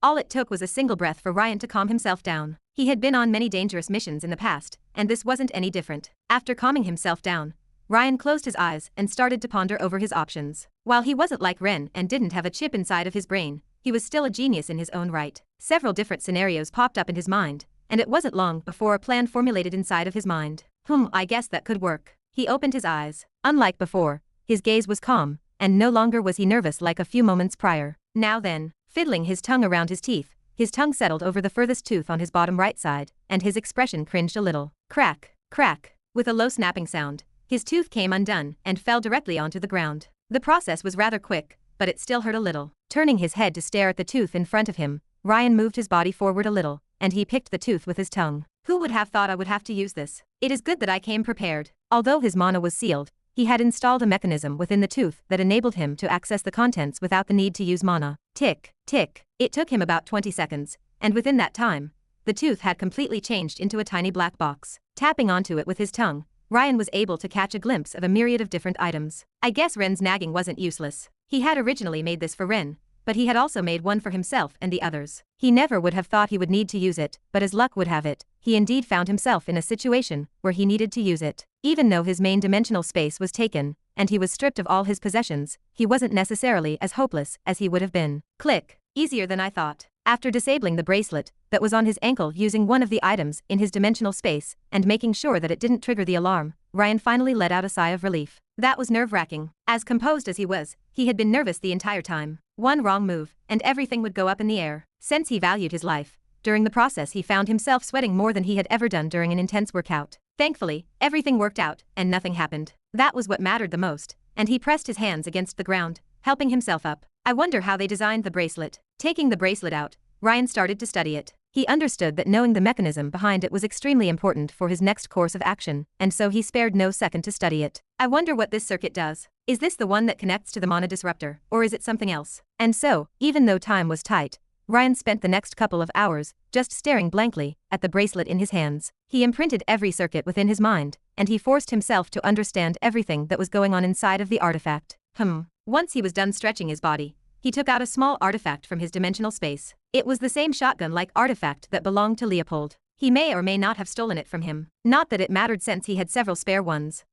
all it took was a single breath for Ryan to calm himself down. He had been on many dangerous missions in the past, and this wasn't any different. After calming himself down, Ryan closed his eyes and started to ponder over his options. While he wasn't like Ren and didn't have a chip inside of his brain, he was still a genius in his own right. Several different scenarios popped up in his mind, and it wasn't long before a plan formulated inside of his mind. I guess that could work. He opened his eyes. Unlike before, his gaze was calm, and no longer was he nervous like a few moments prior. Now then, fiddling his tongue around his teeth, his tongue settled over the furthest tooth on his bottom right side, and his expression cringed a little. Crack, crack. With a low snapping sound, his tooth came undone and fell directly onto the ground. The process was rather quick, but it still hurt a little. Turning his head to stare at the tooth in front of him, Ryan moved his body forward a little, and he picked the tooth with his tongue. Who would have thought I would have to use this? It is good that I came prepared. Although his mana was sealed, he had installed a mechanism within the tooth that enabled him to access the contents without the need to use mana. Tick, tick. It took him about 20 seconds, and within that time, the tooth had completely changed into a tiny black box. Tapping onto it with his tongue, Ryan was able to catch a glimpse of a myriad of different items. I guess Ren's nagging wasn't useless. He had originally made this for Ren, but he had also made one for himself and the others. He never would have thought he would need to use it, but as luck would have it, he indeed found himself in a situation where he needed to use it. Even though his main dimensional space was taken, and he was stripped of all his possessions, he wasn't necessarily as hopeless as he would have been. Click. Easier than I thought. After disabling the bracelet that was on his ankle using one of the items in his dimensional space and making sure that it didn't trigger the alarm, Ryan finally let out a sigh of relief. That was nerve-wracking. As composed as he was, he had been nervous the entire time. One wrong move, and everything would go up in the air. Since he valued his life, during the process he found himself sweating more than he had ever done during an intense workout. Thankfully, everything worked out, and nothing happened. That was what mattered the most, and he pressed his hands against the ground, helping himself up. I wonder how they designed the bracelet. Taking the bracelet out, Ryan started to study it. He understood that knowing the mechanism behind it was extremely important for his next course of action, and so he spared no second to study it. I wonder what this circuit does. Is this the one that connects to the mana disruptor, or is it something else? And so, even though time was tight, Ryan spent the next couple of hours just staring blankly at the bracelet in his hands. He imprinted every circuit within his mind, and he forced himself to understand everything that was going on inside of the artifact. Once he was done stretching his body, he took out a small artifact from his dimensional space. It was the same shotgun-like artifact that belonged to Leopold. He may or may not have stolen it from him. Not that it mattered since he had several spare ones.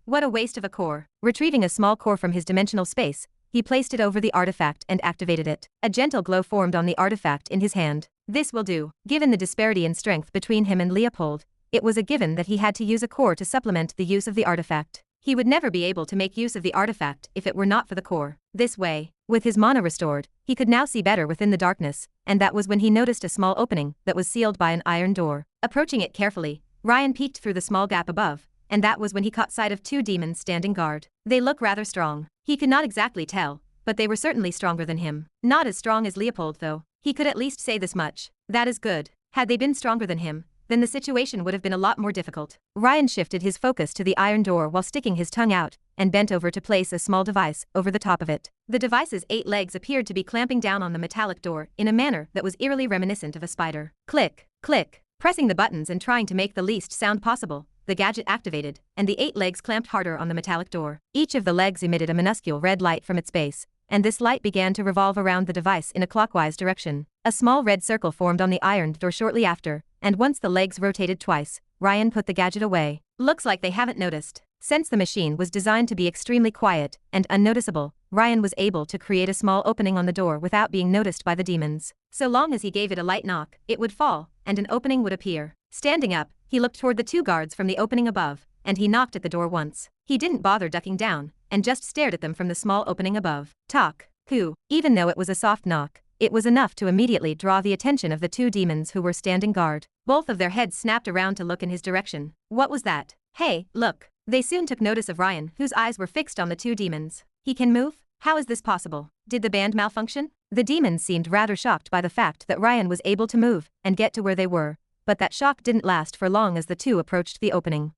What a waste of a core. Retrieving a small core from his dimensional space, he placed it over the artifact and activated it. A gentle glow formed on the artifact in his hand. This will do. Given the disparity in strength between him and Leopold, it was a given that he had to use a core to supplement the use of the artifact. He would never be able to make use of the artifact if it were not for the core. This way, with his mana restored, he could now see better within the darkness, and that was when he noticed a small opening that was sealed by an iron door. Approaching it carefully, Ryan peeked through the small gap above, and that was when he caught sight of two demons standing guard. They look rather strong. He could not exactly tell, but they were certainly stronger than him. Not as strong as Leopold though. He could at least say this much. That is good. Had they been stronger than him, then the situation would have been a lot more difficult. Ryan shifted his focus to the iron door while sticking his tongue out, and bent over to place a small device over the top of it. The device's 8 legs appeared to be clamping down on the metallic door in a manner that was eerily reminiscent of a spider. Click, click. Pressing the buttons and trying to make the least sound possible, the gadget activated, and the 8 legs clamped harder on the metallic door. Each of the legs emitted a minuscule red light from its base, and this light began to revolve around the device in a clockwise direction. A small red circle formed on the ironed door shortly after, and once the legs rotated twice, Ryan put the gadget away. Looks like they haven't noticed. Since the machine was designed to be extremely quiet and unnoticeable, Ryan was able to create a small opening on the door without being noticed by the demons. So long as he gave it a light knock, it would fall, and an opening would appear. Standing up, he looked toward the 2 guards from the opening above, and he knocked at the door once. He didn't bother ducking down, and just stared at them from the small opening above. Talk. Who? Even though it was a soft knock, it was enough to immediately draw the attention of the 2 demons who were standing guard. Both of their heads snapped around to look in his direction. What was that? Hey, look. They soon took notice of Ryan, whose eyes were fixed on the 2 demons. He can move? How is this possible? Did the band malfunction? The demons seemed rather shocked by the fact that Ryan was able to move and get to where they were, but that shock didn't last for long as the 2 approached the opening.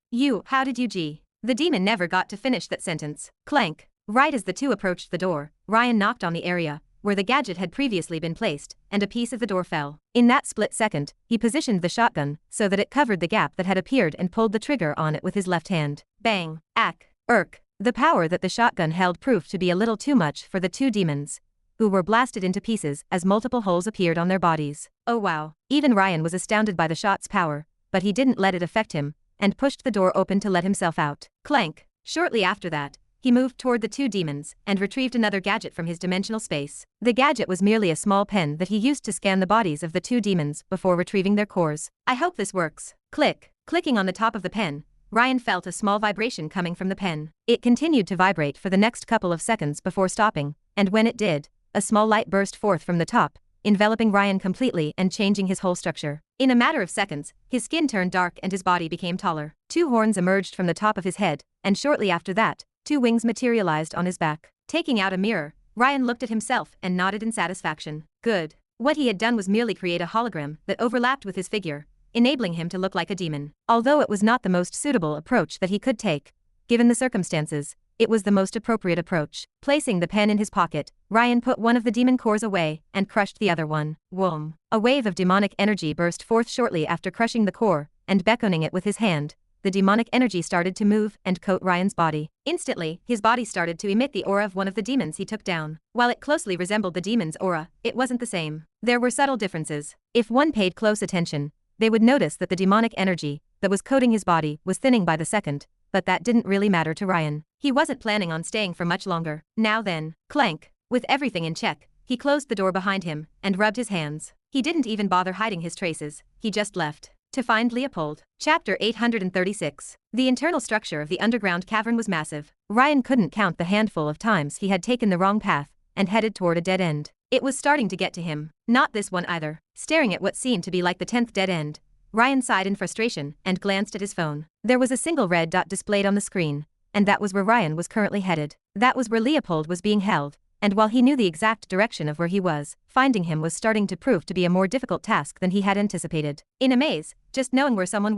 How did you G? The demon never got to finish that sentence. Clank. Right as the 2 approached the door, Ryan knocked on the area where the gadget had previously been placed, and a piece of the door fell. In that split second, he positioned the shotgun so that it covered the gap that had appeared and pulled the trigger on it with his left hand. Bang. Ack. Irk. The power that the shotgun held proved to be a little too much for the 2 demons, who were blasted into pieces as multiple holes appeared on their bodies. Oh wow. Even Ryan was astounded by the shot's power, but he didn't let it affect him, and pushed the door open to let himself out. Clank. Shortly after that, he moved toward the 2 demons and retrieved another gadget from his dimensional space. The gadget was merely a small pen that he used to scan the bodies of the 2 demons before retrieving their cores. I hope this works. Click. Clicking on the top of the pen, Ryan felt a small vibration coming from the pen. It continued to vibrate for the next couple of seconds before stopping, and when it did, a small light burst forth from the top, enveloping Ryan completely and changing his whole structure. In a matter of seconds, his skin turned dark and his body became taller. 2 horns emerged from the top of his head, and shortly after that, 2 wings materialized on his back. Taking out a mirror, Ryan looked at himself and nodded in satisfaction. Good. What he had done was merely create a hologram that overlapped with his figure, enabling him to look like a demon. Although it was not the most suitable approach that he could take, given the circumstances, it was the most appropriate approach. Placing the pen in his pocket, Ryan put one of the demon cores away and crushed the other one. Whoom. A wave of demonic energy burst forth shortly after crushing the core and beckoning it with his hand. The demonic energy started to move and coat Ryan's body. Instantly, his body started to emit the aura of one of the demons he took down. While it closely resembled the demon's aura, it wasn't the same. There were subtle differences. If one paid close attention, they would notice that the demonic energy that was coating his body was thinning by the second, but that didn't really matter to Ryan. He wasn't planning on staying for much longer. Now then, clank. With everything in check, he closed the door behind him and rubbed his hands. He didn't even bother hiding his traces, he just left. To find Leopold. Chapter 836. The internal structure of the underground cavern was massive. Ryan couldn't count the handful of times he had taken the wrong path and headed toward a dead end. It was starting to get to him. Not this one either. Staring at what seemed to be like the 10th dead end, Ryan sighed in frustration and glanced at his phone. There was a single red dot displayed on the screen, and that was where Ryan was currently headed. That was where Leopold was being held, and while he knew the exact direction of where he was, finding him was starting to prove to be a more difficult task than he had anticipated. In a maze, just knowing where someone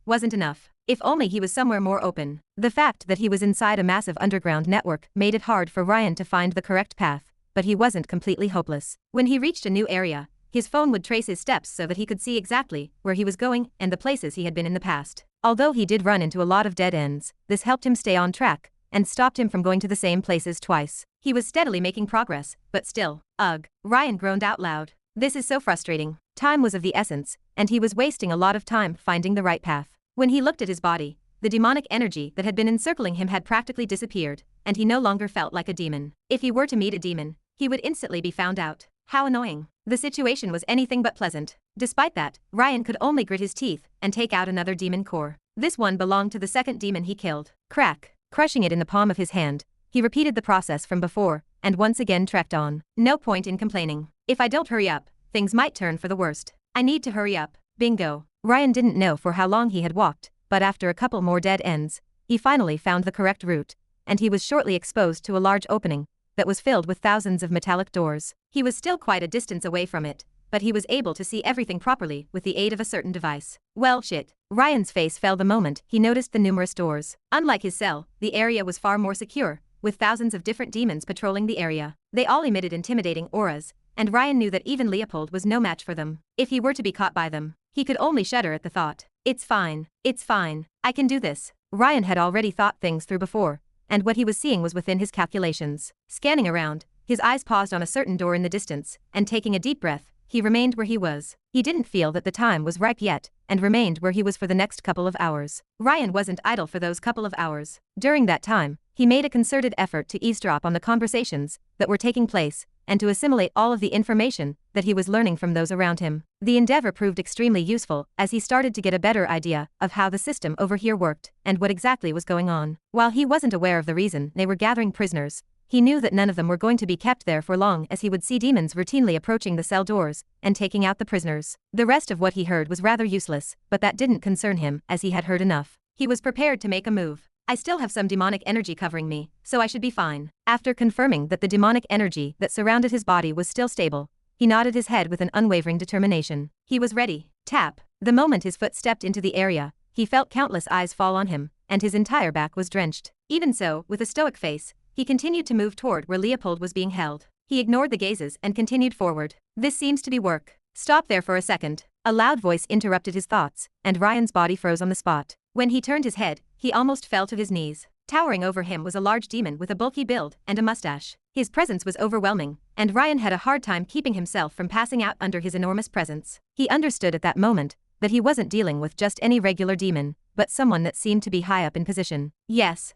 wasn't enough. If only he was somewhere more open. The fact that he was inside a massive underground network made it hard for Ryan to find the correct path, but he wasn't completely hopeless. When he reached a new area, his phone would trace his steps so that he could see exactly where he was going and the places he had been in the past. Although he did run into a lot of dead ends, this helped him stay on track and stopped him from going to the same places twice. He was steadily making progress, but still, ugh. Ryan groaned out loud. This is so frustrating. Time was of the essence, and he was wasting a lot of time finding the right path. When he looked at his body, the demonic energy that had been encircling him had practically disappeared, and he no longer felt like a demon. If he were to meet a demon, he would instantly be found out. How annoying. The situation was anything but pleasant. Despite that, Ryan could only grit his teeth and take out another demon core. This one belonged to the second demon he killed. Crack. Crushing it in the palm of his hand, he repeated the process from before, and once again trekked on. No point in complaining. If I don't hurry up, things might turn for the worst. I need to hurry up. Bingo. Ryan didn't know for how long he had walked, but after a couple more dead ends, he finally found the correct route, and he was shortly exposed to a large opening that was filled with thousands of metallic doors. He was still quite a distance away from it, but he was able to see everything properly with the aid of a certain device. Well, shit. Ryan's face fell the moment he noticed the numerous doors. Unlike his cell, the area was far more secure, with thousands of different demons patrolling the area. They all emitted intimidating auras, and Ryan knew that even Leopold was no match for them. If he were to be caught by them, he could only shudder at the thought. It's fine. It's fine. I can do this. Ryan had already thought things through before, and what he was seeing was within his calculations. Scanning around, his eyes paused on a certain door in the distance, and taking a deep breath, he remained where he was. He didn't feel that the time was ripe yet, and remained where he was for the next couple of hours. Ryan wasn't idle for those couple of hours. During that time, he made a concerted effort to eavesdrop on the conversations that were taking place, and to assimilate all of the information that he was learning from those around him. The endeavor proved extremely useful as he started to get a better idea of how the system over here worked and what exactly was going on. While he wasn't aware of the reason they were gathering prisoners, he knew that none of them were going to be kept there for long, as he would see demons routinely approaching the cell doors and taking out the prisoners. The rest of what he heard was rather useless, but that didn't concern him, as he had heard enough. He was prepared to make a move. I still have some demonic energy covering me, so I should be fine. After confirming that the demonic energy that surrounded his body was still stable, he nodded his head with an unwavering determination. He was ready. Tap. The moment his foot stepped into the area, he felt countless eyes fall on him, and his entire back was drenched. Even so, with a stoic face, he continued to move toward where Leopold was being held. He ignored the gazes and continued forward. This seems to be work. Stop there for a second. A loud voice interrupted his thoughts, and Ryan's body froze on the spot. When he turned his head, he almost fell to his knees. Towering over him was a large demon with a bulky build and a mustache. His presence was overwhelming, and Ryan had a hard time keeping himself from passing out under his enormous presence. He understood at that moment that he wasn't dealing with just any regular demon, but someone that seemed to be high up in position. Yes,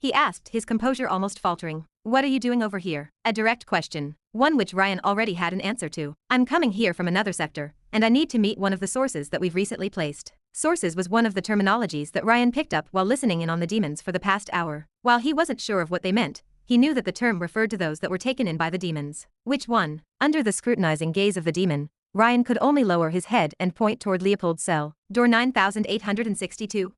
he asked, his composure almost faltering. What are you doing over here? A direct question, one which Ryan already had an answer to. I'm coming here from another sector, and I need to meet one of the sources that we've recently placed. Sources was one of the terminologies that Ryan picked up while listening in on the demons for the past hour. While he wasn't sure of what they meant, he knew that the term referred to those that were taken in by the demons. Which one? Under the scrutinizing gaze of the demon, Ryan could only lower his head and point toward Leopold's cell. Door 9862.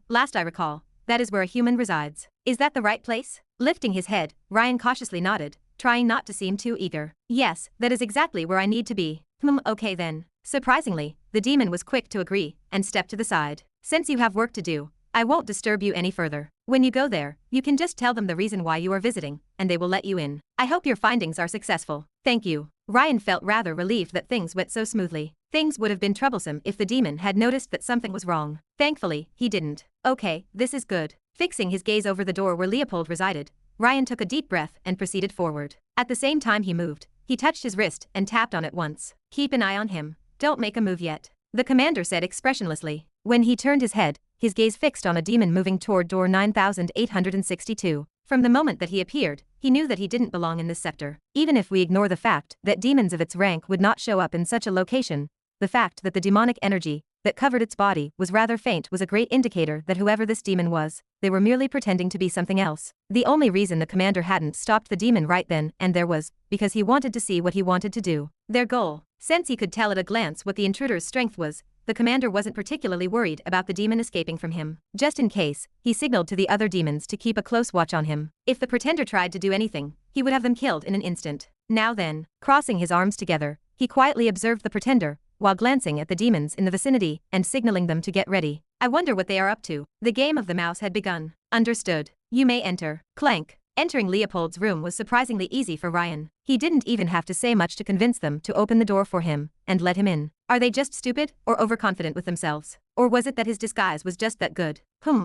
Last I recall, that is where a human resides. Is that the right place? Lifting his head, Ryan cautiously nodded, trying not to seem too eager. Yes, that is exactly where I need to be. Okay then. Surprisingly, the demon was quick to agree and stepped to the side. Since you have work to do, I won't disturb you any further. When you go there, you can just tell them the reason why you are visiting, and they will let you in. I hope your findings are successful. Thank you. Ryan felt rather relieved that things went so smoothly. Things would have been troublesome if the demon had noticed that something was wrong. Thankfully, he didn't. Okay, this is good. Fixing his gaze over the door where Leopold resided, Ryan took a deep breath and proceeded forward. At the same time he moved, he touched his wrist and tapped on it once. Keep an eye on him. Don't make a move yet. The commander said expressionlessly. When he turned his head, his gaze fixed on a demon moving toward door 9862. From the moment that he appeared, he knew that he didn't belong in this sector. Even if we ignore the fact that demons of its rank would not show up in such a location, the fact that the demonic energy that covered its body was rather faint was a great indicator that whoever this demon was, they were merely pretending to be something else. The only reason the commander hadn't stopped the demon right then and there was because he wanted to see what he wanted to do. Their goal. Since he could tell at a glance what the intruder's strength was, the commander wasn't particularly worried about the demon escaping from him. Just in case, he signaled to the other demons to keep a close watch on him. If the pretender tried to do anything, he would have them killed in an instant. Now then, crossing his arms together, he quietly observed the pretender, while glancing at the demons in the vicinity and signaling them to get ready. I wonder what they are up to. The game of the mouse had begun. Understood. You may enter. Clank. Entering Leopold's room was surprisingly easy for Ryan. He didn't even have to say much to convince them to open the door for him and let him in. Are they just stupid or overconfident with themselves? Or was it that his disguise was just that good?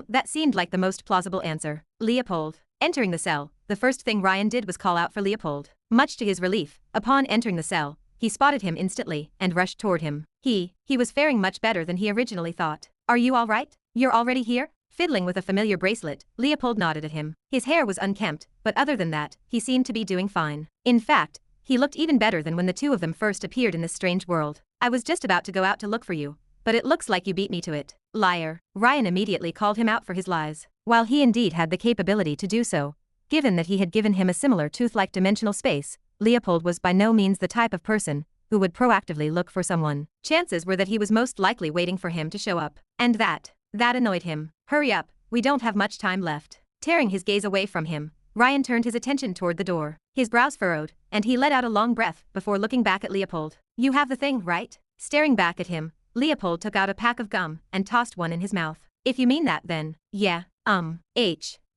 That seemed like the most plausible answer. Leopold. Entering the cell, the first thing Ryan did was call out for Leopold. Much to his relief, upon entering the cell, he spotted him instantly and rushed toward him. He was faring much better than he originally thought. Are you all right? You're already here? Fiddling with a familiar bracelet, Leopold nodded at him. His hair was unkempt, but other than that, he seemed to be doing fine. In fact, he looked even better than when the two of them first appeared in this strange world. I was just about to go out to look for you, but it looks like you beat me to it. Liar. Ryan immediately called him out for his lies. While he indeed had the capability to do so, given that he had given him a similar tooth-like dimensional space, Leopold was by no means the type of person who would proactively look for someone. Chances were that he was most likely waiting for him to show up. And that annoyed him. Hurry up, we don't have much time left. Tearing his gaze away from him, Ryan turned his attention toward the door. His brows furrowed, and he let out a long breath before looking back at Leopold. You have the thing, right? Staring back at him, Leopold took out a pack of gum and tossed one in his mouth. If you mean that then, yeah,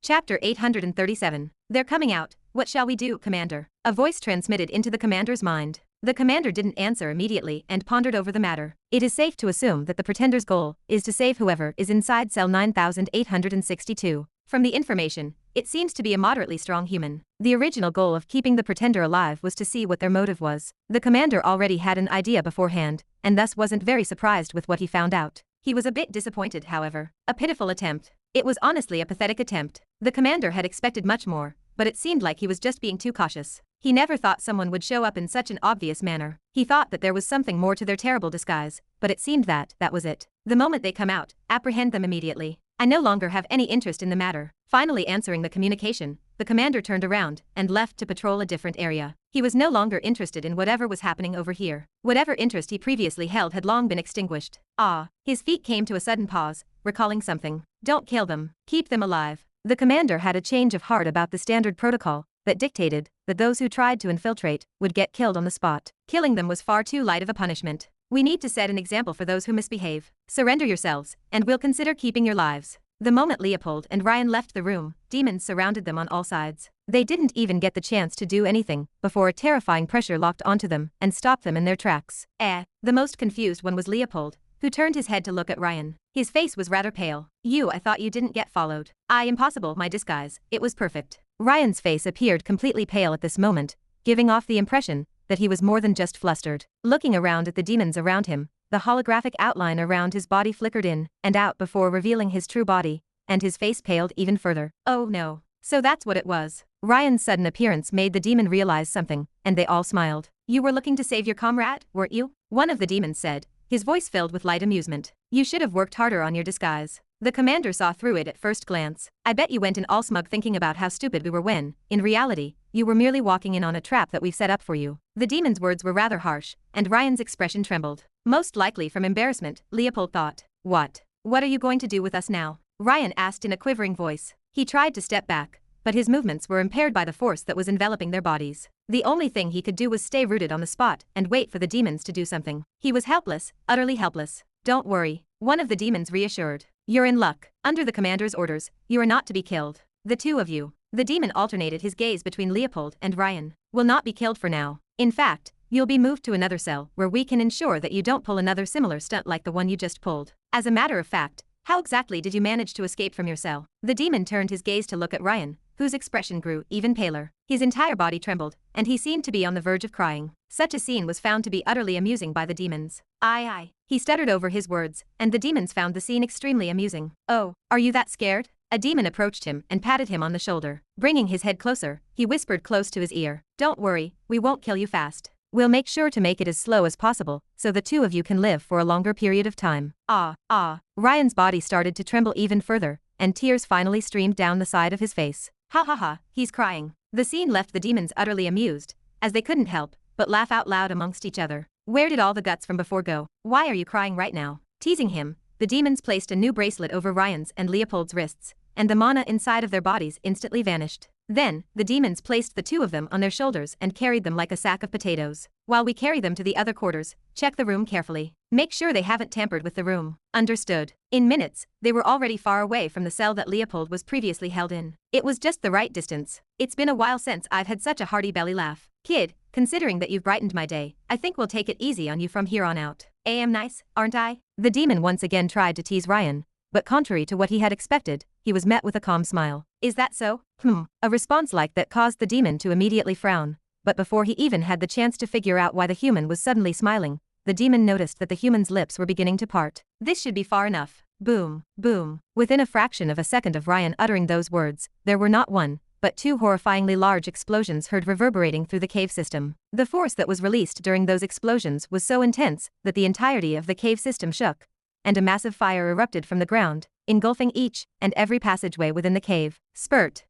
Chapter 837. They're coming out. What shall we do, Commander? A voice transmitted into the commander's mind. The commander didn't answer immediately and pondered over the matter. It is safe to assume that the pretender's goal is to save whoever is inside cell 9862. From the information, it seems to be a moderately strong human. The original goal of keeping the pretender alive was to see what their motive was. The commander already had an idea beforehand, and thus wasn't very surprised with what he found out. He was a bit disappointed, however. A pitiful attempt. It was honestly a pathetic attempt. The commander had expected much more, but it seemed like he was just being too cautious. He never thought someone would show up in such an obvious manner. He thought that there was something more to their terrible disguise, but it seemed that was it. The moment they come out, apprehend them immediately. I no longer have any interest in the matter. Finally answering the communication, the commander turned around and left to patrol a different area. He was no longer interested in whatever was happening over here. Whatever interest he previously held had long been extinguished. His feet came to a sudden pause, recalling something. Don't kill them. Keep them alive. The commander had a change of heart about the standard protocol that dictated that those who tried to infiltrate would get killed on the spot. Killing them was far too light of a punishment. We need to set an example for those who misbehave. Surrender yourselves, and we'll consider keeping your lives. The moment Leopold and Ryan left the room, demons surrounded them on all sides. They didn't even get the chance to do anything before a terrifying pressure locked onto them and stopped them in their tracks. The most confused one was Leopold, who turned his head to look at Ryan. His face was rather pale. I thought you didn't get followed. Impossible, my disguise. It was perfect. Ryan's face appeared completely pale at this moment, giving off the impression that he was more than just flustered. Looking around at the demons around him, the holographic outline around his body flickered in and out before revealing his true body, and his face paled even further. Oh no. So that's what it was. Ryan's sudden appearance made the demon realize something, and they all smiled. You were looking to save your comrade, weren't you? One of the demons said, his voice filled with light amusement. You should have worked harder on your disguise. The commander saw through it at first glance. I bet you went in all smug thinking about how stupid we were when, in reality, you were merely walking in on a trap that we've set up for you. The demon's words were rather harsh, and Ryan's expression trembled. Most likely from embarrassment, Leopold thought. What are you going to do with us now? Ryan asked in a quivering voice. He tried to step back, but his movements were impaired by the force that was enveloping their bodies. The only thing he could do was stay rooted on the spot and wait for the demons to do something. He was helpless, utterly helpless. "Don't worry," one of the demons reassured. "You're in luck. Under the commander's orders, you are not to be killed. The two of you." The demon alternated his gaze between Leopold and Ryan. "Will not be killed for now. In fact, you'll be moved to another cell where we can ensure that you don't pull another similar stunt like the one you just pulled. As a matter of fact, how exactly did you manage to escape from your cell?" The demon turned his gaze to look at Ryan, whose expression grew even paler. His entire body trembled, and he seemed to be on the verge of crying. Such a scene was found to be utterly amusing by the demons. Aye. He stuttered over his words, and the demons found the scene extremely amusing. "Oh, are you that scared?" A demon approached him and patted him on the shoulder. Bringing his head closer, he whispered close to his ear, "Don't worry, we won't kill you fast. We'll make sure to make it as slow as possible, so the two of you can live for a longer period of time." Ryan's body started to tremble even further, and tears finally streamed down the side of his face. Ha, he's crying. The scene left the demons utterly amused, as they couldn't help but laugh out loud amongst each other. "Where did all the guts from before go? Why are you crying right now?" Teasing him, the demons placed a new bracelet over Ryan's and Leopold's wrists, and the mana inside of their bodies instantly vanished. Then, the demons placed the two of them on their shoulders and carried them like a sack of potatoes. "While we carry them to the other quarters, check the room carefully. Make sure they haven't tampered with the room." Understood. In minutes, they were already far away from the cell that Leopold was previously held in. It was just the right distance. "It's been a while since I've had such a hearty belly laugh. Kid, considering that you've brightened my day, I think we'll take it easy on you from here on out. Am nice, aren't I?" The demon once again tried to tease Ryan, but contrary to what he had expected, he was met with a calm smile. "Is that so?" A response like that caused the demon to immediately frown, but before he even had the chance to figure out why the human was suddenly smiling, the demon noticed that the human's lips were beginning to part. "This should be far enough." Boom, boom. Within a fraction of a second of Ryan uttering those words, there were not one, but two horrifyingly large explosions heard reverberating through the cave system. The force that was released during those explosions was so intense that the entirety of the cave system shook, and a massive fire erupted from the ground, engulfing each and every passageway within the cave. Spurt.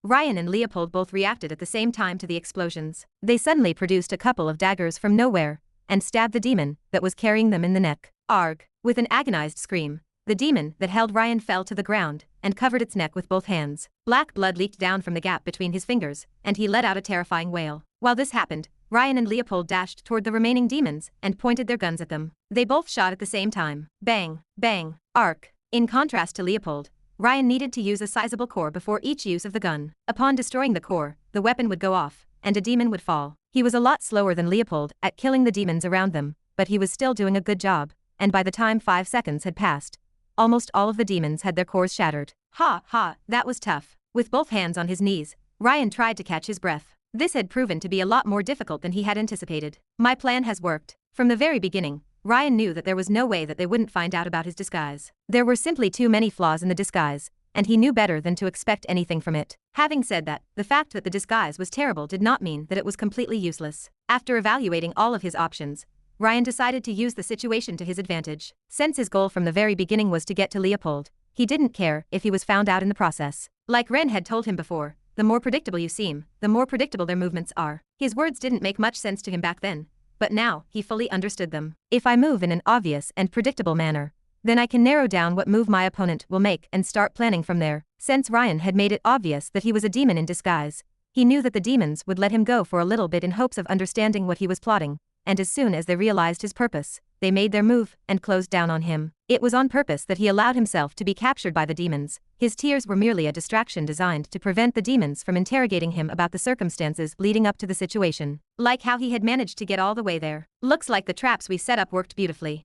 Ryan and Leopold both reacted at the same time to the explosions. They suddenly produced a couple of daggers from nowhere and stabbed the demon that was carrying them in the neck. Arg! With an agonized scream, the demon that held Ryan fell to the ground and covered its neck with both hands. Black blood leaked down from the gap between his fingers, and he let out a terrifying wail. While this happened, Ryan and Leopold dashed toward the remaining demons and pointed their guns at them. They both shot at the same time. Bang, bang, arc. In contrast to Leopold, Ryan needed to use a sizable core before each use of the gun. Upon destroying the core, the weapon would go off, and a demon would fall. He was a lot slower than Leopold at killing the demons around them, but he was still doing a good job, and by the time 5 seconds had passed, almost all of the demons had their cores shattered. Ha, that was tough. With both hands on his knees, Ryan tried to catch his breath. This had proven to be a lot more difficult than he had anticipated. "My plan has worked." From the very beginning, Ryan knew that there was no way that they wouldn't find out about his disguise. There were simply too many flaws in the disguise, and he knew better than to expect anything from it. Having said that, the fact that the disguise was terrible did not mean that it was completely useless. After evaluating all of his options, Ryan decided to use the situation to his advantage. Since his goal from the very beginning was to get to Leopold, he didn't care if he was found out in the process. Like Ren had told him before, the more predictable you seem, the more predictable their movements are. His words didn't make much sense to him back then, but now he fully understood them. If I move in an obvious and predictable manner, then I can narrow down what move my opponent will make and start planning from there. Since Ryan had made it obvious that he was a demon in disguise, he knew that the demons would let him go for a little bit in hopes of understanding what he was plotting, and as soon as they realized his purpose, they made their move and closed down on him. It was on purpose that he allowed himself to be captured by the demons. His tears were merely a distraction designed to prevent the demons from interrogating him about the circumstances leading up to the situation. Like how he had managed to get all the way there. "Looks like the traps we set up worked beautifully."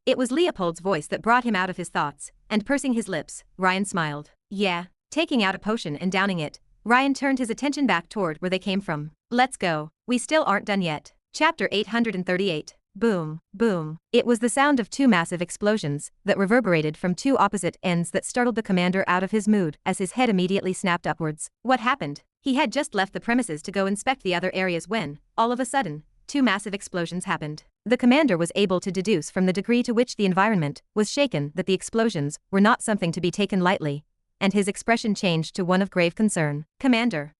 It was Leopold's voice that brought him out of his thoughts, and pursing his lips, Ryan smiled. "Yeah." Taking out a potion and downing it, Ryan turned his attention back toward where they came from. "Let's go. We still aren't done yet." Chapter 838. Boom, boom. It was the sound of two massive explosions that reverberated from two opposite ends that startled the commander out of his mood as his head immediately snapped upwards. What happened? He had just left the premises to go inspect the other areas when, all of a sudden, two massive explosions happened. The commander was able to deduce from the degree to which the environment was shaken that the explosions were not something to be taken lightly, and his expression changed to one of grave concern. Commander,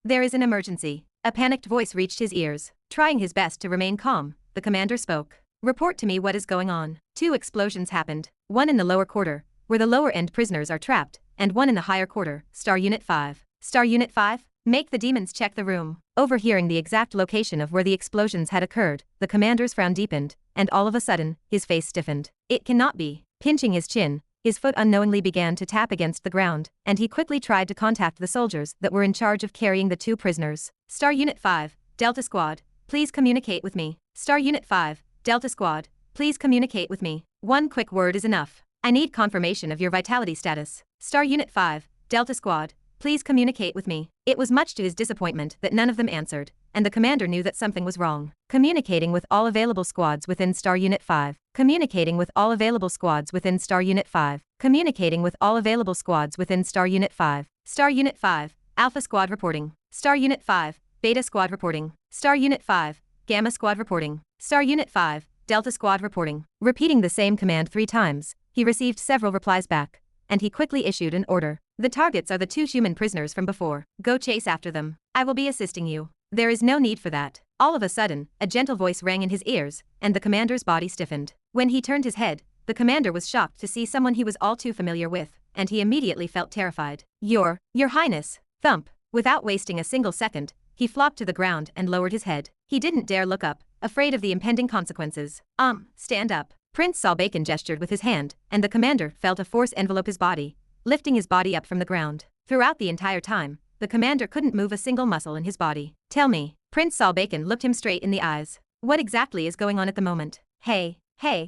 there is an emergency." A panicked voice reached his ears. Trying his best to remain calm, the commander spoke. "Report to me what is going on." Two explosions happened, one in the lower quarter, where the lower-end prisoners are trapped, and one in the higher quarter, Star Unit 5. Star Unit 5? Make the demons check the room. Overhearing the exact location of where the explosions had occurred, the commander's frown deepened, and all of a sudden, his face stiffened. It cannot be. Pinching his chin, his foot unknowingly began to tap against the ground, and he quickly tried to contact the soldiers that were in charge of carrying the 2 prisoners. Star Unit 5, Delta Squad, please communicate with me. Star Unit 5, Delta Squad, please communicate with me. One quick word is enough. I need confirmation of your vitality status. Star Unit 5, Delta Squad, please communicate with me. It was much to his disappointment that none of them answered, and the commander knew that something was wrong. Communicating with all available squads within Star Unit 5. Communicating with all available squads within Star Unit 5. Communicating with all available squads within Star Unit 5. Star Unit 5, Alpha Squad reporting. Star Unit 5, Beta Squad reporting. Star Unit 5, Gamma Squad reporting. Star Unit 5, Delta Squad reporting. Repeating the same command 3 times, he received several replies back, and he quickly issued an order. The targets are the 2 human prisoners from before. Go chase after them. I will be assisting you. There is no need for that. All of a sudden, a gentle voice rang in his ears, and the commander's body stiffened. When he turned his head, the commander was shocked to see someone he was all too familiar with, and he immediately felt terrified. Your Highness. Thump. Without wasting a single second, he flopped to the ground and lowered his head. He didn't dare look up, afraid of the impending consequences. Stand up. Prince Salbacon gestured with his hand, and the commander felt a force envelope his body, lifting his body up from the ground. Throughout the entire time, the commander couldn't move a single muscle in his body. Tell me. Prince Salbacon looked him straight in the eyes. What exactly is going on at the moment? Hey,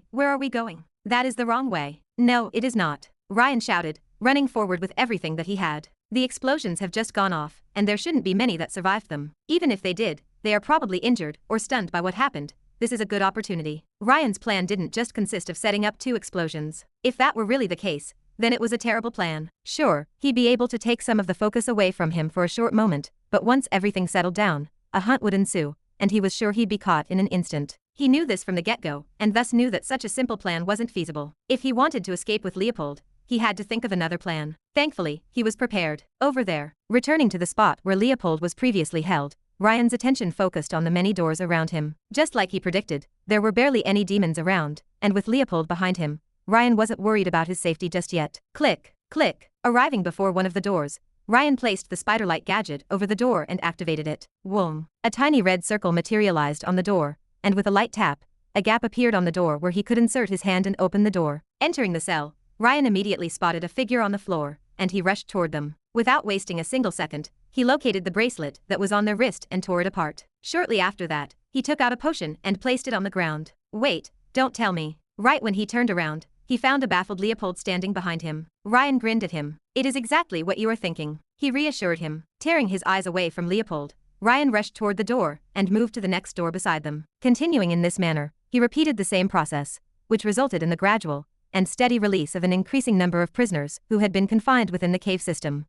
where are we going? That is the wrong way. No, it is not. Ryan shouted, running forward with everything that he had. The explosions have just gone off, and there shouldn't be many that survived them. Even if they did, they are probably injured or stunned by what happened. This is a good opportunity. Ryan's plan didn't just consist of setting up 2 explosions. If that were really the case, then it was a terrible plan. Sure, he'd be able to take some of the focus away from him for a short moment, but once everything settled down, a hunt would ensue, and he was sure he'd be caught in an instant. He knew this from the get-go, and thus knew that such a simple plan wasn't feasible. If he wanted to escape with Leopold, he had to think of another plan. Thankfully, he was prepared. Over there, returning to the spot where Leopold was previously held, Ryan's attention focused on the many doors around him. Just like he predicted, there were barely any demons around, and with Leopold behind him, Ryan wasn't worried about his safety just yet. Click, click. Arriving before one of the doors, Ryan placed the spider-like gadget over the door and activated it. Whoom. A tiny red circle materialized on the door, and with a light tap, a gap appeared on the door where he could insert his hand and open the door. Entering the cell, Ryan immediately spotted a figure on the floor, and he rushed toward them. Without wasting a single second, he located the bracelet that was on their wrist and tore it apart. Shortly after that, he took out a potion and placed it on the ground. Wait, don't tell me. Right when he turned around, he found a baffled Leopold standing behind him. Ryan grinned at him. It is exactly what you are thinking. He reassured him. Tearing his eyes away from Leopold, Ryan rushed toward the door and moved to the next door beside them. Continuing in this manner, he repeated the same process, which resulted in the gradual and steady release of an increasing number of prisoners who had been confined within the cave system.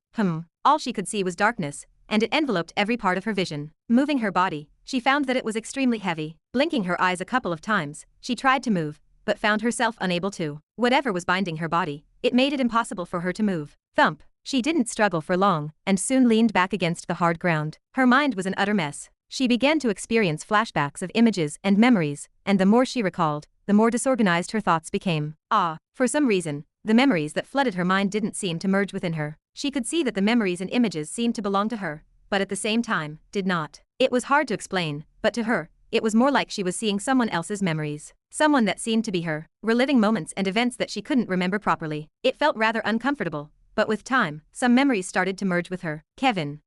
All she could see was darkness, and it enveloped every part of her vision. Moving her body, she found that it was extremely heavy. Blinking her eyes a couple of times, she tried to move, but found herself unable to. Whatever was binding her body, it made it impossible for her to move. Thump. She didn't struggle for long, and soon leaned back against the hard ground. Her mind was an utter mess. She began to experience flashbacks of images and memories, and the more she recalled, the more disorganized her thoughts became. For some reason, the memories that flooded her mind didn't seem to merge within her. She could see that the memories and images seemed to belong to her, but at the same time, did not. It was hard to explain, but to her, it was more like she was seeing someone else's memories. Someone that seemed to be her, reliving moments and events that she couldn't remember properly. It felt rather uncomfortable, but with time, some memories started to merge with her. Kevin.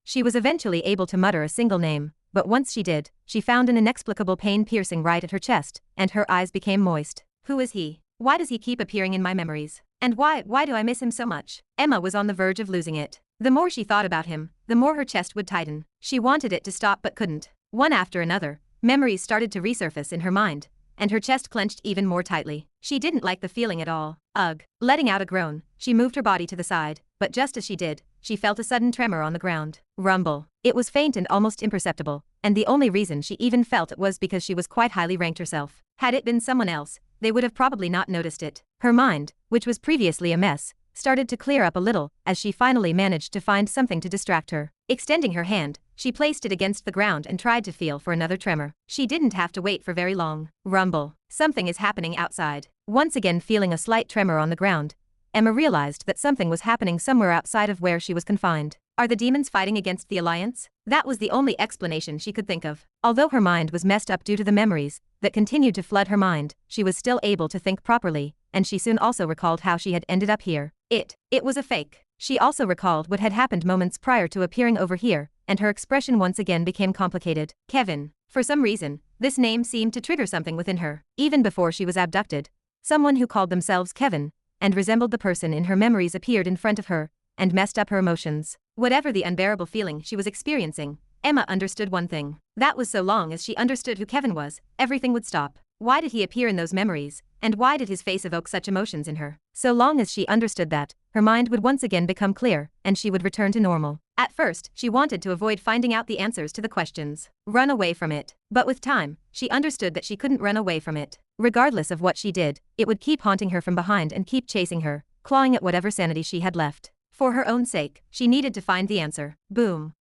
She was eventually able to mutter a single name, but once she did, she found an inexplicable pain piercing right at her chest, and her eyes became moist. Who is he? Why does he keep appearing in my memories? And why do I miss him so much? Emma was on the verge of losing it. The more she thought about him, the more her chest would tighten. She wanted it to stop but couldn't. One after another, memories started to resurface in her mind, and her chest clenched even more tightly. She didn't like the feeling at all. Ugh. Letting out a groan, she moved her body to the side, but just as she did, she felt a sudden tremor on the ground. Rumble. It was faint and almost imperceptible, and the only reason she even felt it was because she was quite highly ranked herself. Had it been someone else, they would have probably not noticed it. Her mind, which was previously a mess, started to clear up a little as she finally managed to find something to distract her. Extending her hand, she placed it against the ground and tried to feel for another tremor. She didn't have to wait for very long. Rumble. Something is happening outside. Once again feeling a slight tremor on the ground, Emma realized that something was happening somewhere outside of where she was confined. Are the demons fighting against the Alliance? That was the only explanation she could think of. Although her mind was messed up due to the memories that continued to flood her mind, she was still able to think properly, and she soon also recalled how she had ended up here. It was a fake. She also recalled what had happened moments prior to appearing over here, and her expression once again became complicated. Kevin. For some reason, this name seemed to trigger something within her. Even before she was abducted, someone who called themselves Kevin and resembled the person in her memories appeared in front of her and messed up her emotions. Whatever the unbearable feeling she was experiencing, Emma understood one thing. That was so long as she understood who Kevin was, everything would stop. Why did he appear in those memories, and why did his face evoke such emotions in her? So long as she understood that, her mind would once again become clear, and she would return to normal. At first, she wanted to avoid finding out the answers to the questions. Run away from it. But with time, she understood that she couldn't run away from it. Regardless of what she did, it would keep haunting her from behind and keep chasing her, clawing at whatever sanity she had left. For her own sake, she needed to find the answer. Boom.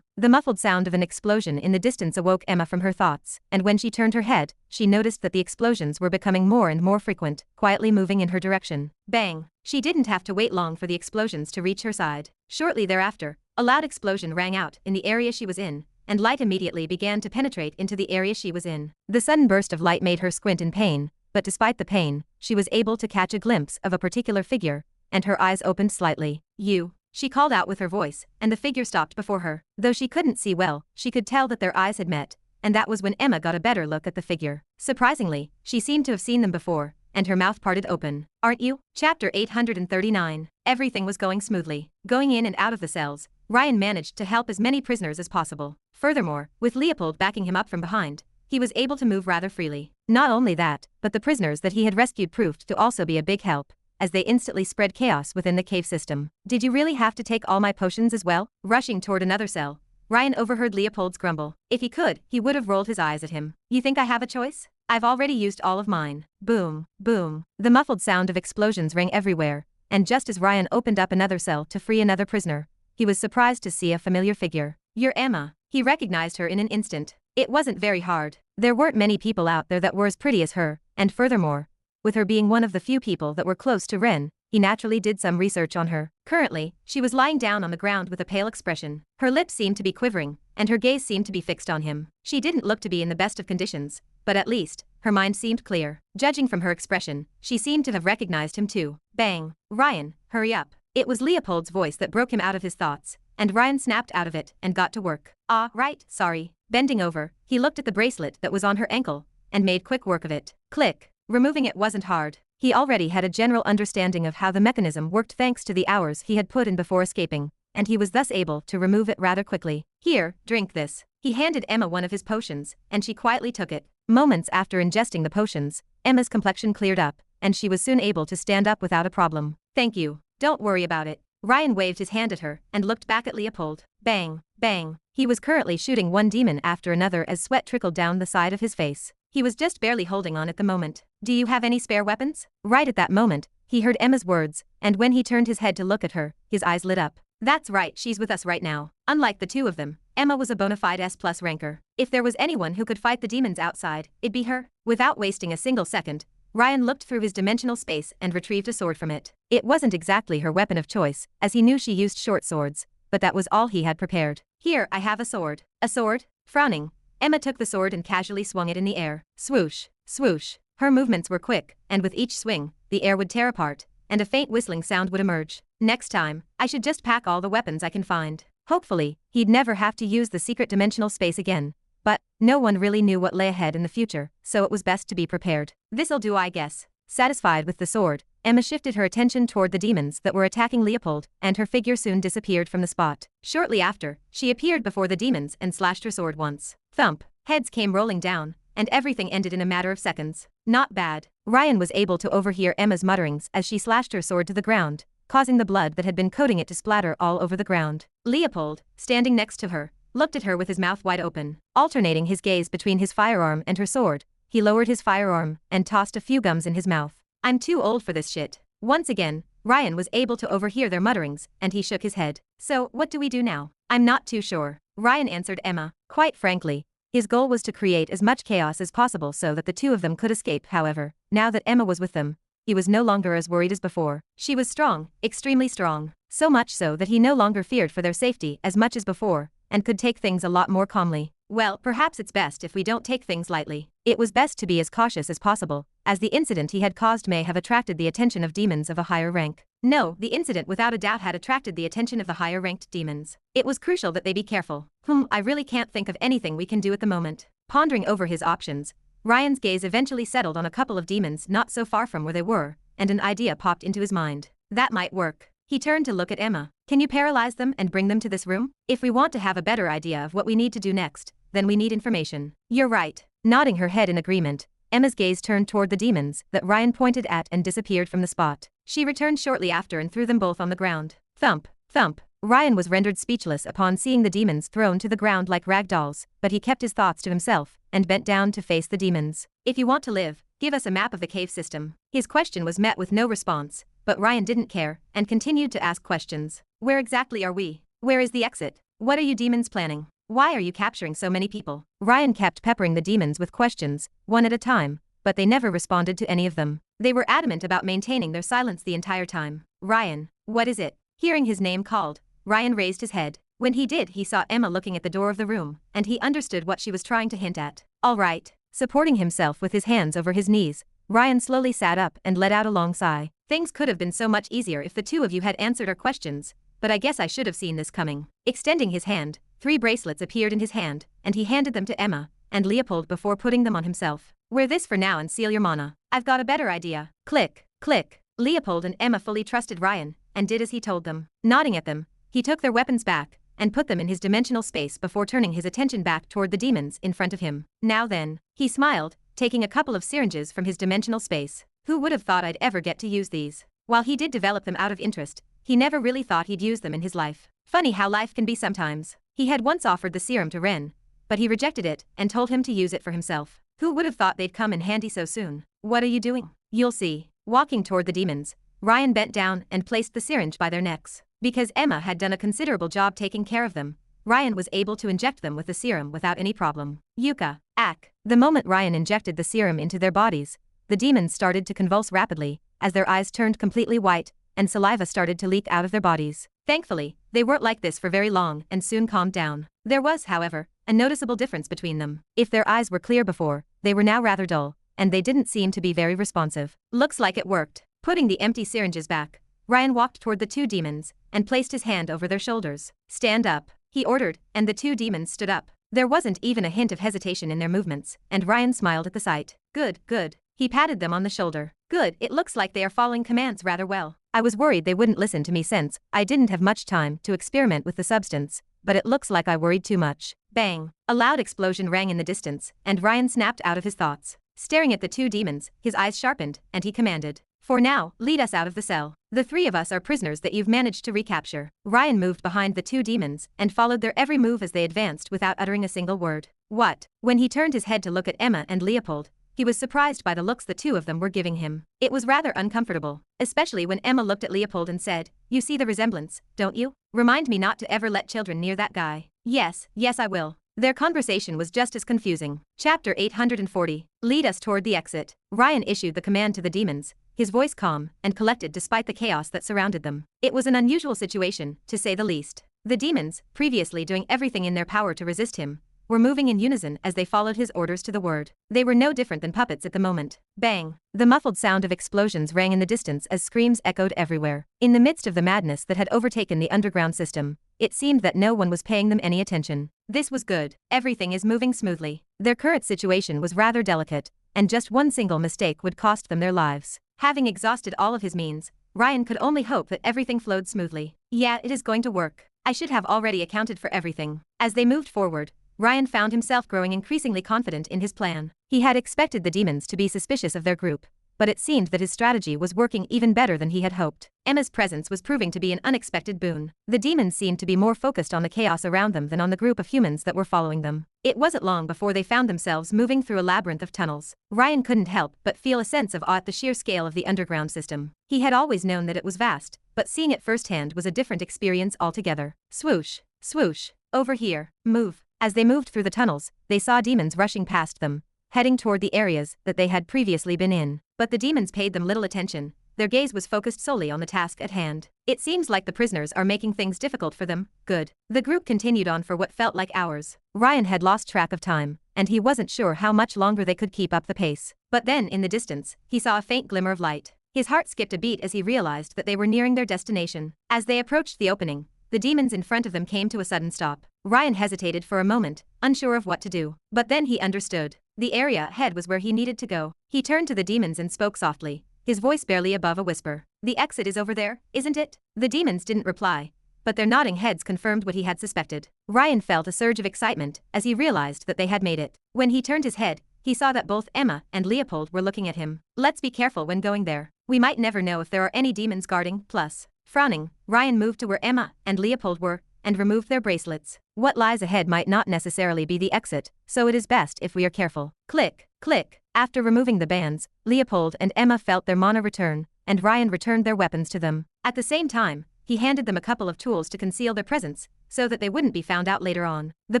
The muffled sound of an explosion in the distance awoke Emma from her thoughts, and when she turned her head, she noticed that the explosions were becoming more and more frequent, quietly moving in her direction. Bang! She didn't have to wait long for the explosions to reach her side. Shortly thereafter, a loud explosion rang out in the area she was in, and light immediately began to penetrate into the area she was in. The sudden burst of light made her squint in pain, but despite the pain, she was able to catch a glimpse of a particular figure, and her eyes opened slightly. You. She called out with her voice, and the figure stopped before her. Though she couldn't see well, she could tell that their eyes had met, and that was when Emma got a better look at the figure. Surprisingly, she seemed to have seen them before, and her mouth parted open. Aren't you? Chapter 839. Everything was going smoothly. Going in and out of the cells, Ryan managed to help as many prisoners as possible. Furthermore, with Leopold backing him up from behind, he was able to move rather freely. Not only that, but the prisoners that he had rescued proved to also be a big help, as they instantly spread chaos within the cave system. Did you really have to take all my potions as well? Rushing toward another cell, Ryan overheard Leopold's grumble. If he could, he would have rolled his eyes at him. You think I have a choice? I've already used all of mine. Boom, boom. The muffled sound of explosions rang everywhere, and just as Ryan opened up another cell to free another prisoner, he was surprised to see a familiar figure. You're Emma. He recognized her in an instant. It wasn't very hard. There weren't many people out there that were as pretty as her, and furthermore, with her being one of the few people that were close to Ren, he naturally did some research on her. Currently, she was lying down on the ground with a pale expression. Her lips seemed to be quivering, and her gaze seemed to be fixed on him. She didn't look to be in the best of conditions, but at least, her mind seemed clear. Judging from her expression, she seemed to have recognized him too. Bang! Ryan, hurry up. It was Leopold's voice that broke him out of his thoughts, and Ryan snapped out of it and got to work. Ah, right, sorry. Bending over, he looked at the bracelet that was on her ankle, and made quick work of it. Click. Removing it wasn't hard. He already had a general understanding of how the mechanism worked thanks to the hours he had put in before escaping, and he was thus able to remove it rather quickly. Here, drink this. He handed Emma one of his potions, and she quietly took it. Moments after ingesting the potions, Emma's complexion cleared up, and she was soon able to stand up without a problem. Thank you. Don't worry about it. Ryan waved his hand at her and looked back at Leopold. Bang, bang. He was currently shooting one demon after another as sweat trickled down the side of his face. He was just barely holding on at the moment. Do you have any spare weapons? Right at that moment, he heard Emma's words, and when he turned his head to look at her, his eyes lit up. That's right, she's with us right now. Unlike the two of them, Emma was a bona fide S+ ranker. If there was anyone who could fight the demons outside, it'd be her. Without wasting a single second, Ryan looked through his dimensional space and retrieved a sword from it. It wasn't exactly her weapon of choice, as he knew she used short swords, but that was all he had prepared. Here, I have a sword. A sword? Frowning, Emma took the sword and casually swung it in the air. Swoosh, swoosh. Her movements were quick, and with each swing, the air would tear apart, and a faint whistling sound would emerge. Next time, I should just pack all the weapons I can find. Hopefully, he'd never have to use the secret dimensional space again. But, no one really knew what lay ahead in the future, so it was best to be prepared. This'll do, I guess. Satisfied with the sword, Emma shifted her attention toward the demons that were attacking Leopold, and her figure soon disappeared from the spot. Shortly after, she appeared before the demons and slashed her sword once. Thump. Heads came rolling down, and everything ended in a matter of seconds. Not bad. Ryan was able to overhear Emma's mutterings as she slashed her sword to the ground, causing the blood that had been coating it to splatter all over the ground. Leopold, standing next to her, looked at her with his mouth wide open. Alternating his gaze between his firearm and her sword, he lowered his firearm and tossed a few gums in his mouth. I'm too old for this shit. Once again, Ryan was able to overhear their mutterings, and he shook his head. So, what do we do now? I'm not too sure. Ryan answered Emma. Quite frankly, his goal was to create as much chaos as possible so that the two of them could escape. However, now that Emma was with them, he was no longer as worried as before. She was strong, extremely strong. So much so that he no longer feared for their safety as much as before, and could take things a lot more calmly. Well, perhaps it's best if we don't take things lightly. It was best to be as cautious as possible, as the incident he had caused may have attracted the attention of demons of a higher rank. No, the incident without a doubt had attracted the attention of the higher-ranked demons. It was crucial that they be careful. I really can't think of anything we can do at the moment. Pondering over his options, Ryan's gaze eventually settled on a couple of demons not so far from where they were, and an idea popped into his mind. That might work. He turned to look at Emma. Can you paralyze them and bring them to this room? If we want to have a better idea of what we need to do next, then we need information. You're right. Nodding her head in agreement, Emma's gaze turned toward the demons that Ryan pointed at and disappeared from the spot. She returned shortly after and threw them both on the ground. Thump, thump. Ryan was rendered speechless upon seeing the demons thrown to the ground like rag dolls, but he kept his thoughts to himself and bent down to face the demons. If you want to live, give us a map of the cave system. His question was met with no response, but Ryan didn't care and continued to ask questions. Where exactly are we? Where is the exit? What are you demons planning? Why are you capturing so many people? Ryan kept peppering the demons with questions, one at a time, but they never responded to any of them. They were adamant about maintaining their silence the entire time. Ryan, what is it? Hearing his name called, Ryan raised his head. When he did, he saw Emma looking at the door of the room, and he understood what she was trying to hint at. All right. Supporting himself with his hands over his knees, Ryan slowly sat up and let out a long sigh. Things could have been so much easier if the two of you had answered our questions, but I guess I should have seen this coming. Extending his hand, 3 bracelets appeared in his hand, and he handed them to Emma and Leopold before putting them on himself. Wear this for now and seal your mana. I've got a better idea. Click, click. Leopold and Emma fully trusted Ryan and did as he told them. Nodding at them, he took their weapons back and put them in his dimensional space before turning his attention back toward the demons in front of him. Now then, he smiled, taking a couple of syringes from his dimensional space. Who would have thought I'd ever get to use these? While he did develop them out of interest, he never really thought he'd use them in his life. Funny how life can be sometimes. He had once offered the serum to Ren, but he rejected it and told him to use it for himself. Who would have thought they'd come in handy so soon? What are you doing? You'll see. Walking toward the demons, Ryan bent down and placed the syringe by their necks. Because Emma had done a considerable job taking care of them, Ryan was able to inject them with the serum without any problem. Yuka, ack. The moment Ryan injected the serum into their bodies, the demons started to convulse rapidly, as their eyes turned completely white, and saliva started to leak out of their bodies. Thankfully, they weren't like this for very long and soon calmed down. There was, however, a noticeable difference between them. If their eyes were clear before, they were now rather dull, and they didn't seem to be very responsive. Looks like it worked. Putting the empty syringes back, Ryan walked toward the 2 demons and placed his hand over their shoulders. Stand up, he ordered, and the 2 demons stood up. There wasn't even a hint of hesitation in their movements, and Ryan smiled at the sight. Good, good. He patted them on the shoulder. Good, it looks like they are following commands rather well. I was worried they wouldn't listen to me since I didn't have much time to experiment with the substance, but it looks like I worried too much. Bang! A loud explosion rang in the distance, and Ryan snapped out of his thoughts. Staring at the 2 demons, his eyes sharpened, and he commanded. For now, lead us out of the cell. The 3 of us are prisoners that you've managed to recapture. Ryan moved behind the 2 demons and followed their every move as they advanced without uttering a single word. What? When he turned his head to look at Emma and Leopold, he was surprised by the looks the 2 of them were giving him. It was rather uncomfortable, especially when Emma looked at Leopold and said, "You see the resemblance, don't you? Remind me not to ever let children near that guy." Yes, I will. Their conversation was just as confusing. Chapter 840. Lead us toward the exit. Ryan issued the command to the demons, his voice calm and collected despite the chaos that surrounded them. It was an unusual situation, to say the least. The demons, previously doing everything in their power to resist him, were moving in unison as they followed his orders to the word. They were no different than puppets at the moment. Bang! The muffled sound of explosions rang in the distance as screams echoed everywhere. In the midst of the madness that had overtaken the underground system, it seemed that no one was paying them any attention. This was good. Everything is moving smoothly. Their current situation was rather delicate, and just one single mistake would cost them their lives. Having exhausted all of his means, Ryan could only hope that everything flowed smoothly. Yeah, it is going to work. I should have already accounted for everything. As they moved forward, Ryan found himself growing increasingly confident in his plan. He had expected the demons to be suspicious of their group, but it seemed that his strategy was working even better than he had hoped. Emma's presence was proving to be an unexpected boon. The demons seemed to be more focused on the chaos around them than on the group of humans that were following them. It wasn't long before they found themselves moving through a labyrinth of tunnels. Ryan couldn't help but feel a sense of awe at the sheer scale of the underground system. He had always known that it was vast, but seeing it firsthand was a different experience altogether. Swoosh, swoosh, over here, move. As they moved through the tunnels, they saw demons rushing past them, heading toward the areas that they had previously been in. But the demons paid them little attention. Their gaze was focused solely on the task at hand. It seems like the prisoners are making things difficult for them. Good. The group continued on for what felt like hours. Ryan had lost track of time, and he wasn't sure how much longer they could keep up the pace. But then, in the distance, he saw a faint glimmer of light. His heart skipped a beat as he realized that they were nearing their destination. As they approached the opening, the demons in front of them came to a sudden stop. Ryan hesitated for a moment, unsure of what to do. But then he understood. The area ahead was where he needed to go. He turned to the demons and spoke softly, his voice barely above a whisper. "The exit is over there, isn't it?" The demons didn't reply, but their nodding heads confirmed what he had suspected. Ryan felt a surge of excitement as he realized that they had made it. When he turned his head, he saw that both Emma and Leopold were looking at him. "Let's be careful when going there. We might never know if there are any demons guarding." Plus, frowning, Ryan moved to where Emma and Leopold were and removed their bracelets. What lies ahead might not necessarily be the exit, so it is best if we are careful. Click, click. After removing the bands, Leopold and Emma felt their mana return, and Ryan returned their weapons to them. At the same time, he handed them a couple of tools to conceal their presence, so that they wouldn't be found out later on. The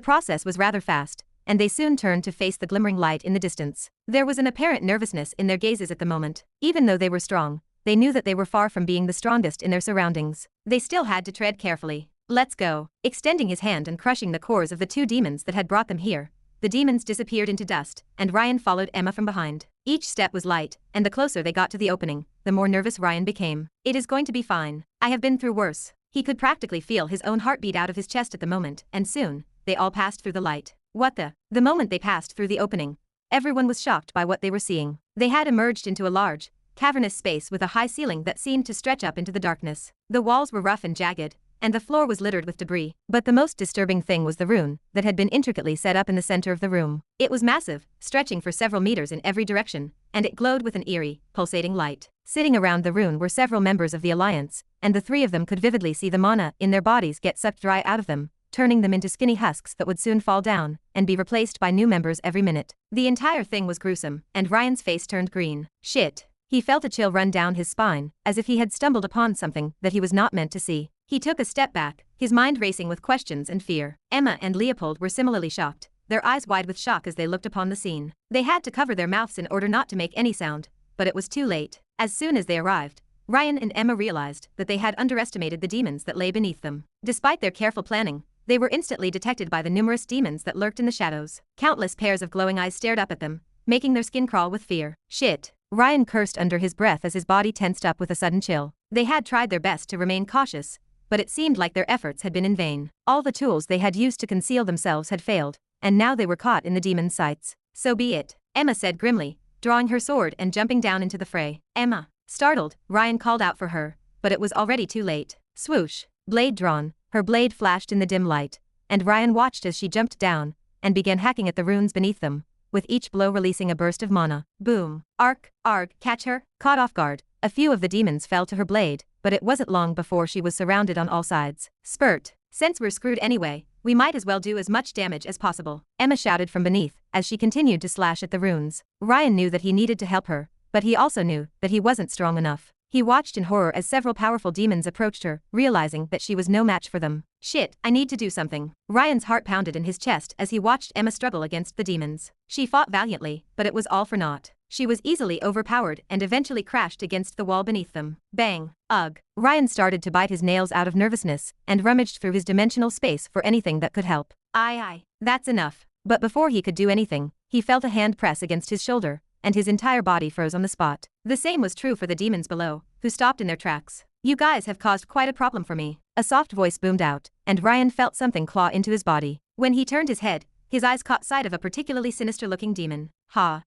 process was rather fast, and they soon turned to face the glimmering light in the distance. There was an apparent nervousness in their gazes at the moment. Even though they were strong, they knew that they were far from being the strongest in their surroundings. They still had to tread carefully. "Let's go." Extending his hand and crushing the cores of the two demons that had brought them here, the demons disappeared into dust, and Ryan followed Emma from behind. Each step was light, and the closer they got to the opening, the more nervous Ryan became. "It is going to be fine. I have been through worse." He could practically feel his own heartbeat out of his chest at the moment, and soon, they all passed through the light. What the? The moment they passed through the opening, everyone was shocked by what they were seeing. They had emerged into a large, cavernous space with a high ceiling that seemed to stretch up into the darkness. The walls were rough and jagged, and the floor was littered with debris. But the most disturbing thing was the rune that had been intricately set up in the center of the room. It was massive, stretching for several meters in every direction, and it glowed with an eerie, pulsating light. Sitting around the rune were several members of the Alliance, and the three of them could vividly see the mana in their bodies get sucked dry out of them, turning them into skinny husks that would soon fall down and be replaced by new members every minute. The entire thing was gruesome, and Ryan's face turned green. Shit. He felt a chill run down his spine, as if he had stumbled upon something that he was not meant to see. He took a step back, his mind racing with questions and fear. Emma and Leopold were similarly shocked, their eyes wide with shock as they looked upon the scene. They had to cover their mouths in order not to make any sound, but it was too late. As soon as they arrived, Ryan and Emma realized that they had underestimated the demons that lay beneath them. Despite their careful planning, they were instantly detected by the numerous demons that lurked in the shadows. Countless pairs of glowing eyes stared up at them, making their skin crawl with fear. Shit. Ryan cursed under his breath as his body tensed up with a sudden chill. They had tried their best to remain cautious, but it seemed like their efforts had been in vain. All the tools they had used to conceal themselves had failed, and now they were caught in the demon's sights. "So be it," Emma said grimly, drawing her sword and jumping down into the fray. "Emma." Startled, Ryan called out for her, but it was already too late. Swoosh. Blade drawn, her blade flashed in the dim light, and Ryan watched as she jumped down and began hacking at the runes beneath them, with each blow releasing a burst of mana. Boom. Arg, catch her. Caught off guard, a few of the demons fell to her blade, but it wasn't long before she was surrounded on all sides. Spurt. "Since we're screwed anyway, we might as well do as much damage as possible," Emma shouted from beneath as she continued to slash at the runes. Ryan knew that he needed to help her, but he also knew that he wasn't strong enough. He watched in horror as several powerful demons approached her, realizing that she was no match for them. "Shit, I need to do something." Ryan's heart pounded in his chest as he watched Emma struggle against the demons. She fought valiantly, but it was all for naught. She was easily overpowered and eventually crashed against the wall beneath them. Bang. Ugh. Ryan started to bite his nails out of nervousness and rummaged through his dimensional space for anything that could help. Aye. That's enough. But before he could do anything, he felt a hand press against his shoulder, and his entire body froze on the spot. The same was true for the demons below, who stopped in their tracks. "You guys have caused quite a problem for me," a soft voice boomed out, and Ryan felt something claw into his body. When he turned his head, his eyes caught sight of a particularly sinister-looking demon. Ha.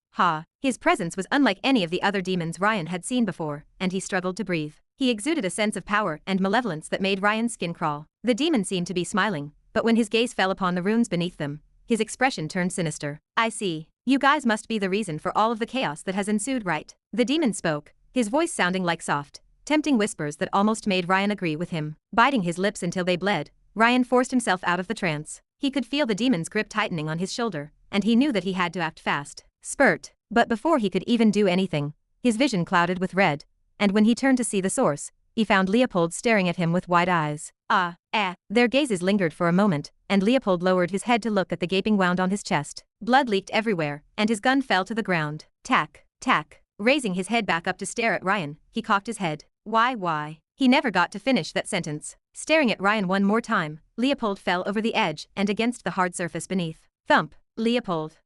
His presence was unlike any of the other demons Ryan had seen before, and he struggled to breathe. He exuded a sense of power and malevolence that made Ryan's skin crawl. The demon seemed to be smiling, but when his gaze fell upon the runes beneath them, his expression turned sinister. "I see. You guys must be the reason for all of the chaos that has ensued, right?" The demon spoke, his voice sounding like soft, tempting whispers that almost made Ryan agree with him. Biting his lips until they bled, Ryan forced himself out of the trance. He could feel the demon's grip tightening on his shoulder, and he knew that he had to act fast. Spurt. But before he could even do anything, his vision clouded with red, and when he turned to see the source, he found Leopold staring at him with wide eyes. Their gazes lingered for a moment, and Leopold lowered his head to look at the gaping wound on his chest. Blood leaked everywhere, and his gun fell to the ground. Tack, tack. Raising his head back up to stare at Ryan, he cocked his head. Why? He never got to finish that sentence. Staring at Ryan one more time, Leopold fell over the edge and against the hard surface beneath. Thump. Leopold.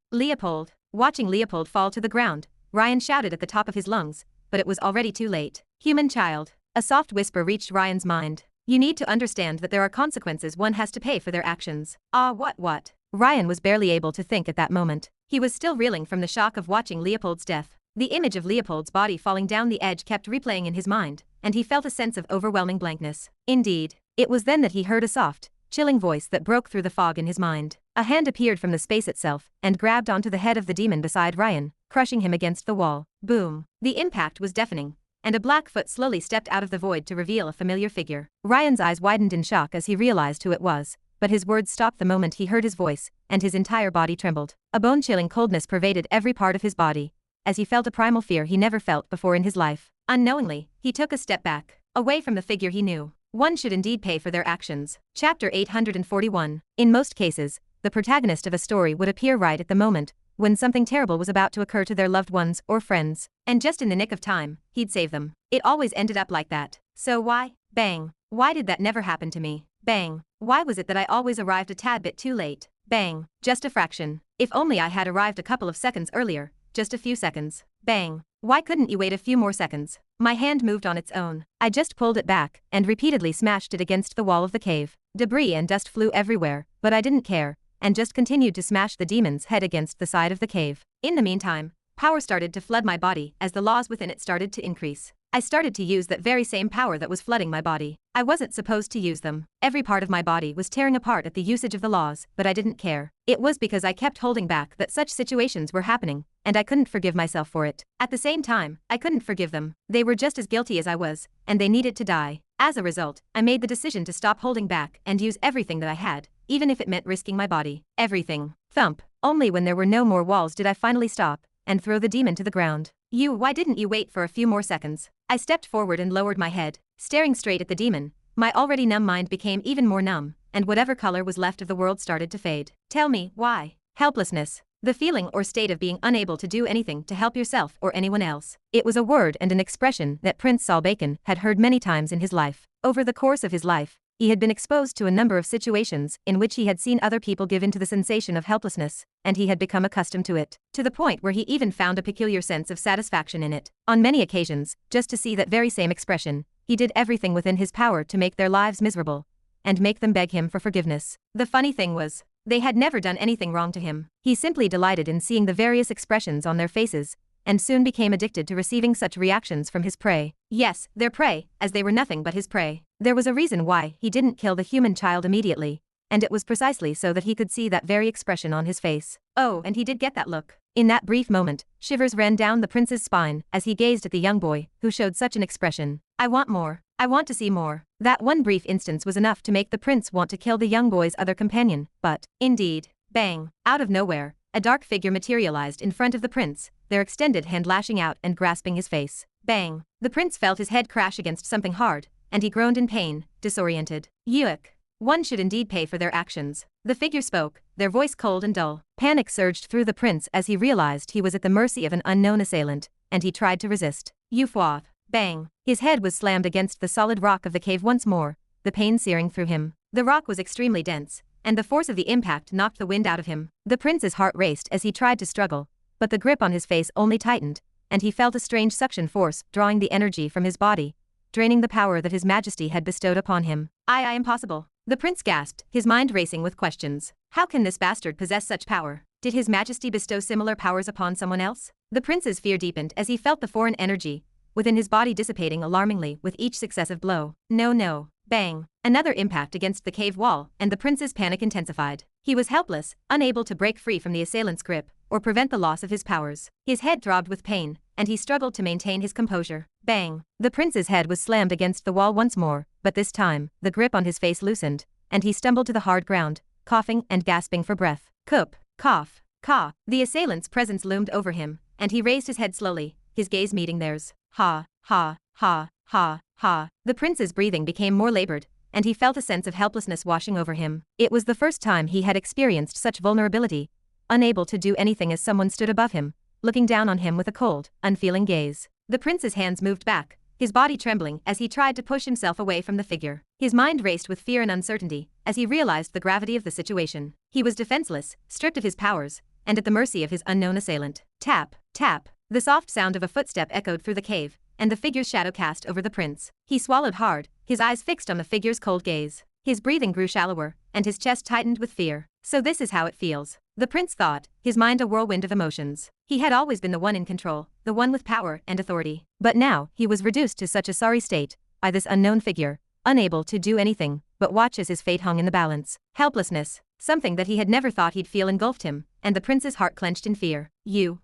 Watching Leopold fall to the ground, Ryan shouted at the top of his lungs, but it was already too late. Human child. A soft whisper reached Ryan's mind. You need to understand that there are consequences one has to pay for their actions. What? Ryan was barely able to think at that moment. He was still reeling from the shock of watching Leopold's death. The image of Leopold's body falling down the edge kept replaying in his mind, and he felt a sense of overwhelming blankness. Indeed, it was then that he heard a soft, chilling voice that broke through the fog in his mind. A hand appeared from the space itself and grabbed onto the head of the demon beside Ryan, crushing him against the wall. Boom. The impact was deafening, and a black foot slowly stepped out of the void to reveal a familiar figure. Ryan's eyes widened in shock as he realized who it was, but his words stopped the moment he heard his voice, and his entire body trembled. A bone-chilling coldness pervaded every part of his body, as he felt a primal fear he never felt before in his life. Unknowingly, he took a step back, away from the figure he knew. One should indeed pay for their actions. Chapter 841. In most cases, the protagonist of a story would appear right at the moment when something terrible was about to occur to their loved ones or friends, and just in the nick of time, he'd save them. It always ended up like that. So why? Bang. Why did that never happen to me? Bang. Why was it that I always arrived a tad bit too late? Bang. Just a fraction. If only I had arrived a couple of seconds earlier. Just a few seconds. Bang. Why couldn't you wait a few more seconds? My hand moved on its own. I just pulled it back and repeatedly smashed it against the wall of the cave. Debris and dust flew everywhere, but I didn't care, and just continued to smash the demon's head against the side of the cave. In the meantime, power started to flood my body as the laws within it started to increase. I started to use that very same power that was flooding my body. I wasn't supposed to use them. Every part of my body was tearing apart at the usage of the laws, but I didn't care. It was because I kept holding back that such situations were happening, and I couldn't forgive myself for it. At the same time, I couldn't forgive them. They were just as guilty as I was, and they needed to die. As a result, I made the decision to stop holding back and use everything that I had, even if it meant risking my body. Everything. Thump. Only when there were no more walls did I finally stop and throw the demon to the ground. Why didn't you wait for a few more seconds? I stepped forward and lowered my head, staring straight at the demon. My already numb mind became even more numb, and whatever color was left of the world started to fade. Tell me, why? Helplessness. The feeling or state of being unable to do anything to help yourself or anyone else. It was a word and an expression that Prince Saul Bacon had heard many times in his life. Over the course of his life, he had been exposed to a number of situations in which he had seen other people give in to the sensation of helplessness, and he had become accustomed to it, to the point where he even found a peculiar sense of satisfaction in it. On many occasions, just to see that very same expression, he did everything within his power to make their lives miserable, and make them beg him for forgiveness. The funny thing was, they had never done anything wrong to him. He simply delighted in seeing the various expressions on their faces, and soon became addicted to receiving such reactions from his prey. Yes, their prey, as they were nothing but his prey. There was a reason why he didn't kill the human child immediately, and it was precisely so that he could see that very expression on his face. Oh, and he did get that look. In that brief moment, shivers ran down the prince's spine as he gazed at the young boy who showed such an expression. I want more. I want to see more. That one brief instance was enough to make the prince want to kill the young boy's other companion, but, indeed, bang, out of nowhere, a dark figure materialized in front of the prince, their extended hand lashing out and grasping his face. Bang. The prince felt his head crash against something hard, and he groaned in pain, disoriented. Yuck. One should indeed pay for their actions. The figure spoke, their voice cold and dull. Panic surged through the prince as he realized he was at the mercy of an unknown assailant, and he tried to resist. Euphoith. Bang. His head was slammed against the solid rock of the cave once more, the pain searing through him. The rock was extremely dense, and the force of the impact knocked the wind out of him. The prince's heart raced as he tried to struggle, but the grip on his face only tightened, and he felt a strange suction force drawing the energy from his body, draining the power that his majesty had bestowed upon him. Impossible. The prince gasped, his mind racing with questions. How can this bastard possess such power? Did his majesty bestow similar powers upon someone else? The prince's fear deepened as he felt the foreign energy within his body dissipating alarmingly with each successive blow. No. Bang. Another impact against the cave wall, and the prince's panic intensified. He was helpless, unable to break free from the assailant's grip, or prevent the loss of his powers. His head throbbed with pain, and he struggled to maintain his composure. Bang. The prince's head was slammed against the wall once more, but this time, the grip on his face loosened, and he stumbled to the hard ground, coughing and gasping for breath. Coop. Cough. Caw. The assailant's presence loomed over him, and he raised his head slowly, his gaze meeting theirs. Ha. ha, ha. The prince's breathing became more labored, and he felt a sense of helplessness washing over him. It was the first time he had experienced such vulnerability, unable to do anything as someone stood above him, looking down on him with a cold, unfeeling gaze. The prince's hands moved back, his body trembling as he tried to push himself away from the figure. His mind raced with fear and uncertainty as he realized the gravity of the situation. He was defenseless, stripped of his powers, and at the mercy of his unknown assailant. Tap, tap. The soft sound of a footstep echoed through the cave, and the figure's shadow cast over the prince. He swallowed hard, his eyes fixed on the figure's cold gaze. His breathing grew shallower, and his chest tightened with fear. So this is how it feels, the prince thought, his mind a whirlwind of emotions. He had always been the one in control, the one with power and authority. But now, he was reduced to such a sorry state by this unknown figure, unable to do anything but watch as his fate hung in the balance. Helplessness, something that he had never thought he'd feel, engulfed him, and the prince's heart clenched in fear. You,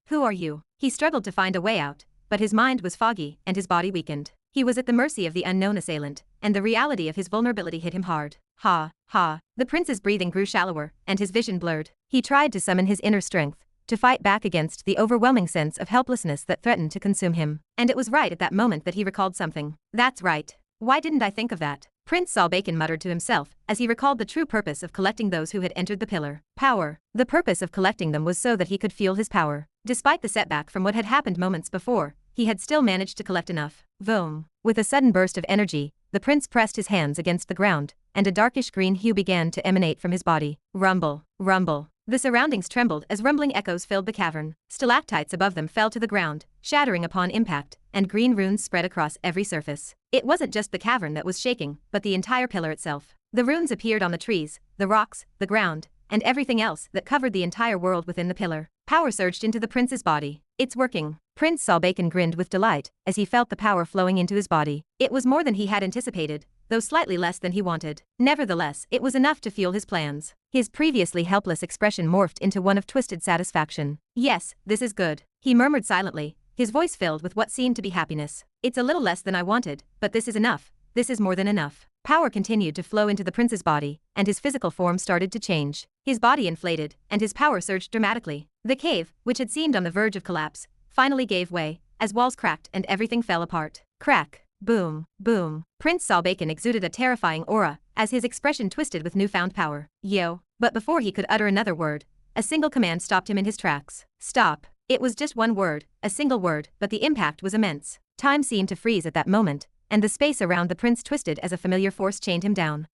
who are you? He struggled to find a way out, but his mind was foggy and his body weakened. He was at the mercy of the unknown assailant, and the reality of his vulnerability hit him hard. Ha, ha. The prince's breathing grew shallower, and his vision blurred. He tried to summon his inner strength to fight back against the overwhelming sense of helplessness that threatened to consume him. And it was right at that moment that he recalled something. That's right. Why didn't I think of that? Prince Solbakken muttered to himself as he recalled the true purpose of collecting those who had entered the pillar. Power. The purpose of collecting them was so that he could feel his power. Despite the setback from what had happened moments before, he had still managed to collect enough. Boom. With a sudden burst of energy, the prince pressed his hands against the ground, and a darkish green hue began to emanate from his body. Rumble, rumble. The surroundings trembled as rumbling echoes filled the cavern. Stalactites above them fell to the ground, shattering upon impact, and green runes spread across every surface. It wasn't just the cavern that was shaking, but the entire pillar itself. The runes appeared on the trees, the rocks, the ground, and everything else that covered the entire world within the pillar. Power surged into the prince's body. It's working. Prince Solbakken grinned with delight as he felt the power flowing into his body. It was more than he had anticipated, though slightly less than he wanted. Nevertheless, it was enough to fuel his plans. His previously helpless expression morphed into one of twisted satisfaction. Yes, this is good, he murmured silently, his voice filled with what seemed to be happiness. It's a little less than I wanted, but this is enough. This is more than enough. Power continued to flow into the prince's body, and his physical form started to change. His body inflated, and his power surged dramatically. The cave, which had seemed on the verge of collapse, finally gave way, as walls cracked and everything fell apart. Crack. Boom, boom. Prince Solbakken exuded a terrifying aura as his expression twisted with newfound power. Yo. But before he could utter another word, a single command stopped him in his tracks. Stop. It was just one word, a single word, but the impact was immense. Time seemed to freeze at that moment, and the space around the prince twisted as a familiar force chained him down.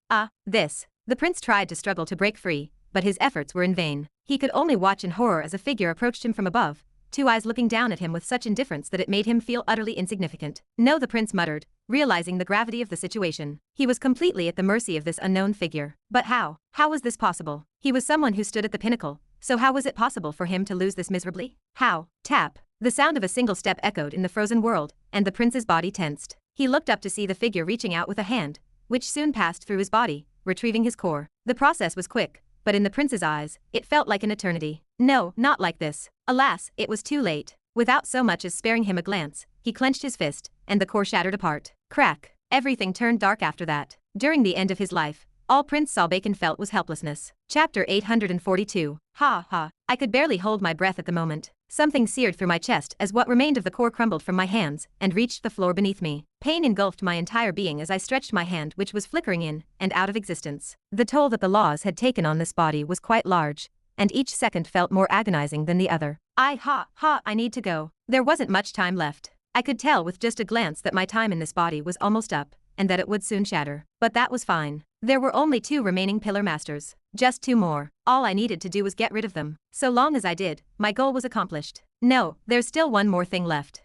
This. The prince tried to struggle to break free, but his efforts were in vain. He could only watch in horror as a figure approached him from above, two eyes looking down at him with such indifference that it made him feel utterly insignificant. No, the prince muttered, realizing the gravity of the situation. He was completely at the mercy of this unknown figure. But how? How was this possible? He was someone who stood at the pinnacle, so how was it possible for him to lose this miserably? How? Tap. The sound of a single step echoed in the frozen world, and the prince's body tensed. He looked up to see the figure reaching out with a hand, which soon passed through his body, retrieving his core. The process was quick, but in the prince's eyes, it felt like an eternity. No, not like this. Alas, it was too late. Without so much as sparing him a glance, he clenched his fist, and the core shattered apart. Crack. Everything turned dark after that. During the end of his life, all Prince Solbakken felt was helplessness. Chapter 842. Ha ha. I could barely hold my breath at the moment. Something seared through my chest as what remained of the core crumbled from my hands and reached the floor beneath me. Pain engulfed my entire being as I stretched my hand, which was flickering in and out of existence. The toll that the laws had taken on this body was quite large, and each second felt more agonizing than the other. I need to go. There wasn't much time left. I could tell with just a glance that my time in this body was almost up, and that it would soon shatter. But that was fine. There were only 2 remaining Pillar Masters. Just 2 more. All I needed to do was get rid of them. So long as I did, my goal was accomplished. No, there's still one more thing left.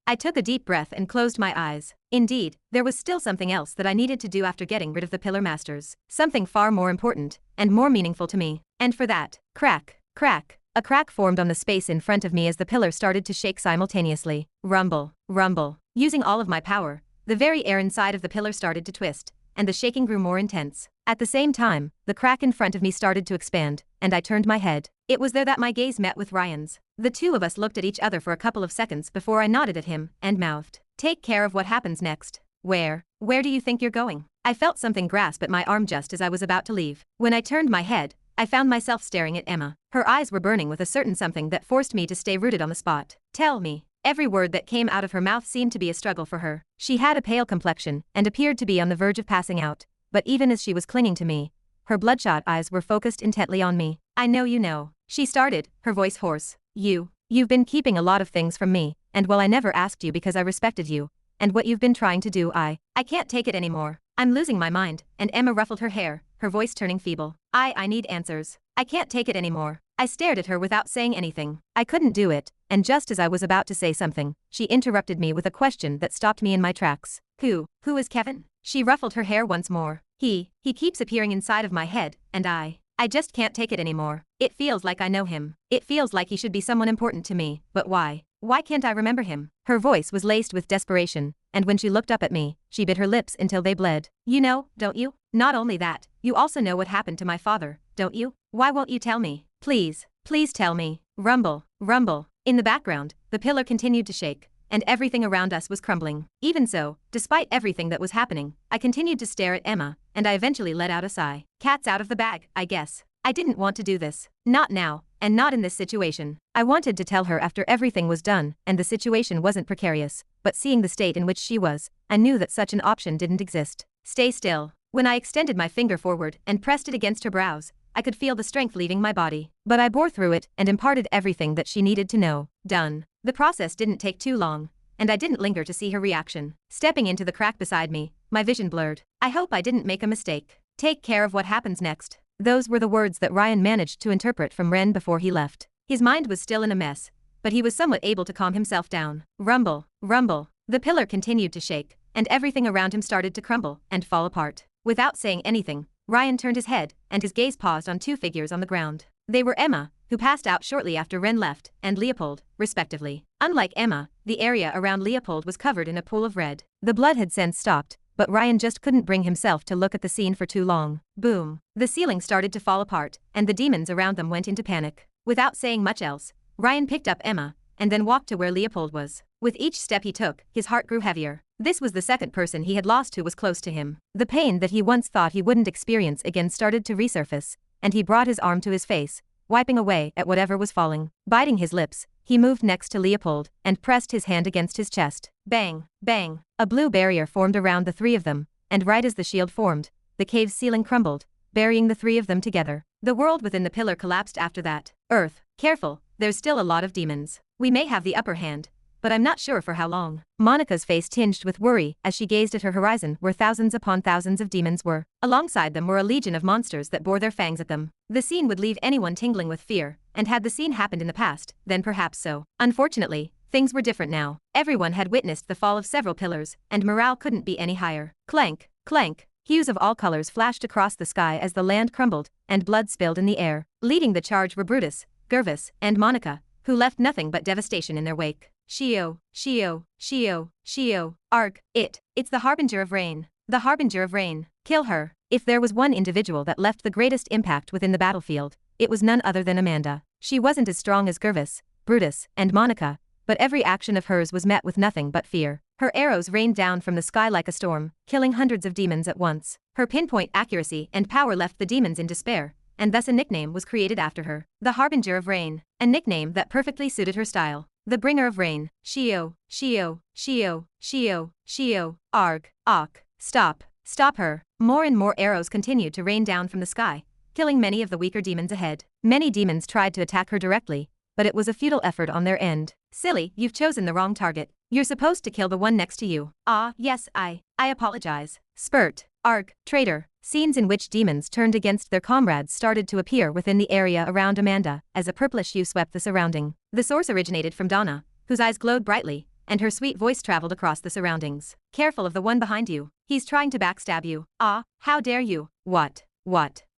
I took a deep breath and closed my eyes. Indeed, there was still something else that I needed to do after getting rid of the Pillar Masters. Something far more important, and more meaningful to me. And for that, crack, crack. A crack formed on the space in front of me as the pillar started to shake simultaneously. Rumble, rumble. Using all of my power, the very air inside of the pillar started to twist, and the shaking grew more intense. At the same time, the crack in front of me started to expand, and I turned my head. It was there that my gaze met with Ryan's. The two of us looked at each other for a couple of seconds before I nodded at him and mouthed, "Take care of what happens next." Where do you think you're going?" I felt something grasp at my arm just as I was about to leave. When I turned my head, I found myself staring at Emma. Her eyes were burning with a certain something that forced me to stay rooted on the spot. "Tell me." Every word that came out of her mouth seemed to be a struggle for her. She had a pale complexion and appeared to be on the verge of passing out, but even as she was clinging to me, her bloodshot eyes were focused intently on me. "I know you know," she started, her voice hoarse. You've been keeping a lot of things from me, and well, I never asked you because I respected you, and what you've been trying to do, I can't take it anymore. I'm losing my mind," and Emma ruffled her hair, her voice turning feeble. I need answers. I can't take it anymore." I stared at her without saying anything. I couldn't do it, and just as I was about to say something, she interrupted me with a question that stopped me in my tracks. Who is Kevin?" She ruffled her hair once more. He keeps appearing inside of my head, and I just can't take it anymore. It feels like I know him. It feels like he should be someone important to me, but why? Why can't I remember him?" Her voice was laced with desperation, and when she looked up at me, she bit her lips until they bled. "You know, don't you? Not only that, you also know what happened to my father, don't you? Why won't you tell me? Please tell me." Rumble, rumble. In the background, the pillar continued to shake, and everything around us was crumbling. Even so, despite everything that was happening, I continued to stare at Emma, and I eventually let out a sigh. Cat's out of the bag, I guess. I didn't want to do this. Not now, and not in this situation. I wanted to tell her after everything was done and the situation wasn't precarious, but seeing the state in which she was, I knew that such an option didn't exist. "Stay still." When I extended my finger forward and pressed it against her brows, I could feel the strength leaving my body, but I bore through it and imparted everything that she needed to know. Done. The process didn't take too long, and I didn't linger to see her reaction. Stepping into the crack beside me, my vision blurred. I hope I didn't make a mistake. "Take care of what happens next." Those were the words that Ryan managed to interpret from Ren before he left. His mind was still in a mess, but he was somewhat able to calm himself down. Rumble, rumble. The pillar continued to shake, and everything around him started to crumble and fall apart. Without saying anything, Ryan turned his head, and his gaze paused on two figures on the ground. They were Emma, who passed out shortly after Ren left, and Leopold, respectively. Unlike Emma, the area around Leopold was covered in a pool of red. The blood had since stopped, but Ryan just couldn't bring himself to look at the scene for too long. Boom. The ceiling started to fall apart, and the demons around them went into panic. Without saying much else, Ryan picked up Emma, and then walked to where Leopold was. With each step he took, his heart grew heavier. This was the second person he had lost who was close to him. The pain that he once thought he wouldn't experience again started to resurface, and he brought his arm to his face, wiping away at whatever was falling. Biting his lips, he moved next to Leopold and pressed his hand against his chest. Bang, bang. A blue barrier formed around the three of them, and right as the shield formed, the cave's ceiling crumbled, burying the three of them together. The world within the pillar collapsed after that. Earth, careful, there's still a lot of demons. We may have the upper hand, but I'm not sure for how long. Monica's face tinged with worry as she gazed at her horizon where thousands upon thousands of demons were. Alongside them were a legion of monsters that bore their fangs at them. The scene would leave anyone tingling with fear, and had the scene happened in the past, then perhaps so. Unfortunately, things were different now. Everyone had witnessed the fall of several pillars, and morale couldn't be any higher. Clank, clank. Hues of all colors flashed across the sky as the land crumbled, and blood spilled in the air. Leading the charge were Brutus, Gervas, and Monica, who left nothing but devastation in their wake. Shio, Shio, Shio, Shio, Arg, it's the Harbinger of Rain. The Harbinger of Rain. Kill her. If there was one individual that left the greatest impact within the battlefield, it was none other than Amanda. She wasn't as strong as Gervas, Brutus, and Monica, but every action of hers was met with nothing but fear. Her arrows rained down from the sky like a storm, killing hundreds of demons at once. Her pinpoint accuracy and power left the demons in despair, and thus a nickname was created after her. The Harbinger of Rain. A nickname that perfectly suited her style. The Bringer of Rain. Shio, Shio, Shio, Shio, Shio, Arg, Ok. Stop. Stop her. More and more arrows continued to rain down from the sky, killing many of the weaker demons ahead. Many demons tried to attack her directly, but it was a futile effort on their end. Silly, you've chosen the wrong target. You're supposed to kill the one next to you. Ah, yes, I apologize. Spurt. Arg. Traitor. Scenes in which demons turned against their comrades started to appear within the area around Amanda, as a purplish hue swept the surrounding. The source originated from Donna, whose eyes glowed brightly, and her sweet voice traveled across the surroundings. Careful of the one behind you. He's trying to backstab you. Ah, how dare you? What?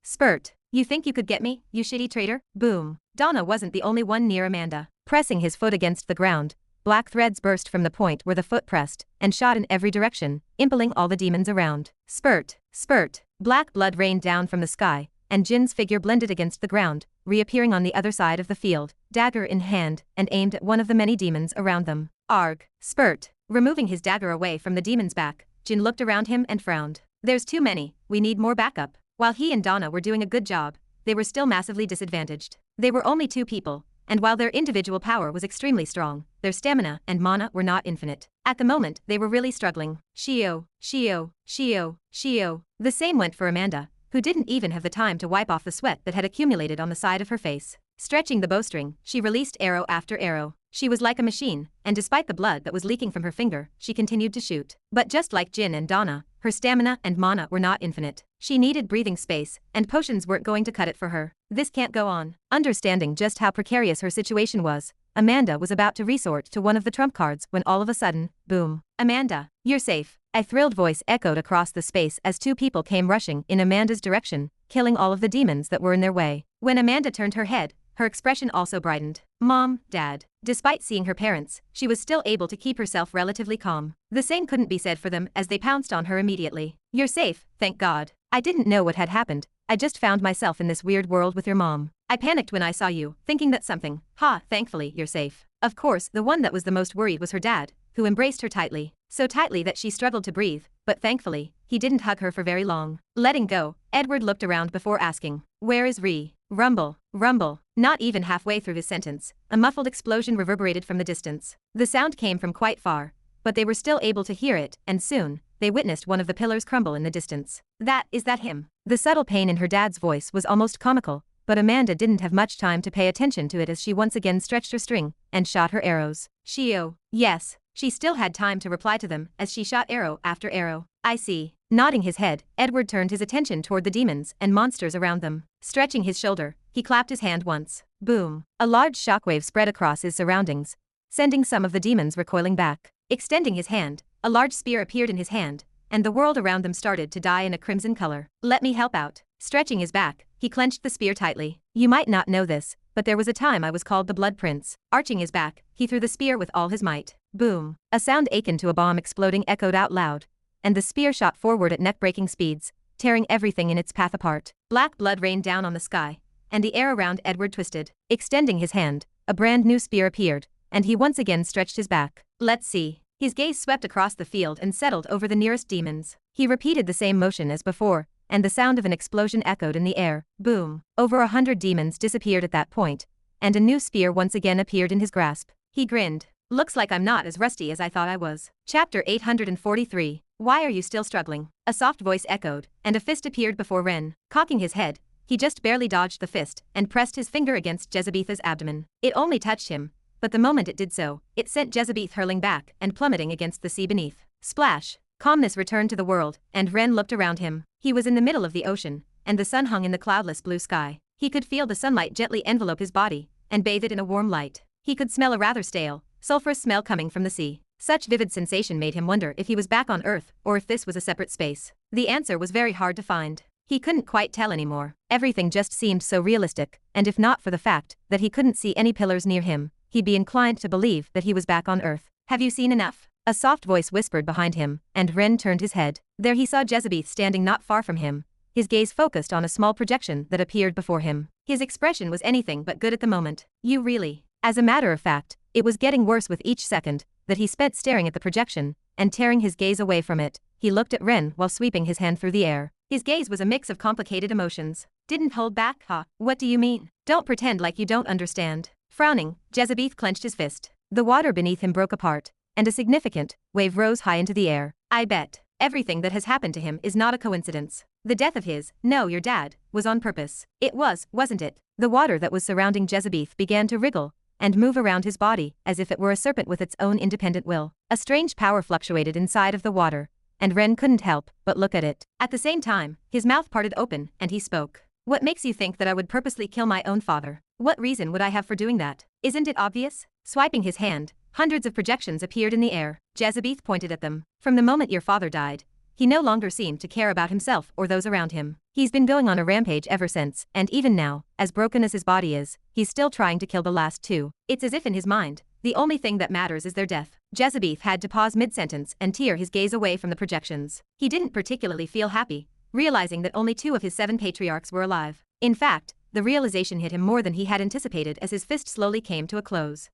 Spurt. You think you could get me, you shitty traitor? Boom. Donna wasn't the only one near Amanda. Pressing his foot against the ground, black threads burst from the point where the foot pressed, and shot in every direction, impaling all the demons around. Spurt. Spurt. Black blood rained down from the sky, and Jin's figure blended against the ground, reappearing on the other side of the field, dagger in hand, and aimed at one of the many demons around them. Arg. Spurt. Removing his dagger away from the demon's back, Jin looked around him and frowned. There's too many, we need more backup. While he and Donna were doing a good job, they were still massively disadvantaged. They were only two people, and while their individual power was extremely strong, their stamina and mana were not infinite. At the moment, they were really struggling. Shio, Shio, Shio, Shio. The same went for Amanda, who didn't even have the time to wipe off the sweat that had accumulated on the side of her face. Stretching the bowstring, she released arrow after arrow. She was like a machine, and despite the blood that was leaking from her finger, she continued to shoot. But just like Jin and Donna, her stamina and mana were not infinite. She needed breathing space, and potions weren't going to cut it for her. This can't go on. Understanding just how precarious her situation was, Amanda was about to resort to one of the trump cards when all of a sudden, boom. Amanda, you're safe. A thrilled voice echoed across the space as two people came rushing in Amanda's direction, killing all of the demons that were in their way. When Amanda turned her head, her expression also brightened. Mom, Dad. Despite seeing her parents, she was still able to keep herself relatively calm. The same couldn't be said for them as they pounced on her immediately. You're safe, thank God. I didn't know what had happened. I just found myself in this weird world with your mom. I panicked when I saw you, thinking that something. Thankfully, you're safe. Of course, the one that was the most worried was her dad, who embraced her tightly. So tightly that she struggled to breathe, but thankfully, he didn't hug her for very long. Letting go, Edward looked around before asking, where is Ree? Rumble, rumble. Not even halfway through his sentence, a muffled explosion reverberated from the distance. The sound came from quite far, but they were still able to hear it, and soon, they witnessed one of the pillars crumble in the distance. Is that him? The subtle pain in her dad's voice was almost comical, but Amanda didn't have much time to pay attention to it as she once again stretched her string and shot her arrows. Shio, yes. She still had time to reply to them as she shot arrow after arrow. I see. Nodding his head, Edward turned his attention toward the demons and monsters around them. Stretching his shoulder, he clapped his hand once. Boom. A large shockwave spread across his surroundings, sending some of the demons recoiling back. Extending his hand, a large spear appeared in his hand, and the world around them started to dye in a crimson color. Let me help out. Stretching his back, he clenched the spear tightly. You might not know this, but there was a time I was called the Blood Prince. Arching his back, he threw the spear with all his might. Boom. A sound akin to a bomb exploding echoed out loud, and the spear shot forward at neck-breaking speeds, tearing everything in its path apart. Black blood rained down on the sky, and the air around Edward twisted. Extending his hand, a brand new spear appeared, and he once again stretched his back. Let's see. His gaze swept across the field and settled over the nearest demons. He repeated the same motion as before, and the sound of an explosion echoed in the air. Boom. Over 100 demons disappeared at that point, and a new spear once again appeared in his grasp. He grinned. Looks like I'm not as rusty as I thought I was. Chapter 843. Why are you still struggling? A soft voice echoed, and a fist appeared before Ren. Cocking his head, he just barely dodged the fist and pressed his finger against Jezebetha's abdomen. It only touched him, but the moment it did so, it sent Jezebeth hurling back and plummeting against the sea beneath. Splash! Calmness returned to the world, and Ren looked around him. He was in the middle of the ocean, and the sun hung in the cloudless blue sky. He could feel the sunlight gently envelope his body and bathe it in a warm light. He could smell a rather stale, sulfurous smell coming from the sea. Such vivid sensation made him wonder if he was back on Earth or if this was a separate space. The answer was very hard to find. He couldn't quite tell anymore. Everything just seemed so realistic, and if not for the fact that he couldn't see any pillars near him, he'd be inclined to believe that he was back on Earth. Have you seen enough? A soft voice whispered behind him, and Ren turned his head. There he saw Jezebeth standing not far from him, his gaze focused on a small projection that appeared before him. His expression was anything but good at the moment. You really? As a matter of fact, it was getting worse with each second that he spent staring at the projection and tearing his gaze away from it. He looked at Ren while sweeping his hand through the air. His gaze was a mix of complicated emotions. Didn't hold back, huh? What do you mean? Don't pretend like you don't understand. Frowning, Jezebeth clenched his fist. The water beneath him broke apart, and a significant wave rose high into the air. I bet everything that has happened to him is not a coincidence. The death of your dad, was on purpose. It was, wasn't it? The water that was surrounding Jezebeth began to wriggle and move around his body as if it were a serpent with its own independent will. A strange power fluctuated inside of the water, and Ren couldn't help but look at it. At the same time, his mouth parted open and he spoke. What makes you think that I would purposely kill my own father? What reason would I have for doing that? Isn't it obvious? Swiping his hand, hundreds of projections appeared in the air. Jezebeth pointed at them. From the moment your father died, he no longer seemed to care about himself or those around him. He's been going on a rampage ever since, and even now, as broken as his body is, he's still trying to kill the last two. It's as if in his mind, the only thing that matters is their death. Jezebeth had to pause mid-sentence and tear his gaze away from the projections. He didn't particularly feel happy, realizing that only 2 of his 7 patriarchs were alive. In fact, the realization hit him more than he had anticipated as his fist slowly came to a close.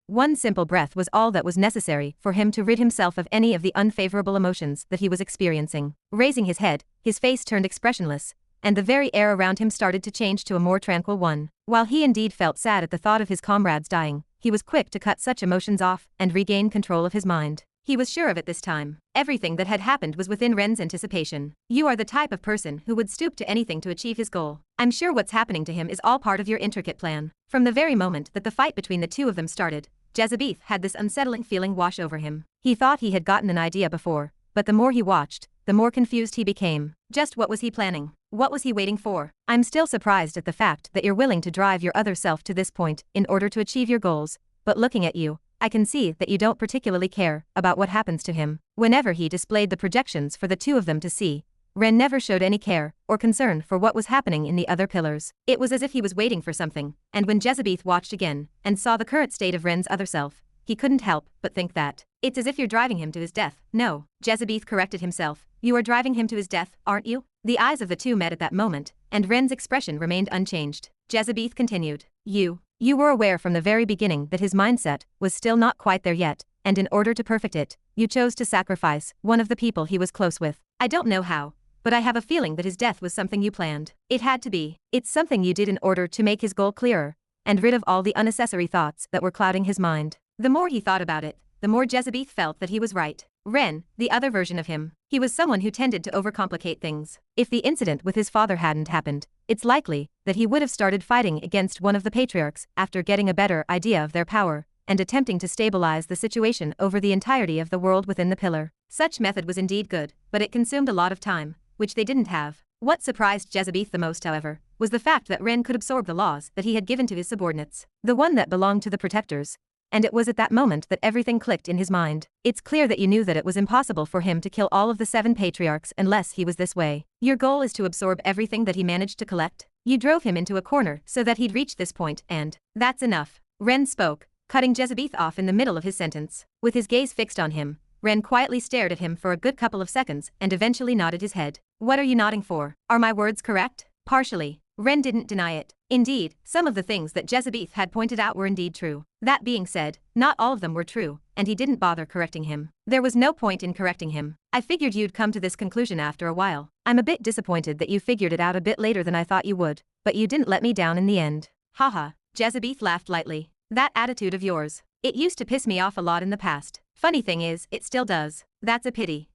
One simple breath was all that was necessary for him to rid himself of any of the unfavorable emotions that he was experiencing. Raising his head, his face turned expressionless, and the very air around him started to change to a more tranquil one. While he indeed felt sad at the thought of his comrades dying, he was quick to cut such emotions off and regain control of his mind. He was sure of it this time. Everything that had happened was within Ren's anticipation. You are the type of person who would stoop to anything to achieve his goal. I'm sure what's happening to him is all part of your intricate plan. From the very moment that the fight between the two of them started, Jezebeth had this unsettling feeling wash over him. He thought he had gotten an idea before, but the more he watched, the more confused he became. Just what was he planning? What was he waiting for? I'm still surprised at the fact that you're willing to drive your other self to this point in order to achieve your goals, but looking at you, I can see that you don't particularly care about what happens to him. Whenever he displayed the projections for the two of them to see, Ren never showed any care or concern for what was happening in the other pillars. It was as if he was waiting for something, and when Jezebeth watched again and saw the current state of Ren's other self, he couldn't help but think that it's as if you're driving him to his death. No, Jezebeth corrected himself. You are driving him to his death, aren't you? The eyes of the two met at that moment, and Ren's expression remained unchanged. Jezebeth continued. You were aware from the very beginning that his mindset was still not quite there yet, and in order to perfect it, you chose to sacrifice one of the people he was close with. I don't know how, but I have a feeling that his death was something you planned. It had to be. It's something you did in order to make his goal clearer, and rid of all the unnecessary thoughts that were clouding his mind. The more he thought about it, the more Jezebeth felt that he was right. Ren, the other version of him, he was someone who tended to overcomplicate things. If the incident with his father hadn't happened, it's likely that he would have started fighting against one of the patriarchs after getting a better idea of their power, and attempting to stabilize the situation over the entirety of the world within the pillar. Such method was indeed good, but it consumed a lot of time, which they didn't have. What surprised Jezebeth the most, however, was the fact that Ren could absorb the laws that he had given to his subordinates, the one that belonged to the protectors. And it was at that moment that everything clicked in his mind. It's clear that you knew that it was impossible for him to kill all of the 7 patriarchs unless he was this way. Your goal is to absorb everything that he managed to collect. You drove him into a corner so that he'd reach this point, and that's enough. Ren spoke, cutting Jezebeth off in the middle of his sentence. With his gaze fixed on him, Ren quietly stared at him for a good couple of seconds and eventually nodded his head. What are you nodding for? Are my words correct? Partially. Ren didn't deny it. Indeed, some of the things that Jezebeth had pointed out were indeed true. That being said, not all of them were true, and he didn't bother correcting him. There was no point in correcting him. I figured you'd come to this conclusion after a while. I'm a bit disappointed that you figured it out a bit later than I thought you would, but you didn't let me down in the end. Haha, Jezebeth laughed lightly. That attitude of yours. It used to piss me off a lot in the past. Funny thing is, it still does. That's a pity.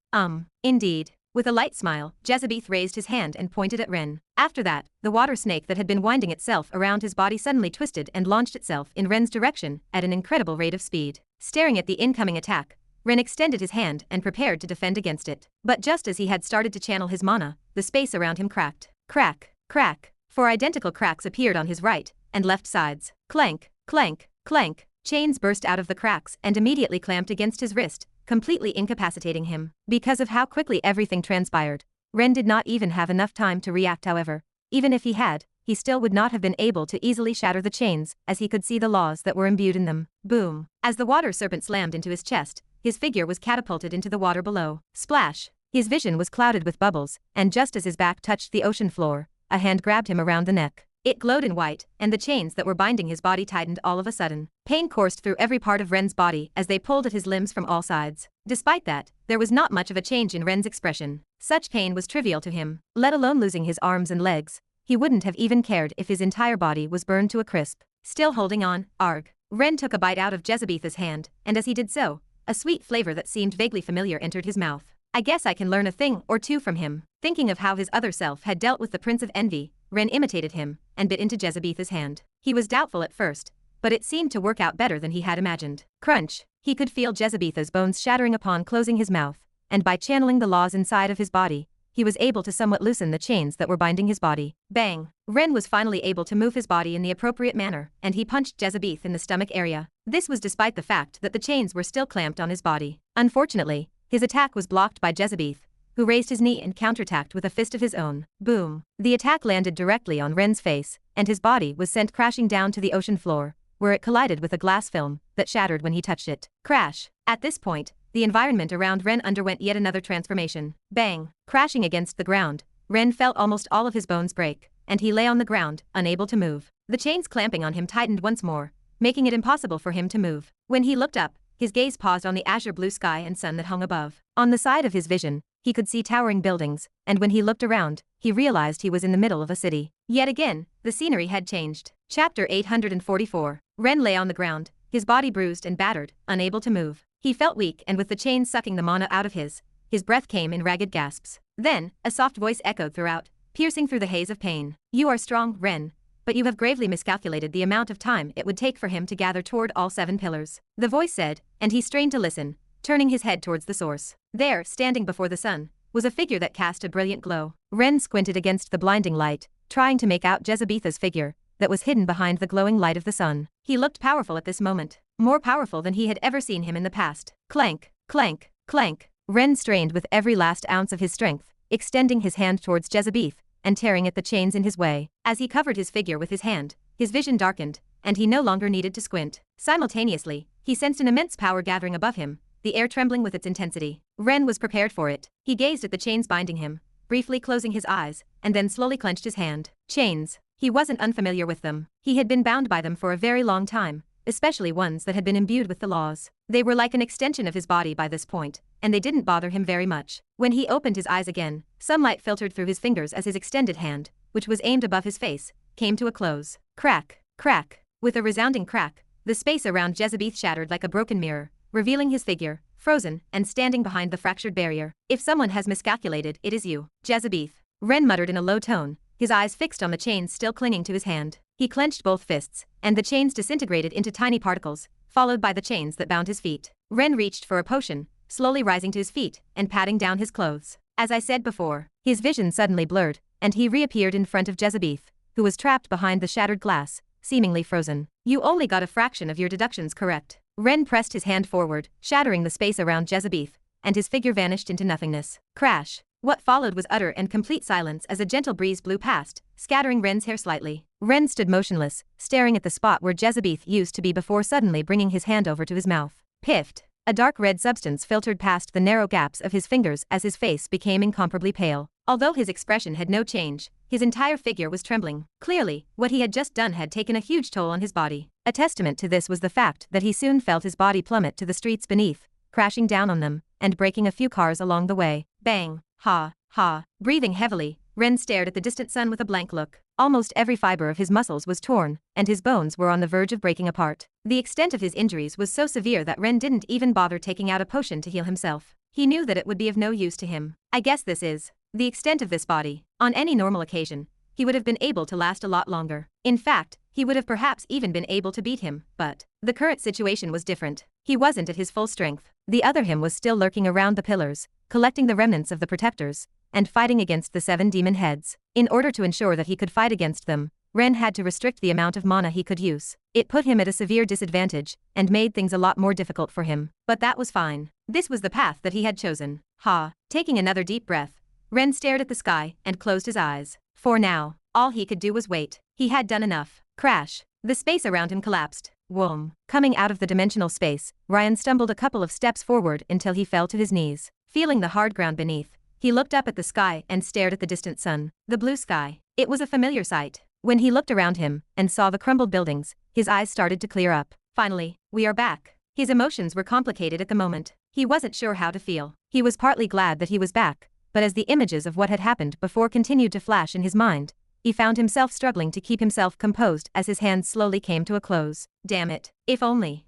Indeed. With a light smile, Jezebeth raised his hand and pointed at Ren. After that, the water snake that had been winding itself around his body suddenly twisted and launched itself in Ren's direction at an incredible rate of speed. Staring at the incoming attack, Ren extended his hand and prepared to defend against it. But just as he had started to channel his mana, the space around him cracked. Crack, crack. 4 identical cracks appeared on his right and left sides. Clank, clank, clank. Chains burst out of the cracks and immediately clamped against his wrist, completely incapacitating him. Because of how quickly everything transpired, Ren did not even have enough time to react. However, even if he had, he still would not have been able to easily shatter the chains, as he could see the laws that were imbued in them. Boom. As the water serpent slammed into his chest, his figure was catapulted into the water below. Splash. His vision was clouded with bubbles, and just as his back touched the ocean floor, a hand grabbed him around the neck. It glowed in white, and the chains that were binding his body tightened all of a sudden. Pain coursed through every part of Ren's body as they pulled at his limbs from all sides. Despite that, there was not much of a change in Ren's expression. Such pain was trivial to him, let alone losing his arms and legs. He wouldn't have even cared if his entire body was burned to a crisp. Still holding on, arg. Ren took a bite out of Jezebeth's hand, and as he did so, a sweet flavor that seemed vaguely familiar entered his mouth. I guess I can learn a thing or two from him. Thinking of how his other self had dealt with the Prince of Envy, Ren imitated him and bit into Jezebeth's hand. He was doubtful at first, but it seemed to work out better than he had imagined. Crunch. He could feel Jezebeth's bones shattering upon closing his mouth, and by channeling the laws inside of his body, he was able to somewhat loosen the chains that were binding his body. Bang. Ren was finally able to move his body in the appropriate manner, and he punched Jezebeth in the stomach area. This was despite the fact that the chains were still clamped on his body. Unfortunately, his attack was blocked by Jezebeth, who raised his knee and counterattacked with a fist of his own. Boom. The attack landed directly on Ren's face, and his body was sent crashing down to the ocean floor, where it collided with a glass film that shattered when he touched it. Crash. At this point, the environment around Ren underwent yet another transformation. Bang. Crashing against the ground, Ren felt almost all of his bones break, and he lay on the ground, unable to move. The chains clamping on him tightened once more, making it impossible for him to move. When he looked up, his gaze paused on the azure blue sky and sun that hung above. On the side of his vision, he could see towering buildings, and when he looked around, he realized he was in the middle of a city. Yet again, the scenery had changed. Chapter 844. Ren lay on the ground, his body bruised and battered, unable to move. He felt weak, and with the chains sucking the mana out of his breath came in ragged gasps. Then, a soft voice echoed throughout, piercing through the haze of pain. "You are strong, Ren, but you have gravely miscalculated the amount of time it would take for him to gather toward all 7 pillars." The voice said, and he strained to listen, turning his head towards the source. There, standing before the sun, was a figure that cast a brilliant glow. Ren squinted against the blinding light, trying to make out Jezebetha's figure that was hidden behind the glowing light of the sun. He looked powerful at this moment, more powerful than he had ever seen him in the past. Clank, clank, clank. Ren strained with every last ounce of his strength, extending his hand towards Jezebeth and tearing at the chains in his way. As he covered his figure with his hand, his vision darkened, and he no longer needed to squint. Simultaneously, he sensed an immense power gathering above him, the air trembling with its intensity. Ren was prepared for it. He gazed at the chains binding him, briefly closing his eyes, and then slowly clenched his hand. Chains. He wasn't unfamiliar with them. He had been bound by them for a very long time, especially ones that had been imbued with the laws. They were like an extension of his body by this point, and they didn't bother him very much. When he opened his eyes again, sunlight filtered through his fingers as his extended hand, which was aimed above his face, came to a close. Crack, crack. With a resounding crack, the space around Jezebeth shattered like a broken mirror, revealing his figure, frozen and standing behind the fractured barrier. "If someone has miscalculated, it is you, Jezebeth," Ren muttered in a low tone, his eyes fixed on the chains still clinging to his hand. He clenched both fists, and the chains disintegrated into tiny particles, followed by the chains that bound his feet. Ren reached for a potion, slowly rising to his feet and patting down his clothes. As I said before, his vision suddenly blurred, and he reappeared in front of Jezebeth, who was trapped behind the shattered glass, seemingly frozen. "You only got a fraction of your deductions correct." Ren pressed his hand forward, shattering the space around Jezebeth, and his figure vanished into nothingness. Crash. What followed was utter and complete silence as a gentle breeze blew past, scattering Ren's hair slightly. Ren stood motionless, staring at the spot where Jezebeth used to be before suddenly bringing his hand over to his mouth. Piffed. A dark red substance filtered past the narrow gaps of his fingers as his face became incomparably pale. Although his expression had no change, his entire figure was trembling. Clearly, what he had just done had taken a huge toll on his body. A testament to this was the fact that he soon felt his body plummet to the streets beneath, crashing down on them, and breaking a few cars along the way. Bang. Ha. Ha. Breathing heavily, Ren stared at the distant sun with a blank look. Almost every fiber of his muscles was torn, and his bones were on the verge of breaking apart. The extent of his injuries was so severe that Ren didn't even bother taking out a potion to heal himself. He knew that it would be of no use to him. I guess this is the extent of this body. On any normal occasion, he would have been able to last a lot longer. In fact, he would have perhaps even been able to beat him, but the current situation was different. He wasn't at his full strength. The other him was still lurking around the pillars, collecting the remnants of the protectors, and fighting against the 7 demon heads. In order to ensure that he could fight against them, Ren had to restrict the amount of mana he could use. It put him at a severe disadvantage, and made things a lot more difficult for him. But that was fine. This was the path that he had chosen. Ha. Taking another deep breath, Ren stared at the sky and closed his eyes. For now, all he could do was wait. He had done enough. Crash. The space around him collapsed. Whoom. Coming out of the dimensional space, Ryan stumbled a couple of steps forward until he fell to his knees. Feeling the hard ground beneath, he looked up at the sky and stared at the distant sun. The blue sky. It was a familiar sight. When he looked around him and saw the crumbled buildings, his eyes started to clear up. Finally, we are back. His emotions were complicated at the moment. He wasn't sure how to feel. He was partly glad that he was back, but as the images of what had happened before continued to flash in his mind, he found himself struggling to keep himself composed as his hands slowly came to a close. Damn it. If only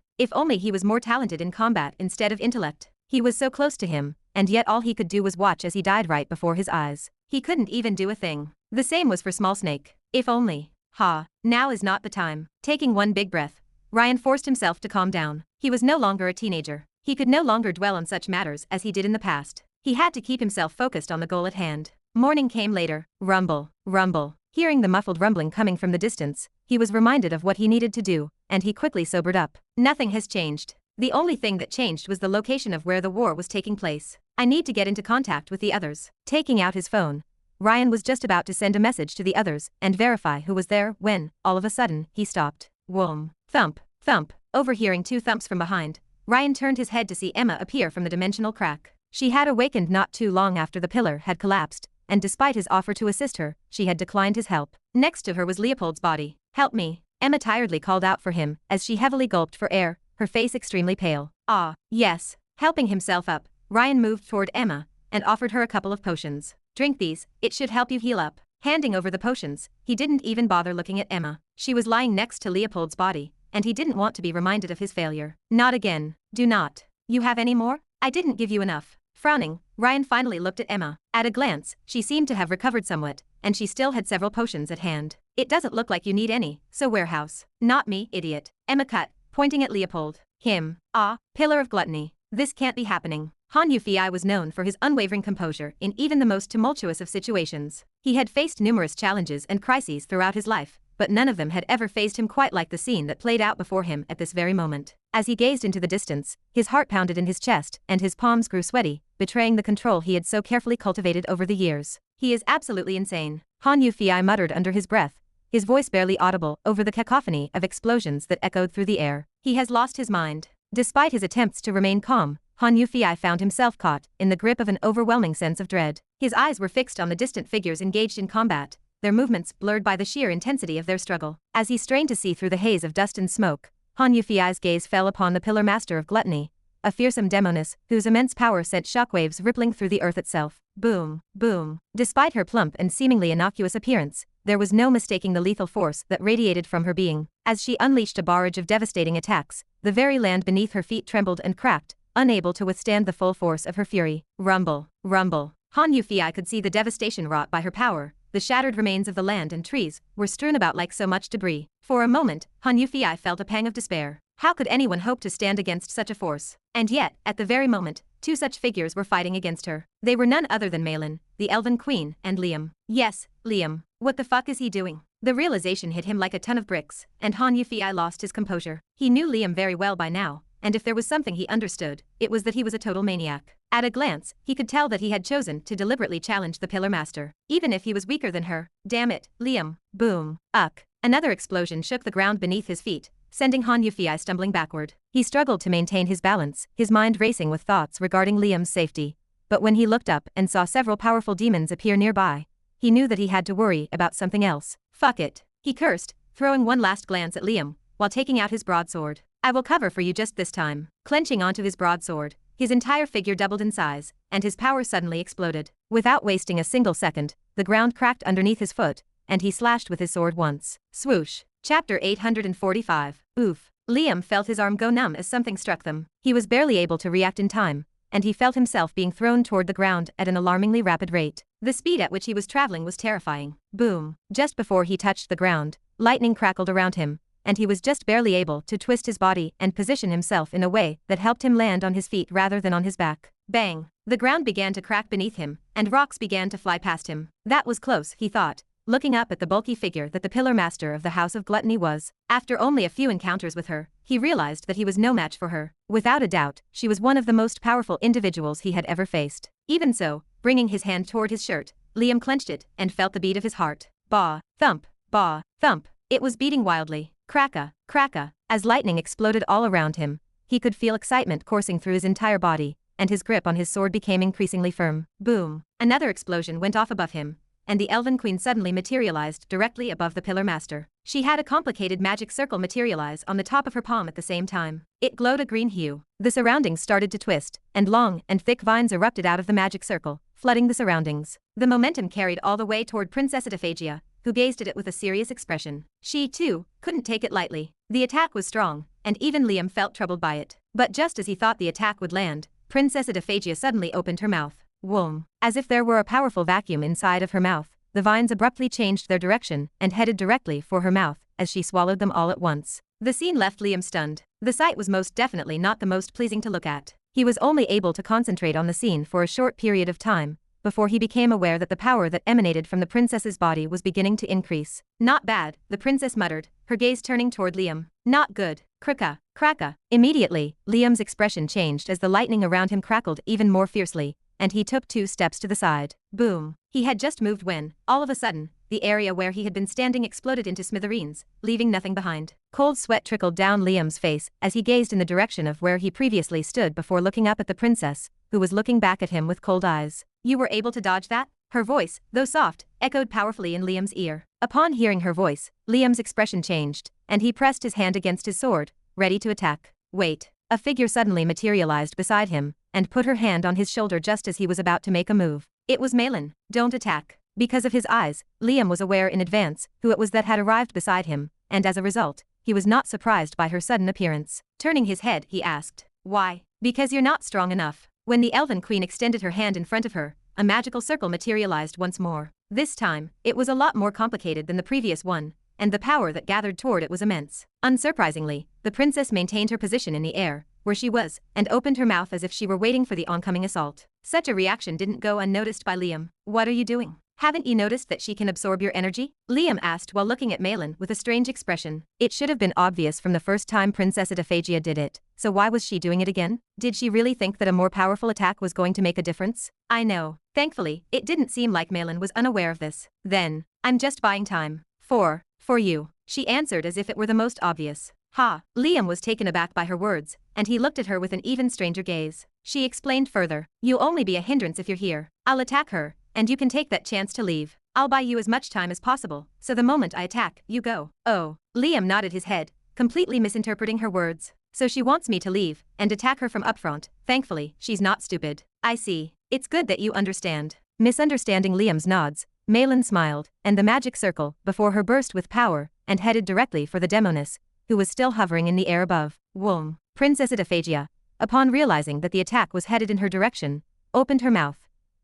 he was more talented in combat instead of intellect. He was so close to him, and yet all he could do was watch as he died right before his eyes. He couldn't even do a thing. The same was for Small Snake. If only. Ha. Now is not the time. Taking one big breath, Ryan forced himself to calm down. He was no longer a teenager. He could no longer dwell on such matters as he did in the past. He had to keep himself focused on the goal at hand. Morning came later. Rumble. Rumble. Hearing the muffled rumbling coming from the distance, he was reminded of what he needed to do, and he quickly sobered up. Nothing has changed. The only thing that changed was the location of where the war was taking place. I need to get into contact with the others. Taking out his phone, Ryan was just about to send a message to the others and verify who was there when, all of a sudden, he stopped. Whoom. Thump. Thump. Overhearing 2 thumps from behind, Ryan turned his head to see Emma appear from the dimensional crack. She had awakened not too long after the pillar had collapsed, and despite his offer to assist her, she had declined his help. Next to her was Leopold's body. Help me. Emma tiredly called out for him as she heavily gulped for air, her face extremely pale. Ah, yes. Helping himself up, Ryan moved toward Emma and offered her a couple of potions. Drink these, it should help you heal up. Handing over the potions, he didn't even bother looking at Emma. She was lying next to Leopold's body, and he didn't want to be reminded of his failure. Not again. Do not. You have any more? I didn't give you enough. Frowning, Ryan finally looked at Emma. At a glance, she seemed to have recovered somewhat, and she still had several potions at hand. It doesn't look like you need any, so warehouse. Not me, idiot. Emma cut, pointing at Leopold. Him. Ah, pillar of gluttony. This can't be happening. Han Yufei was known for his unwavering composure in even the most tumultuous of situations. He had faced numerous challenges and crises throughout his life, but none of them had ever fazed him quite like the scene that played out before him at this very moment. As he gazed into the distance, his heart pounded in his chest and his palms grew sweaty, betraying the control he had so carefully cultivated over the years. He is absolutely insane. Han Yufei muttered under his breath, his voice barely audible over the cacophony of explosions that echoed through the air. He has lost his mind. Despite his attempts to remain calm, Han Yufei found himself caught in the grip of an overwhelming sense of dread. His eyes were fixed on the distant figures engaged in combat, their movements blurred by the sheer intensity of their struggle. As he strained to see through the haze of dust and smoke, Han Yufei's gaze fell upon the pillar master of gluttony, a fearsome demoness whose immense power sent shockwaves rippling through the earth itself. Boom, boom. Despite her plump and seemingly innocuous appearance, there was no mistaking the lethal force that radiated from her being. As she unleashed a barrage of devastating attacks, the very land beneath her feet trembled and cracked, unable to withstand the full force of her fury. Rumble, rumble. Han Yufei could see the devastation wrought by her power. The shattered remains of the land and trees were strewn about like so much debris. For a moment, Han Yufei felt a pang of despair. How could anyone hope to stand against such a force? And yet, at the very moment, two such figures were fighting against her. They were none other than Malin, the Elven Queen, and Liam. Yes, Liam. What the fuck is he doing? The realization hit him like a ton of bricks, and Han Yufei lost his composure. He knew Liam very well by now, and if there was something he understood, it was that he was a total maniac. At a glance, he could tell that he had chosen to deliberately challenge the Pillar Master, even if he was weaker than her. Damn it, Liam. Boom. Uck. Another explosion shook the ground beneath his feet, sending Han Yufei stumbling backward. He struggled to maintain his balance, his mind racing with thoughts regarding Liam's safety. But when he looked up and saw several powerful demons appear nearby, he knew that he had to worry about something else. Fuck it. He cursed, throwing one last glance at Liam, while taking out his broadsword. I will cover for you just this time. Clenching onto his broadsword, his entire figure doubled in size, and his power suddenly exploded. Without wasting a single second, the ground cracked underneath his foot, and he slashed with his sword once. Swoosh. Chapter 845. Oof. Liam felt his arm go numb as something struck them. He was barely able to react in time, and he felt himself being thrown toward the ground at an alarmingly rapid rate. The speed at which he was traveling was terrifying. Boom. Just before he touched the ground, lightning crackled around him, and he was just barely able to twist his body and position himself in a way that helped him land on his feet rather than on his back. Bang. The ground began to crack beneath him, and rocks began to fly past him. That was close, he thought, looking up at the bulky figure that the Pillar Master of the House of Gluttony was. After only a few encounters with her, he realized that he was no match for her. Without a doubt, she was one of the most powerful individuals he had ever faced. Even so, bringing his hand toward his shirt, Liam clenched it and felt the beat of his heart. Bah, thump, bah, thump. It was beating wildly. Cracka, cracka. As lightning exploded all around him, he could feel excitement coursing through his entire body, and his grip on his sword became increasingly firm. Boom. Another explosion went off above him, and the Elven Queen suddenly materialized directly above the Pillar Master. She had a complicated magic circle materialize on the top of her palm at the same time. It glowed a green hue. The surroundings started to twist, and long and thick vines erupted out of the magic circle, flooding the surroundings. The momentum carried all the way toward Princess Adiphagia, who gazed at it with a serious expression. She, too, couldn't take it lightly. The attack was strong, and even Liam felt troubled by it. But just as he thought the attack would land, Princess Adiphagia suddenly opened her mouth. Whoom. As if there were a powerful vacuum inside of her mouth, the vines abruptly changed their direction and headed directly for her mouth as she swallowed them all at once. The scene left Liam stunned. The sight was most definitely not the most pleasing to look at. He was only able to concentrate on the scene for a short period of time before he became aware that the power that emanated from the princess's body was beginning to increase. Not bad, the princess muttered, her gaze turning toward Liam. Not good. Cracka, cracka. Immediately, Liam's expression changed as the lightning around him crackled even more fiercely, and he took 2 steps to the side. Boom. He had just moved when, all of a sudden, the area where he had been standing exploded into smithereens, leaving nothing behind. Cold sweat trickled down Liam's face as he gazed in the direction of where he previously stood before looking up at the princess, who was looking back at him with cold eyes. You were able to dodge that? Her voice, though soft, echoed powerfully in Liam's ear. Upon hearing her voice, Liam's expression changed, and he pressed his hand against his sword, ready to attack. Wait. A figure suddenly materialized beside him, and put her hand on his shoulder just as he was about to make a move. It was Malin. Don't attack. Because of his eyes, Liam was aware in advance who it was that had arrived beside him, and as a result, he was not surprised by her sudden appearance. Turning his head, he asked, "Why?" "Because you're not strong enough." When the Elven Queen extended her hand in front of her, a magical circle materialized once more. This time, it was a lot more complicated than the previous one, and the power that gathered toward it was immense. Unsurprisingly, the princess maintained her position in the air, where she was, and opened her mouth as if she were waiting for the oncoming assault. Such a reaction didn't go unnoticed by Liam. "What are you doing? Haven't you noticed that she can absorb your energy?" Liam asked while looking at Malin with a strange expression. It should have been obvious from the first time Princess Adaphagia did it, so why was she doing it again? Did she really think that a more powerful attack was going to make a difference? I know. Thankfully, it didn't seem like Malin was unaware of this. Then, I'm just buying time. For you, she answered as if it were the most obvious. Ha! Liam was taken aback by her words, and he looked at her with an even stranger gaze. She explained further, "You'll only be a hindrance if you're here. I'll attack her, and you can take that chance to leave. I'll buy you as much time as possible, so the moment I attack, you go." "Oh." Liam nodded his head, completely misinterpreting her words. "So she wants me to leave, and attack her from up front. Thankfully, she's not stupid. I see. It's good that you understand." Misunderstanding Liam's nods, Malin smiled, and the magic circle before her burst with power, and headed directly for the demoness, who was still hovering in the air above. Whoom. Princess Adaphagia, upon realizing that the attack was headed in her direction, opened her mouth,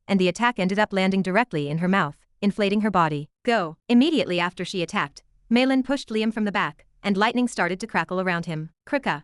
and the attack ended up landing directly in her mouth, inflating her body. Go. Immediately after she attacked, Malin pushed Liam from the back, and lightning started to crackle around him. Kraka.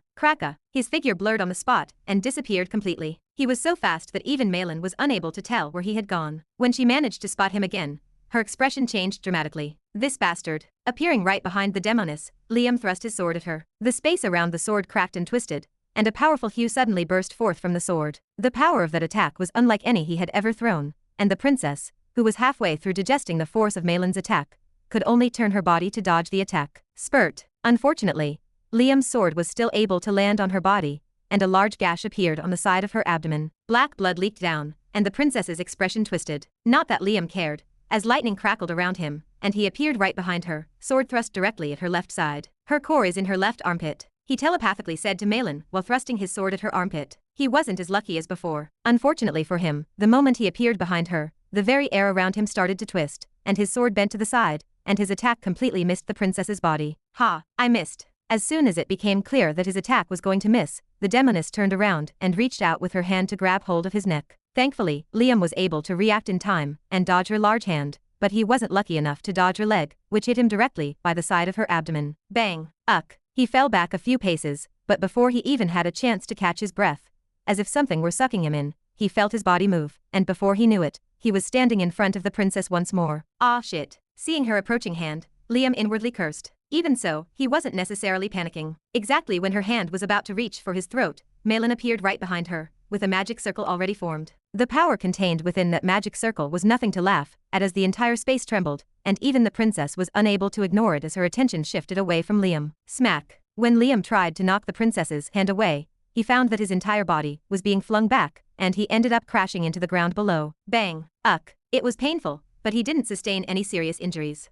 His figure blurred on the spot and disappeared completely. He was so fast that even Malin was unable to tell where he had gone. When she managed to spot him again, her expression changed dramatically. "This bastard." Appearing right behind the demoness, Liam thrust his sword at her. The space around the sword cracked and twisted, and a powerful hue suddenly burst forth from the sword. The power of that attack was unlike any he had ever thrown, and the princess, who was halfway through digesting the force of Malin's attack, could only turn her body to dodge the attack. Spurt. Unfortunately, Liam's sword was still able to land on her body, and a large gash appeared on the side of her abdomen. Black blood leaked down, and the princess's expression twisted. Not that Liam cared, as lightning crackled around him, and he appeared right behind her, sword thrust directly at her left side. "Her core is in her left armpit," he telepathically said to Malin while thrusting his sword at her armpit. He wasn't as lucky as before. Unfortunately for him, the moment he appeared behind her, the very air around him started to twist, and his sword bent to the side, and his attack completely missed the princess's body. "Ha! I missed." As soon as it became clear that his attack was going to miss, the demoness turned around and reached out with her hand to grab hold of his neck. Thankfully, Liam was able to react in time and dodge her large hand, but he wasn't lucky enough to dodge her leg, which hit him directly by the side of her abdomen. Bang! Uck! He fell back a few paces, but before he even had a chance to catch his breath, as if something were sucking him in, he felt his body move, and before he knew it, he was standing in front of the princess once more. Ah shit. Seeing her approaching hand, Liam inwardly cursed. Even so, he wasn't necessarily panicking. Exactly when her hand was about to reach for his throat, Malin appeared right behind her, with a magic circle already formed. The power contained within that magic circle was nothing to laugh at, as the entire space trembled, and even the princess was unable to ignore it as her attention shifted away from Liam. Smack. When Liam tried to knock the princess's hand away, he found that his entire body was being flung back, and he ended up crashing into the ground below. Bang. Uck. It was painful, but he didn't sustain any serious injuries.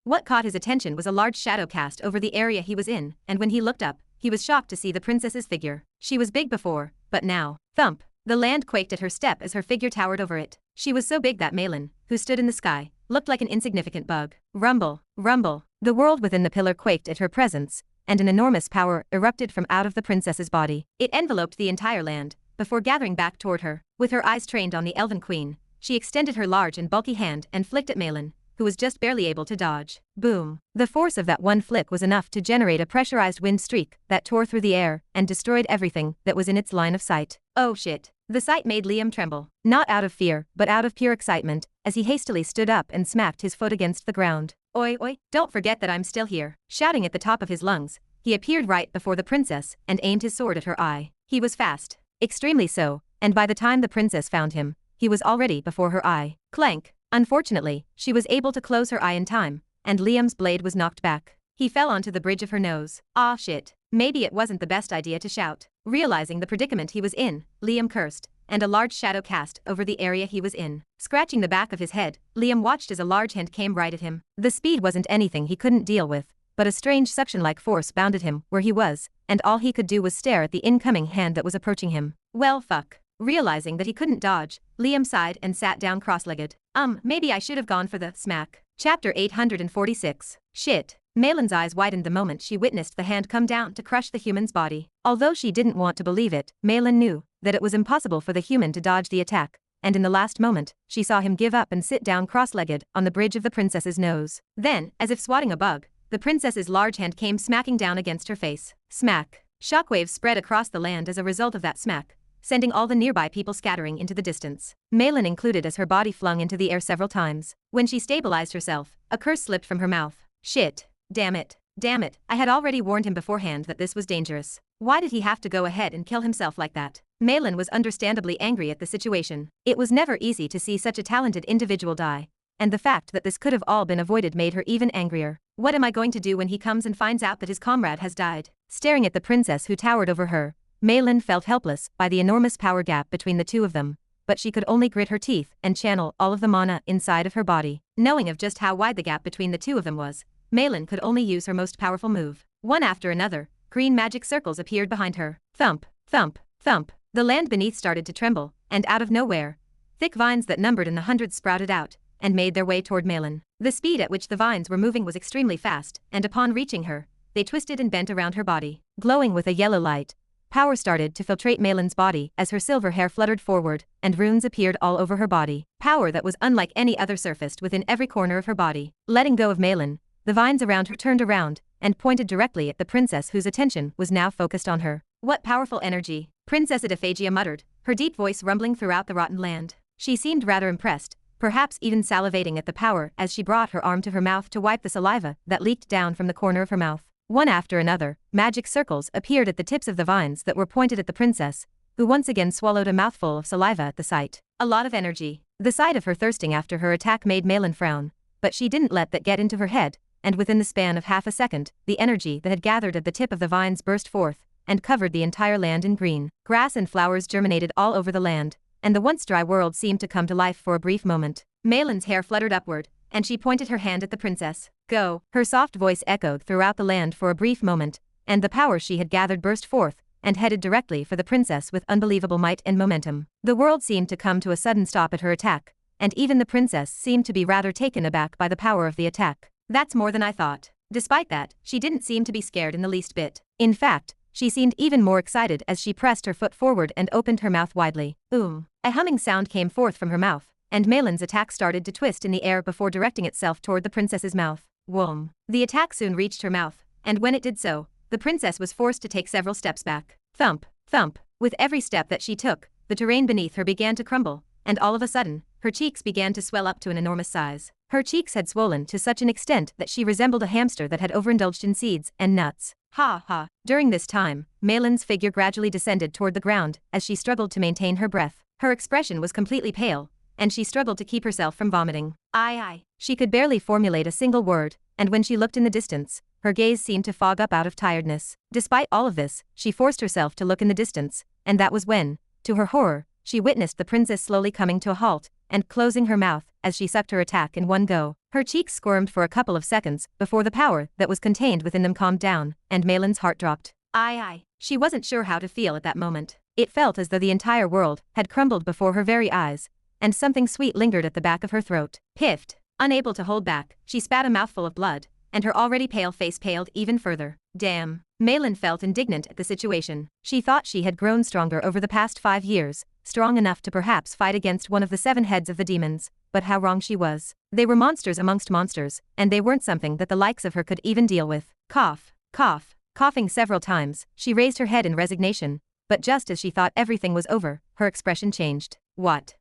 What caught his attention was a large shadow cast over the area he was in, and when he looked up, he was shocked to see the princess's figure. She was big before, but now, thump, the land quaked at her step as her figure towered over it. She was so big that Malin, who stood in the sky, looked like an insignificant bug. Rumble, rumble. The world within the pillar quaked at her presence, and an enormous power erupted from out of the princess's body. It enveloped the entire land, before gathering back toward her. With her eyes trained on the Elven Queen, she extended her large and bulky hand and flicked at Malin, who was just barely able to dodge. Boom. The force of that one flick was enough to generate a pressurized wind streak that tore through the air and destroyed everything that was in its line of sight. Oh shit. The sight made Liam tremble, not out of fear, but out of pure excitement, as he hastily stood up and smacked his foot against the ground. Oi, don't forget that I'm still here. Shouting at the top of his lungs, he appeared right before the princess and aimed his sword at her eye. He was fast. Extremely so, and by the time the princess found him, he was already before her eye. Clank. Unfortunately, she was able to close her eye in time, and Liam's blade was knocked back. He fell onto the bridge of her nose. Ah shit. Maybe it wasn't the best idea to shout. Realizing the predicament he was in, Liam cursed, and a large shadow cast over the area he was in. Scratching the back of his head, Liam watched as a large hand came right at him. The speed wasn't anything he couldn't deal with, but a strange suction-like force bounded him where he was, and all he could do was stare at the incoming hand that was approaching him. Well fuck. Realizing that he couldn't dodge, Liam sighed and sat down cross-legged. Maybe I should have gone for the smack. Chapter 846. Shit. Malin's eyes widened the moment she witnessed the hand come down to crush the human's body. Although she didn't want to believe it, Malin knew that it was impossible for the human to dodge the attack, and in the last moment, she saw him give up and sit down cross-legged on the bridge of the princess's nose. Then, as if swatting a bug, the princess's large hand came smacking down against her face. Smack. Shockwaves spread across the land as a result of that smack, sending all the nearby people scattering into the distance. Malin included, as her body flung into the air several times. When she stabilized herself, a curse slipped from her mouth. Shit. Damn it. Damn it. I had already warned him beforehand that this was dangerous. Why did he have to go ahead and kill himself like that? Malin was understandably angry at the situation. It was never easy to see such a talented individual die, and the fact that this could have all been avoided made her even angrier. What am I going to do when he comes and finds out that his comrade has died? Staring at the princess who towered over her, Malin felt helpless by the enormous power gap between the two of them, but she could only grit her teeth and channel all of the mana inside of her body. Knowing of just how wide the gap between the two of them was, Malin could only use her most powerful move. One after another, green magic circles appeared behind her. Thump, thump, thump. The land beneath started to tremble, and out of nowhere, thick vines that numbered in the hundreds sprouted out and made their way toward Malin. The speed at which the vines were moving was extremely fast, and upon reaching her, they twisted and bent around her body. Glowing with a yellow light, power started to filtrate Malin's body as her silver hair fluttered forward, and runes appeared all over her body. Power that was unlike any other surfaced within every corner of her body. Letting go of Malin, the vines around her turned around and pointed directly at the princess, whose attention was now focused on her. What powerful energy, Princess Adiphagia muttered, her deep voice rumbling throughout the rotten land. She seemed rather impressed, perhaps even salivating at the power as she brought her arm to her mouth to wipe the saliva that leaked down from the corner of her mouth. One after another, magic circles appeared at the tips of the vines that were pointed at the princess, who once again swallowed a mouthful of saliva at the sight. A lot of energy. The sight of her thirsting after her attack made Malin frown, but she didn't let that get into her head, and within the span of half a second, the energy that had gathered at the tip of the vines burst forth and covered the entire land in green. Grass and flowers germinated all over the land, and the once dry world seemed to come to life for a brief moment. Malin's hair fluttered upward, and she pointed her hand at the princess. Go. Her soft voice echoed throughout the land for a brief moment, and the power she had gathered burst forth and headed directly for the princess with unbelievable might and momentum. The world seemed to come to a sudden stop at her attack, and even the princess seemed to be rather taken aback by the power of the attack. That's more than I thought. Despite that, she didn't seem to be scared in the least bit. In fact, she seemed even more excited as she pressed her foot forward and opened her mouth widely. A humming sound came forth from her mouth, and Malin's attack started to twist in the air before directing itself toward the princess's mouth. Whoom. The attack soon reached her mouth, and when it did so, the princess was forced to take several steps back. Thump, thump. With every step that she took, the terrain beneath her began to crumble, and all of a sudden, her cheeks began to swell up to an enormous size. Her cheeks had swollen to such an extent that she resembled a hamster that had overindulged in seeds and nuts. Ha ha. During this time, Malin's figure gradually descended toward the ground as she struggled to maintain her breath. Her expression was completely pale, and she struggled to keep herself from vomiting. Aye. She could barely formulate a single word, and when she looked in the distance, her gaze seemed to fog up out of tiredness. Despite all of this, she forced herself to look in the distance, and that was when, to her horror, she witnessed the princess slowly coming to a halt and closing her mouth as she sucked her attack in one go. Her cheeks squirmed for a couple of seconds before the power that was contained within them calmed down, and Malin's heart dropped. Aye. She wasn't sure how to feel at that moment. It felt as though the entire world had crumbled before her very eyes, and something sweet lingered at the back of her throat. Piffed. Unable to hold back, she spat a mouthful of blood, and her already pale face paled even further. Damn. Malin felt indignant at the situation. She thought she had grown stronger over the past 5 years, strong enough to perhaps fight against one of the 7 heads of the demons, but how wrong she was. They were monsters amongst monsters, and they weren't something that the likes of her could even deal with. Cough, cough. Coughing several times, she raised her head in resignation, but just as she thought everything was over, her expression changed. What?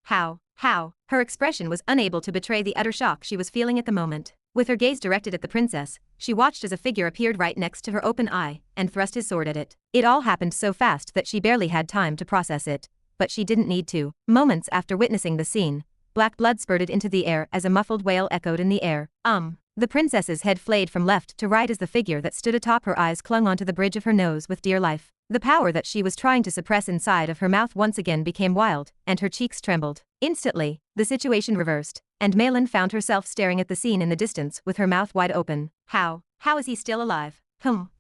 How? Her expression was unable to betray the utter shock she was feeling at the moment. With her gaze directed at the princess, she watched as a figure appeared right next to her open eye and thrust his sword at it. It all happened so fast that she barely had time to process it, but she didn't need to. Moments after witnessing the scene, black blood spurted into the air as a muffled wail echoed in the air. The princess's head flayed from left to right as the figure that stood atop her eyes clung onto the bridge of her nose with dear life. The power that she was trying to suppress inside of her mouth once again became wild, and her cheeks trembled. Instantly, the situation reversed, and Malin found herself staring at the scene in the distance with her mouth wide open. How is he still alive?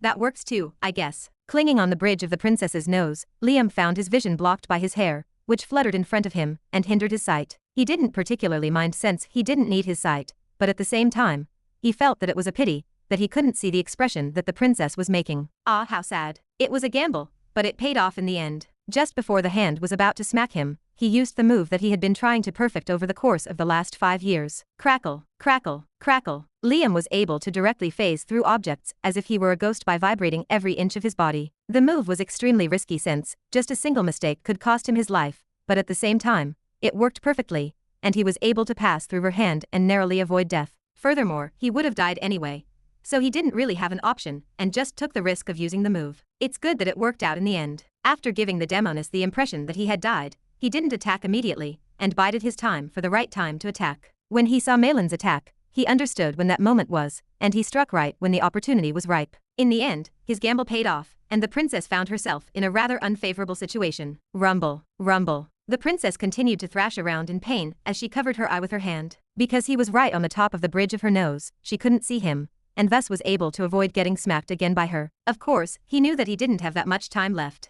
That works too, I guess. Clinging on the bridge of the princess's nose, Liam found his vision blocked by his hair, which fluttered in front of him and hindered his sight. He didn't particularly mind since he didn't need his sight, but at the same time, he felt that it was a pity that he couldn't see the expression that the princess was making. Ah, how sad. It was a gamble, but it paid off in the end. Just before the hand was about to smack him, he used the move that he had been trying to perfect over the course of the last 5 years. Crackle, crackle, crackle. Liam was able to directly phase through objects as if he were a ghost by vibrating every inch of his body. The move was extremely risky since just a single mistake could cost him his life, but at the same time, it worked perfectly, and he was able to pass through her hand and narrowly avoid death. Furthermore, he would have died anyway, so he didn't really have an option and just took the risk of using the move. It's good that it worked out in the end. After giving the Demoness the impression that he had died, he didn't attack immediately and bided his time for the right time to attack. When he saw Malin's attack, he understood when that moment was, and he struck right when the opportunity was ripe. In the end, his gamble paid off, and the princess found herself in a rather unfavorable situation. Rumble, rumble. The princess continued to thrash around in pain as she covered her eye with her hand. Because he was right on the top of the bridge of her nose, she couldn't see him, and thus was able to avoid getting smacked again by her. Of course, he knew that he didn't have that much time left.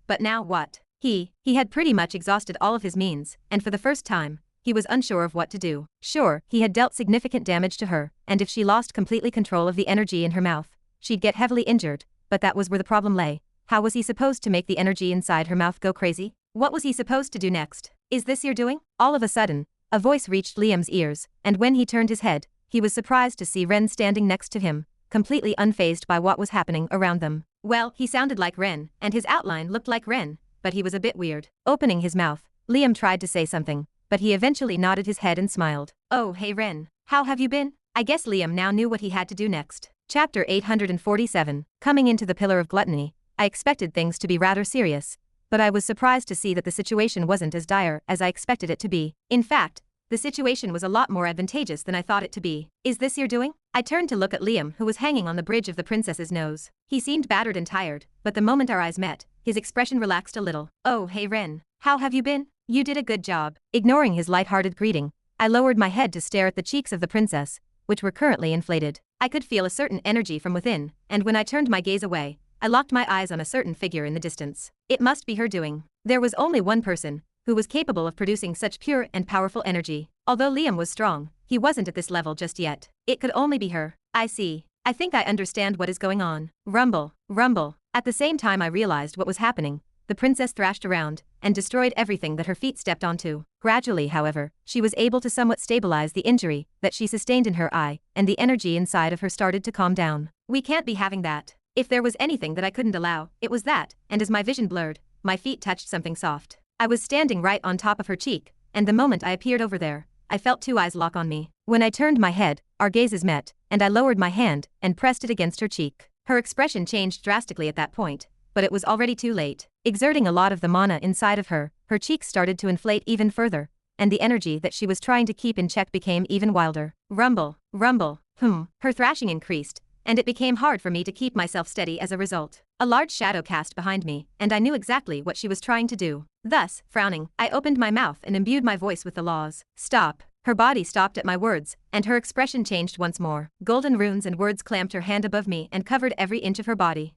But now what? He had pretty much exhausted all of his means, and for the first time, he was unsure of what to do. Sure, he had dealt significant damage to her, and if she lost completely control of the energy in her mouth, she'd get heavily injured, but that was where the problem lay. How was he supposed to make the energy inside her mouth go crazy? What was he supposed to do next? Is this your doing? All of a sudden, a voice reached Liam's ears, and when he turned his head, he was surprised to see Ren standing next to him, completely unfazed by what was happening around them. Well, he sounded like Ren, and his outline looked like Ren, but he was a bit weird. Opening his mouth, Liam tried to say something, but he eventually nodded his head and smiled. Oh, hey Ren, how have you been? I guess Liam now knew what he had to do next. Chapter 847. Coming into the Pillar of Gluttony, I expected things to be rather serious, but I was surprised to see that the situation wasn't as dire as I expected it to be. In fact, the situation was a lot more advantageous than I thought it to be. Is this your doing? I turned to look at Liam, who was hanging on the bridge of the princess's nose. He seemed battered and tired, but the moment our eyes met, his expression relaxed a little. Oh, hey Ren, how have you been? You did a good job. Ignoring his light-hearted greeting, I lowered my head to stare at the cheeks of the princess, which were currently inflated. I could feel a certain energy from within, and when I turned my gaze away, I locked my eyes on a certain figure in the distance. It must be her doing. There was only one person who was capable of producing such pure and powerful energy. Although Liam was strong, he wasn't at this level just yet. It could only be her. I see. I think I understand what is going on. Rumble, rumble. At the same time I realized what was happening, the princess thrashed around and destroyed everything that her feet stepped onto. Gradually, however, she was able to somewhat stabilize the injury that she sustained in her eye, and the energy inside of her started to calm down. We can't be having that. If there was anything that I couldn't allow, it was that, and as my vision blurred, my feet touched something soft. I was standing right on top of her cheek, and the moment I appeared over there, I felt two eyes lock on me. When I turned my head, our gazes met, and I lowered my hand and pressed it against her cheek. Her expression changed drastically at that point, but it was already too late. Exerting a lot of the mana inside of her, her cheeks started to inflate even further, and the energy that she was trying to keep in check became even wilder. Rumble, rumble, Her thrashing increased, and it became hard for me to keep myself steady as a result. A large shadow cast behind me, and I knew exactly what she was trying to do. Thus, frowning, I opened my mouth and imbued my voice with the laws. Stop. Her body stopped at my words, and her expression changed once more. Golden runes and words clamped her hand above me and covered every inch of her body.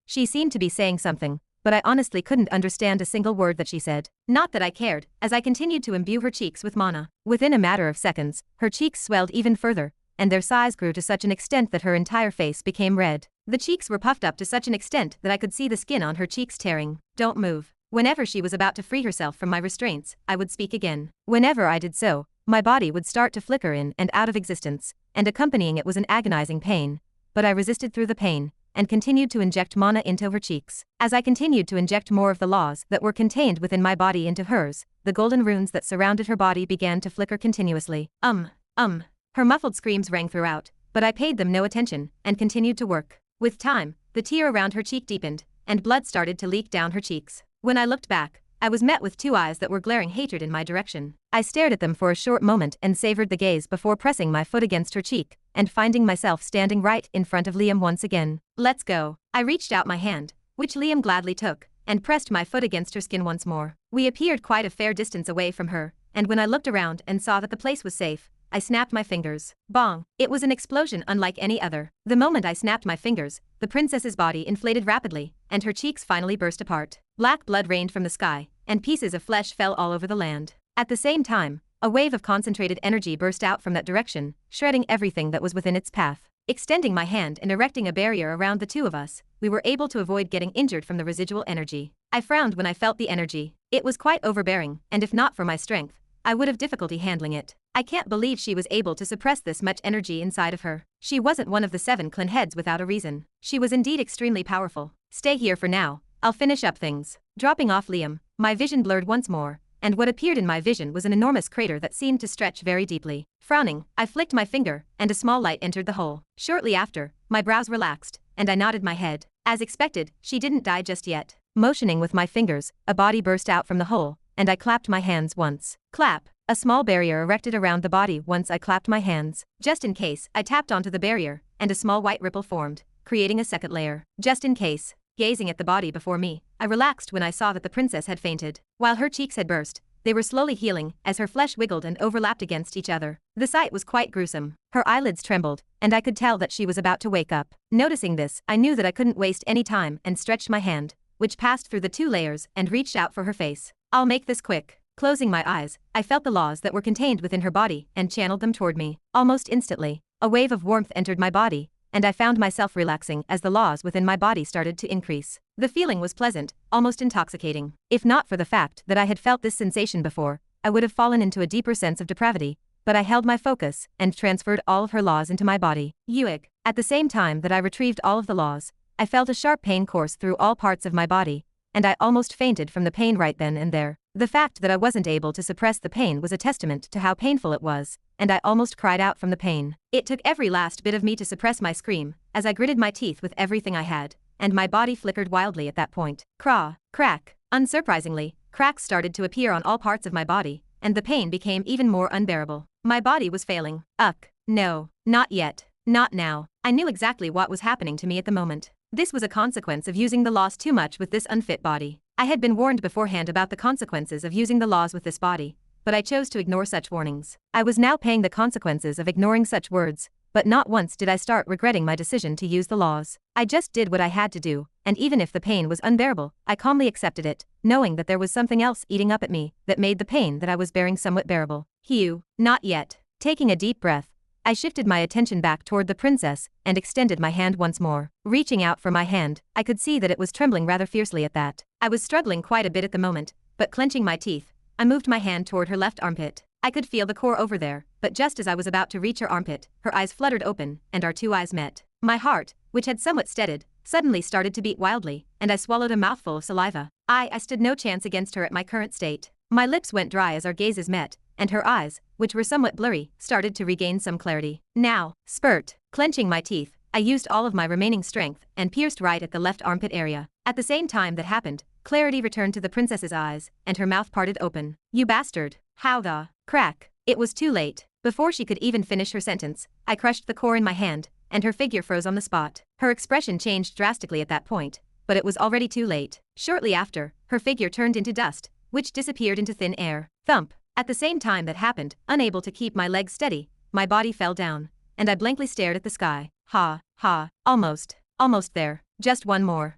She seemed to be saying something, but I honestly couldn't understand a single word that she said. Not that I cared, as I continued to imbue her cheeks with mana. Within a matter of seconds, her cheeks swelled even further, and their size grew to such an extent that her entire face became red. The cheeks were puffed up to such an extent that I could see the skin on her cheeks tearing. Don't move. Whenever she was about to free herself from my restraints, I would speak again. Whenever I did so, my body would start to flicker in and out of existence, and accompanying it was an agonizing pain. But I resisted through the pain, and continued to inject mana into her cheeks. As I continued to inject more of the laws that were contained within my body into hers, the golden runes that surrounded her body began to flicker continuously. Her muffled screams rang throughout, but I paid them no attention, and continued to work. With time, the tear around her cheek deepened, and blood started to leak down her cheeks. When I looked back, I was met with two eyes that were glaring hatred in my direction. I stared at them for a short moment and savored the gaze before pressing my foot against her cheek, and finding myself standing right in front of Liam once again. Let's go. I reached out my hand, which Liam gladly took, and pressed my foot against her skin once more. We appeared quite a fair distance away from her, and when I looked around and saw that the place was safe, I snapped my fingers. Bong! It was an explosion unlike any other. The moment I snapped my fingers, the princess's body inflated rapidly, and her cheeks finally burst apart. Black blood rained from the sky, and pieces of flesh fell all over the land. At the same time, a wave of concentrated energy burst out from that direction, shredding everything that was within its path. Extending my hand and erecting a barrier around the two of us, we were able to avoid getting injured from the residual energy. I frowned when I felt the energy. It was quite overbearing, and if not for my strength, I would have difficulty handling it. I can't believe she was able to suppress this much energy inside of her. She wasn't one of the 7 clan heads without a reason. She was indeed extremely powerful. Stay here for now. I'll finish up things. Dropping off Liam, my vision blurred once more, and what appeared in my vision was an enormous crater that seemed to stretch very deeply. Frowning, I flicked my finger, and a small light entered the hole. Shortly after, my brows relaxed, and I nodded my head. As expected, she didn't die just yet. Motioning with my fingers, a body burst out from the hole, and I clapped my hands once. Clap! A small barrier erected around the body once I clapped my hands. Just in case, I tapped onto the barrier, and a small white ripple formed, creating a second layer. Just in case. Gazing at the body before me, I relaxed when I saw that the princess had fainted. While her cheeks had burst, they were slowly healing as her flesh wiggled and overlapped against each other. The sight was quite gruesome. Her eyelids trembled, and I could tell that she was about to wake up. Noticing this, I knew that I couldn't waste any time and stretched my hand, which passed through the 2 layers and reached out for her face. I'll make this quick. Closing my eyes, I felt the laws that were contained within her body and channeled them toward me. Almost instantly, a wave of warmth entered my body, and I found myself relaxing as the laws within my body started to increase. The feeling was pleasant, almost intoxicating. If not for the fact that I had felt this sensation before, I would have fallen into a deeper sense of depravity, but I held my focus and transferred all of her laws into my body. Yuig. At the same time that I retrieved all of the laws, I felt a sharp pain course through all parts of my body, and I almost fainted from the pain right then and there. The fact that I wasn't able to suppress the pain was a testament to how painful it was, and I almost cried out from the pain. It took every last bit of me to suppress my scream, as I gritted my teeth with everything I had, and my body flickered wildly at that point. Craw, crack. Unsurprisingly, cracks started to appear on all parts of my body, and the pain became even more unbearable. My body was failing. No, not yet. Not now. I knew exactly what was happening to me at the moment. This was a consequence of using the laws too much with this unfit body. I had been warned beforehand about the consequences of using the laws with this body, but I chose to ignore such warnings. I was now paying the consequences of ignoring such words, but not once did I start regretting my decision to use the laws. I just did what I had to do, and even if the pain was unbearable, I calmly accepted it, knowing that there was something else eating up at me that made the pain that I was bearing somewhat bearable. Hugh, not yet. Taking a deep breath, I shifted my attention back toward the princess and extended my hand once more. Reaching out for my hand, I could see that it was trembling rather fiercely at that. I was struggling quite a bit at the moment, but clenching my teeth, I moved my hand toward her left armpit. I could feel the core over there, but just as I was about to reach her armpit, her eyes fluttered open, and our 2 eyes met. My heart, which had somewhat steadied, suddenly started to beat wildly, and I swallowed a mouthful of saliva. I stood no chance against her at my current state. My lips went dry as our gazes met, and her eyes, which were somewhat blurry, started to regain some clarity. Now, spurt. Clenching my teeth, I used all of my remaining strength and pierced right at the left armpit area. At the same time that happened, clarity returned to the princess's eyes, and her mouth parted open. You bastard. How the... Crack. It was too late. Before she could even finish her sentence, I crushed the core in my hand, and her figure froze on the spot. Her expression changed drastically at that point, but it was already too late. Shortly after, her figure turned into dust, which disappeared into thin air. Thump. At the same time that happened, unable to keep my legs steady, my body fell down, and I blankly stared at the sky. Almost there. Just one more.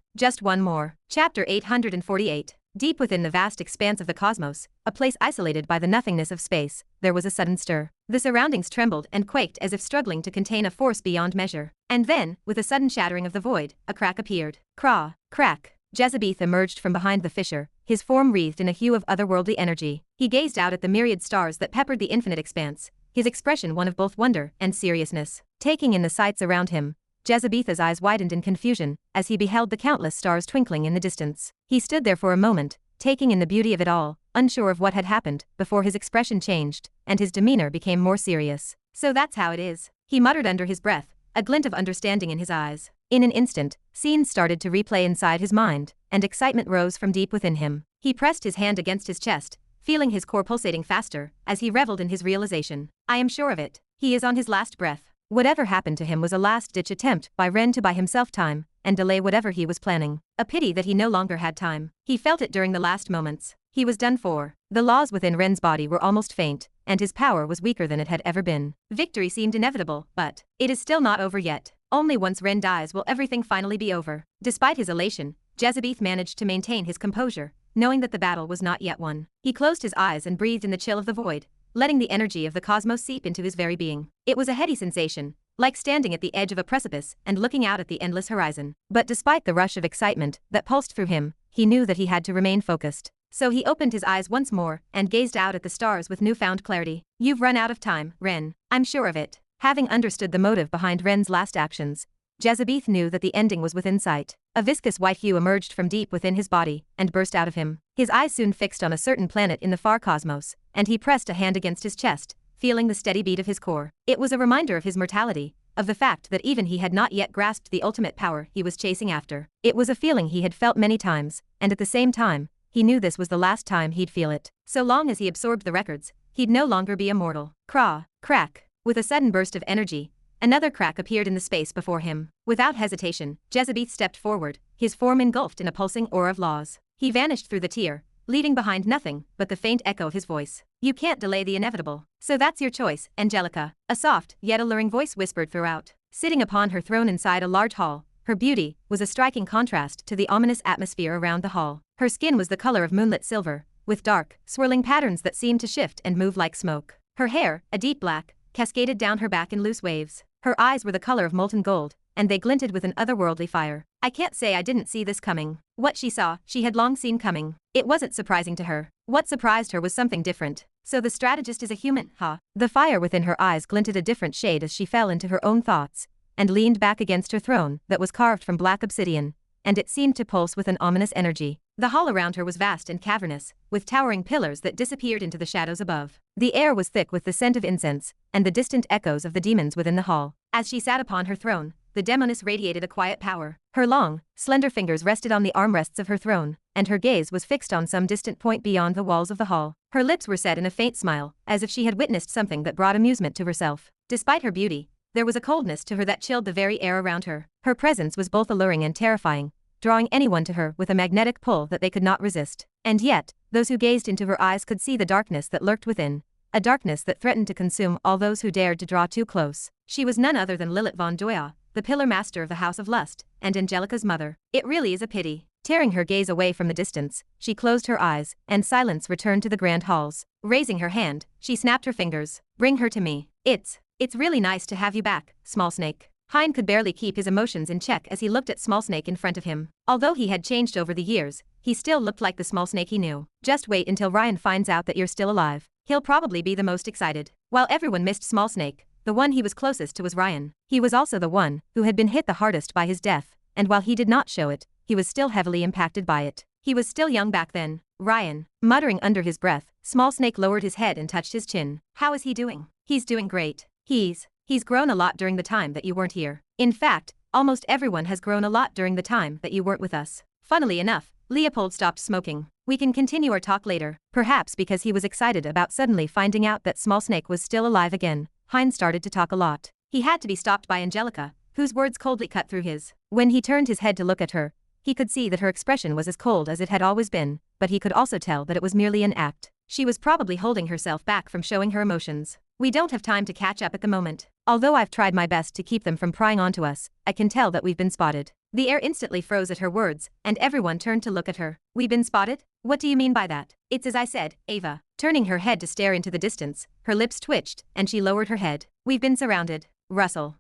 Chapter 848. Deep within the vast expanse of the cosmos, a place isolated by the nothingness of space, there was a sudden stir. The surroundings trembled and quaked as if struggling to contain a force beyond measure. And then, with a sudden shattering of the void, a crack appeared. Craw, crack. Jezebeth emerged from behind the fissure, his form wreathed in a hue of otherworldly energy. He gazed out at the myriad stars that peppered the infinite expanse, his expression one of both wonder and seriousness. Taking in the sights around him, Jezebeth's eyes widened in confusion as he beheld the countless stars twinkling in the distance. He stood there for a moment, taking in the beauty of it all, unsure of what had happened, before his expression changed, and his demeanor became more serious. So that's how it is, he muttered under his breath, a glint of understanding in his eyes. In an instant, scenes started to replay inside his mind, and excitement rose from deep within him. He pressed his hand against his chest, feeling his core pulsating faster, as he reveled in his realization. I am sure of it. He is on his last breath. Whatever happened to him was a last-ditch attempt by Ren to buy himself time, and delay whatever he was planning. A pity that he no longer had time. He felt it during the last moments. He was done for. The laws within Ren's body were almost faint, and his power was weaker than it had ever been. Victory seemed inevitable, but it is still not over yet. Only once Ren dies will everything finally be over. Despite his elation, Jezebeth managed to maintain his composure, knowing that the battle was not yet won. He closed his eyes and breathed in the chill of the void, letting the energy of the cosmos seep into his very being. It was a heady sensation, like standing at the edge of a precipice and looking out at the endless horizon. But despite the rush of excitement that pulsed through him, he knew that he had to remain focused. So he opened his eyes once more and gazed out at the stars with newfound clarity. You've run out of time, Ren. I'm sure of it. Having understood the motive behind Ren's last actions, Jezebeth knew that the ending was within sight. A viscous white hue emerged from deep within his body and burst out of him. His eyes soon fixed on a certain planet in the far cosmos, and he pressed a hand against his chest, feeling the steady beat of his core. It was a reminder of his mortality, of the fact that even he had not yet grasped the ultimate power he was chasing after. It was a feeling he had felt many times, and at the same time, he knew this was the last time he'd feel it. So long as he absorbed the records, he'd no longer be immortal. Crack. With a sudden burst of energy, another crack appeared in the space before him. Without hesitation, Jezebeth stepped forward, his form engulfed in a pulsing aura of laws. He vanished through the tier, leaving behind nothing but the faint echo of his voice. You can't delay the inevitable. So that's your choice, Angelica. A soft, yet alluring voice whispered throughout. Sitting upon her throne inside a large hall, her beauty was a striking contrast to the ominous atmosphere around the hall. Her skin was the color of moonlit silver, with dark, swirling patterns that seemed to shift and move like smoke. Her hair, a deep black, cascaded down her back in loose waves. Her eyes were the color of molten gold, and they glinted with an otherworldly fire. I can't say I didn't see this coming. What she saw, she had long seen coming. It wasn't surprising to her. What surprised her was something different. So the strategist is a human, huh? The fire within her eyes glinted a different shade as she fell into her own thoughts, and leaned back against her throne that was carved from black obsidian, and it seemed to pulse with an ominous energy. The hall around her was vast and cavernous, with towering pillars that disappeared into the shadows above. The air was thick with the scent of incense, and the distant echoes of the demons within the hall. As she sat upon her throne, the demoness radiated a quiet power. Her long, slender fingers rested on the armrests of her throne, and her gaze was fixed on some distant point beyond the walls of the hall. Her lips were set in a faint smile, as if she had witnessed something that brought amusement to herself. Despite her beauty, there was a coldness to her that chilled the very air around her. Her presence was both alluring and terrifying, drawing anyone to her with a magnetic pull that they could not resist. And yet, those who gazed into her eyes could see the darkness that lurked within, a darkness that threatened to consume all those who dared to draw too close. She was none other than Lilith von Doya, the pillar master of the House of Lust, and Angelica's mother. It really is a pity. Tearing her gaze away from the distance, she closed her eyes, and silence returned to the grand halls. Raising her hand, she snapped her fingers. Bring her to me. It's really nice to have you back, Small Snake. Hein could barely keep his emotions in check as he looked at Small Snake in front of him. Although he had changed over the years, he still looked like the Small Snake he knew. Just wait until Ryan finds out that you're still alive. He'll probably be the most excited. While everyone missed Small Snake, the one he was closest to was Ryan. He was also the one who had been hit the hardest by his death, and while he did not show it, he was still heavily impacted by it. He was still young back then. Ryan, muttering under his breath, Small Snake lowered his head and touched his chin. How is he doing? He's doing great. He's grown a lot during the time that you weren't here. In fact, almost everyone has grown a lot during the time that you weren't with us. Funnily enough, Leopold stopped smoking. We can continue our talk later. Perhaps because he was excited about suddenly finding out that Small Snake was still alive again, Hein started to talk a lot. He had to be stopped by Angelica, whose words coldly cut through his. When he turned his head to look at her, he could see that her expression was as cold as it had always been, but he could also tell that it was merely an act. She was probably holding herself back from showing her emotions. We don't have time to catch up at the moment. Although I've tried my best to keep them from prying onto us, I can tell that we've been spotted. The air instantly froze at her words, and everyone turned to look at her. We've been spotted? What do you mean by that? It's as I said, Ava. Turning her head to stare into the distance, her lips twitched, and she lowered her head. We've been surrounded. Rustle.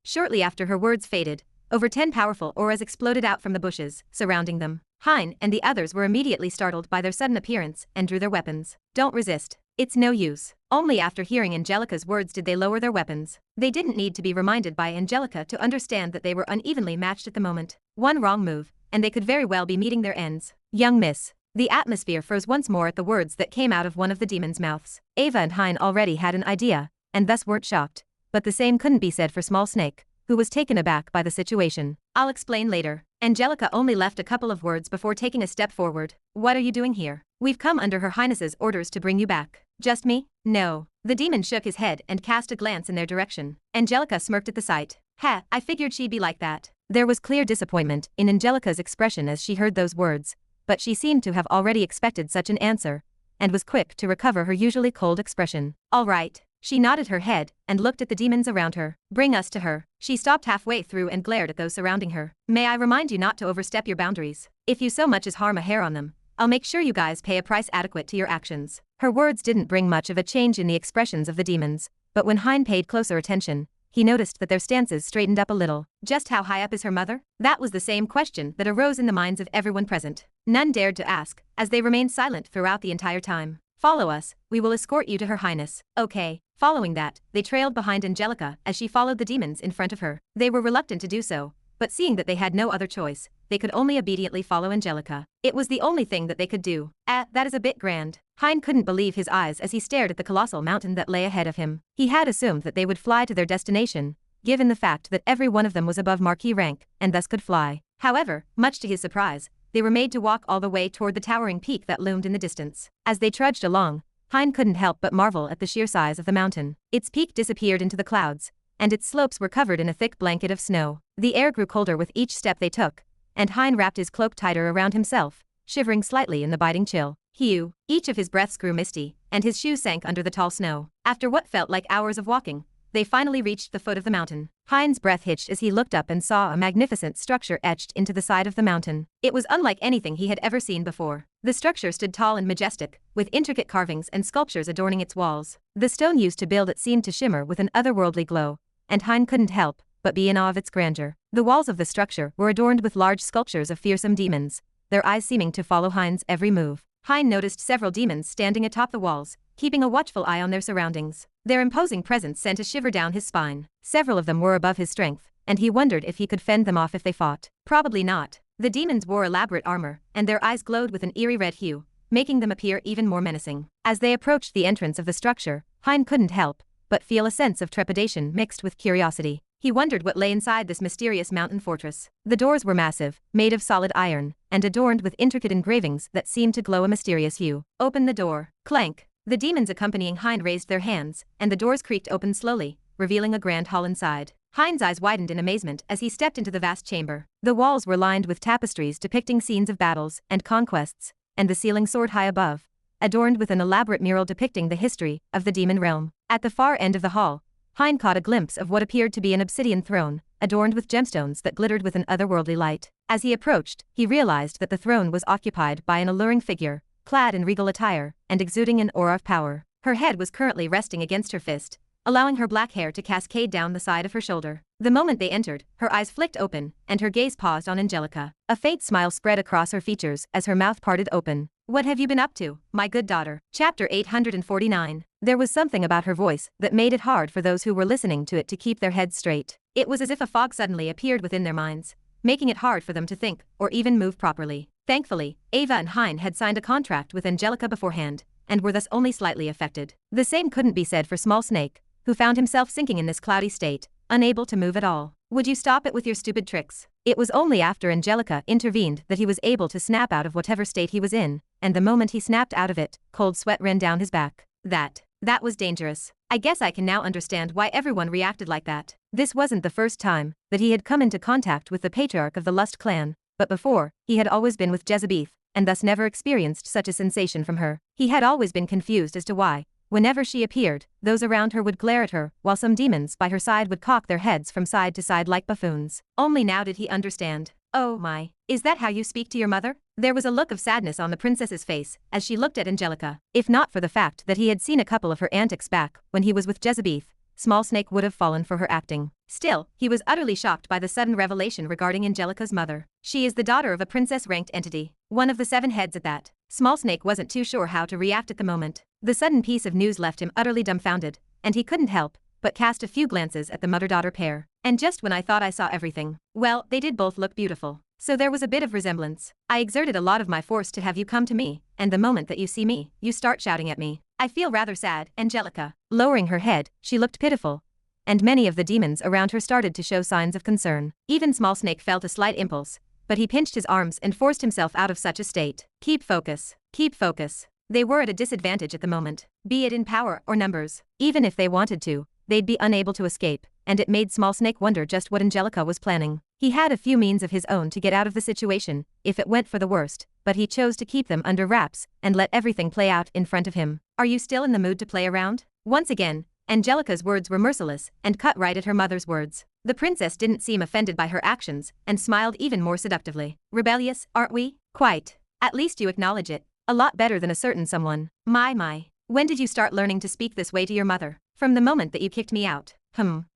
Shortly after her words faded, over 10 powerful auras exploded out from the bushes, surrounding them. Hein and the others were immediately startled by their sudden appearance and drew their weapons. Don't resist. It's no use. Only after hearing Angelica's words did they lower their weapons. They didn't need to be reminded by Angelica to understand that they were unevenly matched at the moment. One wrong move, and they could very well be meeting their ends. Young miss. The atmosphere froze once more at the words that came out of one of the demons' mouths. Ava and Hein already had an idea, and thus weren't shocked. But the same couldn't be said for Small Snake, who was taken aback by the situation. I'll explain later. Angelica only left a couple of words before taking a step forward. What are you doing here? We've come under Her Highness's orders to bring you back. Just me? No. The demon shook his head and cast a glance in their direction. Angelica smirked at the sight. I figured she'd be like that. There was clear disappointment in Angelica's expression as she heard those words, but she seemed to have already expected such an answer, and was quick to recover her usually cold expression. All right. She nodded her head and looked at the demons around her. Bring us to her. She stopped halfway through and glared at those surrounding her. May I remind you not to overstep your boundaries? If you so much as harm a hair on them, I'll make sure you guys pay a price adequate to your actions. Her words didn't bring much of a change in the expressions of the demons, but when Hein paid closer attention, he noticed that their stances straightened up a little. Just how high up is her mother? That was the same question that arose in the minds of everyone present. None dared to ask, as they remained silent throughout the entire time. Follow us, we will escort you to Her Highness. Okay. Following that, they trailed behind Angelica as she followed the demons in front of her. They were reluctant to do so, but seeing that they had no other choice, they could only obediently follow Angelica. It was the only thing that they could do. That is a bit grand. Hein couldn't believe his eyes as he stared at the colossal mountain that lay ahead of him. He had assumed that they would fly to their destination, given the fact that every one of them was above marquis rank, and thus could fly. However, much to his surprise, they were made to walk all the way toward the towering peak that loomed in the distance. As they trudged along, Hein couldn't help but marvel at the sheer size of the mountain. Its peak disappeared into the clouds, and its slopes were covered in a thick blanket of snow. The air grew colder with each step they took, and Hein wrapped his cloak tighter around himself, shivering slightly in the biting chill. Each of his breaths grew misty, and his shoes sank under the tall snow. After what felt like hours of walking, they finally reached the foot of the mountain. Hein's breath hitched as he looked up and saw a magnificent structure etched into the side of the mountain. It was unlike anything he had ever seen before. The structure stood tall and majestic, with intricate carvings and sculptures adorning its walls. The stone used to build it seemed to shimmer with an otherworldly glow, and Hein couldn't help but be in awe of its grandeur. The walls of the structure were adorned with large sculptures of fearsome demons, their eyes seeming to follow Hein's every move. Hein noticed several demons standing atop the walls, keeping a watchful eye on their surroundings. Their imposing presence sent a shiver down his spine. Several of them were above his strength, and he wondered if he could fend them off if they fought. Probably not. The demons wore elaborate armor, and their eyes glowed with an eerie red hue, making them appear even more menacing. As they approached the entrance of the structure, Hein couldn't help but feel a sense of trepidation mixed with curiosity. He wondered what lay inside this mysterious mountain fortress. The doors were massive, made of solid iron, and adorned with intricate engravings that seemed to glow a mysterious hue. Open the door. Clank. The demons accompanying Hein raised their hands, and the doors creaked open slowly, revealing a grand hall inside. Hein's eyes widened in amazement as he stepped into the vast chamber. The walls were lined with tapestries depicting scenes of battles and conquests, and the ceiling soared high above, adorned with an elaborate mural depicting the history of the demon realm. At the far end of the hall, Hein caught a glimpse of what appeared to be an obsidian throne, adorned with gemstones that glittered with an otherworldly light. As he approached, he realized that the throne was occupied by an alluring figure, clad in regal attire, and exuding an aura of power. Her head was currently resting against her fist, allowing her black hair to cascade down the side of her shoulder. The moment they entered, her eyes flicked open, and her gaze paused on Angelica. A faint smile spread across her features as her mouth parted open. What have you been up to, my good daughter? Chapter 849. There was something about her voice that made it hard for those who were listening to it to keep their heads straight. It was as if a fog suddenly appeared within their minds, making it hard for them to think or even move properly. Thankfully, Ava and Hein had signed a contract with Angelica beforehand, and were thus only slightly affected. The same couldn't be said for Small Snake, who found himself sinking in this cloudy state, unable to move at all. Would you stop it with your stupid tricks? It was only after Angelica intervened that he was able to snap out of whatever state he was in, and the moment he snapped out of it, cold sweat ran down his back. That was dangerous. I guess I can now understand why everyone reacted like that. This wasn't the first time that he had come into contact with the patriarch of the Lust clan, but before, he had always been with Jezebeth, and thus never experienced such a sensation from her. He had always been confused as to why, whenever she appeared, those around her would glare at her, while some demons by her side would cock their heads from side to side like buffoons. Only now did he understand. Oh my, is that how you speak to your mother? There was a look of sadness on the princess's face as she looked at Angelica. If not for the fact that he had seen a couple of her antics back when he was with Jezebeth, Small Snake would have fallen for her acting. Still, he was utterly shocked by the sudden revelation regarding Angelica's mother. She is the daughter of a princess-ranked entity, one of the 7 heads at that. Small Snake wasn't too sure how to react at the moment. The sudden piece of news left him utterly dumbfounded, and he couldn't help but cast a few glances at the mother-daughter pair. And just when I thought I saw everything, well, they did both look beautiful. So there was a bit of resemblance. I exerted a lot of my force to have you come to me, and the moment that you see me, you start shouting at me. I feel rather sad, Angelica. Lowering her head, she looked pitiful, and many of the demons around her started to show signs of concern. Even Small Snake felt a slight impulse, but he pinched his arms and forced himself out of such a state. Keep focus. Keep focus. They were at a disadvantage at the moment, be it in power or numbers. Even if they wanted to, they'd be unable to escape, and it made Small Snake wonder just what Angelica was planning. He had a few means of his own to get out of the situation, if it went for the worst, but he chose to keep them under wraps and let everything play out in front of him. Are you still in the mood to play around? Once again, Angelica's words were merciless and cut right at her mother's words. The princess didn't seem offended by her actions and smiled even more seductively. Rebellious, aren't we? Quite. At least you acknowledge it. A lot better than a certain someone. My. When did you start learning to speak this way to your mother? From the moment that you kicked me out.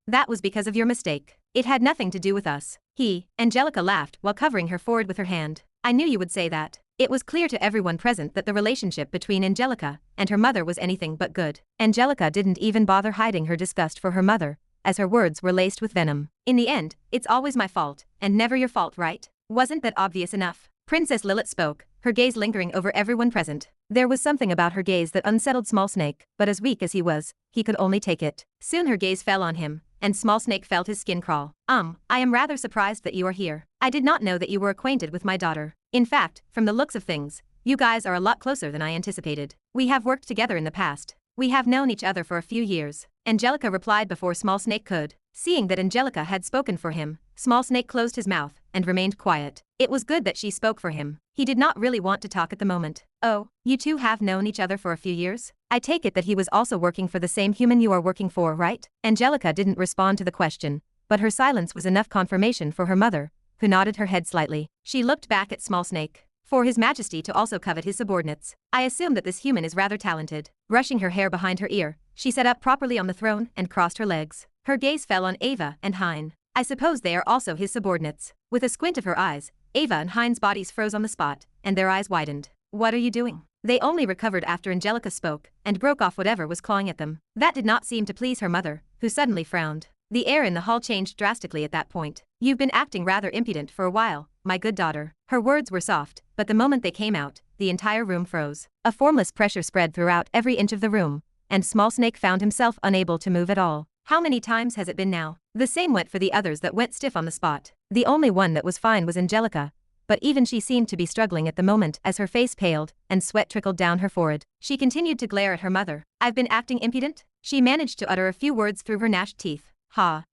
That was because of your mistake. It had nothing to do with us. Angelica laughed while covering her forehead with her hand. I knew you would say that. It was clear to everyone present that the relationship between Angelica and her mother was anything but good. Angelica didn't even bother hiding her disgust for her mother, as her words were laced with venom. In the end, it's always my fault, and never your fault, right? Wasn't that obvious enough? Princess Lilith spoke, her gaze lingering over everyone present. There was something about her gaze that unsettled Small Snake, but as weak as he was, he could only take it. Soon her gaze fell on him, and Small Snake felt his skin crawl. I am rather surprised that you are here. I did not know that you were acquainted with my daughter. In fact, from the looks of things, you guys are a lot closer than I anticipated. We have worked together in the past. We have known each other for a few years. Angelica replied before Small Snake could. Seeing that Angelica had spoken for him, Small Snake closed his mouth and remained quiet. It was good that she spoke for him. He did not really want to talk at the moment. Oh, you two have known each other for a few years? I take it that he was also working for the same human you are working for, right? Angelica didn't respond to the question, but her silence was enough confirmation for her mother, who nodded her head slightly. She looked back at Small Snake. For His Majesty to also covet his subordinates. I assume that this human is rather talented. Brushing her hair behind her ear, she sat up properly on the throne and crossed her legs. Her gaze fell on Ava and Hein. I suppose they are also his subordinates. With a squint of her eyes, Ava and Hein's bodies froze on the spot, and their eyes widened. What are you doing? They only recovered after Angelica spoke, and broke off whatever was clawing at them. That did not seem to please her mother, who suddenly frowned. The air in the hall changed drastically at that point. You've been acting rather impudent for a while, my good daughter. Her words were soft, but the moment they came out, the entire room froze. A formless pressure spread throughout every inch of the room, and Small Snake found himself unable to move at all. How many times has it been now? The same went for the others that went stiff on the spot. The only one that was fine was Angelica, but even she seemed to be struggling at the moment as her face paled and sweat trickled down her forehead. She continued to glare at her mother. I've been acting impudent? She managed to utter a few words through her gnashed teeth.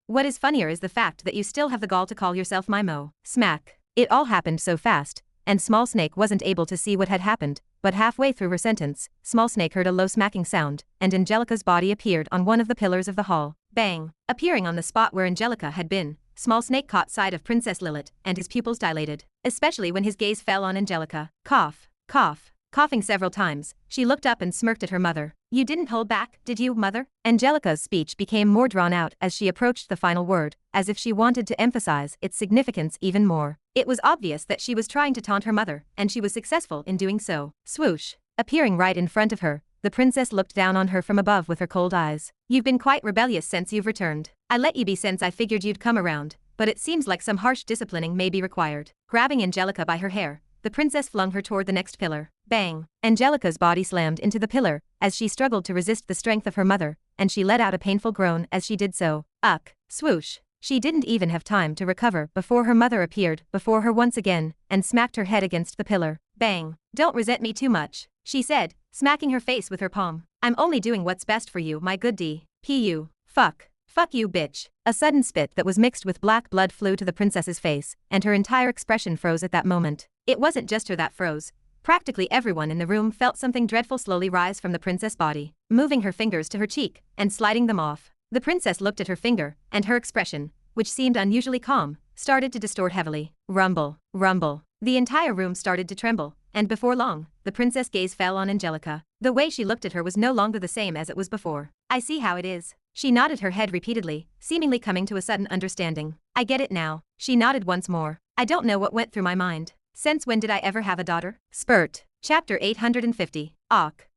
What is funnier is the fact that you still have the gall to call yourself my Mo. Smack. It all happened so fast, and Small Snake wasn't able to see what had happened, but halfway through her sentence, Small Snake heard a low smacking sound, and Angelica's body appeared on one of the pillars of the hall. Bang! Appearing on the spot where Angelica had been, Small Snake caught sight of Princess Lilith, and his pupils dilated, especially when his gaze fell on Angelica. Cough. Coughing several times, she looked up and smirked at her mother. You didn't hold back, did you, mother? Angelica's speech became more drawn out as she approached the final word, as if she wanted to emphasize its significance even more. It was obvious that she was trying to taunt her mother, and she was successful in doing so. Swoosh. Appearing right in front of her, the princess looked down on her from above with her cold eyes. You've been quite rebellious since you've returned. I let you be since I figured you'd come around, but it seems like some harsh disciplining may be required. Grabbing Angelica by her hair, the princess flung her toward the next pillar. Bang! Angelica's body slammed into the pillar as she struggled to resist the strength of her mother, and she let out a painful groan as she did so. Swoosh! She didn't even have time to recover before her mother appeared before her once again and smacked her head against the pillar. Bang! Don't resent me too much, she said, smacking her face with her palm. I'm only doing what's best for you, my good D.P.U. Fuck you, bitch. A sudden spit that was mixed with black blood flew to the princess's face, and her entire expression froze at that moment. It wasn't just her that froze. Practically everyone in the room felt something dreadful slowly rise from the princess' body, moving her fingers to her cheek and sliding them off. The princess looked at her finger, and her expression, which seemed unusually calm, started to distort heavily. Rumble. The entire room started to tremble, and before long, the princess' gaze fell on Angelica. The way she looked at her was no longer the same as it was before. I see how it is. She nodded her head repeatedly, seemingly coming to a sudden understanding. I get it now. She nodded once more. I don't know what went through my mind. Since when did I ever have a daughter? Spurt. Chapter 850.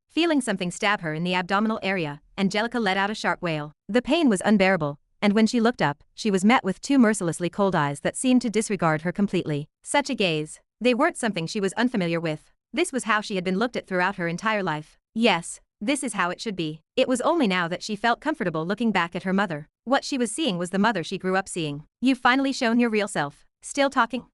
Feeling something stab her in the abdominal area, Angelica let out a sharp wail. The pain was unbearable, and when she looked up, she was met with two mercilessly cold eyes that seemed to disregard her completely. Such a gaze. They weren't something she was unfamiliar with. This was how she had been looked at throughout her entire life. Yes, this is how it should be. It was only now that she felt comfortable looking back at her mother. What she was seeing was the mother she grew up seeing. You've finally shown your real self. Still talking?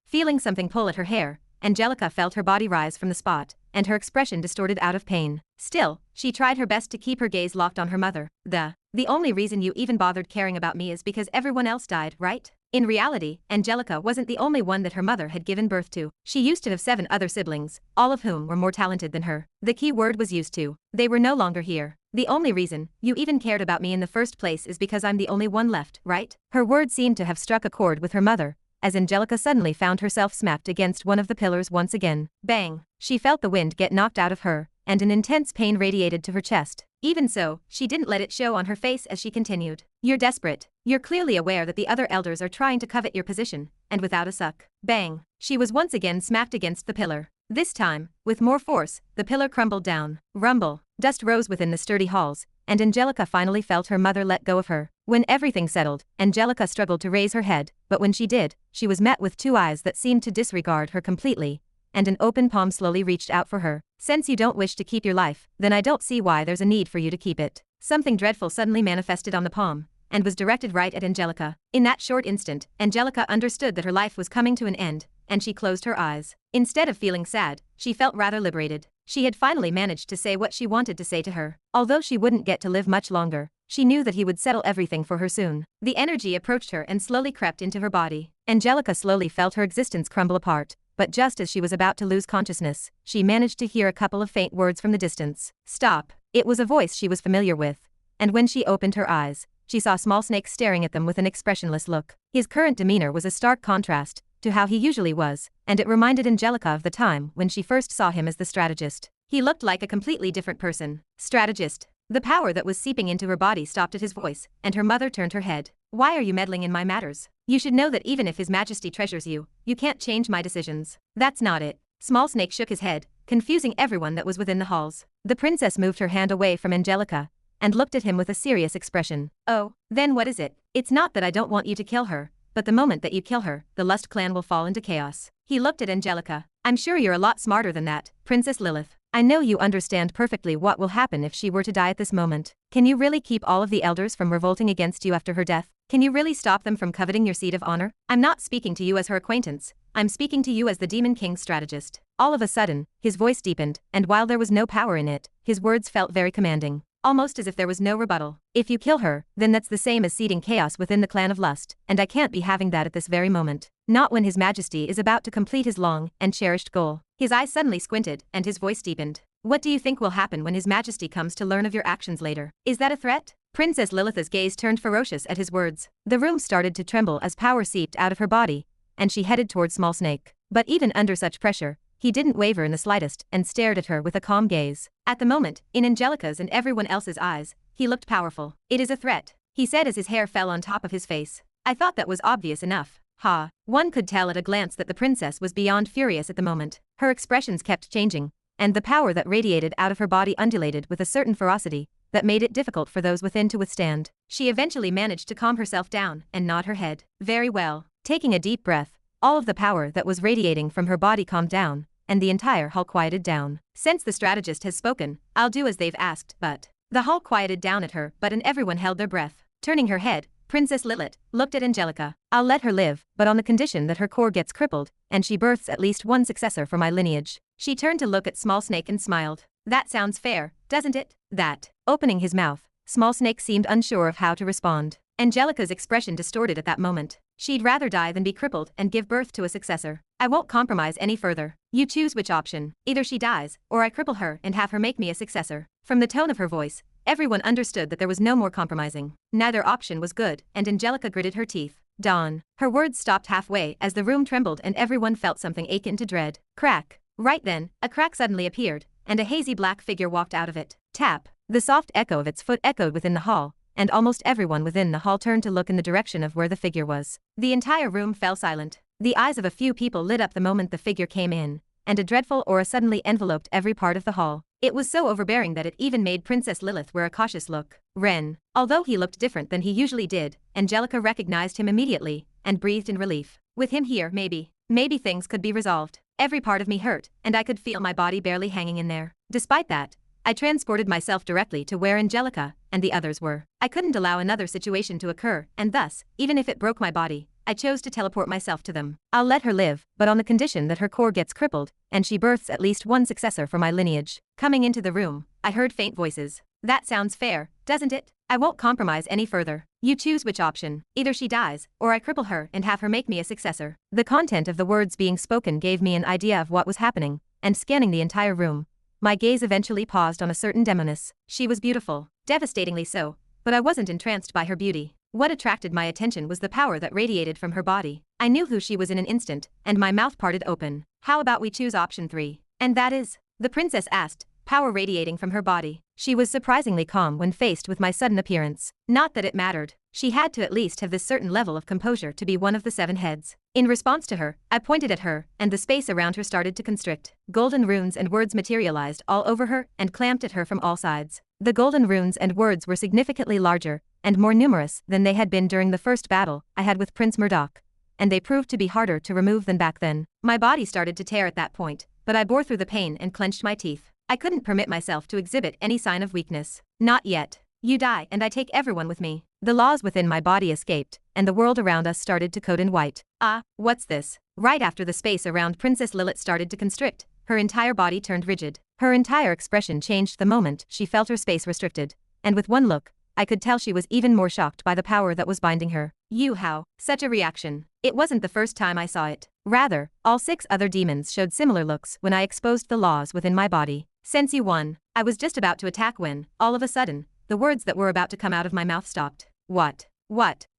Feeling something pull at her hair, Angelica felt her body rise from the spot, and her expression distorted out of pain. Still, she tried her best to keep her gaze locked on her mother. The only reason you even bothered caring about me is because everyone else died, right? In reality, Angelica wasn't the only one that her mother had given birth to. She used to have 7 other siblings, all of whom were more talented than her. The key word was used to. They were no longer here. The only reason you even cared about me in the first place is because I'm the only one left, right? Her words seemed to have struck a chord with her mother, as Angelica suddenly found herself smacked against one of the pillars once again. Bang! She felt the wind get knocked out of her, and an intense pain radiated to her chest. Even so, she didn't let it show on her face as she continued. You're desperate. You're clearly aware that the other elders are trying to covet your position, and without a suck. Bang! She was once again smacked against the pillar. This time, with more force, the pillar crumbled down. Rumble. Dust rose within the sturdy halls, and Angelica finally felt her mother let go of her. When everything settled, Angelica struggled to raise her head, but when she did, she was met with 2 eyes that seemed to disregard her completely, and an open palm slowly reached out for her. Since you don't wish to keep your life, then I don't see why there's a need for you to keep it. Something dreadful suddenly manifested on the palm, and was directed right at Angelica. In that short instant, Angelica understood that her life was coming to an end, and she closed her eyes. Instead of feeling sad, she felt rather liberated. She had finally managed to say what she wanted to say to her. Although she wouldn't get to live much longer, she knew that he would settle everything for her soon. The energy approached her and slowly crept into her body. Angelica slowly felt her existence crumble apart. But just as she was about to lose consciousness, she managed to hear a couple of faint words from the distance. Stop. It was a voice she was familiar with. And when she opened her eyes, she saw Small Snake staring at them with an expressionless look. His current demeanor was a stark contrast to how he usually was, and it reminded Angelica of the time when she first saw him as the strategist. He looked like a completely different person. Strategist. The power that was seeping into her body stopped at his voice, and her mother turned her head. Why are you meddling in my matters? You should know that even if His Majesty treasures you, you can't change my decisions. That's not it. Small Snake shook his head, confusing everyone that was within the halls. The princess moved her hand away from Angelica, and looked at him with a serious expression. Oh, then what is it? It's not that I don't want you to kill her, but the moment that you kill her, the Lust clan will fall into chaos. He looked at Angelica. I'm sure you're a lot smarter than that, Princess Lilith. I know you understand perfectly what will happen if she were to die at this moment. Can you really keep all of the elders from revolting against you after her death? Can you really stop them from coveting your seat of honor? I'm not speaking to you as her acquaintance. I'm speaking to you as the Demon King's strategist. All of a sudden, his voice deepened, and while there was no power in it, his words felt very commanding. Almost as if there was no rebuttal. If you kill her, then that's the same as seeding chaos within the clan of Lust, and I can't be having that at this very moment. Not when His Majesty is about to complete his long and cherished goal. His eyes suddenly squinted, and his voice deepened. What do you think will happen when His Majesty comes to learn of your actions later? Is that a threat? Princess Lilith's gaze turned ferocious at his words. The room started to tremble as power seeped out of her body, and she headed toward Small Snake. But even under such pressure, he didn't waver in the slightest and stared at her with a calm gaze. At the moment, in Angelica's and everyone else's eyes, he looked powerful. It is a threat, he said as his hair fell on top of his face. I thought that was obvious enough. Ha. One could tell at a glance that the princess was beyond furious at the moment. Her expressions kept changing, and the power that radiated out of her body undulated with a certain ferocity that made it difficult for those within to withstand. She eventually managed to calm herself down and nod her head. Very well. Taking a deep breath, all of the power that was radiating from her body calmed down, and the entire hall quieted down. Since the strategist has spoken, I'll do as they've asked, but... The hall quieted down at her, and everyone held their breath. Turning her head, Princess Lilith looked at Angelica. I'll let her live, but on the condition that her core gets crippled, and she births at least one successor for my lineage. She turned to look at Small Snake and smiled. That sounds fair, doesn't it? That. Opening his mouth, Small Snake seemed unsure of how to respond. Angelica's expression distorted at that moment. She'd rather die than be crippled and give birth to a successor. I won't compromise any further. You choose which option. Either she dies, or I cripple her and have her make me a successor. From the tone of her voice, everyone understood that there was no more compromising. Neither option was good, and Angelica gritted her teeth. Dawn. Her words stopped halfway as the room trembled and everyone felt something akin to dread. Crack. Right then, a crack suddenly appeared, and a hazy black figure walked out of it. Tap. The soft echo of its foot echoed within the hall, and almost everyone within the hall turned to look in the direction of where the figure was. The entire room fell silent. The eyes of a few people lit up the moment the figure came in, and a dreadful aura suddenly enveloped every part of the hall. It was so overbearing that it even made Princess Lilith wear a cautious look. Ren. Although he looked different than he usually did, Angelica recognized him immediately, and breathed in relief. With him here, maybe things could be resolved. Every part of me hurt, and I could feel my body barely hanging in there. Despite that, I transported myself directly to where Angelica and the others were. I couldn't allow another situation to occur, and thus, even if it broke my body, I chose to teleport myself to them. I'll let her live, but on the condition that her core gets crippled, and she births at least one successor for my lineage. Coming into the room, I heard faint voices. That sounds fair, doesn't it? I won't compromise any further. You choose which option. Either she dies, or I cripple her and have her make me a successor. The content of the words being spoken gave me an idea of what was happening, and scanning the entire room, my gaze eventually paused on a certain demoness. She was beautiful, devastatingly so, but I wasn't entranced by her beauty. What attracted my attention was the power that radiated from her body. I knew who she was in an instant, and my mouth parted open. How about we choose option 3? And that is? The princess asked, power radiating from her body. She was surprisingly calm when faced with my sudden appearance. Not that it mattered. She had to at least have this certain level of composure to be one of the 7 heads. In response to her, I pointed at her, and the space around her started to constrict. Golden runes and words materialized all over her and clamped at her from all sides. The golden runes and words were significantly larger and more numerous than they had been during the first battle I had with Prince Murdoch, and they proved to be harder to remove than back then. My body started to tear at that point, but I bore through the pain and clenched my teeth. I couldn't permit myself to exhibit any sign of weakness. Not yet. You die and I take everyone with me. The laws within my body escaped, and the world around us started to code in white. Ah, what's this? Right after the space around Princess Lilith started to constrict, her entire body turned rigid. Her entire expression changed the moment she felt her space restricted, and with one look, I could tell she was even more shocked by the power that was binding her. How? Such a reaction. It wasn't the first time I saw it. Rather, all 6 other demons showed similar looks when I exposed the laws within my body. Since you won, I was just about to attack when, all of a sudden, the words that were about to come out of my mouth stopped. What?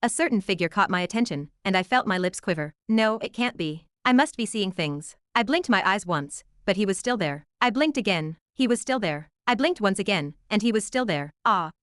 A certain figure caught my attention, and I felt my lips quiver. No, it can't be. I must be seeing things. I blinked my eyes once, but he was still there. I blinked again. He was still there. I blinked once again, and he was still there.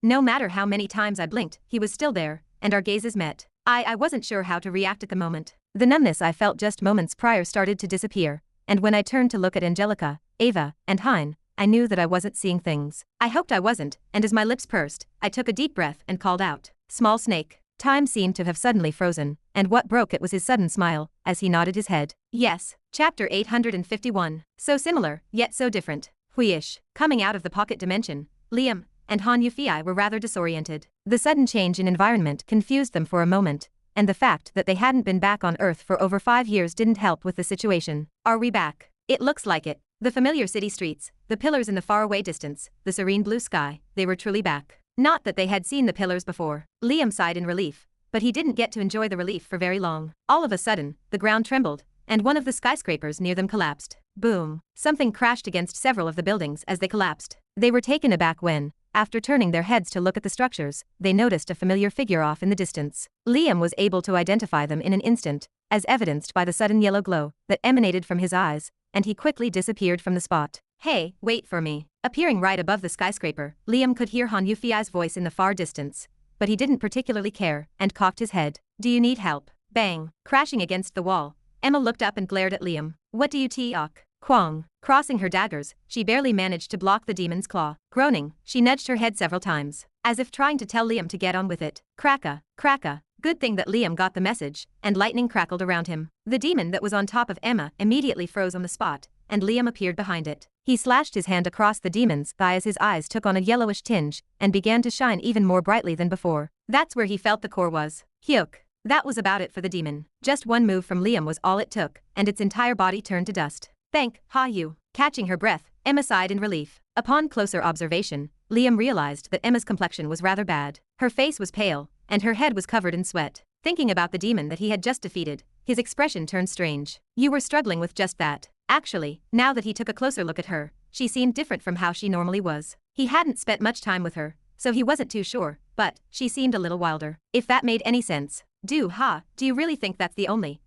No matter how many times I blinked, he was still there, and our gazes met. I wasn't sure how to react at the moment. The numbness I felt just moments prior started to disappear, and when I turned to look at Angelica, Ava, and Hein, I knew that I wasn't seeing things. I hoped I wasn't, and as my lips pursed, I took a deep breath and called out, "Small snake." Time seemed to have suddenly frozen, and what broke it was his sudden smile, as he nodded his head. Yes. Chapter 851. So similar, yet so different. Wheesh. Coming out of the pocket dimension, Liam and Han Yufei were rather disoriented. The sudden change in environment confused them for a moment, and the fact that they hadn't been back on Earth for over 5 years didn't help with the situation. Are we back? It looks like it. The familiar city streets, the pillars in the faraway distance, the serene blue sky, they were truly back. Not that they had seen the pillars before. Liam sighed in relief, but he didn't get to enjoy the relief for very long. All of a sudden, the ground trembled, and one of the skyscrapers near them collapsed. Boom. Something crashed against several of the buildings as they collapsed. They were taken aback when, after turning their heads to look at the structures, they noticed a familiar figure off in the distance. Liam was able to identify them in an instant, as evidenced by the sudden yellow glow that emanated from his eyes, and he quickly disappeared from the spot. Hey, wait for me. Appearing right above the skyscraper, Liam could hear Han Yufei's voice in the far distance, but he didn't particularly care, and cocked his head. Do you need help? Bang. Crashing against the wall, Emma looked up and glared at Liam. What do you talk? Kwong. Crossing her daggers, she barely managed to block the demon's claw. Groaning, she nudged her head several times, as if trying to tell Liam to get on with it. Cracka, cracka. Good thing that Liam got the message, and lightning crackled around him. The demon that was on top of Emma immediately froze on the spot, and Liam appeared behind it. He slashed his hand across the demon's thigh as his eyes took on a yellowish tinge, and began to shine even more brightly than before. That's where he felt the core was. Hyuk. That was about it for the demon. Just one move from Liam was all it took, and its entire body turned to dust. Thank, Ha-you. Catching her breath, Emma sighed in relief. Upon closer observation, Liam realized that Emma's complexion was rather bad. Her face was pale, and her head was covered in sweat. Thinking about the demon that he had just defeated, his expression turned strange. You were struggling with just that. Actually, now that he took a closer look at her, she seemed different from how she normally was. He hadn't spent much time with her, so he wasn't too sure, but she seemed a little wilder. If that made any sense. Do you really think that's the only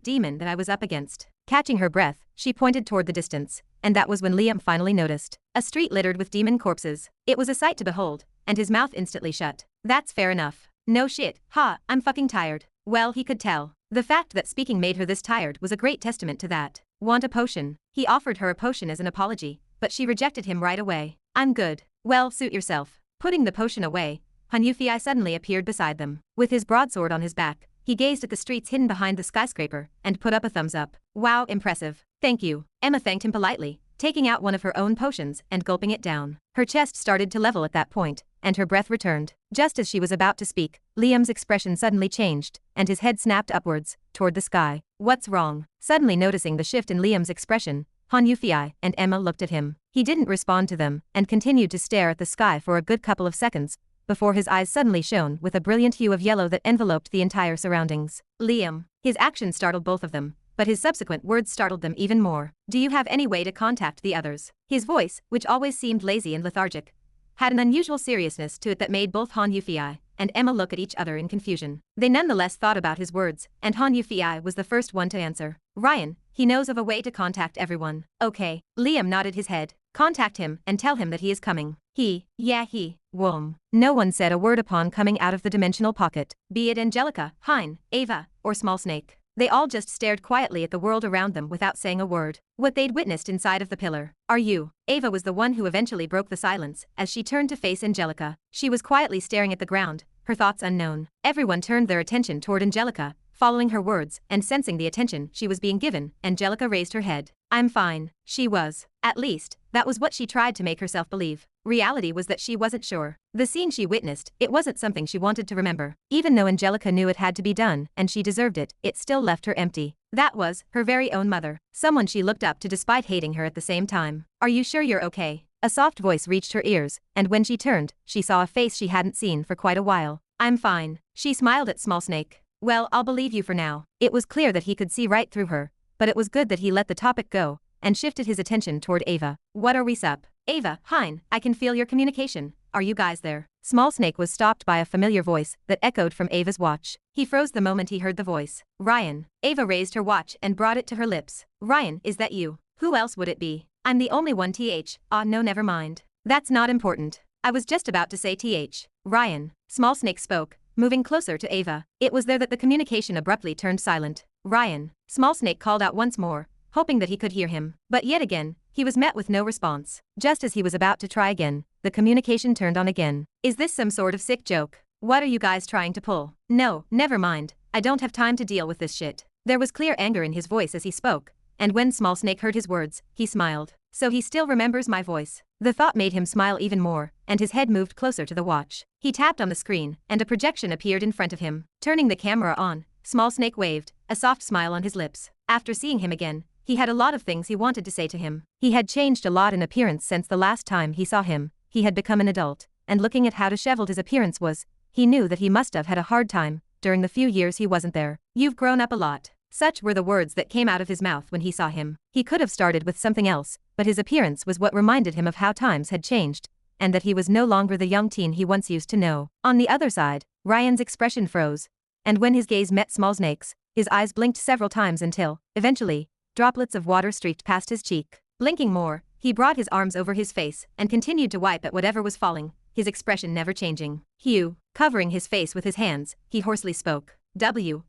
demon that I was up against? Catching her breath, she pointed toward the distance, and that was when Liam finally noticed a street littered with demon corpses. It was a sight to behold, and his mouth instantly shut. That's fair enough. No shit, I'm fucking tired. Well, he could tell. The fact that speaking made her this tired was a great testament to that. Want a potion? He offered her a potion as an apology, but she rejected him right away. I'm good. Well, suit yourself. Putting the potion away, Han Yufei suddenly appeared beside them. With his broadsword on his back, he gazed at the streets hidden behind the skyscraper and put up a thumbs up. Wow, impressive. Thank you. Emma thanked him politely, taking out one of her own potions and gulping it down. Her chest started to level at that point, and her breath returned. Just as she was about to speak, Liam's expression suddenly changed, and his head snapped upwards, toward the sky. What's wrong? Suddenly noticing the shift in Liam's expression, Han Yufei and Emma looked at him. He didn't respond to them, and continued to stare at the sky for a good couple of seconds, before his eyes suddenly shone with a brilliant hue of yellow that enveloped the entire surroundings. Liam. His action startled both of them, but his subsequent words startled them even more. Do you have any way to contact the others? His voice, which always seemed lazy and lethargic, had an unusual seriousness to it that made both Han Yufei and Emma look at each other in confusion. They nonetheless thought about his words, and Han Yufei was the first one to answer. Ryan, he knows of a way to contact everyone. Okay. Liam nodded his head. Contact him and tell him that he is coming. He. Womb. No one said a word upon coming out of the dimensional pocket, be it Angelica, Hein, Ava, or Small Snake. They all just stared quietly at the world around them without saying a word. What they'd witnessed inside of the pillar. Are you? Ava was the one who eventually broke the silence, as she turned to face Angelica. She was quietly staring at the ground, her thoughts unknown. Everyone turned their attention toward Angelica, following her words, and sensing the attention she was being given, Angelica raised her head. I'm fine. She was. At least, that was what she tried to make herself believe. Reality was that she wasn't sure. The scene she witnessed, it wasn't something she wanted to remember. Even though Angelica knew it had to be done, and she deserved it, it still left her empty. That was her very own mother. Someone she looked up to despite hating her at the same time. Are you sure you're okay? A soft voice reached her ears, and when she turned, she saw a face she hadn't seen for quite a while. I'm fine. She smiled at Small Snake. Well, I'll believe you for now. It was clear that he could see right through her, but it was good that he let the topic go, and shifted his attention toward Ava. What are we sup? Ava, Hein, I can feel your communication. Are you guys there? Small Snake was stopped by a familiar voice that echoed from Ava's watch. He froze the moment he heard the voice. Ryan. Ava raised her watch and brought it to her lips. Ryan, is that you? Who else would it be? I'm the only one no, never mind. That's not important. I was just about to say Ryan. Small Snake spoke, moving closer to Ava. It was there that the communication abruptly turned silent. Ryan. Small Snake called out once more, hoping that he could hear him. But yet again, he was met with no response. Just as he was about to try again, the communication turned on again. Is this some sort of sick joke? What are you guys trying to pull? No, never mind. I don't have time to deal with this shit. There was clear anger in his voice as he spoke, and when Small Snake heard his words, he smiled. So he still remembers my voice. The thought made him smile even more, and his head moved closer to the watch. He tapped on the screen, and a projection appeared in front of him. Turning the camera on, Small Snake waved, a soft smile on his lips. After seeing him again, he had a lot of things he wanted to say to him. He had changed a lot in appearance since the last time he saw him. He had become an adult, and looking at how disheveled his appearance was, he knew that he must have had a hard time during the few years he wasn't there. You've grown up a lot. Such were the words that came out of his mouth when he saw him. He could have started with something else, but his appearance was what reminded him of how times had changed, and that he was no longer the young teen he once used to know. On the other side, Ryan's expression froze, and when his gaze met Small Snake's, his eyes blinked several times until, eventually, droplets of water streaked past his cheek. Blinking more, he brought his arms over his face and continued to wipe at whatever was falling, his expression never changing. Hugh, covering his face with his hands, he hoarsely spoke.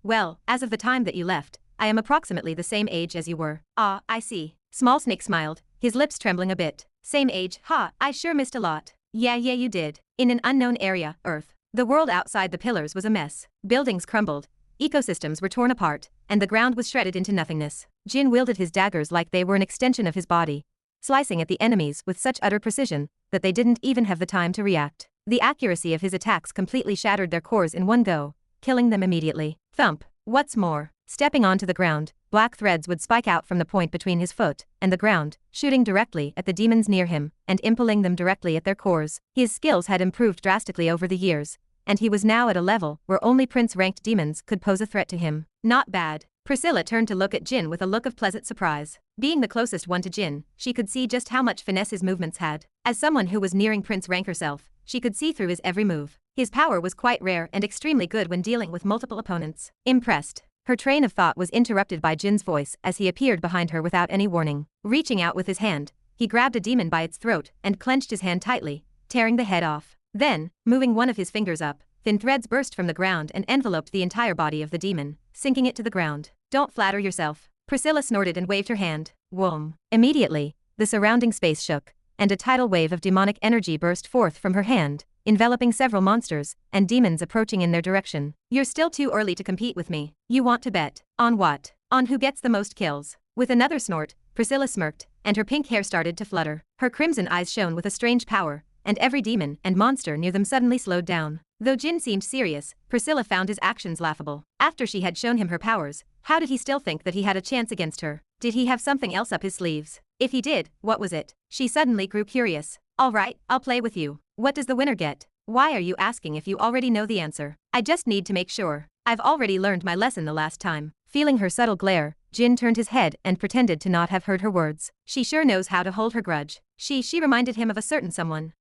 Well, as of the time that you left, I am approximately the same age as you were. Ah, I see. Small Snake smiled, his lips trembling a bit. Same age, I sure missed a lot. Yeah, you did. In an unknown area, Earth. The world outside the pillars was a mess. Buildings crumbled, ecosystems were torn apart, and the ground was shredded into nothingness. Jin wielded his daggers like they were an extension of his body, slicing at the enemies with such utter precision that they didn't even have the time to react. The accuracy of his attacks completely shattered their cores in one go, killing them immediately. Thump. What's more, stepping onto the ground, black threads would spike out from the point between his foot and the ground, shooting directly at the demons near him and impaling them directly at their cores. His skills had improved drastically over the years, and he was now at a level where only prince-ranked demons could pose a threat to him. Not bad. Priscilla turned to look at Jin with a look of pleasant surprise. Being the closest one to Jin, she could see just how much finesse his movements had. As someone who was nearing prince rank herself, she could see through his every move. His power was quite rare and extremely good when dealing with multiple opponents. Impressed. Her train of thought was interrupted by Jin's voice as he appeared behind her without any warning. Reaching out with his hand, he grabbed a demon by its throat and clenched his hand tightly, tearing the head off. Then, moving one of his fingers up, thin threads burst from the ground and enveloped the entire body of the demon, sinking it to the ground. Don't flatter yourself. Priscilla snorted and waved her hand. Whoom. Immediately, the surrounding space shook, and a tidal wave of demonic energy burst forth from her hand, enveloping several monsters and demons approaching in their direction. You're still too early to compete with me. You want to bet. On what? On who gets the most kills. With another snort, Priscilla smirked, and her pink hair started to flutter. Her crimson eyes shone with a strange power, and every demon and monster near them suddenly slowed down. Though Jin seemed serious, Priscilla found his actions laughable. After she had shown him her powers, how did he still think that he had a chance against her? Did he have something else up his sleeves? If he did, what was it? She suddenly grew curious. All right, I'll play with you. What does the winner get? Why are you asking if you already know the answer? I just need to make sure. I've already learned my lesson the last time. Feeling her subtle glare, Jin turned his head and pretended to not have heard her words. She sure knows how to hold her grudge. She reminded him of a certain someone.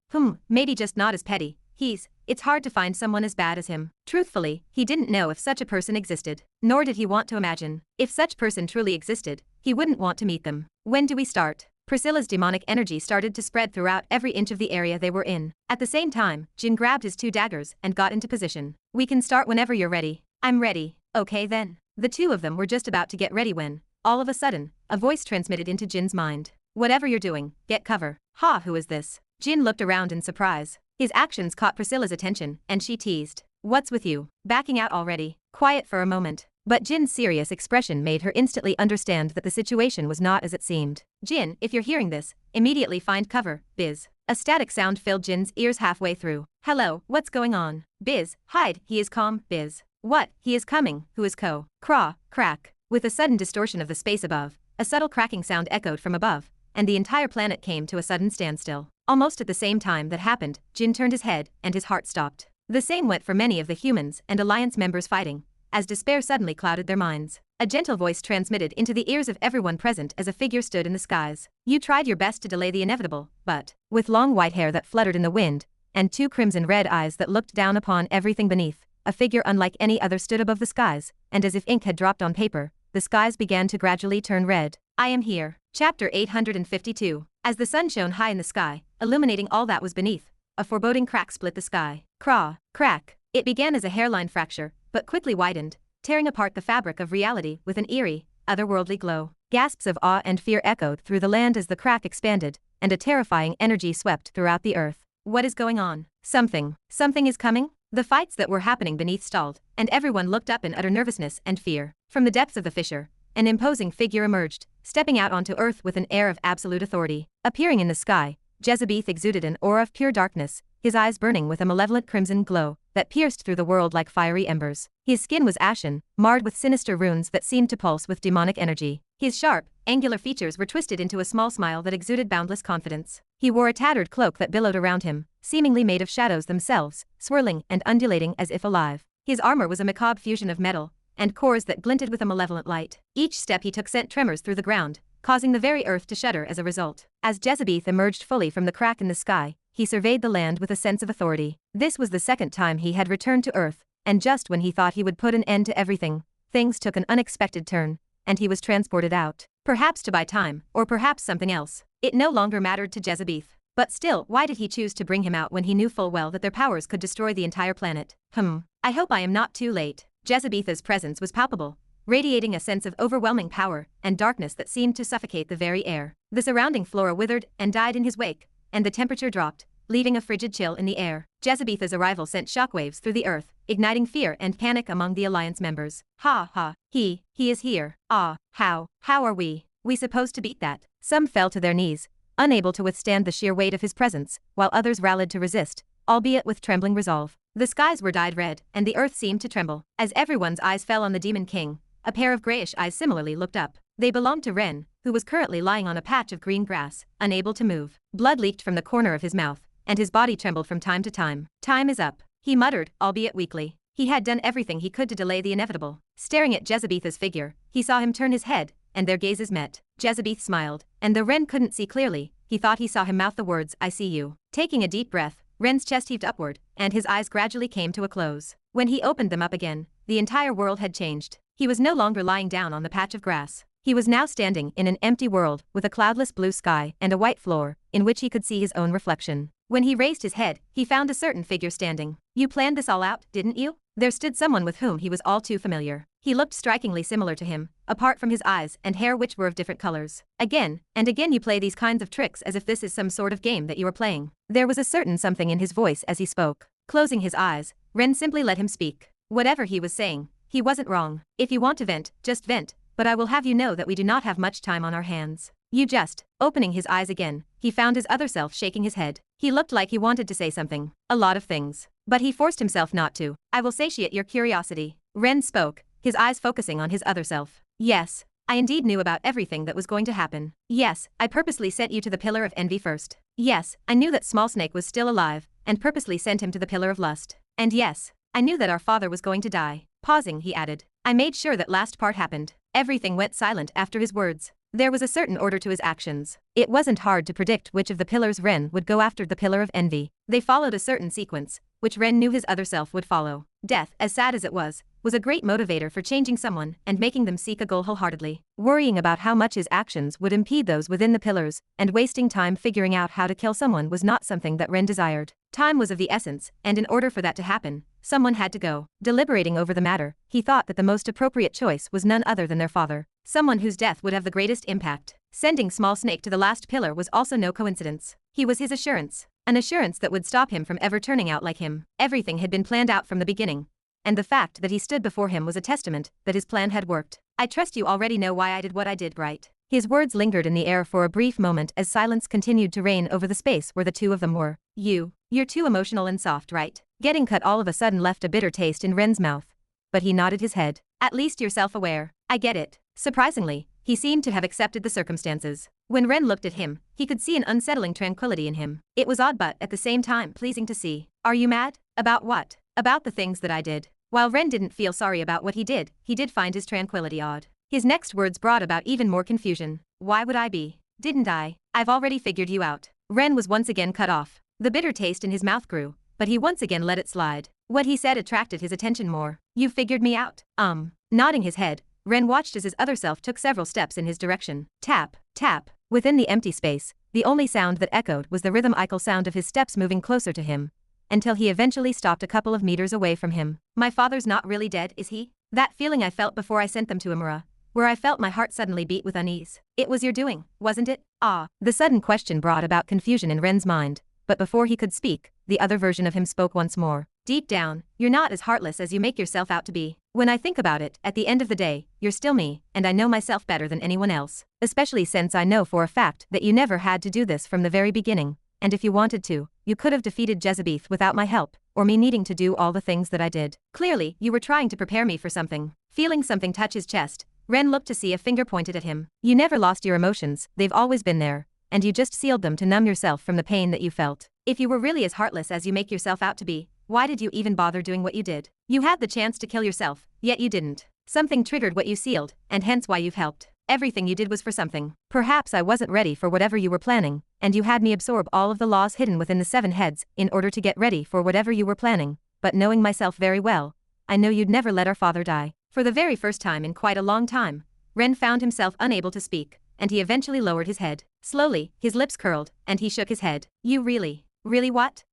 Maybe just not as petty. It's hard to find someone as bad as him. Truthfully, he didn't know if such a person existed. Nor did he want to imagine. If such person truly existed, he wouldn't want to meet them. When do we start? Priscilla's demonic energy started to spread throughout every inch of the area they were in. At the same time, Jin grabbed his 2 daggers and got into position. We can start whenever you're ready. I'm ready. Okay then. The two of them were just about to get ready when, all of a sudden, a voice transmitted into Jin's mind. Whatever you're doing, get cover. Ha, who is this? Jin looked around in surprise. His actions caught Priscilla's attention, and she teased. What's with you? Backing out already? Quiet for a moment. But Jin's serious expression made her instantly understand that the situation was not as it seemed. Jin, if you're hearing this, immediately find cover, Biz. A static sound filled Jin's ears halfway through. Hello, what's going on? Biz, hide, he is calm, Biz. What, he is coming, who is co? Craw, crack. With a sudden distortion of the space above, a subtle cracking sound echoed from above, and the entire planet came to a sudden standstill. Almost at the same time that happened, Jin turned his head, and his heart stopped. The same went for many of the humans and Alliance members fighting, as despair suddenly clouded their minds. A gentle voice transmitted into the ears of everyone present as a figure stood in the skies. You tried your best to delay the inevitable, but, with long white hair that fluttered in the wind, and 2 crimson-red eyes that looked down upon everything beneath, a figure unlike any other stood above the skies, and as if ink had dropped on paper, the skies began to gradually turn red. I am here. Chapter 852. As the sun shone high in the sky, illuminating all that was beneath, a foreboding crack split the sky. Craw, crack. It began as a hairline fracture, but quickly widened, tearing apart the fabric of reality with an eerie, otherworldly glow. Gasps of awe and fear echoed through the land as the crack expanded, and a terrifying energy swept throughout the earth. What is going on? Something is coming? The fights that were happening beneath stalled, and everyone looked up in utter nervousness and fear. From the depths of the fissure, an imposing figure emerged, stepping out onto earth with an air of absolute authority. Appearing in the sky, Jezebeth exuded an aura of pure darkness, his eyes burning with a malevolent crimson glow that pierced through the world like fiery embers. His skin was ashen, marred with sinister runes that seemed to pulse with demonic energy. His sharp, angular features were twisted into a small smile that exuded boundless confidence. He wore a tattered cloak that billowed around him, seemingly made of shadows themselves, swirling and undulating as if alive. His armor was a macabre fusion of metal and cores that glinted with a malevolent light. Each step he took sent tremors through the ground, causing the very earth to shudder as a result. As Jezebeth emerged fully from the crack in the sky, he surveyed the land with a sense of authority. This was the second time he had returned to Earth, and just when he thought he would put an end to everything, things took an unexpected turn, and he was transported out. Perhaps to buy time, or perhaps something else. It no longer mattered to Jezebeth. But still, why did he choose to bring him out when he knew full well that their powers could destroy the entire planet? I hope I am not too late. Jezebeth's presence was palpable, radiating a sense of overwhelming power and darkness that seemed to suffocate the very air. The surrounding flora withered and died in his wake, and the temperature dropped, leaving a frigid chill in the air. Jezebeth's arrival sent shockwaves through the earth, igniting fear and panic among the Alliance members. He is here. How are we supposed to beat that? Some fell to their knees, unable to withstand the sheer weight of his presence, while others rallied to resist, albeit with trembling resolve. The skies were dyed red, and the earth seemed to tremble. As everyone's eyes fell on the Demon King, a pair of grayish eyes similarly looked up. They belonged to Ren, who was currently lying on a patch of green grass, unable to move. Blood leaked from the corner of his mouth, and his body trembled from time to time. Time is up, he muttered, albeit weakly. He had done everything he could to delay the inevitable. Staring at Jezebeth's figure, he saw him turn his head, and their gazes met. Jezebeth smiled, and though Ren couldn't see clearly, he thought he saw him mouth the words, I see you. Taking a deep breath, Ren's chest heaved upward, and his eyes gradually came to a close. When he opened them up again, the entire world had changed. He was no longer lying down on the patch of grass. He was now standing in an empty world with a cloudless blue sky and a white floor, in which he could see his own reflection. When he raised his head, he found a certain figure standing. You planned this all out, didn't you? There stood someone with whom he was all too familiar. He looked strikingly similar to him, apart from his eyes and hair which were of different colors. Again and again you play these kinds of tricks as if this is some sort of game that you are playing. There was a certain something in his voice as he spoke. Closing his eyes, Ren simply let him speak. Whatever he was saying, he wasn't wrong. If you want to vent, just vent, but I will have you know that we do not have much time on our hands. You just. Opening his eyes again, he found his other self shaking his head. He looked like he wanted to say something. A lot of things. But he forced himself not to. I will satiate your curiosity. Ren spoke, his eyes focusing on his other self. Yes. I indeed knew about everything that was going to happen. Yes, I purposely sent you to the Pillar of Envy first. Yes, I knew that Small Snake was still alive, and purposely sent him to the Pillar of Lust. And yes, I knew that our father was going to die. Pausing, he added. I made sure that last part happened. Everything went silent after his words. There was a certain order to his actions. It wasn't hard to predict which of the pillars Ren would go after. The Pillar of Envy. They followed a certain sequence, which Ren knew his other self would follow. Death, as sad as it was a great motivator for changing someone and making them seek a goal wholeheartedly. Worrying about how much his actions would impede those within the pillars, and wasting time figuring out how to kill someone was not something that Ren desired. Time was of the essence, and in order for that to happen, someone had to go. Deliberating over the matter, he thought that the most appropriate choice was none other than their father. Someone whose death would have the greatest impact. Sending Small Snake to the last pillar was also no coincidence. He was his assurance. An assurance that would stop him from ever turning out like him. Everything had been planned out from the beginning. And the fact that he stood before him was a testament that his plan had worked. I trust you already know why I did what I did, right? His words lingered in the air for a brief moment as silence continued to reign over the space where the two of them were. You're too emotional and soft, right? Getting cut all of a sudden left a bitter taste in Ren's mouth. But he nodded his head. At least you're self-aware. I get it. Surprisingly, he seemed to have accepted the circumstances. When Ren looked at him, he could see an unsettling tranquility in him. It was odd but, at the same time, pleasing to see. Are you mad? About what? About the things that I did. While Ren didn't feel sorry about what he did find his tranquility odd. His next words brought about even more confusion. Why would I be? Didn't I? I've already figured you out. Ren was once again cut off. The bitter taste in his mouth grew, but he once again let it slide. What he said attracted his attention more. You figured me out? Nodding his head, Ren watched as his other self took several steps in his direction. Tap, tap. Within the empty space, the only sound that echoed was the rhythmical sound of his steps moving closer to him, until he eventually stopped a couple of meters away from him. My father's not really dead, is he? That feeling I felt before I sent them to Imura, where I felt my heart suddenly beat with unease. It was your doing, wasn't it? The sudden question brought about confusion in Ren's mind, but before he could speak, the other version of him spoke once more. Deep down, you're not as heartless as you make yourself out to be. When I think about it, at the end of the day, you're still me, and I know myself better than anyone else. Especially since I know for a fact that you never had to do this from the very beginning, and if you wanted to, you could have defeated Jezebeth without my help, or me needing to do all the things that I did. Clearly, you were trying to prepare me for something. Feeling something touch his chest, Ren looked to see a finger pointed at him. You never lost your emotions, they've always been there, and you just sealed them to numb yourself from the pain that you felt. If you were really as heartless as you make yourself out to be, why did you even bother doing what you did? You had the chance to kill yourself, yet you didn't. Something triggered what you sealed, and hence why you've helped. Everything you did was for something. Perhaps I wasn't ready for whatever you were planning, and you had me absorb all of the laws hidden within the 7 heads in order to get ready for whatever you were planning, but knowing myself very well, I know you'd never let our father die. For the very first time in quite a long time, Ren found himself unable to speak, and he eventually lowered his head. Slowly, his lips curled, and he shook his head. You really what?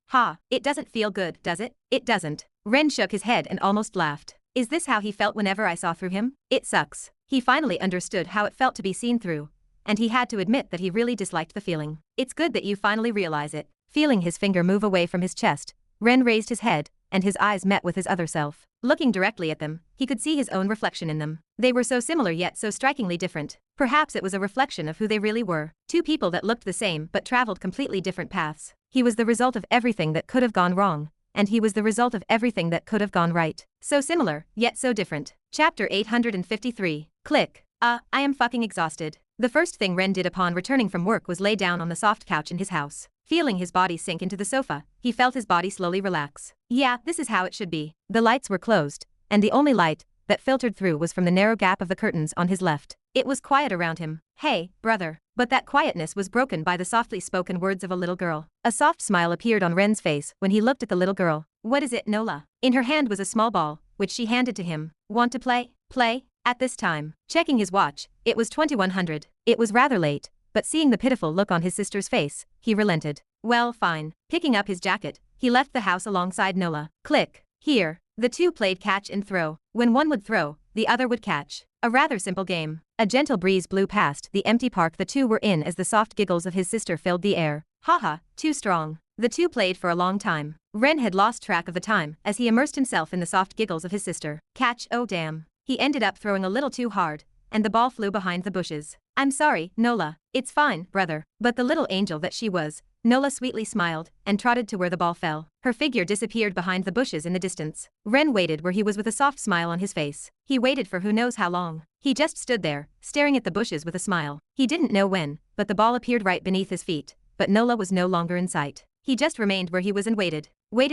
It doesn't feel good, does it? It doesn't. Ren shook his head and almost laughed. Is this how he felt whenever I saw through him? It sucks. He finally understood how it felt to be seen through, and he had to admit that he really disliked the feeling. It's good that you finally realize it. Feeling his finger move away from his chest, Ren raised his head, and his eyes met with his other self. Looking directly at them, he could see his own reflection in them. They were so similar yet so strikingly different. Perhaps it was a reflection of who they really were. Two people that looked the same but traveled completely different paths. He was the result of everything that could have gone wrong, and he was the result of everything that could have gone right. So similar, yet so different. Chapter 853. Click. I am fucking exhausted. The first thing Ren did upon returning from work was lay down on the soft couch in his house. Feeling his body sink into the sofa, he felt his body slowly relax. Yeah, this is how it should be. The lights were closed, and the only light that filtered through was from the narrow gap of the curtains on his left. It was quiet around him. Hey, brother. But that quietness was broken by the softly spoken words of a little girl. A soft smile appeared on Ren's face when he looked at the little girl. What is it, Nola? In her hand was a small ball, which she handed to him. Want to play? Play? At this time, checking his watch, it was 2100. It was rather late, but seeing the pitiful look on his sister's face, he relented. Well, fine. Picking up his jacket, he left the house alongside Nola. Click. Here. The two played catch and throw. When one would throw, the other would catch. A rather simple game. A gentle breeze blew past the empty park the two were in as the soft giggles of his sister filled the air. Haha, too strong. The two played for a long time. Ren had lost track of the time as he immersed himself in the soft giggles of his sister. Catch, oh damn. He ended up throwing a little too hard, and the ball flew behind the bushes. I'm sorry, Nola. It's fine, brother. But the little angel that she was, Nola sweetly smiled and trotted to where the ball fell. Her figure disappeared behind the bushes in the distance. Ren waited where he was with a soft smile on his face. He waited for who knows how long. He just stood there, staring at the bushes with a smile. He didn't know when, but the ball appeared right beneath his feet. But Nola was no longer in sight. He just remained where he was and waited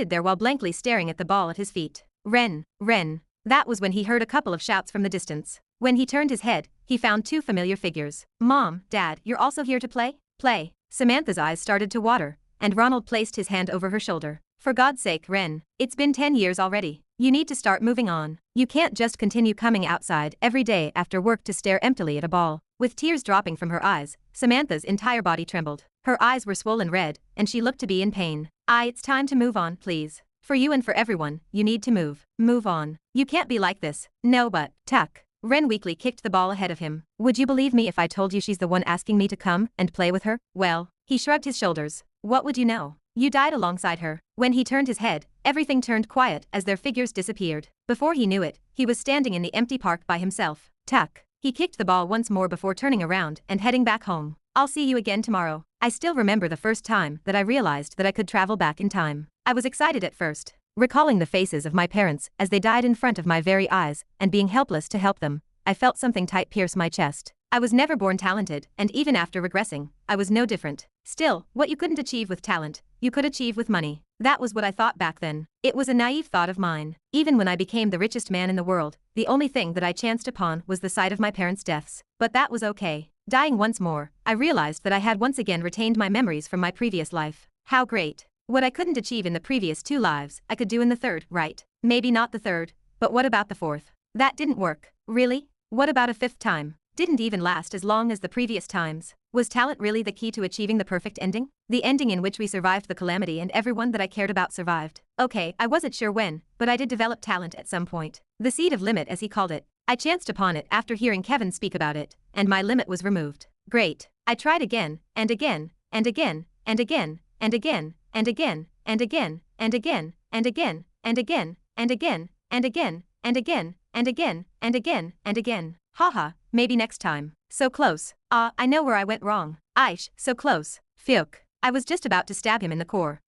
there while blankly staring at the ball at his feet. Ren, Ren. That was when he heard a couple of shouts from the distance. When he turned his head, he found two familiar figures. Mom, Dad, you're also here to play? Play. Samantha's eyes started to water, and Ronald placed his hand over her shoulder. For God's sake, Ren, it's been 10 years already. You need to start moving on. You can't just continue coming outside every day after work to stare emptily at a ball. With tears dropping from her eyes, Samantha's entire body trembled. Her eyes were swollen red, and she looked to be in pain. It's time to move on, please. For you and for everyone, you need to move. Move on. You can't be like this. No but, Tuck. Ren weakly kicked the ball ahead of him. Would you believe me if I told you she's the one asking me to come and play with her? Well, he shrugged his shoulders. What would you know? You died alongside her. When he turned his head, everything turned quiet as their figures disappeared. Before he knew it, he was standing in the empty park by himself. Tuck. He kicked the ball once more before turning around and heading back home. I'll see you again tomorrow. I still remember the first time that I realized that I could travel back in time. I was excited at first, recalling the faces of my parents as they died in front of my very eyes and being helpless to help them. I felt something tight pierce my chest. I was never born talented, and even after regressing, I was no different. Still, what you couldn't achieve with talent, you could achieve with money. That was what I thought back then. It was a naive thought of mine. Even when I became the richest man in the world, the only thing that I chanced upon was the sight of my parents' deaths. But that was okay. Dying once more, I realized that I had once again retained my memories from my previous life. How great. What I couldn't achieve in the previous 2 lives, I could do in the third, right? Maybe not the third, but what about the fourth? That didn't work. Really? What about a 5th time? Didn't even last as long as the previous times. Was talent really the key to achieving the perfect ending? The ending in which we survived the calamity and everyone that I cared about survived. Okay, I wasn't sure when, but I did develop talent at some point. The seed of limit, as he called it. I chanced upon it after hearing Kevin speak about it, and my limit was removed. Great. I tried again, and again, and again, and again, and again, and again, and again, and again, and again, and again, and again, and again, and again, and again, and again, and again. Haha, maybe next time. So close. I know where I went wrong. Aish, so close. Phew. I was just about to stab him in the core.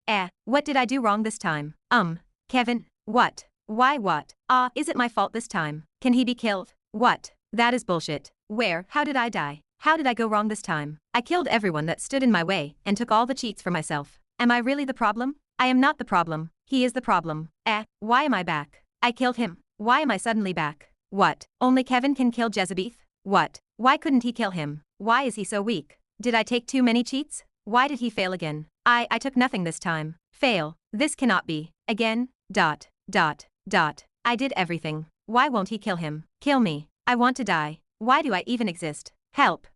What did I do wrong this time? Kevin, what? Why what? Is it my fault this time? Can he be killed? What? That is bullshit. Where? How did I die? How did I go wrong this time? I killed everyone that stood in my way and took all the cheats for myself. Am I really the problem? I am not the problem. He is the problem. Why am I back? I killed him. Why am I suddenly back? What? Only Kevin can kill Jezebeth? What? Why couldn't he kill him? Why is he so weak? Did I take too many cheats? Why did he fail again? I took nothing this time. Fail. This cannot be. Again? I did everything. Why won't he kill him? Kill me. I want to die. Why do I even exist? Help.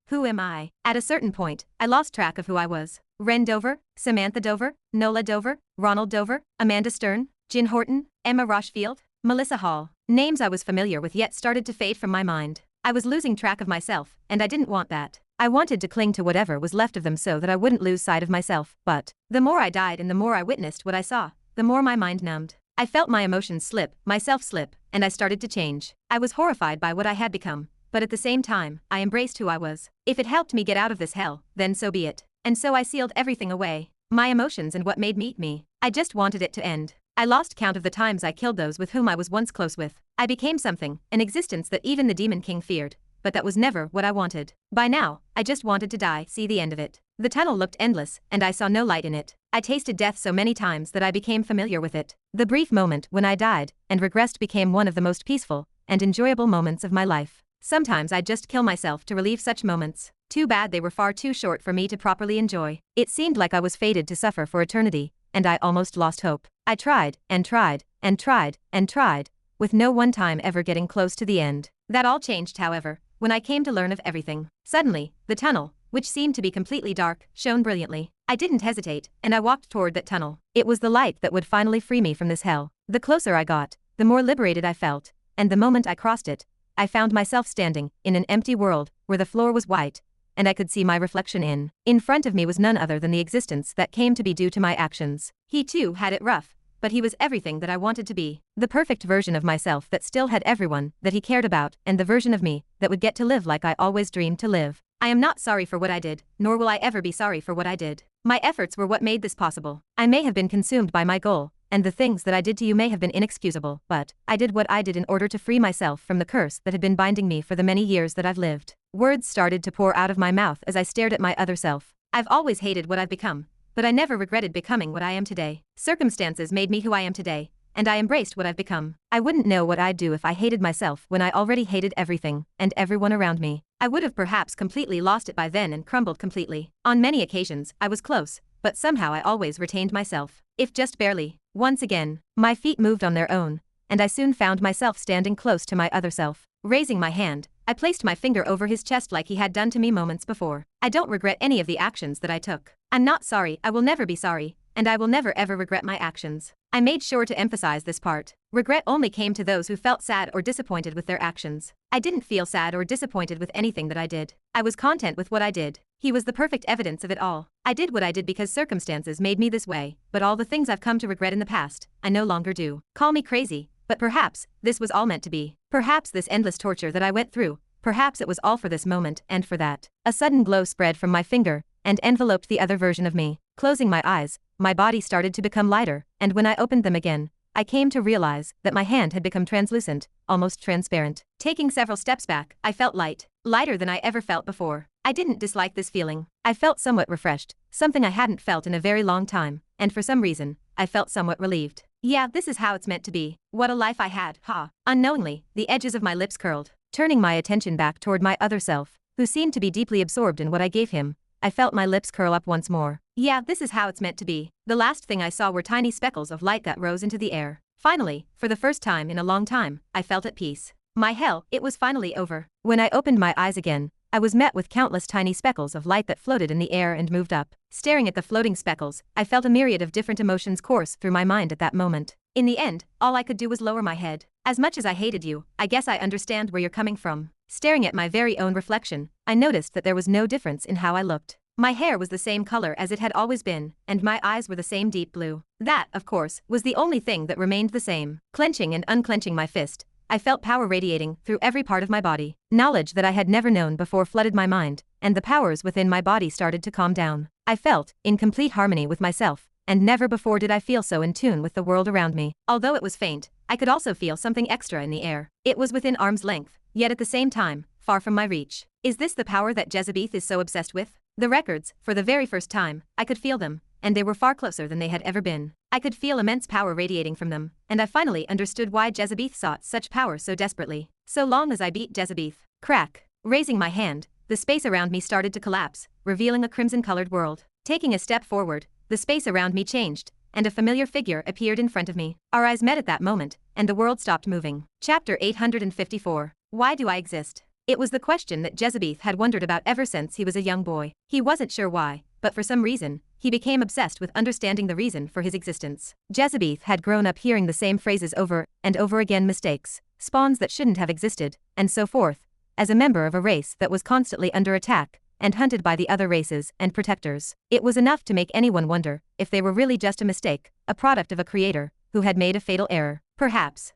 Who am I? At a certain point, I lost track of who I was. Ren Dover, Samantha Dover, Nola Dover, Ronald Dover, Amanda Stern, Jen Horton, Emma Rochefield, Melissa Hall. Names I was familiar with yet started to fade from my mind. I was losing track of myself, and I didn't want that. I wanted to cling to whatever was left of them so that I wouldn't lose sight of myself, but the more I died and the more I witnessed what I saw, the more my mind numbed. I felt my emotions slip, myself slip, and I started to change. I was horrified by what I had become, but at the same time, I embraced who I was. If it helped me get out of this hell, then so be it. And so I sealed everything away. My emotions and what made me. I just wanted it to end. I lost count of the times I killed those with whom I was once close with. I became something, an existence that even the Demon King feared, but that was never what I wanted. By now, I just wanted to die, see the end of it. The tunnel looked endless, and I saw no light in it. I tasted death so many times that I became familiar with it. The brief moment when I died and regressed became one of the most peaceful and enjoyable moments of my life. Sometimes I'd just kill myself to relieve such moments. Too bad they were far too short for me to properly enjoy. It seemed like I was fated to suffer for eternity, and I almost lost hope. I tried, and tried, and tried, and tried, with no one time ever getting close to the end. That all changed, however, when I came to learn of everything. Suddenly, the tunnel, which seemed to be completely dark, shone brilliantly. I didn't hesitate, and I walked toward that tunnel. It was the light that would finally free me from this hell. The closer I got, the more liberated I felt, and the moment I crossed it, I found myself standing in an empty world where the floor was white, and I could see my reflection in front of me was none other than the existence that came to be due to my actions. He too had it rough, but he was everything that I wanted to be. The perfect version of myself that still had everyone that he cared about, and the version of me that would get to live like I always dreamed to live. I am not sorry for what I did, nor will I ever be sorry for what I did. My efforts were what made this possible. I may have been consumed by my goal, and the things that I did to you may have been inexcusable, but I did what I did in order to free myself from the curse that had been binding me for the many years that I've lived. Words started to pour out of my mouth as I stared at my other self. I've always hated what I've become, but I never regretted becoming what I am today. Circumstances made me who I am today, and I embraced what I've become. I wouldn't know what I'd do if I hated myself when I already hated everything and everyone around me. I would have perhaps completely lost it by then and crumbled completely. On many occasions, I was close, but somehow I always retained myself, if just barely. Once again, my feet moved on their own, and I soon found myself standing close to my other self. Raising my hand, I placed my finger over his chest like he had done to me moments before. I don't regret any of the actions that I took. I'm not sorry, I will never be sorry, and I will never ever regret my actions. I made sure to emphasize this part. Regret only came to those who felt sad or disappointed with their actions. I didn't feel sad or disappointed with anything that I did. I was content with what I did. He was the perfect evidence of it all. I did what I did because circumstances made me this way, but all the things I've come to regret in the past, I no longer do. Call me crazy, but perhaps this was all meant to be. Perhaps this endless torture that I went through, perhaps it was all for this moment and for that. A sudden glow spread from my finger and enveloped the other version of me. Closing my eyes, my body started to become lighter, and when I opened them again, I came to realize that my hand had become translucent, almost transparent. Taking several steps back, I felt light, lighter than I ever felt before. I didn't dislike this feeling. I felt somewhat refreshed, something I hadn't felt in a very long time, and for some reason, I felt somewhat relieved. Yeah, this is how it's meant to be. What a life I had, ha. Unknowingly, the edges of my lips curled. Turning my attention back toward my other self, who seemed to be deeply absorbed in what I gave him, I felt my lips curl up once more. Yeah, this is how it's meant to be. The last thing I saw were tiny speckles of light that rose into the air. Finally, for the first time in a long time, I felt at peace. My hell, it was finally over. When I opened my eyes again, I was met with countless tiny speckles of light that floated in the air and moved up. Staring at the floating speckles, I felt a myriad of different emotions course through my mind at that moment. In the end, all I could do was lower my head. As much as I hated you, I guess I understand where you're coming from. Staring at my very own reflection, I noticed that there was no difference in how I looked. My hair was the same color as it had always been, and my eyes were the same deep blue. That, of course, was the only thing that remained the same. Clenching and unclenching my fist, I felt power radiating through every part of my body. Knowledge that I had never known before flooded my mind, and the powers within my body started to calm down. I felt in complete harmony with myself, and never before did I feel so in tune with the world around me. Although it was faint, I could also feel something extra in the air. It was within arm's length, yet at the same time, far from my reach. Is this the power that Jezebeth is so obsessed with? The records, for the very first time, I could feel them, and they were far closer than they had ever been. I could feel immense power radiating from them, and I finally understood why Jezebeth sought such power so desperately. So long as I beat Jezebeth. Crack. Raising my hand, the space around me started to collapse, revealing a crimson-colored world. Taking a step forward, the space around me changed, and a familiar figure appeared in front of me. Our eyes met at that moment, and the world stopped moving. Chapter 854. Why do I exist? It was the question that Jezebeth had wondered about ever since he was a young boy. He wasn't sure why, but for some reason, he became obsessed with understanding the reason for his existence. Jezebeth had grown up hearing the same phrases over and over again: mistakes, spawns that shouldn't have existed, and so forth, as a member of a race that was constantly under attack and hunted by the other races and protectors. It was enough to make anyone wonder if they were really just a mistake, a product of a creator who had made a fatal error. Perhaps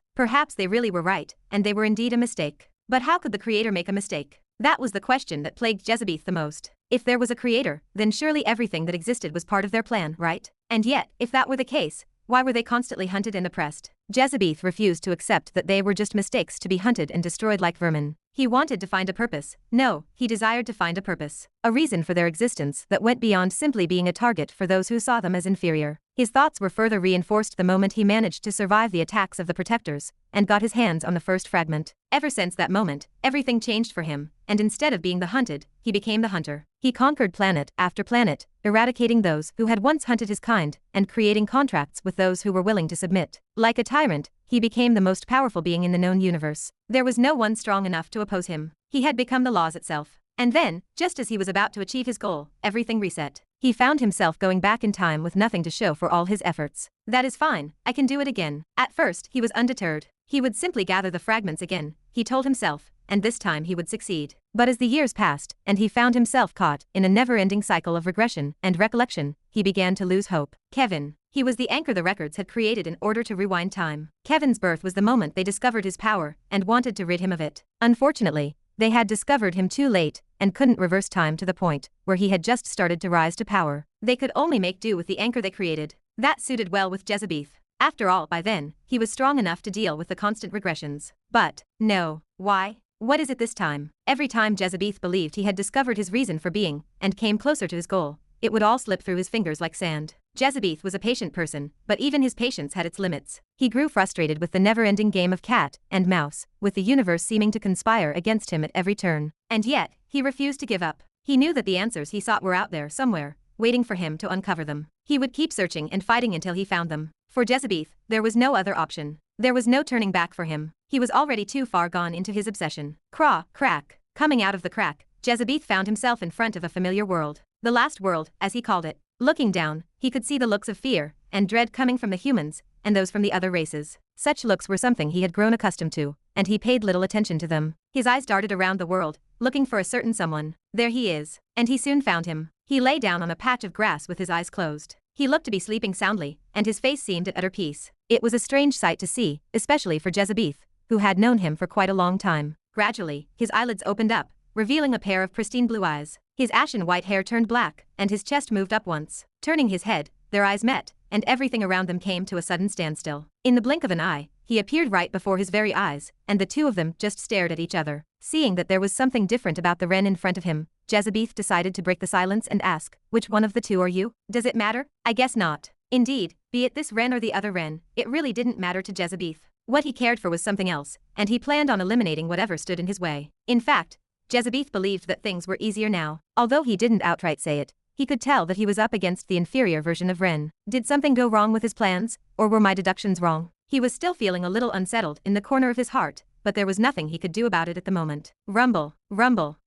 they really were right, and they were indeed a mistake. But how could the creator make a mistake? That was the question that plagued Jezebeth the most. If there was a creator, then surely everything that existed was part of their plan, right? And yet, if that were the case, why were they constantly hunted and oppressed? Jezebeth refused to accept that they were just mistakes to be hunted and destroyed like vermin. He wanted to find a purpose. No, he desired to find a purpose. A reason for their existence that went beyond simply being a target for those who saw them as inferior. His thoughts were further reinforced the moment he managed to survive the attacks of the protectors and got his hands on the first fragment. Ever since that moment, everything changed for him, and instead of being the hunted, he became the hunter. He conquered planet after planet, eradicating those who had once hunted his kind and creating contracts with those who were willing to submit. Like a tyrant, he became the most powerful being in the known universe. There was no one strong enough to oppose him. He had become the laws itself. And then, just as he was about to achieve his goal, everything reset. He found himself going back in time with nothing to show for all his efforts. That is fine, I can do it again. At first, he was undeterred. He would simply gather the fragments again, he told himself, and this time he would succeed. But as the years passed, and he found himself caught in a never-ending cycle of regression and recollection, he began to lose hope. Kevin. He was the anchor the records had created in order to rewind time. Kevin's birth was the moment they discovered his power and wanted to rid him of it. Unfortunately, they had discovered him too late and couldn't reverse time to the point where he had just started to rise to power. They could only make do with the anchor they created. That suited well with Jezebeth. After all, by then, he was strong enough to deal with the constant regressions. But, no. Why? What is it this time? Every time Jezebeth believed he had discovered his reason for being and came closer to his goal, it would all slip through his fingers like sand. Jezebeth was a patient person, but even his patience had its limits. He grew frustrated with the never-ending game of cat and mouse, with the universe seeming to conspire against him at every turn. And yet, he refused to give up. He knew that the answers he sought were out there somewhere, waiting for him to uncover them. He would keep searching and fighting until he found them. For Jezebeth, there was no other option. There was no turning back for him. He was already too far gone into his obsession. Crack. Coming out of the crack, Jezebeth found himself in front of a familiar world. The last world, as he called it. Looking down, he could see the looks of fear and dread coming from the humans and those from the other races. Such looks were something he had grown accustomed to, and he paid little attention to them. His eyes darted around the world, looking for a certain someone. There he is. And he soon found him. He lay down on a patch of grass with his eyes closed. He looked to be sleeping soundly, and his face seemed at utter peace. It was a strange sight to see, especially for Jezebeth, who had known him for quite a long time. Gradually, his eyelids opened up, revealing a pair of pristine blue eyes. His ashen white hair turned black, and his chest moved up once. Turning his head, their eyes met, and everything around them came to a sudden standstill. In the blink of an eye, he appeared right before his very eyes, and the two of them just stared at each other. Seeing that there was something different about the Ren in front of him, Jezebeth decided to break the silence and ask, "Which one of the two are you? Does it matter? I guess not." Indeed, be it this Ren or the other Ren, it really didn't matter to Jezebeth. What he cared for was something else, and he planned on eliminating whatever stood in his way. In fact, Jezebeth believed that things were easier now. Although he didn't outright say it, he could tell that he was up against the inferior version of Ren. Did something go wrong with his plans, or were my deductions wrong? He was still feeling a little unsettled in the corner of his heart, but there was nothing he could do about it at the moment. Rumble.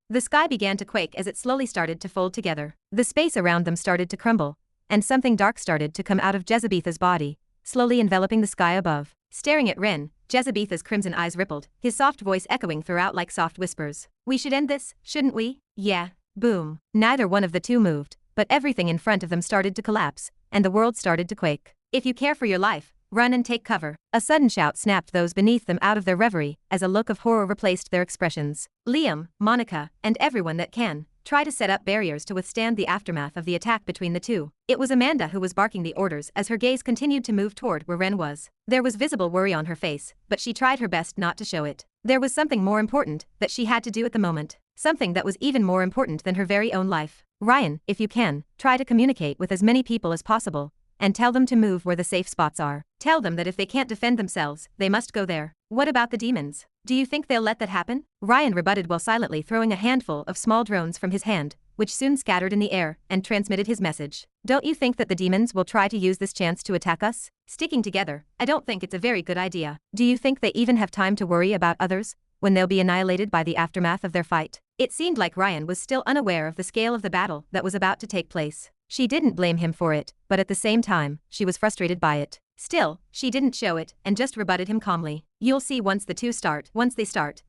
The sky began to quake as it slowly started to fold together. The space around them started to crumble, and something dark started to come out of Jezebeth's body, slowly enveloping the sky above. Staring at Ren, Jezebeth's crimson eyes rippled, his soft voice echoing throughout like soft whispers. "We should end this, shouldn't we?" "Yeah." Boom. Neither one of the two moved, but everything in front of them started to collapse, and the world started to quake. "If you care for your life, run and take cover." A sudden shout snapped those beneath them out of their reverie as a look of horror replaced their expressions. Liam, Monica, and everyone that can, try to set up barriers to withstand the aftermath of the attack between the two. It was Amanda who was barking the orders as her gaze continued to move toward where Ren was. There was visible worry on her face, but she tried her best not to show it. There was something more important that she had to do at the moment. Something that was even more important than her very own life. "Ryan, if you can, try to communicate with as many people as possible, and tell them to move where the safe spots are. Tell them that if they can't defend themselves, they must go there." "What about the demons? Do you think they'll let that happen?" Ryan rebutted while silently throwing a handful of small drones from his hand, which soon scattered in the air and transmitted his message. "Don't you think that the demons will try to use this chance to attack us? Sticking together, I don't think it's a very good idea. Do you think they even have time to worry about others when they'll be annihilated by the aftermath of their fight?" It seemed like Ryan was still unaware of the scale of the battle that was about to take place. She didn't blame him for it, but at the same time, she was frustrated by it. Still, she didn't show it and just rebutted him calmly. "You'll see once they start,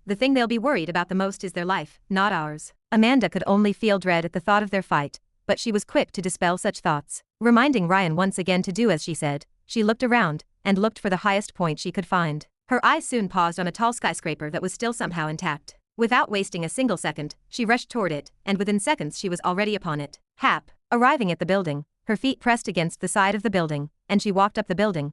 the thing they'll be worried about the most is their life, not ours." Amanda could only feel dread at the thought of their fight, but she was quick to dispel such thoughts. Reminding Ryan once again to do as she said, she looked around and looked for the highest point she could find. Her eyes soon paused on a tall skyscraper that was still somehow intact. Without wasting a single second, she rushed toward it, and within seconds she was already upon it. Hap. Arriving at the building, her feet pressed against the side of the building, and she walked up the building,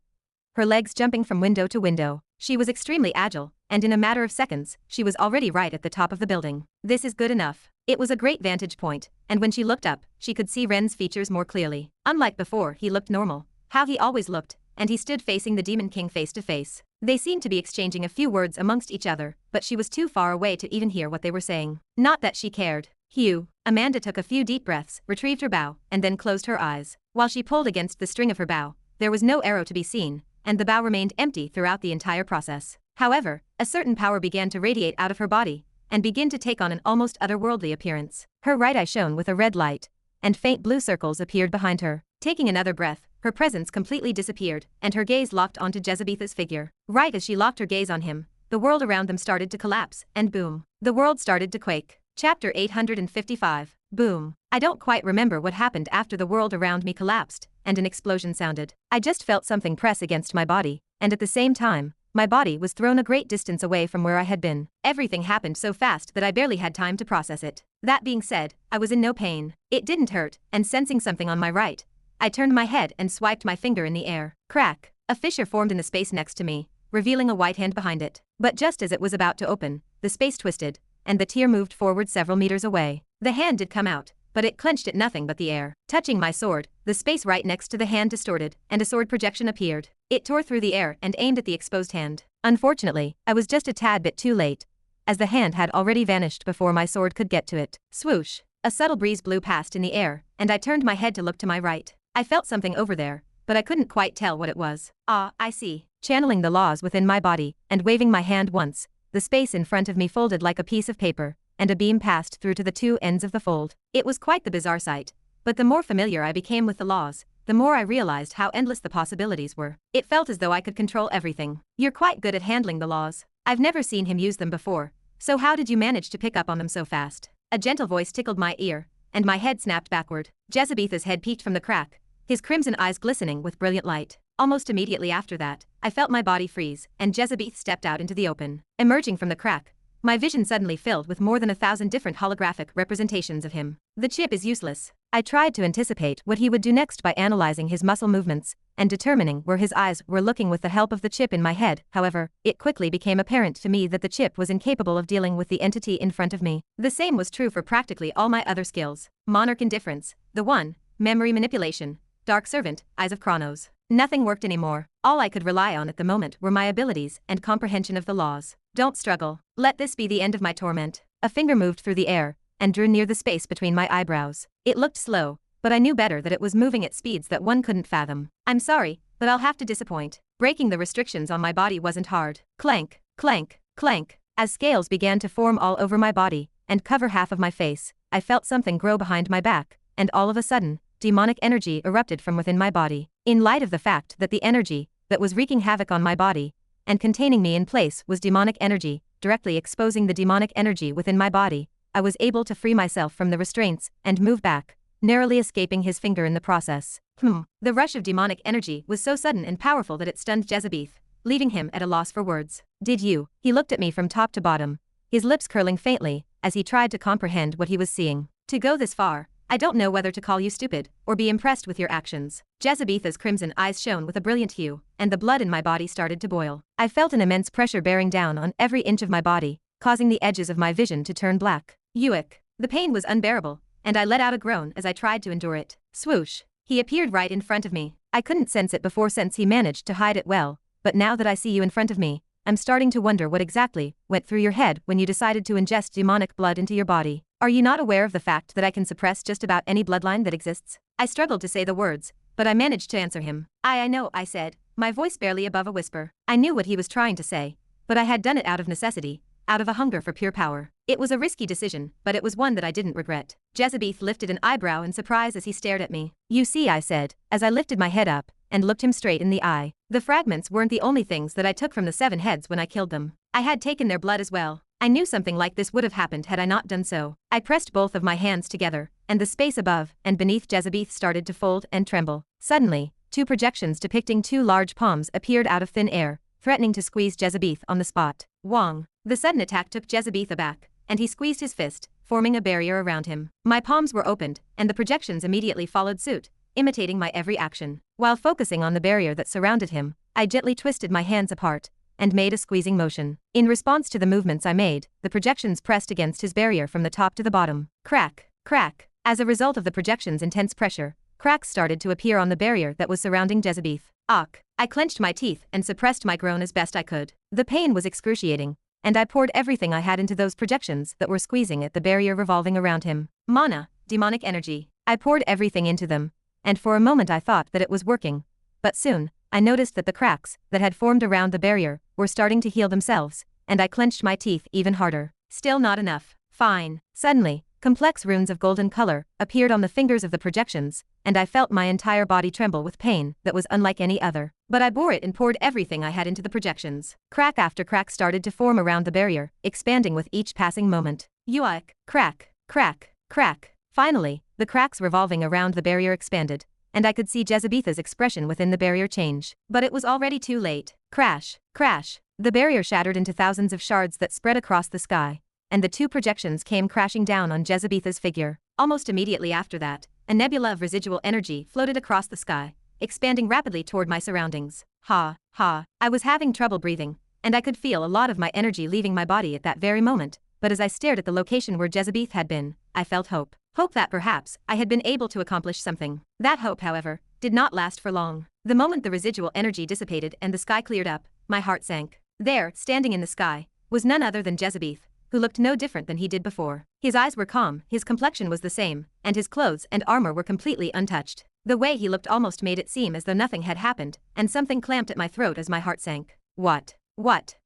her legs jumping from window to window. She was extremely agile, and in a matter of seconds, she was already right at the top of the building. This is good enough. It was a great vantage point, and when she looked up, she could see Ren's features more clearly. Unlike before, he looked normal, how he always looked, and he stood facing the Demon King face to face. They seemed to be exchanging a few words amongst each other, but she was too far away to even hear what they were saying. Not that she cared. "Hugh." Amanda took a few deep breaths, retrieved her bow, and then closed her eyes. While she pulled against the string of her bow, there was no arrow to be seen, and the bow remained empty throughout the entire process. However, a certain power began to radiate out of her body, and begin to take on an almost otherworldly appearance. Her right eye shone with a red light, and faint blue circles appeared behind her. Taking another breath, her presence completely disappeared, and her gaze locked onto Jezebeth's figure. Right as she locked her gaze on him, the world around them started to collapse, and boom. The world started to quake. Chapter 855. Boom. I don't quite remember what happened after the world around me collapsed, and an explosion sounded. I just felt something press against my body, and at the same time, my body was thrown a great distance away from where I had been. Everything happened so fast that I barely had time to process it. That being said, I was in no pain. It didn't hurt, and sensing something on my right, I turned my head and swiped my finger in the air. Crack! A fissure formed in the space next to me, revealing a white hand behind it. But just as it was about to open, the space twisted, and the tear moved forward several meters away. The hand did come out, but it clenched at nothing but the air. Touching my sword, the space right next to the hand distorted, and a sword projection appeared. It tore through the air and aimed at the exposed hand. Unfortunately, I was just a tad bit too late, as the hand had already vanished before my sword could get to it. Swoosh! A subtle breeze blew past in the air, and I turned my head to look to my right. I felt something over there, but I couldn't quite tell what it was. Ah, I see. Channeling the laws within my body, and waving my hand once, the space in front of me folded like a piece of paper, and a beam passed through to the two ends of the fold. It was quite the bizarre sight, but the more familiar I became with the laws, the more I realized how endless the possibilities were. It felt as though I could control everything. You're quite good at handling the laws. I've never seen him use them before, so how did you manage to pick up on them so fast? A gentle voice tickled my ear, and my head snapped backward. Jezebetha's head peeked from the crack, his crimson eyes glistening with brilliant light. Almost immediately after that, I felt my body freeze, and Jezebeth stepped out into the open. Emerging from the crack, my vision suddenly filled with more than 1,000 different holographic representations of him. The chip is useless. I tried to anticipate what he would do next by analyzing his muscle movements and determining where his eyes were looking with the help of the chip in my head. However, it quickly became apparent to me that the chip was incapable of dealing with the entity in front of me. The same was true for practically all my other skills. Monarch Indifference, the one, Memory Manipulation, Dark Servant, Eyes of Chronos. Nothing worked anymore. All I could rely on at the moment were my abilities and comprehension of the laws. Don't struggle. Let this be the end of my torment. A finger moved through the air and drew near the space between my eyebrows. It looked slow, but I knew better that it was moving at speeds that one couldn't fathom. I'm sorry, but I'll have to disappoint. Breaking the restrictions on my body wasn't hard. Clank, clank, clank. As scales began to form all over my body and cover half of my face, I felt something grow behind my back, and all of a sudden, demonic energy erupted from within my body. In light of the fact that the energy that was wreaking havoc on my body and containing me in place was demonic energy, directly exposing the demonic energy within my body, I was able to free myself from the restraints and move back, narrowly escaping his finger in the process. The rush of demonic energy was so sudden and powerful that it stunned Jezebeth, leaving him at a loss for words. Did you? He looked at me from top to bottom, his lips curling faintly as he tried to comprehend what he was seeing. To go this far, I don't know whether to call you stupid or be impressed with your actions. Jezebetha's crimson eyes shone with a brilliant hue, and the blood in my body started to boil. I felt an immense pressure bearing down on every inch of my body, causing the edges of my vision to turn black. Yuick. The pain was unbearable, and I let out a groan as I tried to endure it. Swoosh. He appeared right in front of me. I couldn't sense it before since he managed to hide it well, but now that I see you in front of me, I'm starting to wonder what exactly went through your head when you decided to ingest demonic blood into your body. Are you not aware of the fact that I can suppress just about any bloodline that exists? I struggled to say the words, but I managed to answer him. I know, I said, my voice barely above a whisper. I knew what he was trying to say, but I had done it out of necessity, out of a hunger for pure power. It was a risky decision, but it was one that I didn't regret. Jezebeth lifted an eyebrow in surprise as he stared at me. You see, I said, as I lifted my head up and looked him straight in the eye. The fragments weren't the only things that I took from the 7 heads when I killed them. I had taken their blood as well. I knew something like this would have happened had I not done so. I pressed both of my hands together, and the space above and beneath Jezebeth started to fold and tremble. Suddenly, 2 projections depicting 2 large palms appeared out of thin air, threatening to squeeze Jezebeth on the spot. Wong. The sudden attack took Jezebeth aback, and he squeezed his fist, forming a barrier around him. My palms were opened, and the projections immediately followed suit, imitating my every action. While focusing on the barrier that surrounded him, I gently twisted my hands apart and made a squeezing motion. In response to the movements I made, the projections pressed against his barrier from the top to the bottom. Crack, crack. As a result of the projections' intense pressure, cracks started to appear on the barrier that was surrounding Jezebeth. Ach! I clenched my teeth and suppressed my groan as best I could. The pain was excruciating, and I poured everything I had into those projections that were squeezing at the barrier revolving around him. Mana, demonic energy. I poured everything into them, and for a moment I thought that it was working, but soon, I noticed that the cracks that had formed around the barrier were starting to heal themselves, and I clenched my teeth even harder. Still not enough. Fine. Suddenly, complex runes of golden color appeared on the fingers of the projections, and I felt my entire body tremble with pain that was unlike any other. But I bore it and poured everything I had into the projections. Crack after crack started to form around the barrier, expanding with each passing moment. Yuick. Crack, crack, crack. Finally, the cracks revolving around the barrier expanded, and I could see Jezebetha's expression within the barrier change. But it was already too late. Crash, crash. The barrier shattered into thousands of shards that spread across the sky, and the two projections came crashing down on Jezebetha's figure. Almost immediately after that, a nebula of residual energy floated across the sky, expanding rapidly toward my surroundings. Ha, ha. I was having trouble breathing, and I could feel a lot of my energy leaving my body at that very moment, but as I stared at the location where Jezebeth had been, I felt hope. Hope that perhaps I had been able to accomplish something. That hope, however, did not last for long. The moment the residual energy dissipated and the sky cleared up, my heart sank. There, standing in the sky, was none other than Jezebeth, who looked no different than he did before. His eyes were calm, his complexion was the same, and his clothes and armor were completely untouched. The way he looked almost made it seem as though nothing had happened, and something clamped at my throat as my heart sank. What?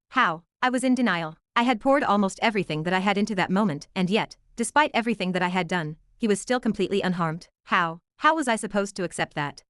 How? I was in denial. I had poured almost everything that I had into that moment, and yet, despite everything that I had done, he was still completely unharmed. How was I supposed to accept that?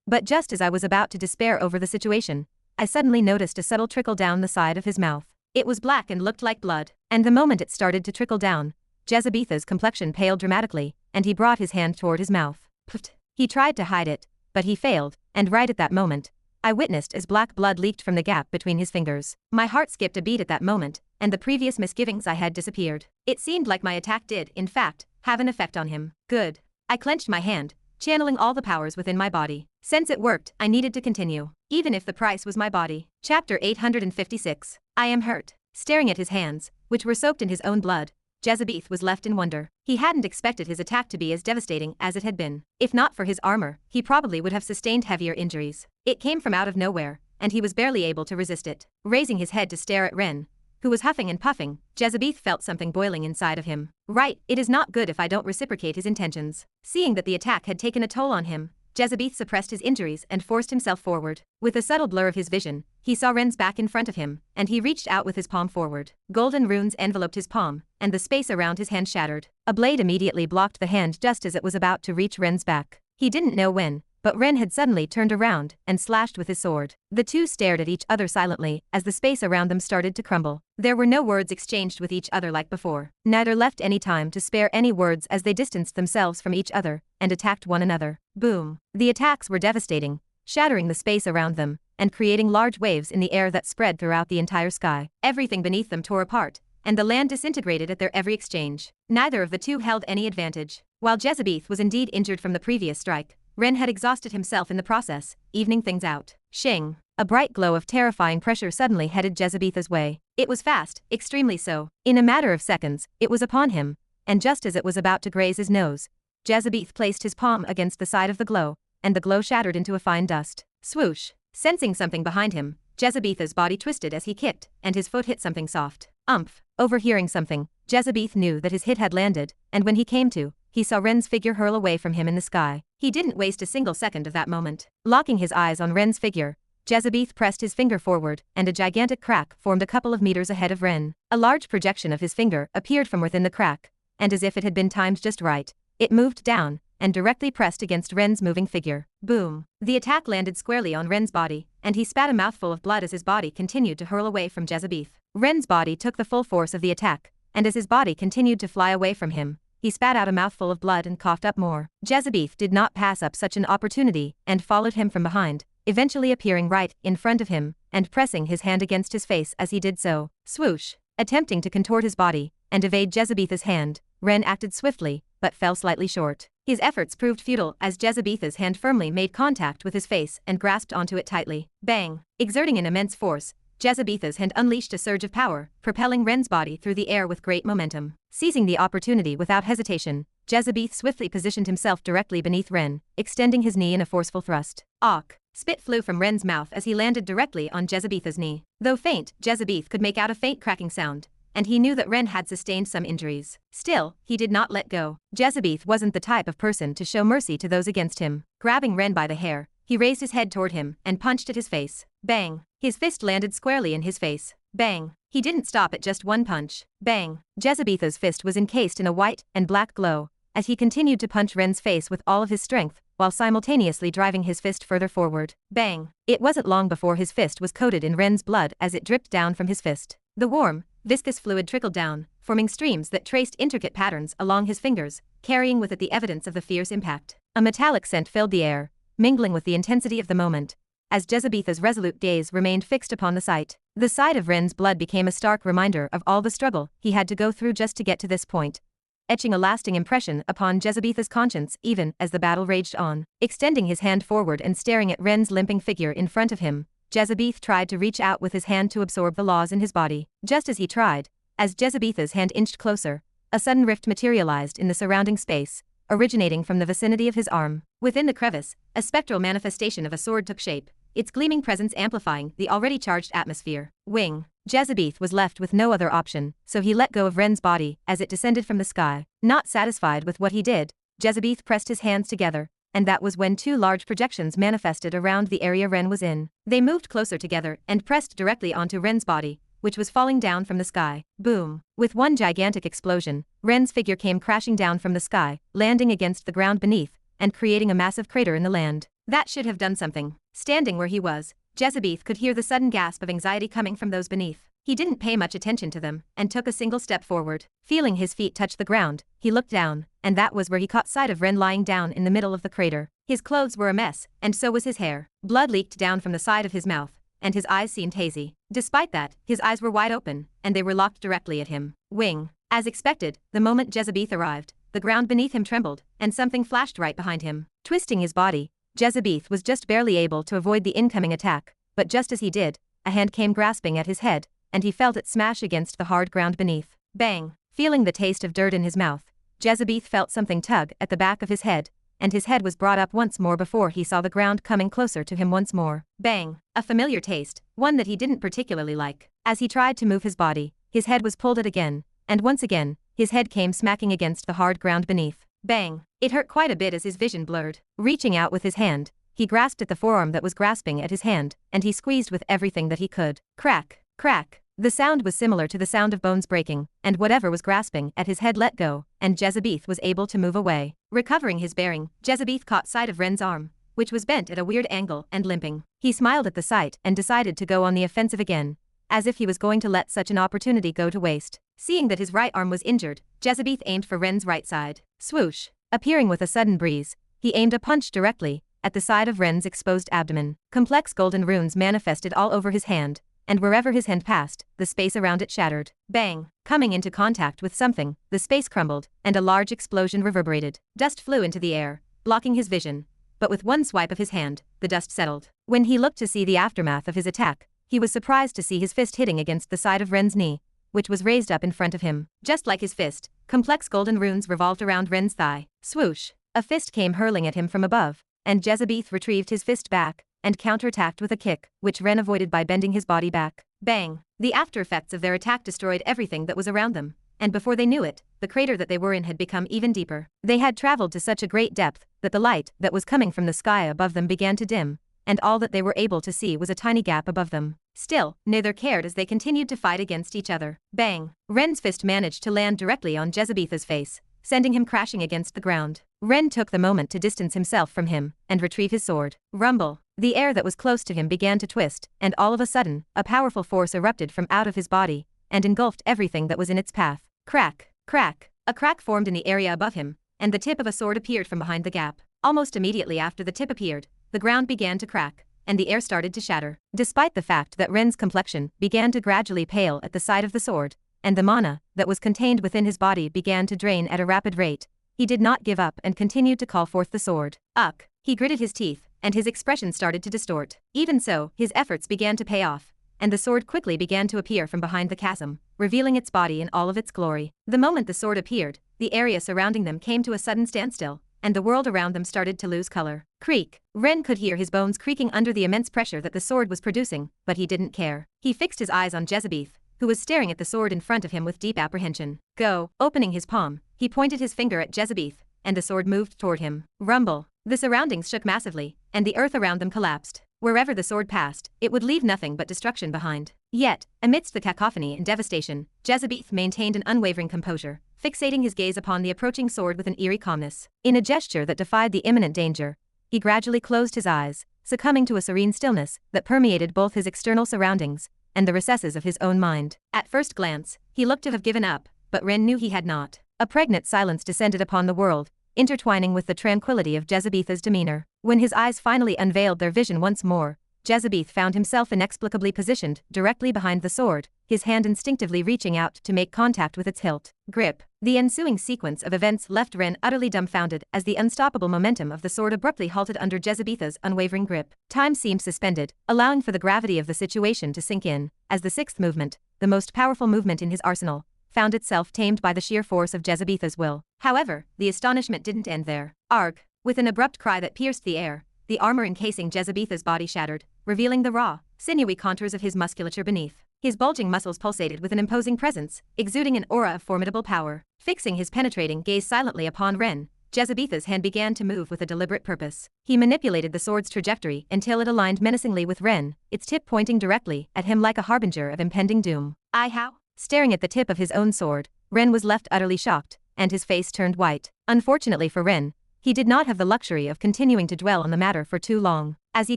But just as I was about to despair over the situation, I suddenly noticed a subtle trickle down the side of his mouth. It was black and looked like blood, and the moment it started to trickle down, Jezebetha's complexion paled dramatically, and he brought his hand toward his mouth. Pfft. He tried to hide it, but he failed, and right at that moment, I witnessed as black blood leaked from the gap between his fingers. My heart skipped a beat at that moment, and the previous misgivings I had disappeared. It seemed like my attack did, in fact, have an effect on him. Good. I clenched my hand, channeling all the powers within my body. Since it worked, I needed to continue, even if the price was my body. Chapter 856. I am hurt. Staring at his hands, which were soaked in his own blood, Jezebeth was left in wonder. He hadn't expected his attack to be as devastating as it had been. If not for his armor, he probably would have sustained heavier injuries. It came from out of nowhere, and he was barely able to resist it. Raising his head to stare at Ren, who was huffing and puffing, Jezebeth felt something boiling inside of him. Right, it is not good if I don't reciprocate his intentions. Seeing that the attack had taken a toll on him, Jezebeth suppressed his injuries and forced himself forward. With a subtle blur of his vision, he saw Ren's back in front of him, and he reached out with his palm forward. Golden runes enveloped his palm, and the space around his hand shattered. A blade immediately blocked the hand just as it was about to reach Ren's back. He didn't know when, but Ren had suddenly turned around and slashed with his sword. The two stared at each other silently as the space around them started to crumble. There were no words exchanged with each other like before. Neither left any time to spare any words as they distanced themselves from each other and attacked one another. Boom. The attacks were devastating, shattering the space around them and creating large waves in the air that spread throughout the entire sky. Everything beneath them tore apart, and the land disintegrated at their every exchange. Neither of the two held any advantage. While Jezebeth was indeed injured from the previous strike, Ren had exhausted himself in the process, evening things out. Shing. A bright glow of terrifying pressure suddenly headed Jezebetha's way. It was fast, extremely so. In a matter of seconds, it was upon him, and just as it was about to graze his nose, Jezebeth placed his palm against the side of the glow, and the glow shattered into a fine dust. Swoosh. Sensing something behind him, Jezebetha's body twisted as he kicked, and his foot hit something soft. Umph. Overhearing something, Jezebeth knew that his hit had landed, and when he came to, he saw Ren's figure hurl away from him in the sky. He didn't waste a single second of that moment. Locking his eyes on Ren's figure, Jezebeth pressed his finger forward, and a gigantic crack formed a couple of meters ahead of Ren. A large projection of his finger appeared from within the crack, and as if it had been timed just right, it moved down and directly pressed against Ren's moving figure. Boom. The attack landed squarely on Ren's body, and he spat a mouthful of blood as his body continued to hurl away from Jezebeth. Ren's body took the full force of the attack, and as his body continued to fly away from him, he spat out a mouthful of blood and coughed up more. Jezebeth did not pass up such an opportunity and followed him from behind, eventually appearing right in front of him and pressing his hand against his face as he did so. Swoosh. Attempting to contort his body and evade Jezebetha's hand, Ren acted swiftly, but fell slightly short. His efforts proved futile as Jezebetha's hand firmly made contact with his face and grasped onto it tightly. Bang. Exerting an immense force, Jezebetha's hand unleashed a surge of power, propelling Ren's body through the air with great momentum. Seizing the opportunity without hesitation, Jezebeth swiftly positioned himself directly beneath Ren, extending his knee in a forceful thrust. Awk. Spit flew from Ren's mouth as he landed directly on Jezebetha's knee. Though faint, Jezebeth could make out a faint cracking sound, and he knew that Ren had sustained some injuries. Still, he did not let go. Jezebeth wasn't the type of person to show mercy to those against him. Grabbing Ren by the hair, he raised his head toward him and punched at his face. Bang. His fist landed squarely in his face. Bang. He didn't stop at just one punch. Bang. Jezebetha's fist was encased in a white and black glow, as he continued to punch Ren's face with all of his strength, while simultaneously driving his fist further forward. Bang. It wasn't long before his fist was coated in Ren's blood as it dripped down from his fist. The warm, viscous fluid trickled down, forming streams that traced intricate patterns along his fingers, carrying with it the evidence of the fierce impact. A metallic scent filled the air, mingling with the intensity of the moment, as Jezebetha's resolute gaze remained fixed upon the sight. The sight of Ren's blood became a stark reminder of all the struggle he had to go through just to get to this point, etching a lasting impression upon Jezebetha's conscience even as the battle raged on. Extending his hand forward and staring at Ren's limping figure in front of him, Jezebeth tried to reach out with his hand to absorb the laws in his body. Just as he tried, as Jezebetha's hand inched closer, a sudden rift materialized in the surrounding space, originating from the vicinity of his arm. Within the crevice, a spectral manifestation of a sword took shape, its gleaming presence amplifying the already charged atmosphere. Wing. Jezebeth was left with no other option, so he let go of Ren's body as it descended from the sky. Not satisfied with what he did, Jezebeth pressed his hands together, and that was when two large projections manifested around the area Ren was in. They moved closer together and pressed directly onto Ren's body, which was falling down from the sky. Boom. With one gigantic explosion, Ren's figure came crashing down from the sky, landing against the ground beneath, and creating a massive crater in the land. That should have done something. Standing where he was, Jezebeth could hear the sudden gasp of anxiety coming from those beneath. He didn't pay much attention to them, and took a single step forward. Feeling his feet touch the ground, he looked down, and that was where he caught sight of Ren lying down in the middle of the crater. His clothes were a mess, and so was his hair. Blood leaked down from the side of his mouth, and his eyes seemed hazy. Despite that, his eyes were wide open, and they were locked directly at him. Wing. As expected, the moment Jezebeth arrived, the ground beneath him trembled, and something flashed right behind him. Twisting his body, Jezebeth was just barely able to avoid the incoming attack, but just as he did, a hand came grasping at his head, and he felt it smash against the hard ground beneath. Bang! Feeling the taste of dirt in his mouth, Jezebeth felt something tug at the back of his head, and his head was brought up once more before he saw the ground coming closer to him once more. Bang! A familiar taste, one that he didn't particularly like. As he tried to move his body, his head was pulled at again, and once again, his head came smacking against the hard ground beneath. Bang! It hurt quite a bit as his vision blurred. Reaching out with his hand, he grasped at the forearm that was grasping at his hand, and he squeezed with everything that he could. Crack! Crack! The sound was similar to the sound of bones breaking, and whatever was grasping at his head let go, and Jezebeth was able to move away. Recovering his bearing, Jezebeth caught sight of Ren's arm, which was bent at a weird angle and limping. He smiled at the sight and decided to go on the offensive again, as if he was going to let such an opportunity go to waste. Seeing that his right arm was injured, Jezebeth aimed for Ren's right side. Swoosh! Appearing with a sudden breeze, he aimed a punch directly at the side of Ren's exposed abdomen. Complex golden runes manifested all over his hand, and wherever his hand passed, the space around it shattered. Bang! Coming into contact with something, the space crumbled, and a large explosion reverberated. Dust flew into the air, blocking his vision, but with one swipe of his hand, the dust settled. When he looked to see the aftermath of his attack, he was surprised to see his fist hitting against the side of Ren's knee, which was raised up in front of him. Just like his fist, complex golden runes revolved around Ren's thigh. Swoosh! A fist came hurling at him from above, and Jezebeth retrieved his fist back, and counterattacked with a kick, which Ren avoided by bending his body back. Bang! The after effects of their attack destroyed everything that was around them, and before they knew it, the crater that they were in had become even deeper. They had traveled to such a great depth that the light that was coming from the sky above them began to dim, and all that they were able to see was a tiny gap above them. Still, neither cared as they continued to fight against each other. Bang! Ren's fist managed to land directly on Jezebetha's face, sending him crashing against the ground. Ren took the moment to distance himself from him and retrieve his sword. Rumble! The air that was close to him began to twist, and all of a sudden, a powerful force erupted from out of his body, and engulfed everything that was in its path. Crack! Crack! A crack formed in the area above him, and the tip of a sword appeared from behind the gap. Almost immediately after the tip appeared, the ground began to crack, and the air started to shatter. Despite the fact that Ren's complexion began to gradually pale at the sight of the sword, and the mana that was contained within his body began to drain at a rapid rate, he did not give up and continued to call forth the sword. Uck! He gritted his teeth, and his expression started to distort. Even so, his efforts began to pay off, and the sword quickly began to appear from behind the chasm, revealing its body in all of its glory. The moment the sword appeared, the area surrounding them came to a sudden standstill, and the world around them started to lose color. Creak! Ren could hear his bones creaking under the immense pressure that the sword was producing, but he didn't care. He fixed his eyes on Jezebeth, who was staring at the sword in front of him with deep apprehension. Go! Opening his palm, he pointed his finger at Jezebeth, and the sword moved toward him. Rumble! The surroundings shook massively, and the earth around them collapsed. Wherever the sword passed, it would leave nothing but destruction behind. Yet, amidst the cacophony and devastation, Jezebeth maintained an unwavering composure, fixating his gaze upon the approaching sword with an eerie calmness. In a gesture that defied the imminent danger, he gradually closed his eyes, succumbing to a serene stillness that permeated both his external surroundings and the recesses of his own mind. At first glance, he looked to have given up, but Ren knew he had not. A pregnant silence descended upon the world, intertwining with the tranquility of Jezebetha's demeanor. When his eyes finally unveiled their vision once more, Jezebeth found himself inexplicably positioned directly behind the sword, his hand instinctively reaching out to make contact with its hilt. Grip. The ensuing sequence of events left Ren utterly dumbfounded as the unstoppable momentum of the sword abruptly halted under Jezebetha's unwavering grip. Time seemed suspended, allowing for the gravity of the situation to sink in, as the sixth movement, the most powerful movement in his arsenal, found itself tamed by the sheer force of Jezebetha's will. However, the astonishment didn't end there. Arg! With an abrupt cry that pierced the air, the armor encasing Jezebetha's body shattered, revealing the raw, sinewy contours of his musculature beneath. His bulging muscles pulsated with an imposing presence, exuding an aura of formidable power. Fixing his penetrating gaze silently upon Ren, Jezebetha's hand began to move with a deliberate purpose. He manipulated the sword's trajectory until it aligned menacingly with Ren, its tip pointing directly at him like a harbinger of impending doom. How? Staring at the tip of his own sword, Ren was left utterly shocked, and his face turned white. Unfortunately for Ren, he did not have the luxury of continuing to dwell on the matter for too long. As he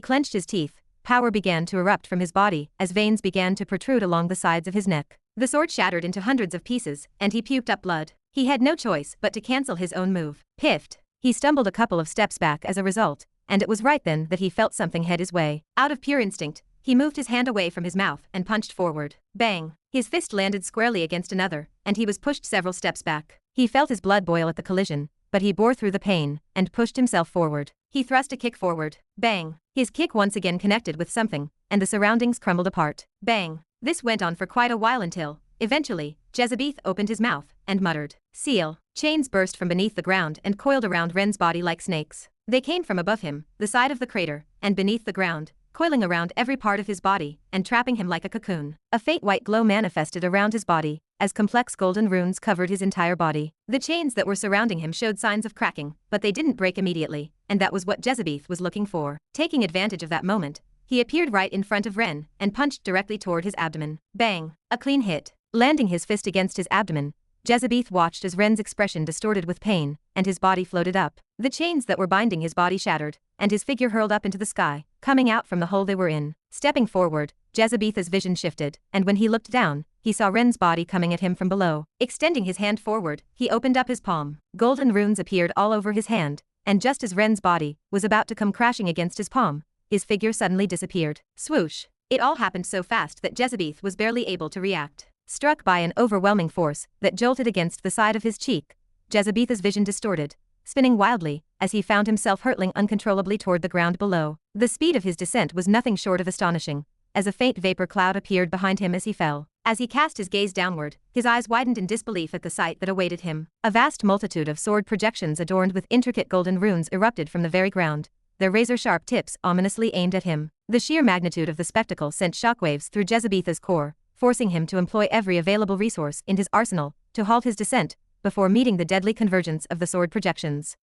clenched his teeth, power began to erupt from his body as veins began to protrude along the sides of his neck. The sword shattered into hundreds of pieces, and he puked up blood. He had no choice but to cancel his own move. Piffed. He stumbled a couple of steps back as a result, and it was right then that he felt something head his way. Out of pure instinct, he moved his hand away from his mouth and punched forward. Bang! His fist landed squarely against another, and he was pushed several steps back. He felt his blood boil at the collision, but he bore through the pain and pushed himself forward. He thrust a kick forward. Bang! His kick once again connected with something, and the surroundings crumbled apart. Bang! This went on for quite a while until, eventually, Jezebeth opened his mouth and muttered. Seal. Chains burst from beneath the ground and coiled around Ren's body like snakes. They came from above him, the side of the crater, and beneath the ground, coiling around every part of his body and trapping him like a cocoon. A faint white glow manifested around his body, as complex golden runes covered his entire body. The chains that were surrounding him showed signs of cracking, but they didn't break immediately, and that was what Jezebeth was looking for. Taking advantage of that moment, he appeared right in front of Ren and punched directly toward his abdomen. Bang! A clean hit. Landing his fist against his abdomen, Jezebeth watched as Ren's expression distorted with pain, and his body floated up. The chains that were binding his body shattered, and his figure hurled up into the sky, coming out from the hole they were in. Stepping forward, Jezebetha's vision shifted, and when he looked down, he saw Ren's body coming at him from below. Extending his hand forward, he opened up his palm. Golden runes appeared all over his hand, and just as Ren's body was about to come crashing against his palm, his figure suddenly disappeared. Swoosh! It all happened so fast that Jezebeth was barely able to react. Struck by an overwhelming force that jolted against the side of his cheek, Jezebetha's vision distorted, spinning wildly, as he found himself hurtling uncontrollably toward the ground below. The speed of his descent was nothing short of astonishing, as a faint vapor cloud appeared behind him as he fell. As he cast his gaze downward, his eyes widened in disbelief at the sight that awaited him. A vast multitude of sword projections adorned with intricate golden runes erupted from the very ground, their razor-sharp tips ominously aimed at him. The sheer magnitude of the spectacle sent shockwaves through Jezebetha's core, forcing him to employ every available resource in his arsenal to halt his descent before meeting the deadly convergence of the sword projections.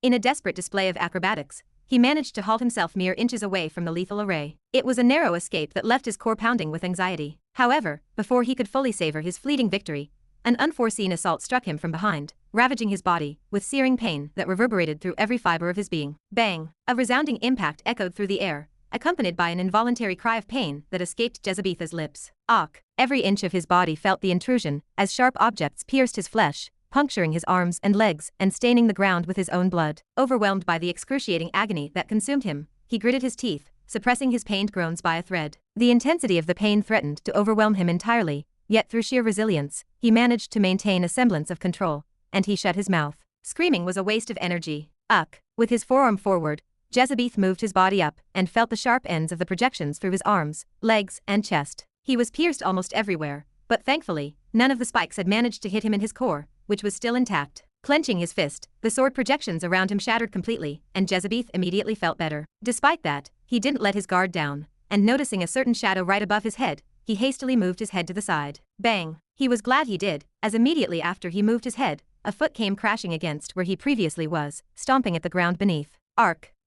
In a desperate display of acrobatics, he managed to halt himself mere inches away from the lethal array. It was a narrow escape that left his core pounding with anxiety. However, before he could fully savor his fleeting victory, an unforeseen assault struck him from behind, ravaging his body with searing pain that reverberated through every fiber of his being. Bang! A resounding impact echoed through the air, accompanied by an involuntary cry of pain that escaped Jezebetha's lips. Every inch of his body felt the intrusion, as sharp objects pierced his flesh, puncturing his arms and legs and staining the ground with his own blood. Overwhelmed by the excruciating agony that consumed him, he gritted his teeth, suppressing his pained groans by a thread. The intensity of the pain threatened to overwhelm him entirely, yet through sheer resilience, he managed to maintain a semblance of control, and he shut his mouth. Screaming was a waste of energy. With his forearm forward, Jezebeth moved his body up and felt the sharp ends of the projections through his arms, legs, and chest. He was pierced almost everywhere, but thankfully, none of the spikes had managed to hit him in his core, which was still intact. Clenching his fist, the sword projections around him shattered completely, and Jezebeth immediately felt better. Despite that, he didn't let his guard down, and noticing a certain shadow right above his head, he hastily moved his head to the side. Bang! He was glad he did, as immediately after he moved his head, a foot came crashing against where he previously was, stomping at the ground beneath.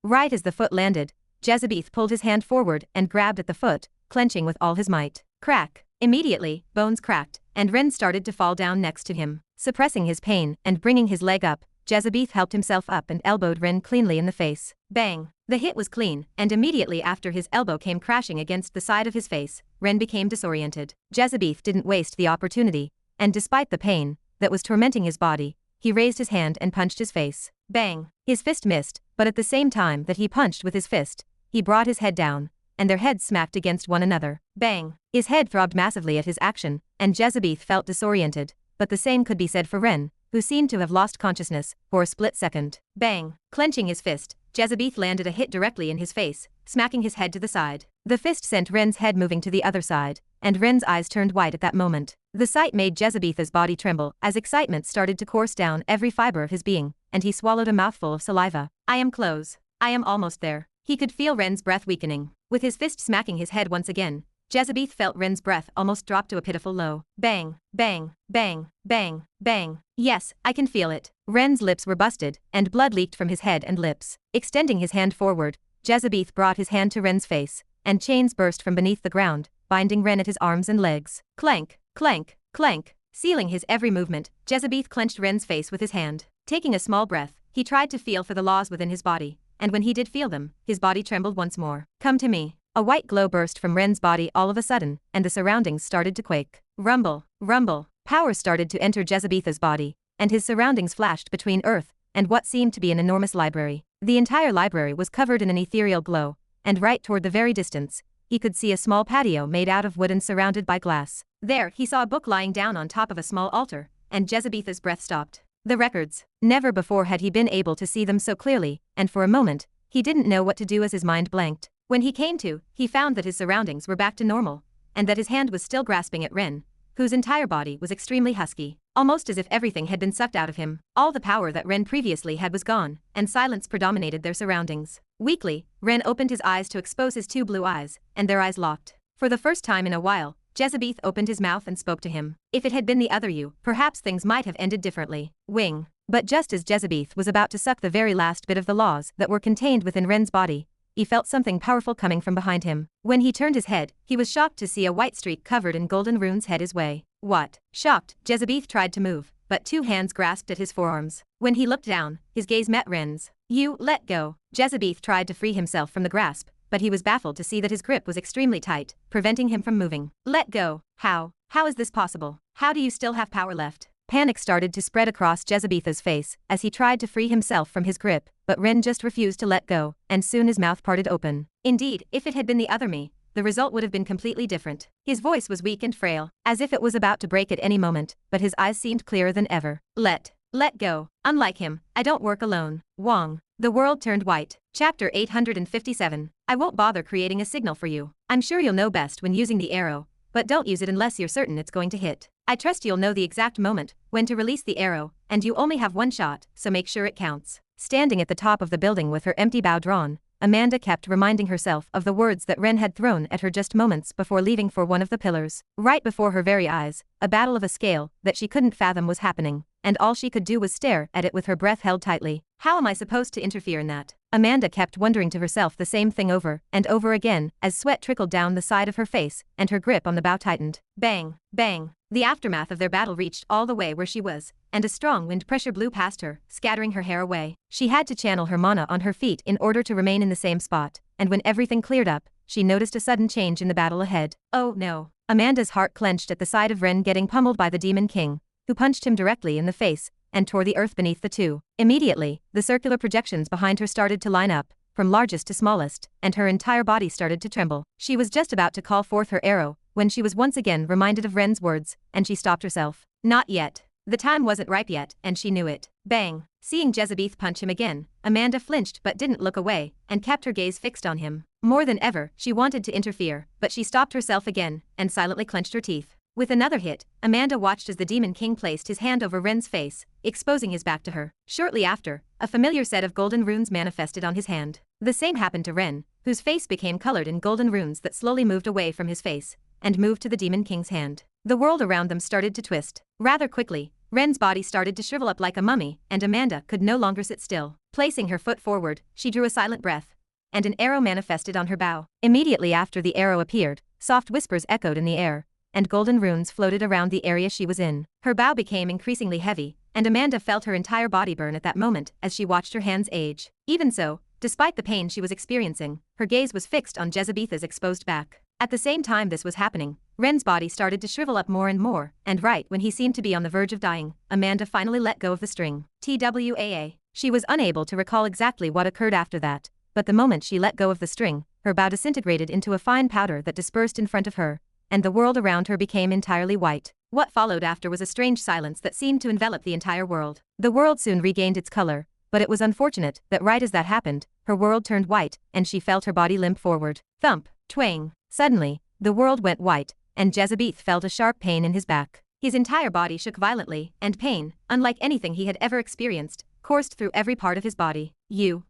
Right as the foot landed, Jezebeth pulled his hand forward and grabbed at the foot, clenching with all his might. Crack! Immediately, bones cracked, and Ren started to fall down next to him. Suppressing his pain and bringing his leg up, Jezebeth helped himself up and elbowed Ren cleanly in the face. Bang! The hit was clean, and immediately after his elbow came crashing against the side of his face, Ren became disoriented. Jezebeth didn't waste the opportunity, and despite the pain, that was tormenting his body, he raised his hand and punched his face. Bang! His fist missed, but at the same time that he punched with his fist, he brought his head down, and their heads smacked against one another. Bang! His head throbbed massively at his action, and Jezebeth felt disoriented, but the same could be said for Ren, who seemed to have lost consciousness for a split second. Bang! Clenching his fist, Jezebeth landed a hit directly in his face, smacking his head to the side. The fist sent Ren's head moving to the other side, and Ren's eyes turned white at that moment. The sight made Jezebeth's body tremble as excitement started to course down every fiber of his being, and he swallowed a mouthful of saliva. I am close. I am almost there. He could feel Ren's breath weakening. With his fist smacking his head once again, Jezebeth felt Ren's breath almost drop to a pitiful low. Bang, bang, bang, bang, bang. Yes, I can feel it. Ren's lips were busted, and blood leaked from his head and lips. Extending his hand forward, Jezebeth brought his hand to Ren's face, and chains burst from beneath the ground, binding Ren at his arms and legs. Clank, clank, clank. Sealing his every movement, Jezebeth clenched Ren's face with his hand. Taking a small breath, he tried to feel for the laws within his body, and when he did feel them, his body trembled once more. Come to me. A white glow burst from Ren's body all of a sudden, and the surroundings started to quake. Rumble, rumble. Power started to enter Jezebeth's body, and his surroundings flashed between earth and what seemed to be an enormous library. The entire library was covered in an ethereal glow, and right toward the very distance, he could see a small patio made out of wood and surrounded by glass. There, he saw a book lying down on top of a small altar, and Jezebeth's breath stopped. The records. Never before had he been able to see them so clearly, and for a moment, he didn't know what to do as his mind blanked. When he came to, he found that his surroundings were back to normal, and that his hand was still grasping at Ren, whose entire body was extremely husky, almost as if everything had been sucked out of him. All the power that Ren previously had was gone, and silence predominated their surroundings. Weakly, Ren opened his eyes to expose his two blue eyes, and their eyes locked. For the first time in a while, Jezebeth opened his mouth and spoke to him. If it had been the other you, perhaps things might have ended differently. Wing. But just as Jezebeth was about to suck the very last bit of the laws that were contained within Ren's body, he felt something powerful coming from behind him. When he turned his head, he was shocked to see a white streak covered in golden runes head his way. What? Shocked, Jezebeth tried to move, but two hands grasped at his forearms. When he looked down, his gaze met Ren's. You, let go. Jezebeth tried to free himself from the grasp, but he was baffled to see that his grip was extremely tight, preventing him from moving. Let go. How? How is this possible? How do you still have power left? Panic started to spread across Jezebeth's face as he tried to free himself from his grip, but Ren just refused to let go, and soon his mouth parted open. Indeed, if it had been the other me, the result would have been completely different. His voice was weak and frail, as if it was about to break at any moment, but his eyes seemed clearer than ever. Let go. Unlike him, I don't work alone. Wong. The world turned white. Chapter 857. I won't bother creating a signal for you. I'm sure you'll know best when using the arrow, but don't use it unless you're certain it's going to hit. I trust you'll know the exact moment when to release the arrow, and you only have one shot, so make sure it counts. Standing at the top of the building with her empty bow drawn, Amanda kept reminding herself of the words that Ren had thrown at her just moments before leaving for one of the pillars. Right before her very eyes, a battle of a scale that she couldn't fathom was happening, and all she could do was stare at it with her breath held tightly. How am I supposed to interfere in that? Amanda kept wondering to herself the same thing over and over again as sweat trickled down the side of her face and her grip on the bow tightened. Bang, bang. The aftermath of their battle reached all the way where she was, and a strong wind pressure blew past her, scattering her hair away. She had to channel her mana on her feet in order to remain in the same spot, and when everything cleared up, she noticed a sudden change in the battle ahead. Oh no. Amanda's heart clenched at the sight of Ren getting pummeled by the Demon King, who punched him directly in the face and tore the earth beneath the two. Immediately, the circular projections behind her started to line up, from largest to smallest, and her entire body started to tremble. She was just about to call forth her arrow when she was once again reminded of Ren's words, and she stopped herself. Not yet. The time wasn't ripe yet, and she knew it. Bang. Seeing Jezebeth punch him again, Amanda flinched but didn't look away, and kept her gaze fixed on him. More than ever, she wanted to interfere, but she stopped herself again, and silently clenched her teeth. With another hit, Amanda watched as the Demon King placed his hand over Ren's face, exposing his back to her. Shortly after, a familiar set of golden runes manifested on his hand. The same happened to Ren, whose face became colored in golden runes that slowly moved away from his face, and moved to the Demon King's hand. The world around them started to twist. Rather quickly, Ren's body started to shrivel up like a mummy, and Amanda could no longer sit still. Placing her foot forward, she drew a silent breath, and an arrow manifested on her bow. Immediately after the arrow appeared, soft whispers echoed in the air, and golden runes floated around the area she was in. Her bow became increasingly heavy, and Amanda felt her entire body burn at that moment as she watched her hands age. Even so, despite the pain she was experiencing, her gaze was fixed on Jezebeth's exposed back. At the same time this was happening, Ren's body started to shrivel up more and more, and right when he seemed to be on the verge of dying, Amanda finally let go of the string. TWAA. She was unable to recall exactly what occurred after that, but the moment she let go of the string, her bow disintegrated into a fine powder that dispersed in front of her, and the world around her became entirely white. What followed after was a strange silence that seemed to envelop the entire world. The world soon regained its color, but it was unfortunate that right as that happened, her world turned white, and she felt her body limp forward. Thump, twang. Suddenly, the world went white, and Jezebeth felt a sharp pain in his back. His entire body shook violently, and pain, unlike anything he had ever experienced, coursed through every part of his body. You.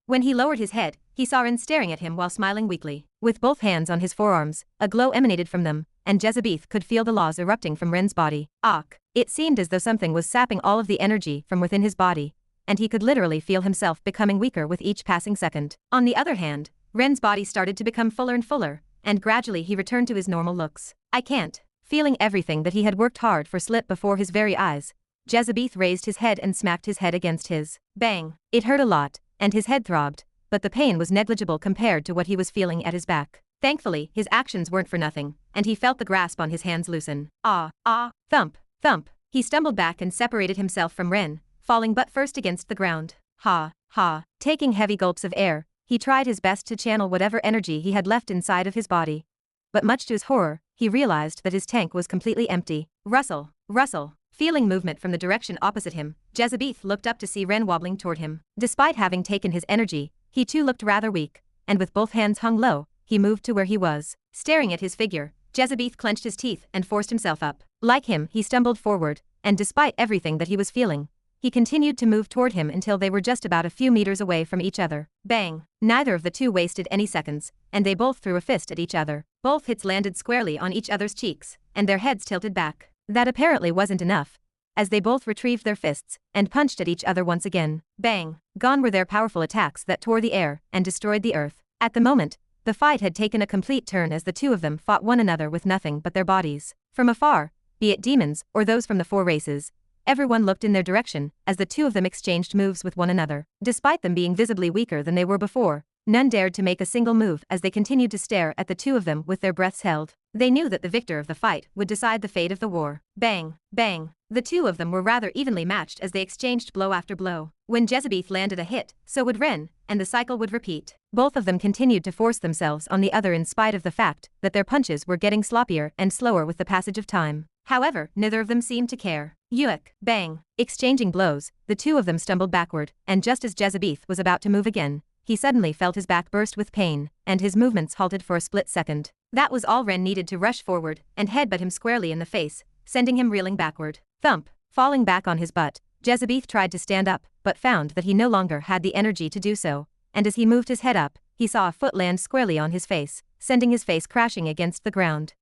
When he lowered his head, he saw Ren staring at him while smiling weakly. With both hands on his forearms, a glow emanated from them, and Jezebeth could feel the laws erupting from Ren's body. It seemed as though something was sapping all of the energy from within his body, and he could literally feel himself becoming weaker with each passing second. On the other hand, Ren's body started to become fuller and fuller, and gradually he returned to his normal looks. I can't. Feeling everything that he had worked hard for slip before his very eyes, Jezebeth raised his head and smacked his head against his. Bang. It hurt a lot, and his head throbbed, but the pain was negligible compared to what he was feeling at his back. Thankfully, his actions weren't for nothing, and he felt the grasp on his hands loosen. Thump, thump. He stumbled back and separated himself from Ren, falling butt first against the ground. Taking heavy gulps of air, he tried his best to channel whatever energy he had left inside of his body. But much to his horror, he realized that his tank was completely empty. Rustle. Feeling movement from the direction opposite him, Jezebeth looked up to see Ren wobbling toward him. Despite having taken his energy, he too looked rather weak, and with both hands hung low, he moved to where he was. Staring at his figure, Jezebeth clenched his teeth and forced himself up. Like him, he stumbled forward, and despite everything that he was feeling, he continued to move toward him until they were just about a few meters away from each other. Bang! Neither of the two wasted any seconds, and they both threw a fist at each other. Both hits landed squarely on each other's cheeks, and their heads tilted back. That apparently wasn't enough, as they both retrieved their fists and punched at each other once again. Bang! Gone were their powerful attacks that tore the air and destroyed the earth. At the moment, the fight had taken a complete turn as the two of them fought one another with nothing but their bodies. From afar, be it demons or those from the four races, everyone looked in their direction as the two of them exchanged moves with one another. Despite them being visibly weaker than they were before, none dared to make a single move as they continued to stare at the two of them with their breaths held. They knew that the victor of the fight would decide the fate of the war. Bang! Bang! The two of them were rather evenly matched as they exchanged blow after blow. When Jezebeth landed a hit, so would Ren, and the cycle would repeat. Both of them continued to force themselves on the other in spite of the fact that their punches were getting sloppier and slower with the passage of time. However, neither of them seemed to care. Yuck! Bang! Exchanging blows, the two of them stumbled backward, and just as Jezebeth was about to move again, he suddenly felt his back burst with pain, and his movements halted for a split second. That was all Ren needed to rush forward and headbutt him squarely in the face, sending him reeling backward. Thump! Falling back on his butt, Jezebeth tried to stand up, but found that he no longer had the energy to do so, and as he moved his head up, he saw a foot land squarely on his face, sending his face crashing against the ground.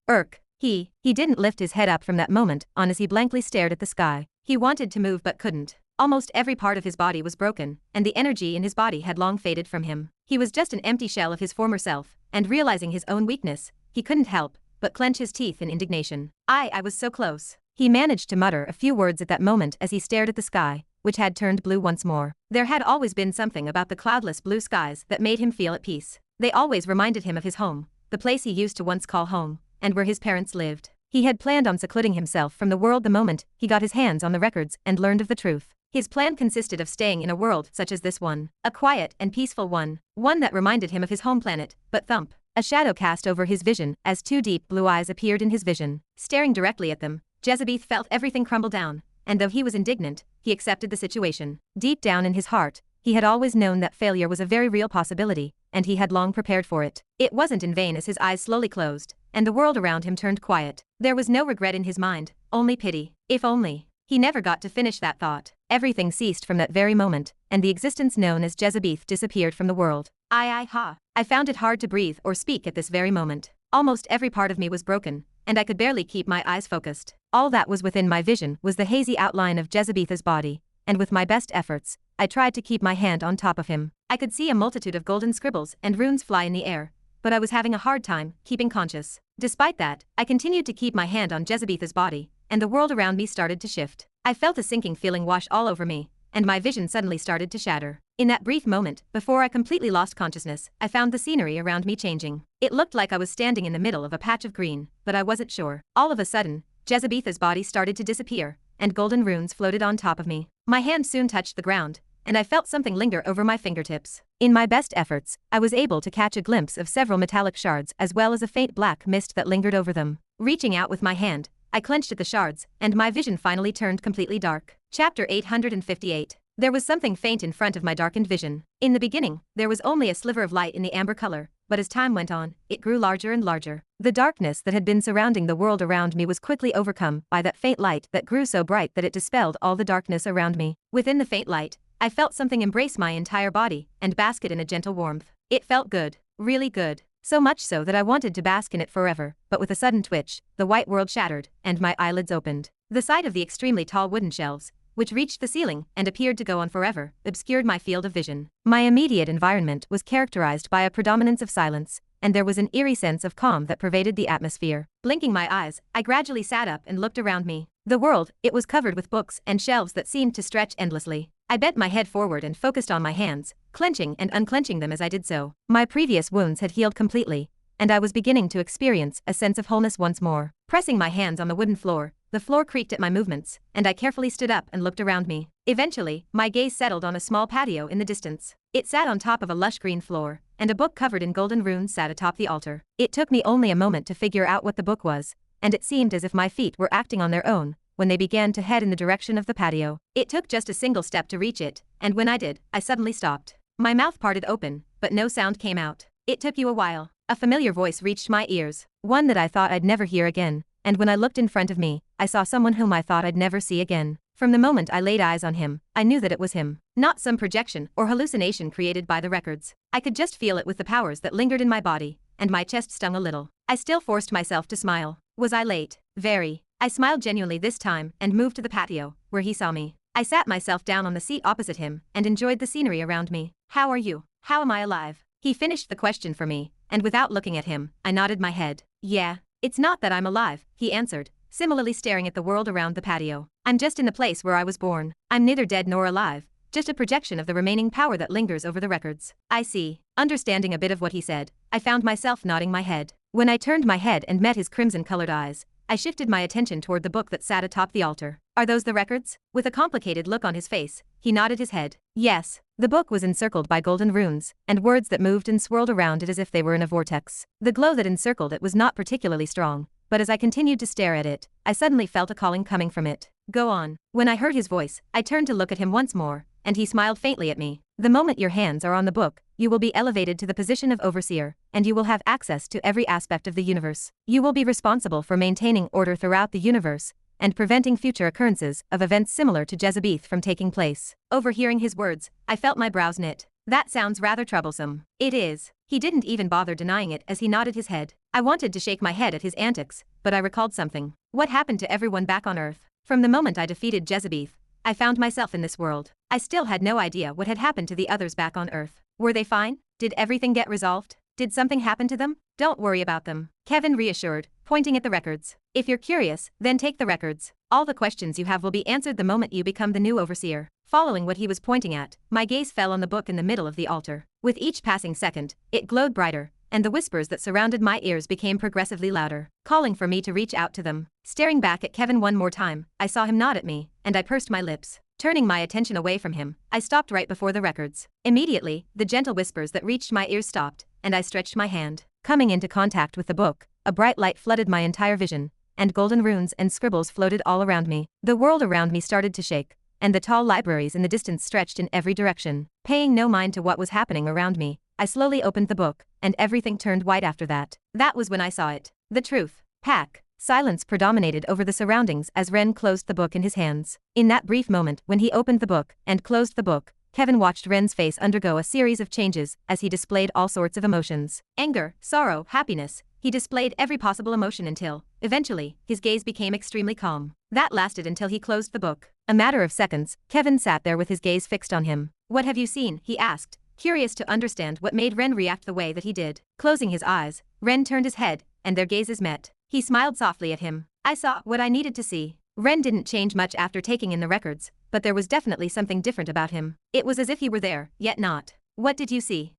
He didn't lift his head up from that moment on as he blankly stared at the sky. He wanted to move but couldn't. Almost every part of his body was broken, and the energy in his body had long faded from him. He was just an empty shell of his former self, and realizing his own weakness, he couldn't help but clench his teeth in indignation. I was so close. He managed to mutter a few words at that moment as he stared at the sky, which had turned blue once more. There had always been something about the cloudless blue skies that made him feel at peace. They always reminded him of his home, the place he used to once call home, and where his parents lived. He had planned on secluding himself from the world the moment he got his hands on the records and learned of the truth. His plan consisted of staying in a world such as this one, a quiet and peaceful one that reminded him of his home planet. But thump! A shadow cast over his vision as two deep blue eyes appeared in his vision. Staring directly at them, Jezebeth felt everything crumble down, and though he was indignant, he accepted the situation. Deep down in his heart, he had always known that failure was a very real possibility, and he had long prepared for it. It wasn't in vain as his eyes slowly closed, and the world around him turned quiet. There was no regret in his mind, only pity. If only. He never got to finish that thought. Everything ceased from that very moment, and the existence known as Jezebeth disappeared from the world. I found it hard to breathe or speak at this very moment. Almost every part of me was broken, and I could barely keep my eyes focused. All that was within my vision was the hazy outline of Jezebeth's body, and with my best efforts, I tried to keep my hand on top of him. I could see a multitude of golden scribbles and runes fly in the air, but I was having a hard time keeping conscious. Despite that, I continued to keep my hand on Jezebeth's body, and the world around me started to shift. I felt a sinking feeling wash all over me, and my vision suddenly started to shatter. In that brief moment, before I completely lost consciousness, I found the scenery around me changing. It looked like I was standing in the middle of a patch of green, but I wasn't sure. All of a sudden, Jezebetha's body started to disappear, and golden runes floated on top of me. My hand soon touched the ground, and I felt something linger over my fingertips. In my best efforts, I was able to catch a glimpse of several metallic shards as well as a faint black mist that lingered over them. Reaching out with my hand, I clenched at the shards, and my vision finally turned completely dark. Chapter 858. There was something faint in front of my darkened vision. In the beginning, there was only a sliver of light in the amber color, but as time went on, it grew larger and larger. The darkness that had been surrounding the world around me was quickly overcome by that faint light that grew so bright that it dispelled all the darkness around me. Within the faint light, I felt something embrace my entire body and bask it in a gentle warmth. It felt good, really good. So much so that I wanted to bask in it forever, but with a sudden twitch, the white world shattered, and my eyelids opened. The sight of the extremely tall wooden shelves, which reached the ceiling and appeared to go on forever, obscured my field of vision. My immediate environment was characterized by a predominance of silence, and there was an eerie sense of calm that pervaded the atmosphere. Blinking my eyes, I gradually sat up and looked around me. The world, it was covered with books and shelves that seemed to stretch endlessly. I bent my head forward and focused on my hands, clenching and unclenching them as I did so. My previous wounds had healed completely, and I was beginning to experience a sense of wholeness once more. Pressing my hands on the wooden floor, the floor creaked at my movements, and I carefully stood up and looked around me. Eventually, my gaze settled on a small patio in the distance. It sat on top of a lush green floor, and a book covered in golden runes sat atop the altar. It took me only a moment to figure out what the book was, and it seemed as if my feet were acting on their own when they began to head in the direction of the patio. It took just a single step to reach it, and when I did, I suddenly stopped. My mouth parted open, but no sound came out. It took you a while. A familiar voice reached my ears, one that I thought I'd never hear again, and when I looked in front of me, I saw someone whom I thought I'd never see again. From the moment I laid eyes on him, I knew that it was him. Not some projection or hallucination created by the records. I could just feel it with the powers that lingered in my body, and my chest stung a little. I still forced myself to smile. Was I late? Very. I smiled genuinely this time and moved to the patio, where he saw me. I sat myself down on the seat opposite him and enjoyed the scenery around me. How are you? How am I alive? He finished the question for me, and without looking at him, I nodded my head. Yeah, it's not that I'm alive, he answered, similarly staring at the world around the patio. I'm just in the place where I was born. I'm neither dead nor alive, just a projection of the remaining power that lingers over the records. I see. Understanding a bit of what he said, I found myself nodding my head. When I turned my head and met his crimson-colored eyes, I shifted my attention toward the book that sat atop the altar. Are those the records? With a complicated look on his face, he nodded his head. Yes. The book was encircled by golden runes, and words that moved and swirled around it as if they were in a vortex. The glow that encircled it was not particularly strong, but as I continued to stare at it, I suddenly felt a calling coming from it. Go on. When I heard his voice, I turned to look at him once more, and he smiled faintly at me. The moment your hands are on the book, you will be elevated to the position of overseer, and you will have access to every aspect of the universe. You will be responsible for maintaining order throughout the universe, and preventing future occurrences of events similar to Jezebeth from taking place. Overhearing his words, I felt my brows knit. That sounds rather troublesome. It is. He didn't even bother denying it as he nodded his head. I wanted to shake my head at his antics, but I recalled something. What happened to everyone back on Earth? From the moment I defeated Jezebeth, I found myself in this world. I still had no idea what had happened to the others back on Earth. Were they fine? Did everything get resolved? Did something happen to them? Don't worry about them, Kevin reassured, pointing at the records. If you're curious, then take the records. All the questions you have will be answered the moment you become the new overseer. Following what he was pointing at, my gaze fell on the book in the middle of the altar. With each passing second, it glowed brighter, and the whispers that surrounded my ears became progressively louder, calling for me to reach out to them. Staring back at Kevin one more time, I saw him nod at me, and I pursed my lips. Turning my attention away from him, I stopped right before the records. Immediately, the gentle whispers that reached my ears stopped, and I stretched my hand. Coming into contact with the book, a bright light flooded my entire vision, and golden runes and scribbles floated all around me. The world around me started to shake, and the tall libraries in the distance stretched in every direction. Paying no mind to what was happening around me, I slowly opened the book, and everything turned white after that. That was when I saw it. The truth. Pack. Silence predominated over the surroundings as Ren closed the book in his hands. In that brief moment when he opened the book and closed the book, Kevin watched Ren's face undergo a series of changes as he displayed all sorts of emotions. Anger, sorrow, happiness. He displayed every possible emotion until, eventually, his gaze became extremely calm. That lasted until he closed the book. A matter of seconds, Kevin sat there with his gaze fixed on him. What have you seen? He asked, curious to understand what made Ren react the way that he did. Closing his eyes, Ren turned his head, and their gazes met. He smiled softly at him. I saw what I needed to see. Ren didn't change much after taking in the records, but there was definitely something different about him. It was as if he were there, yet not. What did you see?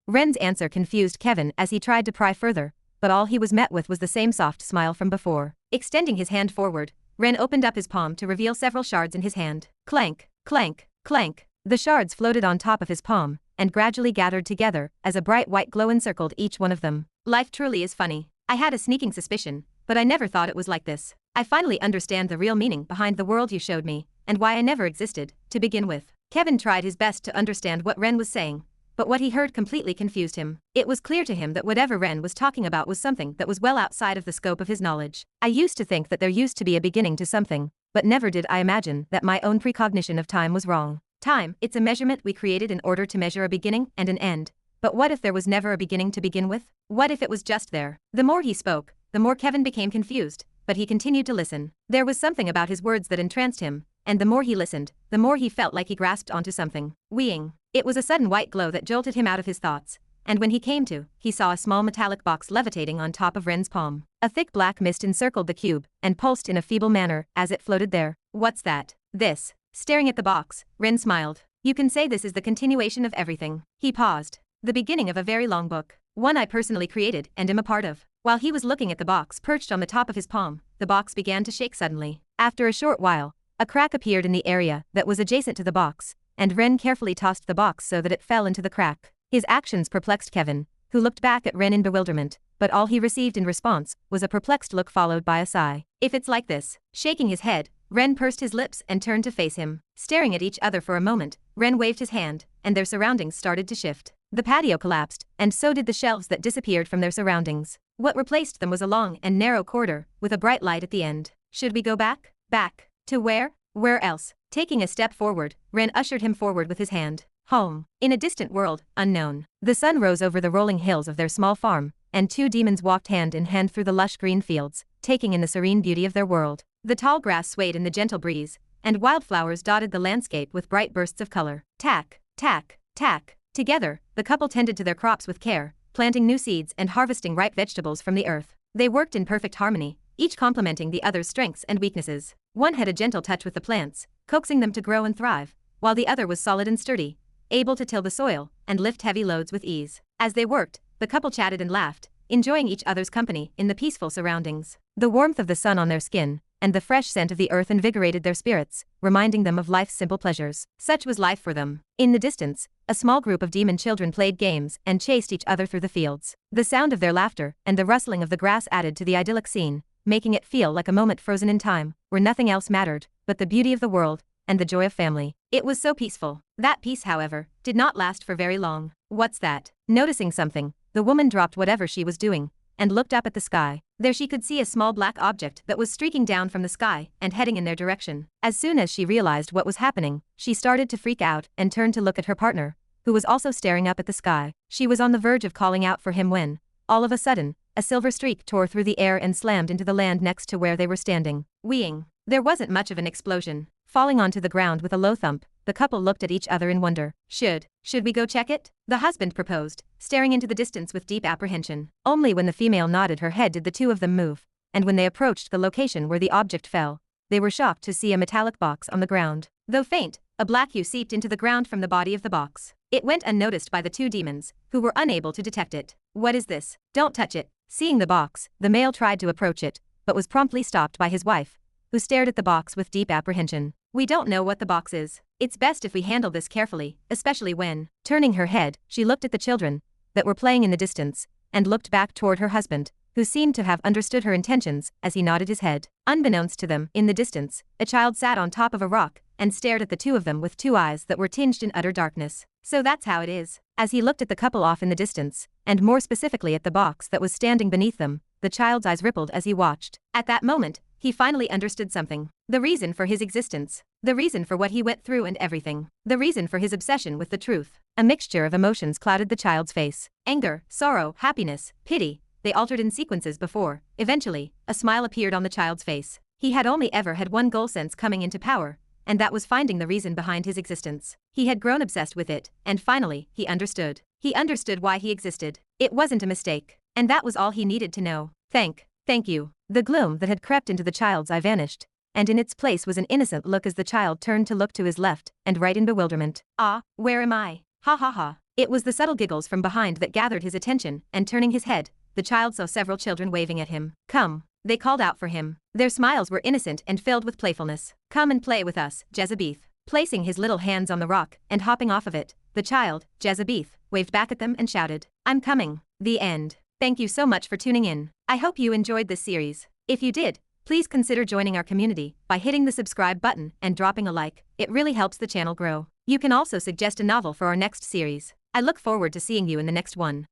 Ren's answer confused Kevin as he tried to pry further, but all he was met with was the same soft smile from before. Extending his hand forward, Ren opened up his palm to reveal several shards in his hand. Clank, clank, clank. The shards floated on top of his palm, and gradually gathered together as a bright white glow encircled each one of them. Life truly is funny. I had a sneaking suspicion, but I never thought it was like this. I finally understand the real meaning behind the world you showed me, and why I never existed, to begin with. Kevin tried his best to understand what Ren was saying, but what he heard completely confused him. It was clear to him that whatever Ren was talking about was something that was well outside of the scope of his knowledge. I used to think that there used to be a beginning to something, but never did I imagine that my own precognition of time was wrong. Time, it's a measurement we created in order to measure a beginning and an end. But what if there was never a beginning to begin with? What if it was just there? The more he spoke, the more Kevin became confused, but he continued to listen. There was something about his words that entranced him, and the more he listened, the more he felt like he grasped onto something. Weeing. It was a sudden white glow that jolted him out of his thoughts, and when he came to, he saw a small metallic box levitating on top of Ren's palm. A thick black mist encircled the cube, and pulsed in a feeble manner as it floated there. What's that? This. Staring at the box, Ren smiled. You can say this is the continuation of everything. He paused. The beginning of a very long book. One I personally created and am a part of. While he was looking at the box perched on the top of his palm, the box began to shake suddenly. After a short while, a crack appeared in the area that was adjacent to the box, and Ren carefully tossed the box so that it fell into the crack. His actions perplexed Kevin, who looked back at Ren in bewilderment, but all he received in response was a perplexed look followed by a sigh. If it's like this. Shaking his head, Ren pursed his lips and turned to face him. Staring at each other for a moment, Ren waved his hand, and their surroundings started to shift. The patio collapsed, and so did the shelves that disappeared from their surroundings. What replaced them was a long and narrow corridor, with a bright light at the end. Should we go back? Back. To where? Where else? Taking a step forward, Ren ushered him forward with his hand. Home. In a distant world, unknown. The sun rose over the rolling hills of their small farm, and two demons walked hand in hand through the lush green fields, taking in the serene beauty of their world. The tall grass swayed in the gentle breeze, and wildflowers dotted the landscape with bright bursts of color. Tack, tack, tack. Together, the couple tended to their crops with care, planting new seeds and harvesting ripe vegetables from the earth. They worked in perfect harmony, each complementing the other's strengths and weaknesses. One had a gentle touch with the plants, coaxing them to grow and thrive, while the other was solid and sturdy, able to till the soil and lift heavy loads with ease. As they worked, the couple chatted and laughed, enjoying each other's company in the peaceful surroundings. The warmth of the sun on their skin and the fresh scent of the earth invigorated their spirits, reminding them of life's simple pleasures. Such was life for them. In the distance, a small group of demon children played games and chased each other through the fields. The sound of their laughter and the rustling of the grass added to the idyllic scene, making it feel like a moment frozen in time, where nothing else mattered but the beauty of the world and the joy of family. It was so peaceful. That peace, however, did not last for very long. What's that? Noticing something, the woman dropped whatever she was doing and looked up at the sky. There she could see a small black object that was streaking down from the sky and heading in their direction. As soon as she realized what was happening, she started to freak out and turned to look at her partner, who was also staring up at the sky. She was on the verge of calling out for him when, all of a sudden, a silver streak tore through the air and slammed into the land next to where they were standing. Weeing. There wasn't much of an explosion. Falling onto the ground with a low thump, the couple looked at each other in wonder. Should we go check it? The husband proposed, staring into the distance with deep apprehension. Only when the female nodded her head did the two of them move, and when they approached the location where the object fell, they were shocked to see a metallic box on the ground. Though faint, a black hue seeped into the ground from the body of the box. It went unnoticed by the two demons, who were unable to detect it. What is this? Don't touch it. Seeing the box, the male tried to approach it, but was promptly stopped by his wife, who stared at the box with deep apprehension. We don't know what the box is. It's best if we handle this carefully, especially when. Turning her head, she looked at the children that were playing in the distance, and looked back toward her husband, who seemed to have understood her intentions as he nodded his head. Unbeknownst to them, in the distance, a child sat on top of a rock and stared at the two of them with two eyes that were tinged in utter darkness. So that's how it is. As he looked at the couple off in the distance, and more specifically at the box that was standing beneath them, the child's eyes rippled as he watched. At that moment, he finally understood something. The reason for his existence. The reason for what he went through and everything. The reason for his obsession with the truth. A mixture of emotions clouded the child's face. Anger, sorrow, happiness, pity. They altered in sequences before. Eventually, a smile appeared on the child's face. He had only ever had one goal since coming into power, and that was finding the reason behind his existence. He had grown obsessed with it, and finally, he understood. He understood why he existed. It wasn't a mistake. And that was all he needed to know. Thank you. The gloom that had crept into the child's eye vanished, and in its place was an innocent look as the child turned to look to his left and right in bewilderment. "Ah, where am I? Ha ha ha." It was the subtle giggles from behind that gathered his attention, and turning his head, the child saw several children waving at him. "Come," they called out for him. Their smiles were innocent and filled with playfulness. "Come and play with us, Jezebeth." Placing his little hands on the rock and hopping off of it, the child, Jezebeth, waved back at them and shouted, "I'm coming." The end. Thank you so much for tuning in. I hope you enjoyed this series. If you did, please consider joining our community by hitting the subscribe button and dropping a like. It really helps the channel grow. You can also suggest a novel for our next series. I look forward to seeing you in the next one.